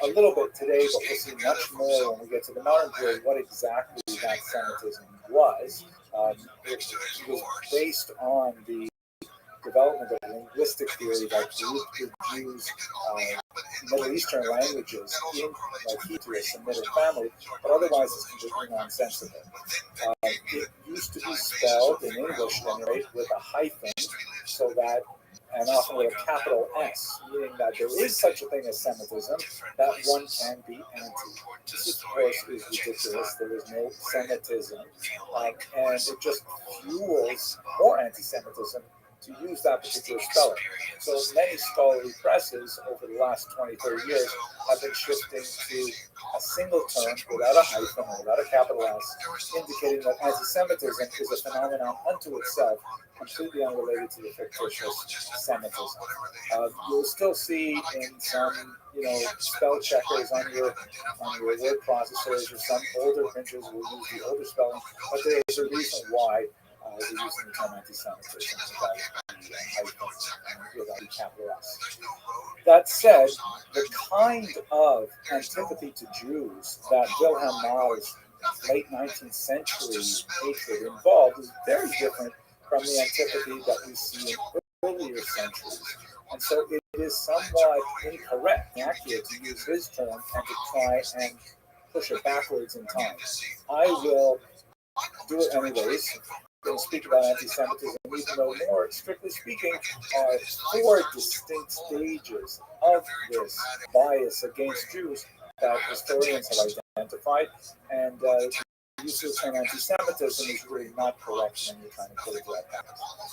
a little bit today, but we'll see much more when we get to the modern period what exactly that Semitism was. It was based on the development of linguistic theory that grouped the Jews' Middle Eastern languages in to a Semitic family, but otherwise it's completely nonsensical. It used to be spelled in English, at any rate, with a hyphen, so that, and often with a capital S, meaning that there is such a thing as Semitism, that one can be anti. This, of course, is ridiculous. There is no Semitism, and it just fuels more anti-Semitism to use that particular spelling. So many scholarly presses over the last 20, 30 years have been shifting to a single term without a hyphen or without a capital S, indicating that anti-Semitism is a phenomenon unto itself, completely unrelated to the fictitious Semitism. You'll still see in some, spell checkers on your word processors, or some older printers will use the older spelling, but there is a reason why we're using the term anti-Semitism without the capital S. That said, the kind of antipathy to Jews that Wilhelm Marx's late 19th century hatred involved is very different from the antipathy that we see in earlier centuries. And so it is somewhat incorrect and accurate to use his term and to try and push it backwards in time. I will do it anyways. Going to speak about anti-Semitism, even though more strictly speaking, are four distinct stages of this bias against Jews that historians have identified, and the use of the term anti-Semitism is really not correct when you're trying to put it like that.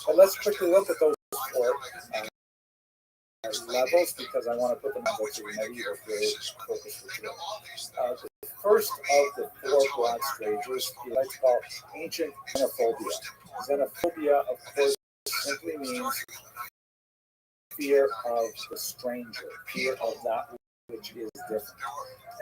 But let's quickly look at those four levels, because I want to put them on the medieval period focus for today. The first of the four broad stages is what I call ancient xenophobia. Xenophobia, of course, simply means fear of the stranger, fear of that which is different.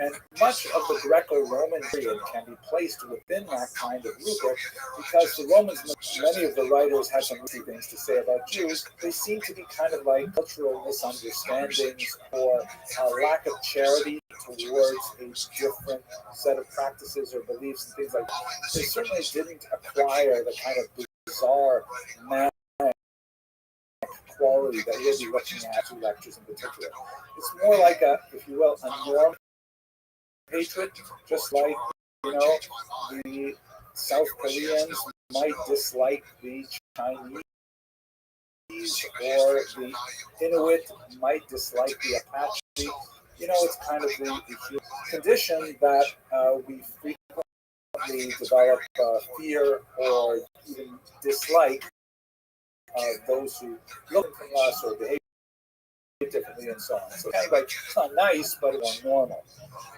And much of the Greco-Roman period can be placed within that kind of rubric, because the Romans, many of the writers had some interesting things to say about Jews. They seem to be kind of like cultural misunderstandings or a lack of charity towards a different set of practices or beliefs and things like that. They certainly didn't acquire the kind of bizarre quality that we'll be looking at in lectures in particular. It's more like a, if you will, a norm hatred, just like, the South Koreans might dislike the Chinese, or the Inuit might dislike the Apache. It's kind of the condition that we frequently develop fear or even dislike of those who look from us or behave differently and so on. So kind of like, it's not nice, but it's more normal.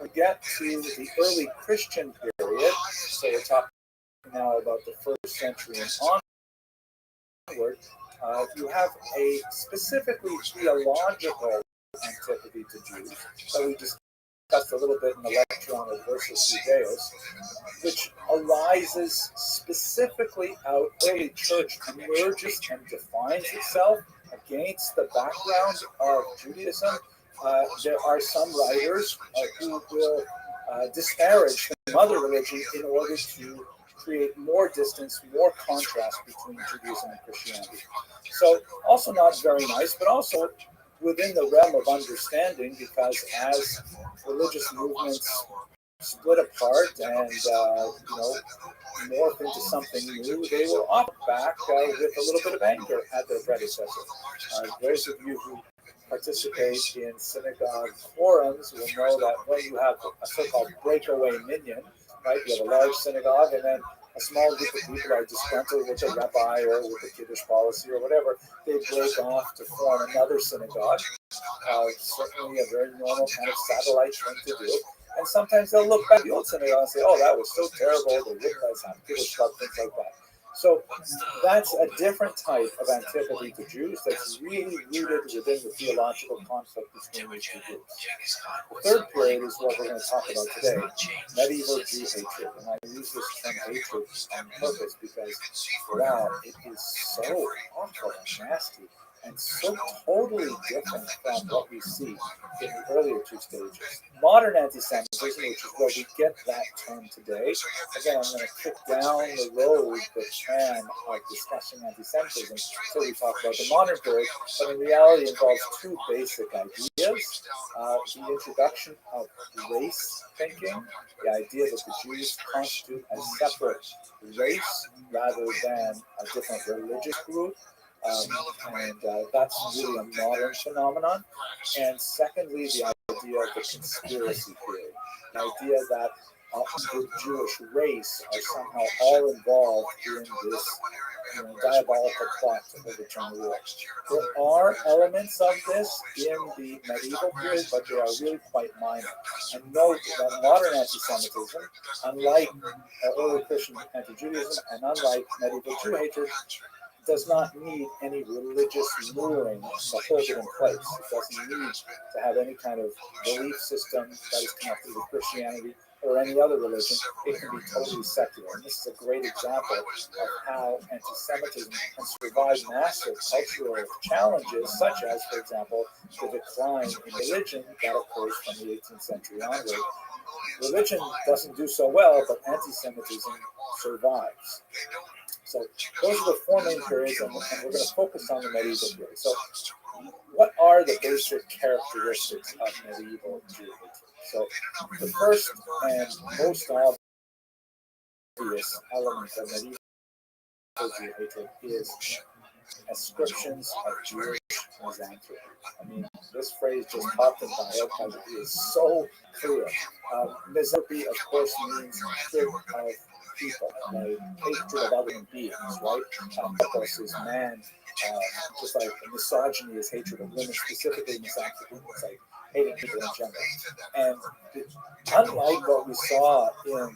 We get to the early Christian period, so we're talking now about the first century and onward. You have a specifically theological antipathy to Jews that we discussed a little bit in the lecture on Versus Judaeus, which arises specifically out early church emerges and defines itself against the background of Judaism. There are some writers who will disparage the mother religion in order to create more distance, more contrast between Judaism and Christianity. So also not very nice, but also within the realm of understanding, because as religious movements split apart and morph into something new, they will opt back with a little bit of anger at their predecessor. Those of you who participate in synagogue forums will know that when you have a so-called breakaway minyan, right? You have a large synagogue, and then a small group of people are disgruntled with the rabbi or with the Kiddush policy or whatever. They break off to form another synagogue. Certainly a very normal kind of satellite thing to do. And sometimes they'll look back at the old synagogue and say, "Oh, that was so terrible. They wouldn't let us have Kiddush club," things like that. So that's a different type of antipathy to Jews that's really rooted within the theological conflict between these two groups. The third period is what we're going to talk about today, medieval Jew hatred. And I use this term hatred on purpose because, wow, it is so awful and nasty and so totally different from what we see in the earlier two stages. Modern anti-Semitism, which is where we get that term today. Again, I'm going to kick down the road the can of discussing anti-Semitism until we talk about the modern period, but in reality it involves two basic ideas. The introduction of race thinking, the idea that the Jews constitute a separate race rather than a different religious group. That's really a modern phenomenon. And secondly, the idea of the conspiracy theory, the idea that the Jewish race are somehow all involved in this diabolical plot to overturn the war. There are elements of this in the medieval period, but they are really quite minor. And note that modern anti-Semitism, unlike early Christian anti-Judaism and unlike medieval Jew hatred, does not need any religious mooring to hold it in place. It doesn't need to have any kind of belief system that is connected with Christianity or any other religion. It can be totally secular. And this is a great example of how anti-Semitism can survive massive cultural challenges, such as, for example, the decline in religion that occurs from the 18th century onward. Religion doesn't do so well, but anti-Semitism survives. So those are the four main periods, and we're going to focus on the medieval period. So what are the basic characteristics of medieval Jew hatred? So the first and most obvious element of medieval Jew hatred is ascriptions of Jewish misanthropy. I mean, this phrase just popped in my head because it is so clear. Misanthropy, of course, means hatred of people, like hatred of other beings, right? Pathos is man, just like misogyny is hatred of women, specifically misanthropy is like hating people in general. And unlike what we saw in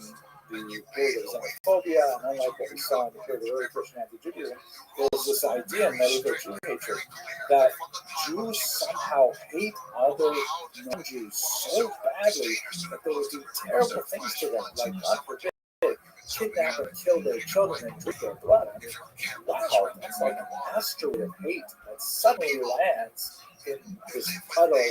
the period of xenophobia, and unlike what we saw in the period of early Christian anti-Judaism, there's this idea in medieval Jew hatred that Jews somehow hate other non-Jews so badly that they would do terrible things to them, like, God forbid, kidnap and kill their children and drink their blood. I mean, wow, that's like an asteroid of hate that suddenly lands in this puddle of,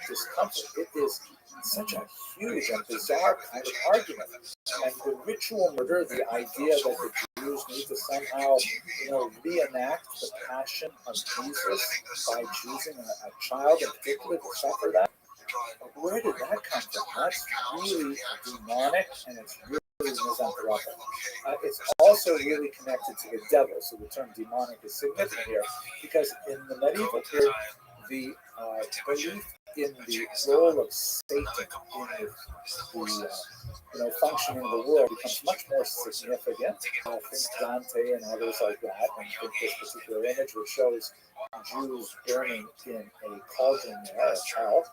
discomfort. It is such a huge and bizarre kind of argument. And the ritual murder, the idea that the Jews need to somehow, reenact the passion of Jesus by choosing a child in particular to suffer that. Where did that come from? That's really demonic, and it's really misanthropic. It's also really connected to the devil, so the term demonic is significant here, because in the medieval period, the belief in the role of Satan in the functioning of the world becomes much more significant. I think Dante and others like that, and I think this particular image which shows Jews burning in a cauldron there of hell.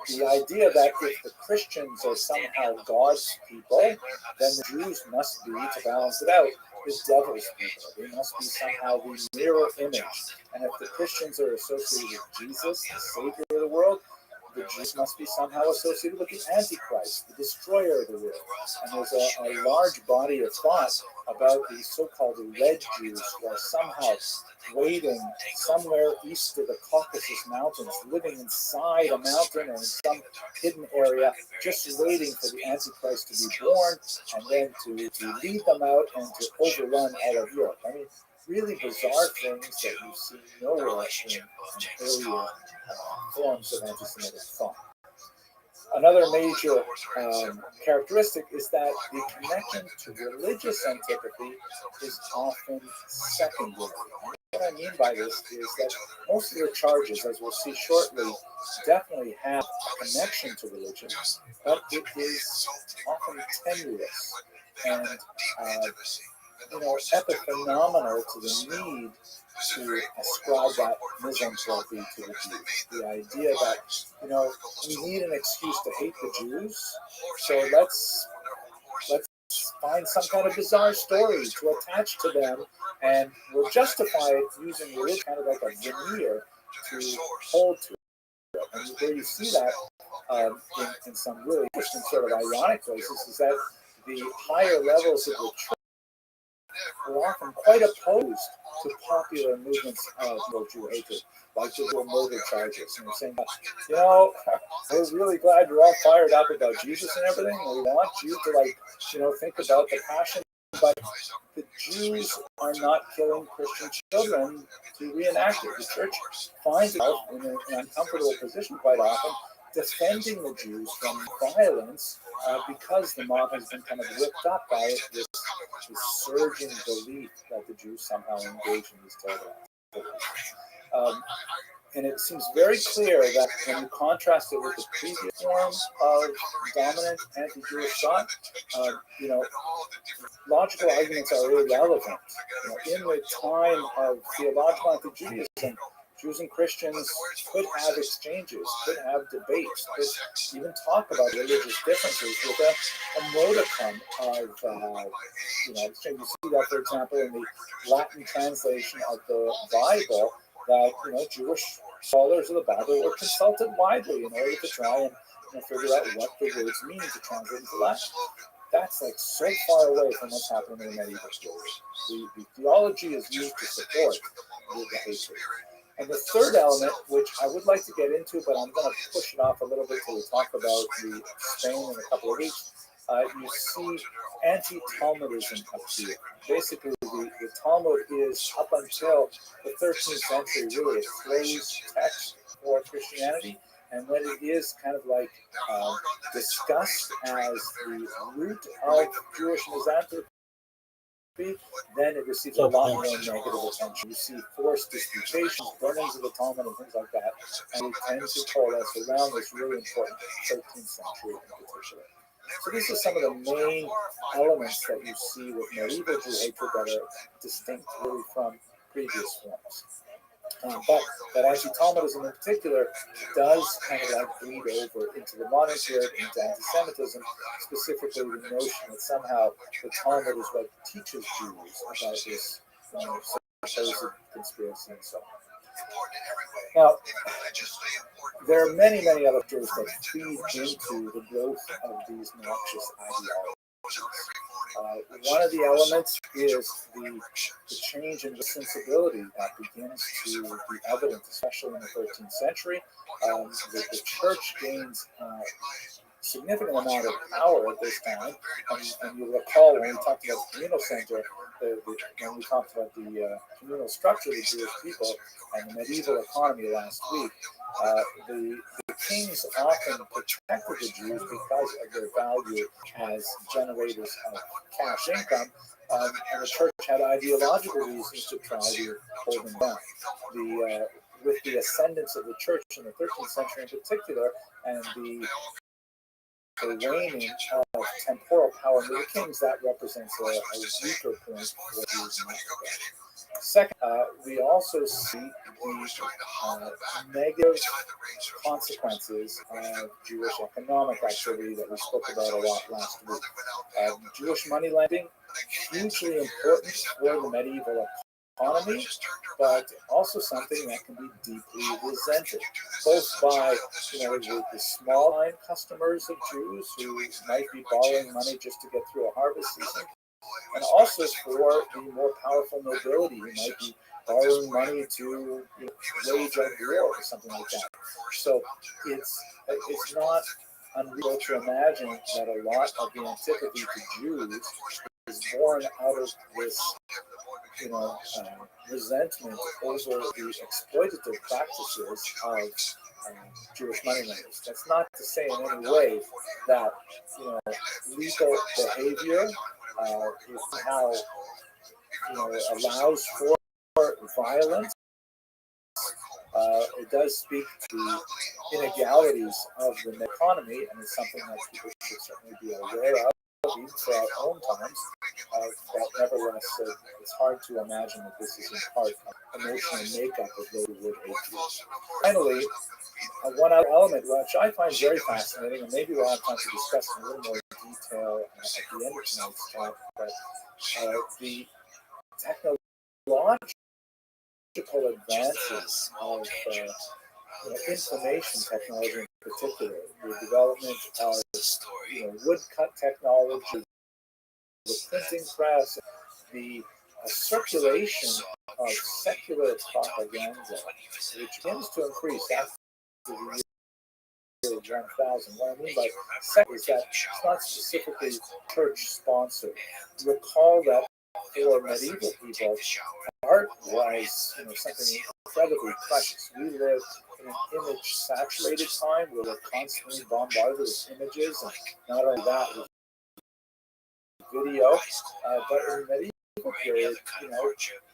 The idea that if the Christians are somehow God's people, then the Jews must be, to balance it out, the devil's people. They must be somehow the mirror image. And if the Christians are associated with Jesus, the Savior of the world, the Jews must be somehow associated with the Antichrist, the destroyer of the world. And there's a large body of thought about the so-called red Jews who are somehow waiting somewhere east of the Caucasus Mountains, living inside a mountain or in some hidden area, just waiting for the Antichrist to be born and then to lead them out and to overrun all of Europe. I mean, really bizarre things that you see nowhere in earlier forms of anti-Semitic thought. Another major characteristic is that the connection to religious antipathy is often secondary. What I mean by this is that most of the charges, as we'll see shortly, definitely have a connection to religion, but it is often tenuous and epiphenomenal to the need to ascribe that misanthropy to the Jews. The idea that, we need an excuse to hate the Jews, so let's find some kind of bizarre story to attach to them, and we'll justify it using religion kind of like a veneer to hold to it. And where you see that in some really interesting sort of ironic places is that the higher levels of the church were often quite opposed to popular movements of Jew hatred, like the dual motive charges. And they're saying, we're really glad you're all fired up about Jesus and everything, and we want you to think about the passion, but the Jews are not killing Christian children to reenact it. The church finds itself in an uncomfortable position quite often, defending the Jews from violence because the mob has been kind of whipped up by this surging belief that the Jews somehow engage in these terrible activities. And it seems very clear that when you contrast it with the previous form of dominant anti-Jewish thought, logical arguments are irrelevant. In the time of theological anti-Judaism, Jews and Christians could have exchanges, could have debates, could even talk about religious differences with a modicum of, you see that, for example, in the Latin translation of the Bible, that, Jewish scholars of the Bible were consulted widely in order to try and figure out what the words mean to translate into Latin. That's so far away from what's happening in the medieval period. The theology is used to support the hatred. And the third element, which I would like to get into, but I'm going to push it off a little bit till we talk about Spain in a couple of weeks, you see anti-Talmudism appear. Basically, the Talmud is, up until the 13th century, really a closed text for Christianity. And when it is kind of discussed as the root of Jewish misanthropy, then it receives a lot more negative attention. You see forced disputations, burnings of the Talmud, and things like that. And we tend to coalesce around this really important 13th century in particular. So these are some of the main elements that you see with medieval Jew hatred that are distinct really from previous forms. But anti-Talmudism in particular does kind of bleed over into the modern period, into anti-Semitism, specifically the notion that somehow the Talmud is what teaches Jews about this supposed conspiracy and so on. Now, there are many, many other factors that feed into the growth of these noxious ideologies. One of the elements is the change in the sensibility that begins to be evident, especially in the 13th century. The church gains significant amount of power at this time. And you recall when we talked about the communal center, when we talked about the communal structure of the Jewish people and the medieval economy last week, the kings often protected the Jews because of their value as generators of cash income, and the church had ideological reasons to try to hold them down. with the ascendance of the church in the 13th century in particular, and the waning of temporal power under the kings, that represents a weaker point for Jews in Africa. Second, we also see the negative consequences of Jewish economic activity that we spoke about a lot last week. Jewish money lending, hugely important for the medieval economy, but also something that can be deeply resented, both by the small line customers of Jews who might be borrowing money just to get through a harvest season, and also for the more powerful nobility who might be borrowing money to wage a war or something like that. So it's not unreal to imagine that a lot of the antipathy to Jews is born out of this resentment over the exploitative practices of Jewish moneylenders. That's not to say in any way that legal behavior somehow allows for violence. It does speak to the inegalities of the economy, and it's something that people should certainly be aware of, even for our own times. But nevertheless, it's hard to imagine that this is in part emotional makeup of those who would hate you. Finally, one other element which I find very fascinating, and maybe we'll have time to discuss in a little more detail at the end of tonight's talk, but the technological advances of information technology in particular, the development of woodcut technology, the printing press, the circulation of secular propaganda, which begins to increase after the year 1000. What I mean by secular is that it's not specifically church-sponsored. Recall that for medieval people, art was something incredibly precious. We live in an image-saturated time where we're constantly bombarded with images, and not only that, with video, but in the medieval period,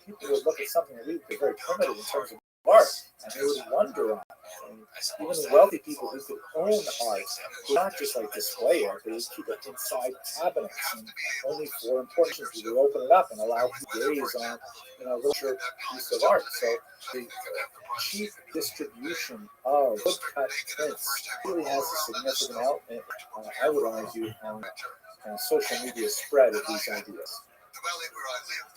people would look at something that we would be very primitive in terms of art, and they would wonder on it. And even the wealthy people who could own art would not just display it, they would keep it inside cabinets, and only for important things would open it up and allow people to gaze on a literature piece of art. So the cheap distribution of woodcut prints really has a significant element, I would argue, on social media spread of these ideas. The valley where I live,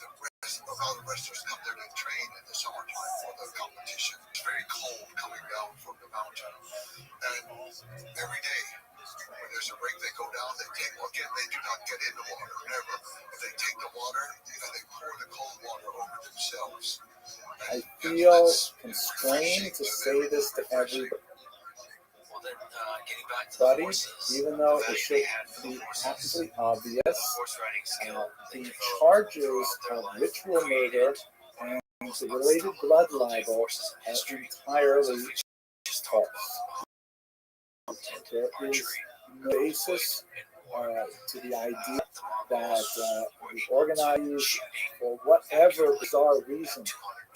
all the wrestlers come there to train in the summertime for the competition. It's very cold coming down from the mountain. And every day, when there's a break, they go down, they take, again, they do not get in the water, never. But they take the water and they pour the cold water over themselves. I feel constrained to say this to everybody, even though it should be absolutely obvious, the charges of ritual murder and the related blood libel are entirely false. There is no basis to the idea that the organizers, for whatever bizarre reason,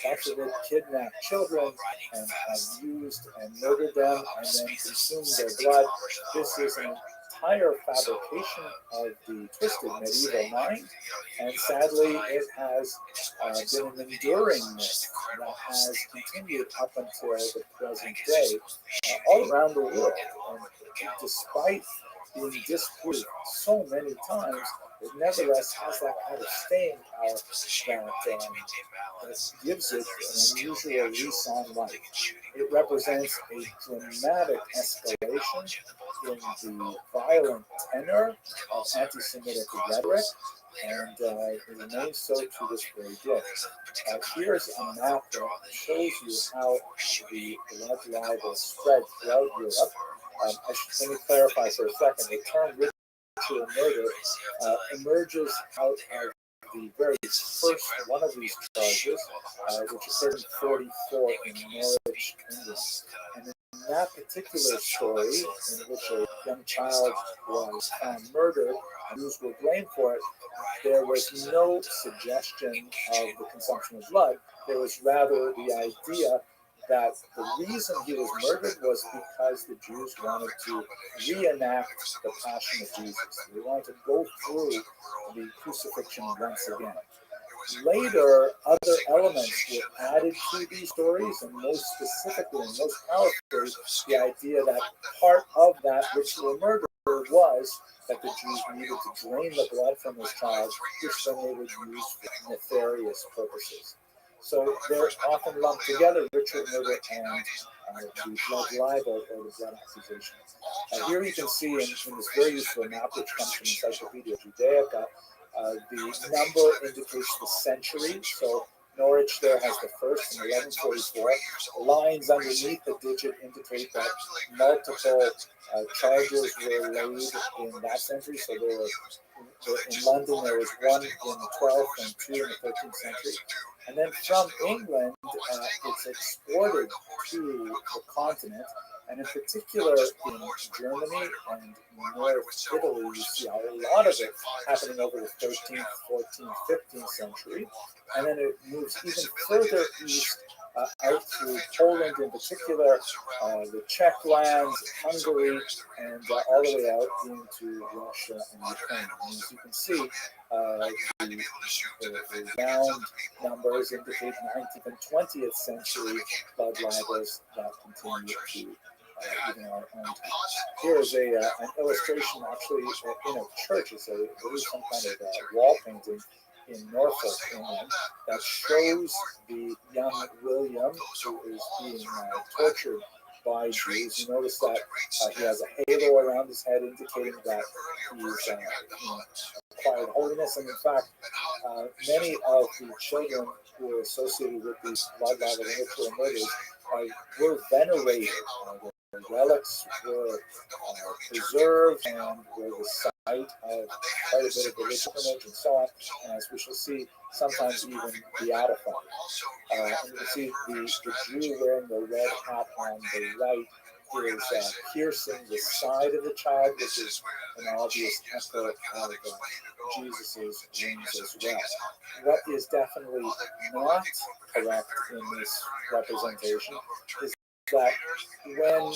actually kidnap children and have used and murdered them and then consumed their blood. This is an entire fabrication of the twisted medieval mind, and sadly it has been an enduring myth that has continued up until the present day all around the world. And despite being disproved so many times, it nevertheless has that kind of staying power that gives it an unusual lease on life. It represents a dramatic escalation in the violent tenor of anti-Semitic rhetoric, and it remains so to this very day. Here's a map that shows you how the blood libel spread throughout Europe. Let me clarify for a second. The term ritual murder emerges out of the very first one of these charges, which occurred in 1944 in Norwich, England. And in that particular story, in which a young child was found murdered and Jews were blamed for it, there was no suggestion of the consumption of blood. There was rather the idea that the reason he was murdered was because the Jews wanted to reenact the Passion of Jesus. They wanted to go through the crucifixion once again. Later, other elements were added to these stories, and most specifically and most powerfully, the idea that part of that ritual murder was that the Jews needed to drain the blood from this child, which then they would use for nefarious purposes. So they're often lumped together, ritual murder and the blood libel or the blood accusation. Here you can see in this very useful map, which comes from Encyclopedia Judaica, the number indicates the century. So Norwich there has the first in 1144. Lines underneath the digit indicate that multiple charges were laid in that century. So there were, in London there was one in the 12th and two in the 13th century. And then from England, it's exported to the continent. And in particular, in Germany and North Italy, you see a lot of it happening over the 13th, 14th, 15th century. And then it moves even further east out through Poland in particular, the Czech lands, Hungary, and all the way out into Russia and Ukraine. And as you can see, the round numbers indicate 19th and 20th century blood libels that continue to even our own time. Here is an illustration actually in a church. It's some kind of wall painting in Norfolk, England, that shows the young William who is being tortured by Jews. You notice that he has a halo around his head indicating that he's acquired holiness. And in fact, many of the children who are associated with these blood libel and ritual murders were venerated. The relics were preserved and were the site of quite a bit of religious pilgrimage and so on, and as we shall see, sometimes even beatified. And you can see the Jew wearing the red hat on the right is piercing the side of the child, which is an obvious echo of Jesus' wounds as well. What is definitely not correct in this representation is that when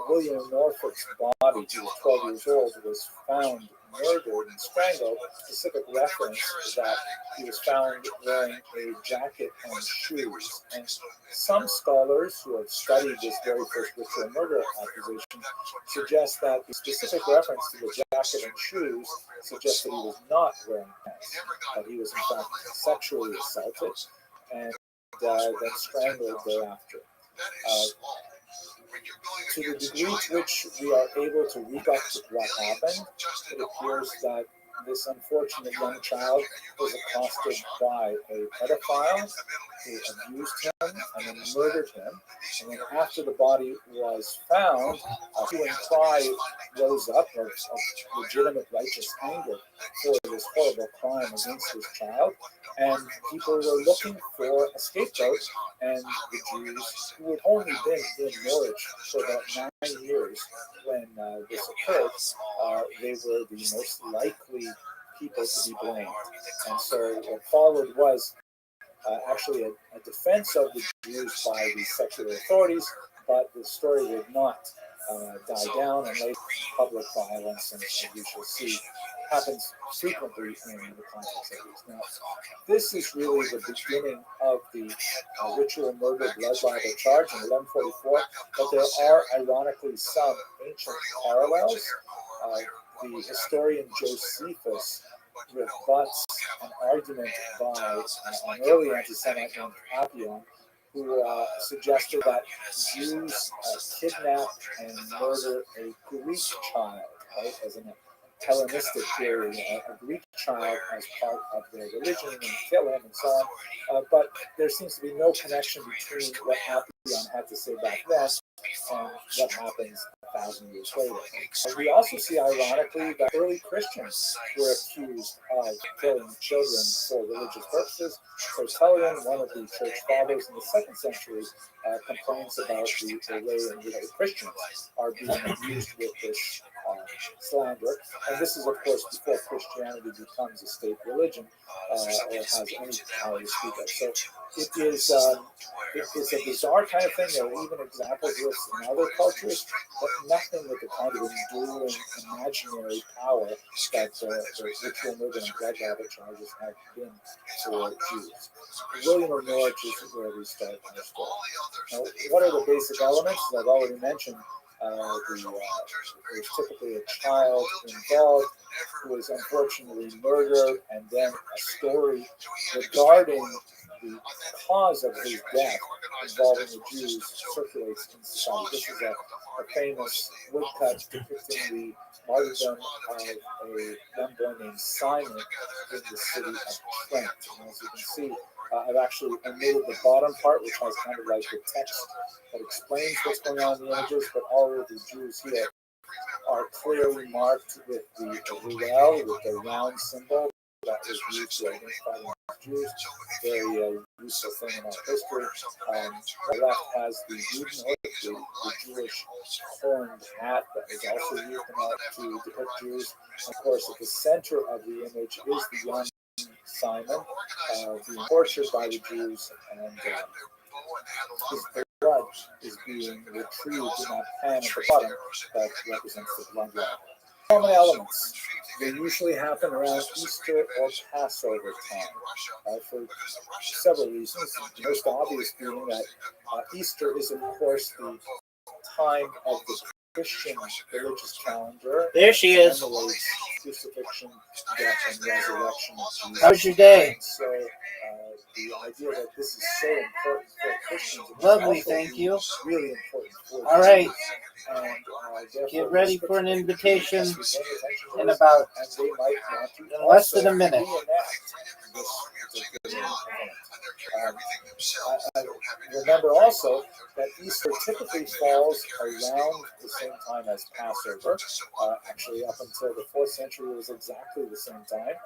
William Norfolk's body, who was 12 years old, was found murdered and strangled, specific reference is that he was found wearing a jacket and shoes. And some scholars who have studied this very first ritual murder accusation suggest that the specific reference to the jacket and shoes suggests that he was not wearing pants, that he was in fact sexually assaulted and then strangled thereafter. To the degree to which we are able to reconstruct what happened, it appears that this unfortunate young child was accosted by a pedophile who abused him and then murdered him. And then after the body was found, a hue and cry rose up of legitimate righteous anger for this horrible crime against this child. And people were looking for a scapegoat, and the Jews, who had only been in Norwich for about 9 years when this occurred, they were the most likely people to be blamed. And so what followed was actually a defense of the Jews by the secular authorities, but the story would not die down, and later public violence, and as we shall see, happens frequently in the context of these. Now, this is really the beginning of the ritual murder blood libel charge in 1144, but there are ironically some ancient parallels. The historian Josephus rebuts an argument by an early anti-Semite named Appian, who suggested that Jews kidnap and murder a Greek child, right, as in a Hellenistic period, a Greek child as part of their religion, and kill him and so on. But there seems to be no connection between what Appian had to say back then and what happens 1,000 years later. We also see, ironically, that early Christians were accused of killing children for religious purposes. Tertullian, one of the church fathers in the 2nd century, complains about the way in which Christians are being abused with this slander. And this is, of course, before Christianity becomes a state religion or has any power to speak of. So it's a bizarre kind of thing. There are even examples of this in other cultures, but nothing with the kind of enduring imaginary power that the ritual murder and blood rabbit charges have been for Jews. William of Norwich is where we start our story. Now, what are the basic elements? As I've already mentioned, there's typically a child involved who is unfortunately murdered, and then a story regarding the cause of his death involving the Jews circulates in society. This is a famous woodcut depicting the martyrdom of a young boy named Simon in the city of Trent. And as you can see, I've actually omitted the bottom part, which has kind of like the text that explains what's going on in the images, but all of the Jews here are clearly marked with the ruel, with the round symbol that was used to identify them as Jews. Very useful thing in our history. The left has the Judenhood, the Jewish horned hat that was also used to depict Jews. Of course, at the center of the image is the young Simon, being tortured by the Jews, and his blood is being retrieved in that pan at the bottom that represents the blood line. Common elements. They usually happen around Easter or Passover time for several reasons. The most obvious being that Easter is, of course, the time of the Christian religious calendar. There she is. Crucifixion, death, and resurrection of Jesus. How was your day? So the idea that this is so important for Christians. Lovely, thank you. Really important for all right. And, get ready for an invitation in about less than a minute. Remember also that Easter typically falls around the same time as Passover. Actually, up until the 4th century, it was exactly the same time.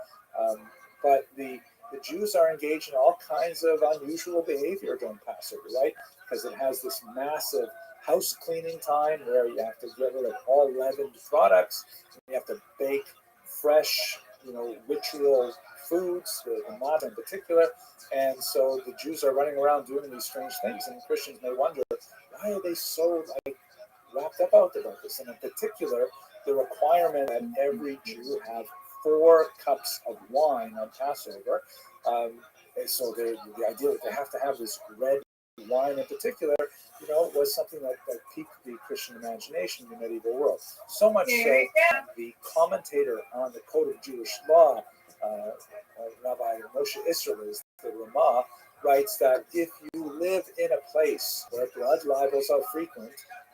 But the Jews are engaged in all kinds of unusual behavior during Passover, right? Because it has this massive house cleaning time where you have to get rid of all leavened products. You have to bake fresh, ritual foods, the matzah in particular. And so the Jews are running around doing these strange things, and Christians may wonder, why are they so wrapped up about this? And in particular, the requirement that every Jew have 4 cups of wine on Passover. And so the idea that they have to have this red wine in particular, was something that piqued the Christian imagination in the medieval world. So much so, the commentator on the Code of Jewish Law, Rabbi Moshe Isserles, the Ramah, writes that if you live in a place where blood libels are frequent,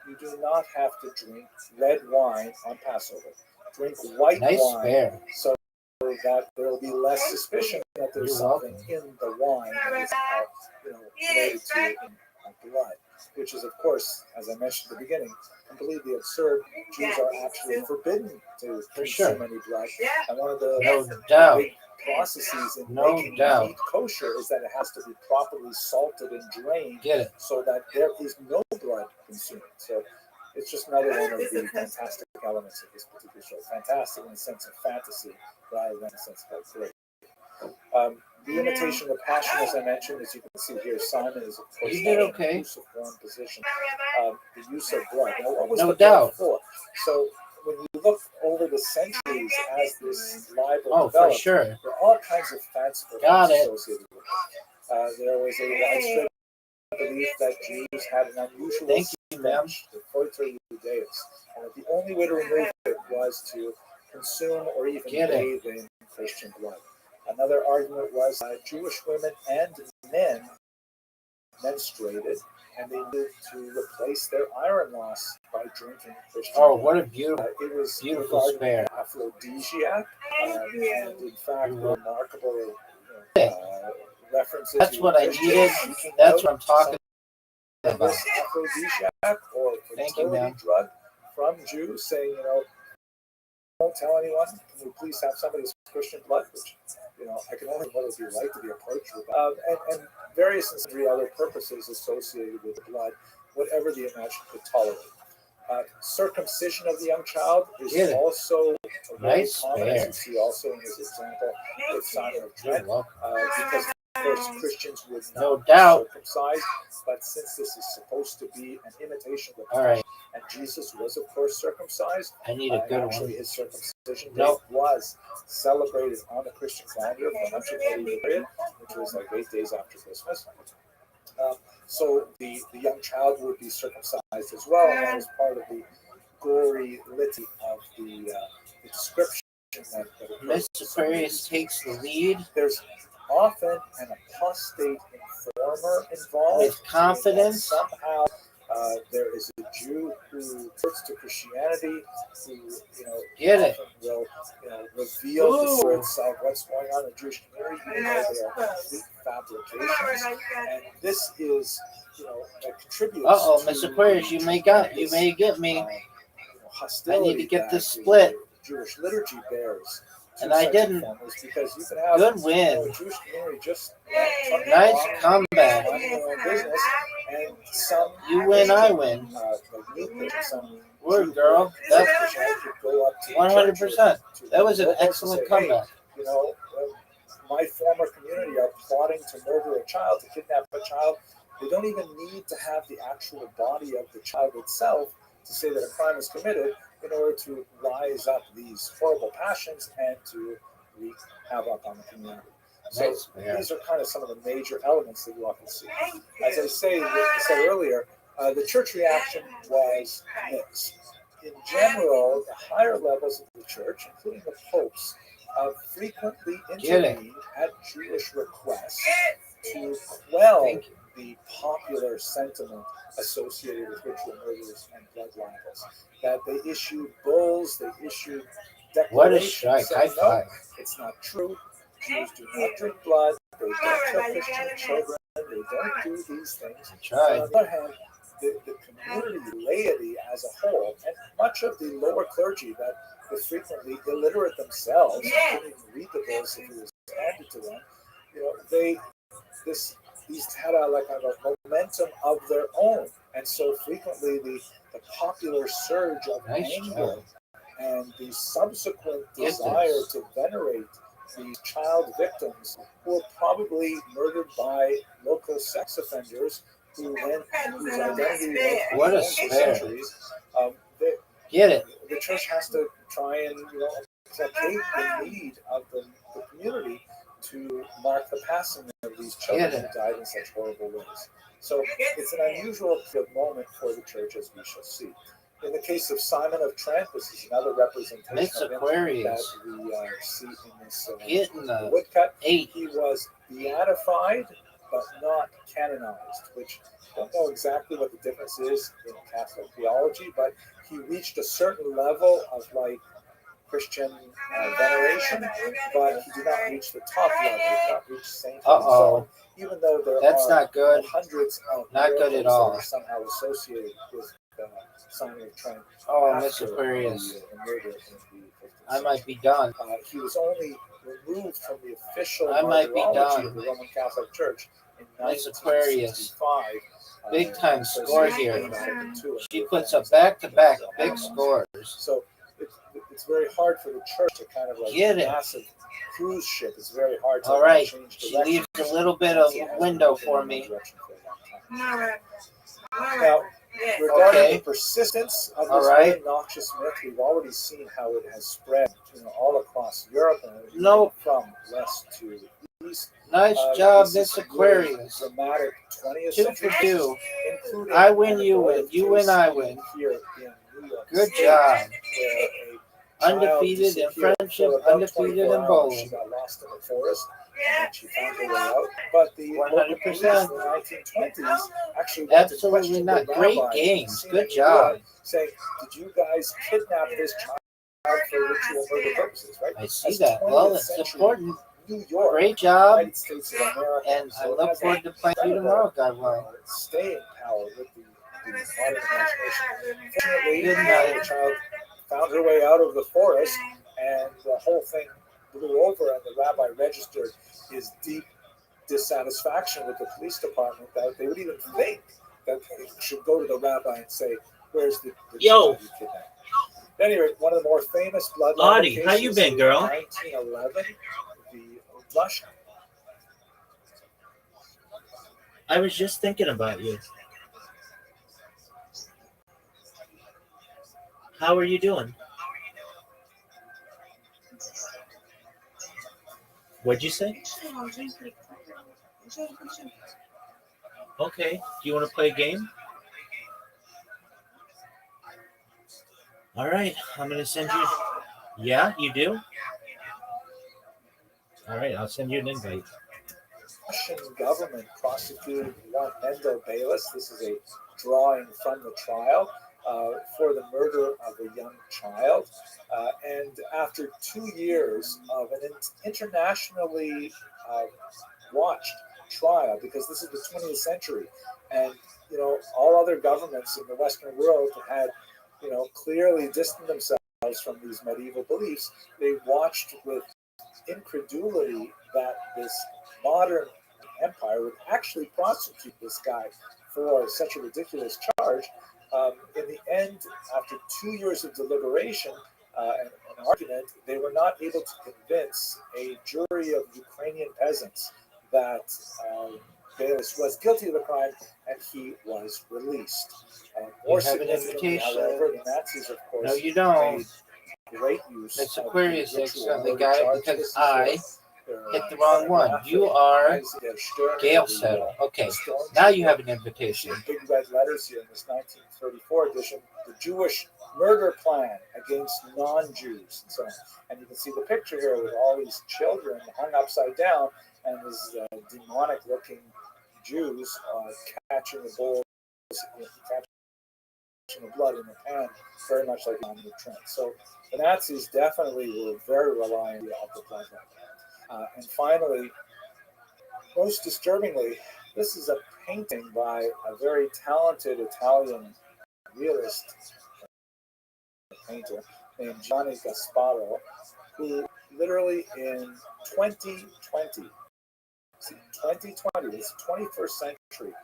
you do not have to drink red wine on Passover. Drink white wine, so that there will be less suspicion that there's something in the wine that is related to it in blood, which is, of course, as I mentioned at the beginning, completely absurd. Jews are actually forbidden to consume any blood, and one of the big processes in making meat kosher is that it has to be properly salted and drained so that there is no blood consumed. So it's just another one of the fantastic elements of this particular show. Fantastic in the sense of fantasy rather than the sense of great. The imitation of passion, as I mentioned, as you can see here, Simon is, of course, in a cruciform position. The use of blood. Now, what was the blood for? So when you look over the centuries as this libel developed, there are all kinds of fanciful things associated with it. There was a widespread belief that Jews had an unusual stench, the Photo Judaeus, and that the only way to remove it was to consume or even bathe in Christian blood. Another argument was Jewish women and men menstruated, and they needed to replace their iron loss by drinking Christian blood. What a beautiful, it was beautiful spare. Aphrodisiac, and in fact, remarkable references. That's what I needed. That's what I'm talking about. This aphrodisiac or fertility drug from Jews saying, don't tell anyone. Can we please have some of this Christian blood? Which, I can only what it would be like to be approached with. And various and sundry other purposes associated with blood, whatever the imagine could tolerate. Circumcision of the young child is Yeah. also very Nice common, as bear. you see also in his example with Simon of Trent, because of course Christians would No not doubt. circumcise, but since this is supposed to be an imitation of the All right. and Jesus was of course circumcised, I need a good actually one. his circumcision Nope. date was celebrated on the Christian calendar for much of the medieval period, which was like 8 days after Christmas. So the young child would be circumcised as well, and that was part of the gory litany of the description that occurs. Mr. Aquarius takes the lead There's often an apostate informer involved with confidence. Somehow there is a Jew who converts to Christianity, who Get it. often will reveal the Ooh. secrets of what's going on in the Jewish community, even though they are complete fabrications. And this is contributes. Uh-oh, to Mr. Aquarius, you may get me. Hostility I need to get that this split. the Jewish liturgy bears. To And I such didn't. informers, because you can have Good win. a Jewish community just Nice comeback. minding their own business, and some You win, I win. like new Christians, some Word, Jew girl. Christians That's could go up to 100%. to That was an locals and excellent say, comeback. Hey, my former community are plotting to murder a child, to kidnap a child. They don't even need to have the actual body of the child itself to say that a crime is committed in order to rise up these horrible passions and to wreak havoc on the community. So Nice, yeah. these are kind of some of the major elements that you often see. As I said earlier, the church reaction was mixed. In general, the higher levels of the church, including the popes, frequently intervened at Jewish requests to quell the popular sentiment associated with ritual murders and blood libels. That they issued bulls, they issued declarations. What a strike. Saying, High five. No, it's not true. Jews do not drink blood. They don't kill Christian children. They don't do these things. I tried. On the other hand, the community, laity as a whole, and much of the lower clergy that was frequently illiterate themselves, couldn't even read the bulls if it was handed to them, these had a momentum of their own, and so frequently the popular surge of anger and the subsequent desire to venerate these child victims who were probably murdered by local sex offenders whose identity What a was known for spare. centuries. Get it. The church has to try and placate the need of the community to mark the passing of these children who died in such horrible ways. So it's an unusual moment for the church, as we shall see. In the case of Simon of Trent, this is another representation of him that we see in this woodcut. He was beatified, but not canonized, which I don't know exactly what the difference is in Catholic theology, but he reached a certain level of Christian veneration, but he did not reach the top level. He did not reach sainthood. So even though there are not good. hundreds of Not good at all. that are somehow associated with Simon of Trent. Oh, Mr. Aquarius. I might be done. He was only removed from the official I might be martyrology done. of the Roman Catholic Church in Miss Aquarius. 1965. Big time score here. She puts up back-to-back big scores. So it's very hard for the church to kind of Get it. massive cruise ship. It's very hard to All right. change She direction. leaves a little bit of window for me. Now, regarding the persistence of this very noxious myth, we've already seen how it has spread all across Europe and from west to east. Nice job, Miss Aquarius. Dramatic 20th 2 century. for 2. Including I win, you win. You win, I win. Here in New York Good State, job. where a child Undefeated in disappeared friendship, for about undefeated 24 in hours. bowling. She got lost in the forest. And she found her way out, but the 100%. in the 1920s actually Absolutely not. Great games. Good job. Saying, did you guys kidnap this child for ritual murder purposes? Right? I see that. Well, it's important. New York, Great job. United States of America, And I look forward to playing you tomorrow, God willing. Stay in power with the modern imagination. Fortunately, Good night. the child found her way out of the forest, and the whole thing blew over, and the rabbi registered his deep dissatisfaction with the police department that they would even think that they should go to the rabbi and say, Where's the Yo. child you kidnapped? At any rate, one of the more famous blood Audie, libel how you cases been, in girl? 1911, the Russian. I was just thinking about you. How are you doing? What'd you say? Okay. Do you want to play a game? All right. I'm going to send you. Yeah, you do? All right. I'll send you an invite. Russian government prosecuted one Endo Bayless. This is a drawing from the trial for the murder of a young child. And after 2 years of an internationally watched trial, because this is the 20th century, and all other governments in the Western world had clearly distanced themselves from these medieval beliefs. They watched with incredulity that this modern empire would actually prosecute this guy for such a ridiculous charge. In the end, after 2 years of deliberation and argument, they were not able to convince a jury of Ukrainian peasants that Bayless was guilty of the crime, and he was released. More You have an significantly, invitation. however, the Nazis, of course, No, you don't. made great use It's of Aquarius the X ritual on the murder guy charge. because This is I hit the wrong one. You are Gail Settle. Okay, now you have an invitation. Big red letters here in this 1934 edition, the Jewish murder plan against non-Jews, and so on. And you can see the picture here with all these children hung upside down, and these demonic-looking Jews catching the bowl, catching the blood in the pan, very much like on the Trent. So the Nazis definitely were very reliant on the blood. And finally, most disturbingly, this is a painting by a very talented Italian realist painter named Gianni Gasparo, who literally in 2020, this 21st century,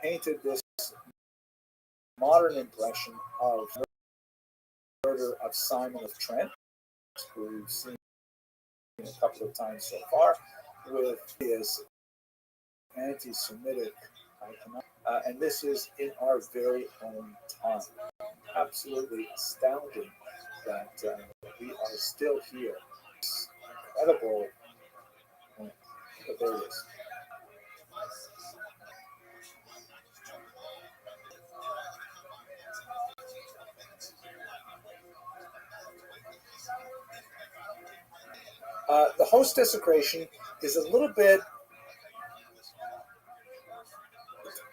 painted this modern impression of murder of Simon of Trent, who we've seen a couple of times so far, with his anti-Semitic icon. And this is in our very own time. Absolutely astounding that we are still here. It's incredible. But there it is. The host desecration is a little bit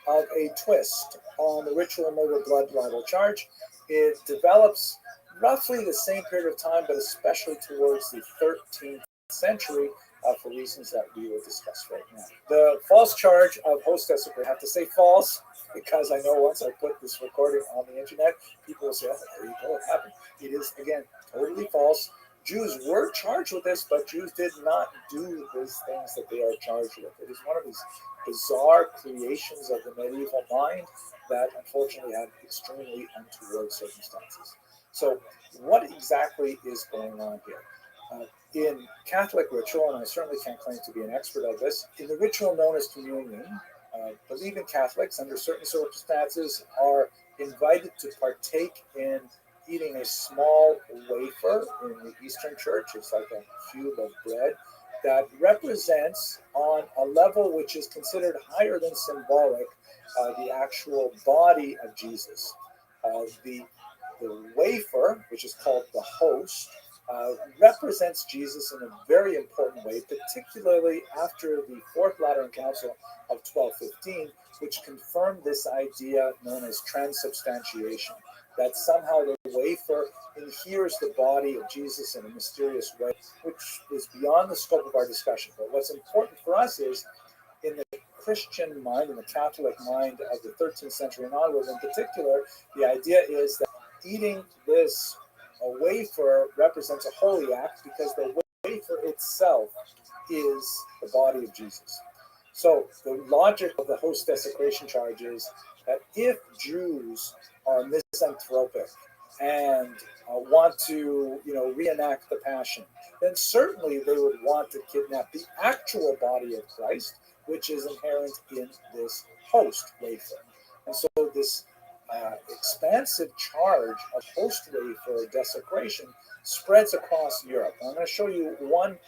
of a twist on the ritual murder blood libel charge. It develops roughly the same period of time, but especially towards the 13th century for reasons that we will discuss right now. The false charge of host desecration, I have to say false because I know once I put this recording on the internet, people will say, oh, there you go, it happened. It is, again, totally false. Jews were charged with this, but Jews did not do these things that they are charged with. It is one of these bizarre creations of the medieval mind that unfortunately had extremely untoward circumstances. So what exactly is going on here? In Catholic ritual, and I certainly can't claim to be an expert of this, in the ritual known as communion, believing Catholics under certain circumstances are invited to partake in eating a small wafer in the Eastern Church. It's like a cube of bread that represents, on a level which is considered higher than symbolic, the actual body of Jesus. The wafer, which is called the host, represents Jesus in a very important way, particularly after the Fourth Lateran Council of 1215, which confirmed this idea known as transubstantiation, that somehow the wafer adheres the body of Jesus in a mysterious way, which is beyond the scope of our discussion. But what's important for us is, in the Christian mind, in the Catholic mind of the 13th century and onward in particular, the idea is that eating this wafer represents a holy act because the wafer itself is the body of Jesus. So the logic of the host desecration charge is that if Jews are misanthropic and want to, reenact the passion, then certainly they would want to kidnap the actual body of Christ, which is inherent in this host wafer. And so this expansive charge of host wafer desecration spreads across Europe. I'm going to show you one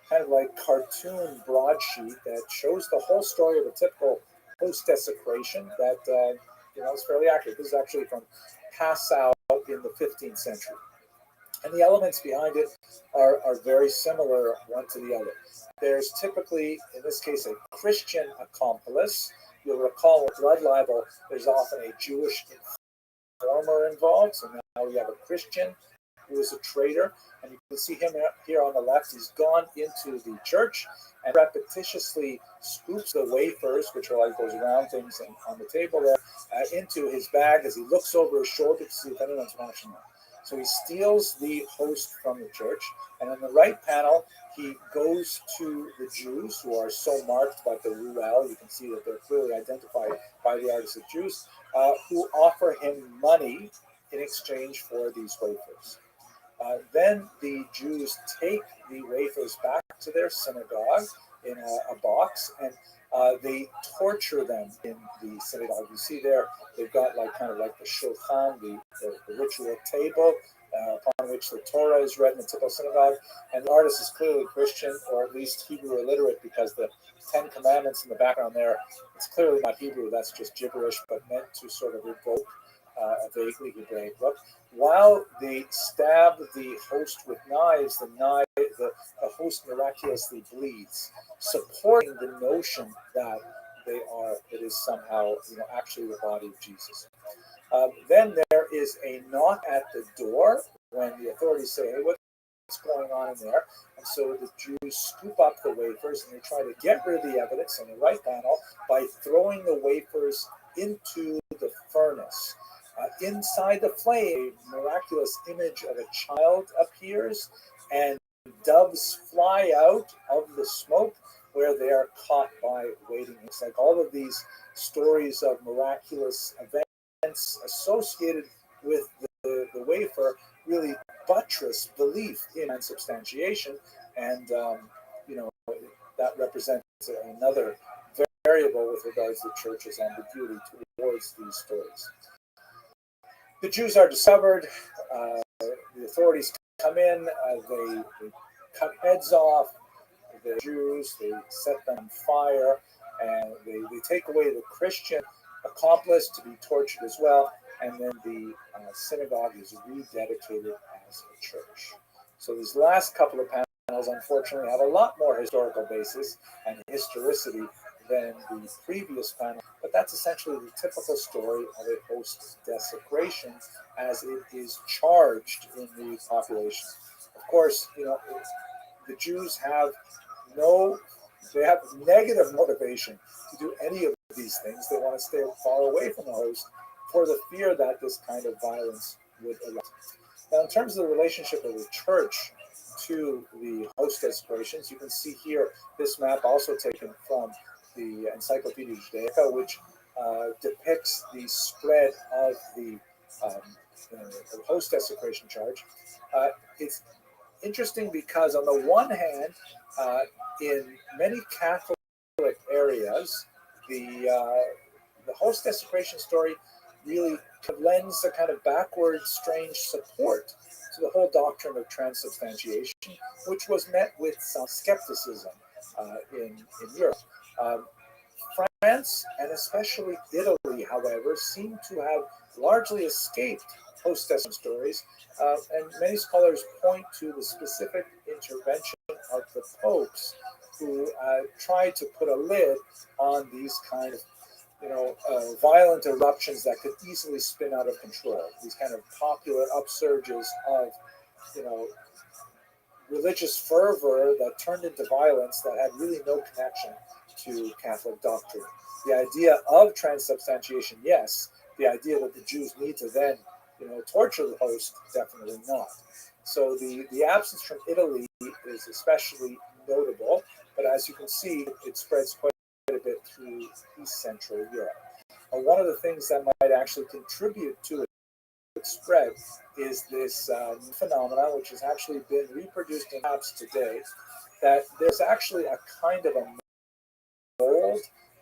kind of like cartoon broadsheet that shows the whole story of a typical host desecration that is fairly accurate. This is actually from Passau in the 15th century. And the elements behind it are very similar one to the other. There's typically, in this case, a Christian accomplice. You'll recall with blood libel, there's often a Jewish informer involved. So now we have a Christian who is a traitor. And you can see him here on the left. He's gone into the church and repetitiously scoops the wafers, which are like those round things on the table there, into his bag as he looks over his shoulder to see if anyone's watching him. So he steals the host from the church, and on the right panel, he goes to the Jews who are so marked by the ruel. You can see that they're clearly identified by the artist as Jews, who offer him money in exchange for these wafers. Then the Jews take the wafers back to their synagogue in a box, and they torture them in the synagogue. You see there, they've got kind of like the shulchan, the ritual table upon which the Torah is read in the typical synagogue. And the artist is clearly Christian, or at least Hebrew illiterate, because the Ten Commandments in the background there, it's clearly not Hebrew, that's just gibberish, but meant to sort of evoke a vaguely Hebraic look. While they stab the host with knives, the host miraculously bleeds, supporting the notion that it is somehow actually the body of Jesus. Then there is a knock at the door when the authorities say, "Hey, what's going on in there?" And so the Jews scoop up the wafers and they try to get rid of the evidence on the right panel by throwing the wafers into the furnace. Inside the flame, a miraculous image of a child appears, and doves fly out of the smoke where they are caught by waiting. It's like all of these stories of miraculous events associated with the wafer really buttress belief in transubstantiation, and that represents another variable with regards to the church's ambiguity towards these stories. The Jews are discovered. The authorities come in. They cut heads off the Jews. They set them on fire, and they take away the Christian accomplice to be tortured as well. And then the synagogue is rededicated as a church. So these last couple of panels, unfortunately, have a lot more historical basis and historicity than the previous panel, but that's essentially the typical story of a host desecration as it is charged in the population. Of course, the Jews have negative motivation to do any of these things. They want to stay far away from the host for the fear that this kind of violence would erupt. Now, in terms of the relationship of the church to the host desecrations, you can see here this map also taken from the Encyclopedia Judaica, which depicts the spread of the host desecration charge. It's interesting because, on the one hand, in many Catholic areas, the host desecration story really lends a kind of backward, strange support to the whole doctrine of transubstantiation, which was met with some skepticism in Europe. France and especially Italy, however, seem to have largely escaped post-desecration stories, and many scholars point to the specific intervention of the popes who tried to put a lid on these kind of violent eruptions that could easily spin out of control. These kind of popular upsurges of religious fervor that turned into violence that had really no connection to Catholic doctrine. The idea of transubstantiation, yes. The idea that the Jews need to then, torture the host, definitely not. So the absence from Italy is especially notable, but as you can see, it spreads quite a bit through East Central Europe. One of the things that might actually contribute to widespread is this phenomenon, which has actually been reproduced in labs today, that there's actually a kind of a mold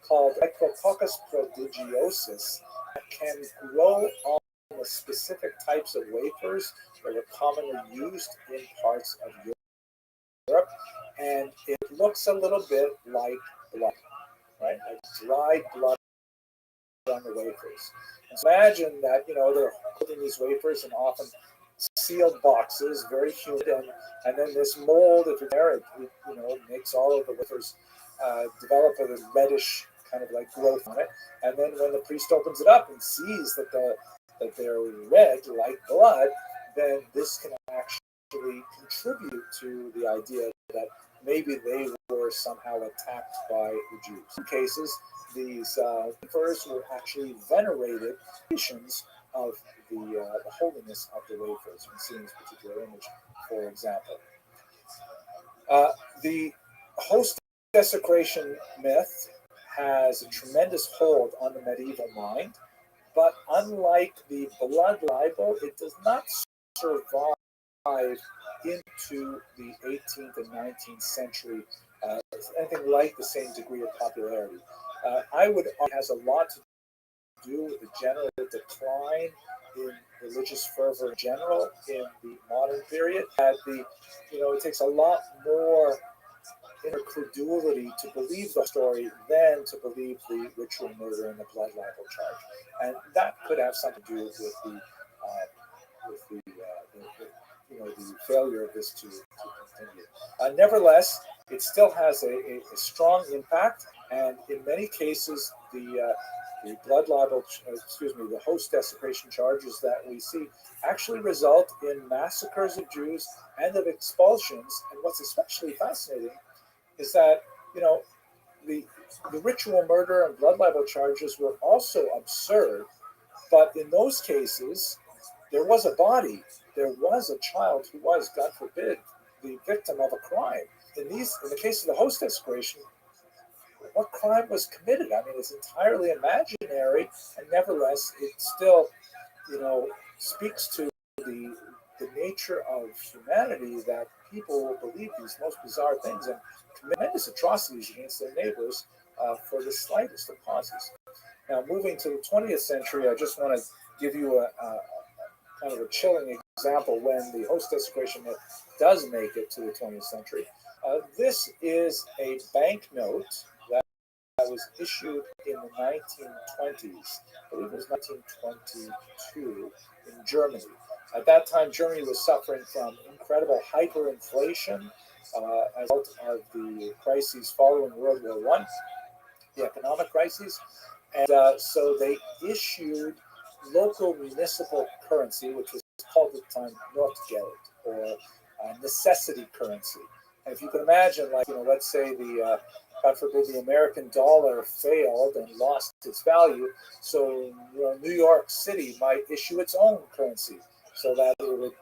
called Micrococcus prodigiosis that can grow on the specific types of wafers that are commonly used in parts of Europe, and it looks a little bit like blood, right? Like dried blood on the wafers. And so imagine that, they're holding these wafers in often sealed boxes, very humid, and then this mold, if it's there, it makes all of the wafers develop a reddish kind of like growth on it. And then when the priest opens it up and sees that they're red like blood, then this can actually contribute to the idea that maybe they were somehow attacked by the Jews. In some cases, these wafers were actually venerated nations of the holiness of the wafers. We see in this particular image, for example. The host desecration myth has a tremendous hold on the medieval mind, but unlike the blood libel, it does not survive into the 18th and 19th century anything like the same degree of popularity. I would argue it has a lot to do with the general decline in religious fervor in general in the modern period. It takes a lot more incredulity to believe the story than to believe the ritual murder and the blood libel charge, and that could have something to do with the failure of this to continue. Nevertheless, it still has a strong impact, and in many cases, the blood libel, the host desecration charges that we see actually result in massacres of Jews and of expulsions. And what's especially fascinating is that, the ritual murder and blood libel charges were also absurd, but in those cases, there was a body, there was a child who was, God forbid, the victim of a crime. In the case of the host desecration, what crime was committed? I mean, it's entirely imaginary, and nevertheless, it still, speaks to the nature of humanity, that people will believe these most bizarre things and commit tremendous atrocities against their neighbors for the slightest of causes. Now, moving to the 20th century, I just want to give you a kind of a chilling example when the host desecration myth does make it to the 20th century. This is a banknote that was issued in the 1920s. I believe it was 1922 in Germany. At that time, Germany was suffering from incredible hyperinflation as a result of the crises following World War I, the economic crises. And so they issued local municipal currency, which was called at the time Notgeld, or necessity currency. And if you can imagine, let's say God forbid, the American dollar failed and lost its value, so New York City might issue its own currency so that it would,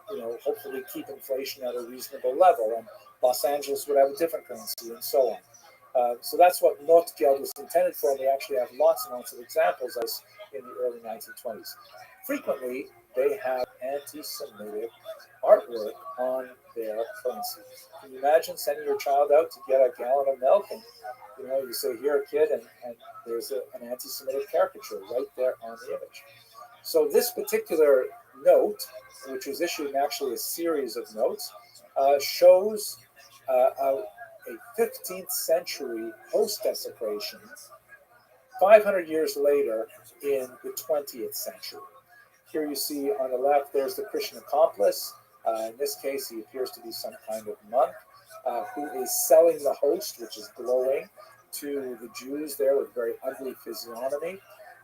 hopefully keep inflation at a reasonable level, and Los Angeles would have a different currency, and so on. So that's what Notgeld was intended for. We actually have lots and lots of examples of this in the early 1920s. Frequently, they have anti-Semitic artwork on their currency. Can you imagine sending your child out to get a gallon of milk, and you say, "Here, kid," and there's an anti-Semitic caricature right there on the image. So this particular note, which was issued in actually a series of notes, shows a 15th century host desecration 500 years later in the 20th century. Here you see on the left, there's the Christian accomplice. In this case, he appears to be some kind of monk who is selling the host, which is glowing, to the Jews there with very ugly physiognomy.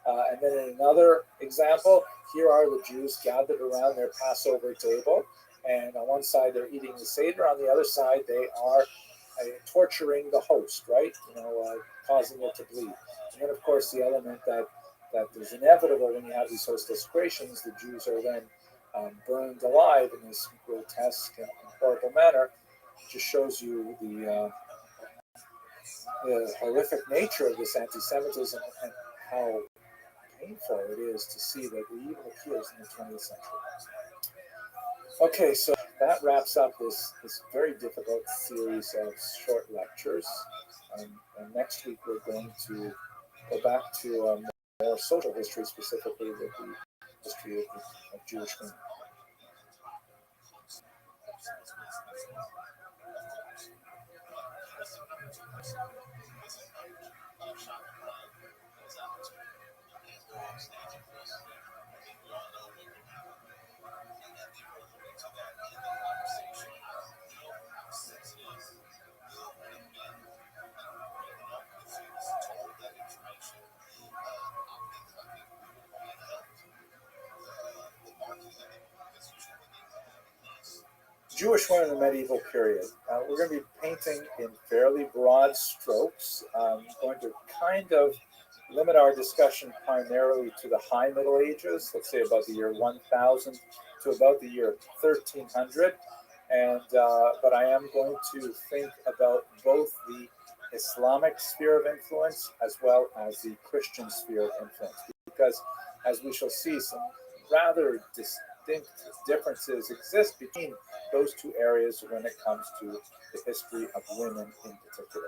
And then in another example, here are the Jews gathered around their Passover table. And on one side, they're eating the Seder. On the other side, they are torturing the host, right? Causing it to bleed. And then, of course, the element that is inevitable when you have these host desecrations, the Jews are then burned alive in this grotesque and horrible manner. It just shows you the horrific nature of this anti-Semitism and how painful it is to see that it even appears in the 20th century. Okay, so that wraps up this very difficult series of short lectures. And next week we're going to go back to more social history, specifically with the history of Jewish women. Jewish women in the medieval period. We're going to be painting in fairly broad strokes. Going to kind of limit our discussion primarily to the High Middle Ages, let's say about the year 1000 to about the year 1300. And but I am going to think about both the Islamic sphere of influence as well as the Christian sphere of influence, because as we shall see, some rather distinct differences exist between those two areas when it comes to the history of women in particular.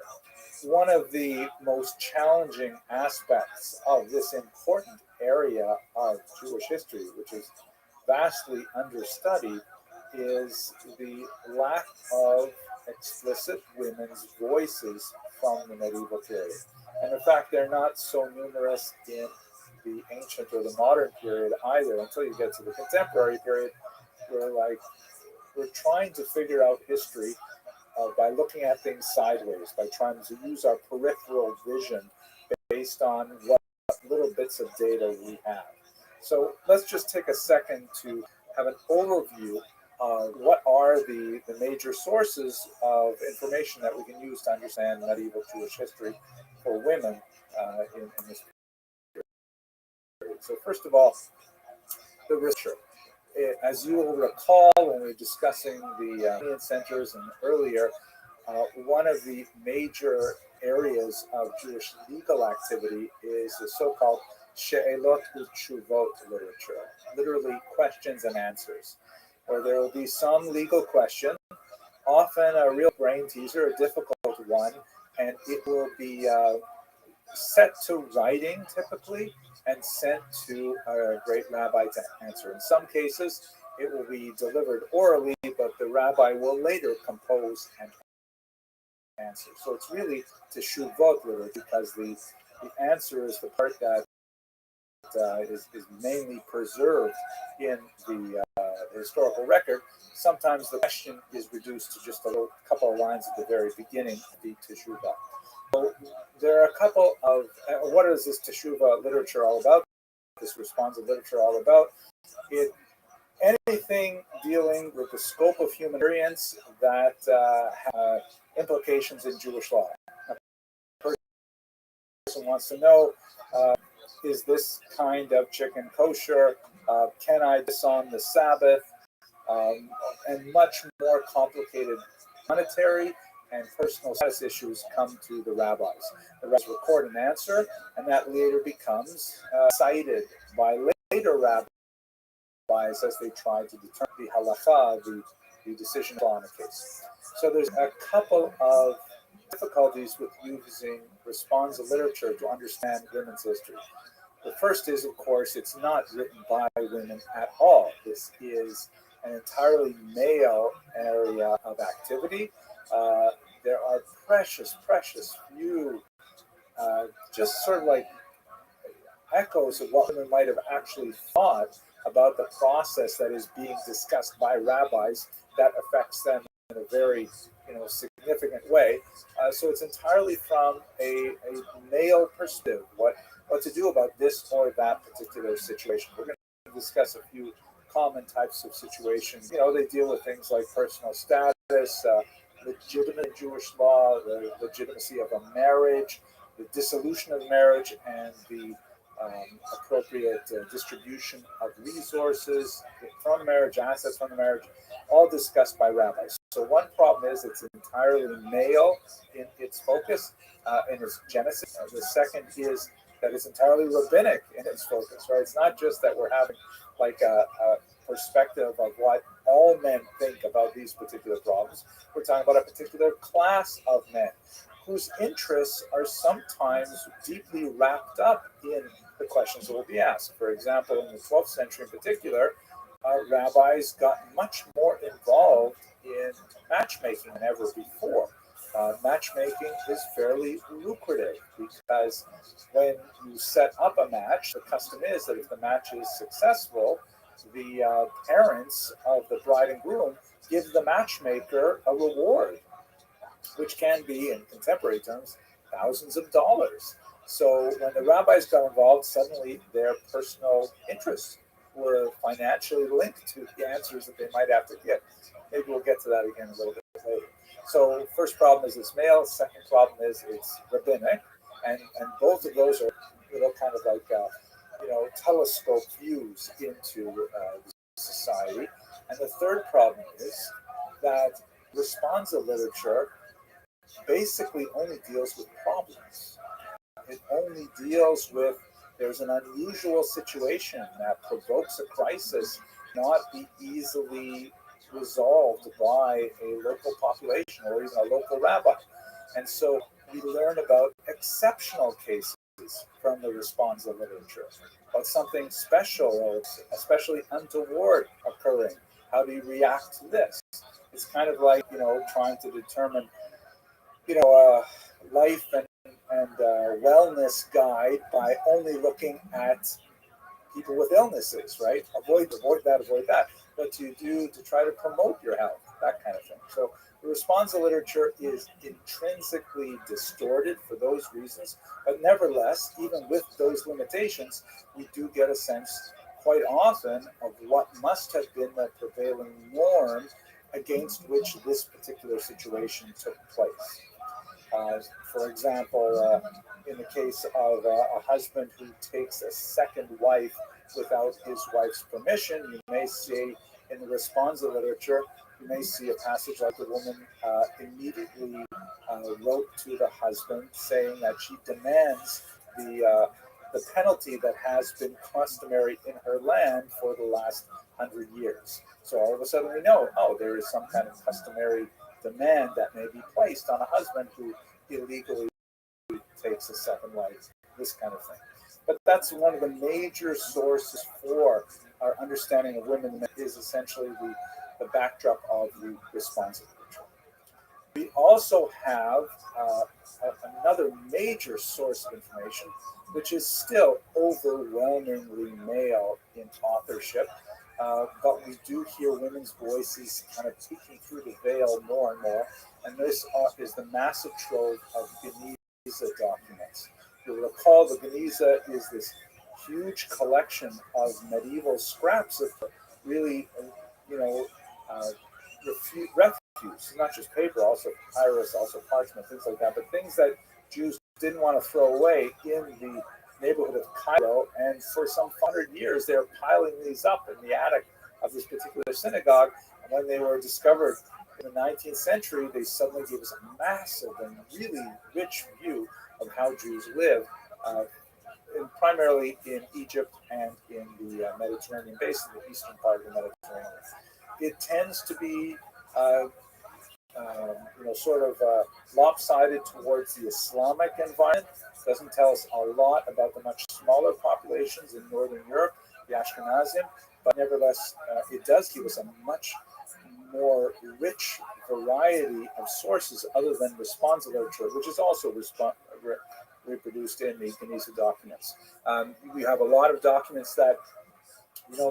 One of the most challenging aspects of this important area of Jewish history, which is vastly understudied, is the lack of explicit women's voices from the medieval period. And in fact, they're not so numerous in the ancient or the modern period either, until you get to the contemporary period, where we're trying to figure out history by looking at things sideways, by trying to use our peripheral vision based on what little bits of data we have. So let's just take a second to have an overview of what are the major sources of information that we can use to understand medieval Jewish history for women in this period. So first of all, the literature. As you will recall when we were discussing the centers and earlier, one of the major areas of Jewish legal activity is the so-called She'elot U'Tshuvot literature, literally questions and answers, where there will be some legal question, often a real brain teaser, a difficult one, and it will be set to writing typically and sent to a great rabbi to answer. In some cases, it will be delivered orally, but the rabbi will later compose and answer. So it's really teshuvot literature, because the answer is the part that is mainly preserved in the historical record. Sometimes the question is reduced to just a couple of lines at the very beginning of the teshuvah. So there are a couple of, what is this teshuvah literature all about? This responsive literature all about? Anything dealing with the scope of human experience that have implications in Jewish law. A person wants to know, is this kind of chicken kosher? Can I do this on the Sabbath? And much more complicated monetary and personal status issues come to the rabbis. The rabbis record an answer, and that later becomes cited by later rabbis as they try to determine the halacha, the decision on a case. So there's a couple of difficulties with using responsive literature to understand women's history. The first is, of course, it's not written by women at all. This is an entirely male area of activity. There are precious few, just sort of like echoes of what women might have actually thought about the process that is being discussed by rabbis that affects them in a very, significant way. So it's entirely from a male perspective, what to do about this or that particular situation. We're going to discuss a few common types of situations. They deal with things like personal status, legitimate Jewish law, the legitimacy of a marriage, the dissolution of marriage, and the appropriate distribution of resources from marriage, assets from the marriage, all discussed by rabbis. So one problem is it's entirely male in its focus, in its genesis. The second is that is entirely rabbinic in its focus, right? It's not just that we're having like a perspective of what all men think about these particular problems. We're talking about a particular class of men whose interests are sometimes deeply wrapped up in the questions that will be asked. For example, in the 12th century in particular, rabbis got much more involved in matchmaking than ever before. Matchmaking is fairly lucrative because when you set up a match, the custom is that if the match is successful, the parents of the bride and groom give the matchmaker a reward, which can be, in contemporary terms, thousands of dollars. So when the rabbis got involved, suddenly their personal interests were financially linked to the answers that they might have to get. Maybe we'll get to that again a little bit later. So first problem is it's male. Second problem is it's rabbinic, and both of those are kind of like telescope views into society. And the third problem is that responsa literature basically only deals with problems. It only deals with there's an unusual situation that provokes a crisis, not be easily resolved by a local population or even a local rabbi. And so we learn about exceptional cases from the responsa literature, about something special or especially untoward occurring. How do you react to this? It's kind of like, trying to determine life and wellness guide by only looking at people with illnesses, right? Avoid that. What do you do to try to promote your health? That kind of thing. So the responsa literature is intrinsically distorted for those reasons, but nevertheless, even with those limitations, we do get a sense quite often of what must have been the prevailing norm against which this particular situation took place. For example, in the case of a husband who takes a second wife without his wife's permission, you may see in the responsa literature, you may see a passage like the woman immediately wrote to the husband saying that she demands the penalty that has been customary in her land for the last 100 years. So all of a sudden we know, there is some kind of customary demand that may be placed on a husband who illegally takes a second wife, this kind of thing. But that's one of the major sources for our understanding of women is essentially the backdrop of the responsa literature. We also have another major source of information, which is still overwhelmingly male in authorship. But we do hear women's voices kind of peeking through the veil more and more. And this is the massive trove of Geniza documents. You'll recall the Geniza is this huge collection of medieval scraps of really, refuse, not just paper, also papyrus, also parchment, things like that, but things that Jews didn't want to throw away in the neighborhood of Cairo, and for some 100 years they're piling these up in the attic of this particular synagogue. And when they were discovered in the 19th century, they suddenly gave us a massive and really rich view of how Jews live, primarily in Egypt and in the Mediterranean basin, the eastern part of the Mediterranean. It tends to be sort of lopsided towards the Islamic environment. Doesn't tell us a lot about the much smaller populations in Northern Europe, the Ashkenazim, but nevertheless, it does give us a much more rich variety of sources other than responsa literature, which is also reproduced in the Geniza documents. We have a lot of documents that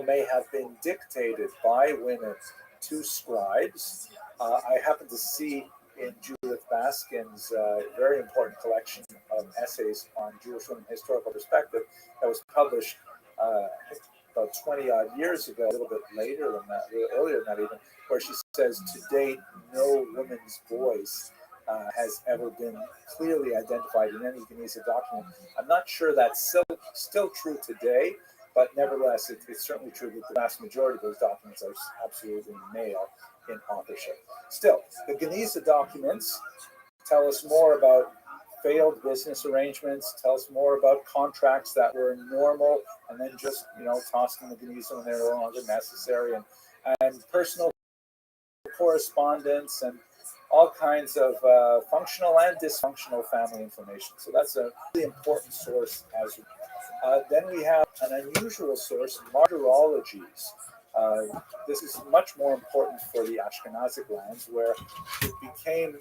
may have been dictated by women to scribes. I happen to see in Judith Baskin's very important collection of essays on Jewish women historical perspective that was published about 20 odd years ago, a little bit later than that, earlier than that even, where she says to date no woman's voice has ever been clearly identified in any Geniza document. I'm not sure that's still true today, but nevertheless, it's certainly true that the vast majority of those documents are absolutely male in authorship. Still, the Geniza documents tell us more about failed business arrangements, tells more about contracts that were normal and then just, tossed in the Geniza when they were no longer necessary, and personal correspondence and all kinds of functional and dysfunctional family information. So that's a really important source as well. Then we have an unusual source, martyrologies. This is much more important for the Ashkenazic lands, where it became,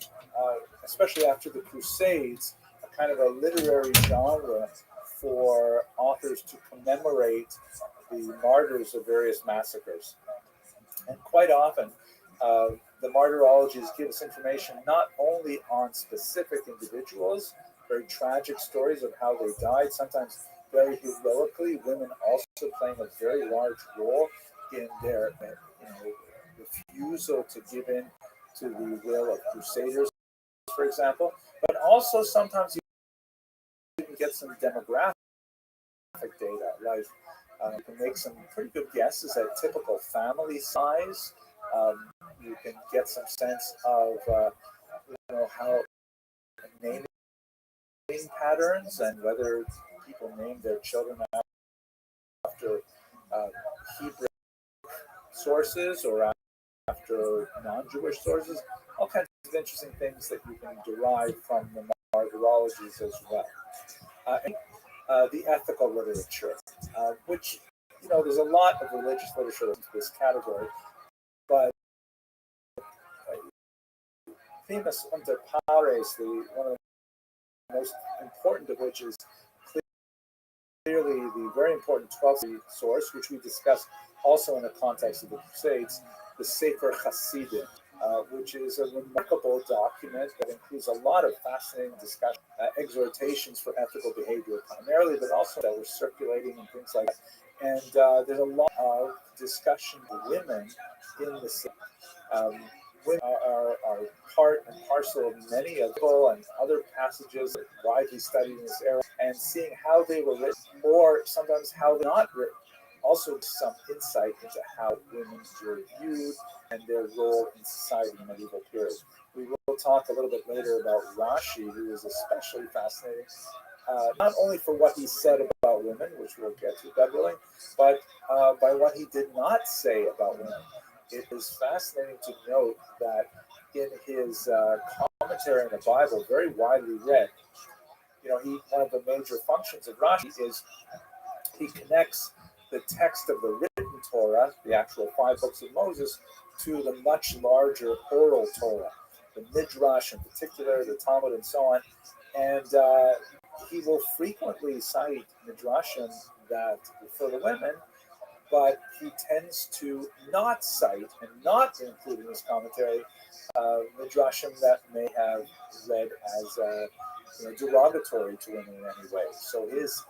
especially after the Crusades, a kind of a literary genre for authors to commemorate the martyrs of various massacres. And quite often, the martyrologies give us information not only on specific individuals, very tragic stories of how they died, sometimes very heroically, women also playing a very large role in their refusal to give in to the will of crusaders, for example. But also sometimes you can get some demographic data, like you can make some pretty good guesses at typical family size. You can get some sense of how naming patterns and whether people name their children after Hebrew sources or after non-Jewish sources. All kinds of interesting things that you can derive from the martyrologies as well. The ethical literature, which, there's a lot of religious literature in this category, but famous Unter Pares, one of the most important of which is clearly the very important 12th century source, which we discussed also in the context of the Crusades, the Sefer Hasidim, which is a remarkable document that includes a lot of fascinating discussion, exhortations for ethical behavior primarily, but also that were circulating and things like that. And there's a lot of discussion of women in the women are part and parcel of many of the and other passages widely studied in this era, and seeing how they were written, or sometimes how they're not written, also some insight into how women were viewed and their role in society in the medieval period. We will talk a little bit later about Rashi, who is especially fascinating, not only for what he said about women, which we'll get to, God willing, but by what he did not say about women. It is fascinating to note that in his commentary on the Bible, very widely read, one of the major functions of Rashi is he connects the text of the written Torah, the actual 5 books of Moses, to the much larger oral Torah, the Midrash in particular, the Talmud, and so on. And he will frequently cite Midrashim that refer to women, but he tends to not cite and not include in his commentary Midrashim that may have read as derogatory to women in any way. So his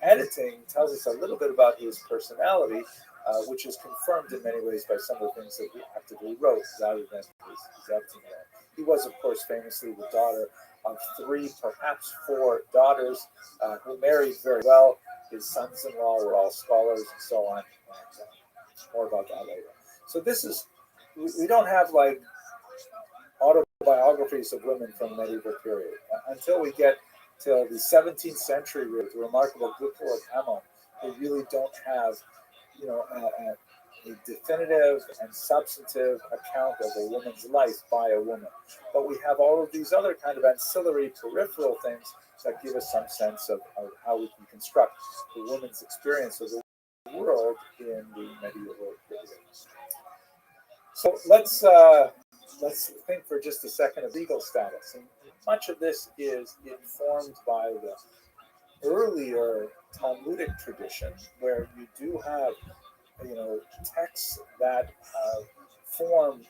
editing tells us a little bit about his personality, which is confirmed in many ways by some of the things that he actively wrote rather than his editing. He was, of course, famously the daughter of 3, perhaps 4 daughters who married very well. His sons-in-law were all scholars and so on. And, more about that later. So we don't have like autobiographies of women from the medieval period until we get to the 17th century with the remarkable Gukul of Ammon. We really don't have, a definitive and substantive account of a woman's life by a woman. But we have all of these other kind of ancillary peripheral things that give us some sense of how we can construct the woman's experience of the world in the medieval period. So let's think for just a second of legal status. And much of this is informed by the earlier Talmudic tradition, where you do have texts that form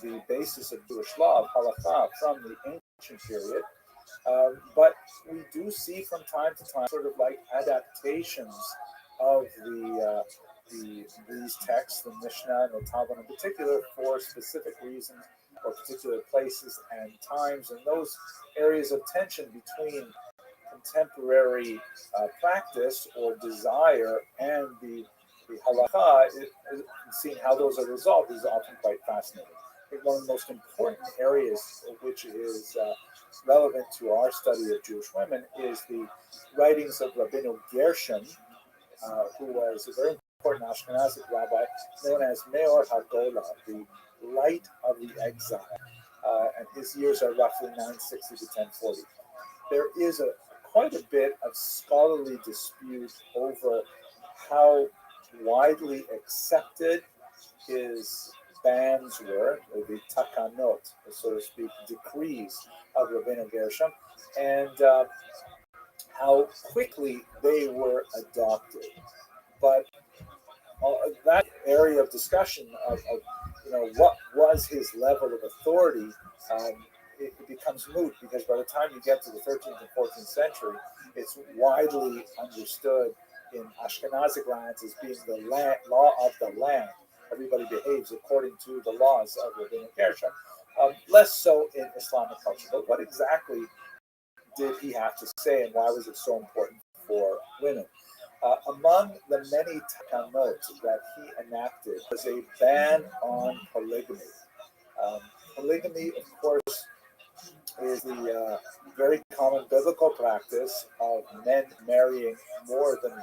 the basis of Jewish law, of halakha, from the ancient period. But we do see from time to time sort of like adaptations of these texts, the Mishnah and the Talmud in particular, for specific reasons or particular places and times, and those areas of tension between contemporary practice or desire and the halakha, seeing how those are resolved is often quite fascinating. think one of the most important areas which is relevant to our study of Jewish women is the writings of Rabbeinu Gershon, who was a very important Ashkenazic rabbi known as Meor HaGola, the light of the exile. And his years are roughly 960 to 1040. There is quite a bit of scholarly dispute over how widely accepted his bans were, or the takanot, so to speak, decrees of Rabbeinu Gershom, and how quickly they were adopted. But that area of discussion of what was his level of authority, it becomes moot, because by the time you get to the 13th and 14th century, it's widely understood in Ashkenazic lands as being the law of the land. Everybody behaves according to the laws of Rabbeinu Gershom. Less so in Islamic culture. But what exactly did he have to say, and why was it so important for women? Among the many takanot that he enacted was a ban on polygamy. Polygamy, of course, is the very common biblical practice of men marrying more than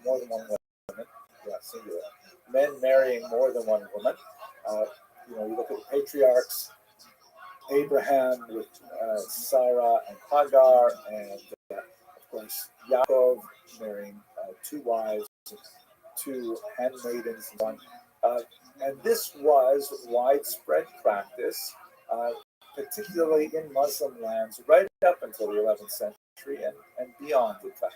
one woman, singular. Men marrying more than one woman. You look at the patriarchs, Abraham with Sarah and Hagar, and of course Yaakov marrying two wives, two handmaidens, and one. And this was widespread practice, particularly in Muslim lands, right up until the 11th century and beyond, in fact.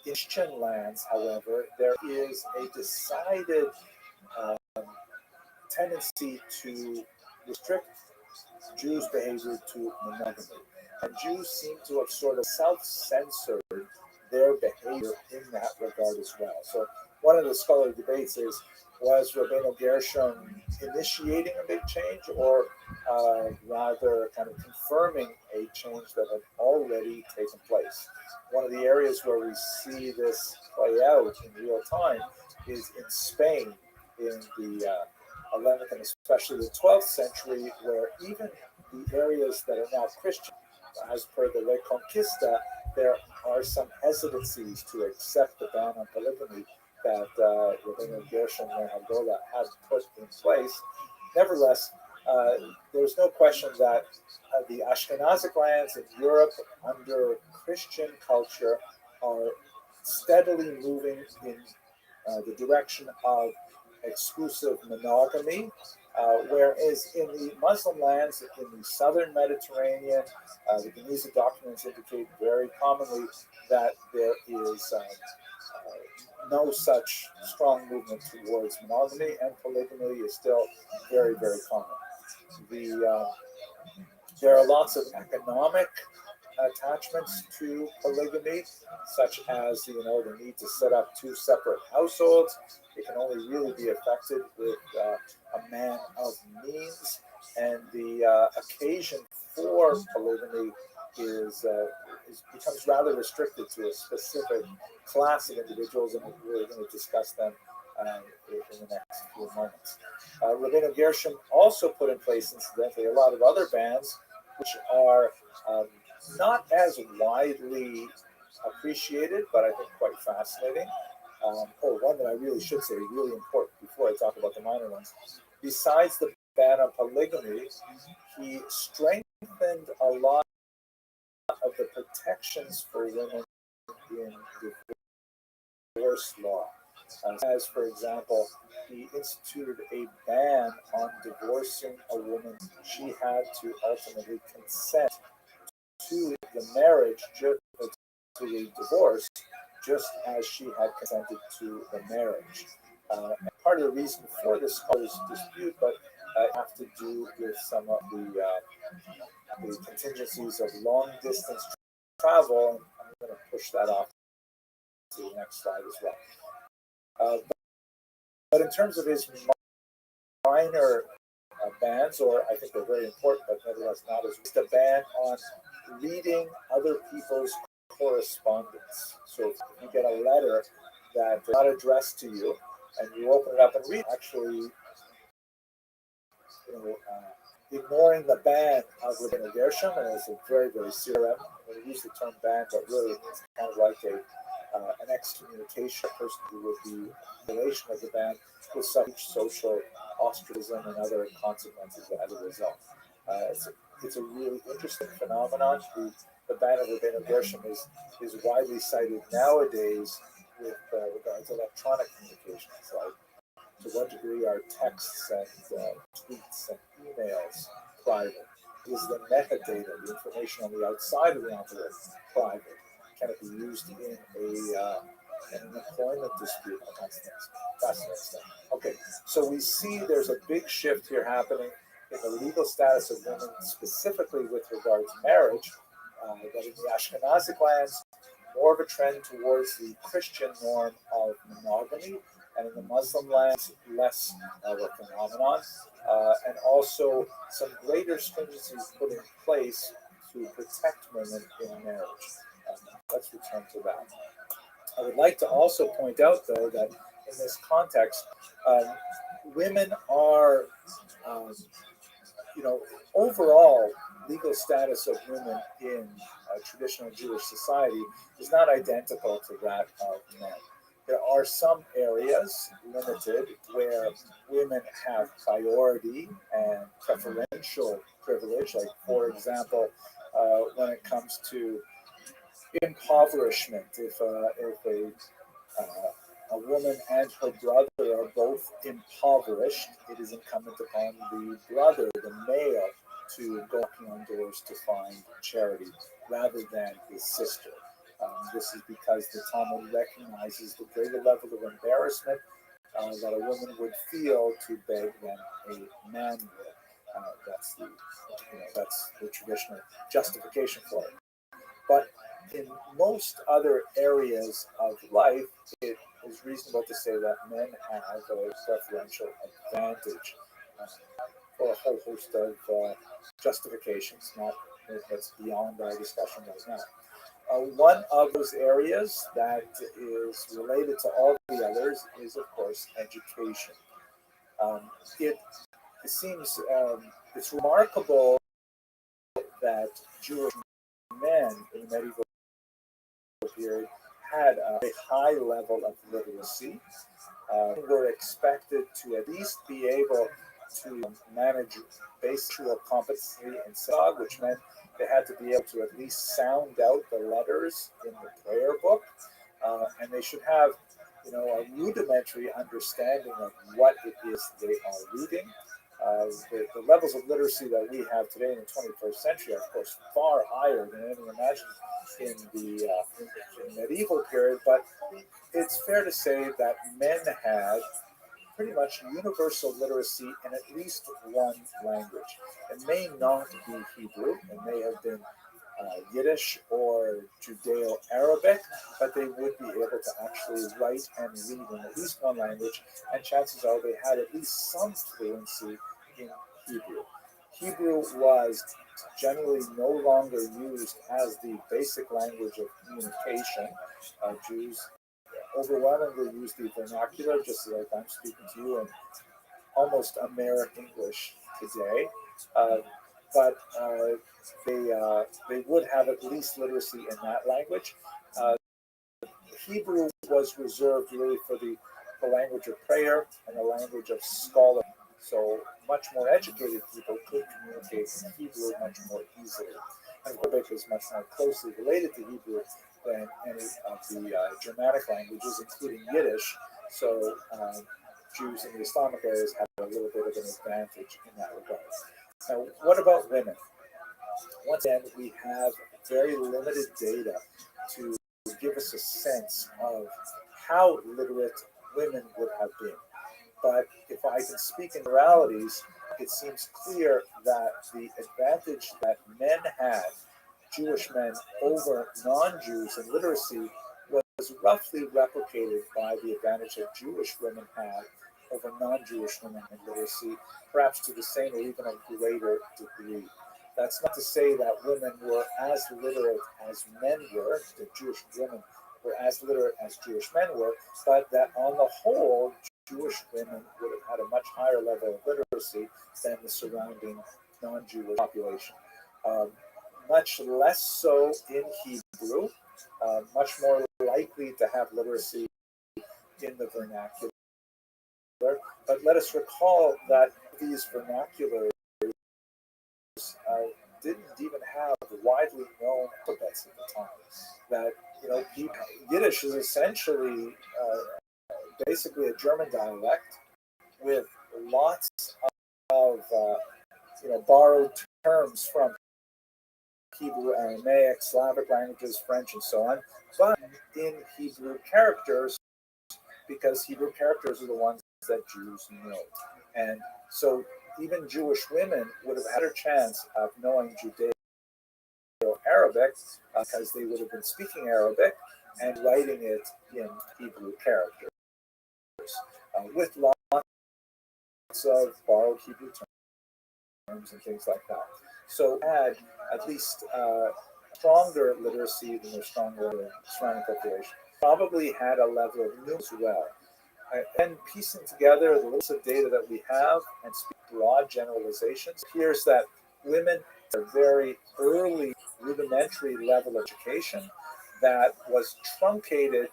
In Christian lands, however, there is a decided tendency to restrict Jews' behavior to monogamy. And Jews seem to have sort of self-censored their behavior in that regard as well. So one of the scholarly debates is, was Rabbeinu Gershom initiating a big change, or rather kind of confirming a change that had already taken place? One of the areas where we see this play out in real time is in Spain in the 11th and especially the 12th century, where even the areas that are now Christian, as per the Reconquista, there are some hesitancies to accept the ban on polygamy that Rabbeinu Gershom and Hagola had put in place. Nevertheless, there's no question that the Ashkenazic lands in Europe under Christian culture are steadily moving in the direction of exclusive monogamy, whereas in the Muslim lands in the southern Mediterranean, the Geniza documents indicate very commonly that there is no such strong movement towards monogamy, and polygamy is still very, very common. There are lots of economic attachments to polygamy, such as the need to set up two separate households. It can only really be effected with a man of means, and the occasion for polygamy becomes rather restricted to a specific class of individuals, and we're going to discuss them in the next few moments. Rabbeinu Gershom also put in place, incidentally, a lot of other bans, which are not as widely appreciated, but I think quite fascinating. One that I really should say, really important before I talk about the minor ones. Besides the ban on polygamy, he strengthened a lot of the protections for women in divorce law. As, for example, he instituted a ban on divorcing a woman. She had to ultimately consent to the marriage, to the divorce, just as she had consented to the marriage. And part of the reason for this scholars dispute, but have to do with some of the contingencies of long distance travel. And I'm going to push that off to the next slide as well. But in terms of his minor bans, or I think they're very important, but nevertheless not as just a ban on reading other people's correspondence. So if you get a letter that is not addressed to you, and you open it up and read, actually ignoring the ban of Rabbeinu Gershom, and it's a very, very serious. When we use the term ban, but really it's kind of like an excommunication, a person who would be in violation of the ban with some social ostracism and other consequences as a result. It's a really interesting phenomenon. The ban of Rabbeinu Gershom is widely cited nowadays with regard to electronic communications, like to what degree are texts and tweets and emails private? Is the metadata, the information on the outside of the envelope, private? Can it be used in an employment dispute? Fascinating stuff. Okay, so we see there's a big shift here happening in the legal status of women, specifically with regard to marriage, that in the Ashkenazic lands, more of a trend towards the Christian norm of monogamy, and in the Muslim lands, less of a phenomenon, and also some greater stringencies put in place to protect women in marriage. Let's return to that. I would like to also point out, though, that in this context, women are, overall legal status of women in traditional Jewish society is not identical to that of men. There are some areas, limited, where women have priority and preferential privilege, like, for example, when it comes to impoverishment. If a woman and her brother are both impoverished, it is incumbent upon the brother, the male, to go knocking on doors to find charity rather than his sister. This is because the Talmud recognizes the greater level of embarrassment that a woman would feel to beg than a man would. That's the traditional justification for it. But in most other areas of life, it is reasonable to say that men have a preferential advantage for a whole host of justifications. That's beyond our discussion right now. One of those areas that is related to all the others is, of course, education. It seems it's remarkable that Jewish men in the medieval period had a high level of literacy. Were expected to at least be able to manage basic competency in synagogue, which meant they had to be able to at least sound out the letters in the prayer book, and they should have, a rudimentary understanding of what it is they are reading. The levels of literacy that we have today in the 21st century are, of course, far higher than anything imagined in the medieval period, but it's fair to say that men had pretty much universal literacy in at least one language. It may not be Hebrew, it may have been Yiddish or Judeo-Arabic, but they would be able to actually write and read in at least one language, and chances are they had at least some fluency in Hebrew. Hebrew was generally no longer used as the basic language of communication. Jews overwhelmingly use the vernacular, just like I'm speaking to you in almost American English today. But they would have at least literacy in that language. Hebrew was reserved really for the language of prayer and the language of scholarship. So much more educated people could communicate in Hebrew much more easily. And Arabic is much more closely related to Hebrew than any of the Germanic languages, including Yiddish. So Jews in the Islamic areas have a little bit of an advantage in that regard. Now, what about women? Once again, we have very limited data to give us a sense of how literate women would have been. But if I can speak in realities, it seems clear that the advantage that men had, Jewish men, over non-Jews in literacy was roughly replicated by the advantage that Jewish women had over non-Jewish women in literacy, perhaps to the same or even a greater degree. That's not to say that women were as literate as men were, that Jewish women were as literate as Jewish men were, but that on the whole, Jewish women would have had a much higher level of literacy than the surrounding non-Jewish population. Much less so in Hebrew, much more likely to have literacy in the vernacular. But let us recall that these vernaculars didn't even have widely known alphabets at the time. That Yiddish is essentially basically a German dialect with lots of borrowed terms from Hebrew, Aramaic, Slavic languages, French, and so on, but in Hebrew characters, because Hebrew characters are the ones that Jews know. And so even Jewish women would have had a chance of knowing Judeo-Arabic because they would have been speaking Arabic and writing it in Hebrew characters with lots of borrowed Hebrew terms and things like that. So had at least stronger literacy than their stronger surrounding population. Probably had a level of news as well. And piecing together the list of data that we have and speak broad generalizations, appears that women are very early rudimentary level of education that was truncated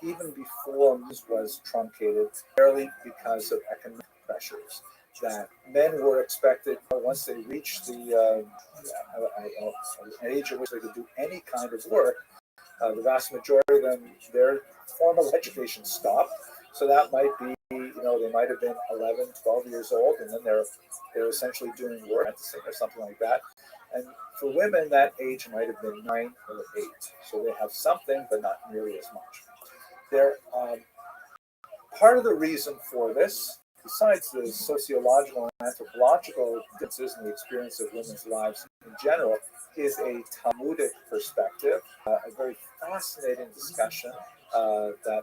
even before news was truncated, barely because of economic pressures. That men were expected, once they reached the age at which they could do any kind of work, the vast majority of them, their formal education stopped. So that might be, they might have been 11, 12 years old, and then they're essentially doing work or something like that. And for women, that age might have been 9 or 8. So they have something, but not nearly as much. They're, part of the reason for this, besides the sociological and anthropological differences in the experience of women's lives in general, is a Talmudic perspective, a very fascinating discussion that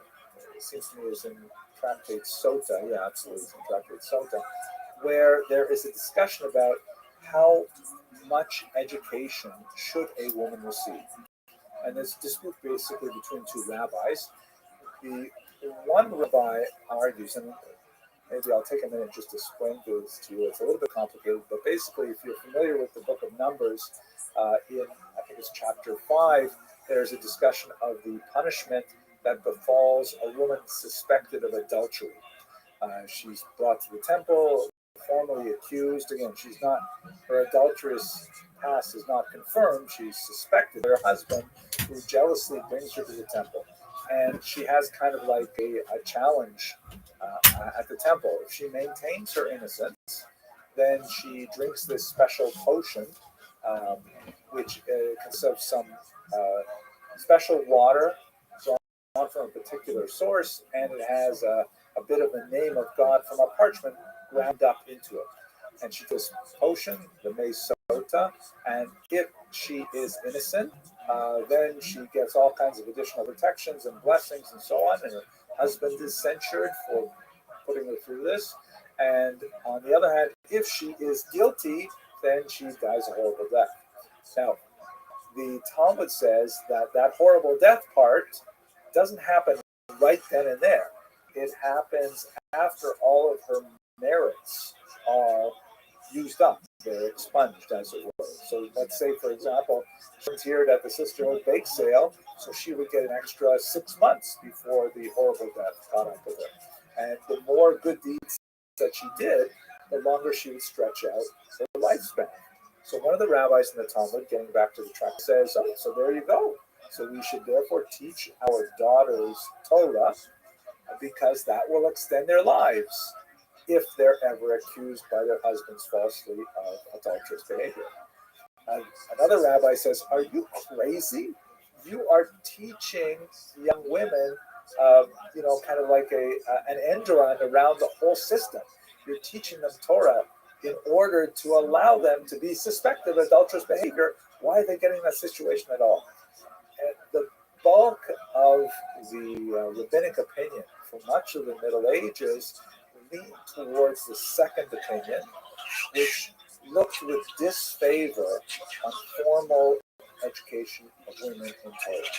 it seems to me is in Tractate Sota. Yeah, absolutely, it's in Tractate Sota, where there is a discussion about how much education should a woman receive. And this dispute basically between two rabbis. The one rabbi argues, and maybe I'll take a minute just to explain this to you. It's a little bit complicated, but basically, if you're familiar with the book of Numbers, in I think it's chapter 5, there's a discussion of the punishment that befalls a woman suspected of adultery. She's brought to the temple, formally accused. Again, her adulterous past is not confirmed. She's suspected. Her husband, who jealously brings her to the temple. And she has kind of like a challenge at the temple. If she maintains her innocence, then she drinks this special potion, which consists of some special water drawn from a particular source, and it has a bit of the name of God from a parchment ground up into it. And she does potion, the Mei Sota, and if she is innocent, then she gets all kinds of additional protections and blessings and so on, and her husband is censured for putting her through this. And on the other hand, if she is guilty, then she dies a horrible death. Now, the Talmud says that horrible death part doesn't happen right then and there. It happens after all of her merits are used up. They're expunged, as it were. So let's say, for example, she volunteered at the Sisterhood bake sale, so she would get an extra 6 months before the horrible death caught up with her. And the more good deeds that she did, the longer she would stretch out her lifespan. So one of the rabbis in the Talmud, getting back to the track, says, so there you go. So we should therefore teach our daughters Torah because that will extend their lives if they're ever accused by their husbands falsely of adulterous behavior. Another rabbi says, are you crazy? You are teaching young women, kind of like an end around the whole system. You're teaching them Torah in order to allow them to be suspected of adulterous behavior. Why are they getting in that situation at all? And the bulk of the rabbinic opinion for much of the Middle Ages lean towards the second opinion, which looked with disfavor on formal education of women in Torah.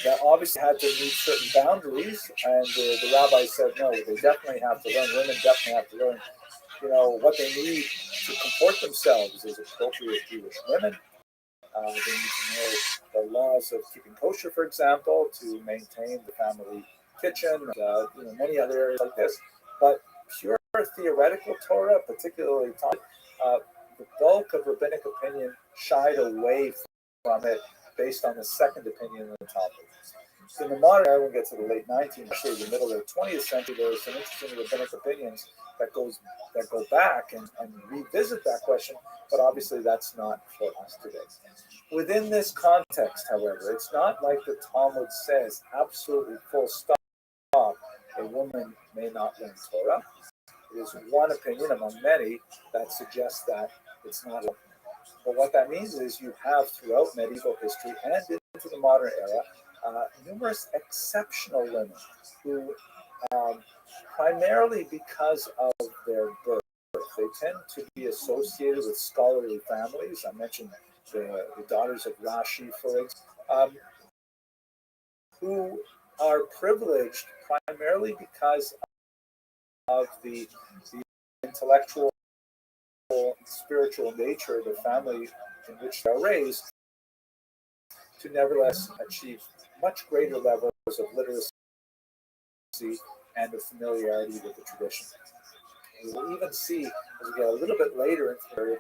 that obviously had to meet certain boundaries, and the rabbi said no, they definitely have to learn. Women definitely have to learn, what they need to comport themselves as appropriate Jewish women. They need to know the laws of keeping kosher, for example, to maintain the family kitchen, many other areas like this. But pure theoretical Torah, particularly the bulk of rabbinic opinion shied away from it based on the second opinion of the Talmud. In the modern era, when we get to the late 19th, actually the middle of the 20th century, there are some interesting rabbinic opinions that go back and revisit that question, but obviously that's not for us today. Within this context, however, it's not like the Talmud says absolutely full stop, a woman may not learn Torah. It is one opinion among many that suggests that it's not. But what that means is you have throughout medieval history and into the modern era numerous exceptional women who, primarily because of their birth, they tend to be associated with scholarly families. I mentioned the daughters of Rashi, for example, who are privileged primarily because of the intellectual, spiritual nature of the family in which they're raised, to nevertheless achieve much greater levels of literacy and of familiarity with the tradition. We will even see, as we get a little bit later into the period,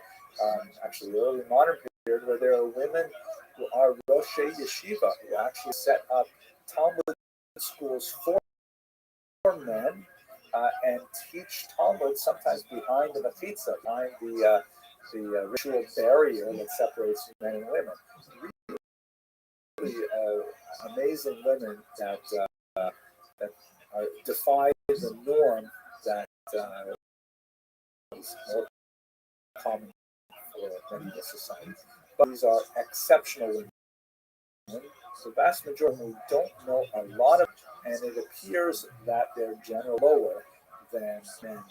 actually the early modern period, where there are women who are Roshei Yeshiva, who actually set up Talmud schools for men and teach Talmud sometimes behind the mechitza, behind the ritual barrier that separates men and women. Really amazing women that defy the norm that is more common for medieval society. But these are exceptional women. The vast majority we don't know a lot of, and it appears that they're generally lower than men are.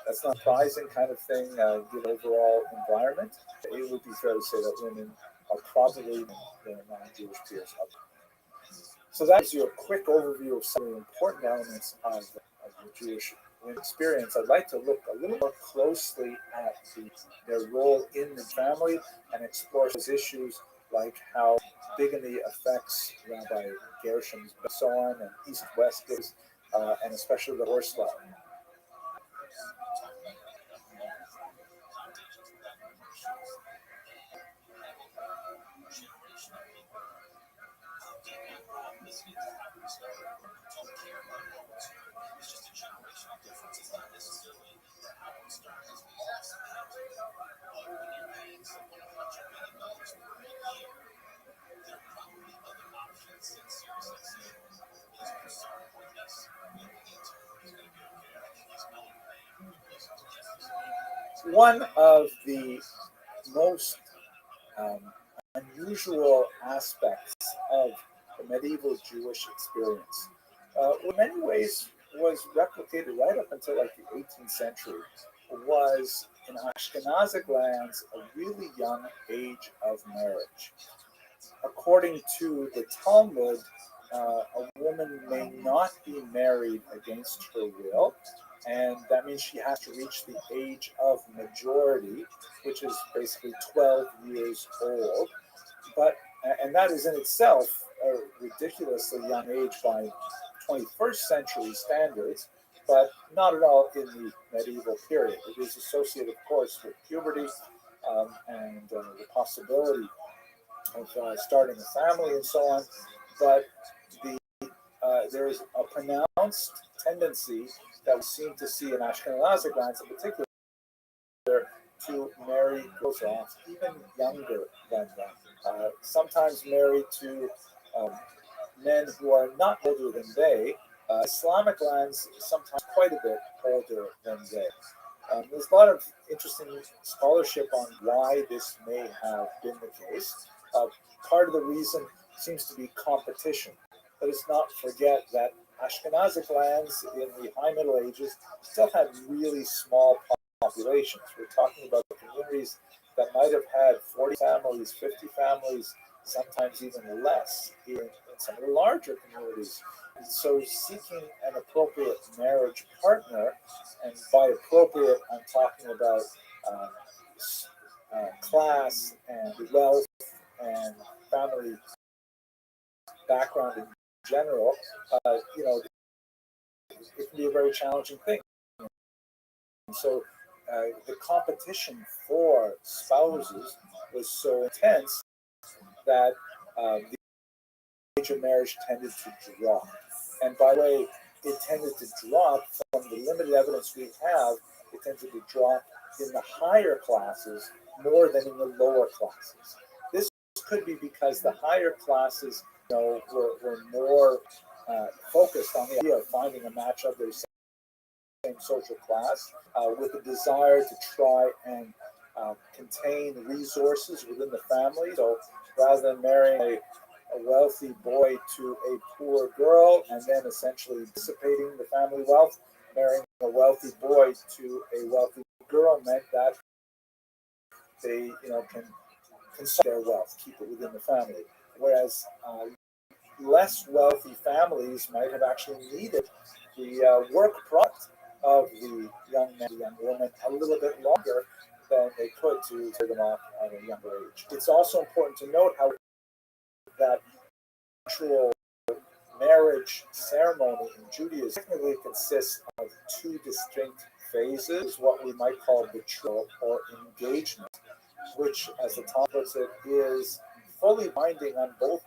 That's not a surprising kind of thing, given overall environment. It would be fair to say that women are probably their non-Jewish peers. So that gives you a quick overview of some of the important elements of the Jewish experience. I'd like to look a little more closely at their role in the family and explore those issues like how bigamy affects Rabbi Gershom's and so on, and East-West gives, and especially the horse law. One of the most unusual aspects of the medieval Jewish experience, in many ways was replicated right up until like the 18th century, was in Ashkenazic lands a really young age of marriage. According to the Talmud, a woman may not be married against her will, and that means she has to reach the age of majority, which is basically 12 years old. And that is in itself a ridiculously young age by 21st century standards, but not at all in the medieval period. It is associated, of course, with puberty and the possibility of starting a family and so on. But there is a pronounced tendency that we seem to see in Ashkenazic lands in particular to marry girls off even younger than them. Sometimes married to men who are not older than they. Islamic lands sometimes quite a bit older than they. There's a lot of interesting scholarship on why this may have been the case. Part of the reason seems to be competition. Let us not forget that Ashkenazic lands in the High Middle Ages still had really small populations. We're talking about communities that might have had 40 families, 50 families, sometimes even less in some of the larger communities. So seeking an appropriate marriage partner, and by appropriate, I'm talking about uh, class and wealth and family background in general, it can be a very challenging thing. And so the competition for spouses was so intense that the age of marriage tended to drop. And by the way, it tended to drop from the limited evidence we have, it tended to drop in the higher classes more than in the lower classes. This could be because the higher classes were more focused on the idea of finding a match of their same social class with a desire to try and contain resources within the family. So rather than marrying a wealthy boy to a poor girl and then essentially dissipating the family wealth, marrying a wealthy boy to a wealthy girl meant that they can consolidate their wealth, keep it within the family. Whereas less wealthy families might have actually needed the work product of the young man, the young woman, a little bit longer than they could to take them off at a younger age. It's also important to note how that actual marriage ceremony in Judaism technically consists of two distinct phases, what we might call betrothal or engagement, which, as the Talmud puts it, is fully binding on both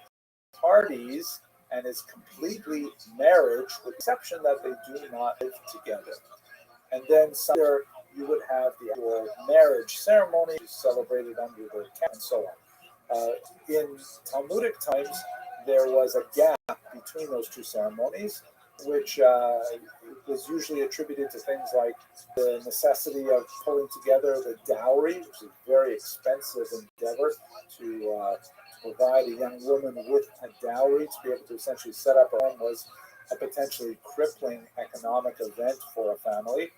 parties and is completely marriage, with the exception that they do not live together. And then somewhere you would have the actual marriage ceremony celebrated under the tent and so on. In Talmudic times, there was a gap between those two ceremonies, which was usually attributed to things like the necessity of pulling together the dowry, which is a very expensive endeavor to provide a young woman with a dowry to be able to essentially set up a home was a potentially crippling economic event for a family.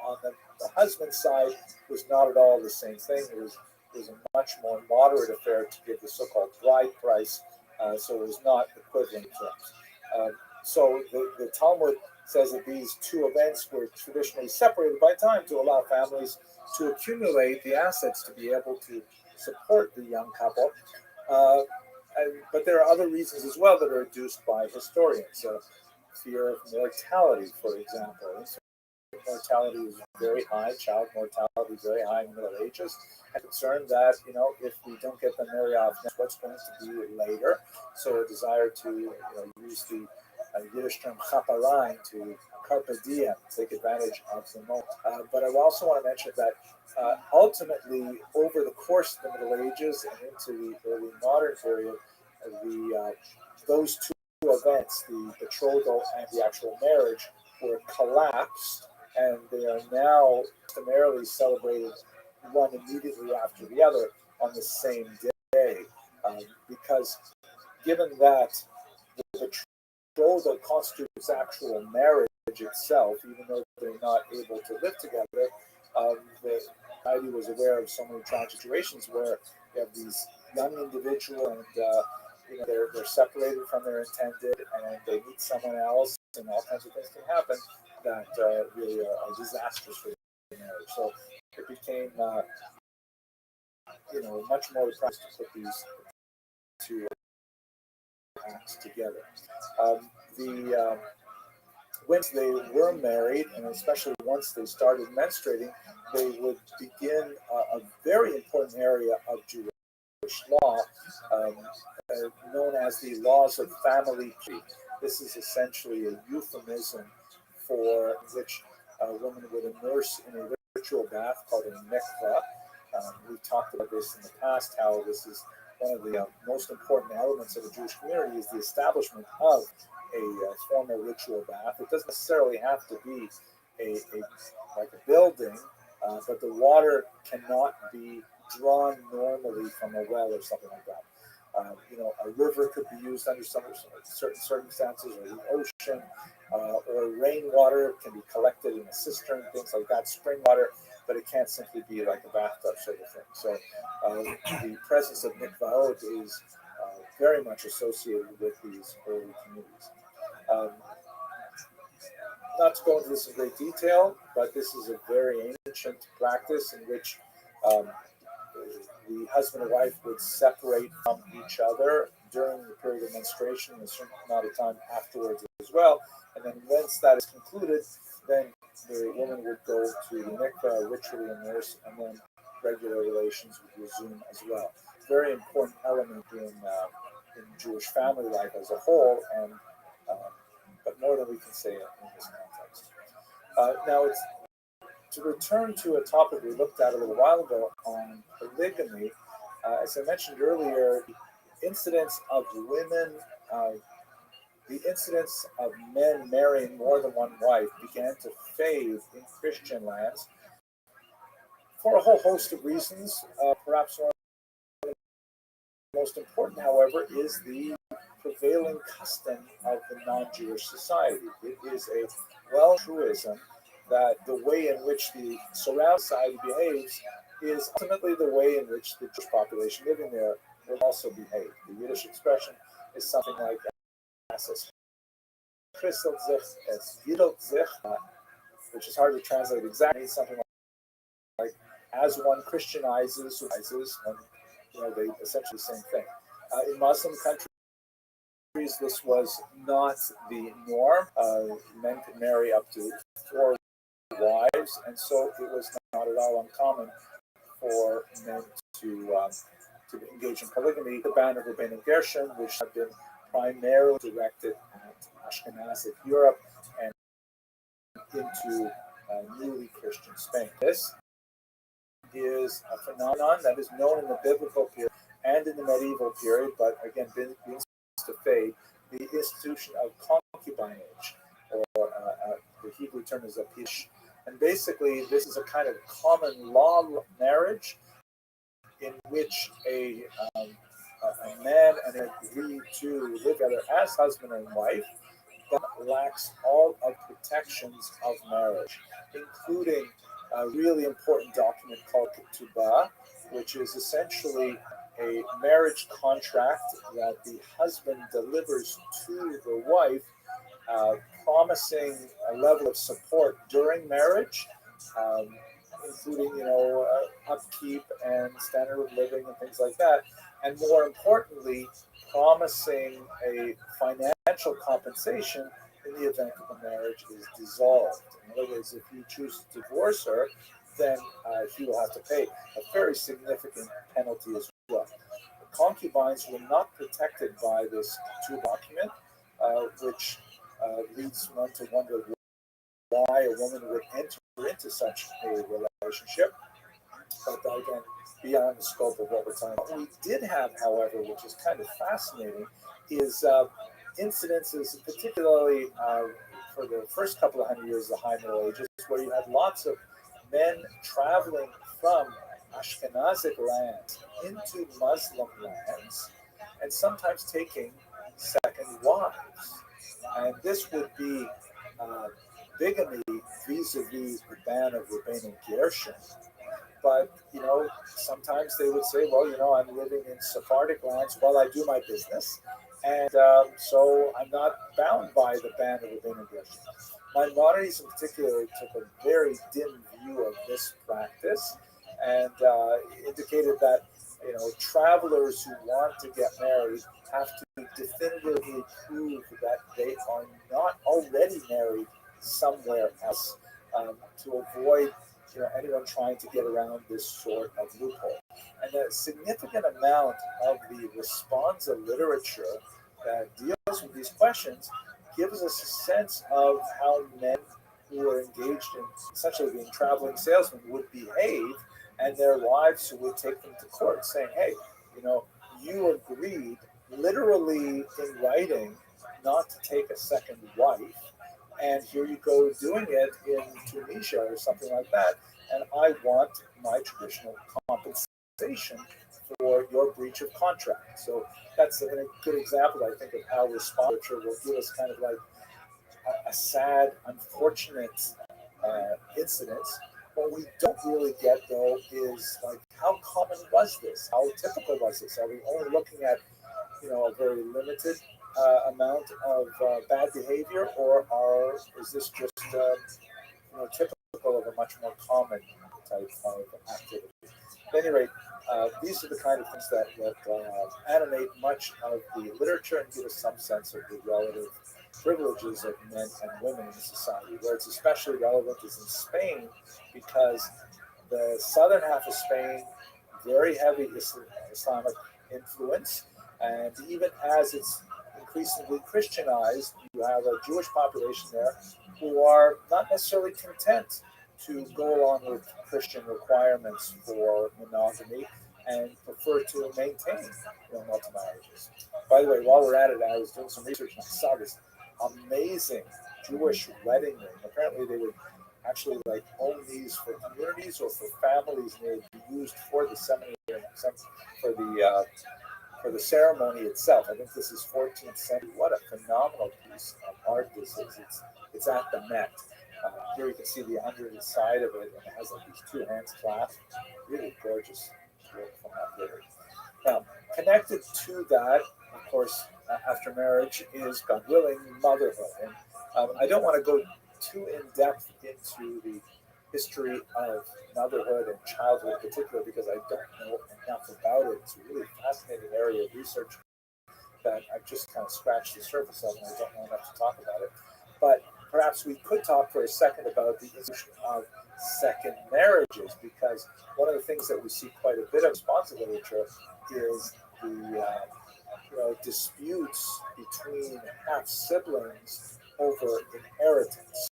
On the husband's side was not at all the same thing. It was a much more moderate affair to give the so-called bride price, so it was not equivalent terms. So the Talmud says that these two events were traditionally separated by time to allow families to accumulate the assets to be able to support the young couple. But there are other reasons as well that are adduced by historians. Fear of mortality, for example. Mortality is very high, child mortality very high in the Middle Ages. I'm concerned that, if we don't get them married off, what's going to be later? So a desire to use the Yiddish term chaparine, to carpe diem, take advantage of the moment. But I also want to mention that ultimately, over the course of the Middle Ages and into the early modern period, those two events, the betrothal and the actual marriage, were collapsed, and they are now customarily celebrated one immediately after the other on the same day. Because given that the betrothal constitutes actual marriage itself, even though they're not able to live together, the society was aware of so many tragic situations where you have these young individuals and they're separated from their intended and they meet someone else, and all kinds of things can happen that really are disastrous for the marriage. So it became much more practice to put these two acts together. Once they were married, and especially once they started menstruating, they would begin a very important area of Jewish law, known as the laws of family tree. This is essentially a euphemism for which a woman would immerse in a ritual bath called a mikvah. We've talked about this in the past, how this is one of the most important elements of a Jewish community is the establishment of a formal ritual bath. It doesn't necessarily have to be like a building, but the water cannot be drawn normally from a well or something like that. A river could be used under certain circumstances, or the ocean, or rainwater can be collected in a cistern, things like that, spring water. but it can't simply be like a bathtub sort of thing. So the presence of mikvaot is very much associated with these early communities. Um, Not to go into this in great detail, but this is a very ancient practice in which um, the husband and wife would separate from each other during the period of menstruation and a certain amount of time afterwards as well. And then once that is concluded, then the woman would go to the mikveh, ritually immerse, and then regular relations would resume as well. Very important element in Jewish family life as a whole, and but more than we can say in this context. Now, it's to return to a topic we looked at a little while ago on polygamy. As I mentioned earlier, the incidence of women, the incidence of men marrying more than one wife began to fade in Christian lands for a whole host of reasons. Perhaps one of the most important, however, is the prevailing custom of the non-Jewish society. It is a truism that the way in which the surrounding society behaves is ultimately the way in which the Jewish population living there will also behave. The Yiddish expression is something like "es christelt sich, es jiddelt sich," which is hard to translate exactly. Something like "as one Christianizes, when they essentially the same thing." In Muslim countries, this was not the norm. Men could marry up to 4 wives, and so it was not at all uncommon for men to engage in polygamy. The ban of Rabbeinu Gershon, which had been primarily directed at Ashkenazic Europe and into newly Christian Spain. This is a phenomenon that is known in the biblical period and in the medieval period, but again, begins to fade. The institution of concubinage, or the Hebrew term is apish. And basically, this is a kind of common law marriage in which a man and a agree to live together as husband and wife, but lacks all of protections of marriage, including a really important document called ketubah, which is essentially a marriage contract that the husband delivers to the wife, promising a level of support during marriage, including upkeep and standard of living and things like that, and more importantly, promising a financial compensation in the event that the marriage is dissolved. In other words, if you choose to divorce her, then he will have to pay a very significant penalty as well. The concubines were not protected by this document, which leads one to wonder why a woman would enter into such a relationship. But again, beyond the scope of what we're talking about. What we did have, however, which is kind of fascinating, is incidences, particularly for the first couple of hundred years of the High Middle Ages, where you had lots of men traveling from Ashkenazic lands into Muslim lands, and sometimes taking second wives. And this would be bigamy vis-a-vis the ban of Rabbeinu Gershon. But, sometimes they would say, well, I'm living in Sephardic lands while I do my business. And so I'm not bound by the ban of Rabbeinu Gershon. Maimonides in particular took a very dim view of this practice and indicated that, travelers who want to get married have to definitively prove that they are not already married somewhere else, to avoid anyone trying to get around this sort of loophole. And a significant amount of the responsa literature that deals with these questions gives us a sense of how men who are engaged in essentially being traveling salesmen would behave, and their wives who would take them to court saying, hey, you agreed literally in writing not to take a second wife, and here you go doing it in Tunisia or something like that, and I want my traditional compensation for your breach of contract. So that's a good example, I think, of how response literature will give us kind of like a sad, unfortunate incidents, What we don't really get though is like how common was this? How typical was this? Are we only looking at a very limited amount of bad behavior, or is this just typical of a much more common type of activity? At any rate, these are the kind of things that animate much of the literature and give us some sense of the relative privileges of men and women in society. Where it's especially relevant is in Spain, because the southern half of Spain, very heavy Islamic influence, and even as it's increasingly Christianized, you have a Jewish population there who are not necessarily content to go along with Christian requirements for monogamy and prefer to maintain multi-marriages. By the way, while we're at it, I was doing some research and I saw this amazing Jewish wedding ring. Apparently, they would actually own these for communities or for families, and they would be used for the seminary, for the ceremony itself. I think this is 14th century. What a phenomenal piece of art this is. It's at the Met. Here you can see the underside of it, and it has these two hands clasped. Really gorgeous work from that period. Now, connected to that, of course, after marriage is, God willing, motherhood. And I don't want to go too in depth into the history of motherhood and childhood in particular, because I don't know enough about it. It's a really fascinating area of research that I've just kind of scratched the surface of, and I don't know enough to talk about it. But perhaps we could talk for a second about the issue of second marriages, because one of the things that we see quite a bit of responsive literature is the disputes between half siblings over inheritance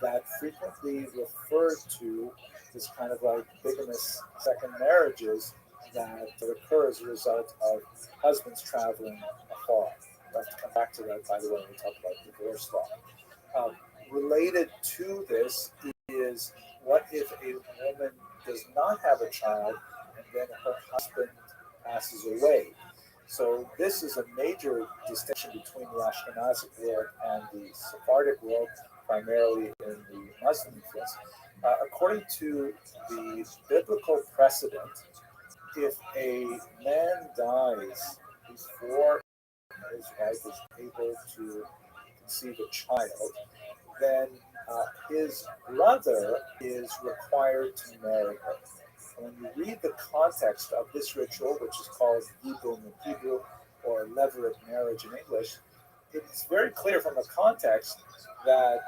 that frequently refer to this kind of bigamous second marriages that occur as a result of husbands traveling afar. I'll have to come back to that, by the way, when we talk about divorce law. Related to this is, what if a woman does not have a child and then her husband passes away? So this is a major distinction between the Ashkenazic world and the Sephardic world, primarily in the Muslim influence. According to the biblical precedent, if a man dies before his wife is able to conceive a child, then his brother is required to marry her. When you read the context of this ritual, which is called Yibum in Hebrew or levirate marriage in English, it's very clear from the context that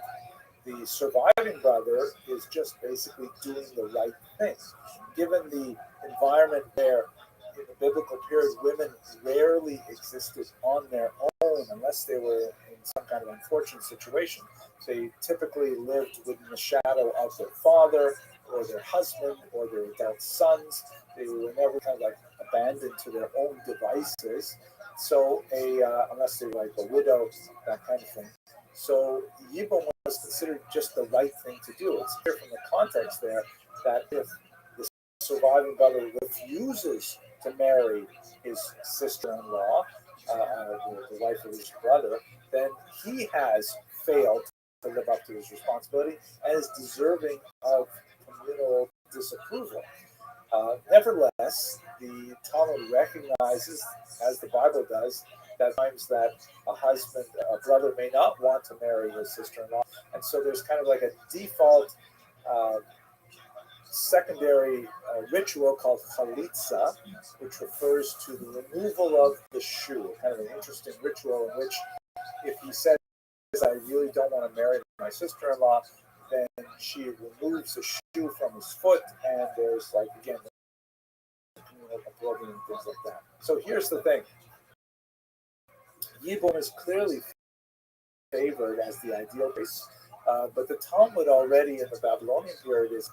the surviving brother is just basically doing the right thing. Given the environment where, in the biblical period, women rarely existed on their own unless they were in some kind of unfortunate situation. They typically lived within the shadow of their father or their husband or their adult sons. They were never kind of abandoned to their own devices. So unless they were a widow, that kind of thing. So Yibum was considered just the right thing to do. It's clear from the context there that if the surviving brother refuses to marry his sister-in-law, the wife of his brother, then he has failed to live up to his responsibility and is deserving of communal disapproval. Nevertheless, the Talmud recognizes, as the Bible does, that times that a brother may not want to marry his sister-in-law, and so there's kind of a default secondary ritual called chalitza, which refers to the removal of the shoe. Kind of an interesting ritual in which, if he says, "I really don't want to marry my sister-in-law," then she removes the shoe from his foot, and there's again, clothing and things like that. So here's the thing: Yibum is clearly favored as the ideal case, but the Talmud already in the Babylonian period is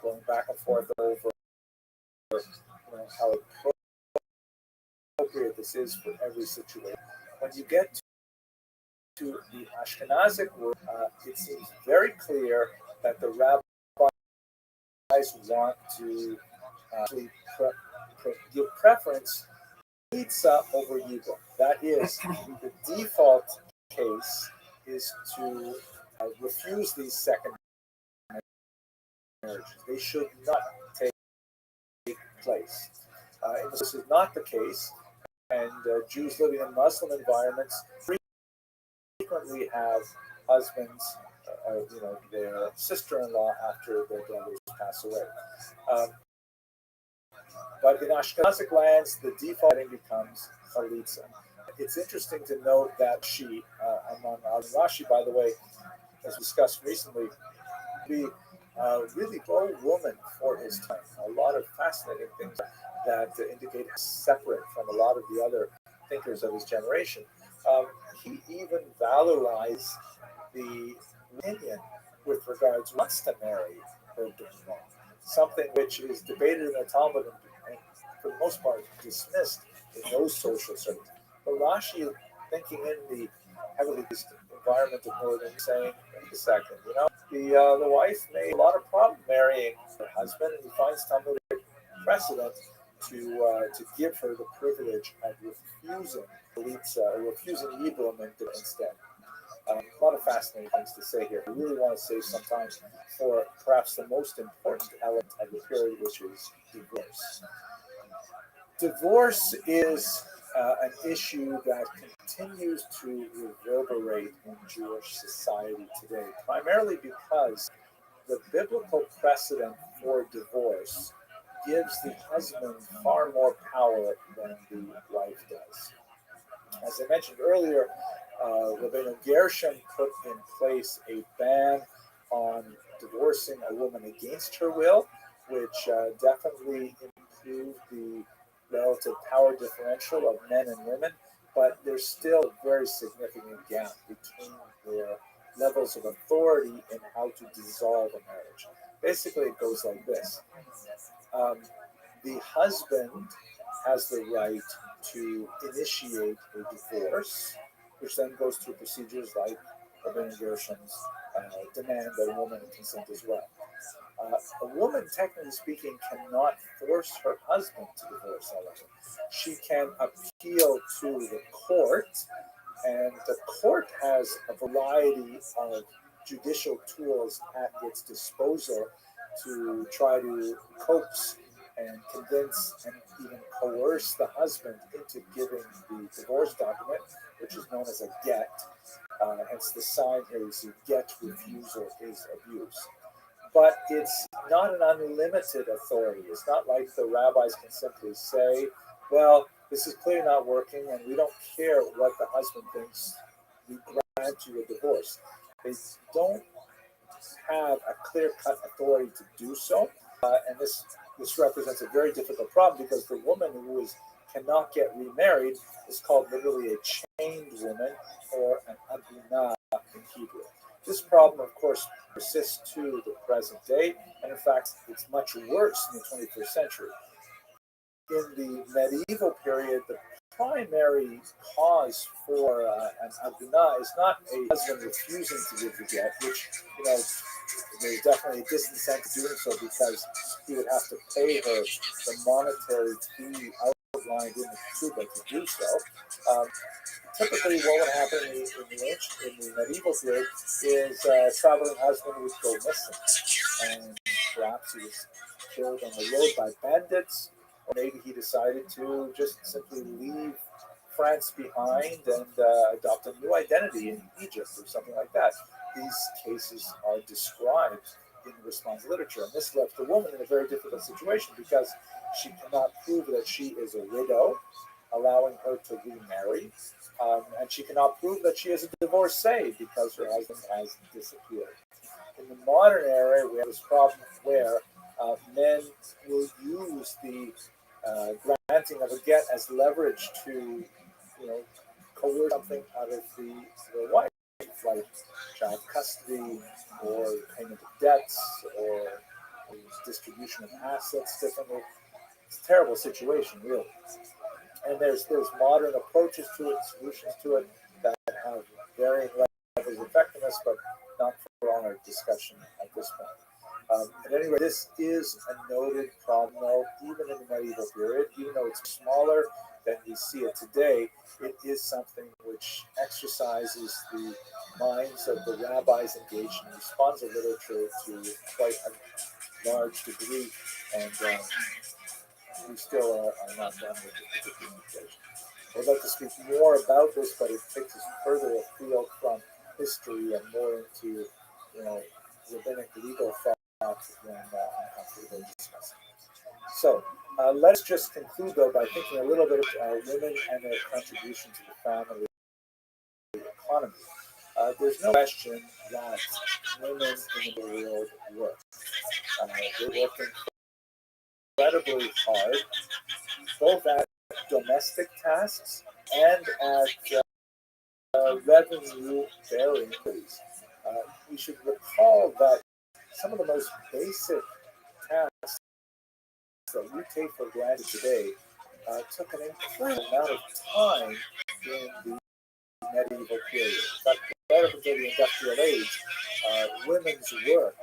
going back and forth over how appropriate this is for every situation. When you get to the Ashkenazic world, it seems very clear that the rabbis want to actually give preference pizza over Yibum. That is, the default case is to refuse these second marriages. They should not take place. This is not the case, and Jews living in Muslim environments frequently have husbands, their sister-in-law after their brothers pass away. But in Ashkenazic lands, the default becomes chalitza. It's interesting to note that she, among Rashi, by the way, as discussed recently, be really pro-woman for his time. A lot of fascinating things that indicate he's separate from a lot of the other thinkers of his generation. He even valorized the opinion with regards to wants to marry her daughter, something which is debated in the Talmud and for the most part dismissed in those social circles. But Rashi, thinking in the heavily environment of northern, saying, wait a second, the wife made a lot of problem marrying her husband, and he finds Talmudic precedent to give her the privilege of refusing refusing Yibum instead. A lot of fascinating things to say here. I really want to save some time for perhaps the most important element of the period, which is divorce. Divorce is an issue that continues to reverberate in Jewish society today, primarily because the biblical precedent for divorce gives the husband far more power than the wife does. As I mentioned earlier, Rabbeinu Gershon put in place a ban on divorcing a woman against her will, which definitely improved the relative power differential of men and women, but there's still a very significant gap between their levels of authority in how to dissolve a marriage. Basically, it goes like this. The husband has the right to initiate a divorce, which then goes through procedures like Rabbeinu Gershon's demand that a woman consent as well. A woman, technically speaking, cannot force her husband to divorce, however. She can appeal to the court, and the court has a variety of judicial tools at its disposal to try to coax and convince and even coerce the husband into giving the divorce document, which is known as a get. Hence the sign here you see, get refusal is abuse. But it's not an unlimited authority. It's not like the rabbis can simply say, well, this is clearly not working and we don't care what the husband thinks, we grant you a divorce. They don't have a clear-cut authority to do so. And this represents a very difficult problem because the woman who cannot get remarried is called literally a chained woman or an aguna in Hebrew. This problem, of course, persists to the present day, and in fact, it's much worse in the 21st century. In the medieval period, the primary cause for an aguna is not a husband refusing to give the get, which, there's definitely a disincentive to doing so because he would have to pay her the monetary fee outlined in the Ketubah to do so. Typically, what would happen in the medieval period is a traveling husband would go missing, and perhaps he was killed on the road by bandits, or maybe he decided to just simply leave France behind and adopt a new identity in Egypt or something like that. These cases are described in the response literature, and this left the woman in a very difficult situation because she cannot prove that she is a widow, allowing her to remarry, and she cannot prove that she is a divorcee because her husband has disappeared. In the modern era, we have this problem where men will use the granting of a get as leverage to, coerce something out of the wife, like child custody or payment of debts or distribution of assets differently. It's a terrible situation, really. And there's modern approaches to it, solutions to it that have varying levels of effectiveness, but not for our discussion at this point. At any rate, this is a noted problem, though, even in the medieval period, even though it's smaller than we see it today. It is something which exercises the minds of the rabbis engaged in responsive literature to quite a large degree, and we still are not done with this particular equation. I'd like to speak more about this, but it takes us further afield from history and more into, rabbinic legal thought than I'm comfortable discussing. So let's just conclude, though, by thinking a little bit about women and their contribution to the family economy. There's no question that women in the world work. They work incredibly hard, both at domestic tasks and at revenue bearing duties. We should recall that some of the most basic tasks that we take for granted today took an incredible amount of time in the medieval period. In fact, right up until the industrial age, women's work,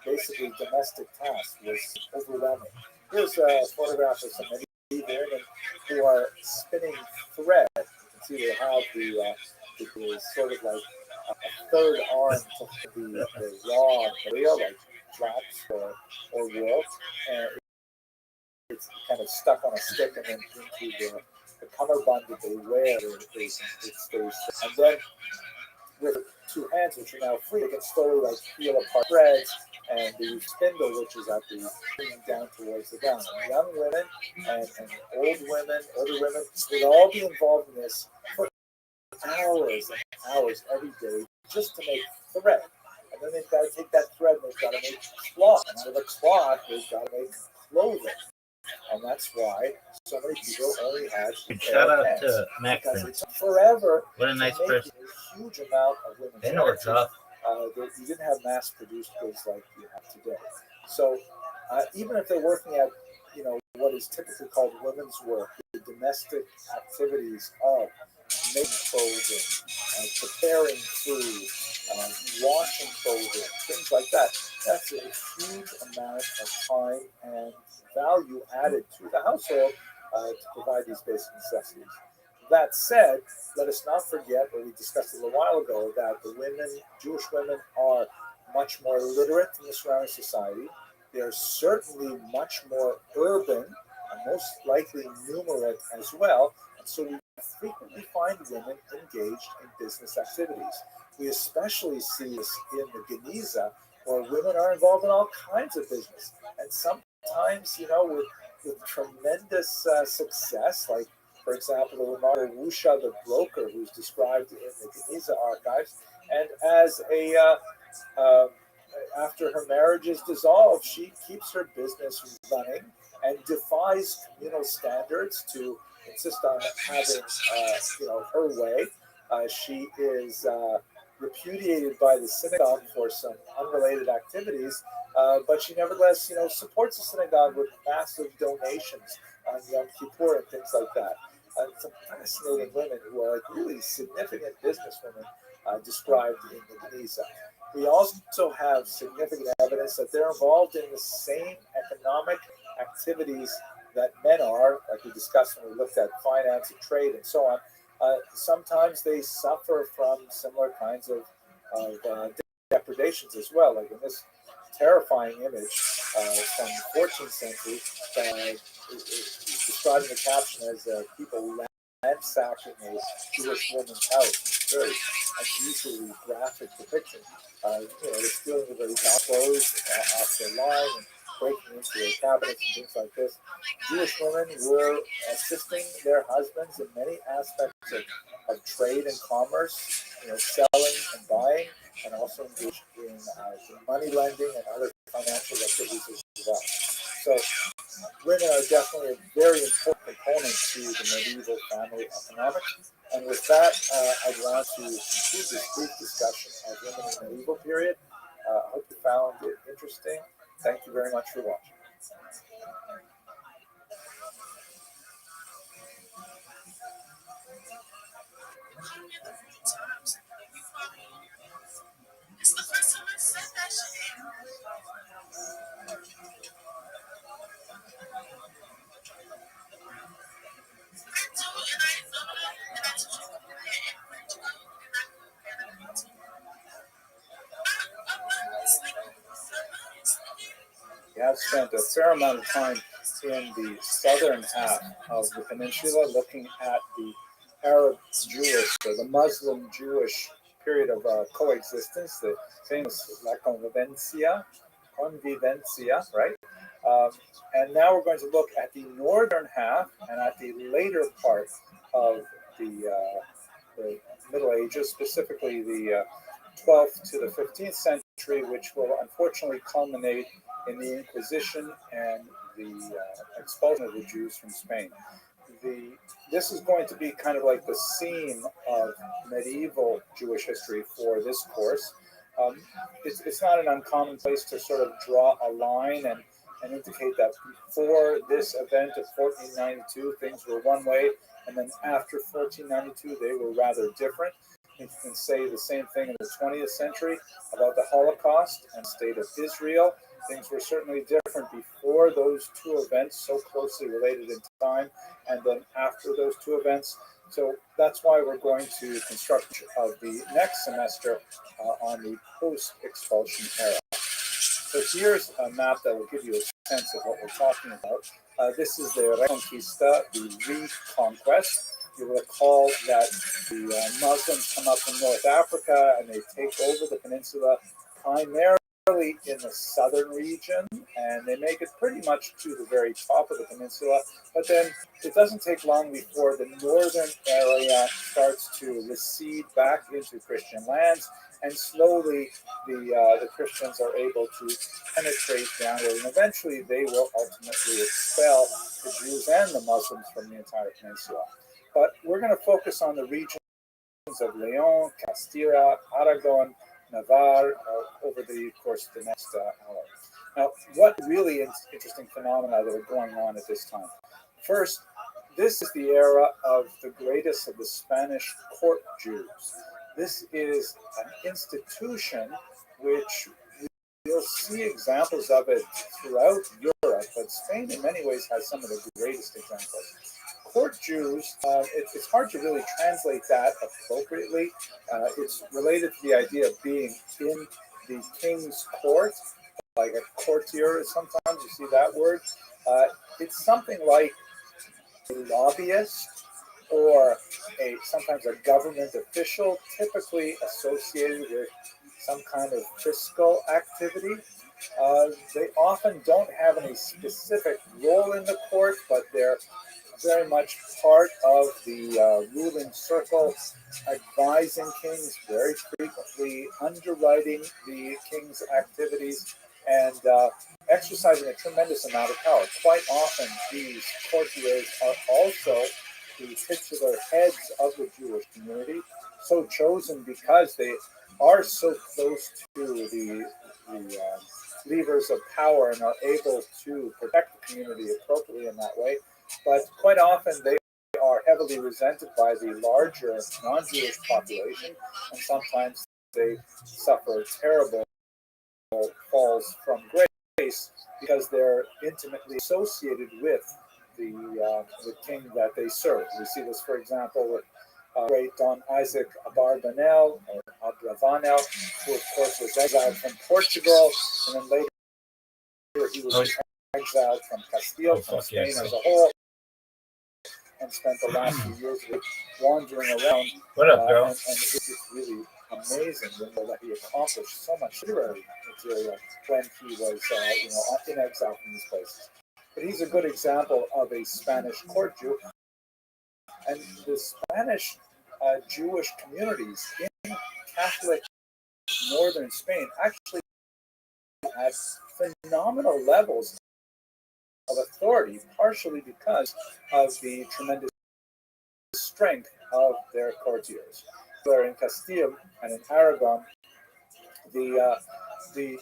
basically domestic tasks, was overwhelming. Here's a photograph of some medieval women who are spinning thread. You can see they have the sort of like a third arm to the raw material, like flax or wool, and it's kind of stuck on a stick and then into the cummerbund that they wear. It stays, and then with two hands, which are now free, they can slowly like peel apart threads, and the spindle, which is at the down towards the ground. And young women and older women would all be involved in this for hours and hours every day just to make thread. And then they've got to take that thread and they've got to make cloth. And out of the cloth, they've got to make clothing. And that's why so many people only had shout out to Max. Because it took forever what a nice person. A huge amount of women's they know it's up. You didn't have mass-produced goods like you have today. So even if they're working at, what is typically called women's work, the domestic activities of making clothing, preparing food, washing clothing, things like that, that's a huge amount of time and value added to the household to provide these basic necessities. That said, let us not forget what we discussed a little while ago, that the Jewish women are much more literate in the surrounding society. They are certainly much more urban and most likely numerate as well. And so we frequently find women engaged in business activities. We especially see this in the Geniza, where women are involved in all kinds of business. And sometimes, with tremendous success, like, for example, the remarkable Wusha the broker, who's described in the Geniza archives. And as after her marriage is dissolved, she keeps her business running and defies communal standards to insist on having, her way. She is repudiated by the synagogue for some unrelated activities, but she nevertheless, supports the synagogue with massive donations on Yom Kippur and things like that. Some fascinating women who are really significant businesswomen described in the Geniza. We also have significant evidence that they're involved in the same economic activities that men are, like we discussed when we looked at finance and trade and so on. Sometimes they suffer from similar kinds of depredations as well, like in this terrifying image from the 14th century, describing the caption as people ransacking a Jewish woman's house. Very unusually graphic depiction. They're stealing the very clothes off their line and breaking into their cabinets and things like this. Jewish women were assisting their husbands in many aspects of trade and commerce, selling and buying, and also engaged in money lending and other financial activities as well. So women are definitely a very important component to the medieval family economics. And with that, I'd want to conclude this brief discussion of women in the medieval period. I hope you found it interesting. Thank you very much for watching. Yeah, I've spent a fair amount of time in the southern half of the peninsula looking at the Arab Jewish or the Muslim Jewish period of coexistence, the famous La Convivencia, right? Um, and now we're going to look at the northern half and at the later part of the Middle Ages, specifically the 12th to the 15th century, which will unfortunately culminate in the Inquisition and the expulsion of the Jews from Spain. This is going to be kind of like the seam of medieval Jewish history for this course. It's not an uncommon place to sort of draw a line and indicate that before this event of 1492, things were one way, and then after 1492, they were rather different. You can say the same thing in the 20th century about the Holocaust and state of Israel. Things were certainly different before those two events, so closely related in time, and then after those two events. So that's why we're going to construct of the next semester on the post-expulsion era. So here's a map that will give you a sense of what we're talking about. This is the Reconquista, the reconquest. You recall that the Muslims come up from North Africa and they take over the peninsula primarily in the southern region, and they make it pretty much to the very top of the peninsula. But then it doesn't take long before the northern area starts to recede back into Christian lands, and slowly the Christians are able to penetrate downward, and eventually they will ultimately expel the Jews and the Muslims from the entire peninsula. But we're going to focus on the regions of Leon, Castilla, Aragon, Navarre over the course of the next hour. Now, what really interesting phenomena that are going on at this time? First, this is the era of the greatest of the Spanish court Jews. This is an institution which you'll see examples of it throughout Europe, but Spain in many ways has some of the greatest examples. Court Jews, it's hard to really translate that appropriately. It's related to the idea of being in the king's court, like a courtier, sometimes you see that word. It's something like a lobbyist or sometimes a government official, typically associated with some kind of fiscal activity. They often don't have any specific role in the court, but they're very much part of the ruling circle, advising kings, very frequently underwriting the king's activities, and exercising a tremendous amount of power. Quite often, these courtiers are also the titular heads of the Jewish community, so chosen because they are so close to the levers of power and are able to protect the community appropriately in that way. But quite often they are heavily resented by the larger non-Jewish population, and sometimes they suffer terrible falls from grace because they're intimately associated with the king that they serve. We see this, for example, with great Don Isaac Abarbanel, or Abravanel, who of course was exiled from Portugal, and then later he was exiled from Castile, from Spain as a whole, and spent the last few years wandering around. What up, girl? And it's really amazing that he accomplished so much literary material when he was in exile from these places. But he's a good example of a Spanish court Jew. And the Spanish Jewish communities in Catholic northern Spain actually had phenomenal levels of authority, partially because of the tremendous strength of their courtiers. Where in Castile and in Aragon, the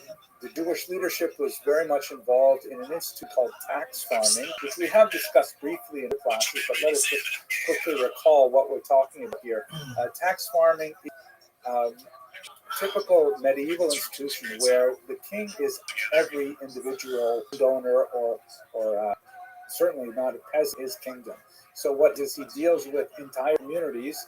Jewish leadership was very much involved in an institute called tax farming, which we have discussed briefly in the classes, but let us just quickly recall what we're talking about here. Tax farming is typical medieval institution where the king is every individual donor or certainly not as his kingdom. So what does he deals with entire communities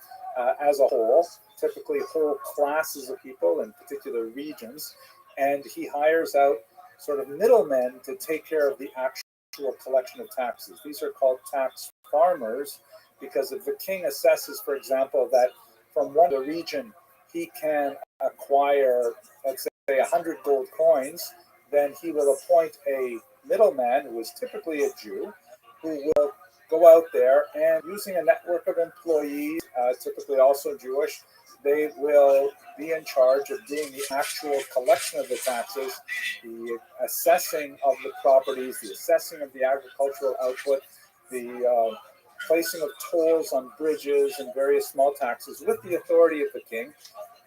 as a whole, typically whole classes of people in particular regions, and he hires out sort of middlemen to take care of the actual collection of taxes. These are called tax farmers, because if the king assesses, for example, that from one region he can acquire, let's say, 100 gold coins, then he will appoint a middleman, who is typically a Jew, who will go out there and, using a network of employees, typically also Jewish, they will be in charge of doing the actual collection of the taxes, the assessing of the properties, the assessing of the agricultural output, the placing of tolls on bridges and various small taxes with the authority of the king.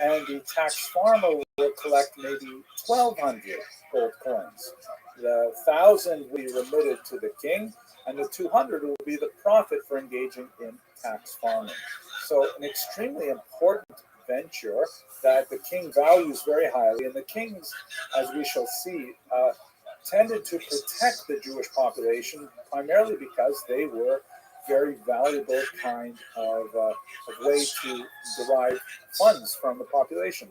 And the tax farmer will collect maybe 1,200 gold coins. The 1,000 will be remitted to the king, and the 200 will be the profit for engaging in tax farming. So an extremely important venture that the king values very highly. And the kings, as we shall see, tended to protect the Jewish population primarily because they were very valuable kind of way to derive funds from the population.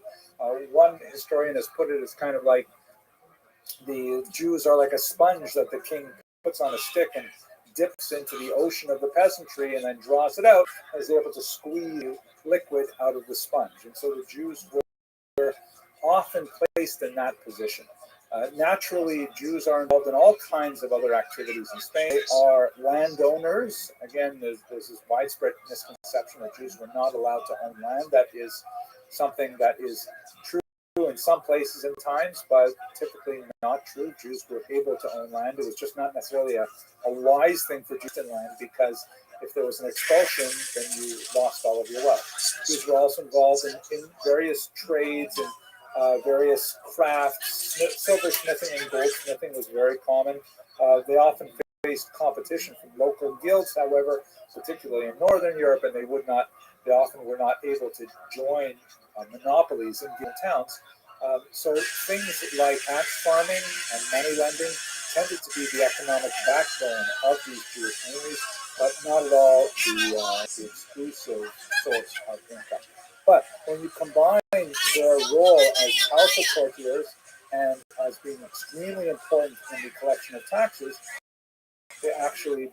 One historian has put it as kind of like the Jews are like a sponge that the king puts on a stick and dips into the ocean of the peasantry and then draws it out, and is able to squeeze liquid out of the sponge. And so the Jews were often placed in that position. Naturally, Jews are involved in all kinds of other activities in Spain. They are landowners. Again, there's this widespread misconception that Jews were not allowed to own land. That is something that is true in some places and times, but typically not true. Jews were able to own land. It was just not necessarily a wise thing for Jews to own land, because if there was an expulsion, then you lost all of your wealth. Jews were also involved in various trades and various crafts. Silversmithing and goldsmithing was very common. They often faced competition from local guilds, however, particularly in Northern Europe, and they often were not able to join monopolies in given towns. So things like axe farming and money lending tended to be the economic backbone of these Jewish communities, but not at all the exclusive source of income. But when you combine their role as powerful courtiers and as being extremely important in the collection of taxes, they actually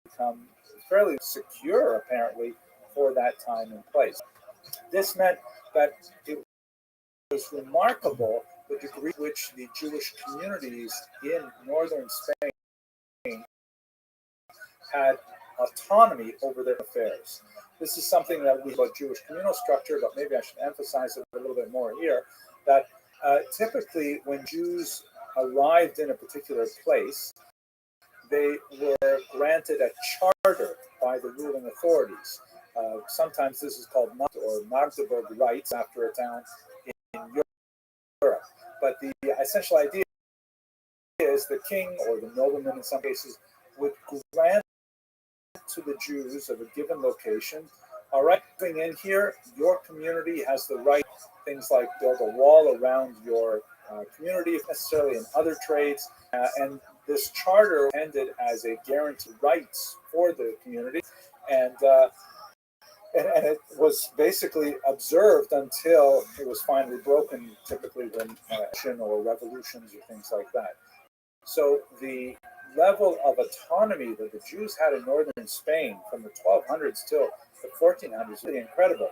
become fairly secure, apparently, for that time and place. This meant that it was remarkable the degree to which the Jewish communities in northern Spain had autonomy over their affairs. This is something that we about Jewish communal structure, but maybe I should emphasize it a little bit more here, that typically when Jews arrived in a particular place, they were granted a charter by the ruling authorities. Sometimes this is called Magdeburg rights, after a town in Europe. But the essential idea is the king, or the nobleman in some cases, would grant to the Jews of a given location, all right, coming in here, your community has the right, things like build a wall around your community, if necessarily in other trades, and this charter ended as a guaranteed rights for the community, and it was basically observed until it was finally broken, typically when or revolutions or things like that. So the level of autonomy that the Jews had in northern Spain from the 1200s till the 1400s is really incredible.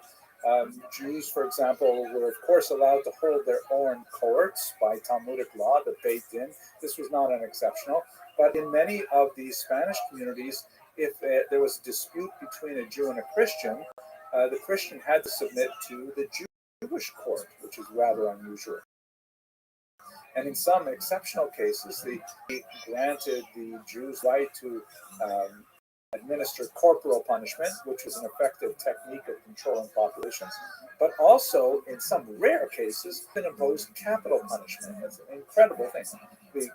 Jews, for example, were of course allowed to hold their own courts by Talmudic law, the Beit Din. This was not unexceptional. But in many of these Spanish communities, if there was a dispute between a Jew and a Christian, the Christian had to submit to the Jewish court, which is rather unusual. And in some exceptional cases, they granted the Jews right to administer corporal punishment, which was an effective technique of controlling populations, but also, in some rare cases, can impose capital punishment. It's an incredible thing. The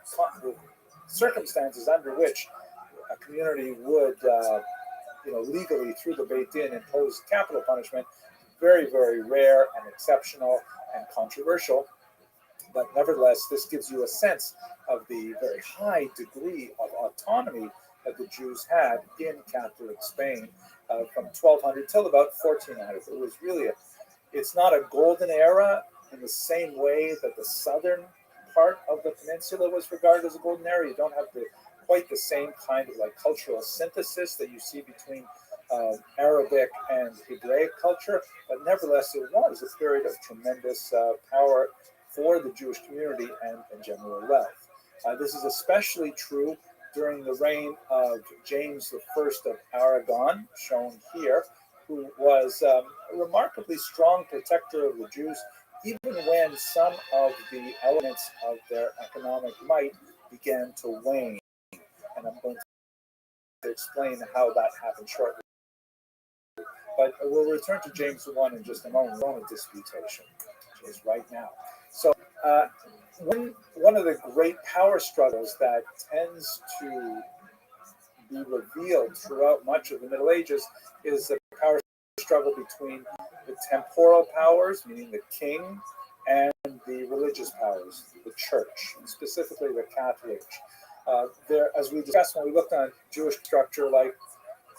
circumstances under which a community would, legally through the Beit Din impose capital punishment, very, very rare and exceptional and controversial. But nevertheless, this gives you a sense of the very high degree of autonomy that the Jews had in Catholic Spain from 1200 till about 1400. It was really it's not a golden era in the same way that the southern part of the peninsula was regarded as a golden era. You don't have quite the same kind of like cultural synthesis that you see between Arabic and Hebraic culture, but nevertheless, it was a period of tremendous power for the Jewish community and general wealth. This is especially true during the reign of James I of Aragon, shown here, who was a remarkably strong protector of the Jews, even when some of the elements of their economic might began to wane. And I'm going to explain how that happened shortly. But we'll return to James I in just a moment. We're on a disputation, which is right now. So one of the great power struggles that tends to be revealed throughout much of the Middle Ages is the power struggle between the temporal powers, meaning the king, and the religious powers, the church, and specifically the Catholic. As we discussed when we looked on Jewish structure, like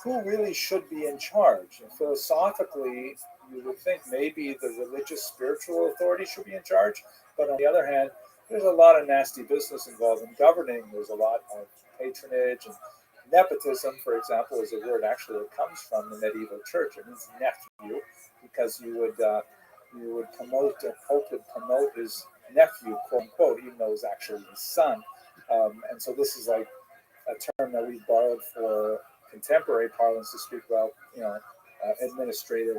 who really should be in charge? And philosophically, you would think maybe the religious spiritual authority should be in charge, but on the other hand, there's a lot of nasty business involved in governing. There's a lot of patronage, and nepotism, for example, is a word actually that comes from the medieval church. It means nephew, because you would promote, a pope would promote his nephew, quote unquote, even though it was actually his son. And so this is like a term that we borrowed for contemporary parlance to speak about, administrative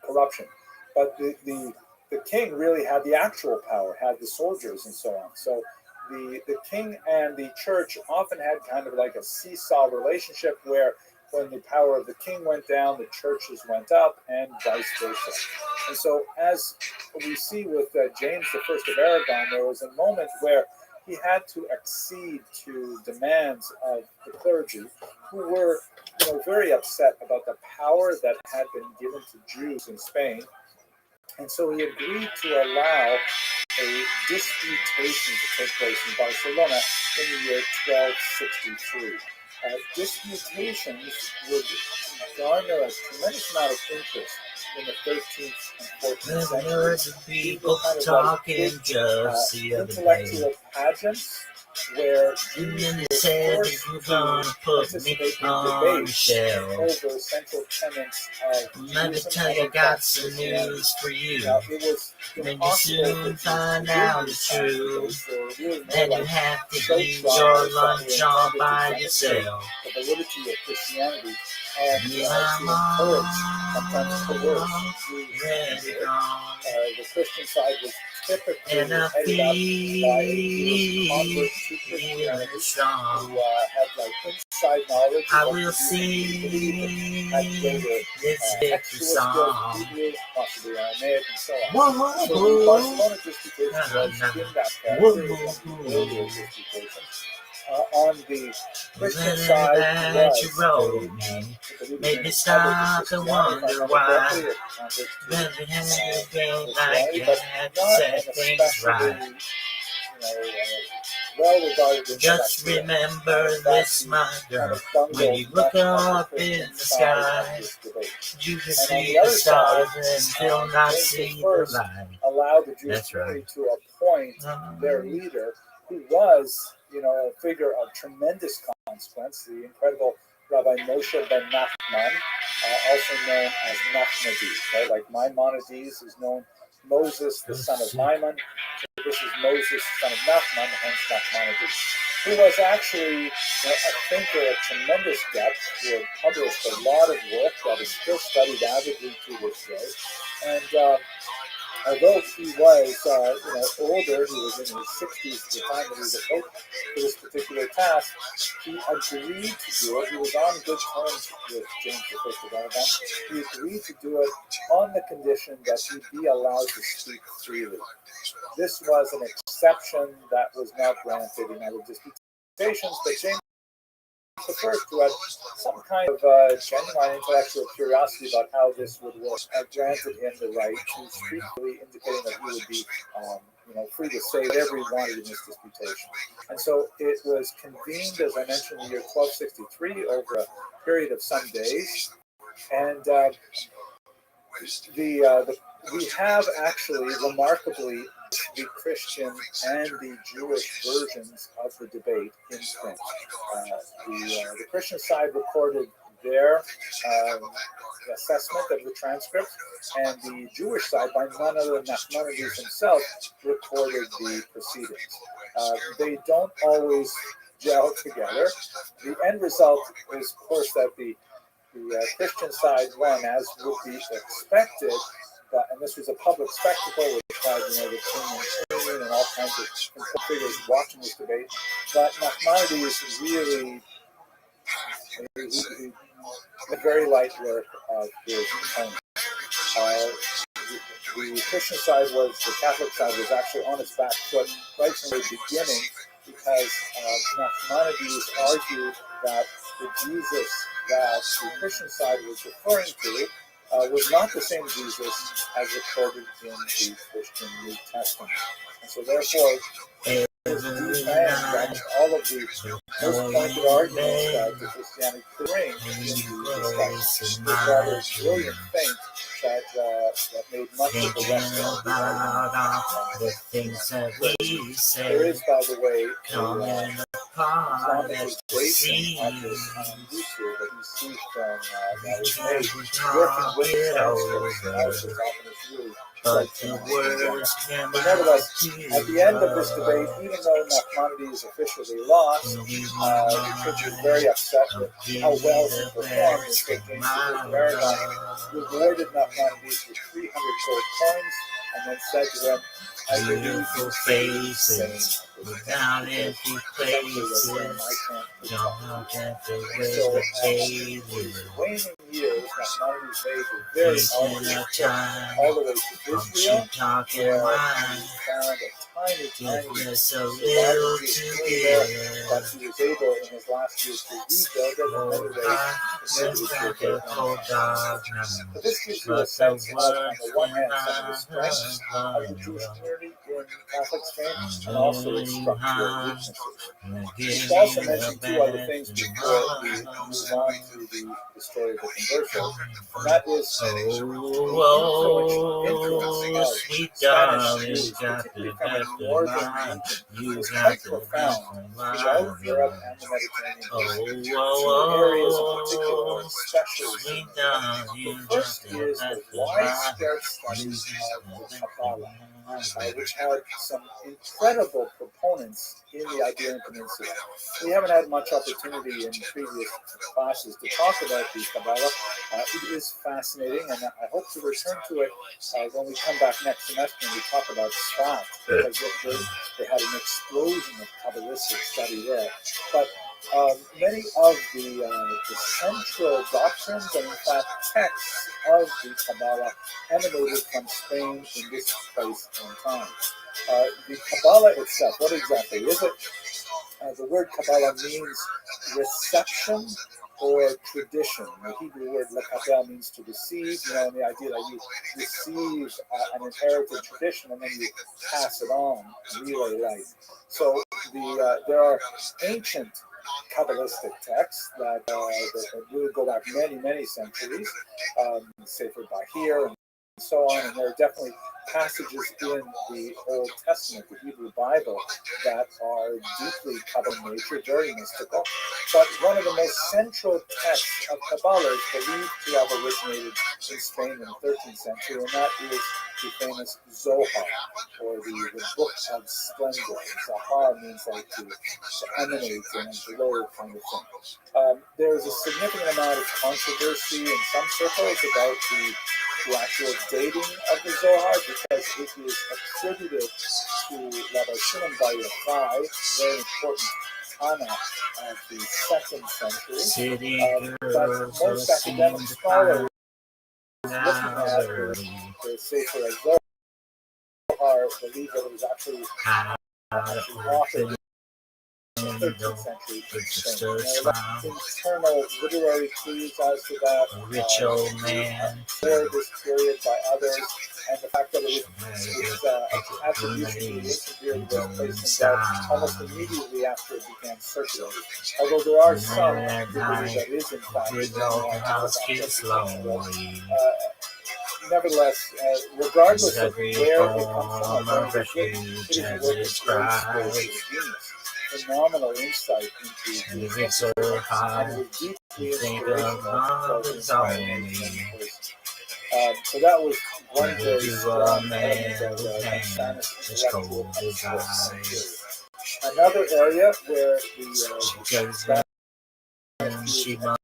corruption. But the king really had the actual power, had the soldiers and so on. So the king and the church often had kind of like a seesaw relationship where when the power of the king went down, the churches went up, and vice versa. And so as we see with James I of Aragon, there was a moment where he had to accede to demands of the clergy, who were very upset about the power that had been given to Jews in Spain. And so he agreed to allow a disputation to take place in Barcelona in the year 1263. Disputations would garner a tremendous amount of interest in the 13th and 14th century. People talking just the other day. Intellectual pageants where And Jews then they were said forced they were to gonna put me participate in on the debates shelf. over central tenets of Let me Judaism tell and you, I got of some Christianity. news for you. Now, it was Then you impossible soon for Jews find to out win the these kinds of truth. debates. They were really more Then you like have to soap eat dramas your that were lunch all intended to by demonstrate yourself. the validity of Christianity and Yeah, to I'm encourage, sometimes coerce all Jews ready into it. gone. The Christian side was typically And I headed up by a Jewish convert to feel Christianity strong. who had like inside knowledge I of what will the Jews believed and had sing greater this victory textual skills, song. Hebrew, possibly Aramaic, and so on. Whoa, So the whoa, Barcelona disputation was in that whoa, character. It was one of the earlier disputations. On the Christian letter side that you was wrote me made me stop and wonder why. Then we had to go like you had to set things right. Just remember this, my girl. When you look up in the sky, you can see the stars and will not see the light. Allow the Jewish That's community right. to appoint their leader, who was, a figure of tremendous consequence, the incredible Rabbi Moshe ben Nachman, also known as Nachmanides. Right? Like Maimonides is known Moses, the son of Maimon. So this is Moses, son of Nachman, hence Nachmanides, who was actually a thinker of tremendous depth, who had published a lot of work that is still studied avidly to this day. And although he was, older, he was in his 60s at the time that he was approached for this particular task, he agreed to do it. He was on good terms with James I of Aragon. He agreed to do it on the condition that he be allowed to speak freely. This was an exception that was not granted in other disputations, but James the first, who had some kind of genuine intellectual curiosity about how this would work, granted him the right to speak freely, indicating that he would be, free to say whatever he wanted in this disputation. And so it was convened, as I mentioned, in the year 1263, over a period of some days, and we have actually remarkably the Christian and the Jewish versions of the debate in print. The Christian side recorded their assessment of the transcript, and the Jewish side, by none other than Nachmanides himself, recorded the proceedings. They don't always gel together. The end result is, of course, that the Christian side won, as would be expected, and this was a public spectacle which had, the king and queen and all kinds of figures watching this debate. But Nachmanides really he a very light work of his opponent. The Christian side the Catholic side was actually on its back foot right from the beginning, because Nachmanides argued that the Jesus that the Christian side was referring to was not the same Jesus as recorded in the Christian New Testament. And so therefore, all of the most pointed arguments that the Christianity could bring into discussion. This rather brilliant thing that made much of the rest of the things that we say. There is, by the way, Islamic integration of this YouTube that you see from that was made working with the transcripts. Analysis often is really but nevertheless, at the end of this debate, even though Nachmanides officially lost, the church was very upset with how well he performed, and so James the Paragon rewarded Nachmanides with 300 gold coins, and then said to him, "I believe you faces without empty places, don't get the way they live." Waning years, Nachmanides made a very arduous trip all the way to Israel, where he found a tiny surviving Jewish community, but he was able in his last years to rebuild it in many ways. But this gives you a sense of, on the one hand, some of the strengths of the Jewish community in Catholic Spain, and also its structural weaknesses. We should also mention two other things before we move on to the story of the conversion, and that is the influence of Spanish Jews, particularly from the northern region, was quite profound throughout Europe and the Mediterranean. Two areas in particular, especially. The first is the widespread studies of the Kabbalah, which had some incredible proponents in the Iberian Peninsula. We haven't had much opportunity in previous classes to talk about the Kabbalah. It is fascinating, and I hope to return to it when we come back next semester and we talk about Sfat, because they had an explosion of Kabbalistic study there. But many of the central doctrines and, in fact, texts of the Kabbalah emanated from Spain in this place and time. The Kabbalah itself, what exactly is it? The word Kabbalah means reception or tradition. The Hebrew word lekabel means to receive, and the idea that you receive an inherited tradition and then you pass it on, relay life. So there are ancient Kabbalistic texts that really go back many, many centuries, Sefer Bahir and so on, and there are definitely passages in the Old Testament, the Hebrew Bible, that are deeply Kabbalah nature, very mystical. But one of the most central texts of Kabbalah is believed to have originated in Spain in the 13th century, and that is the famous Zohar, or the Book of Splendor. Zahar means like to emanate and glow kind of thing. There is a significant amount of controversy in some circles about the actual dating of the Zohar, because it is attributed to Rabbi Shimon Bar Yochai, very important Tana of the 2nd century. But most academic scholars looking at the Sefer Zohar believe that it was actually authored in the 13th century. There are internal literary clues as to that, ritual man for this period by others, and the fact that its attribution to this period was placed in doubt almost immediately after it began circulating. Although there are some who believe that is in fact nevertheless, regardless of Every where they come form from, or of where they get, refuge it is a has work its of great pride. genius, phenomenal insight into Music so and high, it was deeply think of inspirational love for the is entire only. nation. So that was one Never very do strong a man element with of pain Simon's as intellectual cold as exploits. ice. Another area where the Because then she must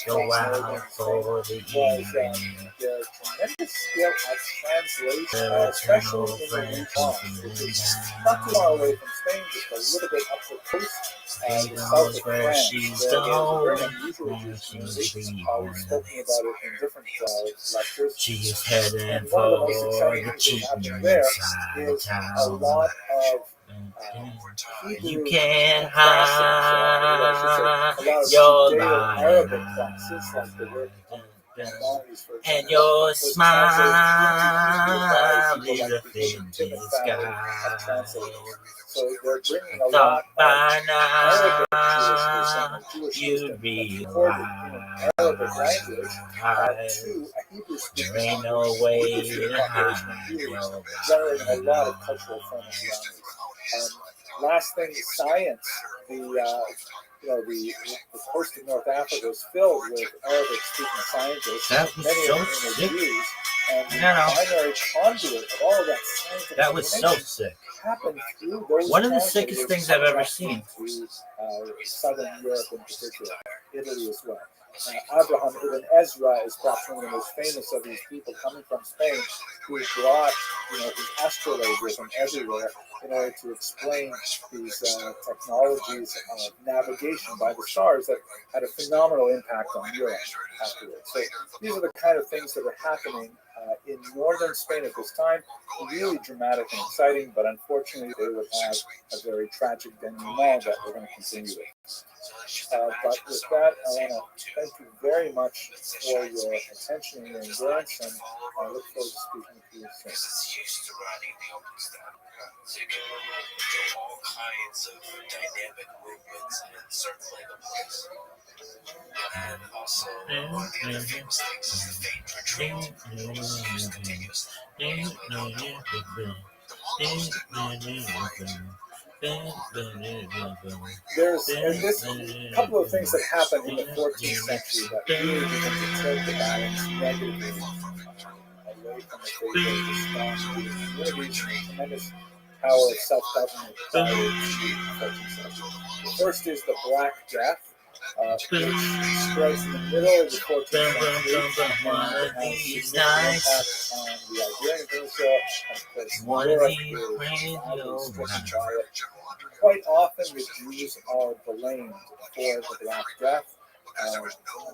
go out for the was evening. their tremendous skill at translation, The especially eternal in the friend Luzon, which is not too far away from Spain, just a little bit up the coast, he the south knows of where France. she's There was a very going, unusual where Jewish she's community. leaving. We've spoken about it in different lectures. She's heading And one for of the most exciting the things cheap that's happening there inside is a town. lot of You Hebrew can't classics, I should say, a lot hide of your Judeo-Arabic lying classics like the work of Maimonides, for and example, your was translated smile into Hebrew by is a people like the thin Tibbet family of disguise. translators. So they're bringing a Thought lot by of Arabic now Jewish you'd wisdom realize recorded in an Arabic language to a Hebrew speaking there ain't no way to population hide of Jews, your generating a lot of cultural ferment. Last thing, science. The coast of North Africa is filled with Arabic-speaking scientists. That was Many so of whom are sick. Jews, and the No. primary conduit of all of that scientific That was so information sick. happened through those One of the sickest things I've ever seen. To Southern Europe in particular, Italy as well. Abraham ibn Ezra is perhaps one of the most famous of these people coming from Spain, who brought his astrolabe with him everywhere in order to explain these technologies of navigation by the stars that had a phenomenal impact on Europe afterwards. So these are the kind of things that are happening in northern Spain at this time. Really dramatic and exciting, but unfortunately they would have a very tragic denouement that we're going to continue with. But with that, I want to thank you very much for your attention and your endurance, and I look forward to speaking to you soon. It's used to riding the open step. So you can do all kinds of dynamic movements and circling of place. And also, one of the other famous things is the famed retreat, which is used continuously. There's this couple of things that happened in the 14th century that really begin to tilt the balance negatively away from the favor of the strong communities and the tremendous power of self-government prior to the 14th century. The first is the Black Death, which spreads in the middle of the 14th century and has significant impact on the Iberian Peninsula and, of course, Europe is badly stricken by it. Quite often the Jews are blamed for the Black Death.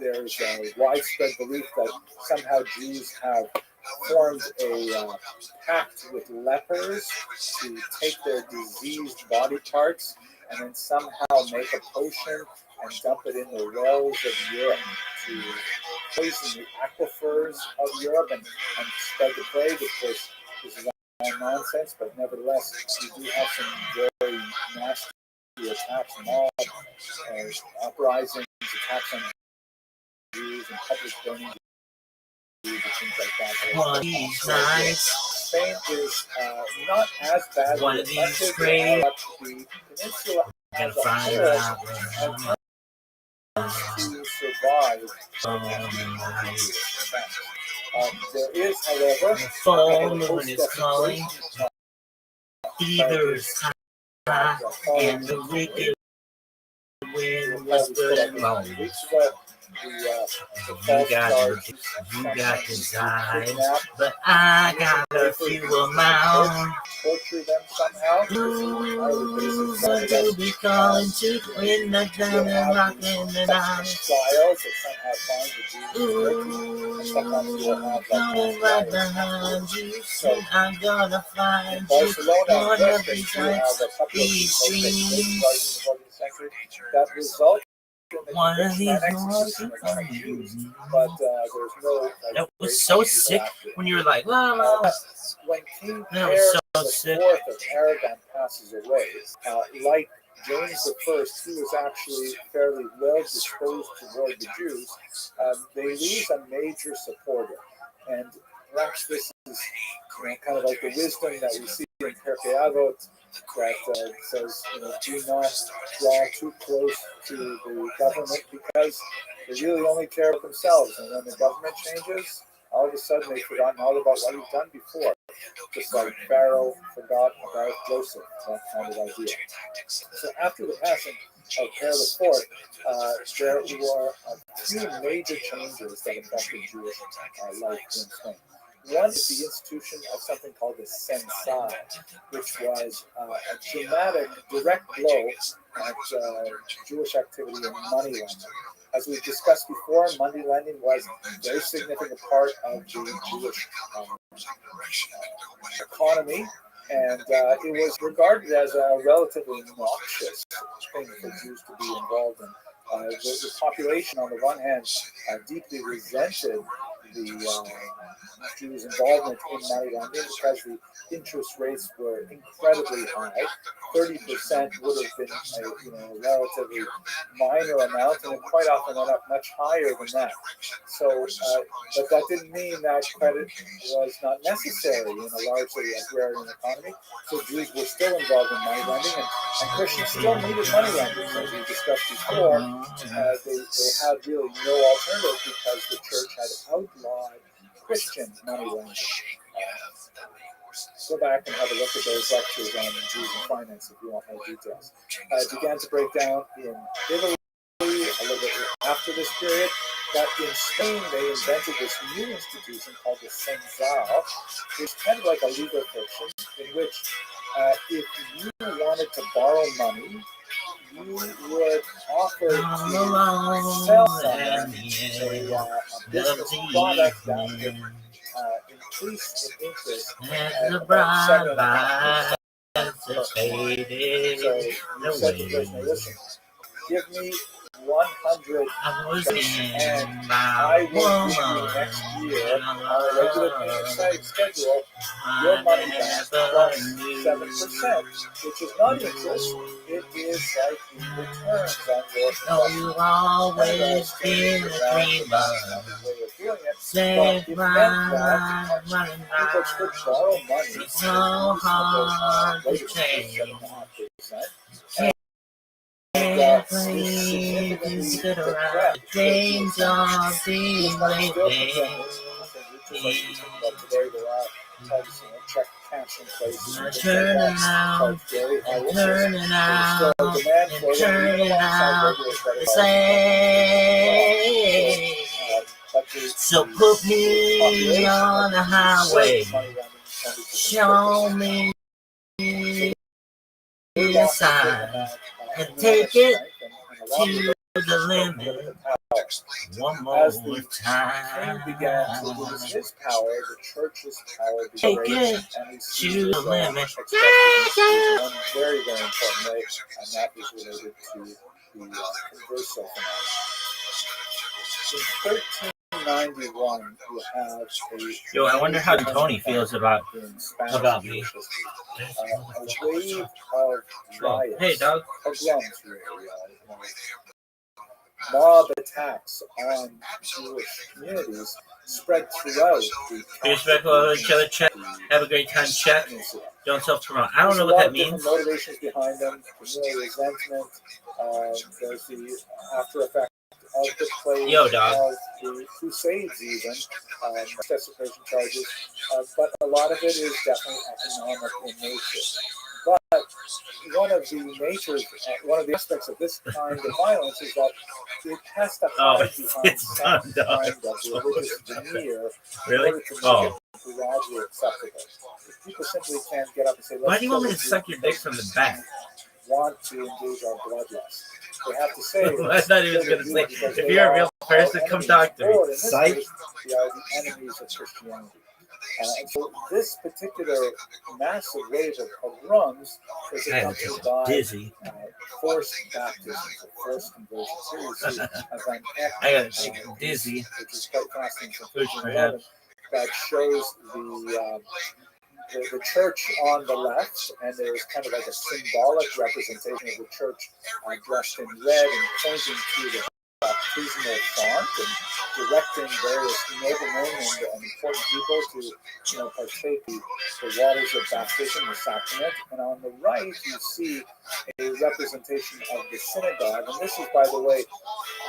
There's a widespread belief that somehow Jews have formed a pact with lepers to take their diseased body parts and then somehow make a potion and dump it in the wells of Europe to poison the aquifers of Europe and spread the plague. Of course, this is all nonsense, but nevertheless, we do have some very nasty attacks, mob uprisings, attacks on Jews and public burning Jews and things like that. One of these nights, Spain is not as bad. one of these great, the peninsula can as a find whole out to survive. There is, however, the full moon is calling, fever's high, and the wicked wind whispers low. You got desire, but I got a few of my own. Torture them somehow. Ooh, but you'll be calling to win the down and rocking the night. Trials that somehow find the Jews. Ooh, coming right behind you, so I'm gonna find you. Barcelona, One of these nights, these dreams. That result. One of these nights, but there's no. That was so sick when you were like, la la. When King That was so the sick. Fourth of Aragon passes away, like James I, he was actually fairly well disposed toward the Jews. They lose a major supporter, and perhaps this is kind of like the wisdom that we see in Pirkei Avot, that says, do not draw too close to the government because they really only care about themselves. And when the government changes, all of a sudden they've forgotten all about what you've done before. Just like Pharaoh forgot about Joseph, that kind of idea. So after the passing of Herod IV, there were a few major changes that affected Jewish life in Spain. One is the institution of something called the censal, which was a dramatic, direct blow at Jewish activity in money lending. As we've discussed before, money lending was a very significant part of the Jewish economy, and it was regarded as a relatively noxious thing for Jews to be involved in. The population, on the one hand, deeply resented the Jews' involvement in money lending because the interest rates were incredibly high. 30% would have been a relatively minor amount, and it quite often went up much higher than that. So, but that didn't mean that credit was not necessary in a largely agrarian economy. So Jews were still involved in money lending, and Christians still needed money lenders, as we discussed before. They had really no alternative because the church had outlawed Christian money lending. Go back and have a look at those lectures on Jews and finance if you want more details. It began to break down in Italy a little bit after this period, but in Spain they invented this new institution called the censal, which is kind of like a legal fiction in which if you wanted to borrow money, you would offer to sell someone a business product that would increase in interest at about 7.5%. So you said to the person, listen, give me 100 and I will give you next year on a regular payment schedule your money back plus 7%, which is not interest, it is like the returns on your investment. You always been a dreamer. Save my money people could borrow money it's so hard to change. Can't believe you could arrive. The dreams of being living. Turning out, and turning out, and turning out the same. So put me on the highway, show me the sign, and take it to the limit one more time. Began to lose his power, the church's power Take began it and to the limit. one very, very important way, and that is related to the converso phenomenon. In 1391, you have a Yo, I wonder how Tony feels about me. a wave of riots, Hey, dog. pogroms, really, mob attacks on Jewish communities spread throughout the Be respectful of each other, check. Have a great time, check. Don't self-promote. I don't know what that means. There's a lot of different motivations behind them, communal resentment, there's the after effect of the plague of the Crusades even, desecration charges, but a lot of it is definitely economic in nature. But one of the aspects of this kind of violence is that it has to hide behind some kind of religious veneer in order to make it broadly acceptable. If people simply can't get up and say, why do you want me to suck your dick from the back? Want to engage our bloodlust. They have to say, that's not even going to say. If you're a real person, come talk to me. Psych. They are the enemies of Christianity. And so this particular massive wave of pogroms is accompanied by forced baptism, forced conversion. Seriously, I got dizzy. Which is quite fascinating from 11, that shows the church on the left, and there's kind of like a symbolic representation of the church dressed in red and pointing to the baptismal font and directing various noblemen and important people to, partake the waters of baptism, the sacrament. And on the right, you see a representation of the synagogue. And this is, by the way,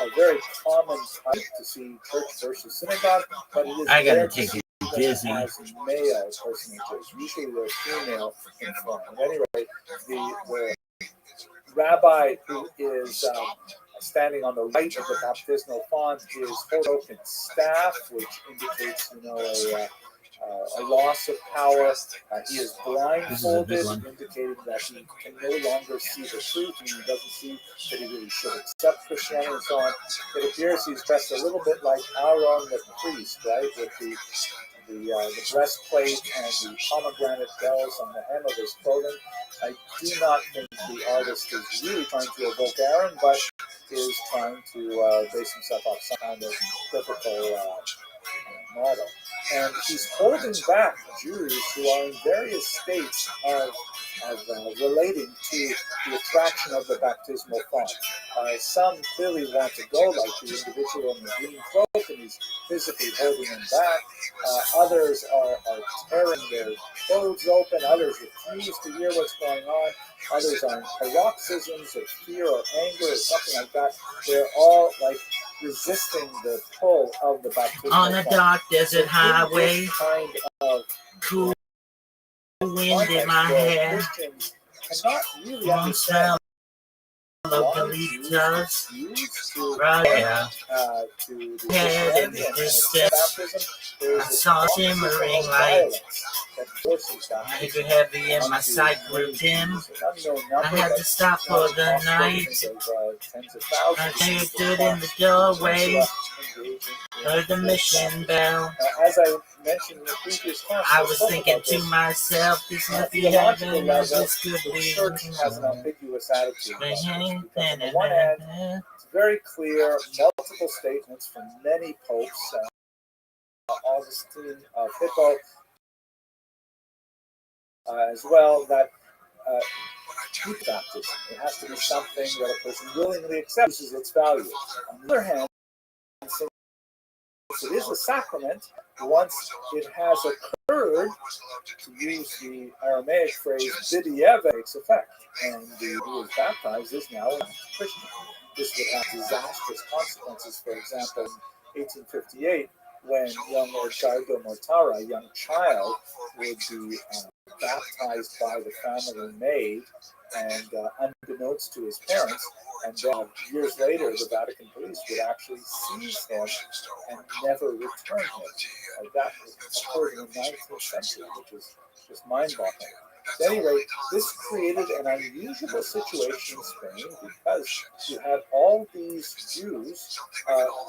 a very common type to see church versus synagogue, but it is I gotta rare to take see it them dizzy. as male personages. Usually they're female in form. At any rate, the rabbi who is standing on the right of the baptismal font is holding open staff, which indicates, a loss of power. He is blindfolded, indicating that he can no longer see the truth, and he doesn't see that he really should accept Christianity and so on. It appears he's dressed a little bit like Aaron the priest, right, with the breastplate and the pomegranate bells on the hem of his clothing. I do not think the artist is really trying to evoke Aaron, but is trying to base himself off some kind of biblical model. And he's holding back Jews who are in various states of relating to the attraction of the baptismal font. Some clearly want to go, like the individual in the green cloak, and he's physically holding them back. Others are tearing their clothes open. Others refuse to hear what's going on. Others are in paroxysms of fear or anger or something like that. They're all like resisting the pull of the baptismal On a font. dark desert highway, Kind of cool wind in my hair, Christians cannot really long understand smell of eucalyptus, right there. To the Head in the distance, I saw shimmering light. Major heavy and my sight grew dim. I had to stop for the night. I stood in the doorway, heard the mission bell. As I mentioned in the previous class, I was thinking to myself, this must be heaven, or this could the be church has an ambiguous attitude. Because on the the one hand, it's very clear, multiple statements from many popes, Augustine of Hippo, as well, that baptism. It has to be something that a person willingly accepts as its value. On the other hand, since it is a sacrament, once it has occurred, to use the Aramaic phrase, vidieva, takes effect. And the who is baptized is now a Christian. This would have disastrous consequences. For example, in 1858, when young Ricardo Mortara, a young child, would be baptized by the family maid, and unbeknownst to his parents, and then years later, the Vatican police would actually seize him and never return him. That occurred in the 19th century, which is just mind-boggling. At any rate, this created an unusual situation in Spain because you had all these Jews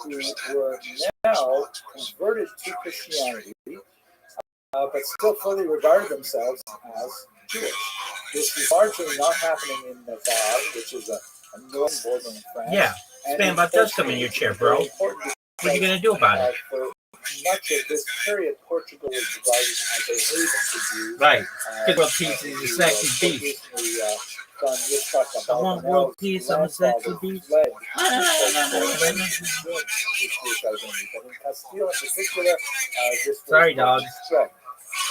who were now converted to Christianity, but still fully regarded themselves as Jewish. This is largely not happening in Navarre, which is a northern bordering France. Yeah, Spam Bot does come in your chair, bro. What are you going to do about it? For much of this period, Portugal was regarded as a haven for Jews. Right. Good world peace is a sexy beef. I want world peace, I'm a sexy beef. Sorry, dog.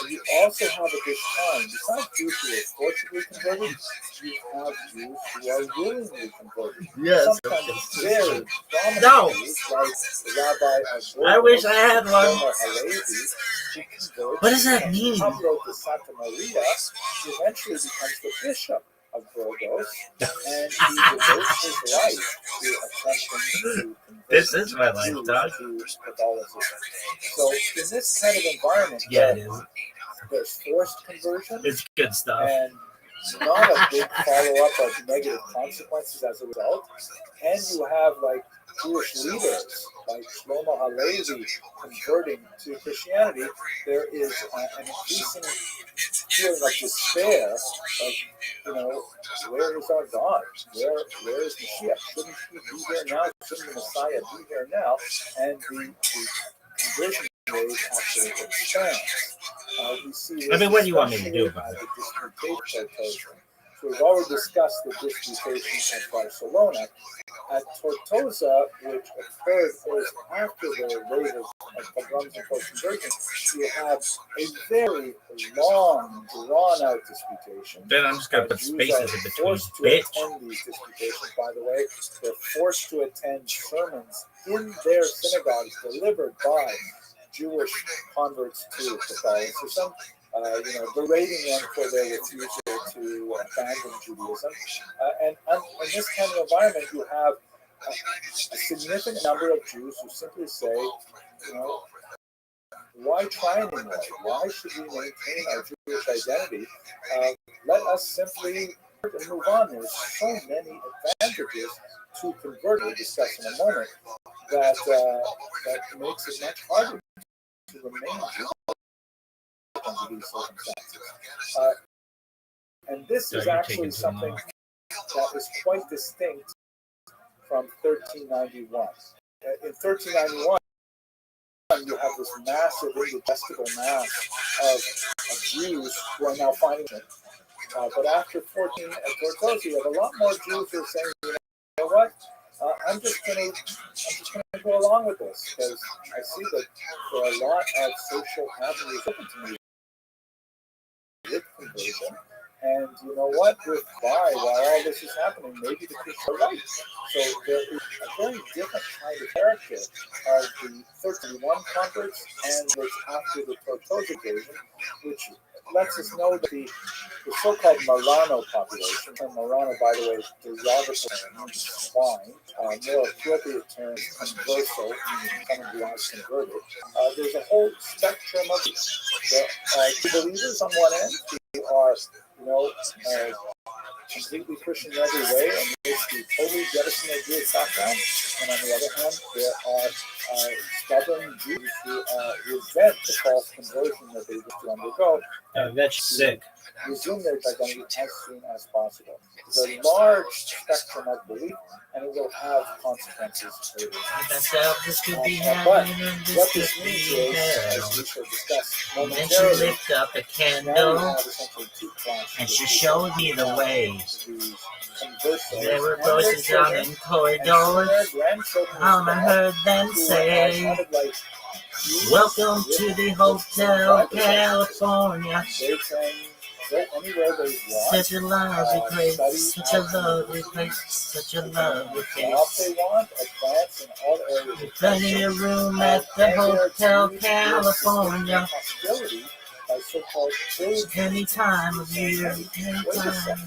You also have at this time, besides Jews who are forcibly converted, you have Jews who are willingly converted. Yes. Sometimes very prominent No. Jews, like the rabbi of I wish I had one. What What does that mean? Pablo de Santa Maria eventually becomes the bishop of Burgos, and he devotes his life to attempting to convert This is my life, Jews dog. to Catholicism. So in this kind of environment, Yeah, it is. there's forced conversion It's good stuff. and not a big follow-up of negative consequences as a result. And you have like Jewish leaders like Shlomo Halevi converting to Christianity. There is an increasing feeling of despair of, where is our God? Where is Mashiach? Shouldn't he be here now? Shouldn't the Messiah be here now? And the conversion rate actually expands. We see I mean, what do you want me to do about it? So we've already discussed the disputation at Barcelona, at Tortosa, which occurred is after the rate of pogroms and post-convergence, you have a very long, drawn-out disputation. Then I'm just gonna put Jews spaces are in between. forced to Bitch. attend these disputations, by the way. They're forced to attend sermons in their synagogues delivered by Jewish converts to Catholicism, berating them for their refusal to abandon Judaism. And in this kind of environment, you have a significant number of Jews who simply say, why try anymore? Why should we maintain our Jewish identity? Let us simply move on. There's so many advantages to convert. We'll discuss in a moment that makes it much harder to remain Jewish under these circumstances. And this is actually something that is quite distinct from 1391. In 1391, you have this massive, indigestible mass of Jews who are now finding it. But after 14 at Tortosa, you have a lot more Jews who are saying, you know what? I'm just gonna go along with this because I see that there are a lot of social avenues open to me with conversion. And you know what? While all this is happening, maybe the Christians are right. So there is a very different kind of character of the 1391 converts and this after the Tortosa occasion, which lets us know that the so-called Marrano population, and Marrano, by the way, is derogatory meaning swine, more appropriate term is converso, meaning someone who has converted. There's a whole spectrum of true believers on one end who are, completely Christian in every way and basically totally jettison their Jewish background. And on the other hand, there are stubborn Jews who resent the false conversion that they wish to undergo. That's sick. Resume their identity as soon as possible. It's a large spectrum of belief, and it will have consequences later. But what this means is, as we shall discuss momentarily, lift up a now you candle have essentially two classes. and she showed me the way. The conversos, There were and their voices down children, in and corridors. their grandchildren as All I well, heard them who say, kind of like, "Welcome to the Hotel California." they can go anywhere they want. Such a lovely place, such a lovely place, such a lovely Jobs place. they want, advance in all areas of Plenty of room at the Hotel California. hostility by so-called children. Any time of year, any time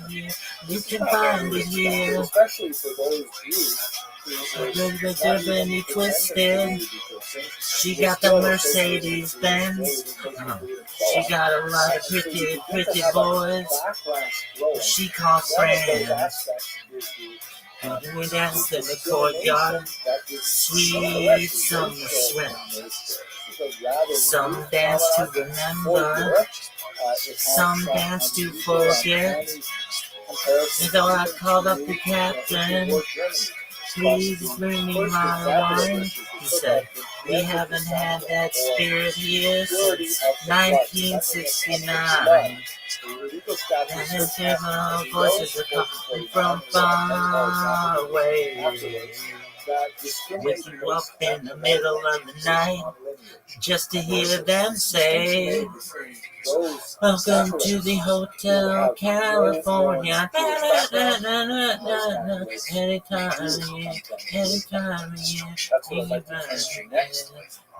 of year, you can find it here. Especially for those Jews who Ribbon twisted. She got the Mercedes Benz. She got a lot of pretty, pretty boys. She called friends. And we danced in the courtyard. Sweet summer sweat. Some dance to remember. Some dance to forget. And though I called up the captain, please bring me my wine, he said. We haven't had that spirit here since 1969. And his voices are coming from far away. With you up in the middle of the night, just to hear them say, "Welcome to the Hotel California." Anytime of year, anytime of year.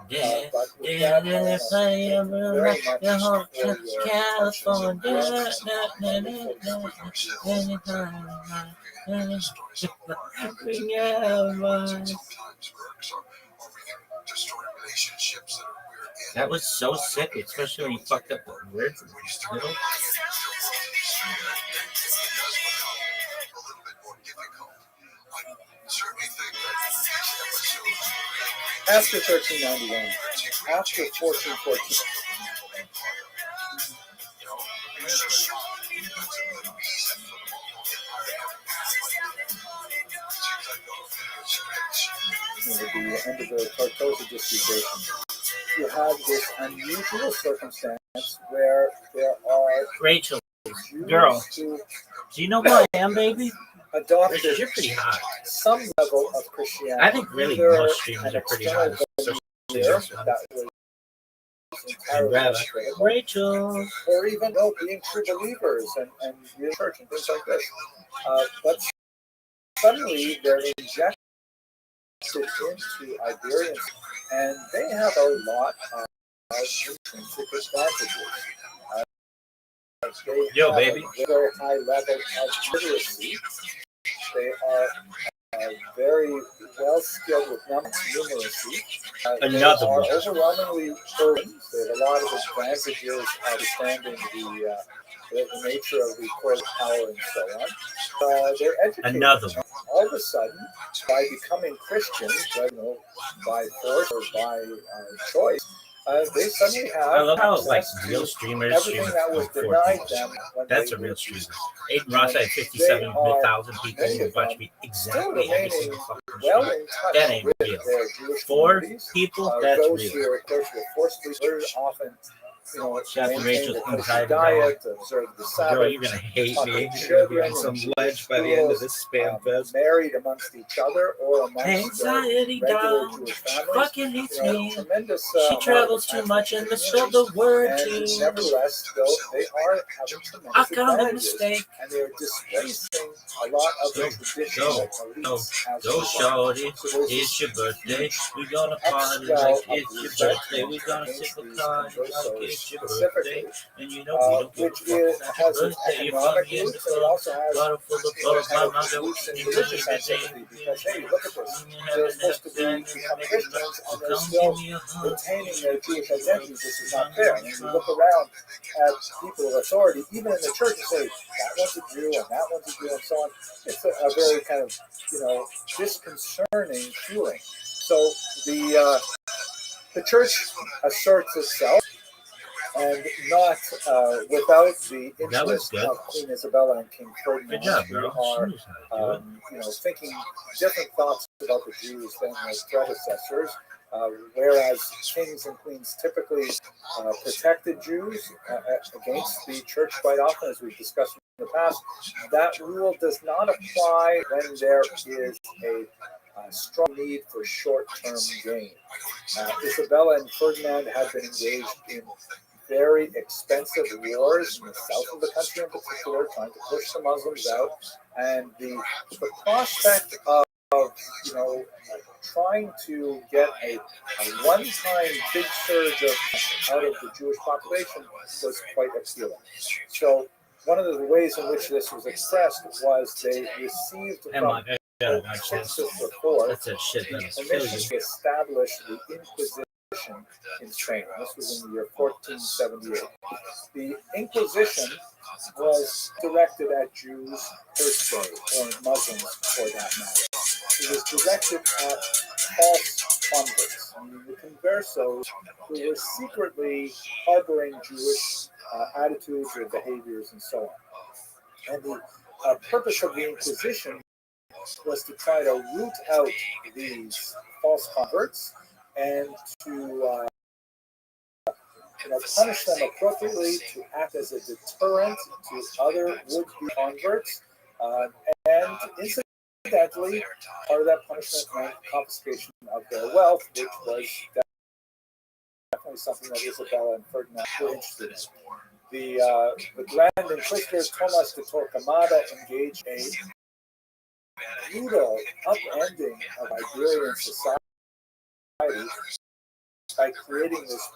There's plenty of room at the Hotel California. Anytime of year. That was so sick, especially when you fucked up the words in the middle. After 1391, after 1414, the end of the Tortosa disputation, you have this unusual circumstance where there are Rachel, Jews girl, who do you know who I am, baby? adopted You're pretty hot. some level of Christianity. I think really Either most streamers an are pretty external hot. especially veneer this one. that was And entirely Rabbi unstable, Rachel. or even being true believers and real church and things like this. But suddenly they're injected into Iberians, and they have a lot of intrinsic advantages. They Yo, have baby. a very high level of literacy. They are very well skilled with numeracy. They Another are one. overwhelmingly urban. They have a lot of advantages of understanding the nature of the core power and so on. They're educated. Another one. All of a sudden, by becoming Christians, by force or by choice, they suddenly have I love how like access real to streamers everything stream that was like 4 denied people. them when That's they a real were streamer. Jews. Aiden Ross had 57,000 people Many who of watch them me still exactly every remaining single fucking well stream. in touch That ain't with real. their Jewish 4 communities. people, that's Those real. who, of course, were forcibly very often, Shout out to maintain Rachel's the kosher anxiety diet, observe the Girl, Sabbath, you're gonna hate talk me. with You're gonna be children on some in Jewish ledge by the end of schools, this spam fest. married amongst each other or amongst Anxiety regular down. Jewish families. Fucking hates me. Tremendous. She travels too much and misspelled the word and too. nevertheless, though, they are having I tremendous found a advantages, mistake. and they're displacing a lot of the traditional elites as Go, well. shorty. So there's It's this your birthday. We gonna party upswell like of it's your resentment birthday. We gonna against sip a these party like conversos it's your specifically, birthday. And you know we don't give a which fuck. has its Birthday, you find economic me in the roots, and it club. also has Bottle full of kind my of mother. roots in religious antipathy. Because hey, look at this. They're supposed to become Christians, and they're still retaining their Jewish identities. This is not fair. And when you look around at people of authority, even in the church, and say that one's a Jew and that one's a Jew and so on. It's a very kind of disconcerting feeling. So the church asserts itself, and not without the interest of Queen Isabella and King Ferdinand, who are thinking different thoughts about the Jews than their predecessors. Whereas kings and queens typically protected Jews against the church quite often, as we've discussed in the past, that rule does not apply when there is a strong need for short-term gain. Isabella and Ferdinand had been engaged in very expensive wars in the south of the country in particular, trying to push the Muslims out, and the prospect of trying to get a one-time big surge out of the Jewish population was quite appealing. So one of the ways in which this was expressed was they received from Francis IV permission to establish the Inquisition in Spain. This was in the year 1478. The Inquisition was directed at Jews per se, or Muslims for that matter. It was directed at false converts, meaning the conversos who were secretly harboring Jewish attitudes or behaviors and so on. And the purpose of the Inquisition was to try to root out these false converts and to punish them appropriately, to act as a deterrent to other would-be converts, and incidentally, part of that punishment meant confiscation of their wealth, which was definitely something that Isabella and Ferdinand were interested in. The Grand Inquisitor Thomas de Torquemada engaged a brutal upending of Iberian society by creating this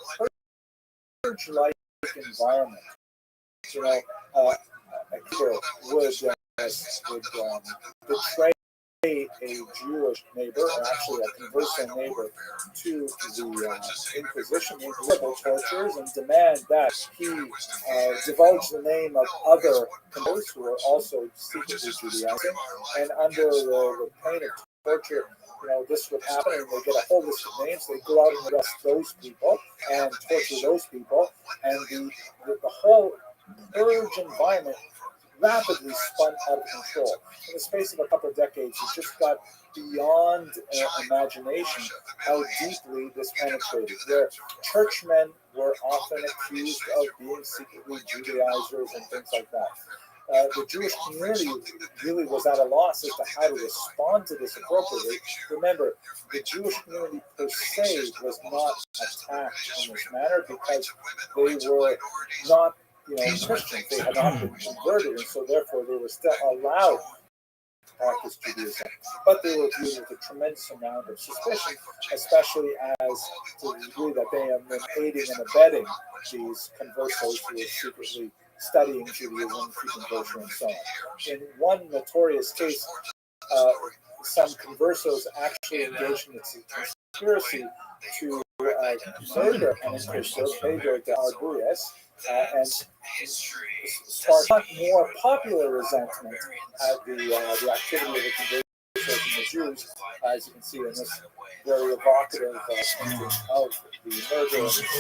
purge-like environment. A keeper would betray a Jewish neighbor, or actually a converso neighbor, to the Inquisition, incredible tortures, and demand that he divulge the name of other converts who were also secretly Judaizing, and under the pain of torture, this would happen, and they get a whole list of names. They go out and arrest those people and torture those people, and the whole purge environment rapidly spun out of control. In the space of a couple of decades, it just got beyond imagination how deeply this penetrated, where churchmen were often accused of being secretly Judaizers and things like that. the Jewish community really was at a loss as to how to respond to this appropriately. Remember, the Jewish community per se was not attacked in this manner because they were not, Christians. They had not been converted, and so therefore they were still allowed to practice Judaism. But they were viewed with a tremendous amount of suspicion, especially as to the degree that they have been aiding and abetting these conversos who were secretly studying Judaism, keeping kosher, and so on. In one notorious case, some conversos actually engaged in a conspiracy to murder an Inquisitor, Pedro de Arguelles, and spark more popular resentment at the activity of the conversos and the Jews, as you can see in this very evocative painting of the murder of the Inquisitor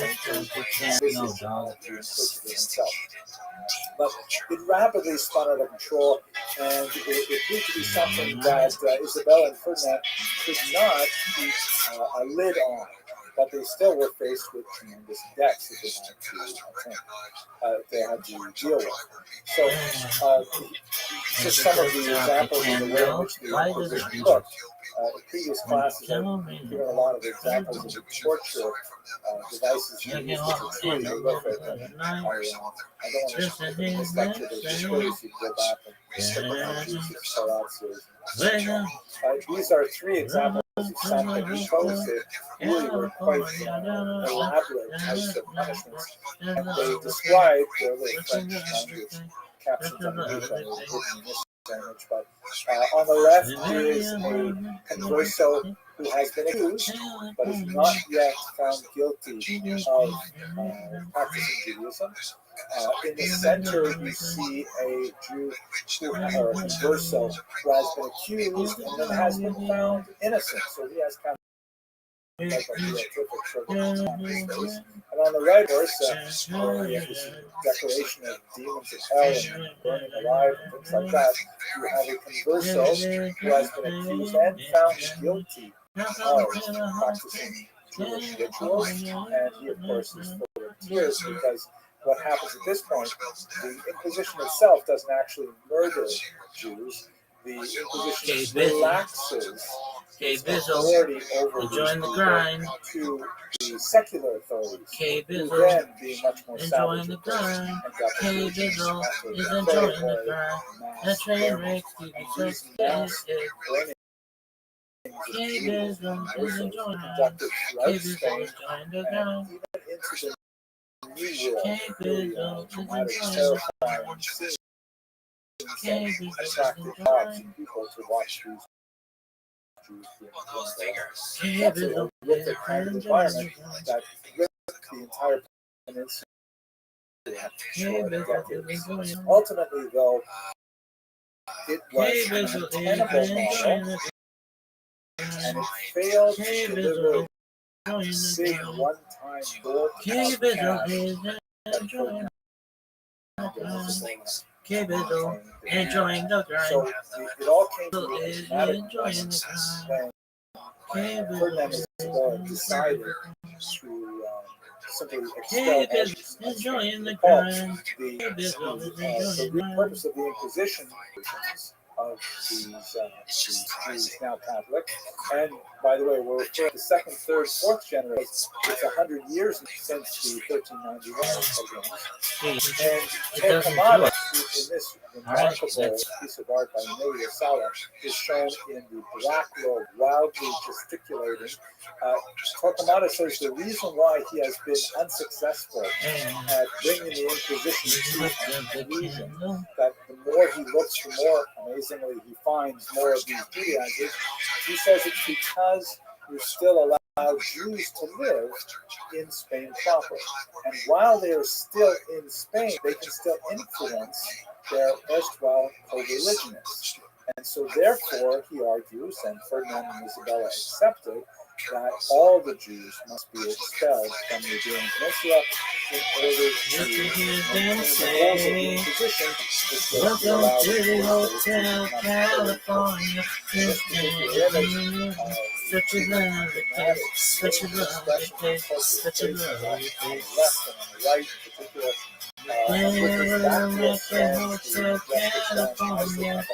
himself. But it rapidly spun out of control, and it proved to be something that Isabella and Ferdinand could not keep a lid on. But they still were faced with tremendous debts that they had to deal with. So, just some of the examples of the way in which the Inquisition looked. In previous classes, I've given a lot of examples of the torture devices used, which are truly horrific. I don't want to spend this lecture, but just curious you go back and use the Salat series. These are three examples of something because they really were quite elaborate types of punishments. And they describe the little French language captions underneath on this image. But on the left is a converso who has been accused but is not yet found guilty of practicing Judaism. In the center, we see a Jew or a converso who has been accused and then has been found innocent. So he has kind of like a beatific sort of face. And on the right, of course, we have this declaration of demons of hell and burning alive and things like that. You have a converso who has been accused and found guilty of practicing Jewish rituals, and he, of course, is full of tears because what happens at this point, the Inquisition itself doesn't actually murder Jews. The Inquisition relaxes its authority over these people to the secular authorities, who then, being much more savage, and conducted throughout Spain and even into the New World, really dramatic, terrifying scenes that attracted crowds and people to watch these Jews being killed. That's a horrific kind of environment that ripped the entire peninsula for decades. Ultimately, though, it was an untenable model, and it failed to deliver big one-time goal enjoying the grind. So it all came to a dramatic when Ferdinand and Isabella decided to simply expel enjoying the grind. The purpose of the Inquisition of these Jews, now Catholic. And by the way, we're referring to second, third, fourth generation. It's 100 years since the 1391 pogroms. And Torquemada, in this remarkable piece of art by Emilio Sala, is shown in the black robe, wildly gesticulating. Torquemada says the reason why he has been unsuccessful at bringing the Inquisition to a conclusion, that the more he looks, the more amazingly he finds more of these Judaizers. He says it's because you still allow Jews to live in Spain proper. And while they are still in Spain, they can still influence their erstwhile co-religionists. And so therefore, he argues, and Ferdinand and Isabella accepted, that all the Jews must be expelled from the Iberian Peninsula in order to maintain the goals of the Inquisition, which was to allow the California. This particular image Such a lovely place, such a lovely place, such a lovely place. Left and on the right, in particular. With his backfield friends, the California.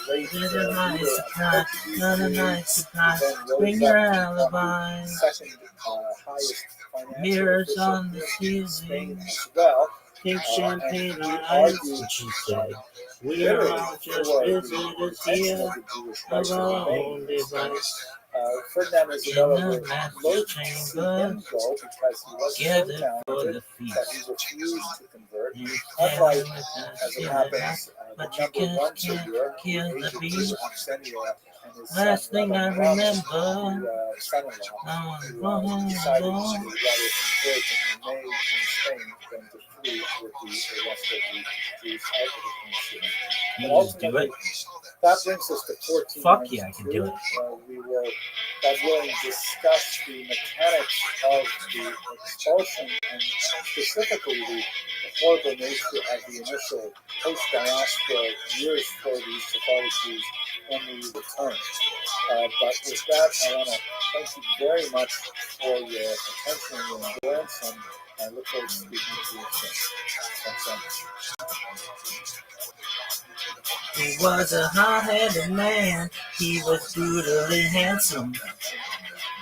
great Get a nice leader supply, of Portuguese not a series, nice supply. then rose Bring your up to become alibi. the second highest financial Mirrors official on the in Spain ceiling. as well. Pink champagne And he on ice. argued And she said, we are bitterly all just for the visitors retention here of the Jewish right of to our remain own in device. Ferdinand and In Isabella the were master loath to see chamber, him go because he was so gathered for talented the that he feast. refused to convert. You Unlike, can as it kill it, happens, but the you number one can't figure, kill the the aged beast. Abraham Senior, and his Last son, thing I Rabbi Muhammad, remember, son-in-law, I who was decided to wrong. rather convert and remain in Spain than to flee with the rest of the Jews out of the country. You But just do it. ultimately, that brings us to 1492. Fuck yeah, I can do it. We will, God willing, discuss the mechanics of the expulsion and specifically the horrible nature of the initial post-diaspora years for these Sephardic Jews when we return. But with that, I want to thank you very much for your attention and your endurance, and I look forward to speaking to you soon. Thanks so much. He was a hot-headed man. He was brutally handsome.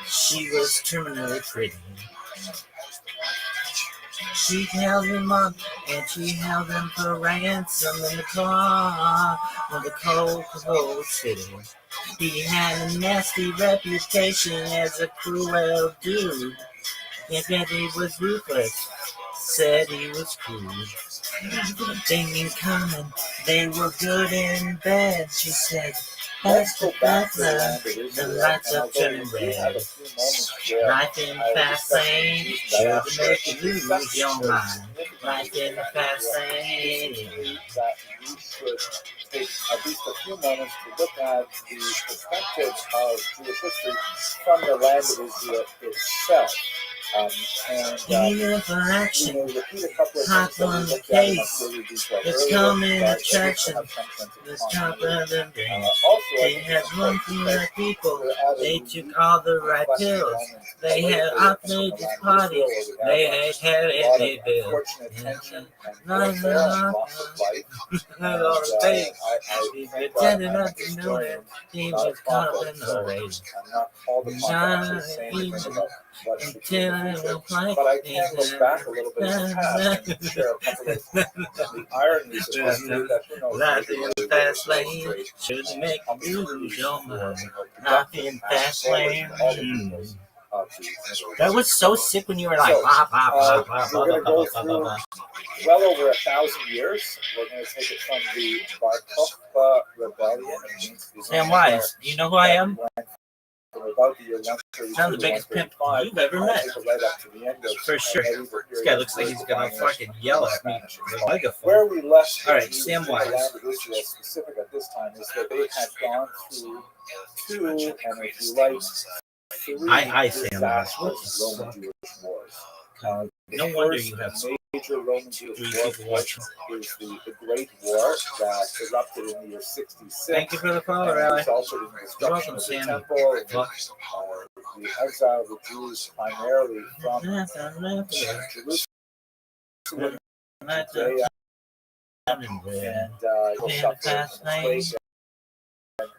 She was terminally pretty. She held him up and she held him for ransom in the car of the cold city. He had a nasty reputation as a cruel dude. Yet he was ruthless, said he was cruel. Thing in common, they were good and bad, she said. Let's That's go the back to the butler, land of the Israel, lights and up although turning we do red. have a few moments where Life in the I fast discuss lane, that sure to aspect, make you it's lose such your a mind. significant Life in the fast lane. that we should take at least a few moments to look at the perspective of Jewish history from the land of Israel itself. Eager for action, Repeat a couple of hot things that we on the looked at in case. greater detail It's earlier, coming but just to attraction. have some sense of This top continuity. of the day. Also, I They think had it's run important through because the people. we're at a They unique took all the right inflection pills. moment They had politically, I think, in outlawed the this land of party. Israel, where we They have had a lot of they bill. unfortunate tension and Not warfare and loss of life. not all the things. I He thank God pretended I'm a not to know historian, that he not a was caught up prophet, in the so race. I'm not called upon to actually say anything about what should be in the future. But I can look back a little bit in the past and share a couple of the ironies of history that, who knows, Life maybe in one the day fast will lane illustrate should make you lose your mind. Life in productive fast lane. lane. That was so sick when you were like, So, blah, blah, blah, blah, we're blah, going to blah, go blah, blah, blah. through well over 1,000 years. We're going to take it from the Bar Kokhba rebellion against the Sam Roman Wise, do you know who I am? from about the year 132 I'm the to biggest pimp 135. you've ever met. Take it right up to the end of For sure. medieval This period guy looks like he's gonna Spanish, fucking yell at me. Spanish. with a megaphone. Where we left All right, the Sam land Wise. of Israel specific at this time is that they had gone through two, and if you like, three I Sam Wise. What the disastrous Roman fuck? Jewish wars. No The wonder first you have major Roman Jewish three war, people of course, watching. is the Great War that erupted in the year 66. Thank you for the call, and Riley. resulted in the destruction Welcome, of the Sammy. temple, and the exile of the Jews primarily from Jerusalem, Judea, and will suffer in its wake.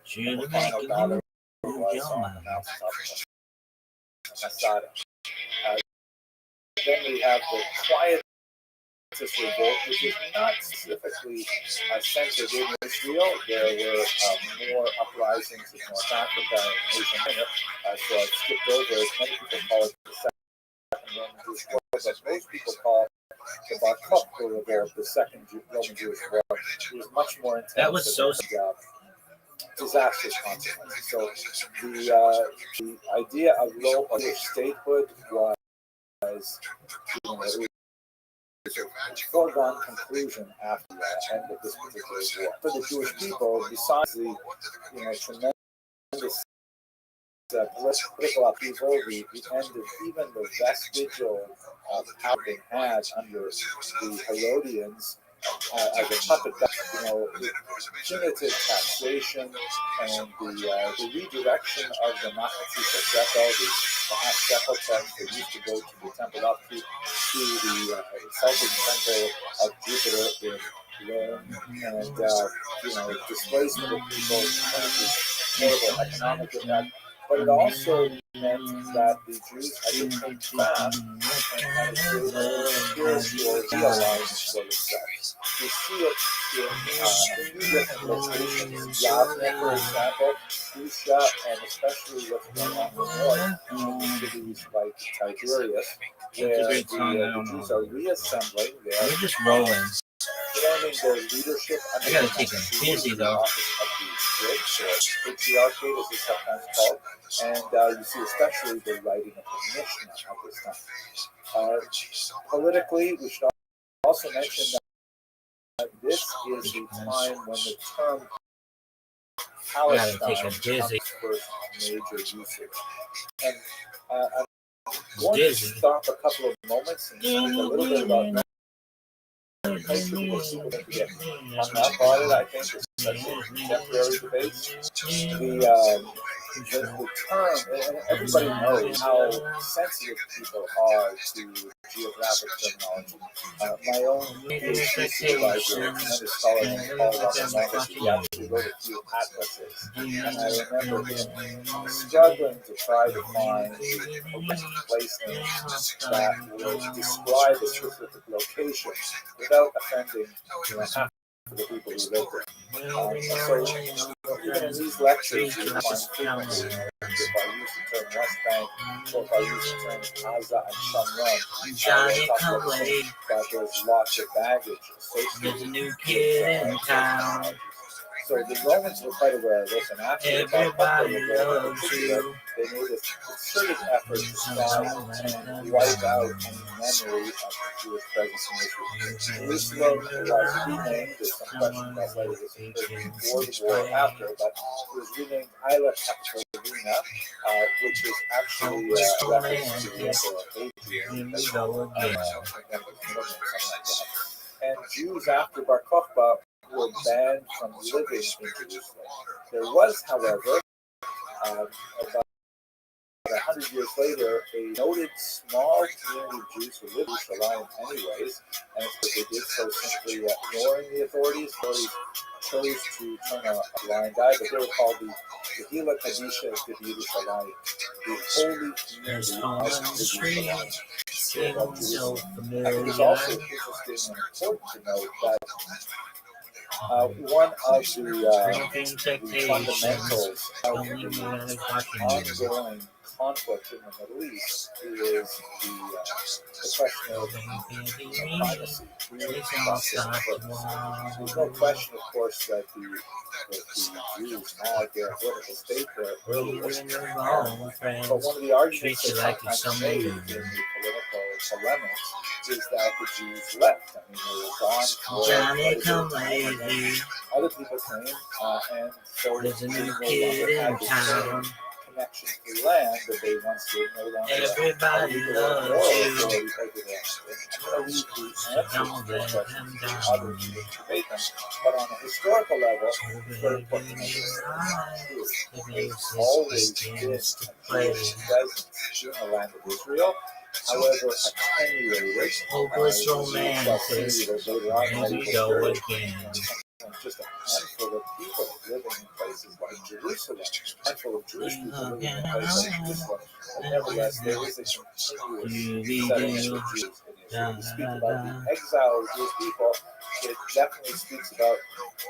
Should The make final you battle lose was your on mind. the mountain of Masada. Then we have the Quietist revolt, which is not specifically centered in Israel. There were more uprisings in North Africa and Asia Minor, so I've skipped over it. Many people call it the Second Roman Jewish War, but most people call the Bar Kokhba revolt the Second Roman Jewish War. It was much more intense. That was so disastrous consequences. So the idea of Jewish statehood was a foregone conclusion after the end of this particular war. For the Jewish people, besides the tremendous political upheaval, the end of even the vestigial power they had under the Herodians as a puppet punitive taxation and the redirection of the Machatzit shekel, the half shekel tax that used to go to the temple upkeep to the Celtic temple of Jupiter in Rome, and displacement of people, horrible economic impact. But it also meant that the Jews had to take fast and create a spiritual realignment for themselves. We see it in two different locations. Yavne, for example, Busha, and especially what's going on in the north, in cities like Tiberias, where the Jews are reassembling. They are just rolling. forming their leadership under I gotta the take it easy though. office of the bridge, or patriarchate as it's sometimes called, and you see especially the writing of the Mishnah at this time. Politically, we should also mention that this is the time when the term Palestine becomes first major usage. And I'm going to stop a couple of moments and speak a little bit about culture because people tend to get hung up on it, I think, especially in contemporary debates. The term, and everybody knows how sensitive people are to geographic terminology. My own PhD supervisor, a tremendous scholar named Paul Rosenthal, he actually wrote a few atlases, and I remember him struggling to try to find the place names that would describe a specific location without offending half of the people who live there. So even in these lectures, you find frequently if I use the term West Bank or if I use the term Gaza and Shomron, that there's lots of baggage associated There's a new kid in town. So the Romans were quite aware of this, and actually, Everybody loves you. they made a concerted effort to try and wipe out any memory of the Jewish presence in Israel. Jerusalem was renamed, there's some question about whether this occurred before the war or after, but it was renamed Isla Capitolina, which is actually a reference to the Emperor Hadrian, and Jews after Bar Kokhba were banned from living in Jerusalem. There was, however, about 100 years later, a noted small community of Jews who lived in Jerusalem anyways, and they did so simply ignoring the authorities. Authorities chose to turn a blind eye, but they were called the Kehila Kadisha de Yerushalayim, the holy community of Jerusalem. I think it's also interesting and important to note that one of the fundamentals of the ongoing conflict in the Middle East is the question of primacy. There's no question, of course, that the Jews had their political stake there earlier. But one of the arguments that sometimes made in the political polemics is that the Jews left. I mean, they were gone for Johnny come lately. other people came, and so There's a they new no kid longer in had the town. same connection to the land that they once did. No longer Everybody loves you. I'm going to leave the answers to these questions to others who can debate them. But on a historical level, it's very important to understand there's always been a Jewish presence in the land of Israel. However, attenuated, Hopeless romances. Here we go again. Just a handful of people living in places like Jerusalem, a handful of Jewish people living in places like Jerusalem, but nevertheless, there is a continuous settlement of Jews in Israel. We speak about the exiled Jewish people. It definitely speaks about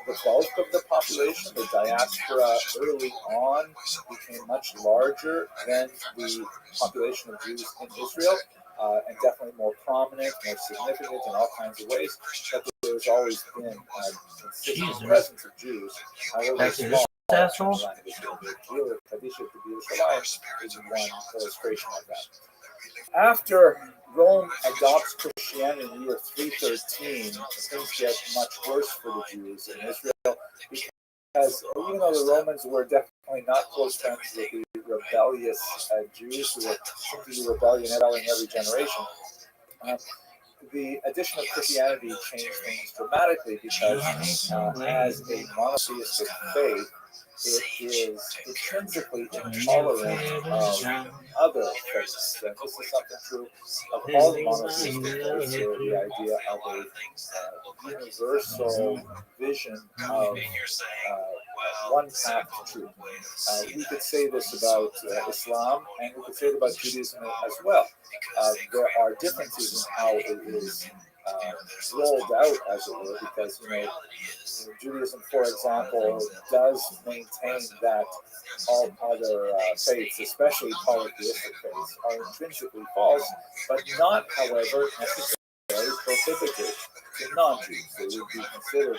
the bulk of the population. The diaspora early on became much larger than the population of Jews in Israel, and definitely more prominent, more significant in all kinds of ways. But there's always been a consistent presence of Jews. However small, asshole. The Kadisha to Yerushalayim is one illustration of that. After Rome adopts Christianity in the year 313, things get much worse for the Jews in Israel, because even though the Romans were definitely not close friends with the rebellious Jews who were simply rebelling every generation, the addition of Christianity changed things dramatically because as a monotheistic faith, it is intrinsically intolerant of other faiths. And this is something true of all monotheistic faiths, where the idea of a universal vision of one path to truth. We could say this about Islam, and we could say it about Judaism as well. There are differences in how it is rolled out, as it were, because Judaism, for example, does maintain that all other faiths, especially polytheistic faiths, are intrinsically false, but not, however, necessarily prohibited to non-Jews. They would be considered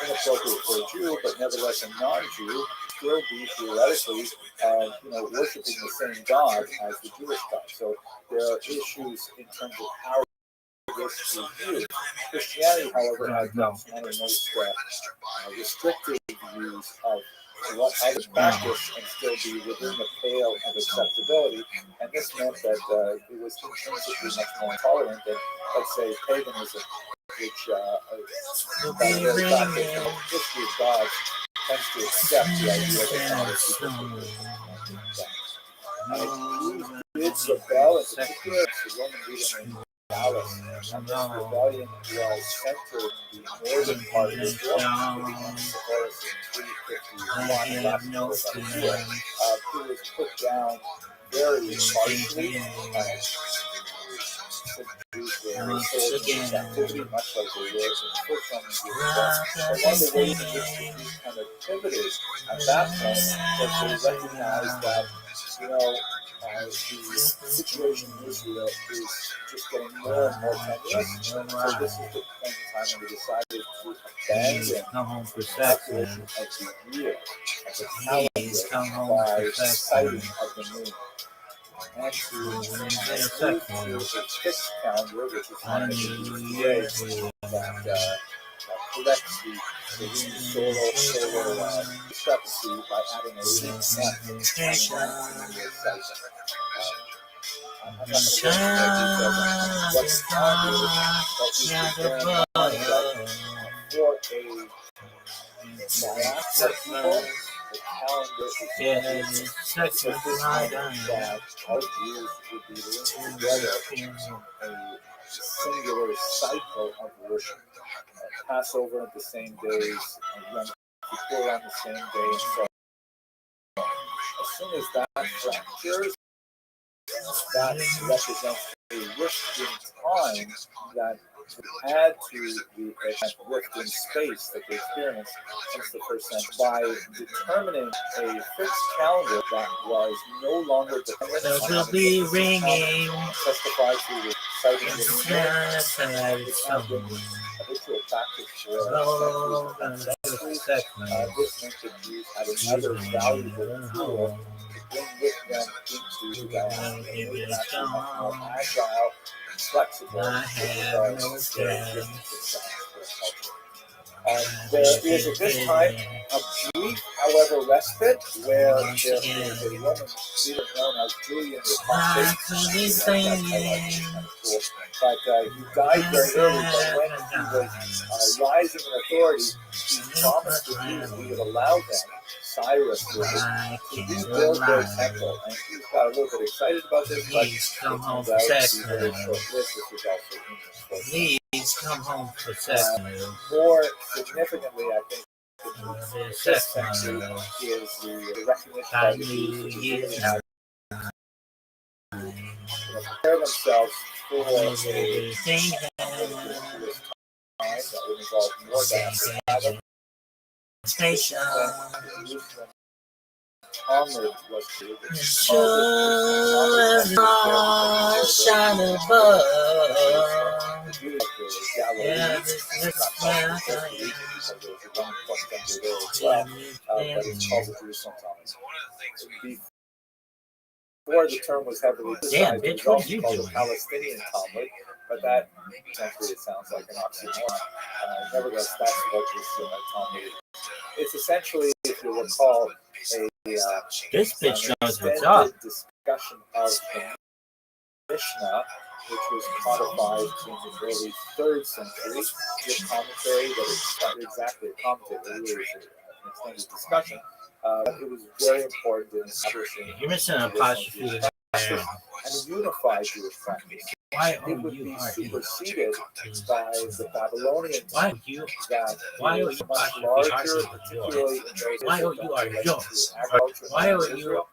inappropriate for a Jew, but nevertheless a non-Jew still be theoretically, worshiping the same God as the Jewish God. So there are issues in terms of how this is viewed. Christianity, however, has one of the most restrictive views of what others practice and still be within the pale of acceptability. And this meant that it was intrinsically much more tolerant than, let's say, paganism, which, by the very fact that the history of God tends to accept the idea that God is Jews did rebel, in particular, the Roman leader named Dallas, and this rebellion was centered in the northern part of Israel. It was put down very harshly. Jews were sold into captivity, much like they were in the first Roman years. But one of the ways in which the Jews kind of pivoted at that point was they recognized that, the situation in Israel is just getting more and more tenuous. So this is the point in time when they decided to abandon the calculation of the year, of the calendar, by sighting of the moon. And to move to a fixed calendar, which is one that we use today, that corrects the lunar-solar discrepancy by adding a leap month and a 19-year cycle. I'm not going to go into details on what the calendar is, but we should bear in mind that for diaspora people, the calendar is because this meant that all Jews would be linked together in a singular cycle of worship. Passover on the same days, Yom Kippur on the same day, and so on. As soon as that fractures, that represents a rift in time that would add to the rift in space that they experienced since the first century by determining a fixed calendar that was no longer dependent on will be ringing. Testified to the sighting of the which has been habitual practice for centuries. This meant that Jews had another valuable tool to bring with them into the diaspora. They were actually much more agile and flexible because their existence in diaspora culture. There is at this time a brief, however, respite where there is a Roman leader known as Julian the Apostate. But he died very early, but when he was rising in authority, he promised the Jews he would allow them, Cyrus did, to rebuild their temple. And he got a little bit excited about this, but it turns out to be very short-lived. This was also in Please come home for sex. More significantly, I think, in the 6th century is the recognition by the Jews that prepare themselves for a time that would involve more diaspora. Onward was created. Shine above. Yeah, but it's called the Jerusalem Talmud. Before the term was heavily criticized, it was also called the Palestinian Talmud, but that essentially it sounds like an oxymoron. Nevertheless, that's what this Talmud is. It's essentially, if you recall, this bitch knows what's up. Discussion of the Mishnah which was codified in the early 3rd century. This commentary that is not exactly a commentary, it really is an extended discussion. But it was very important in establishing You're missing an apostrophe there. and a unified Jewish practice. It would be superseded by the Babylonians Why that Why is are you much apostrophe larger, R-E? particularly in areas Why that are you don't are relate yours? to agriculture Why in are you Israel.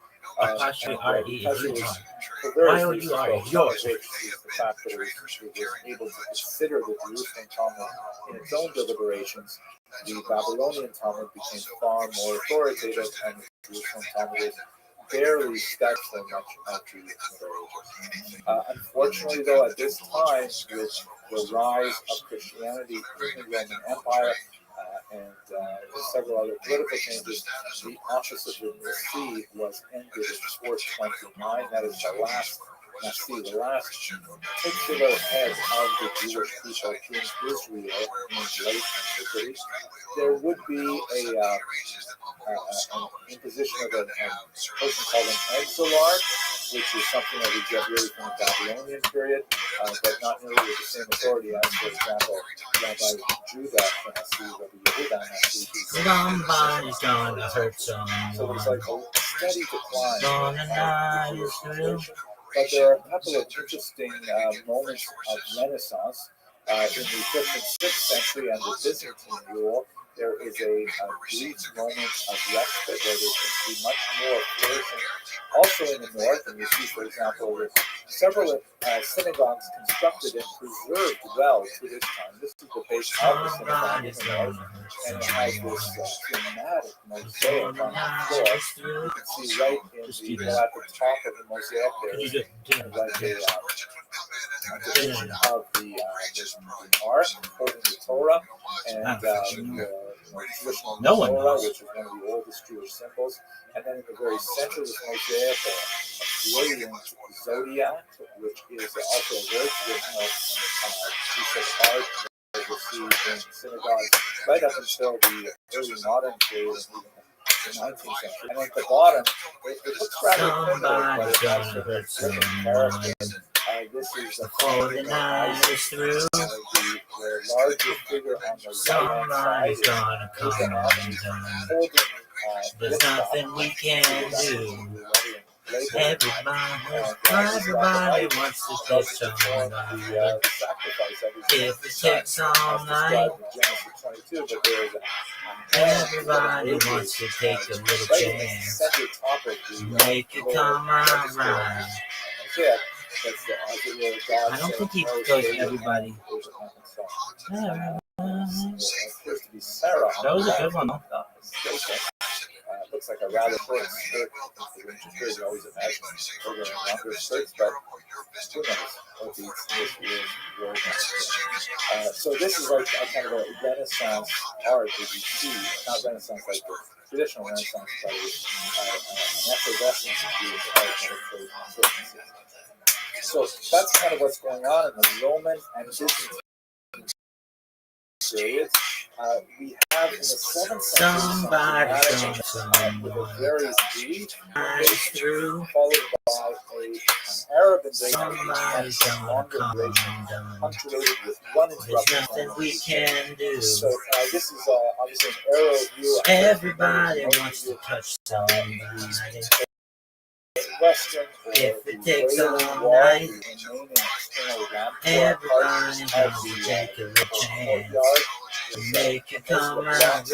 apostrophe R-E Because if it you was are? for various Why are you reasons, are though, some of yours? which is the fact that it was able to consider the Jerusalem Talmud in its own deliberations. The Babylonian Talmud became far more authoritative, and the Jerusalem Talmud is barely stuck so much of the Middle Ages. Unfortunately, though, at this time, with the rise of Christianity in the Roman Empire and several other political changes, the office of the Nasi was ended in 429. That is the last Nasi, the last titular head of the Jewish people in Israel in late antiquity. There would be an imposition of a person called an exilarch, which is something that we get really from the Babylonian period, but not nearly with the same authority as, for example, Rabbi Judah Nasi, Rabbi Yehuda Nasi. Somebody's gonna hurt someone. So there's like a steady decline Gonna of die the Jewish through. situation. But there are a couple of interesting moments of Renaissance. In the 5th and 6th century under Byzantine rule, there is a brief moment of respite where there seems to be much more flourishing. Also in the north, and you see, for example, with several synagogues constructed and preserved well to this time. This is the base of the synagogue in the north, and it has this dramatic mosaic on the floor. You can see right in the, at the top of the mosaic there is like a depiction of the ark holding the Torah and the traditional Torah, which is one of the oldest Jewish symbols. And then in the very center of this mosaic, a brilliant zodiac, which is also a very traditional piece of art that you see in synagogues right up until the early modern period, the 19th century. And at the bottom, it looks rather primitive, but it has certain characters. This is the following Isaac, the larger figure on the right-hand side is holding There's nothing we can do. Everybody wants to get somebody. If it takes all night, everybody wants to take a little chance. Make it come out right. I don't think he goes everybody. That was a good one, though. Looks like a rather short skirt. You always imagine over longer skirts, but who knows what this is. So this is like a kind of a Renaissance art that you see, not Renaissance like the traditional Renaissance, but an effervescence of Jewish art. So that's kind of what's going on in the Roman and Byzantine periods. We have in the 7th century with a very deep through, followed by an Arab invasion longer duration, punctuated with one interruption. Nothing we can do. So this is obviously an aerial view. Everybody wants to touch somebody. Western, if it takes all night, everybody wants to take a little chance. Make it come out right.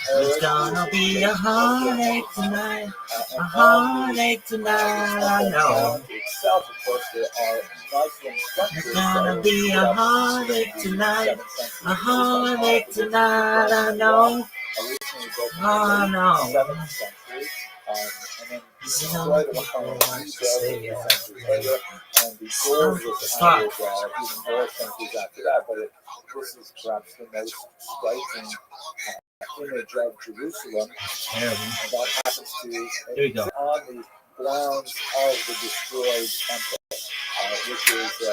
It's gonna be a heartache tonight. A heartache tonight, I know. It's gonna be a heartache tonight. A heartache tonight, I know. Oh no. And then destroyed the whole say and the gold was added even more centuries after that. But this is perhaps the most striking image of Jerusalem. And that happens to on the grounds of the destroyed temple. which is a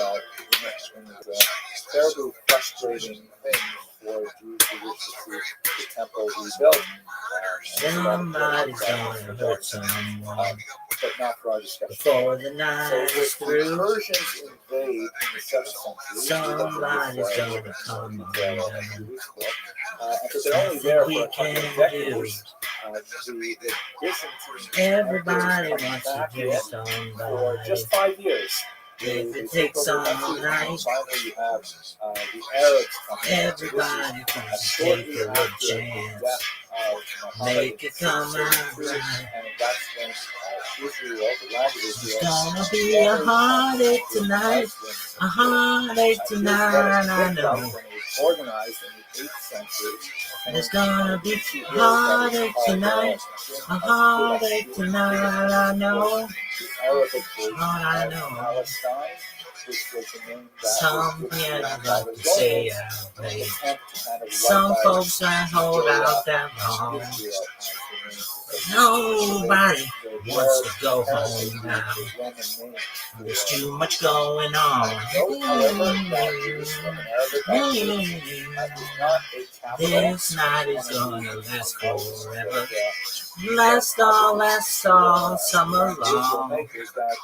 terribly frustrating thing for Jews who wish to see the temple rebuilt. Somebody's gonna hurt someone But not for our discussion. before the night So is if through. the Persians invade in the 7th century, Somebody's gonna come and but they're only Something there we for a couple can of do. decades. The Byzantine Everybody emperors wants come to back do in for somebody. just 5 years. If They it take takes over all the country, and night, finally you have the Arabs coming in. everybody So wants this to is take shortly a good after the chance. death of Muhammad Make in it come out 633, right. and that's when Israel, the land of It's Israel, gonna be a heartache tonight, a heartache tonight, I know. organized in the 8th century. It's gonna be a heartache tonight, a heartache tonight, I know. Arabic version Lord, I of know. Palestine, which was the name that Something was given I'd by like the to say Romans out in an late. attempt to kind of Some wipe out folks might hold out that long. Israel as the name. Nobody wants to go Apparently, home now. the Roman name There's for too much going on. note, however, that Jerusalem in Arabic is not a capital. This night is One of gonna the last houses forever. that, Last all summer Israel long. make is that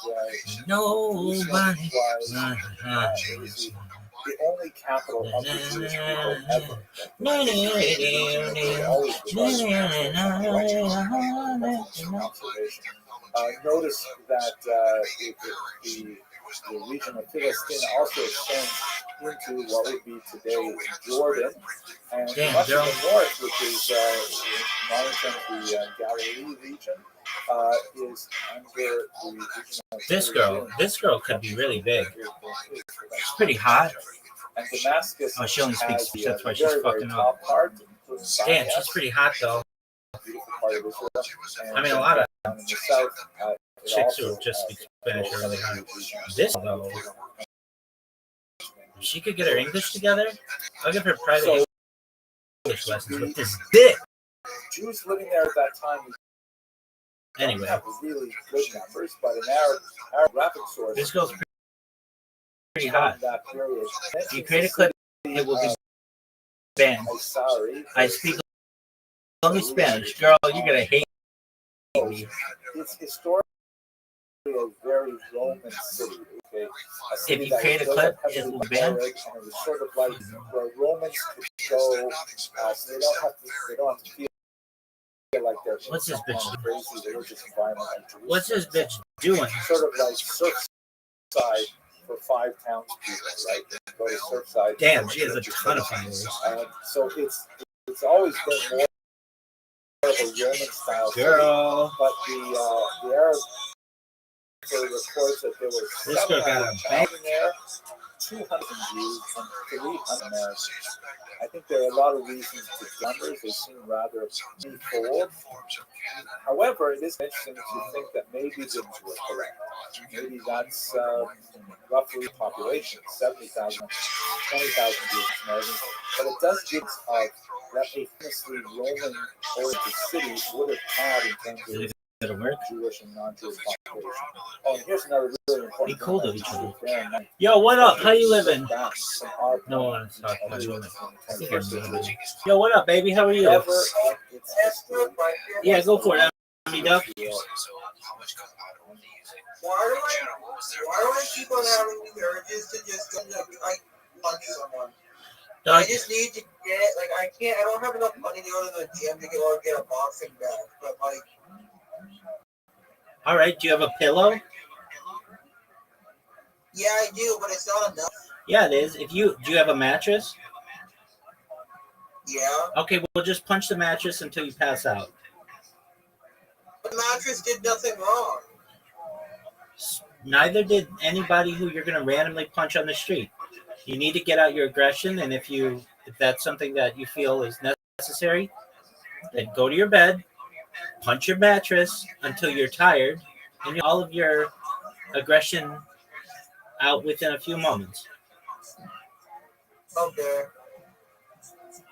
Nobody. Jerusalem was the only capital of the Jewish people ever. Notice that the region of Philistine also extends into what would be today Jordan, and much of the north, which is modern terms the Galilee region, is under the region of This girl could be really big. She's pretty hot. And Damascus. Oh, she only speaks speech. That's why she's very, fucking very up. Part, damn, she's pretty hot though. Part of Israel. I mean, a lot of in the south, chicks who just speak Spanish are really hot. This though, if she could get her English together, I'll give her private English lessons with this dick. Jews living there at that time. Anyway, have really good numbers, but an Arabic source. This girl's pretty hot. If you create a clip, it will be banned. I speak only Spanish. Girl, you're gonna hate me. It's historically a very Roman city. Okay? If you create a clip, it will be banned. And it was sort of like where Romans could go, so they don't have to feel like they're What's this bitch doing? crazy religious environment. What's this bitch doing? Sort of like Surfside for 5 townspeople, right? Go to Surfside. Damn, she has a ton of followers. So it's always been more of a Roman style. Girl. But the Arab reports that there were this girl got a bang there, 200 Jews and 300 Americans. I think there are a lot of reasons to numbers. They seem rather threefold. However, it is interesting to think that maybe the Jews were correct. Maybe that's roughly the population, 70,000, 20,000 Jews and Americans. But it does give us that a famously Roman-oriented city would have had in terms of Jewish and non-Jewish population. Oh, and here's another really important. Be cool to each other. Yo, what up? How you living? No one to talk about you. Yo, what up, baby? How are you? Yeah, go for it. Me duck. Why do I keep on having these urges to just punch someone? I just need to get I don't have enough money to go to the gym to get a boxing bag, but all right, do you have a pillow? Yeah, I do, but it's not enough. Yeah, it is. Do you have a mattress? Yeah. Okay, we'll just punch the mattress until you pass out. But the mattress did nothing wrong. Neither did anybody who you're gonna randomly punch on the street. You need to get out your aggression, and if that's something that you feel is necessary, then go to your bed, punch your mattress until you're tired, and you all of your aggression out within a few moments. Okay.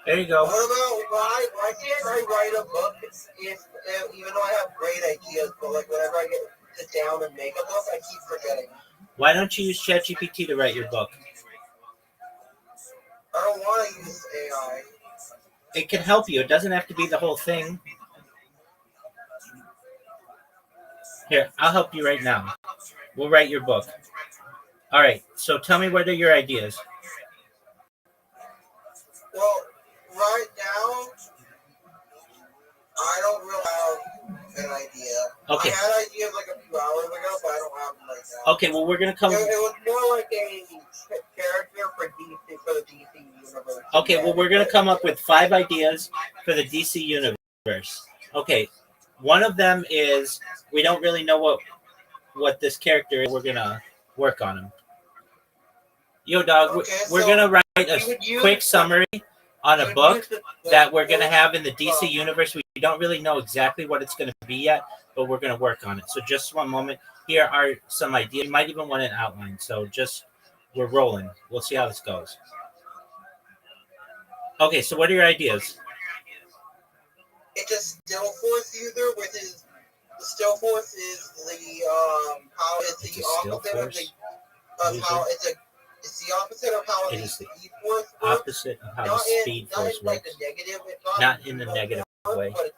There you go. What about why can't I write a book if even though I have great ideas, but whenever I get sit down and make a book, I keep forgetting. Why don't you use ChatGPT to write your book? I don't want to use AI. It can help you. It doesn't have to be the whole thing. Here, I'll help you right now. We'll write your book. All right, so tell me what are your ideas? Well, right now, I don't really have an idea. Okay. I had ideas like a few hours ago, but I don't have them right now. Okay, well, we're going to come... It was more like a character for the DC universe. Okay, well, we're going to come up with 5 ideas for the DC universe. Okay, one of them is we don't really know what this character is. We're going to work on him. Yo, dog, we're going to write a quick summary on a book that we're going to have in the DC universe. We don't really know exactly what it's going to be yet, but we're going to work on it. So just one moment. Here are some ideas. You might even want an outline. So we're rolling. We'll see how this goes. Okay, so what are your ideas? It's a still force user with his. The still force is the how it's the opposite of how it's the opposite of how the speed force works. Opposite of how the speed force works. Not in the negative way. But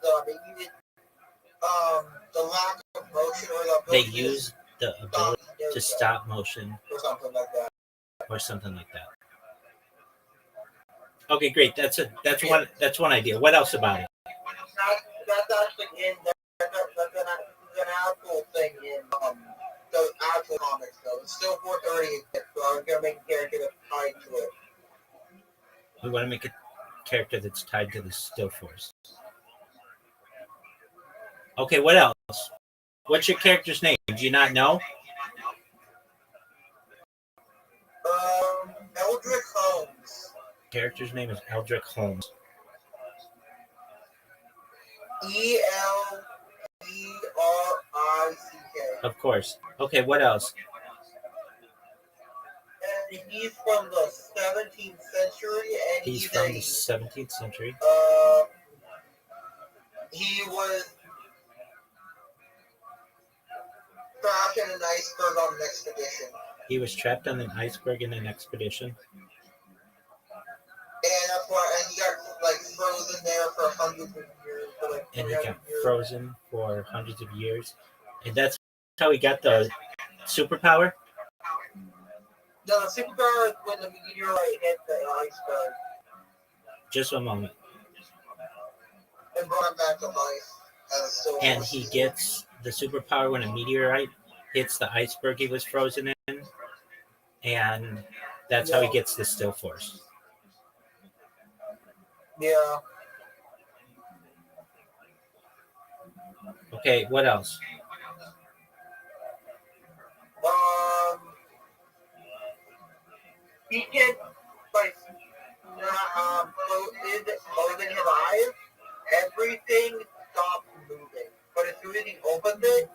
the lack of motion or the they use the ability to stop motion or something like that. Okay, great. That's one idea. What else about it? That's actually in that's an actual thing in the actual comics though. It's still 430 exists, so I'm gonna make a character that's tied to it. We want to make a character that's tied to the still force. Okay, what else? What's your character's name? Do you not know? Eldrick Holmes. Character's name is Eldrick Holmes. ELDRICK. Of course. Okay, what else? And he's from the 17th century, and he's from the 17th century. He was trapped in an iceberg on an expedition. He was trapped on an iceberg in an expedition. And that's why, and he got frozen there for hundreds of years. And he got frozen for hundreds of years. And that's how he got the superpower? No, the superpower is when the meteorite hit the iceberg. Just one moment. And brought him back to life. And he gets the superpower when a meteorite hits the iceberg he was frozen in. And that's how he gets the still force. Yeah. Okay, what else? He can closing his eyes, everything stops moving. But as soon as he opens it,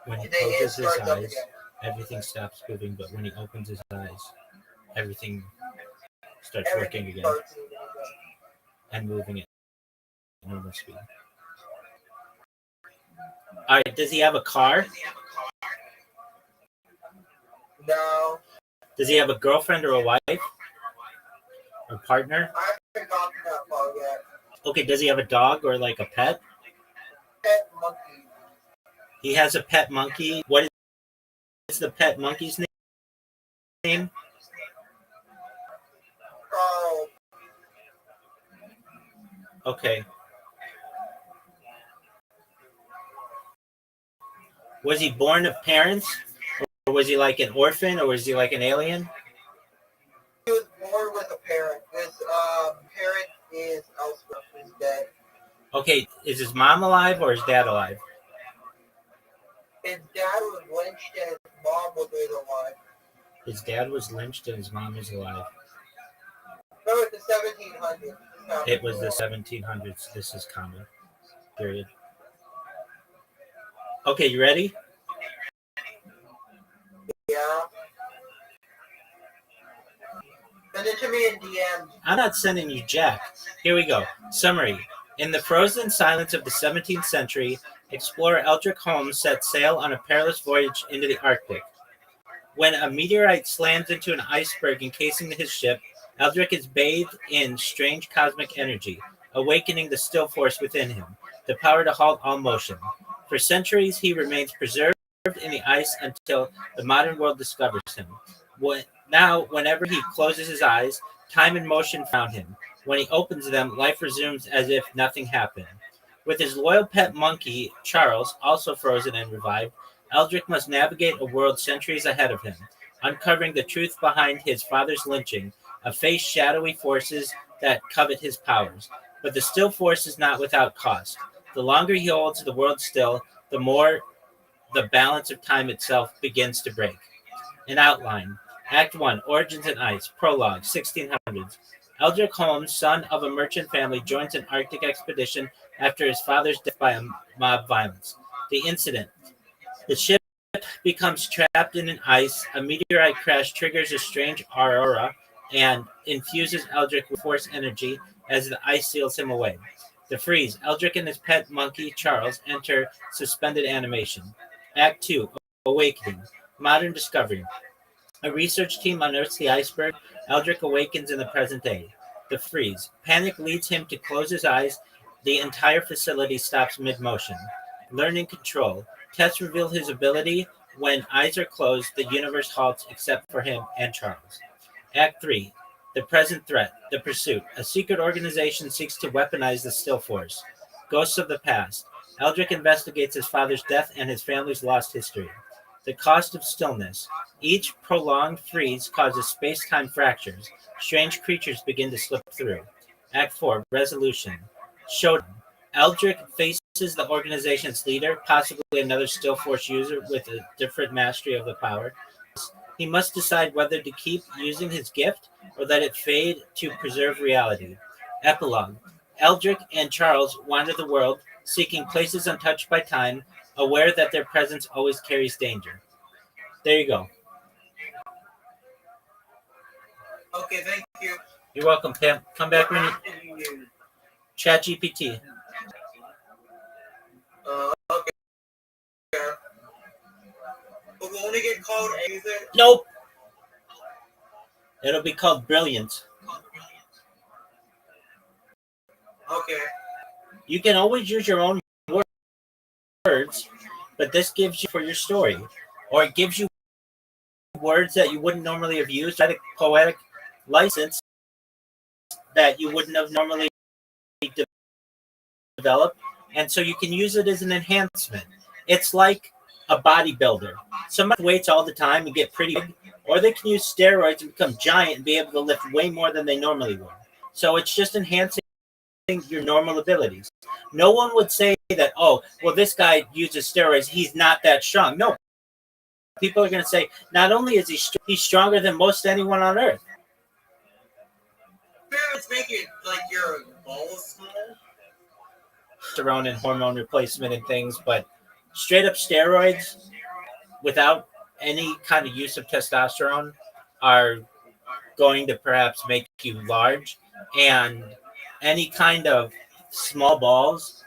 when he closes his eyes, everything stops moving. But when he opens his eyes, everything starts working again and moving at normal speed. All right, does he have a car? No. Does he have a girlfriend or a wife? Or partner? I haven't gotten that far yet. Okay, does he have a dog or a pet? Pet monkey. He has a pet monkey. What is the pet monkey's name? Carl. Okay. Was he born of parents? Or was he an orphan? Or was he an alien? He was born with a parent. His parent is elsewhere. He's dead. Okay, is his mom alive or his dad alive? His dad was lynched and his mom was alive. His dad was lynched and his mom is alive. No, it's the 1700s. It was the 1700s. This is common. Period. Okay, you ready? Yeah. Send it to me in DM. I'm not sending you jack. Here we go. Summary. In the frozen silence of the 17th century, explorer Eldrick Holmes set sail on a perilous voyage into the Arctic. When a meteorite slams into an iceberg encasing his ship, Eldrick is bathed in strange cosmic energy, awakening the still force within him, the power to halt all motion. For centuries, he remains preserved in the ice until the modern world discovers him. Now, whenever he closes his eyes, time and motion found him. When he opens them, life resumes as if nothing happened. With his loyal pet monkey, Charles, also frozen and revived, Eldrick must navigate a world centuries ahead of him, uncovering the truth behind his father's lynching, face shadowy forces that covet his powers. But the still force is not without cost. The longer he holds the world still, the more the balance of time itself begins to break. An outline. Act 1, Origins in Ice, Prologue, 1600s. Eldrick Holmes, son of a merchant family, joins an Arctic expedition after his father's death by a mob violence. The incident. The ship becomes trapped in an ice. A meteorite crash triggers a strange aurora and infuses Eldrick with force energy as the ice seals him away. The freeze. Eldrick and his pet monkey, Charles, enter suspended animation. Act 2, Awakening. Modern discovery. A research team unearths the iceberg. Eldrick awakens in the present day. The freeze. Panic leads him to close his eyes. The entire facility stops mid-motion. Learning control. Tests reveal his ability. When eyes are closed, the universe halts except for him and Charles. Act 3. The present threat. The pursuit. A secret organization seeks to weaponize the still force. Ghosts of the past. Eldrick investigates his father's death and his family's lost history. The cost of stillness. Each prolonged freeze causes space-time fractures. Strange creatures begin to slip through. Act 4. Resolution. Showdown. Eldrick faces the organization's leader, possibly another still force user with a different mastery of the power. He must decide whether to keep using his gift or let it fade to preserve reality. Epilogue. Eldrick and Charles wander the world, seeking places untouched by time, aware that their presence always carries danger. There you go. Okay, thank you. You're welcome, Pam. Come back when you... Chat GPT. Okay. But will only get called anything? Nope. It'll be called Brilliant. Okay. You can always use your own words, but this gives you for your story, or it gives you words that you wouldn't normally have used, like a poetic license that you wouldn't have normally developed, and so you can use it as an enhancement. It's like a bodybuilder. Somebody waits all the time and get pretty big, or they can use steroids and become giant and be able to lift way more than they normally would. So it's just enhancing your normal abilities. No one would say that, oh, well, this guy uses steroids, he's not that strong. No. People are going to say, not only is he's stronger than most anyone on Earth. It's making like your balls small. Testosterone and hormone replacement and things, but straight up steroids without any kind of use of testosterone are going to perhaps make you large, and any kind of small balls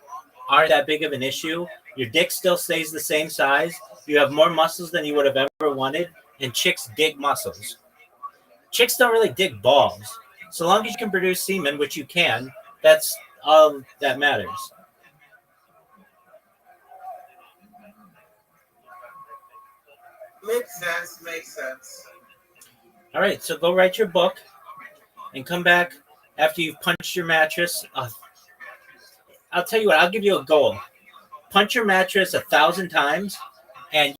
aren't that big of an issue. Your dick still stays the same size. You have more muscles than you would have ever wanted, and chicks dig muscles. Chicks don't really dig balls. So long as you can produce semen, which you can, that's all that matters. Makes sense. All right, so go write your book and come back after you've punched your mattress. I'll tell you what, I'll give you a goal. Punch your mattress 1,000 times, and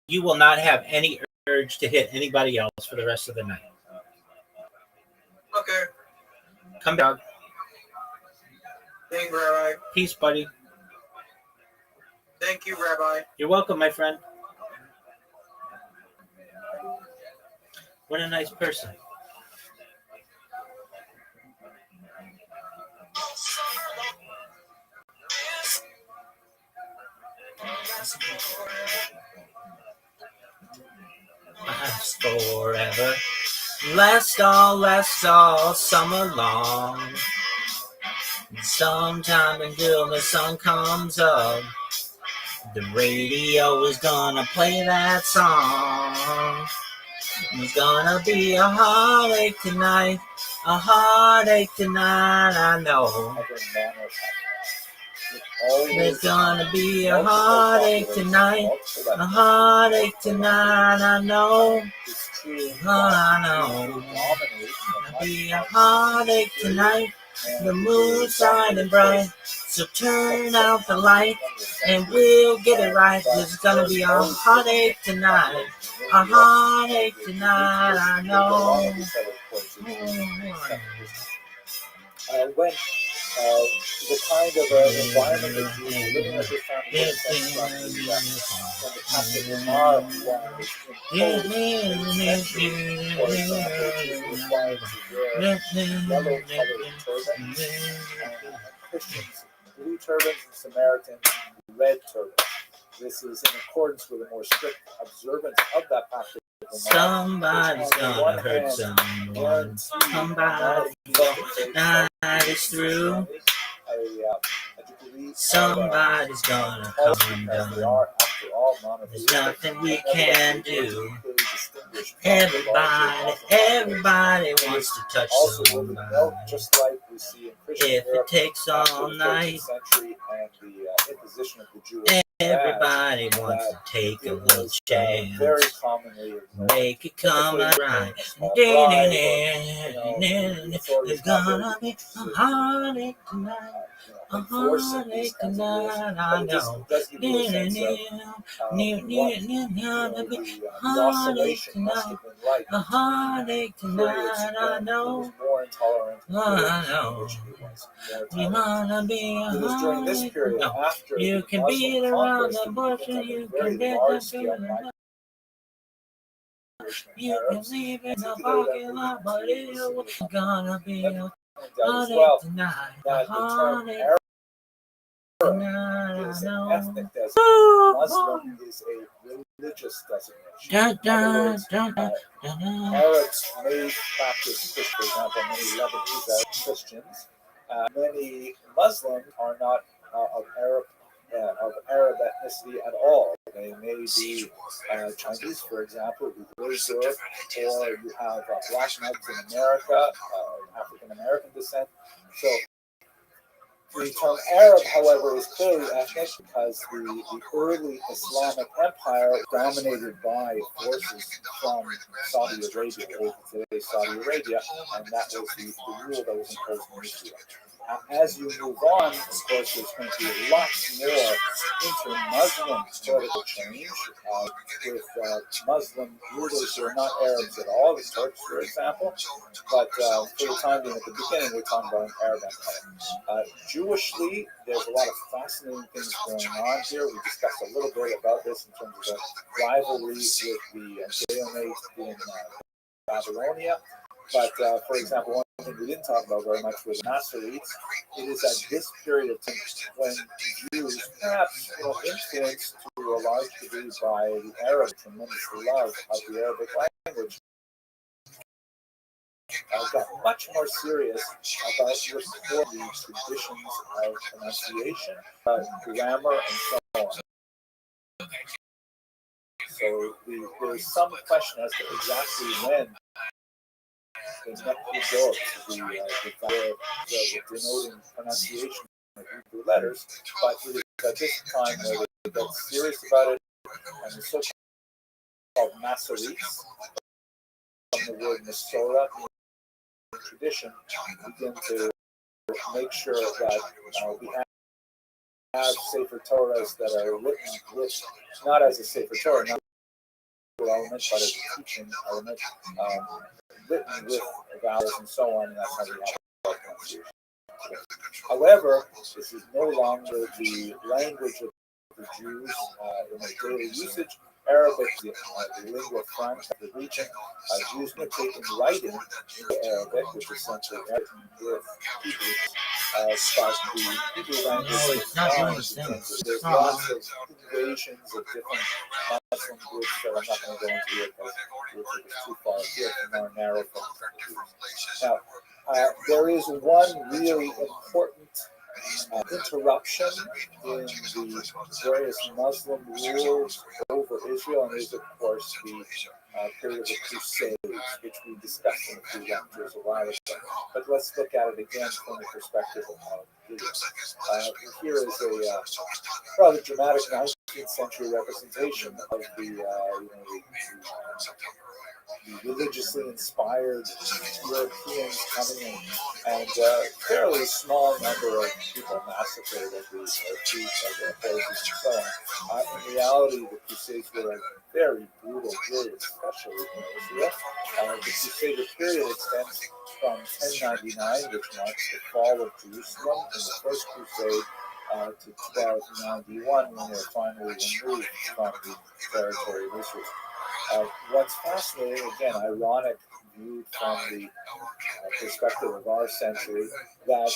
you will not have any urge to hit anybody else for the rest of the night. Okay. Come back. Thank you, Rabbi. Peace, buddy. Thank you, Rabbi. You're welcome, my friend. What a nice person. Last forever. Last all summer long. Sometime until the sun comes up. The radio is gonna play that song. It's gonna be a heartache tonight. A heartache tonight, I know. other manners. Always There's gonna be a heartache tonight. A heartache tonight, I know. It's true. I know. Gonna be a heartache tonight. The moon's shining bright. So turn out the light and we'll get it right. There's gonna be a heartache tonight. A heartache tonight, I know. When the kind of environment that you were living at this time, you get a sense from when the Catholic monarch was imposed, for example, he was required to wear yellow-colored turbans, and Christians blue turbans, and Samaritans red turbans. This is in accordance with a more strict observance of that practice. Somebody's gonna hurt someone. Somebody's gonna night is through. Somebody's gonna come undone. There's nothing we can do. Everybody wants to touch somebody. If it takes all night, everybody wants to take a little chance. Make it come right. There's gonna be a heartache tonight. A heartache tonight, I know. Heartache tonight. A heartache tonight, I know. I know. You're gonna be a heartache. No. You can beat around the bush and you can get the feeling. You can leave in the parking lot, but it's gonna be a heartache tonight. A heartache. Is an ethnic designation. Muslim is a religious designation. In other words, Arabs may practice Christian, for example, many Lebanese are Christians. Many Muslims are not of Arab ethnicity at all. They may be Chinese, for example, or you have black Muslims in America, African American descent. So the term Arab, however, is clearly ethnic because the early Islamic empire was dominated by forces from Saudi Arabia, or today Saudi Arabia, and that was the rule that was imposed in Israel. As you move on, of course, there's going to be lots more inter-Muslim political change with Muslim rulers who are not Arabs at all, the Turks, for example. But for the time being, at the beginning, we're talking about an Arab empire. Jewishly, there's a lot of fascinating things going on here. We discussed a little bit about this in terms of the rivalry with the Dayonates in Babylonia. But, for example, one thing we didn't talk about very much was Masoretes. It is at this period of time when Jews, perhaps influenced to a large degree by the Arab tremendous love of the Arabic language, got much more serious about recording the traditions of pronunciation, grammar, and so on. So there's some question as to exactly when the denoting pronunciation of Hebrew letters, but it is at this time where they get serious about it, and the so-called Masoretes, from the word Masorah, in tradition, begin to make sure that we have Sefer Torahs that are written with, not as a Sefer Torah, not element, but as a teaching element, written with vowels and so on, and that's how we have pronunciation. However, this is no longer the language of the Jews in their daily usage. Arabic, the lingua franca of the region, Jews are taking writing into Arabic, which is essentially written with Hebrew. But the Hebrew language is not. There's lots of invasions of different Muslim groups that I'm not going to go into here because it's too far here from our narrow focus. Now, there is one really important interruption in the various Muslim rules over Israel, and is, of course, the period of the Crusades, which we discussed in a few lectures a while ago. But let's look at it again from the perspective of Israel. Here is a rather dramatic 19th century representation of the religiously inspired Europeans coming in, and a fairly small number of people massacred at the feet of the authorities and so on. In reality, the Crusades were a very brutal period, especially in Israel. The Crusader period extends from 1099, which marks the fall of Jerusalem in the First Crusade, to 1291, when they're finally removed from the territory of Israel. What's fascinating, again, ironic, viewed from the perspective of our century, that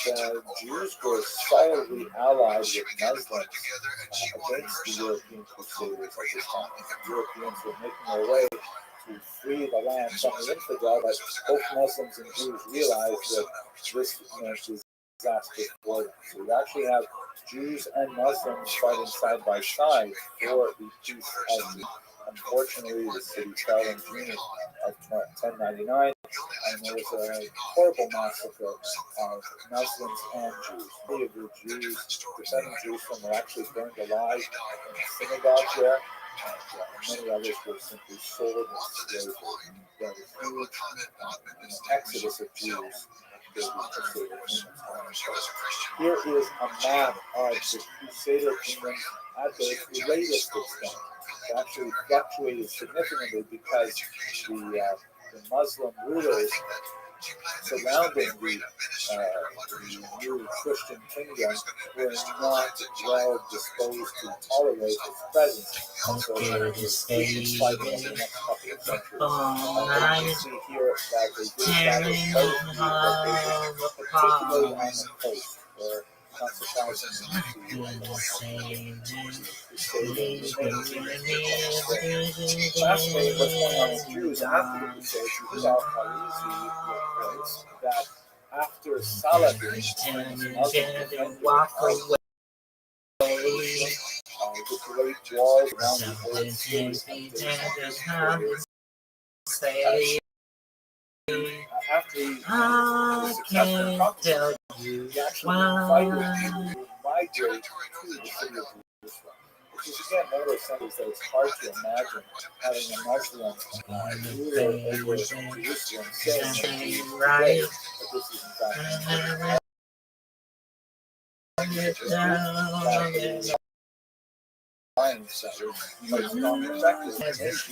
Jews were solidly allied with Muslims against the European Crusaders at this time. Europeans were making their way to free the land from the infidel, but both Muslims and Jews realized that this meant disaster for them. So we actually have Jews and Muslims fighting side by side for the peace of the. Unfortunately, the city fell in June of 1099, and there was a horrible massacre of Muslims and Jews. Many of the Jews, descendant Jews from were actually burned alive in the synagogue there, and many others were simply sold into slavery. There was a huge exodus of Jews. Here is a map of the Crusader kingdom at their latest extent. It actually fluctuated significantly because the Muslim rulers surrounding the new Christian kingdom were not well disposed to tolerate its presence. And so there was fighting over the next couple of centuries. You can see here that they did establish particularly on the coast, where not surprisingly, fascinating what's going on with Jews after the Crusades. You hear Al-Kharizi reports that after Saladin, the great walls around the old city, after the successful conquest, he actually invited people to migrate to the city of Jerusalem, which is again one of those centers that it's hard to imagine having a Muslim ruler over Jerusalem saying today that this is in fact strong perspective.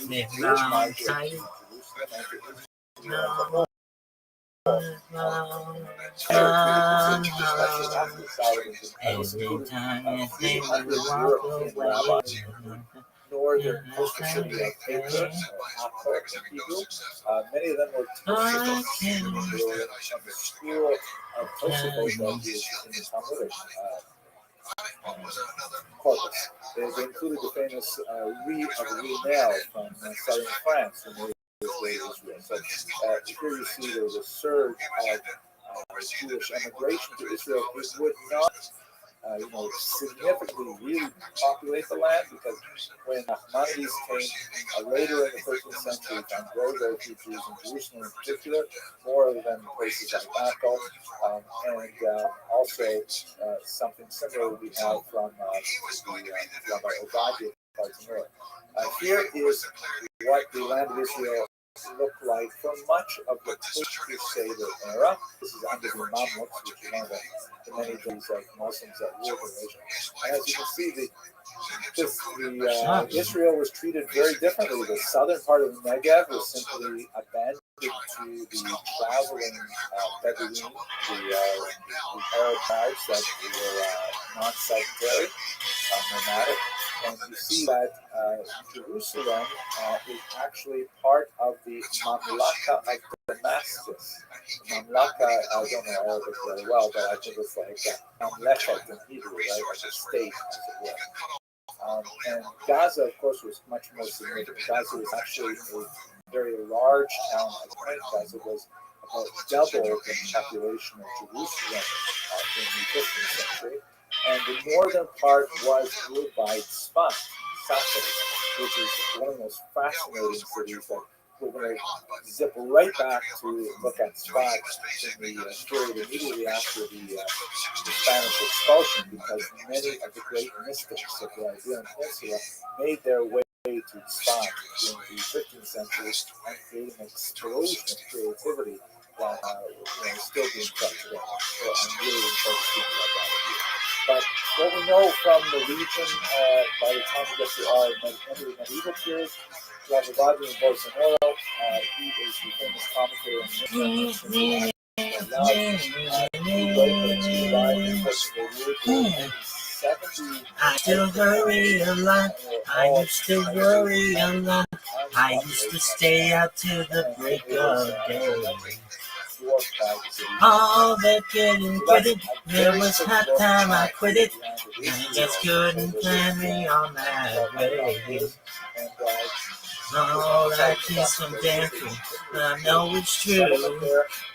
Many Jews migrate to Jerusalem and to Israel. Every time I think we walk away, northern coastal city of Hebrew, many of them were of the school of Tosafot that is in the Talmudic corpus. They included the famous Reed of Lunel from southern France when they Israel. So here you see there was a surge of Jewish immigration to Israel. It would not, significantly really populate the land, because when Nachmanides came later in the 13th century, found very, very few Jews in Jerusalem in particular, more than places like Akko, and also something similar we have from Rabbi Ovadia parts north. Here is what the land of Israel looked like for much of the post-Crusader era. This is under the Mamluks, which is one of the many days of Muslims that ruled the region. And as you can see, Israel was treated very differently. The southern part of the Negev was simply abandoned to the traveling Bedouin, the Arab tribes that were non-sedentary, nomadic. And you see that Jerusalem is actually part of the Mamlaka of Damascus. Mamlaka, I don't know Arabic very well, but I think it's like Mamlechet in Hebrew, right? Like a state, as it were. And Gaza, of course, was much more significant. Gaza was actually a very large town at the point. Gaza was about double the population of Jerusalem in the 15th century. and the northern part was ruled by Sfax, which is one of the most fascinating cities that we're going to zip right back to look at Sfax in the period immediately after the Spanish expulsion, because many of the great mystics of the Iberian Peninsula made their way to Sfax in the 15th century and creating an explosion of creativity that is still being kept today. So I'm really excited to speak about that with you. But what we know from the region by the time we get to our medieval period, we have Rodney Bolsonaro. He is the famous commentator on he wrote that he arrived in Portugal in 70. I still hurry a lot. I used to worry a lot. I used to stay out till the break of day. All that getting quitted, there was hot time I quit it, and I just couldn't plan me on that way. All that keeps from dancing, I know it's true.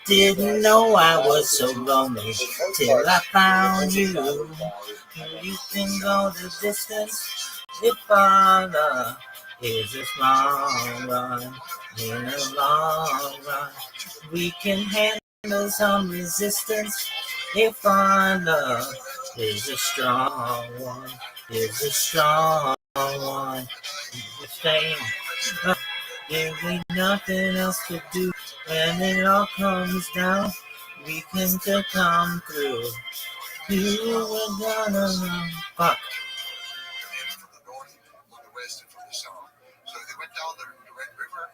Didn't know I was so lonely till I found you. You can go the distance if our love is a small run. In a long run, we can handle some resistance if our love is a strong one. Is a strong one. Staying up, there ain't nothing else to do. When it all comes down, we can still come through. You were gonna run. Fuck. From the north, from the west, and from the south. So they went down the Red River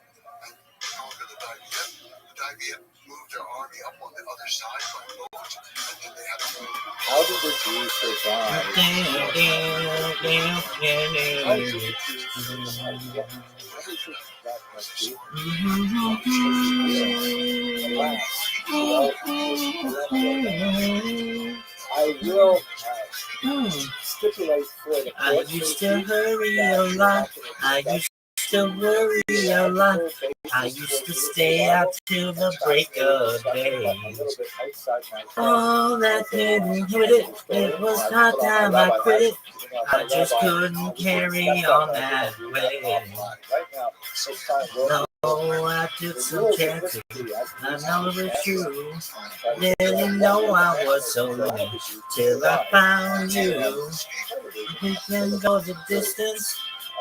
and conquered the Daivia. The Daivia moved their army up on the other side by boat, and then they had a whole. How did the Jews survive? I will stipulate for the I used to hurry a lot. I used to worry a lot. I used to stay out till the break of day. All that didn't quit it. It was hot time I quit it. I just couldn't carry on that way. No, I took some chances. I know it's true. Didn't know I was so lonely till I found you. We can go the distance.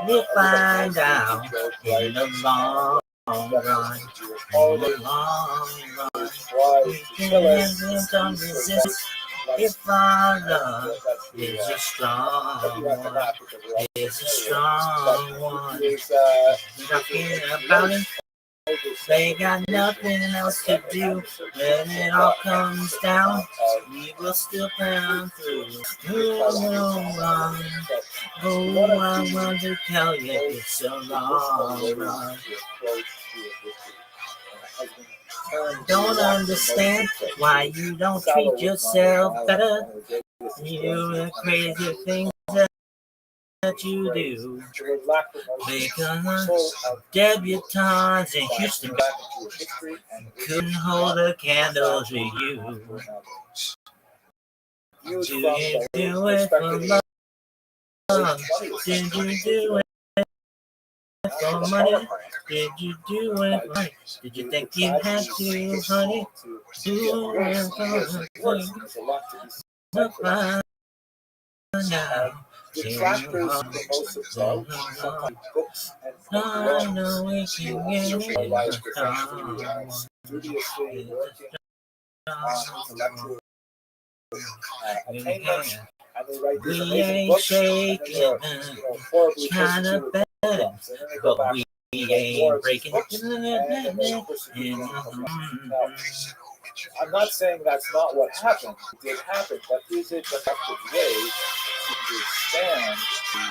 We'll find out in the long run. In the long run, we can handle some resistance if our love is a strong one. Is a strong one. Talking about it. They got nothing else to do. When it all comes down, we will still come through. Oh, I want to tell you it's a long run. Don't understand why you don't treat yourself better. You the crazy things that you do, because debutantes in Houston couldn't hold a candle to you. Do you do it for love? Did you do it for money? Did you do it for money? Did you think you had to, honey? Do it for money. Now. Detractors for most of them, sometimes books and studiously working on intellectual attainments, and they write these amazing books, and then they're horribly persecuted bad, books, and then they go back we ain't breaking. Now, I'm not saying that's not what happened. It did happen, but is it the effective way to withstand the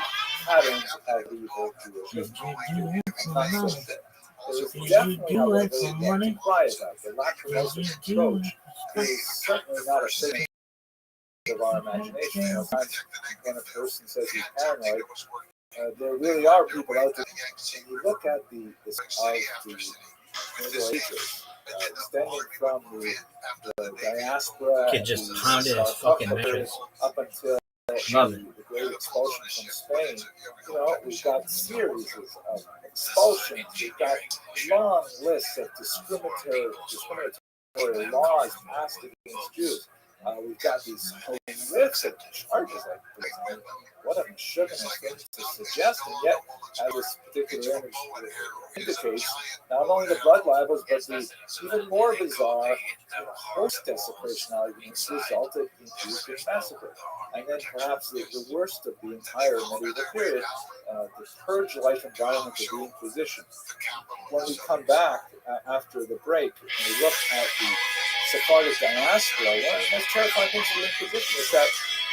patterns of evil to not so good? There is definitely, however, the quiet about the lateral approach is certainly not a thing of our imagination. Sometimes when a person says he's paranoid, there really are people out there. When you look at the Middle Ages, stemming from the diaspora, Kid just pounded his fucking measures up until Love it. the great expulsion from Spain, we've got series of expulsions. We've got long lists of discriminatory laws passed against Jews. We've got these horrific charges, like what a misogynist thing to suggest, and yet, as this particular image indicates, not only the blood libels, but the even more bizarre host desecration arguments resulted in Jews being massacred. And then perhaps the worst of the entire medieval period, the purge life environment of the Inquisition. When we come back after the break and we look at the Sephardic diaspora, one of the most terrifying things of the Inquisition is that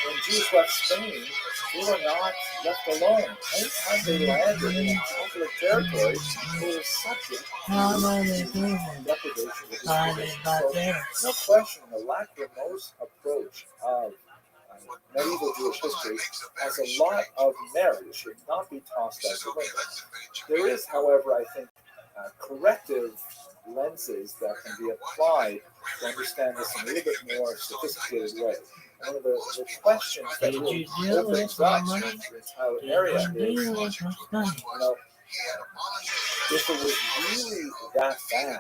when Jews left Spain, they were not left alone. Anytime they landed in a Catholic territory, they were subject to depredation. So, no question, the lachrymose approach of medieval Jewish history has a lot of merit. It should not be tossed out the window. There is, however, I think, corrective lenses that can be applied to understand this in a little bit more sophisticated way. One of the questions that really opens up the entire area is, if it was really that bad,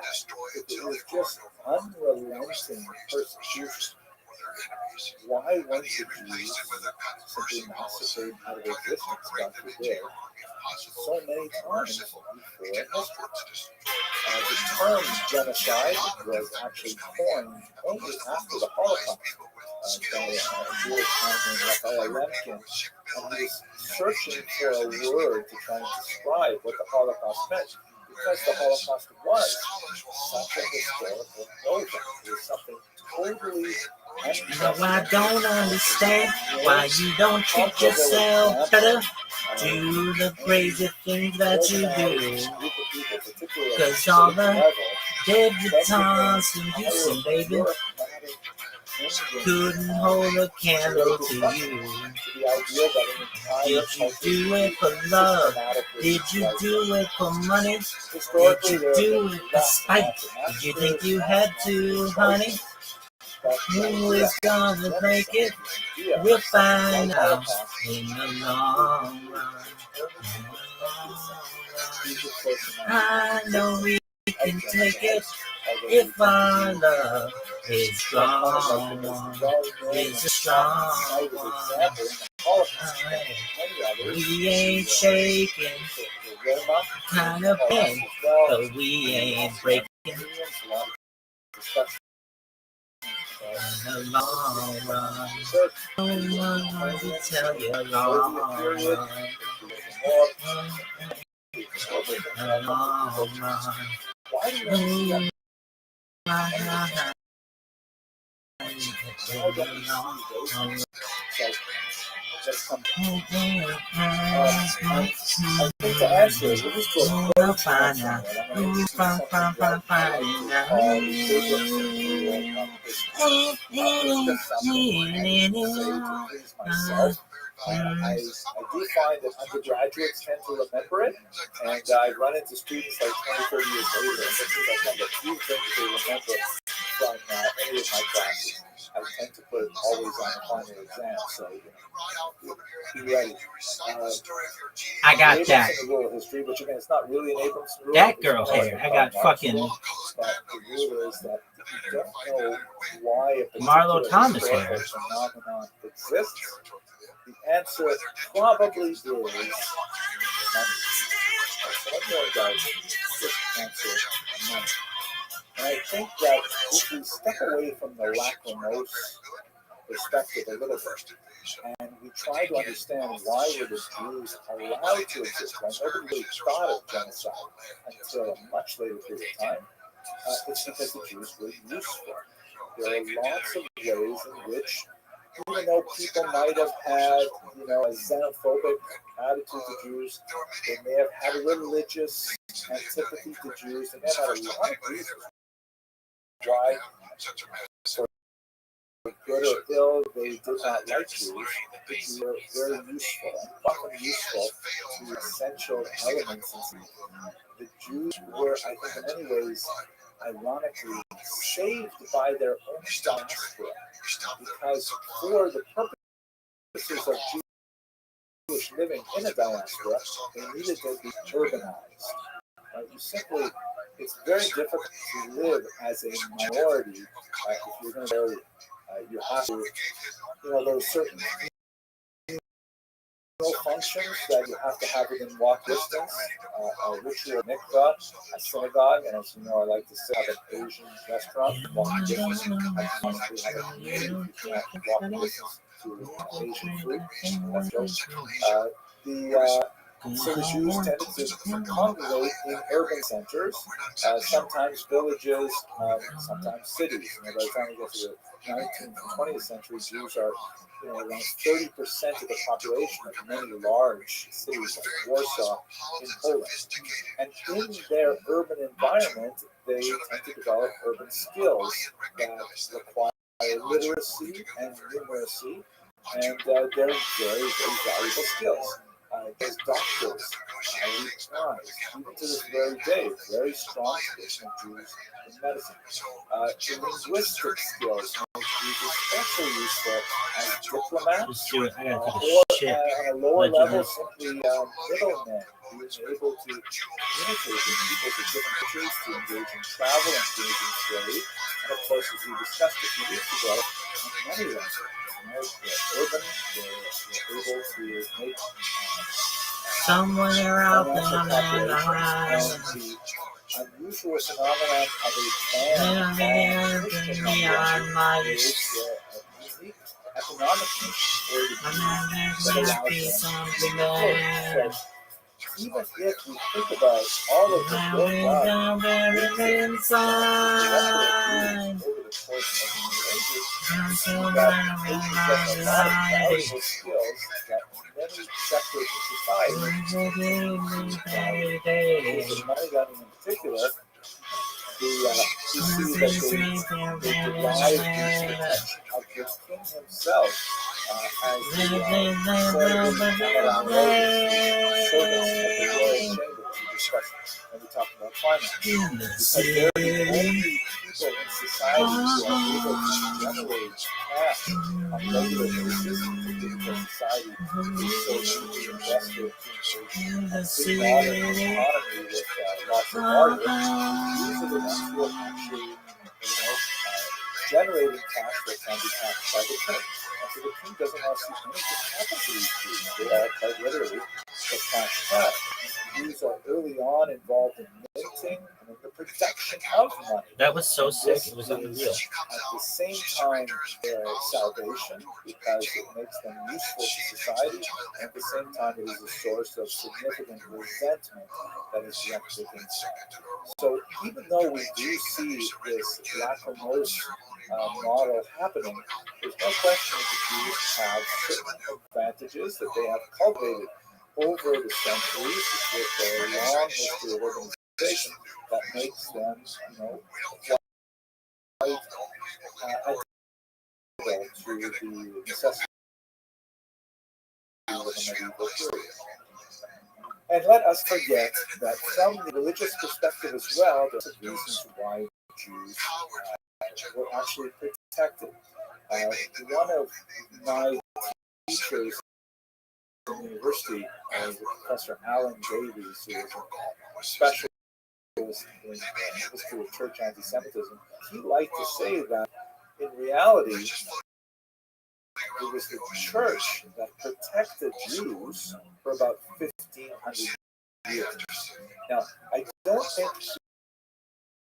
if it was just unrelenting persecution, why weren't the Jews simply massacred out of existence, God forbid, so many times before history? The term genocide was actually coined only after the Holocaust by a Jewish man named Raphael Lemkin, and he was searching for a word to try and describe what the Holocaust meant, because the Holocaust was such a historical moment. It was something totally. I don't understand why you don't treat yourself better. Do the crazy things that you do. Because all the debutantes in Houston, baby, couldn't hold a candle to you. Did you do it for love? Did you do it for money? Did you do it for spite? Did you think you had to, honey? Who is gonna make it? We'll find out in the long run. I know we can take it if our love is strong. Is a strong one. We ain't shaking, kind of pain, but we ain't breaking. In the long run, no one will tell you long run. In the long run. I think to answer it, we'll just go We'll find out. I do find that undergraduates tend to remember it, and I run into students like 20, 30 years later, and this is like one of the few things they remember from any of my classes. I tend to put it always on the final exam, so be ready. I got that. History, which again, it's not really an Abramson rule. That girl hair. I got fucking But the rule is that if you don't know why a Marlo Thomas hair. phenomenon exists, the answer probably is money. Just answer money. And I think that if we step away from the lachrymose perspective a little bit, and we try to understand why were the Jews allowed to exist, when nobody really thought of genocide until a much later period of time, it's because the Jews were useful. There are lots of ways in which, even though people might have had, a xenophobic attitude to Jews, they may have had a religious antipathy to Jews, and they had a lot of reasons why, for good or ill, they did not like Jews. Jews were very useful, and often useful to essential elements. The Jews were, I think, in many ways, ironically, saved by their own diaspora, because for the purpose purposes of Jewish living in a diaspora, they needed to be urbanized. You simply, it's very difficult to live as a minority. If you're going to go, you have to, there's certain functions that you have to have within walk distance. A ritual mikvah, a synagogue, and as you know, I like to say, have an Asian restaurant. Walk distance. I honestly have a community you can walk distance to Asian food. That's joke. So the Jews tended to congregate in urban centers, sometimes villages, sometimes cities. By the time we get to the 19th and 20th century, Jews are around 30% of the population of many large cities like Warsaw in Poland. And in their urban environment, they tend to develop urban skills that require literacy and numeracy, and they're very, very valuable skills. As doctors, even to this very day, very strong tradition of Jews in medicine. Linguistic skills make Jews especially useful as diplomats, or on a lower level, simply middlemen, being able to communicate with people with different cultures, to engage in travel, engage in trade, and of course, as we discussed a few weeks ago, money lenders. They're urban, they're able to make somewhere out there, and the unusual phenomenon of a ban Christian creates a unique economic niche for the Jews that allows them to flourish. So even if we think about all of the work done over the course of the Middle Ages, that Asians have a lot of valuable skills that many sectors in society, the money lending in particular, we see that they derive the attention of the king himself as the sort of servants of the royal chamber that we discussed when we talked about finance. Because they're the only people in society who are able to generate cash on a regular basis, because society is so deeply invested in a big modern economy with lots of barter. These are the ones who are actually, generating cash that can be taxed by the king. And so the king doesn't want to see anything happen to these Jews. They are quite literally the cash cow. Jews are early on involved in minting and in the production of money. That was so sick. It was unreal. At the same time, their salvation, because it makes them useful to society, and at the same time, it is a source of significant resentment that is directed against them. So even though we do see this lachrymose model happening, there's no question that the Jews have certain advantages that they have cultivated over the centuries with their long history of urbanization that makes them, quite adaptable to the necessities of a medieval period. And let us forget that from the religious perspective as well, there's reasons why Jews were actually protected. One of my teachers in the university, Professor Alan Davies, who is a specialist in the history of church anti-Semitism, he liked to say that in reality, it was the church that protected Jews for about 1,500 years. Now, I don't think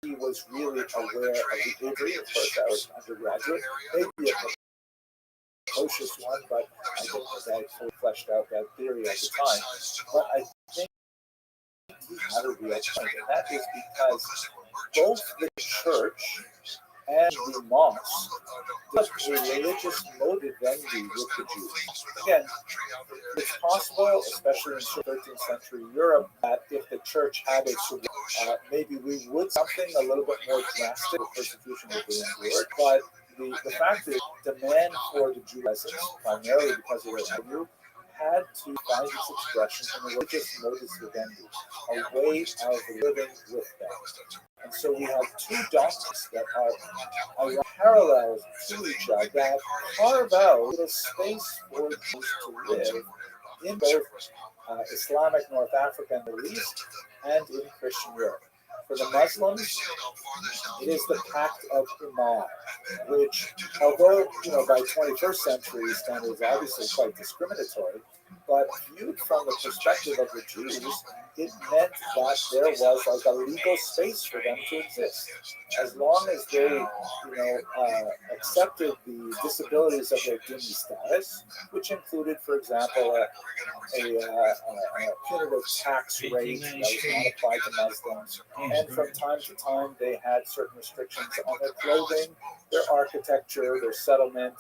he was really aware of the Hebrew. Of course, I was undergraduate, maybe a precocious one, but I don't think I had fully fleshed out that theory at the time. But I think he had a real point, and that is because both the church and the mosque was a religious motivendi with the Jews. Again, it's possible, especially in 13th century Europe, that if the church had its maybe we would something a little bit more drastic, persecution would be endured. But the fact is, demand for the Jew presence, primarily because of their value, had to find its expression in the religious modus vivendi, a way of living with them. And so we have two doctrines that are parallel to each other that carve out a space for Jews to live in both Islamic North Africa and the Middle East and in Christian Europe. For the Muslims, it is the Pact of Umar, which, although by 21st century standards, obviously quite discriminatory, but viewed from the perspective of the Jews, it meant that there was like a legal space for them to exist, as long as they, accepted the disabilities of their Dhimmi status, which included, for example, a punitive tax rate that was not applied to Muslims, and from time to time they had certain restrictions on their clothing, their architecture, their settlement,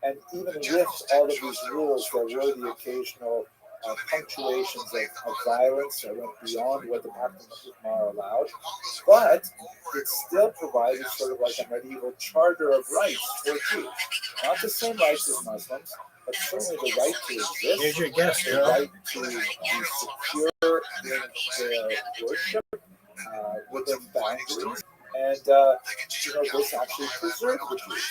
and even with all of these rules, there were the occasional punctuations of violence that went beyond what the Pact of Umar allowed, but it still provided sort of like a medieval charter of rights for Jews. Not the same rights as Muslims, but certainly the right to exist, Here's your guest, the right to be secure in their worship within boundaries, and this actually preserved the Jews.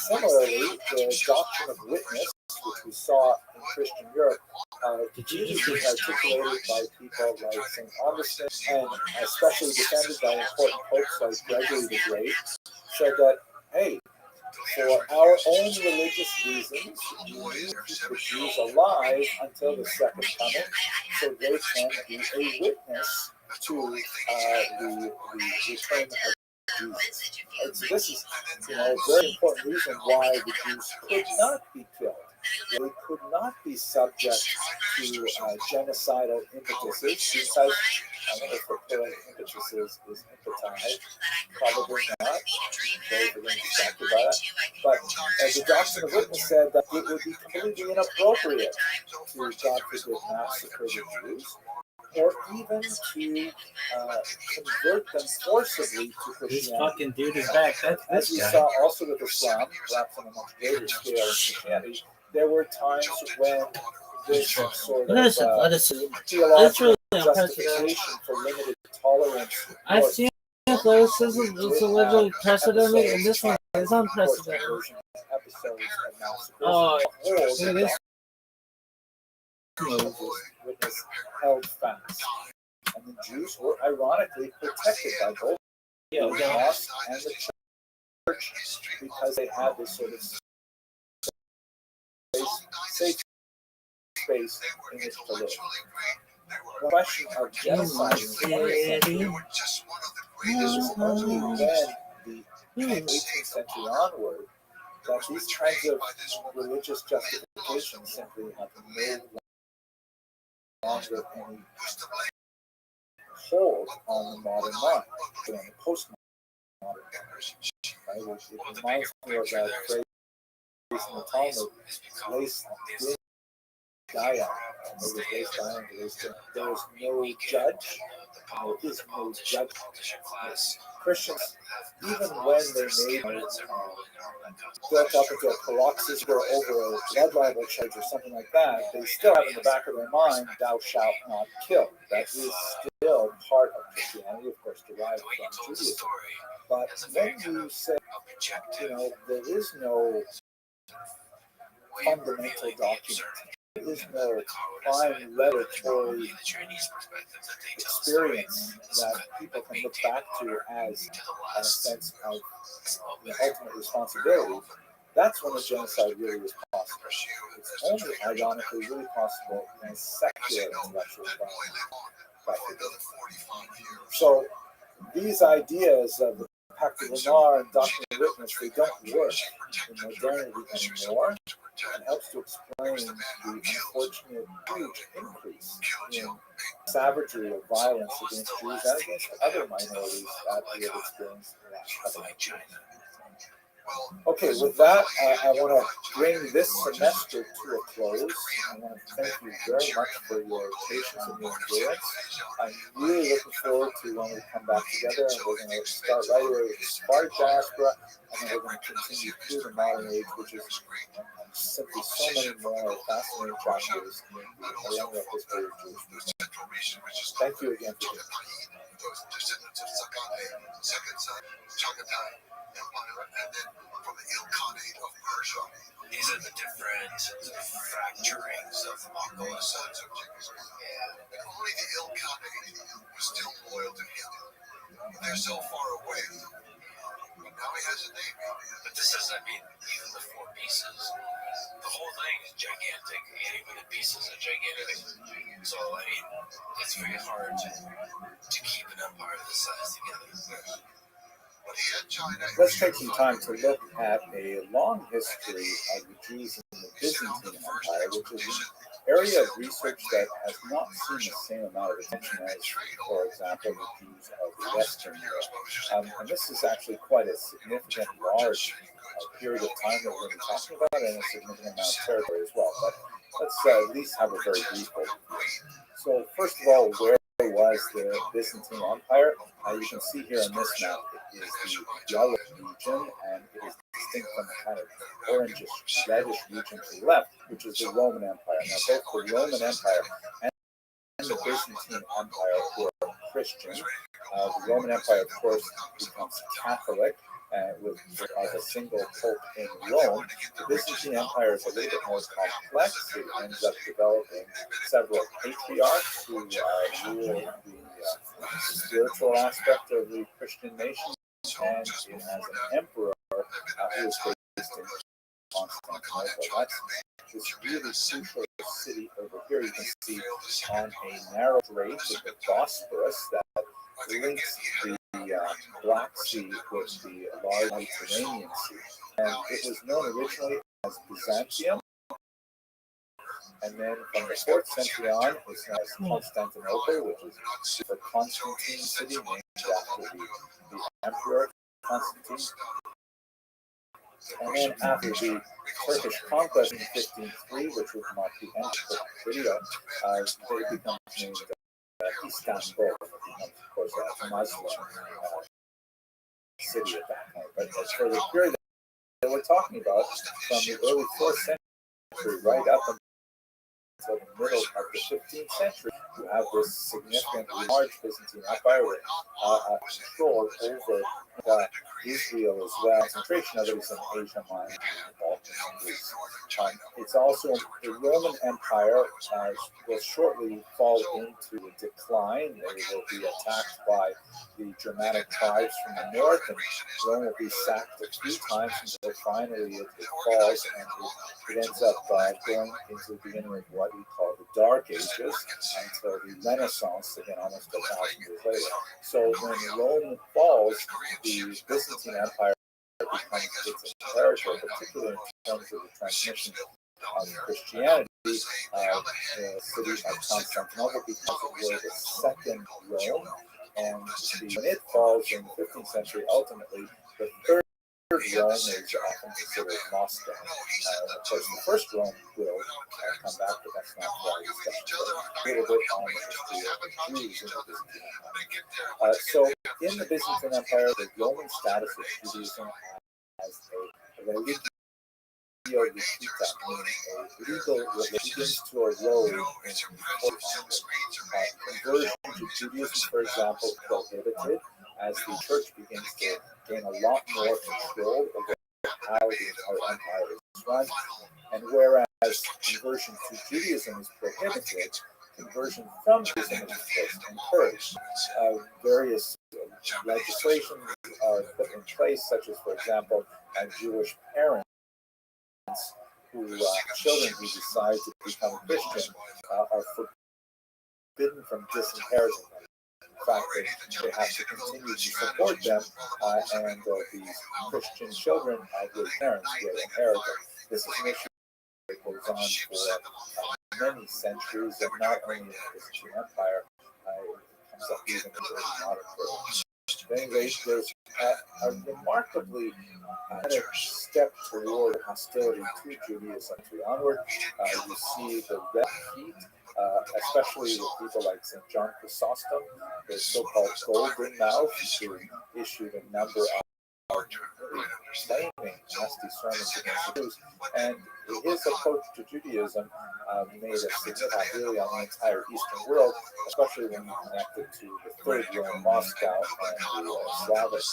Similarly, the doctrine of witness, which we saw in Christian Europe, really being articulated by people like St. Augustine, and especially defended by important popes like Gregory the Great, said that, hey, for our own religious reasons, we need to keep the Jews alive until the second coming, so they can be a witness to the return of Jesus. And so this is, a very important reason why the Jews could not be killed. They could not be subject to genocidal impetuses, because I don't know if the plural impetus is impeti, probably not. They're going to be distracted by that. But the doctrine of witness said that it would be completely inappropriate to, God forbid, massacre the Jews, or even to convert them forcibly to Christianity. This fucking dude is back. That's As this we guy. saw also with Islam, perhaps on a much greater scale in Christianity, there were times when this sort of theological justification for limited tolerance. I've seen athleticism is a little precedented, and this one is unprecedented. Episodes of massacres. Oh, it is. Witness held fast, and the Jews were ironically protected by both the mosque and the church because they had this sort of safe space in which to live. The question of genocide in the 20th century was only when the 18th century onward that these kinds of religious justifications simply have no longer any hold on the modern mind, on the postmodern mind. Right? It reminds me of that phrase in the Talmud, "Leis Daya." There is no judge. There is no judge. Christians, even when they may built up into a paroxysm or over a blood libel charge or something like that, they still have in the back of their mind, "Thou shalt not kill." That is still part of Christianity, of course, derived from Judaism. But when you say, there is no fundamental document, there is no prime laboratory experience that people can look back to as a sense of the ultimate responsibility, that's when the genocide really was possible. It's only, ironically, really possible in a secular intellectual environment. So these ideas of the Pact of Umar and Doctrine of Witness, they don't work in modernity anymore. It helps to explain the unfortunate huge increase in savagery of violence against Jews and against other minorities that we have experienced in the last couple of years. Okay, with that, I want to bring this semester to a close. I want to thank you very much for your patience and your endurance. I'm really looking forward to when we come back together, and we're going to start right away with the Spartan diaspora, and and we're going to continue through the modern age, which is simply so many more fascinating chapters in the millennial history of Jewish people. Thank you again for this. Those descendants of Saqqate, second son, Chagatai Empire, and then from the Ilkhanate of Persia. These are the different fracturings of Mongol sons of Genghis Khan. Yeah, and only the Ilkhanate was still loyal to him. They're so far away. But now he has a name. But this is, even the four pieces, the whole thing is gigantic, and even the pieces are gigantic. So, it's very hard to keep an empire this size together. But he had China. Let's take some time to look at a long history of the Jews in the Byzantine Empire, which is an area of research that has not seen the same amount of attention as, for example, the Jews of Western Europe. And this is actually quite a significant, large period of time that we're going to be talking about, and a significant amount of territory as well. But let's at least have a very brief overview. So, first of all, where was the Byzantine Empire? You can see here on this map, it is the yellow region, and it is distinct from the kind of orangish, reddish region to the left, which is the Roman Empire. Now, both the Roman Empire and the Byzantine Empire were Christian. The Roman Empire, of course, becomes Catholic, with a single pope in Rome. The Byzantine Empire is a little bit more complex. It ends up developing several patriarchs who rule the spiritual aspect of the Christian nation, and it has an emperor who is based in Constantinople. That's this really crucial city over here. You can see on a narrow strait of the Bosporus that links the Black Sea with the large Mediterranean Sea. And it was known originally as Byzantium, and then from the 4th century on, it's known as Constantinople, which is the Constantine city, named after the emperor Constantine. And then after the Turkish conquest in 1503, which would mark the end of the video, they become named Istanbul. It becomes, of course, a Muslim city at that point. But for the period that we're talking about, from the early 4th century right up until the middle of the 15th century, you have this significantly large Byzantine Empire with control over Israel as well. Concentration of it is in Asia Minor and Balkan and Greece. It's also the Roman Empire will shortly fall into a decline. They will be attacked by the Germanic tribes from the north, and Rome will be sacked a few times until finally it falls, and it ends up going into the beginning of what we call the Dark Ages until the Renaissance, again almost 1,000 years later. So when Rome falls, the Byzantine Empire becomes its territory, particularly in terms of the transmission of Christianity. The city of Constantinople becomes the second Rome, and when it falls in the 15th century, ultimately the third Rome is often considered Moscow. Of course, the first Rome will come back, but that's not why we discussed a little bit on the history of the Jews in the Byzantine Empire. So, in the Byzantine Empire, the Roman status of Judaism as a religio lecita, meaning a legal religion to a role in conversion to Judaism, for example, prohibited, as the church begins to gain a lot more control over how the entire empire is run. And whereas conversion to Judaism is prohibited, conversion from Judaism is, of course, encouraged. Various legislations are put in place, such as, for example, Jewish parents children who decide to become Christian are forbidden from disinheriting them. In fact, they have to continue to support them, and these Christian children with parents will inherit them. This is an issue that goes on for many centuries, and not only in the Byzantine Empire, it comes up even in the early modern world. Anyway, there's a remarkably step toward hostility to Judaism onward. You see the Red Heat, especially with people like St. John Chrysostom, the so-called Golden Mouth, who issued a number of proclaiming nasty sermons against the Jews. And his approach to Judaism made a significant really on the entire Eastern world, especially when you connect it to the Third Rome, Moscow, and the Slavic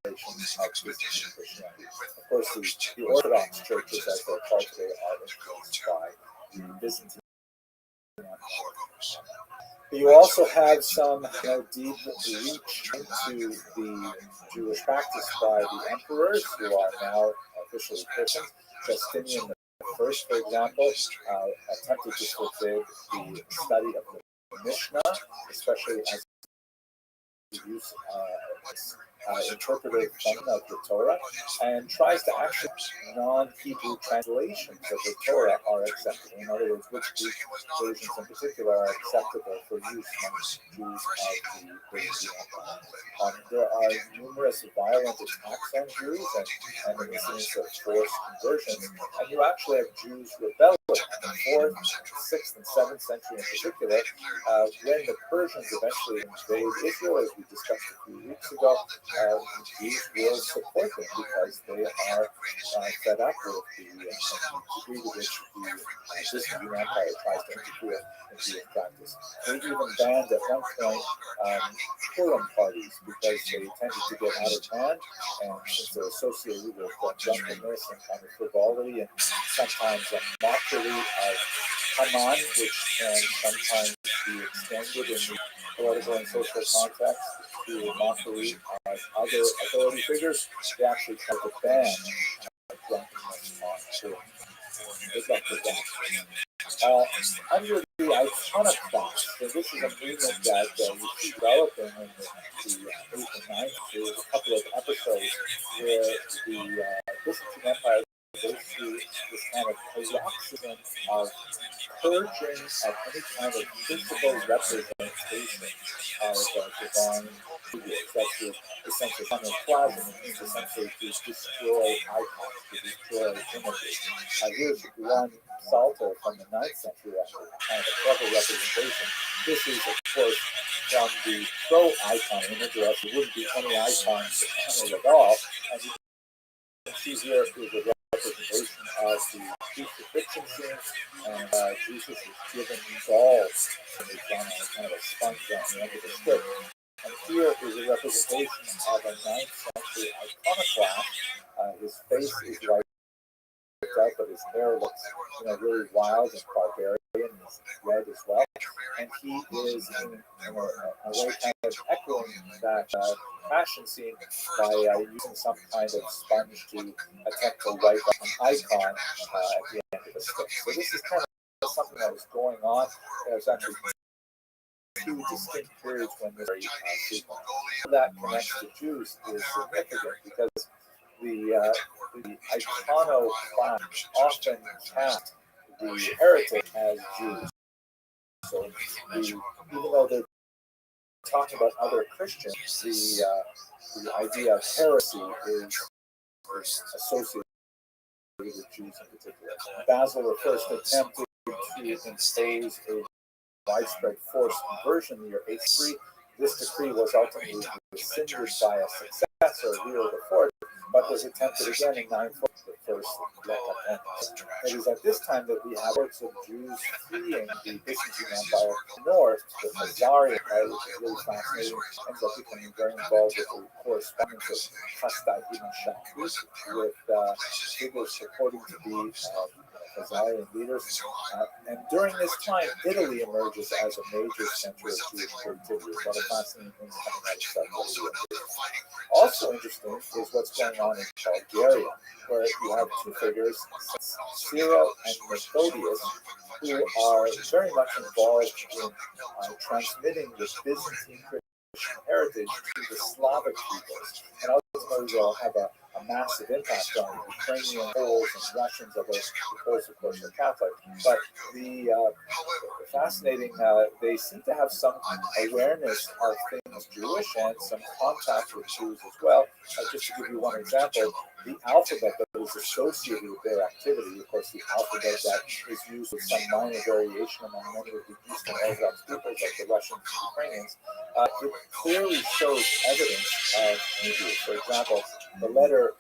variations of Christianity. Of course, the Orthodox churches, as they're called today, are influenced by the Byzantine. You also have some deep reach into the Jewish practice by the emperors who are now officially Christians. Justinian I, for example, attempted to forbid the study of the Mishnah, especially as the use interpretive function of the Torah, and tries to actually non-Hebrew translations of the Torah are acceptable. In other words, which Greek versions in particular are acceptable for use among Jews of the Empire. There are numerous violent attacks on Jews and in the sense of forced conversions, and you actually have Jews rebelling in the 4th, 6th, and 7th century in particular, when the Persians eventually invade Israel, as we discussed a few weeks ago. Jews will support them because they are fed up with the degree to which the Byzantine Empire tries to interfere in Jewish practice. They even banned at one point Purim parties because they tended to get out of hand, and since they're associated with drunkenness and kind of frivolity and sometimes a mockery of Haman, which can sometimes be extended in the political and social context to mockery of other authority figures, they actually tried to ban drunkenness on Purim. Good luck with that. Under the iconoclast, so this is a movement that you see developing in the 8th and 9th. There's a couple of episodes where the Byzantine Empire goes through this kind of paroxysm of purging of any kind of physical representation of divine figures. That's the essentially iconoclasm. It means essentially to destroy icons, to destroy images. Here's one psalter from the 9th century, actually, kind of a clever representation. This is, of course, from the pro-icon image, or else there wouldn't be any icons at all. And you can see here is a representation of the crucifixion scene, and Jesus is given balls, and it's on a kind of a sponge on the end of the stick. And here is a representation of a 9th century iconoclast. His face is lighted up, but his hair looks, really wild and barbarian. He's red as well, and he is in a way kind of echoing that fashion scene by using some kind of sponge to attempt to wipe up an icon at the end of the stick. So this is kind of something that was going on. There's actually two distinct periods when this that connects to Jews is significant because the iconoclast often cast the heretic as Jews. So even though they're talking about other Christians, the idea of heresy is associated with Jews in particular. Basil I attempted to impose a widespread forced conversion in the year 83. This decree was ultimately rescinded by a successor, Leo IV, but was attempted again in 940, the first Letter. It is at this time that we have reports of Jews fleeing the Byzantine Empire north to the Khazarian Empire, which is really fascinating, ends up becoming very involved with the correspondence of Hastad ibn Shakir with figures purporting to be Khazarian leaders. And during this time, Italy emerges as a major center of Jewish creativity. There's a lot of fascinating things coming out of South. Also interesting is what's going on in Bulgaria, where you have two figures, Cyril and Methodius, who are very much involved in transmitting the Byzantine Christian heritage to the Slavic peoples. And ultimately, they'll have a massive impact on Ukrainian Poles and Russians, although the Poles, of course, are Catholic. But the fascinating, they seem to have some awareness of things Jewish and some contact with Jews as well. Just to give you one example, the alphabet that is associated with their activity, of course, the alphabet that is used with some minor variation among many of the Eastern Orthodox peoples, like the Russians and Ukrainians, it clearly shows evidence of Hebrew. For example, The letter,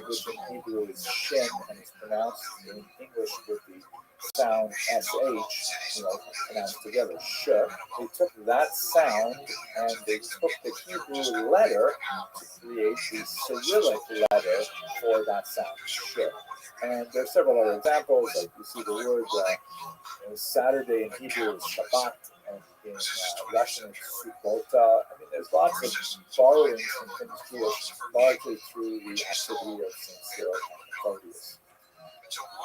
which in Hebrew is shin and is pronounced in English with the sound sh, pronounced together, sh. They took that sound and they took the Hebrew letter to create the Cyrillic letter for that sound, sh. And there are several other examples, like you see the word Saturday in Hebrew is Shabbat, and in Russian it's Subbota. I mean, there's lots of borrowings from things Jewish, largely through the activity of St. Cyril and Methodius.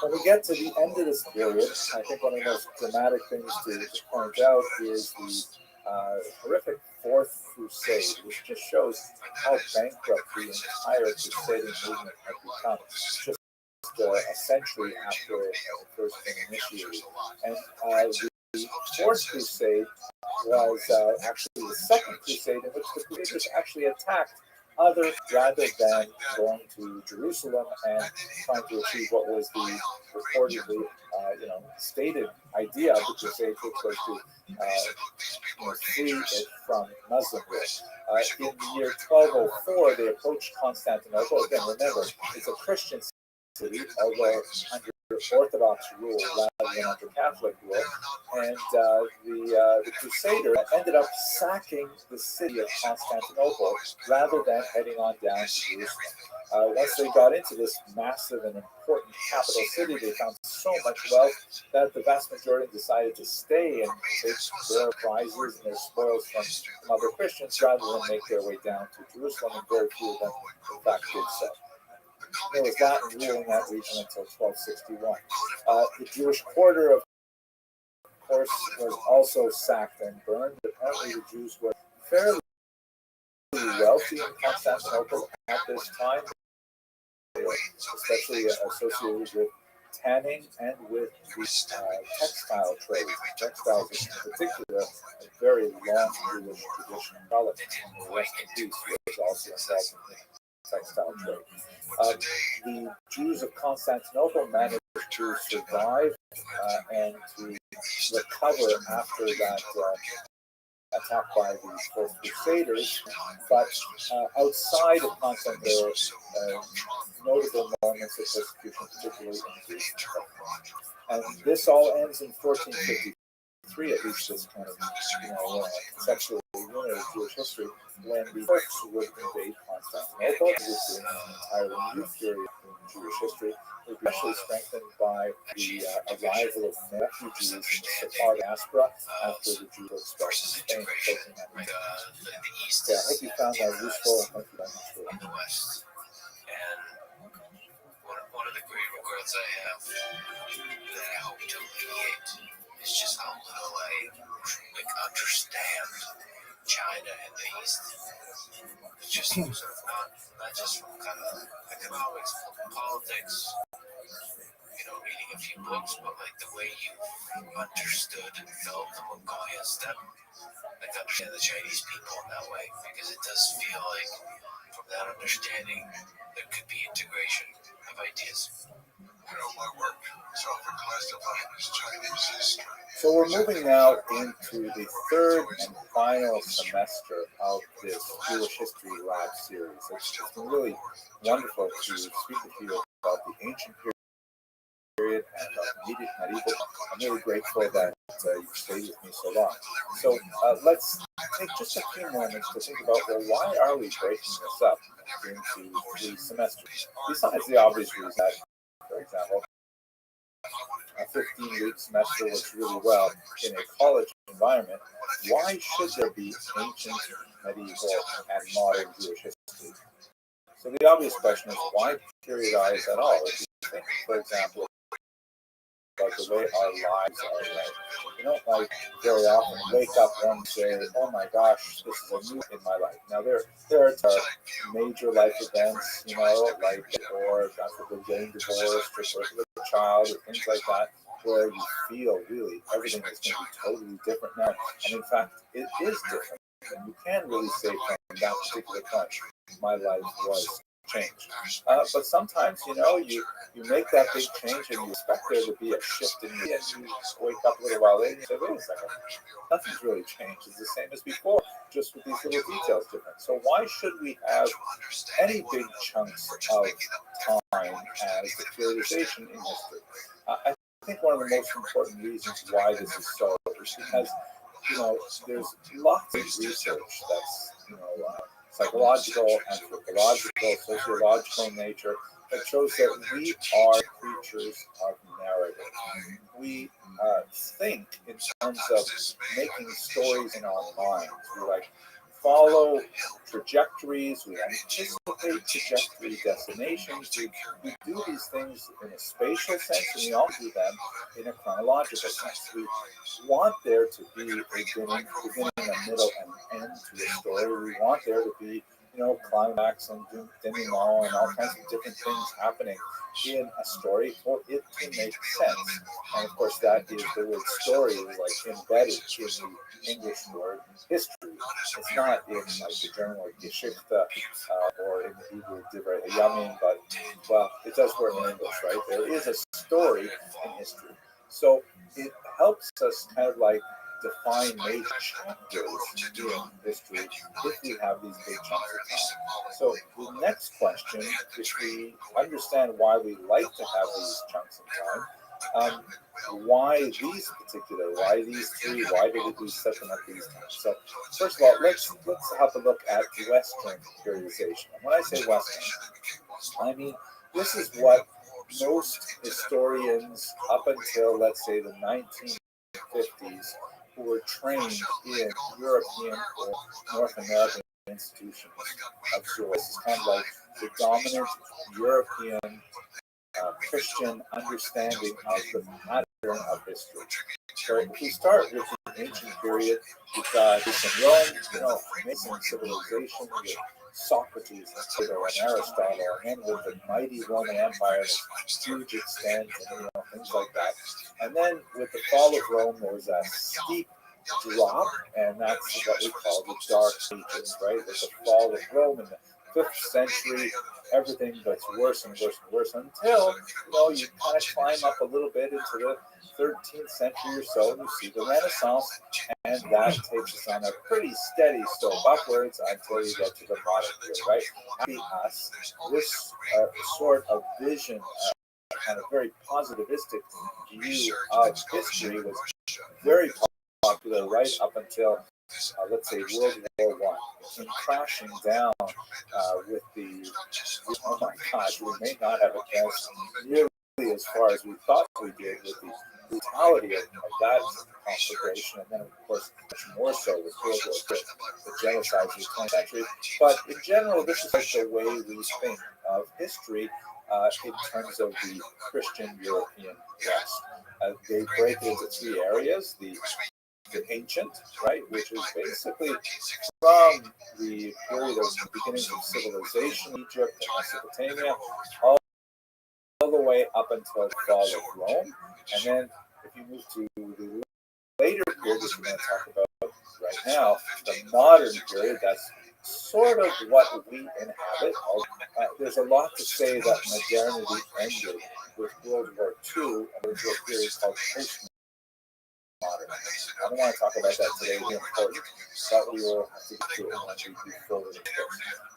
When we get to the end of this period, I think one of the most dramatic things to point out is the horrific Fourth Crusade, which just shows how bankrupt the entire crusading movement had become just a century after it first been initiated. And the Fourth Crusade was actually the second crusade in which the Crusaders actually attacked others rather than going to Jerusalem and trying to achieve what was the reportedly, stated idea of the Crusade, which was to free it from Muslim rule. In the year 1204, they approached Constantinople. Again, remember, it's a Christian city, although under Orthodox rule rather than under Catholic rule, and the Crusaders ended up sacking the city of Constantinople rather than heading on down to Jerusalem. Once they got into this massive and important capital city, they found so much wealth that the vast majority decided to stay and take their prizes and their spoils from other Christians rather than make their way down to Jerusalem, and very few of them, in fact, did so. There was Latin rule in that region until 1261. The Jewish quarter, of course, was also sacked and burned. Apparently, the Jews were fairly wealthy in Constantinople at this time. They were especially associated with tanning and with the textile trade. Textiles, in particular, a very long Jewish tradition. The West East was also involved in textile trade. The Jews of Constantinople managed to survive and to recover after that attack by the Fourth Crusaders, but outside of Constantinople, notable moments of persecution, particularly in Greece. And this all ends in 1453, at least this kind of conceptual unit of Jewish history, when the Turks would invade Constantinople. This is an entirely new period in Jewish history, especially strengthened by the arrival of refugees in the Sephardic diaspora after the Jews were expelled from Spain. I hope you found that useful, and thank you very much for that. And one of the great regrets I have that I hope to alleviate is just how little I understand China and the East. It's just sort of not just from kind of economics, politics, reading a few books, but like the way you understood and felt the Mongolian steppe, like understand the Chinese people in that way, because it does feel like from that understanding there could be integration of ideas. My work is often classified as Chinese history. So we're moving now into the third and final semester of this Jewish History Lab series. It's been really wonderful to speak with you about the ancient period and medieval. I'm really grateful that you've stayed with me so long. So let's take just a few moments to think about, well, why are we breaking this up into 3 semesters? Besides the obvious reason that, for example, a 15-week semester works really well in a college environment. Why should there be ancient, medieval, and modern Jewish history? So the obvious question is, why periodize at all? If you think, for example, about the way our lives are led, you don't very often wake up one day and say, oh my gosh, this is a new in my life. Now there are major life events, like, or God forbid, getting divorced, or birth of a child, or things like that, where you feel really everything is going to be totally different now. And in fact, it is different. And you can really say from that particular point, my life was change. But sometimes, you make that big change and you expect there to be a shift in you, and you wake up a little while later and say, wait a second, nothing's really changed. It's the same as before, just with these little details different. So why should we have any big chunks of time as the periodization in history? I think one of the most important reasons why this is so is because, there's lots of research that's, psychological, anthropological, sociological in nature that shows that we are creatures of narrative. We think in terms of making stories in our minds. We follow trajectories, we anticipate trajectory destinations, we do these things in a spatial sense, and we also do them in a chronological sense. We want there to be a beginning, a middle, and end to a story. We want there to be, climax and denouement and all kinds of different things happening in a story for it to make sense. And of course, that is the word story is embedded in the English word history. It's not in the German word Geschichte or in the Hebrew Divrei Yamin, but it does work in English, right? There is a story in history. So it helps us kind of define major chapters in history if we have these big chunks of time. So the next question, if we understand why we like to have these chunks of time, why these three, why did we set them up these times? So first of all, let's have a look at Western periodization. And when I say Western, I mean this is what most historians up until, let's say, the 1950s, who were trained in European or North American institutions observe. This is kind of like the dominant European Christian understanding of the pattern of history. So if we start with the ancient period, we've got Greece and Rome, amazing civilization with Socrates and Plato and Aristotle, and with the mighty Roman Empire, this huge extent, and things like that. And then with the fall of Rome, there was a steep drop, and that's what we call the Dark Ages, right? With the fall of Rome in the 5th century, everything gets worse and worse and worse until, you kind of climb up a little bit into the 13th century or so, and you see the Renaissance, and that takes us on a pretty steady slope upwards until you get to the modern period, right? Happy us, this sort of vision, kind of very positivistic view of history was very popular right up until, let's say, World War I. It came crashing down with the, oh my gosh, we may not have advanced nearly as far as we thought we did with the brutality of that conflagration, and then, of course, much more so with World War II, the genocide of the 20th century. But in general, this is the way we think of history in terms of the Christian European West. They break it into 3 areas. The ancient, right, which is basically from the period of the beginnings of civilization, Egypt and Mesopotamia, all the way up until the fall of Rome. And then if you move to the later period, which we're going to talk about right now, the modern period, that's sort of what we inhabit. There's a lot to say that modernity ended with World War II, and there's a period called post-modern. I don't want to talk about that today, it's important, but we will have to get to it when we move forward.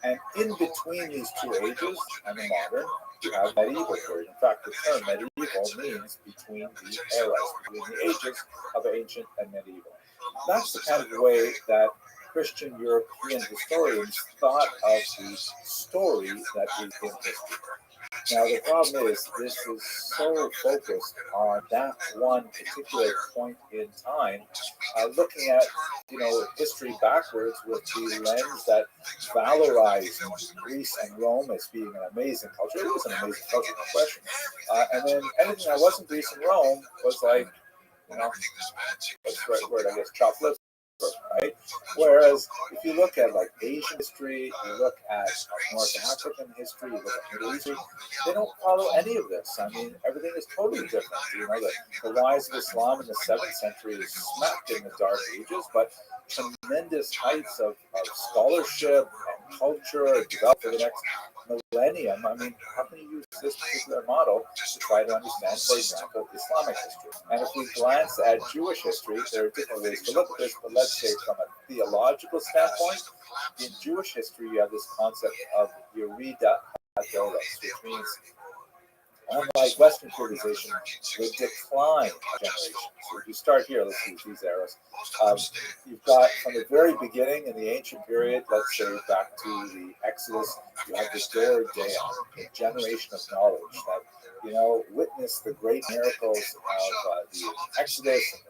And in between these 2 ages and the modern, you have medieval period. In fact, the term medieval means between the eras, between the ages of ancient and medieval. That's the kind of way that Christian European historians thought of the story that is in history. Now, the problem is, this is so focused on that one particular point in time, looking at, history backwards with the lens that valorized Greece and Rome as being an amazing culture. It was an amazing culture, no question. And then anything that wasn't Greece and Rome was like, what's the right word, I guess, chopped lips. Right? Whereas if you look at Asian history, you look at North African history, you look at Middle East history, they don't follow any of this. I mean, everything is totally different. The rise of Islam in the 7th century is smacked in the Dark Ages, but tremendous heights of scholarship and culture developed for the next millennium, I mean, how can you use this particular model to try to understand, for example, Islamic history? And if we glance at Jewish history, there are different ways to look at this, but let's say from a theological standpoint, in Jewish history, you have this concept of Yerida Hadoros, which means, unlike Western civilization, the decline of generations. So if you start here, let's use these arrows. You've got from the very beginning in the ancient period, let's say back to the Exodus, you have this Dor Dea, a generation of knowledge that, witnessed the great miracles of the Exodus and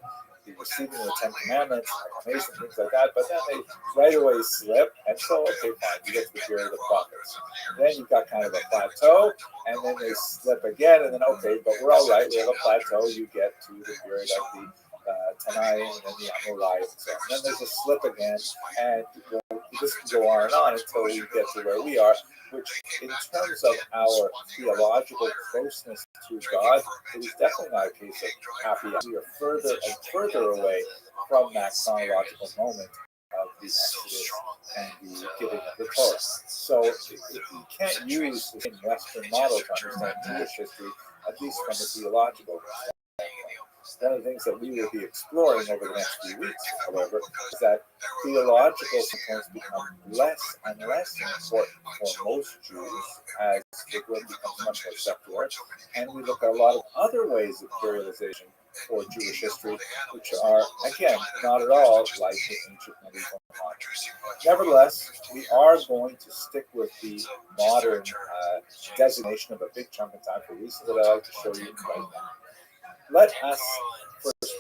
the receiving of the Ten Commandments, amazing things like that, but then they right away slip, and so, okay, fine, you get to the period of the prophets. Then you've got kind of a plateau, and then they slip again, and then, okay, but we're all right, we have a plateau, you get to the period of the Tanai and then the Amorai and so on. And then there's a slip again, and this can go on until we get to where we are, which in terms of our theological closeness to God, it is definitely not a case of happy. We are further and further away from that chronological moment of the Exodus and the giving of the Torah. So you can't use the same Western model to understand Jewish history, at least from a theological standpoint. One of the things that we will be exploring over the next few weeks, however, is that theological points become less and less important for most Jews as the world becomes much more secular, and we look at a lot of other ways of periodization for Jewish history, which are, again, not at all like the ancient medieval model. Nevertheless, we are going to stick with the modern designation of a big chunk of time for reasons that I like to show you right now. Let us first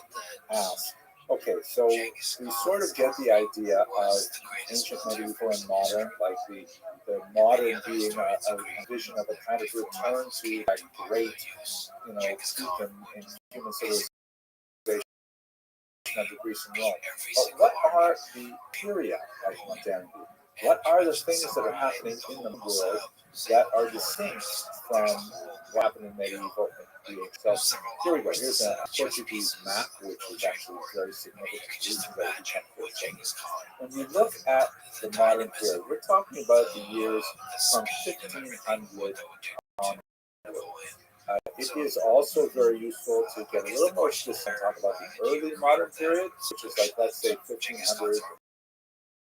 ask, okay, so we sort of get the idea of ancient, medieval, and modern, like the modern being a vision of a kind of return to that great, peak in human civilization under Greece and Rome. But what are the period of modernity? What are the things that are happening in the world that are distinct from what happened in medieval and so here we go. Here's a Portuguese map, which is actually very significant. When you look at the modern period, we're talking about the years from 1500 on. It is also very useful to get a little more specific and talk about the early modern period, which is like, let's say, 1500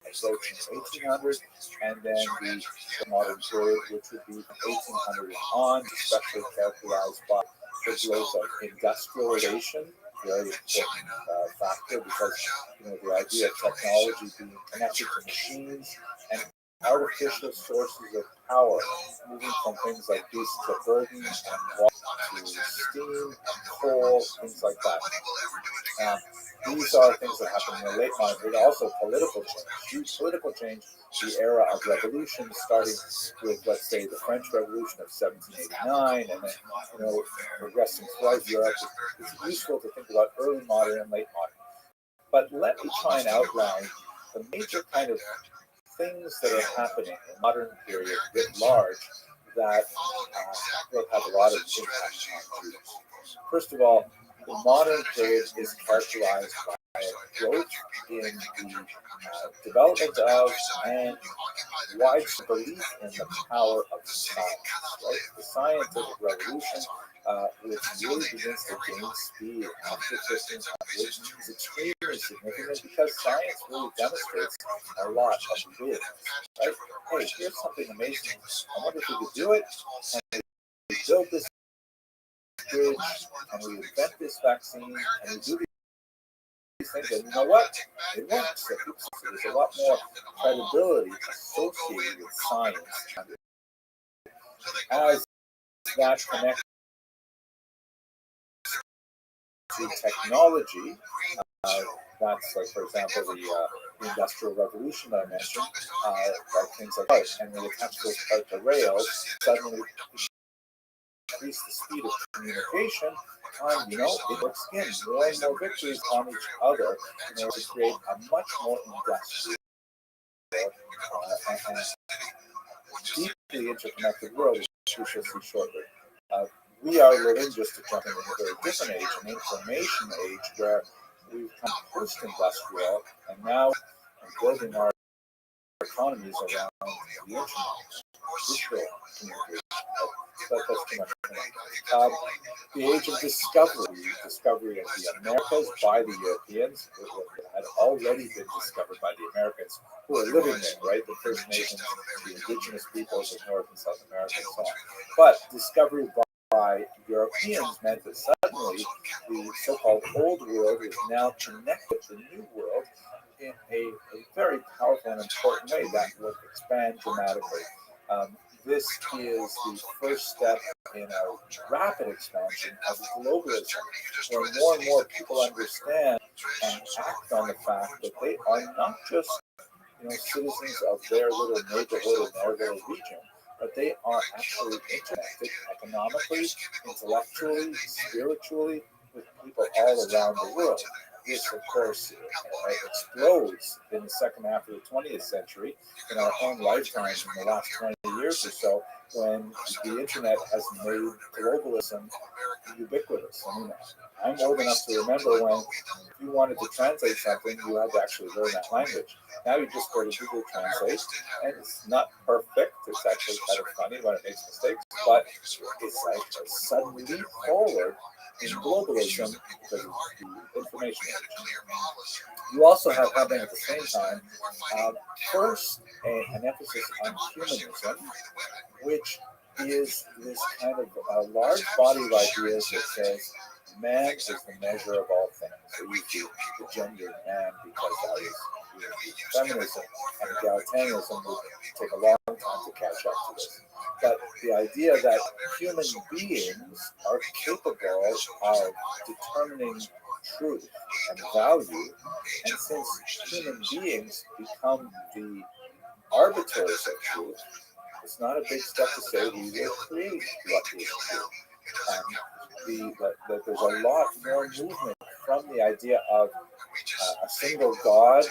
approaching 1800, and then the modern period, which would be from 1800 and on, especially characterized by the growth of industrialization, very important factor, because the idea of technology being connected to machines and artificial sources of power, moving from things like beasts of burden and water to steam, coal, things like that. These are things that happen in the late modern period. Also, political change, huge political change. The era of revolution, starting with, let's say, the French Revolution of 1789, and then progressing throughout Europe. It's useful to think about early modern and late modern. But let me try and outline the major kind of things that are happening in the modern period writ large that will have a lot of impact on Jews. First of all, the modern period is characterized by growth in the development of and widespread belief in the power of science. Right? The scientific revolution, which really begins to gain speed after 1500, is extremely significant because science really demonstrates a lot of ability. Right? Hey, here's something amazing. I wonder if we could do it. And we build this bridge, and we invent this vaccine, and we do these things, and you know what? It works. There's a lot more credibility associated with science. As that connects to technology, that's like, for example, the Industrial Revolution that I mentioned, like things like that, and we attach those parts to rails, suddenly increase the speed of communication, and it works in more and more victories on each other in order to create a much more industrial and deeply interconnected world, which we shall see shortly. We are living, just to jump into a very different age, an information age, where we've become post-industrial, and now building our economies around the internet. visual communication. That's too much. The age of discovery of the Americas by the Europeans, it had already been discovered by the Americans who were living there, right? The First Nations, the indigenous peoples of North and South America, and so on. But discovery by Europeans meant that suddenly the so-called Old World is now connected to the New World in a very powerful and important way that will expand dramatically. This is the first step in a rapid expansion of globalism, where more and more people understand and act on the fact that they are not just citizens of their little neighborhood and their little region, but they are actually interconnected economically, intellectually, spiritually with people all around the world. This, of course, explodes in the second half of the 20th century in our own lifetimes in the last 20 years or so, when the internet has made globalism ubiquitous. I mean, I'm old enough to remember when if you wanted to translate something, you had to actually learn that language. Now you just go to Google Translate, and it's not perfect. It's actually kind of funny when it makes mistakes, but it's like a sudden leap forward in globalism because of the information age. You also have happening at the same time, first, an emphasis on humanism, which is this kind of large body of ideas that says man is the measure of all things. So you see the gender man because that is feminism, and egalitarianism would take a long time to catch up to this. But the idea that human beings are capable of determining truth and value, and since human beings become the arbiters of truth, it's not a big step to say we will create what is true. That there's a lot more movement from the idea of a single God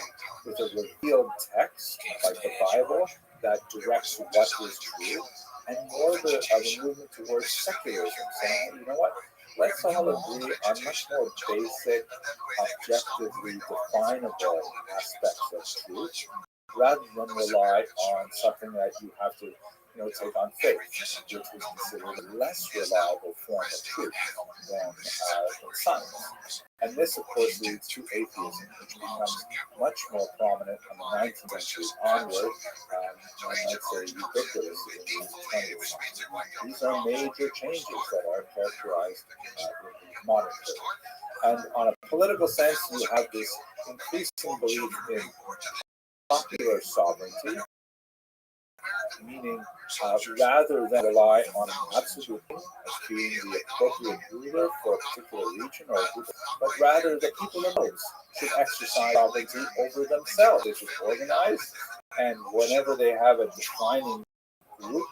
with a revealed text like the Bible that directs what is true, and more of a movement towards secularism, saying, you know what, let's all agree on much more basic, objectively definable aspects of truth, rather than rely on something that you have to take on faith, which is considered a less reliable form of truth than science. And this, of course, leads to atheism, which becomes much more prominent from the 19th century onward, I might say ubiquitous in the 20th century. These are major changes that are characterized in the modern period. And on a political sense, you have this increasing belief in popular sovereignty, meaning rather than rely on an absolute king as being the appropriate ruler for a particular region or a group, but rather the people themselves should exercise sovereignty over themselves. They should organize, and whenever they have a declining group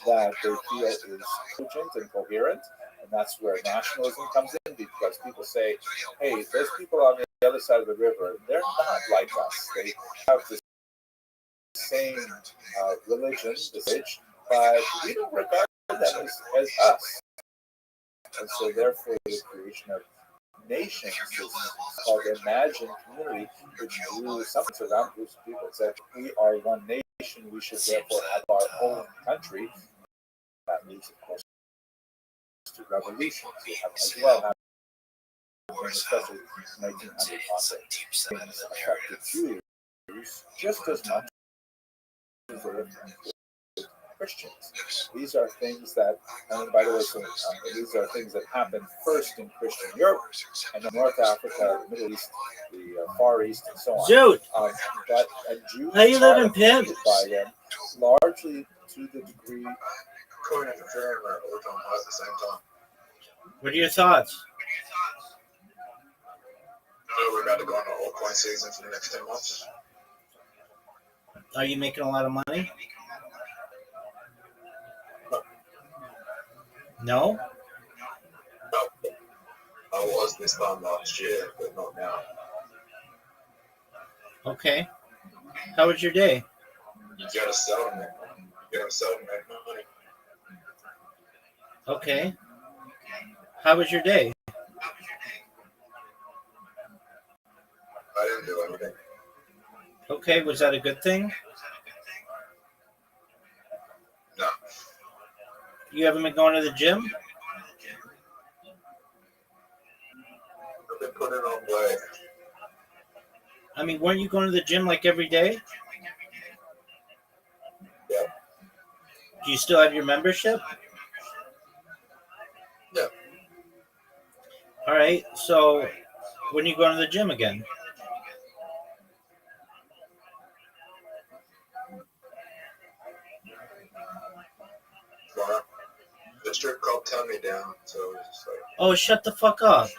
that they feel is cogent and coherent, and that's where nationalism comes in, because people say, hey, those people on the other side of the river, they're not like us. They have this same religion, but we don't regard them as us. And so therefore the creation of nations is called imagined community, which drew something around groups of people and said, we are one nation, we should therefore have our own country. That leads, of course, to revolutions. We have as well, especially 1900 things affected Jews just as much as they affected Christians. These are things that, and by the way, these are things that happened first in Christian Europe, and then North Africa, the Middle East, the Far East, and so on. Dude, but Jews how you living, Pim? By them, largely to the degree. Going into prayer and work on at the same time. What are your thoughts? We're about to go into old coin season for the next 10 months. Are you making a lot of money? No? No. I was this time last year, but not now. Okay. How was your day? You gotta sell them. You gotta sell them, make money. Okay. How was your day? I didn't do anything. Okay, was that a good thing? No. You haven't been going to the gym? I've been putting on weight. I mean, weren't you going to the gym like every day? Yeah. Do you still have your membership? Yeah. All right. So when are you going to the gym again? Tomorrow. The strip club turned me down, so it was just like, Oh, shut the fuck up.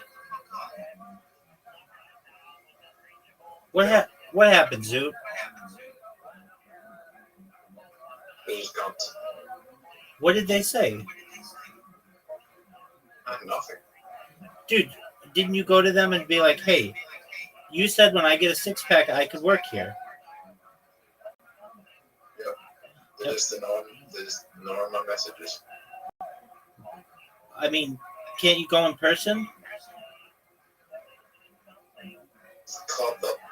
What happened, Zoot? they just can't. What did they say? Nothing. Dude, didn't you go to them and be like, hey, you said when I get a six pack I could work here. They're just ignoring my messages. I mean, can't you go in person?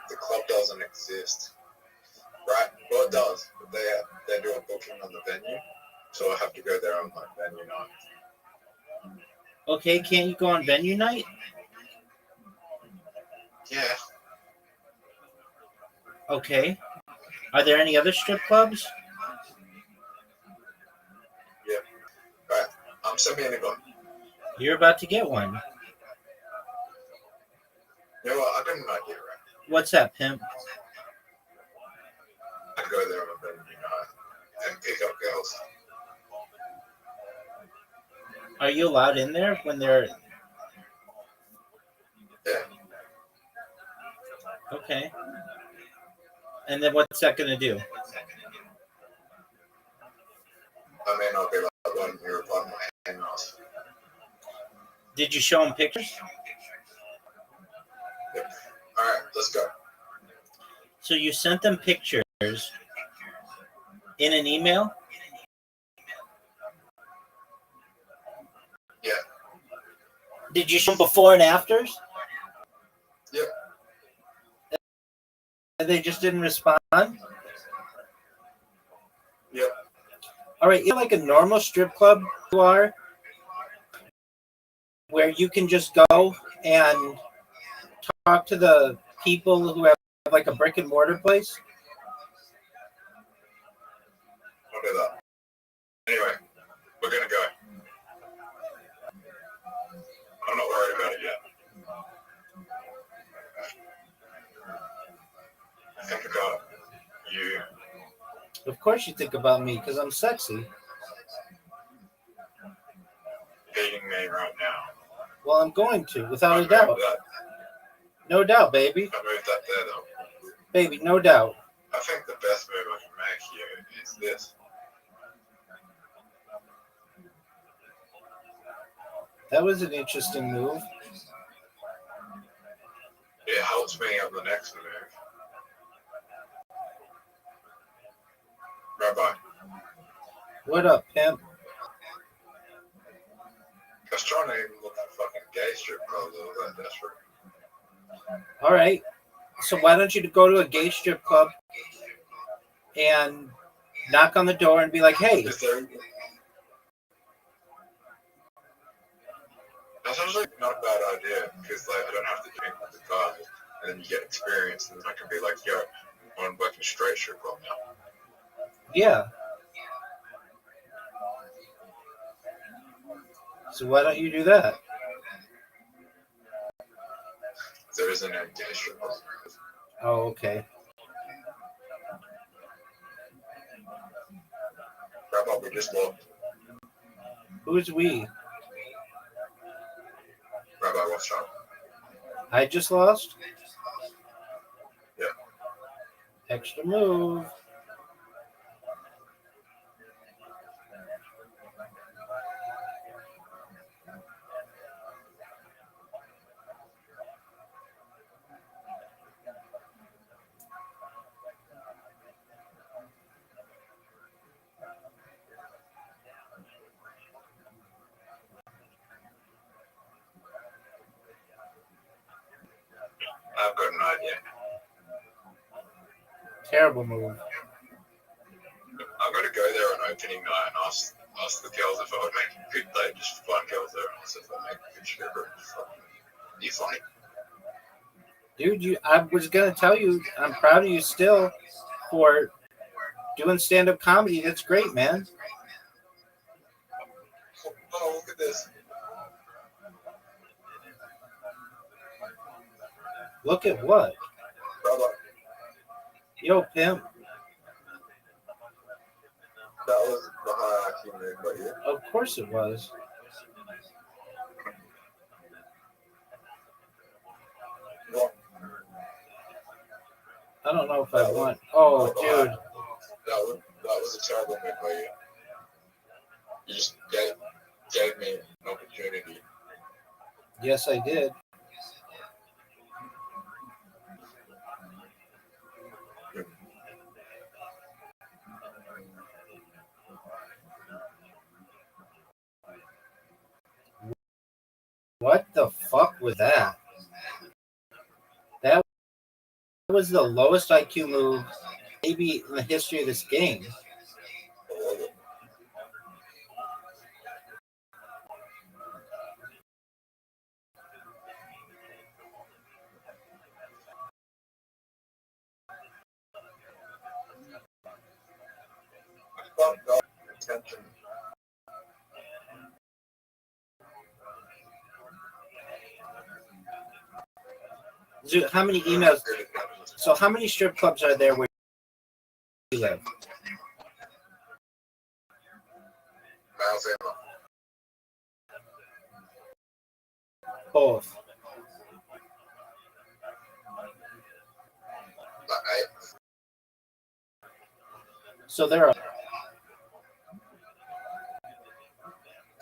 The club doesn't exist. Right? Well, it does, but they do a booking on the venue, so I have to go there on like venue night. Okay, can't you go on venue night? Yeah. Okay. Are there any other strip clubs? Yeah. Right. Send me an invite. You're about to get one. You know what? I got an idea, right? What's that, pimp? I go there on a venue night and pick up girls. Are you allowed in there when they're... Yeah. Okay. And then what's that going to do? I may not be like one who reply my emails. Did you show them pictures? Yep. All right, let's go. So you sent them pictures in an email? Yeah. Did you show them before and afters? Yep. And they just didn't respond? Yep. All right, you're like a normal strip club you are, where you can just go and talk to the people who have like a brick and mortar place. I'll do that. Anyway, we're gonna go. I'm not worried about it yet. I think about you. Of course you think about me because I'm sexy. Dating me right now. Well, I'm going to, without I a doubt. that. No doubt, baby. I moved that there though. Baby, no doubt. I think the best move I can make here is this. That was an interesting move. It helps me on the next move. Rabbi, What up, pimp? I was trying to even look for fucking gay strip clubs. I was that desperate. All right. So why don't you go to a gay strip club and knock on the door and be like, hey. Is there... That's actually not a bad idea because like I don't have to drink with the guys and then you get experience and then I can be like, yo, I'm working straight strip club now. Yeah. So why don't you do that? There isn't any gay strip club. Oh, okay. Rabbi, we just looked. Who's we? Rabbi, what's up? I just lost? Yeah. Extra move. I've got an idea. Terrible move. I'm gonna go there on opening night and Ask the girls if I would make good, like, just fun girls there. Ask if I make a good stripper. You funny. Dude, I was gonna tell you, I'm proud of you still for doing stand-up comedy. That's great, man. Oh, look at this. Look at what? Brother, Yo, pimp. that was the high IQ move by you. Of course it was. What? I don't know if I want. Oh, dude. That was a terrible move by you. You just gave me an opportunity. Yes, I did. What the fuck was that? That was the lowest IQ move maybe in the history of this game. Attention. Dude, how many emails? So how many strip clubs are there where you live? Both. So there are.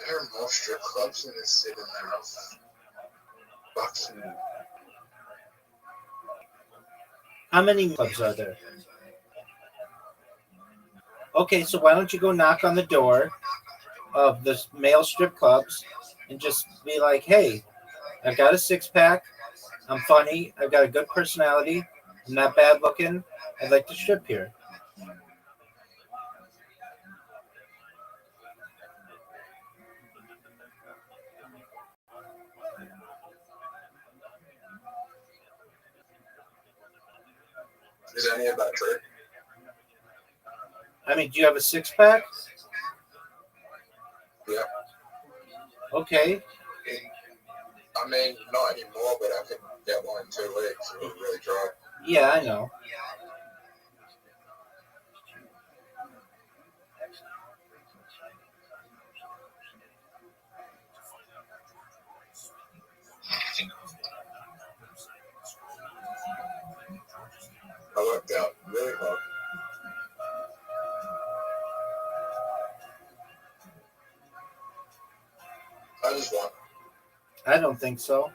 There are more strip clubs in this city than there are bucks and How many clubs are there? Okay, so why don't you go knock on the door of the male strip clubs and just be like, hey, I've got a six-pack. I'm funny. I've got a good personality. I'm not bad looking. I'd like to strip here. is any of that true? I mean, do you have a six-pack? Yeah. Okay. I mean, not anymore, but I can get one in 2 weeks. It was really dry. Yeah, I know. I worked out really hard. I just won. I don't think so.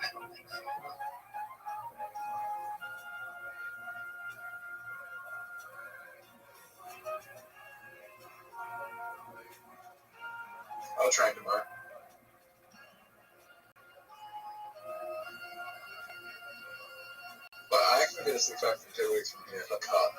I'll train tomorrow. But I can get a six-pack for 2 weeks from here if I cut.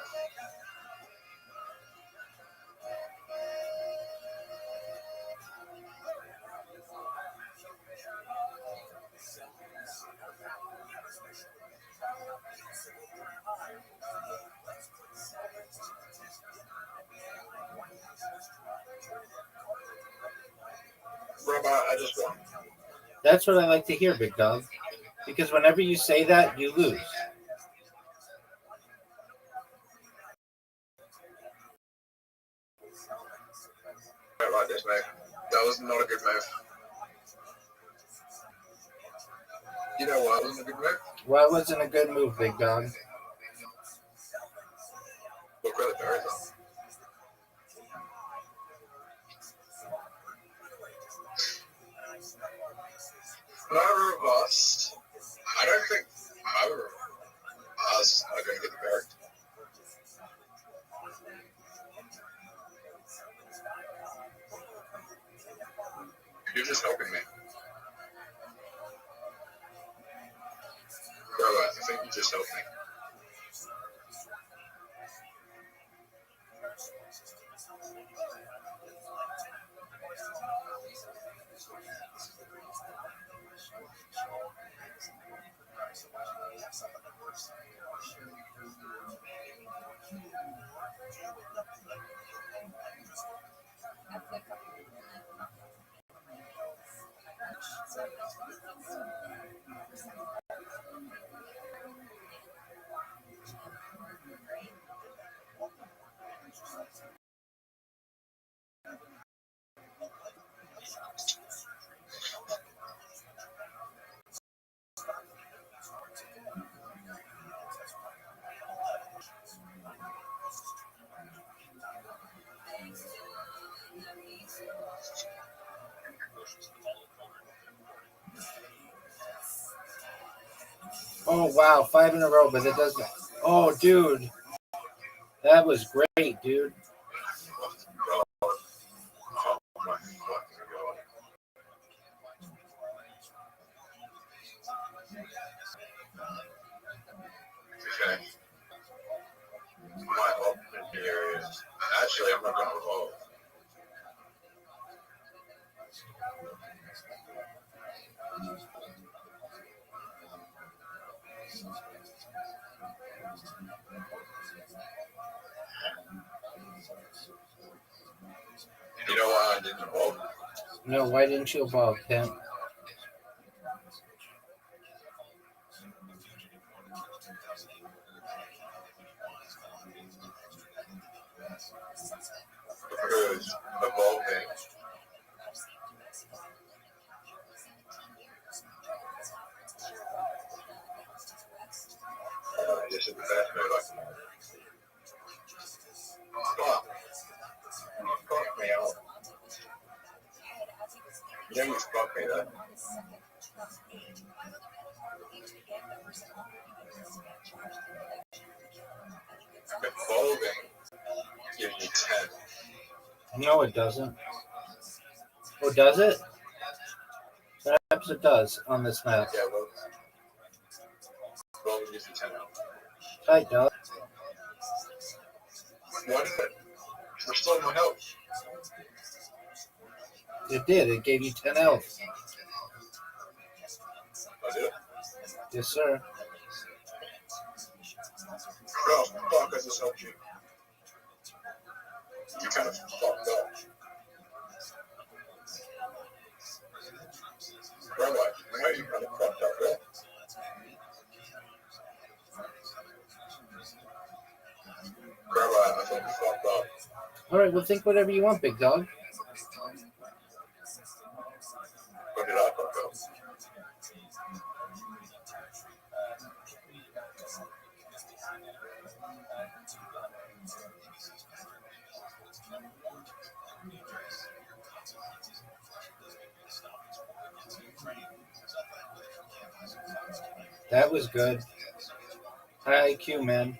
Robot, I just won. That's what I like to hear, big dog. Because whenever you say that, you lose. I don't like this move. That was not a good move. You know why it wasn't a good move? Well, it wasn't a good move, big dog. Look where the berries are. Neither of us. I don't think either of us are going to get the berry. You're just helping me. Bro, I think you just helped me. Oh wow, 5 in a row, but it doesn't. Oh, dude, that was great, dude. Oh my fucking god. Okay. My ultimate fear is actually I'm not gonna vote. You know why I didn't vote? No, why didn't you vote, Pimp? Because the voting this is the best move I can make. Fuck. Fuck me out. You know you fuck me that. The voting gives you 10. No, it doesn't. Oh, does it? Perhaps it does on this map. Yeah, well, voting gives you 10 out. Tight, dog. What is it? Restore my health. It did. It gave you 10 health. I did. Yes, sir. Oh, fuck, I just helped you. You kind of fucked up. Rabbi, I know you kind of fucked up, right? Rabbi, I think you fucked up. All right, well, think whatever you want, big dog. When did I fuck up? That was good. High IQ, man.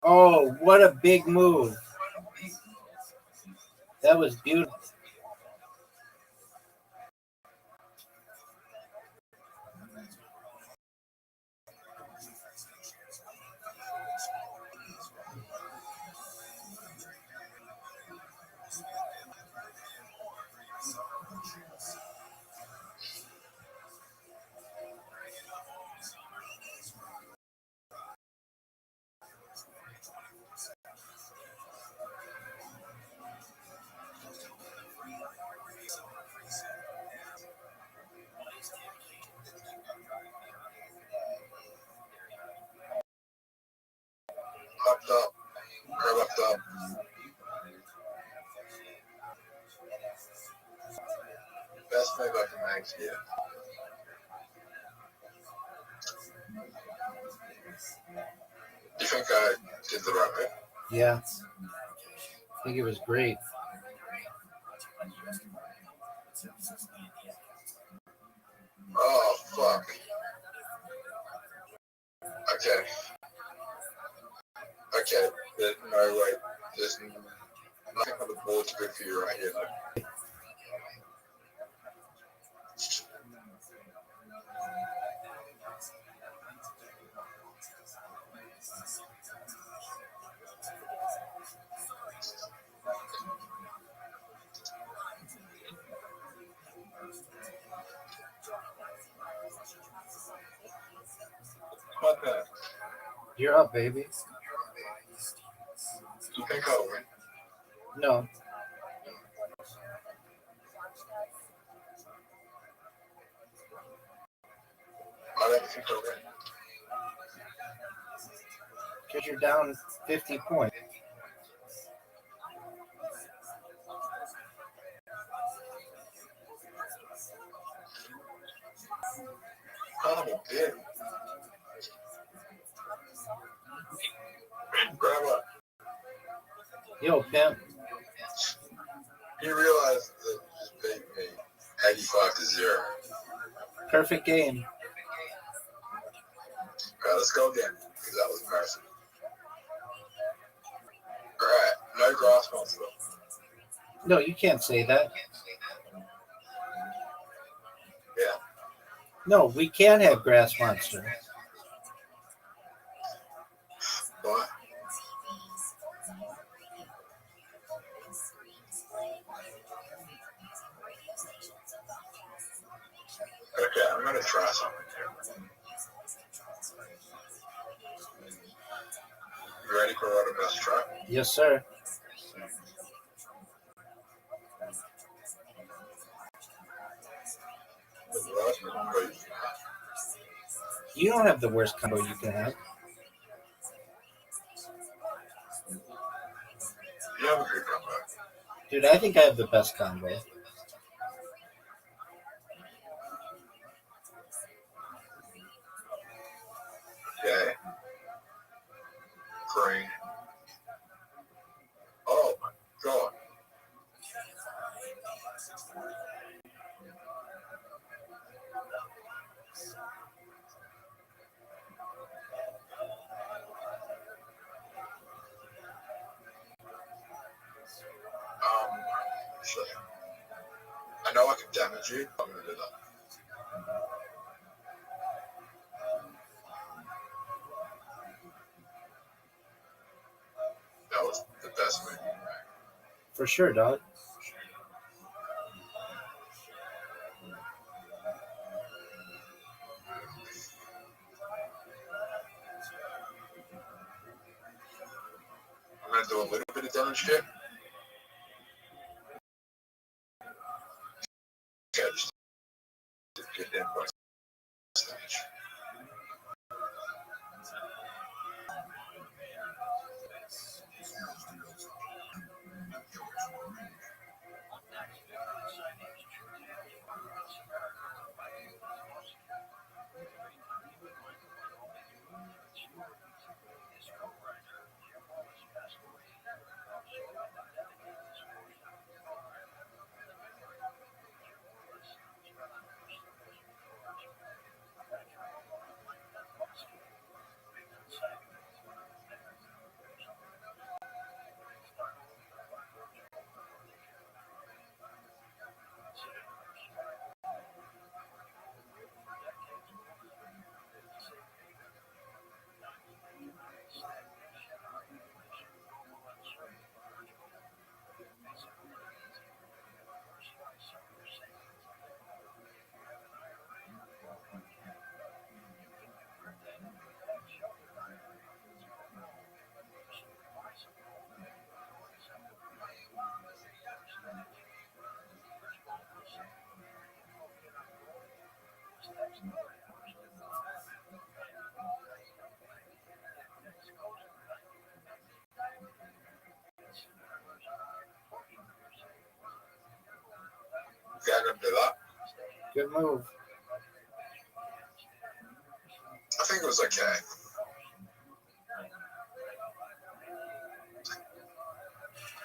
Oh, what a big move. That was beautiful. Fucked up. I fucked up. Best move I can make here. You think I did the right move? Yeah. I think it was great. Oh, fuck. Okay. Okay. No, wait. There's nothing on the board's good for you right here, though. My bad. You're up, baby. You think I'll win? No. I that super win? Because you're down 50 points. Oh, dude. Grandma, Yo, pimp. you realize that you just beat me 85-0. Perfect game. All right, let's go again, because that was embarrassing. All right, no grass monster. No, you can't say that. Yeah. No, we can have grass monster. What? Okay, I'm going to try something here. You ready for what I'm going to try? Yes, sir. The worst combo you can have. You don't have the worst combo you can have. You have a good combo. Dude, I think I have the best combo. Okay. Green. Oh my god. Shit. I know I can damage you. I'm gonna do that. That was the best move you made. For sure, dog. I'm gonna do a little bit of damage here. Okay, just get in points. Damage. Okay, I'm gonna do that. Good move. I think it was okay.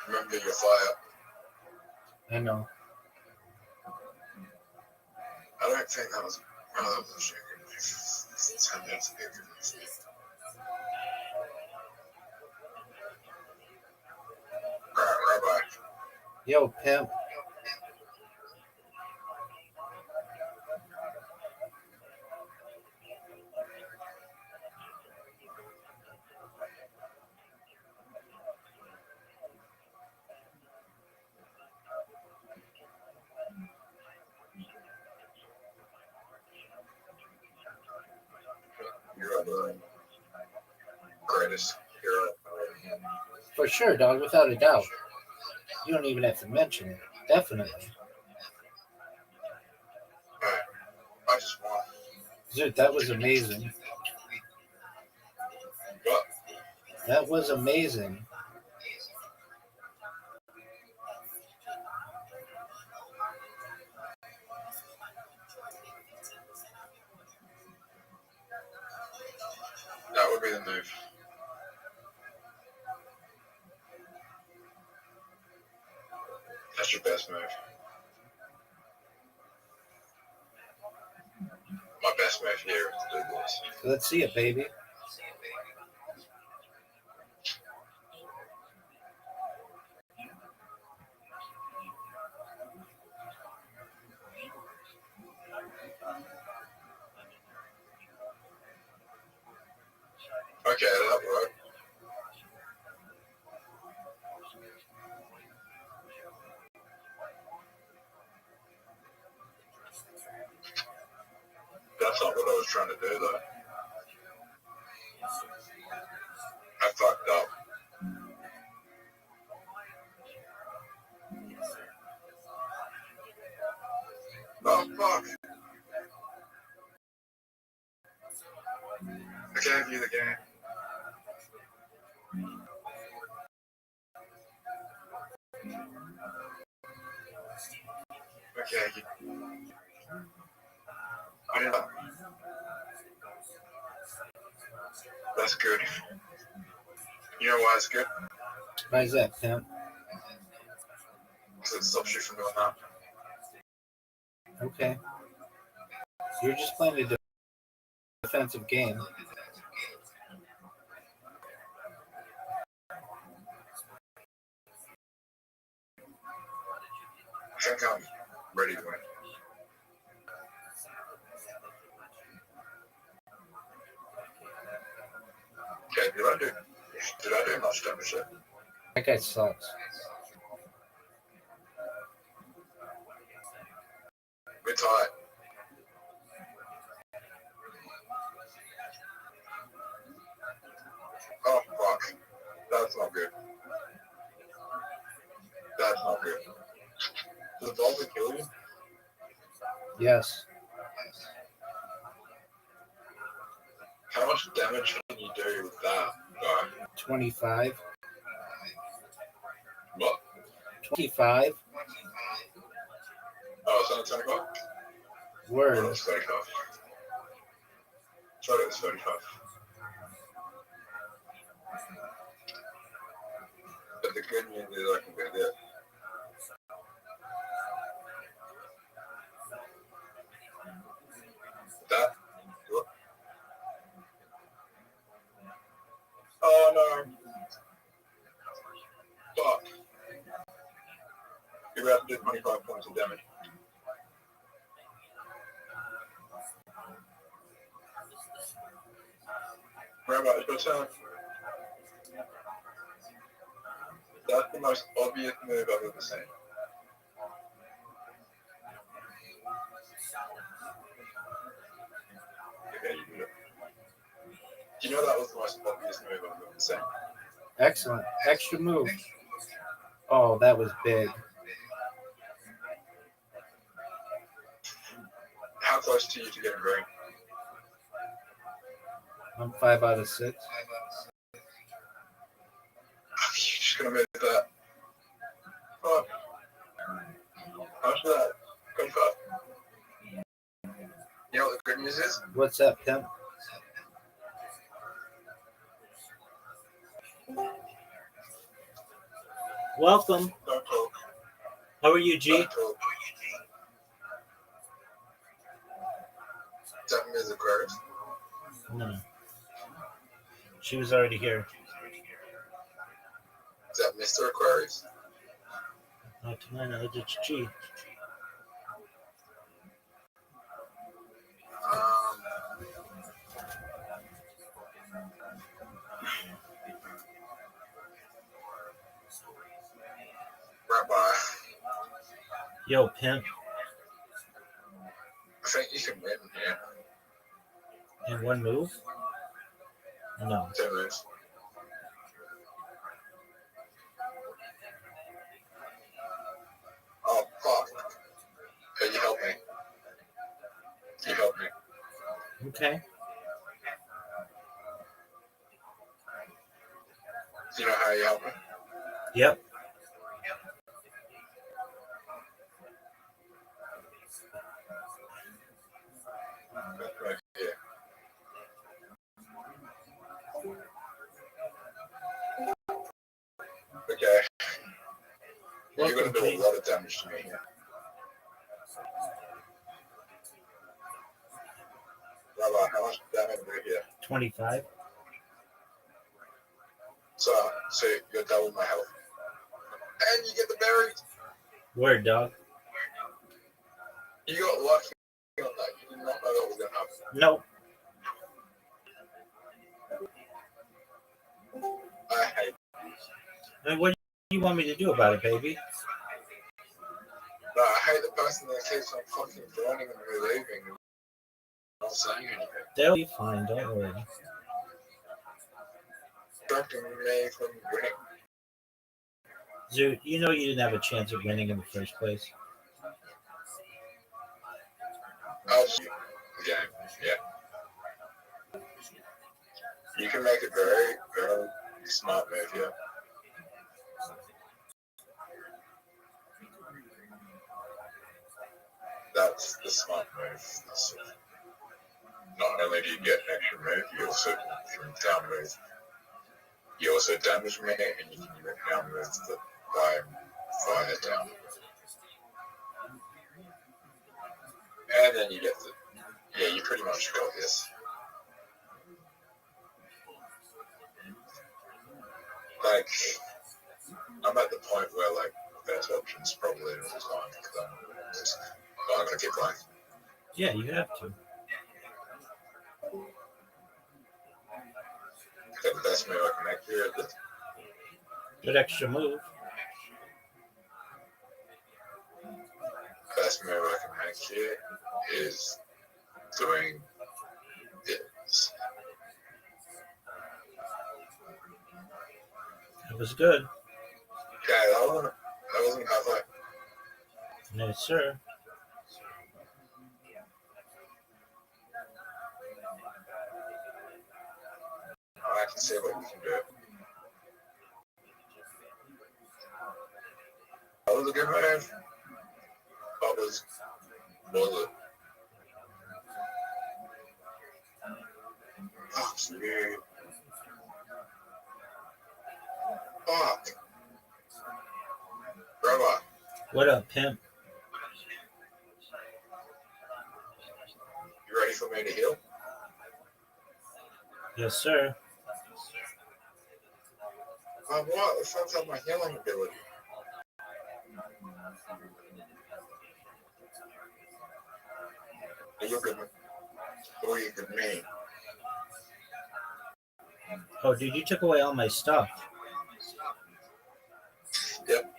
Remember your fire. I know. I don't think that was. Oh, that was actually a good move. It's turned out to be a good move. Alright, right back. Yo, pimp. You're the greatest hero. For sure, dog, without a doubt. You don't even have to mention it. Definitely. Alright, I just won. Dude, that was amazing. What? That was amazing. That would be the move. That's your best move. My best move here is to do this. Let's see it, baby. Okay, that worked. That's not what I was trying to do, though. I fucked up. Oh, fuck. I gave you the game. Okay. Yeah. That's good. You know why it's good? Why is that, pimp? Because it stops you from doing that. Okay. You're just playing a defensive game. I think I'm ready to win. Okay, did I do much damage there? That guy sucks. We're tied. Oh, fuck. That's not good. That's not good. Does the ball kill you? Yes. How much damage can you do with that guy? 25. What? 25. Oh, it's only 25? Oh, Word. it's 35. Sorry, it's 35. But the good news is I can go there. That? What? Oh no. Fuck. You're about to do 25 points of damage. Remember, it's your turn. That's the most obvious move I've ever seen. Okay, you do it. Do you know that was the most obvious move I've ever seen? Excellent. Extra move. Oh, that was big. How close to you to getting green? I'm 5 out of 6. You're just gonna move that. Oh. How much of that? 25. You know what the good news is? What's that, pimp? Welcome. Don't talk. How are you, G? Don't talk. Is that Ms. Aquarius? No. She was already here. Is that Mr. Aquarius? Not to my knowledge, it's G. Rabbi, Yo, pimp. I think you can win here. In one move? No. 10 moves. Oh, fuck. Hey, you help me. You help me. Okay. You know how you help me? Yep. Right here. Okay. You're going to do a lot of damage to me here. Rabbi, how much damage are we here? 25. So you're double my health. And you get the berry. Word, dog. You got lucky on that. You did not know that was going to happen. Nope. I hate. I mean, what do you want me to do about it, baby? No, I hate the person that keeps on fucking joining and relieving and not saying anything. They'll be fine. Don't worry. Distracting me from winning. Dude, you know you didn't have a chance of winning in the first place. I'll see the game. Yeah. You can make a very, very smart move here. That's the smart move. Not only do you get an extra move, you also can down move. You also damage me, and you can down move the fire down. And then you get the. Yeah, you pretty much got this. Like, I'm at the point where, like, the best option's probably to resign because I'm going to keep playing. Yeah, you have to. Okay, the best move I can make here is the Good extra move. best move I can make here is doing this. It was good. Okay, that wasn't halfway. No, sir. I can see what you can do. That was a good move. That was it? Fuck you. Fuck. Robot. What up, pimp? You ready for me to heal? Yes, sir. What? It sounds like my healing ability. You're good. Or you could me. Oh, dude, you took away all my stuff. Yep.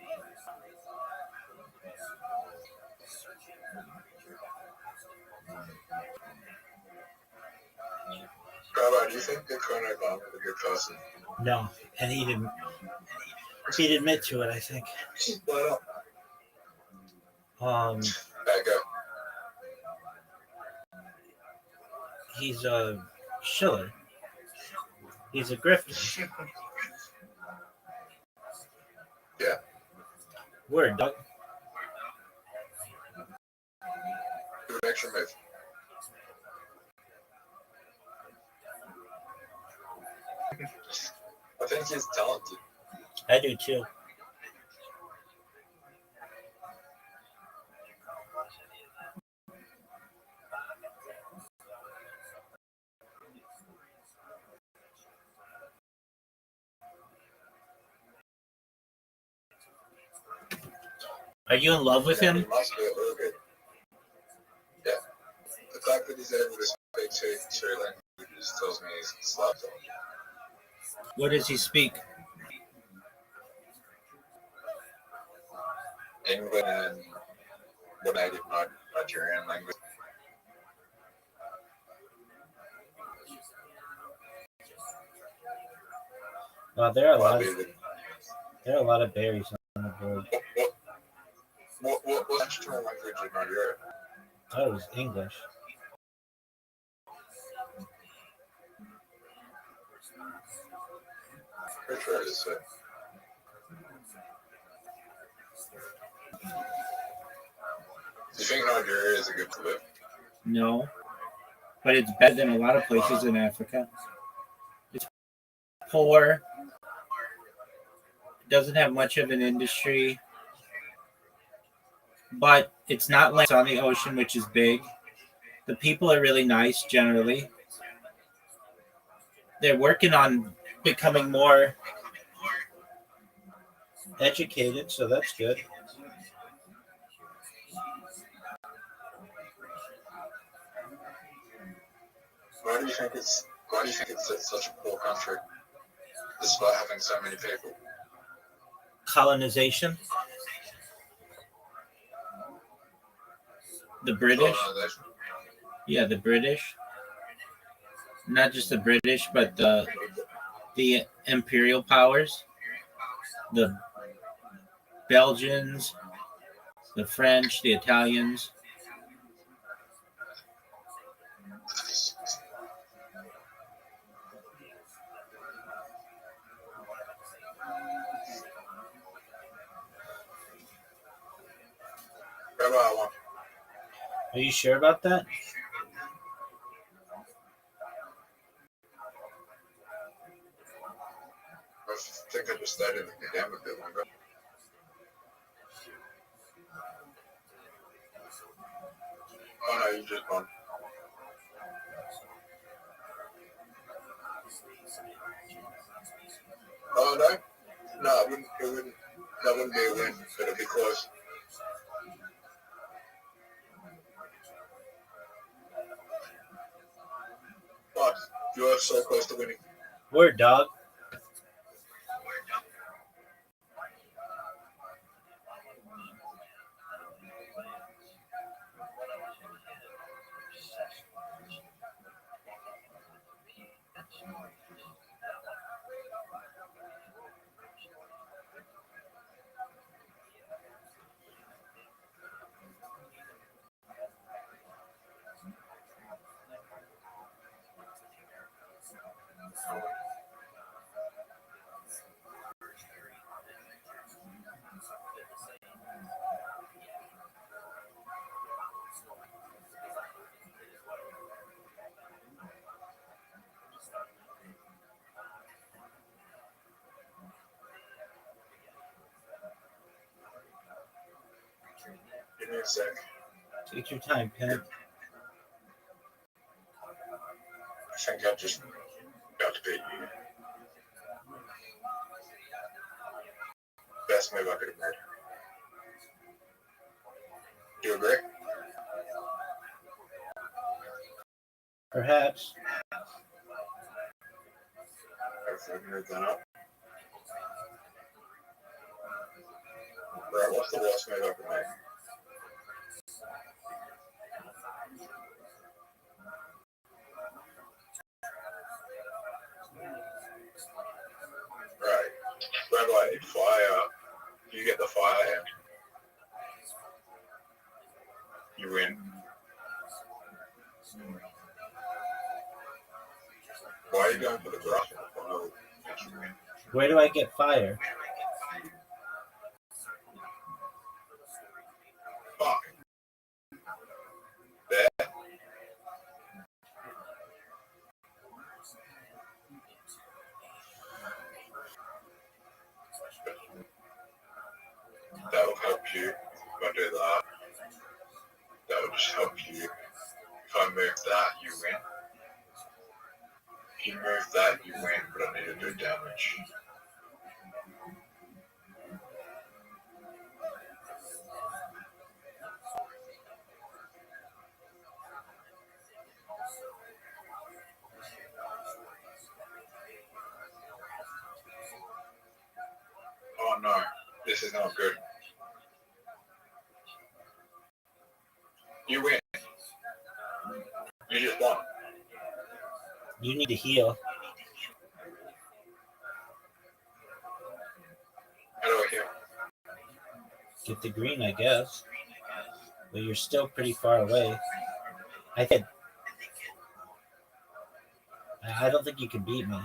Rabbi, do you think the Koenig is a good person? No, and he'd admit to it, I think. Why not? Back up. He's a shiller. He's a grifter. Yeah. Word, dog. Do an extra move. I think he's talented. I do too. Are you in love with him? He must be a little bit. Yeah. The fact that he's able to speak two languages tells me he's slapped on. What does he speak? England and the native Nigerian language. There are a lot of berries on the board. What national language in Nigeria? Oh, it was English. refrigerator, so do you think Nigeria is a good to live? No, but it's better than a lot of places in Africa. It's poor, doesn't have much of an industry, but it's not like it's on the ocean, which is big. The people are really nice generally. They're working on becoming more educated, so that's good. Why do you think it's such a poor country, despite having so many people? Colonization. The British. Colonization. Yeah, the British. Not just the British, but the imperial powers. The Belgians, the French, the Italians. What about one? Are you sure about that? I think I just stayed in the damn a bit longer. Oh no, you just gone. Oh no? No, it wouldn't, that wouldn't be a win, but it'd be close. But you're so close to winning. Word, dog. Give me a sec. Take your time, pimp. I think I just got to beat you. Best move I could have made. Do you agree? Perhaps. Everything moved that up. Right, what's the worst move I could make? Right. Red light, fire. You get the fire hand. You win. Why are you going for the grass? Oh, you win. Where do I get fire? Fuck. There. That will help you if I do that. That will just help you. If I move that, you win. If you move that, you win, but I need to do damage. Oh no, this is not good. You win. You just won. You need to heal. How do I heal? Get the green, I guess. But you're still pretty far away. I don't think you can beat me.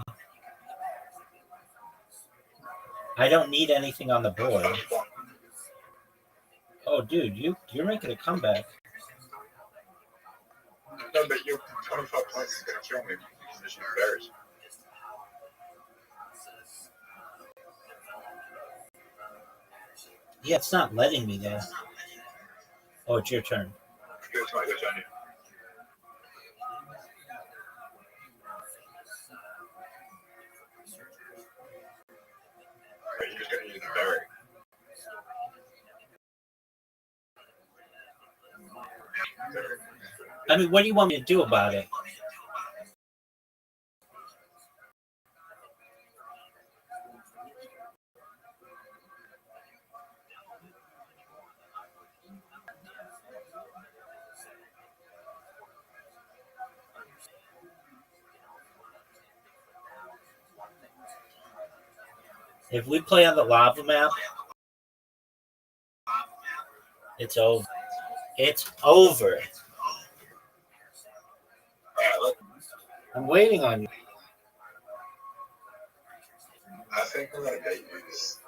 I don't need anything on the board. Oh, dude, you're making a comeback. No, but your 25 points is going to kill me because you berries. Yeah, it's not letting me though. Oh, it's your turn. Your turn. Right, you're just going to use the berry. I mean, what do you want me to do about it? If we play on the lava map, it's over. It's over. I'm waiting on you. I think I'm going to beat you this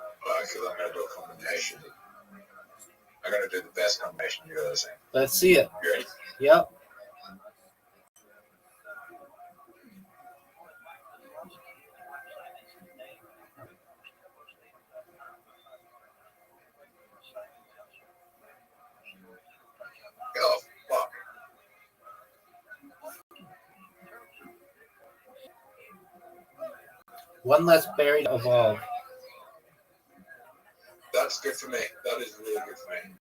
because I'm going to do a combination. I'm going to do the best combination you've ever seen. Let's see it. You ready? Yep. Oh, fuck. One less berry to evolve. That's good for me. That is really good for me.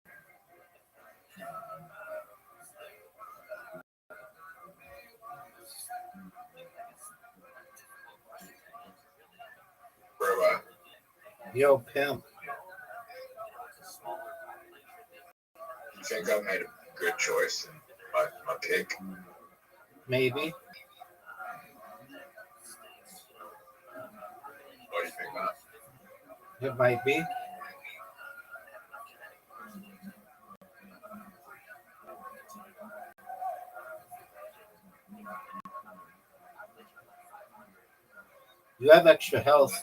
Bro, Yo, pimp. you think I made a good choice in my pick? Maybe. What do you think, Matt? It might be. You have extra health.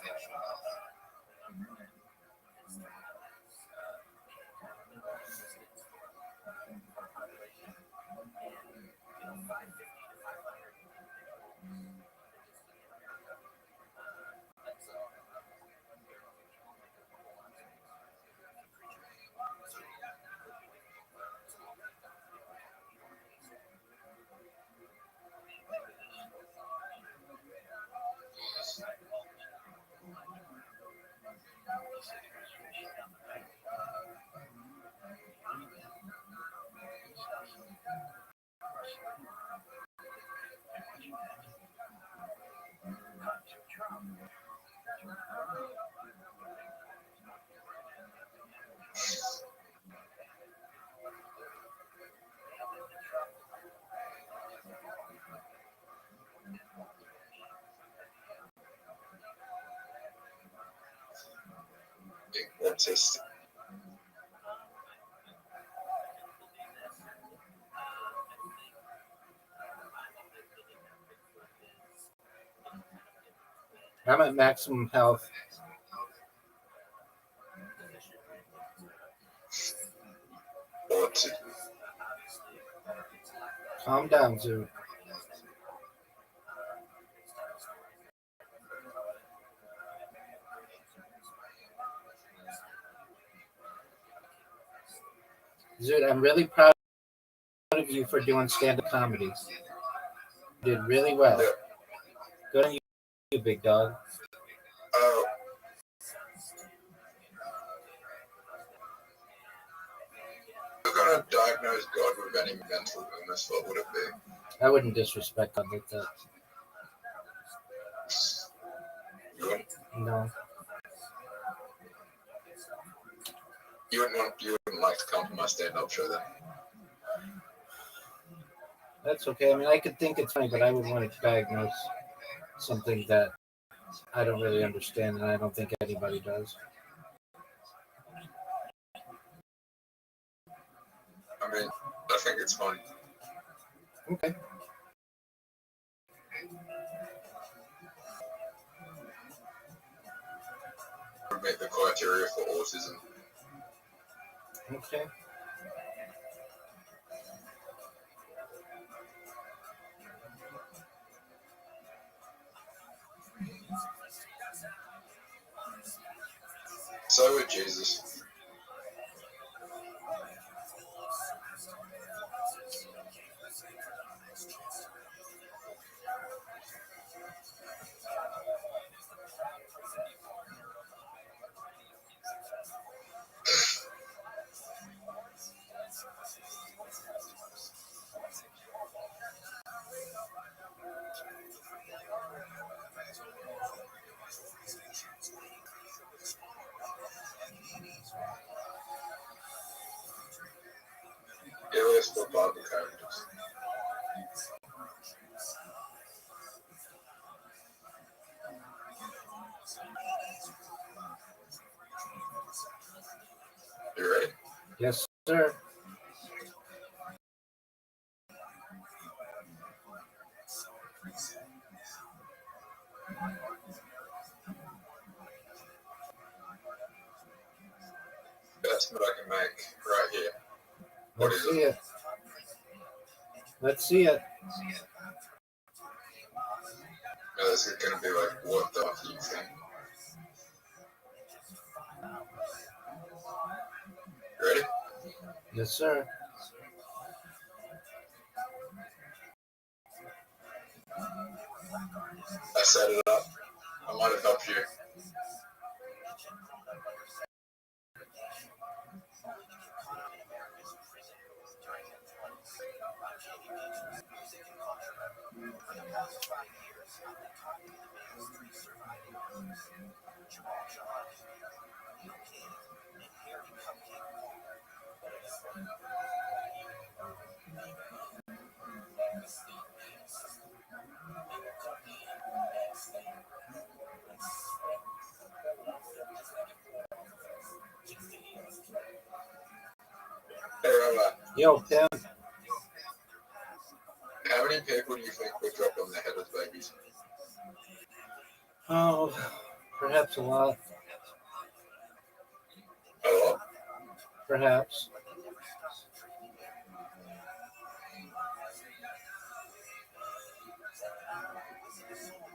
Autistic. I'm at maximum health. Autistic. Calm down, Zoo. Zoot, I'm really proud of you for doing stand-up comedy. You did really well. Yeah. Good on you, big dog. You're going to diagnose God with any mental illness, what would it be? I wouldn't disrespect God like that. You wouldn't, No. you wouldn't like to come to my stand-up show then? That's okay. I mean, I could think it's funny, but I would want to diagnose something that I don't really understand, and I don't think anybody does. I mean, I think it's funny. Okay. would meet the criteria for autism. Okay. So would Jesus. Alias for Bible characters. You ready? Yes, sir. That's what I can make right here. What Let's is see it? it. Let's see it. Now this is going to be like, what the fuck do you think? You ready? Yes, sir. I set it up. I might have helped you. Hey, Rama, Yo, Pim. how many people do you think were dropped on the head as babies? Oh, perhaps a lot. A lot. Perhaps.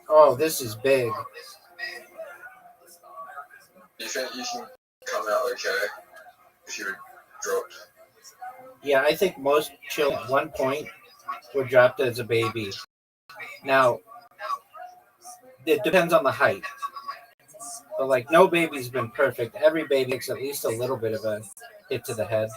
Oh, this is big. Do you think you can come out okay if you were dropped? Yeah, I think most children at one point were dropped as a baby. Now, it depends on the height. But like, no baby's been perfect. Every baby takes at least a little bit of a hit to the head.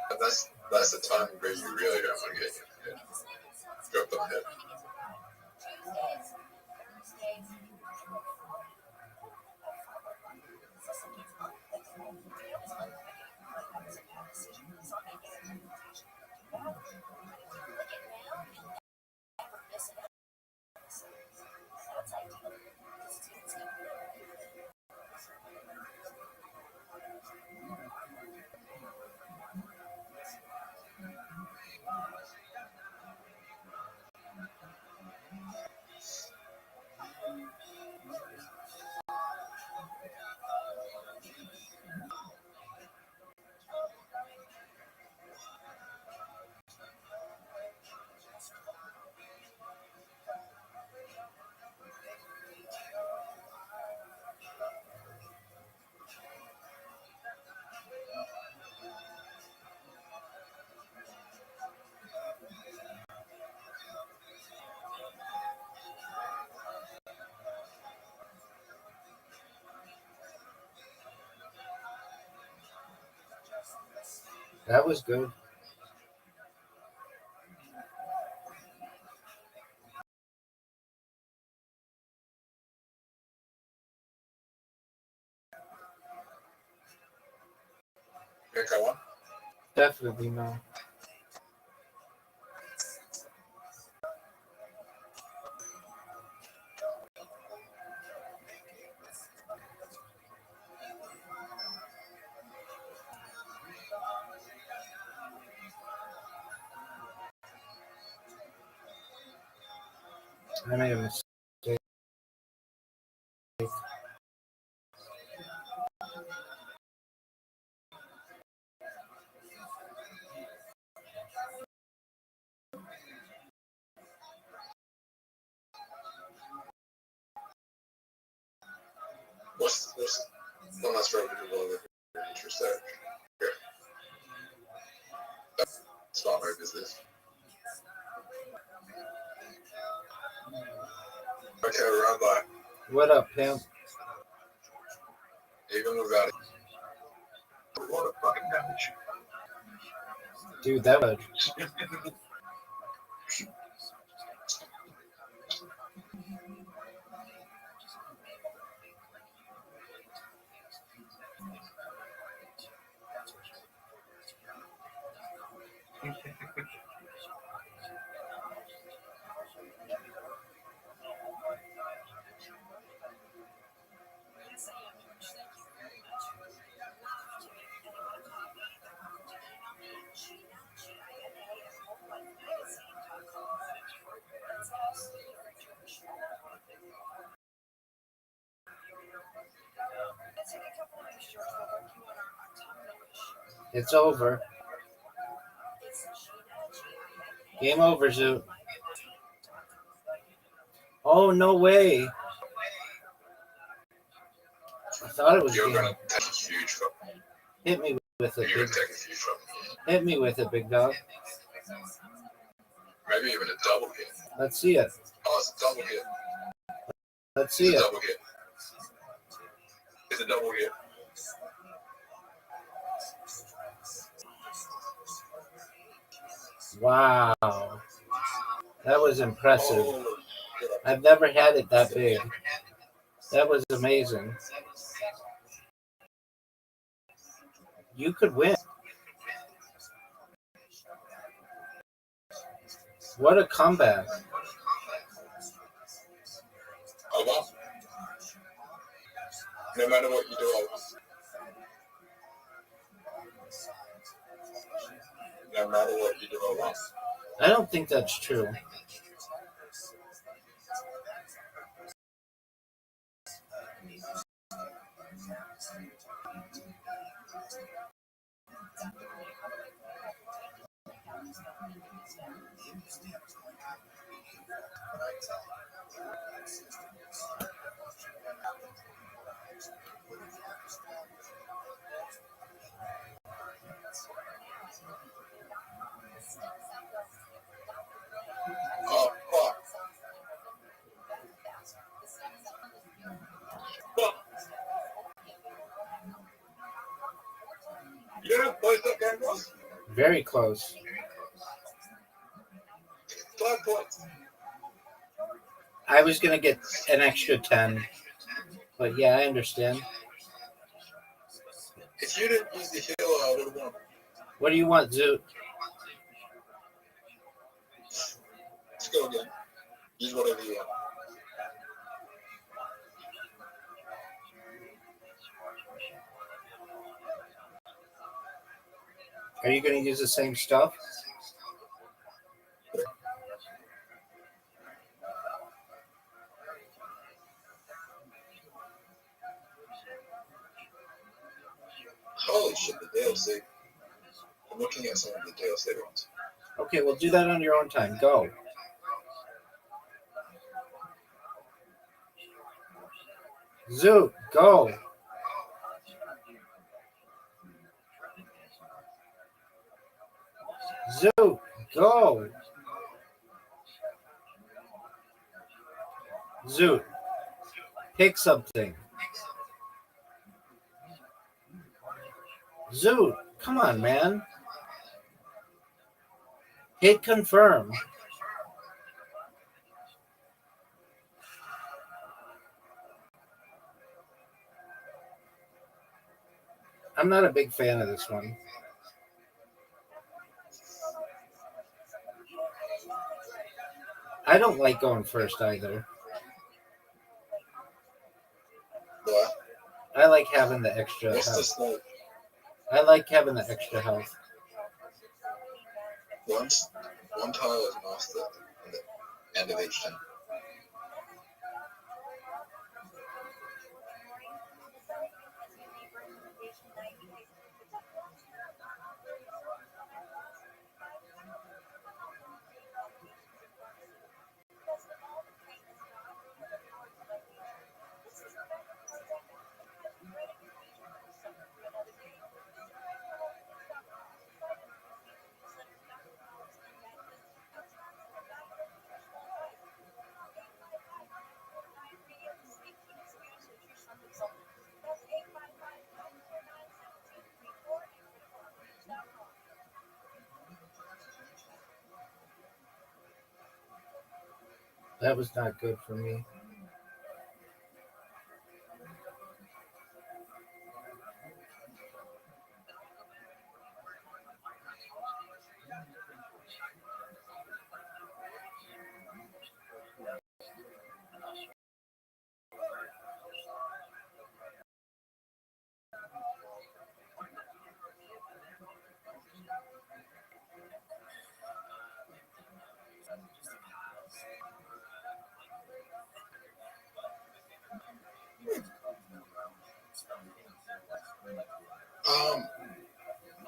But that's the time where you really don't want to get your head dropped on the head. That was good. Think I won? Definitely no. I made a mistake. What's one last reputable other interest there? Here. Spot mark is this. Okay, run by. What up, pimp? Even without it. A lot of fucking damage. Dude, that would. It's over. Game over, Zoo. Oh, no way. I thought it was You're game. gonna take a huge from Hit me with it, You're big. gonna take a huge from Hit me with it, big dog. Maybe even a double hit. Let's see it. Oh, it's a double hit. Let's see It's a it. double hit. It's a double hit. Wow. That was impressive. Oh, I've never had it that big. That was amazing. You could win. What a comeback. I won. No matter what you do, I won. No matter what you do, I won. I don't think that's true. Oh, fuck. Fuck. You know how close that game was? Very close. 5 points. I was going to get an extra 10. But yeah, I understand. If you didn't use the healer, I would have won. What do you want, Zoo? Let's go again. Use whatever you want. Are you going to use the same stuff? Holy shit, the DLC. I'm looking at some of the DLC ones. Okay, well, do that on your own time. Go. Zoo, go. Zoo, go. Zoo, pick something. Zoo, come on, man. Hit confirm. I'm not a big fan of this one. I don't like going first either. What? I like having the extra What's the health. smoke? I like having the extra health. One tile is master at the end of each turn. That was not good for me.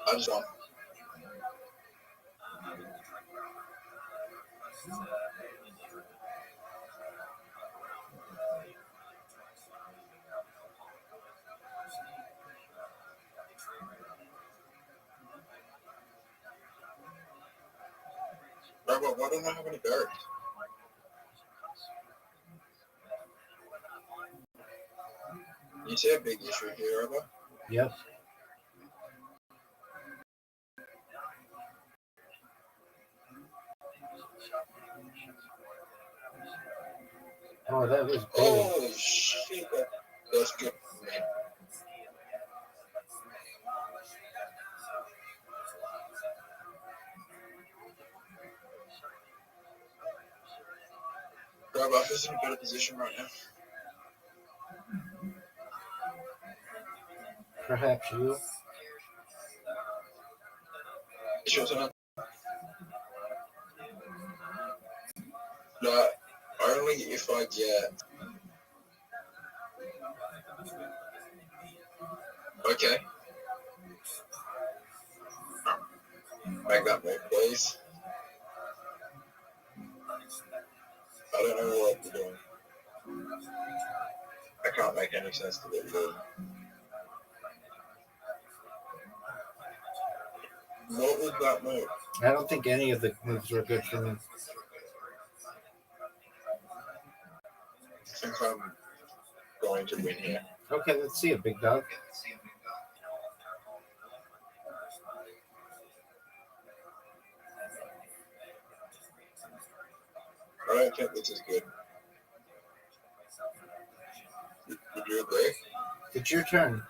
I just want. Bro, why don't I have any berries? You see a big issue here, Robo? Yep. Oh, that was big. Oh, shit. That's good. Robo, I'm just in a better position right now. Perhaps you. It's your turn. No, only if I get. Okay. Make that move, please. I don't know what we're doing. I can't make any sense to it, really. What was that move? I don't think any of the moves were good for me. I think I'm going to win here. Okay, let's see it, big dog. I don't think this is good. Would you agree? It's your turn.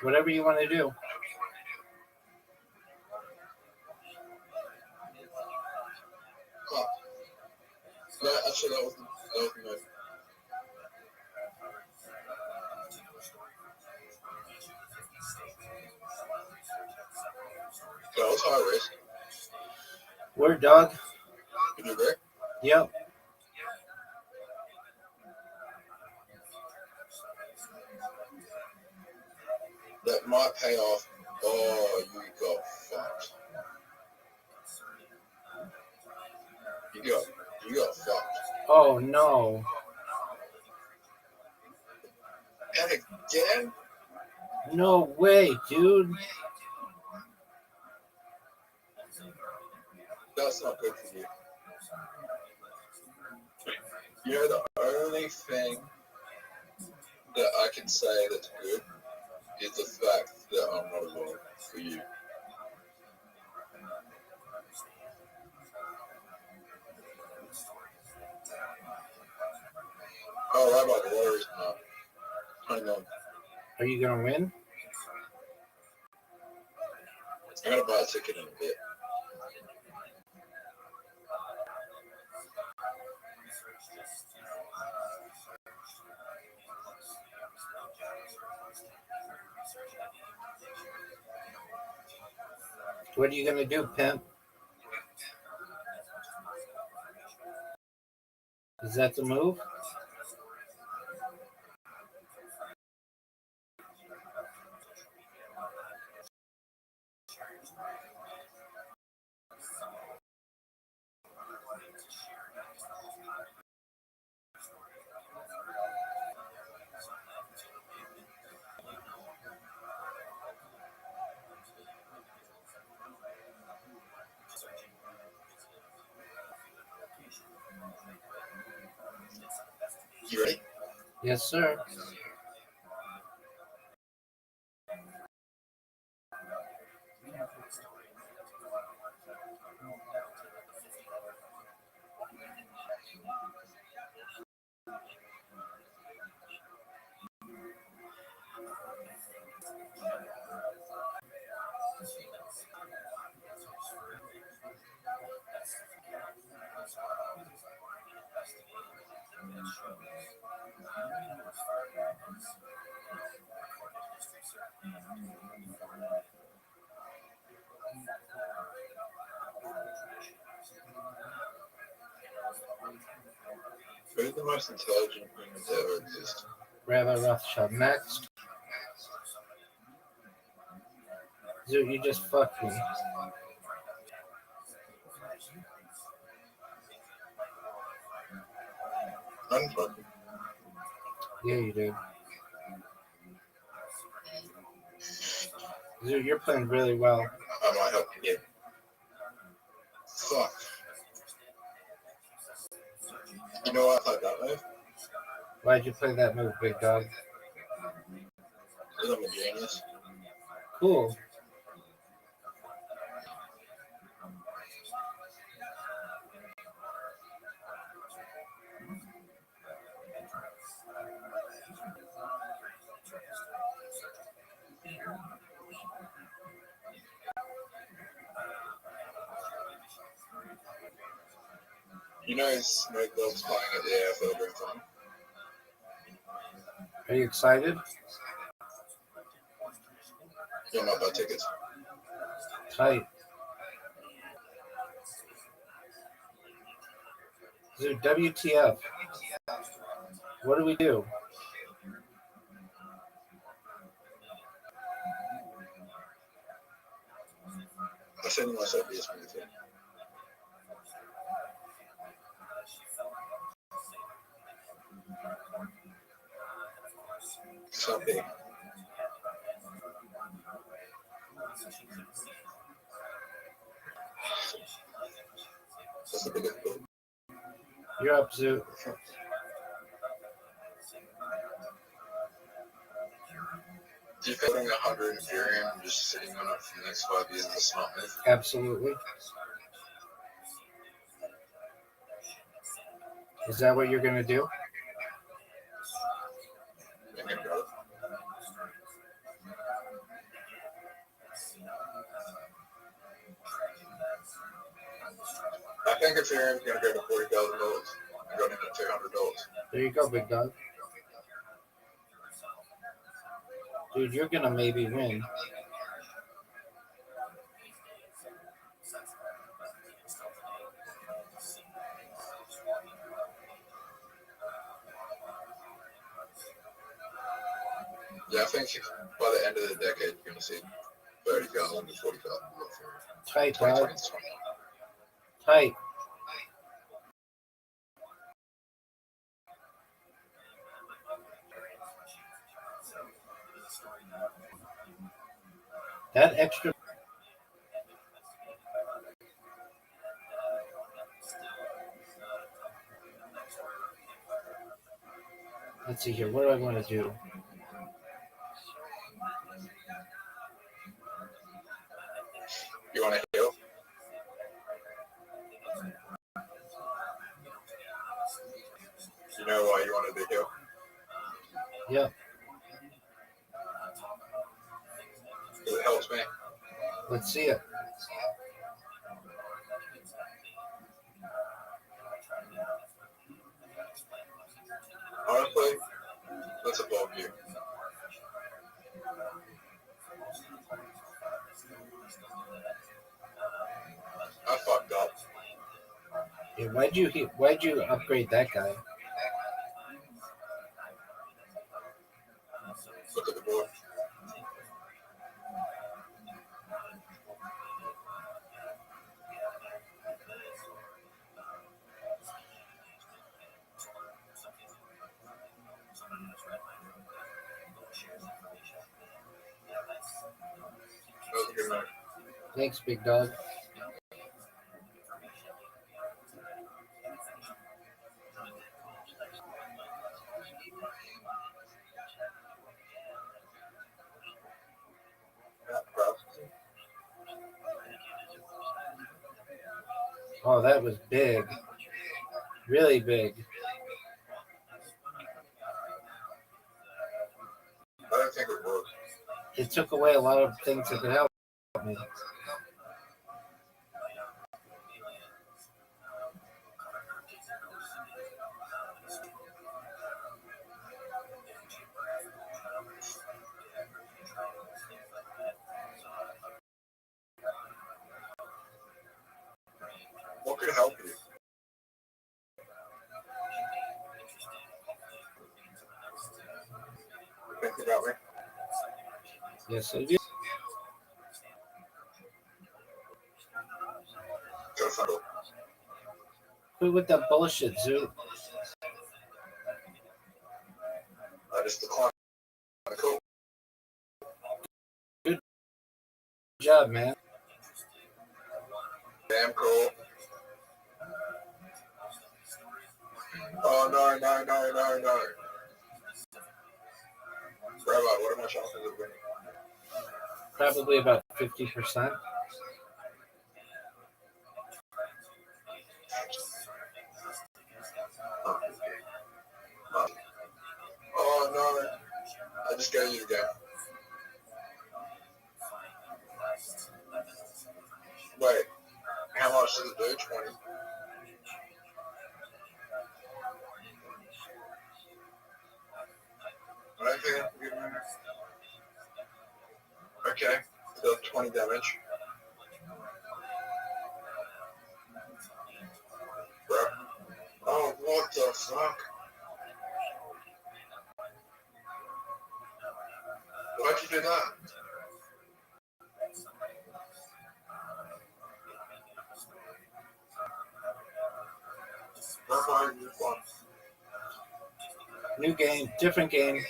Whatever you want to do. Huh. No, actually, that was no. That was high risk. Word, dog. Would you agree? Yep. That might pay off. Oh, you got fucked. You got fucked. Oh, no. And again? No way, dude. That's not good for you. You know, the only thing that I can say that's good is the fact that I'm not alone for you. Oh, Rabbi, the lottery's not. Hang on. Are you going to win? I'm going to buy a ticket in a bit. What are you going to do, pimp? Is that the move? You ready? Yes, sir. Who's the most intelligent human to ever exist? Rabbi Rothschild. Next. Dude, you just fucked me. Unfucking. Yeah, you did. Dude, you're playing really well. I might help you get. Fuck. You know what I thought that way? Why'd you play that move, big dog? Because I'm a genius. Cool. You know Snoop Dogg's playing at the AFL during time? Are you excited? Yeah, not buy tickets. Tight. Dude, WTF? What do we do? I sent you myself this for the thing. Something. That's a bit difficult. You're up, Zoo. Do you think putting 100 in Ethereum and just sitting on it for the next 5 years is a smart move? Absolutely. Is that what you're going to do? I'm gonna go. I think Ethereum's gonna go to $40,000. I'm going in at $200. There you go, big dog. Dude, you're going to maybe win. Yeah, I think by the end of the decade, you're gonna see 30,000 to 40,000 for Tight, dog. 2020 to 2021. Tight. That extra. Let's see here. What do I want to do? You want to heal? You know why you wanted to heal? Yeah. Because it helps me. Let's see it. Honestly, that's above you. I fucked up. Yeah, why'd you upgrade that guy? Look at the board. That was a good move. Thanks, big dog. Yeah, bro. Oh, that was big. Really big. I don't think it worked. It took away a lot of things that could help me. about me? Yes, I do. Go find it. Quit with that bullshit, Zoo. I just declined. Cool. Good job, man. Damn cool. Oh no. Rabbi, what are my chances of winning? Probably about 50%. Oh no. I just got you again. Wait. How much does it do? 20. I don't think I have to give him. Okay. It does 20 damage. Bro. Oh, what the fuck? Why'd you do that? Rabbi, you won. New game, different game.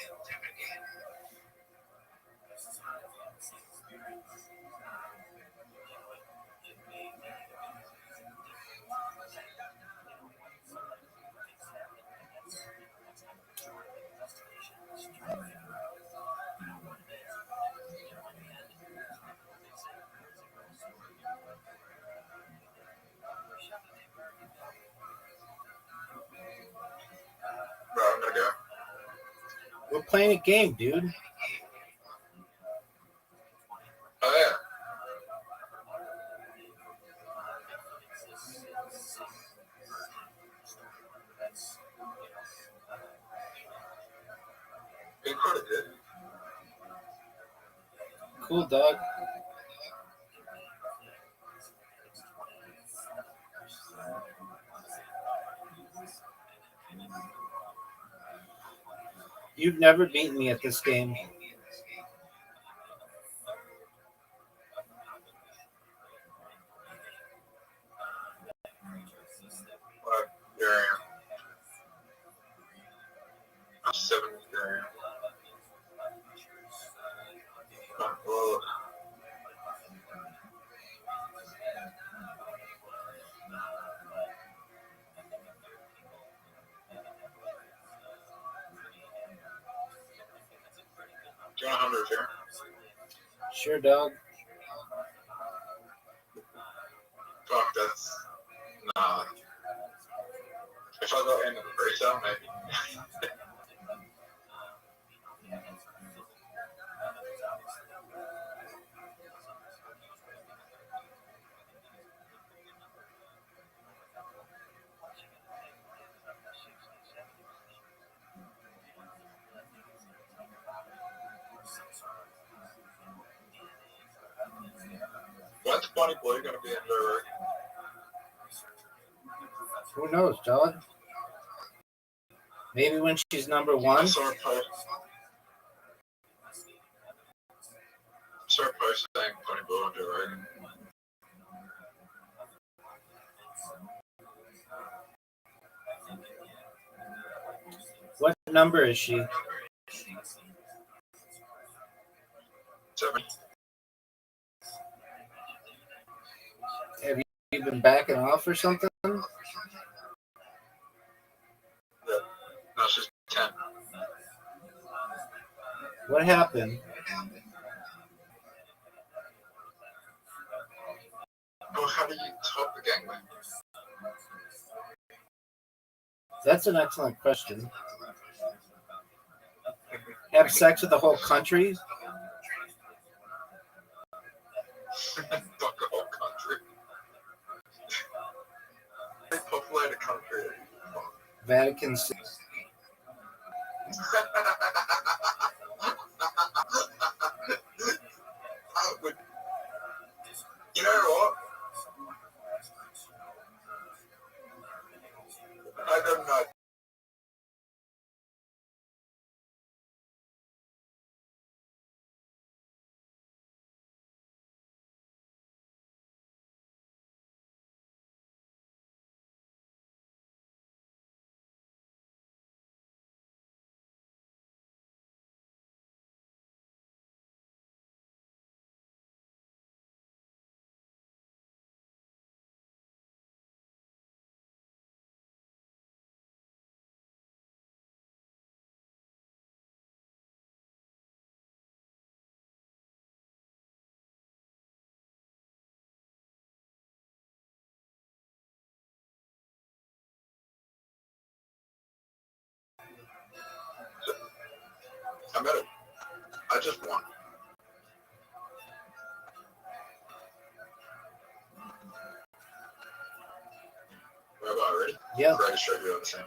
Bro, I'm gonna go. We're playing a game, dude. Oh yeah. He could have did. Cool, dog. You've never beaten me at this game. But here I am. I'm 7 here I am. Oh, do you want 100 here? Sure, dog. Fuck, that's. Nah. If I go into the pre-sale, maybe. When's Bunny Boy gonna be in there? Who knows, dog? Maybe when she's number I one. saw a post saying Bunny Boy on Joe Rogan. What number is she? 7. Have you been backing off or something? No, she's 10. What happened? Oh, how do you top the gangbang? That's an excellent question. Have sex with the whole country? Fuck the whole country. They populate a country. Vatican City. You know what? I don't know. I met him. I just won. What about ready? Yep, Ready to show you the same.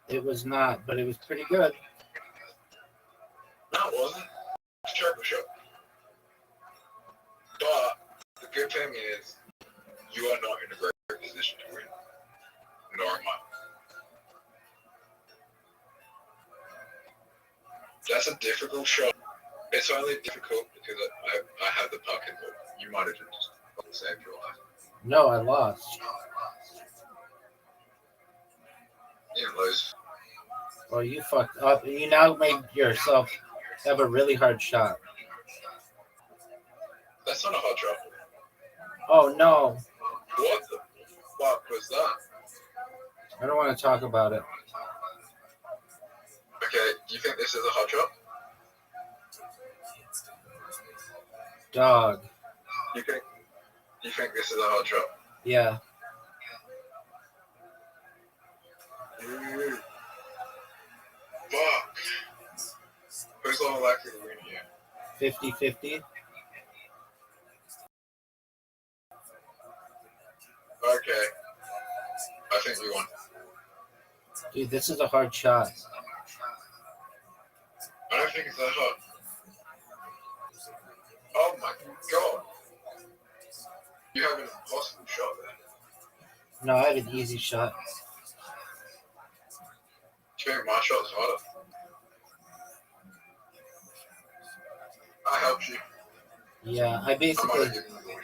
it was not, but it was pretty good. No, it wasn't. It's Turbo Show. But the good thing is, you are not in a great position to win. Nor am I. That's a difficult shot. It's only difficult because I have the puck in ball. You might have just saved your life. No, I lost. You didn't lose. Well, you fucked up. You now made yourself have a really hard shot. That's not a hot shot. Oh, no. What the fuck was that? I don't want to talk about it. Okay, do you think this is a hot shot? Dog. You think this is a hot shot? Yeah. Fuck. Who's all likely to win here? 50-50. Okay. I think we won. Dude, this is a hard shot. I don't think it's that hot. Oh my god. You have an impossible shot there. No, I have an easy shot. Do you think my shot's harder? I helped you. Yeah, I I might basically... have given you the win.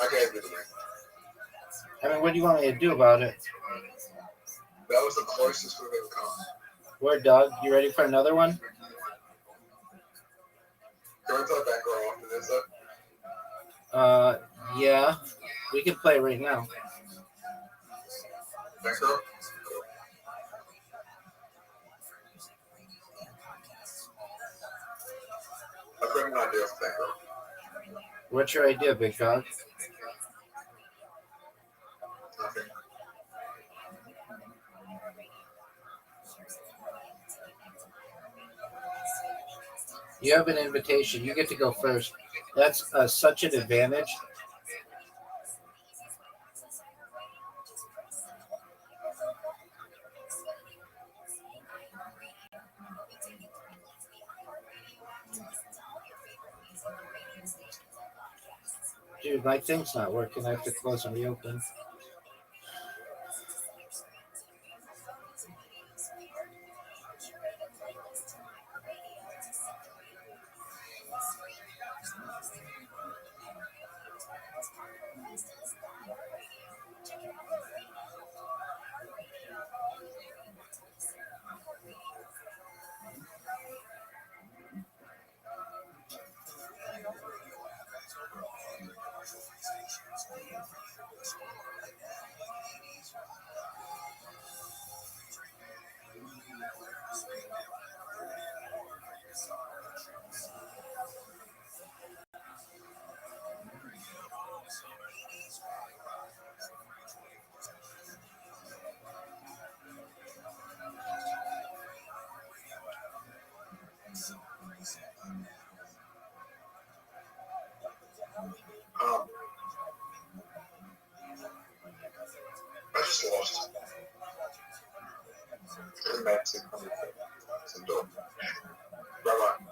I gave you the win. I mean, what do you want me to do about it? That was the closest we've ever come. Where, Doug? You ready for another one? Go into the back row after this, though. Yeah. We can play right now. Back row? I've got an idea for back row. What's your idea, big dog? Nothing. You have an invitation. You get to go first. That's such an advantage. Dude, my thing's not working. I have to close and reopen. I just lost. Romantic. Some dope. Bye-bye.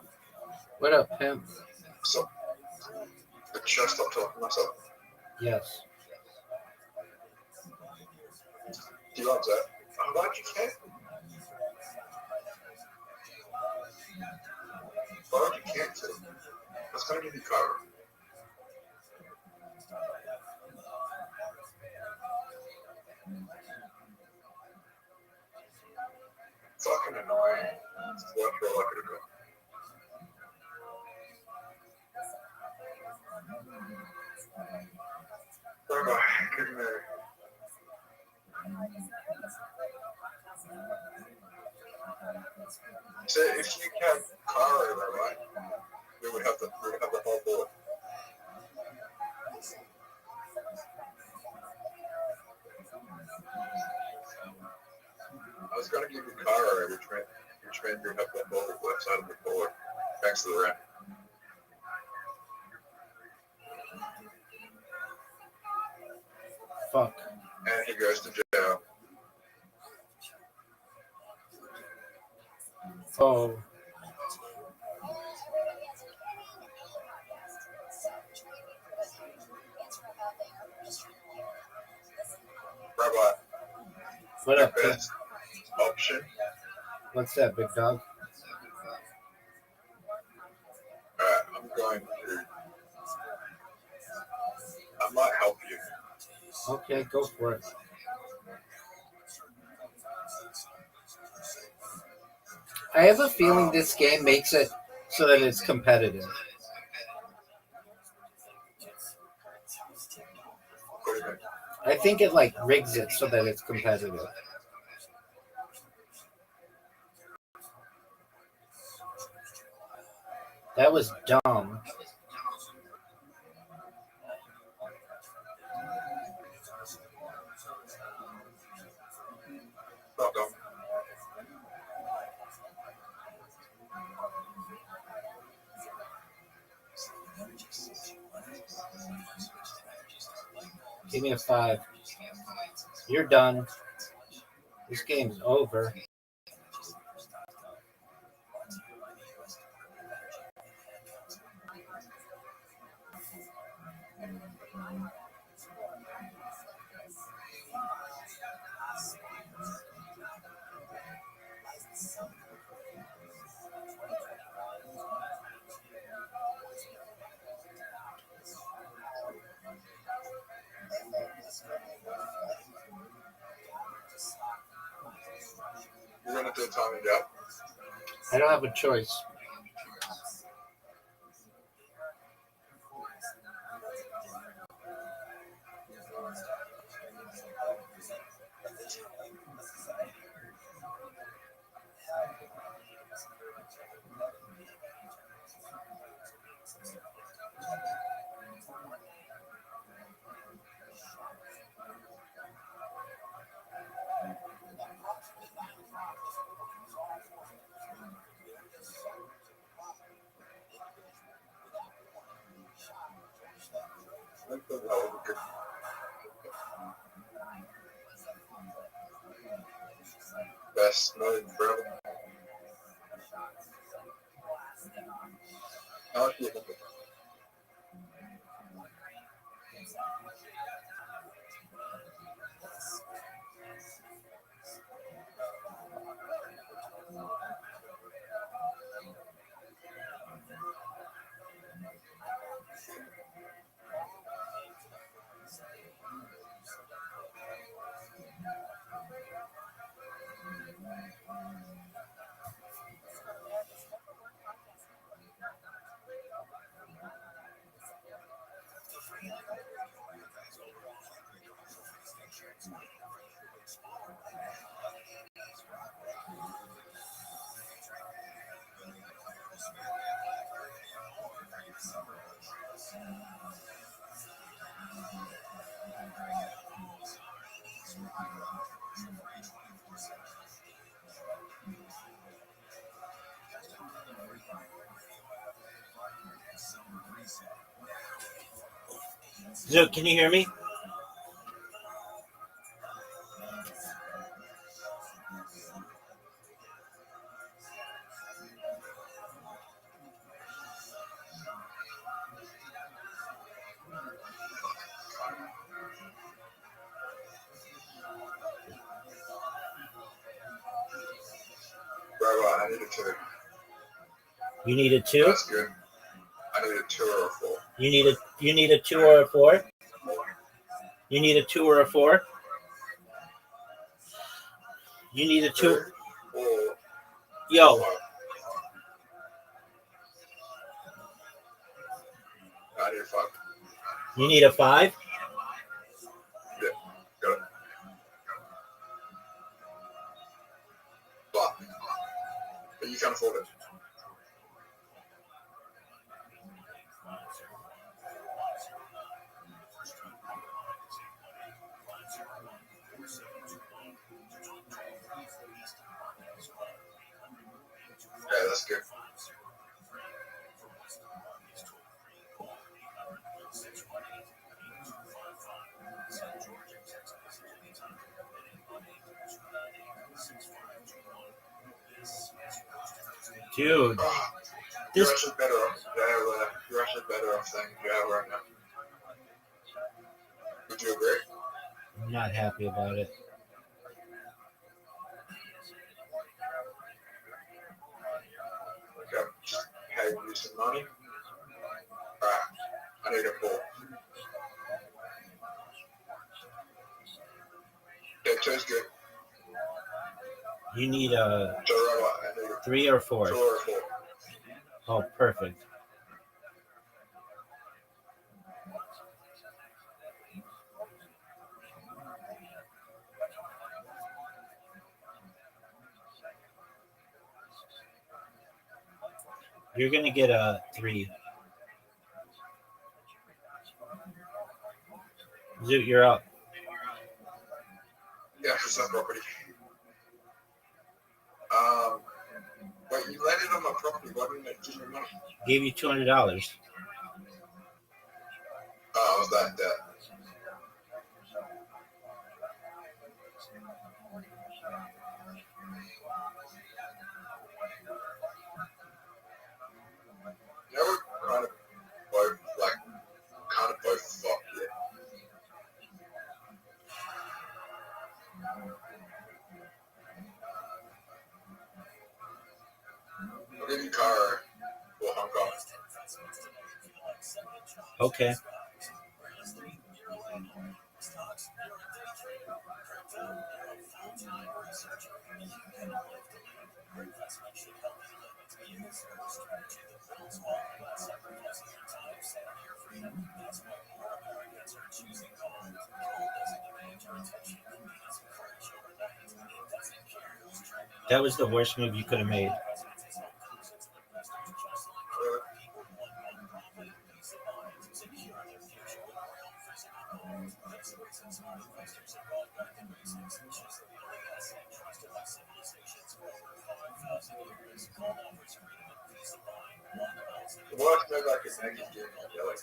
What up, pimp? So, should I stop talking to myself? Yes. Do you like that? I'm glad you can. Why would you cancel? That's going to give you cover. Fucking annoying. What you're lucky to go. Bye-bye. Good night. So if you had car over, right? We would have the whole board. was going to give you a car ride, which meant you'd have to both left side of the board. Thanks to the rent. Fuck. And he goes to jail. Oh. Rabbi, What up, the kid? best option. What's that, big dog? Alright, I'm going to. I might help you. Okay, go for it. I have a feeling this game makes it so that it's competitive. What do you mean? I think it like rigs it so that it's competitive. That was dumb. Not dumb. Give me a 5. You're done. This game's over. You're going to do Tommy Depp. I don't have a choice. Best known brother. How much do you think? So, can you hear me? Rabbi, I need a 2. You need a 2? That's good. I need a 2 or a 4. You need a 2 or a 4? You need a 2 or a 4? You need a 2. Or Yo, 5. I need a 5. you need a 5? Yeah, got it. But you can't afford it. that's good. Dude, Oh, this you're actually better off. You're actually better off than you are right now. Would you agree? I'm not happy about it. Okay, just pay you some money. Alright, I need a 4. Yeah, 2's good. You need a So right, I need a 3 or 4. 2 or a 4. Oh, perfect. You're gonna get a 3. Zoot, you're up. Yeah, for some property. Wait, you landed on my property. Why didn't it give me money? Gave you $200. Oh, I was like that. Yeah, we're kind of both, fucked yet. I'll give you car or Hong Kong. Okay. That was the worst move you could have made. The worst move I could make is giving you Billy.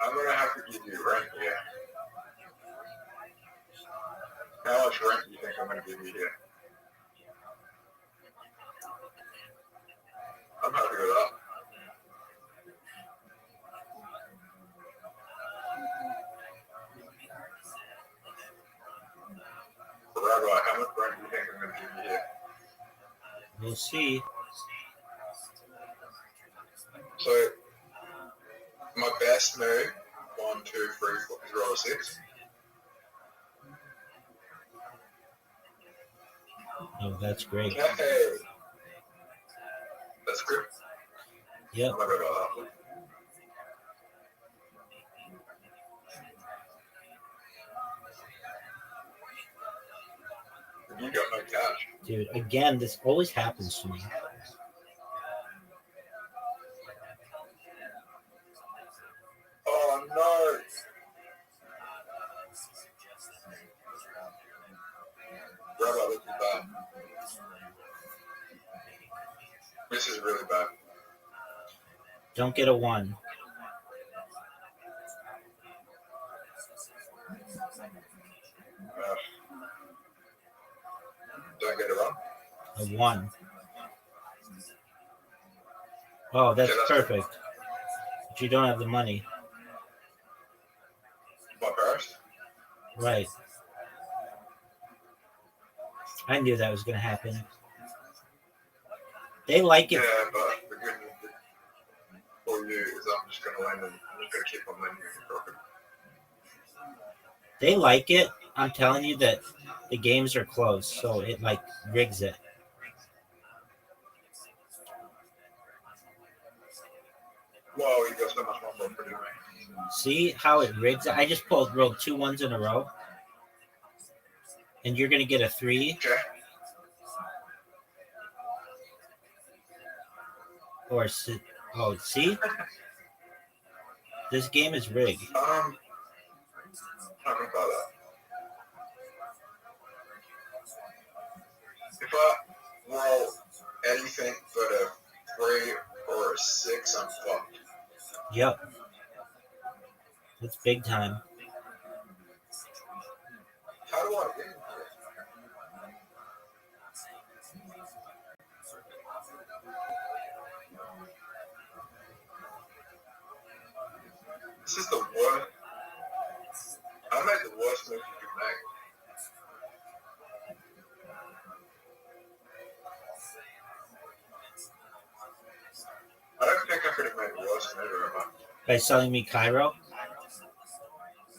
I'm gonna have to give you rent here. How much rent do you think I'm gonna give you here? I'm happy with that. Right, how much rent do you think I'm gonna give you here? We'll see. So, my best move, 1, 2, 3, 4, is roll a 6. Oh, that's great. Okay. That's good. Yep. I'm happy about that. You got no cash. Dude, again, this always happens to me. Oh no! Rabbi, this is bad. This is really bad. Don't get a 1. Don't get it wrong. A 1. Oh, that's perfect. But you don't have the money. My parents? Right. I knew that was going to happen. They like it. Yeah, but the good news for you is I'm just going to land and I'm just going to keep on landing in the property. They like it. I'm telling you that the games are close, so it like rigs it. Well, you got so much more for doing. See how it rigs? I just rolled 2 1s in a row, and you're gonna get a 3 Okay. or oh, see, this game is rigged. Talking about that. If I roll anything but a 3 or a 6, I'm fucked. Yep, it's big time. How do I win here? This is the worst. I made the worst move you could make. I don't think I could have made a worse move ever. By selling me Cairo.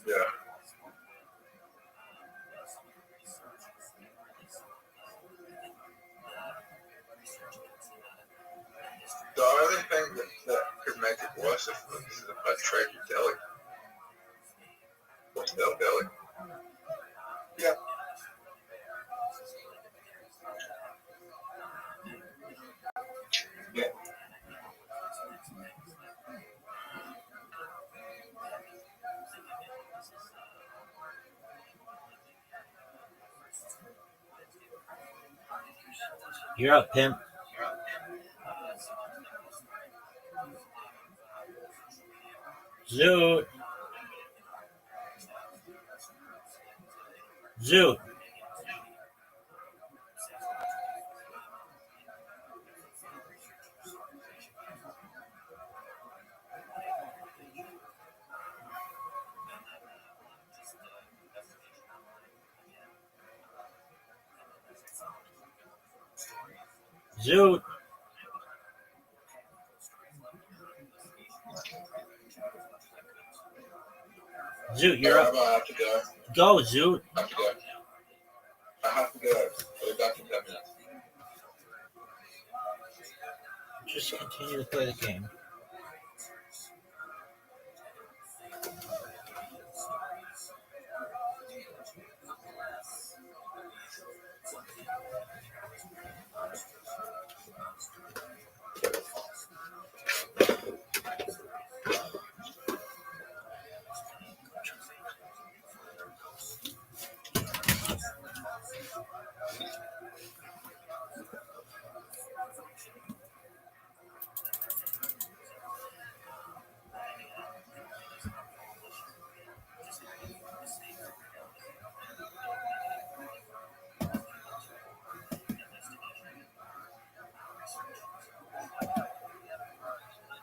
Yeah. The only thing that could make it worse is if I trade you Delhi. What's Delhi? Yeah. Yeah. You're up, pimp. Zoot. Zoot. Zoot. Zoot, you're up. I have to go. Go, Zoot. I have to go. I have to go. I'll be back in 10 minutes. Just continue to play the game.